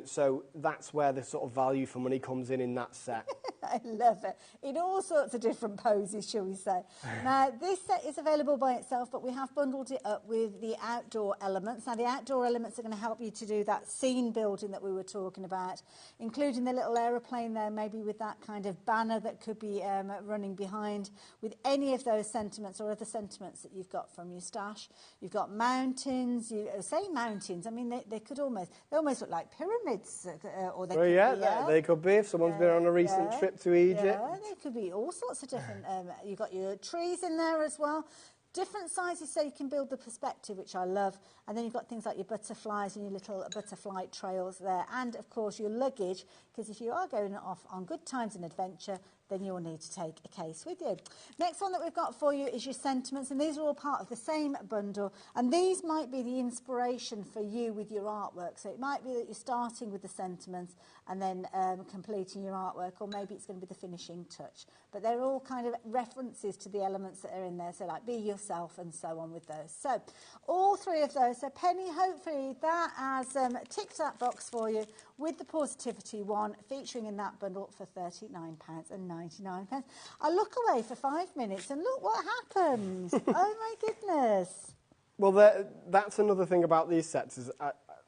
So that's where the sort of value for money comes in that set. I love it. In all sorts of different poses, shall we say. Now, this set is available by itself, but we have bundled it up with the outdoor elements. Now, the outdoor elements are going to help you to do that scene building that we were talking about, including the little aeroplane there, maybe with that kind of banner that could be running behind, with any of those sentiments or other sentiments that you've got from your stash. You've got mountains. Say mountains. I mean, they almost look like pyramids, or they they could be if someone's been on a recent trip to Egypt. Yeah, they could be all sorts of different. You've got your trees in there as well. Different sizes so you can build the perspective, which I love. And then you've got things like your butterflies and your little butterfly trails there. And, of course, your luggage, because if you are going off on good times and adventure, then you'll need to take a case with you. Next one that we've got for you is your sentiments, and these are all part of the same bundle. And these might be the inspiration for you with your artwork. So it might be that you're starting with the sentiments and then completing your artwork, or maybe it's going to be the finishing touch. But they're all kind of references to the elements that are in there, so like be yourself and so on with those. So all 3 of those. So Penny, hopefully that has ticked that box for you with the Positivity one, featuring in that bundle for £39.99. I look away for 5 minutes and look what happens. Oh, my goodness. Well, that's another thing about these sets is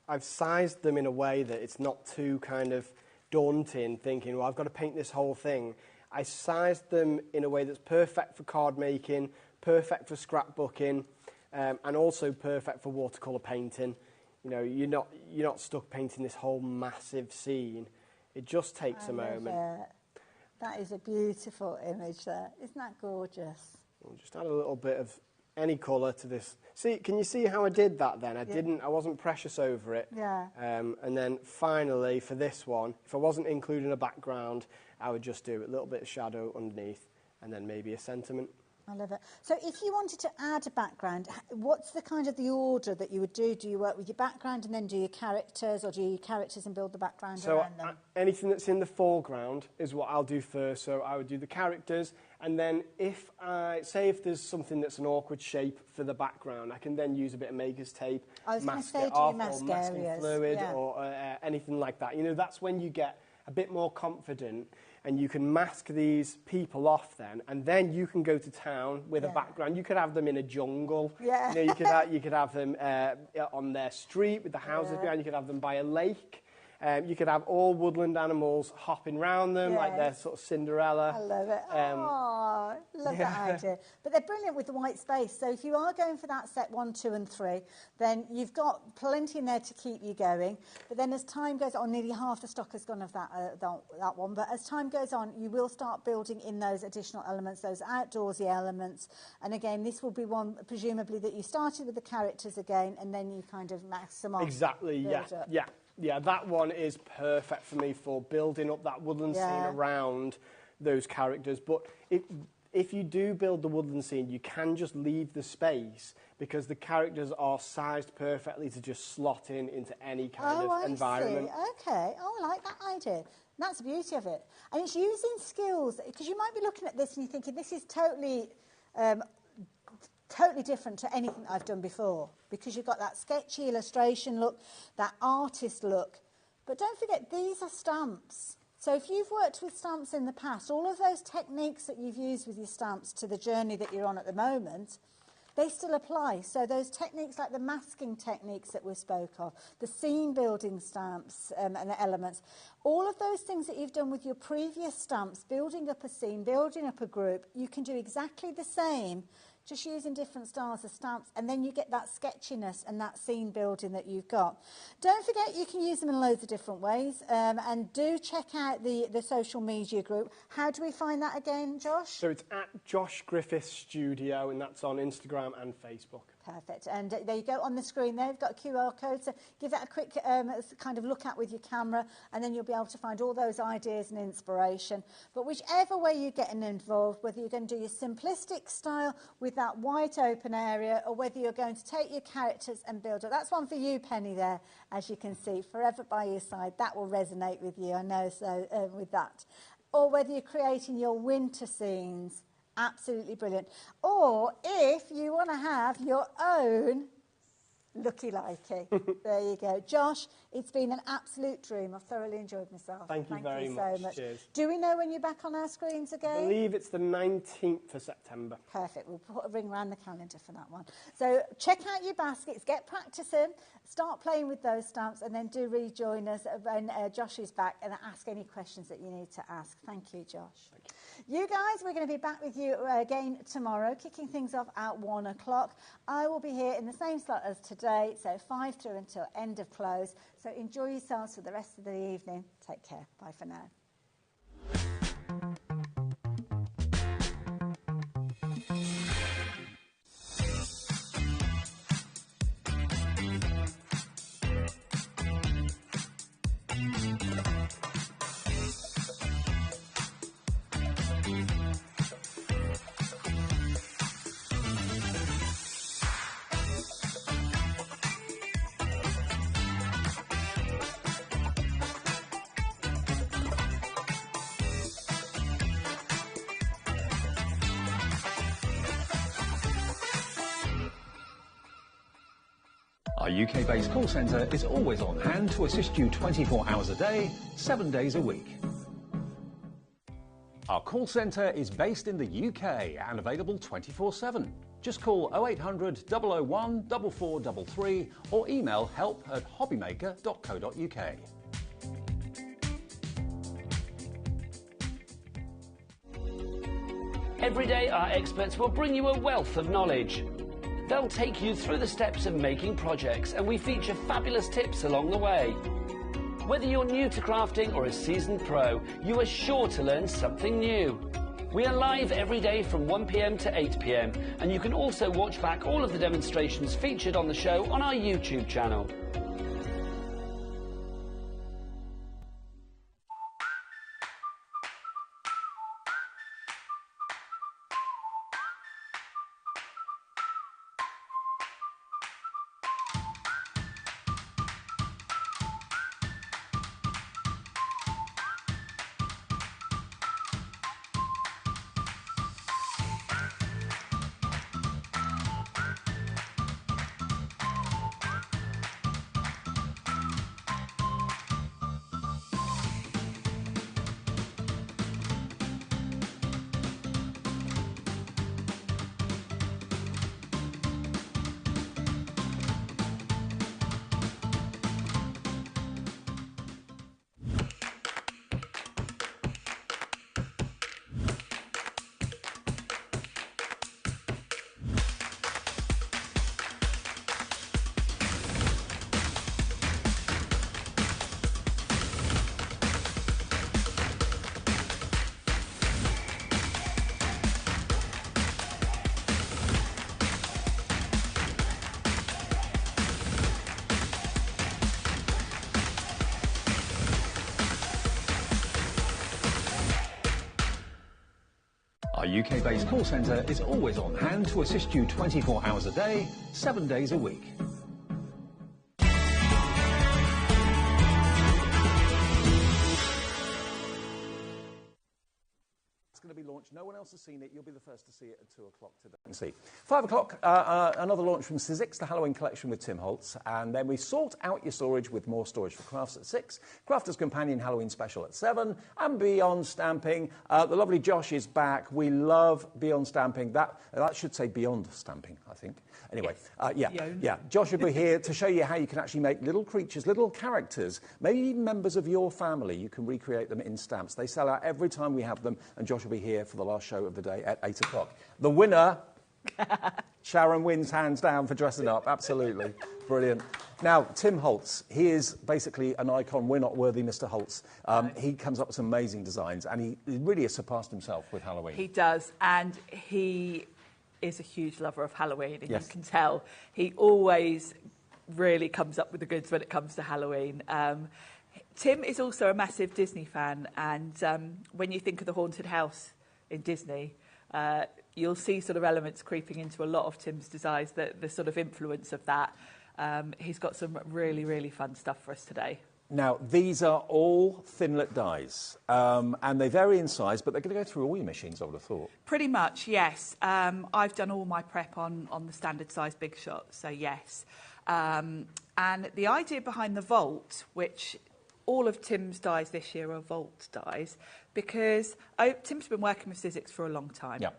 I've sized them in a way that it's not too kind of daunting, thinking, well, I've got to paint this whole thing. I sized them in a way that's perfect for card making, perfect for scrapbooking, and also perfect for watercolour painting. You know, you're not stuck painting this whole massive scene. It just takes a moment. That is a beautiful image there. Isn't that gorgeous? We'll just add a little bit of any colour to this. See, can you see how I did that then? I wasn't precious over it. Yeah. And then finally, for this one, if I wasn't including a background, I would just do a little bit of shadow underneath and then maybe a sentiment. I love it. So if you wanted to add a background, what's the kind of the order that you would do? Do you work with your background and then do your characters, or do you characters and build the background around them? Anything that's in the foreground is what I'll do first. So I would do the characters, and then if there's something that's an awkward shape for the background, I can then use a bit of maker's tape, mask it off, or masking fluid, or anything like that. You know, that's when you get a bit more confident and you can mask these people off then, and then you can go to town with a background. You could have them in a jungle. Yeah. You know, you could have them on their street with the houses behind. You could have them by a lake. You could have all woodland animals hopping around them, like they're sort of Cinderella. I love it. Love that idea. But they're brilliant with the white space. So if you are going for that set 1, 2 and 3, then you've got plenty in there to keep you going. But then as time goes on, nearly half the stock has gone of that one. But as time goes on, you will start building in those additional elements, those outdoorsy elements. And again, this will be one, presumably, that you started with the characters again, and then you kind of max them off. Exactly, yeah, that one is perfect for me for building up that woodland scene around those characters. But if you do build the woodland scene, you can just leave the space because the characters are sized perfectly to just slot into any kind of environment. See. Okay, I like that idea. That's the beauty of it. And it's using skills, because you might be looking at this and you're thinking, this is totally different to anything I've done before, because you've got that sketchy illustration look, that artist look. But don't forget, these are stamps. So if you've worked with stamps in the past, all of those techniques that you've used with your stamps to the journey that you're on at the moment, they still apply. So those techniques like the masking techniques that we spoke of, the scene building stamps and the elements, all of those things that you've done with your previous stamps, building up a scene, building up a group, you can do exactly the same, just using different styles of stamps, and then you get that sketchiness and that scene building that you've got. Don't forget, you can use them in loads of different ways, and do check out the social media group. How do we find that again, Josh? So it's at Josh Griffith Studio, and that's on Instagram and Facebook. Perfect. And there you go on the screen there. You've got a QR code, so give that a quick kind of look at with your camera, and then you'll be able to find all those ideas and inspiration. But whichever way you're getting involved, whether you're going to do your simplistic style with that white open area, or whether you're going to take your characters and build it. That's one for you, Penny, there, as you can see, forever by your side. That will resonate with you, I know, so with that. Or whether you're creating your winter scenes. Absolutely brilliant. Or if you want to have your own looky-likey. There you go. Josh, it's been an absolute dream. I've thoroughly enjoyed myself. Thank you very so much. Cheers. Do we know when you're back on our screens again? I believe it's the 19th of September. Perfect. We'll put a ring around the calendar for that one. So check out your baskets, get practicing, start playing with those stamps, and then do rejoin us when Josh is back and ask any questions that you need to ask. Thank you, Josh. Thank you. You guys, we're going to be back with you again tomorrow, kicking things off at 1 o'clock. I will be here in the same slot as today, so 5 through until end of close. So enjoy yourselves for the rest of the evening. Take care. Bye for now. Our UK-based call centre is always on hand to assist you 24 hours a day, 7 days a week. Our call centre is based in the UK and available 24/7. Just call 0800 001 4433 or email help@hobbymaker.co.uk. Every day, our experts will bring you a wealth of knowledge. They'll take you through the steps of making projects, and we feature fabulous tips along the way. Whether you're new to crafting or a seasoned pro, you are sure to learn something new. We are live every day from 1 p.m. to 8 p.m, and you can also watch back all of the demonstrations featured on the show on our YouTube channel. Our UK-based call centre is always on hand to assist you 24 hours a day, 7 days a week. Going to be launched. No one else has seen it. You'll be the first to see it at 2 o'clock today. See. 5 o'clock, another launch from Sizzix, the Halloween collection with Tim Holtz. And then we sort out your storage with more storage for crafts at 6. Crafter's Companion Halloween special at 7. And Beyond Stamping. The lovely Josh is back. We love Beyond Stamping. That should say Beyond Stamping, I think. Anyway, yeah. Josh will be here to show you how you can actually make little creatures, little characters, maybe even members of your family. You can recreate them in stamps. They sell out every time we have them, and Josh will be here for the last show of the day at 8 o'clock. The winner, Sharon wins hands down for dressing up. Absolutely. Brilliant. Now, Tim Holtz, he is basically an icon. We're not worthy, Mr. Holtz. He comes up with some amazing designs, and he really has surpassed himself with Halloween. He does, and he is a huge lover of Halloween, and yes. You can tell. He always really comes up with the goods when it comes to Halloween. Tim is also a massive Disney fan, and when you think of the haunted house in Disney, you'll see sort of elements creeping into a lot of Tim's designs, the sort of influence of that. He's got some really, really fun stuff for us today. Now, these are all thinlet dies, and they vary in size, but they're going to go through all your machines, I would have thought. Pretty much, yes. I've done all my prep on the standard size Big Shot, so yes. And the idea behind the Vault, which all of Tim's dies this year are Vault dies, because Tim's been working with Sizzix for a long time. Yeah.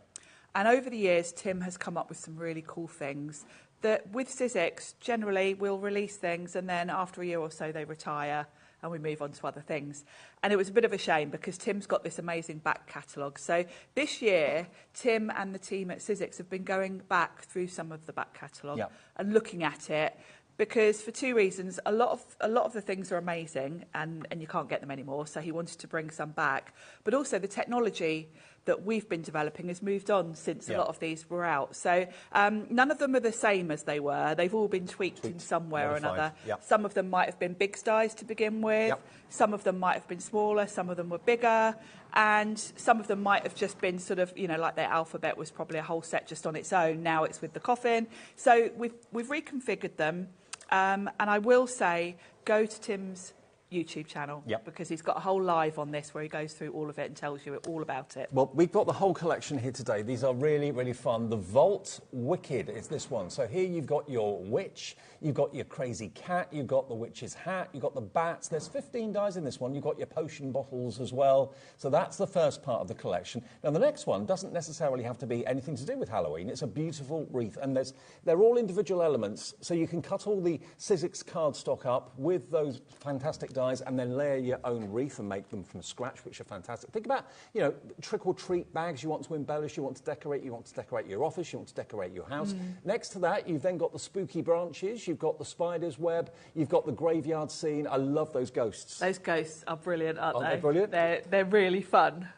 And over the years, Tim has come up with some really cool things that with Sizzix, generally, we'll release things and then after a year or so, they retire and we move on to other things. And it was a bit of a shame because Tim's got this amazing back catalogue. So this year, Tim and the team at Sizzix have been going back through some of the back catalogue and looking at it, because for two reasons. A lot of the things are amazing and you can't get them anymore, so he wanted to bring some back. But also the technology that we've been developing has moved on since a lot of these were out. So none of them are the same as they were. They've all been tweaked in some way or another. Some of them might have been big dies to begin with. Some of them might have been smaller. Some of them were bigger. And some of them might have just been sort of, you know, like their alphabet was probably a whole set just on its own. Now it's with the coffin. So we've reconfigured them. And I will say, go to Tim's YouTube channel because he's got a whole live on this where he goes through all of it and tells you all about it. Well, we've got the whole collection here today. These are really, really fun. The Vault Wicked is this one. So here you've got your witch, you've got your crazy cat, you've got the witch's hat, you've got the bats. There's 15 dies in this one. You've got your potion bottles as well. So that's the first part of the collection. Now, the next one doesn't necessarily have to be anything to do with Halloween. It's a beautiful wreath, and they're all individual elements. So you can cut all the Sizzix cardstock up with those fantastic dies and then layer your own wreath and make them from scratch, which are fantastic. Think about, you know, trick-or-treat bags you want to embellish, you want to decorate your office, you want to decorate your house. Next to that, you've then got the spooky branches, you've got the spider's web, you've got the graveyard scene. I love those ghosts. Those ghosts are brilliant, aren't they? Aren't they brilliant? They're really fun.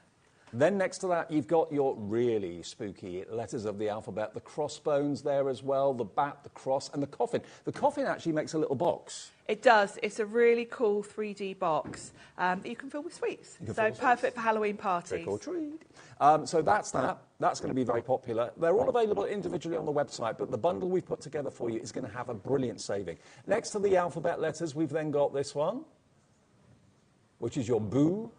Then next to that, you've got your really spooky letters of the alphabet, the crossbones there as well, the bat, the cross, and the coffin. The coffin actually makes a little box. It does. It's a really cool 3D box that you can fill with sweets. So perfect for Halloween parties. Trick or treat. So that's that. That's going to be very popular. They're all available individually on the website, but the bundle we've put together for you is going to have a brilliant saving. Next to the alphabet letters, we've then got this one, which is your boo.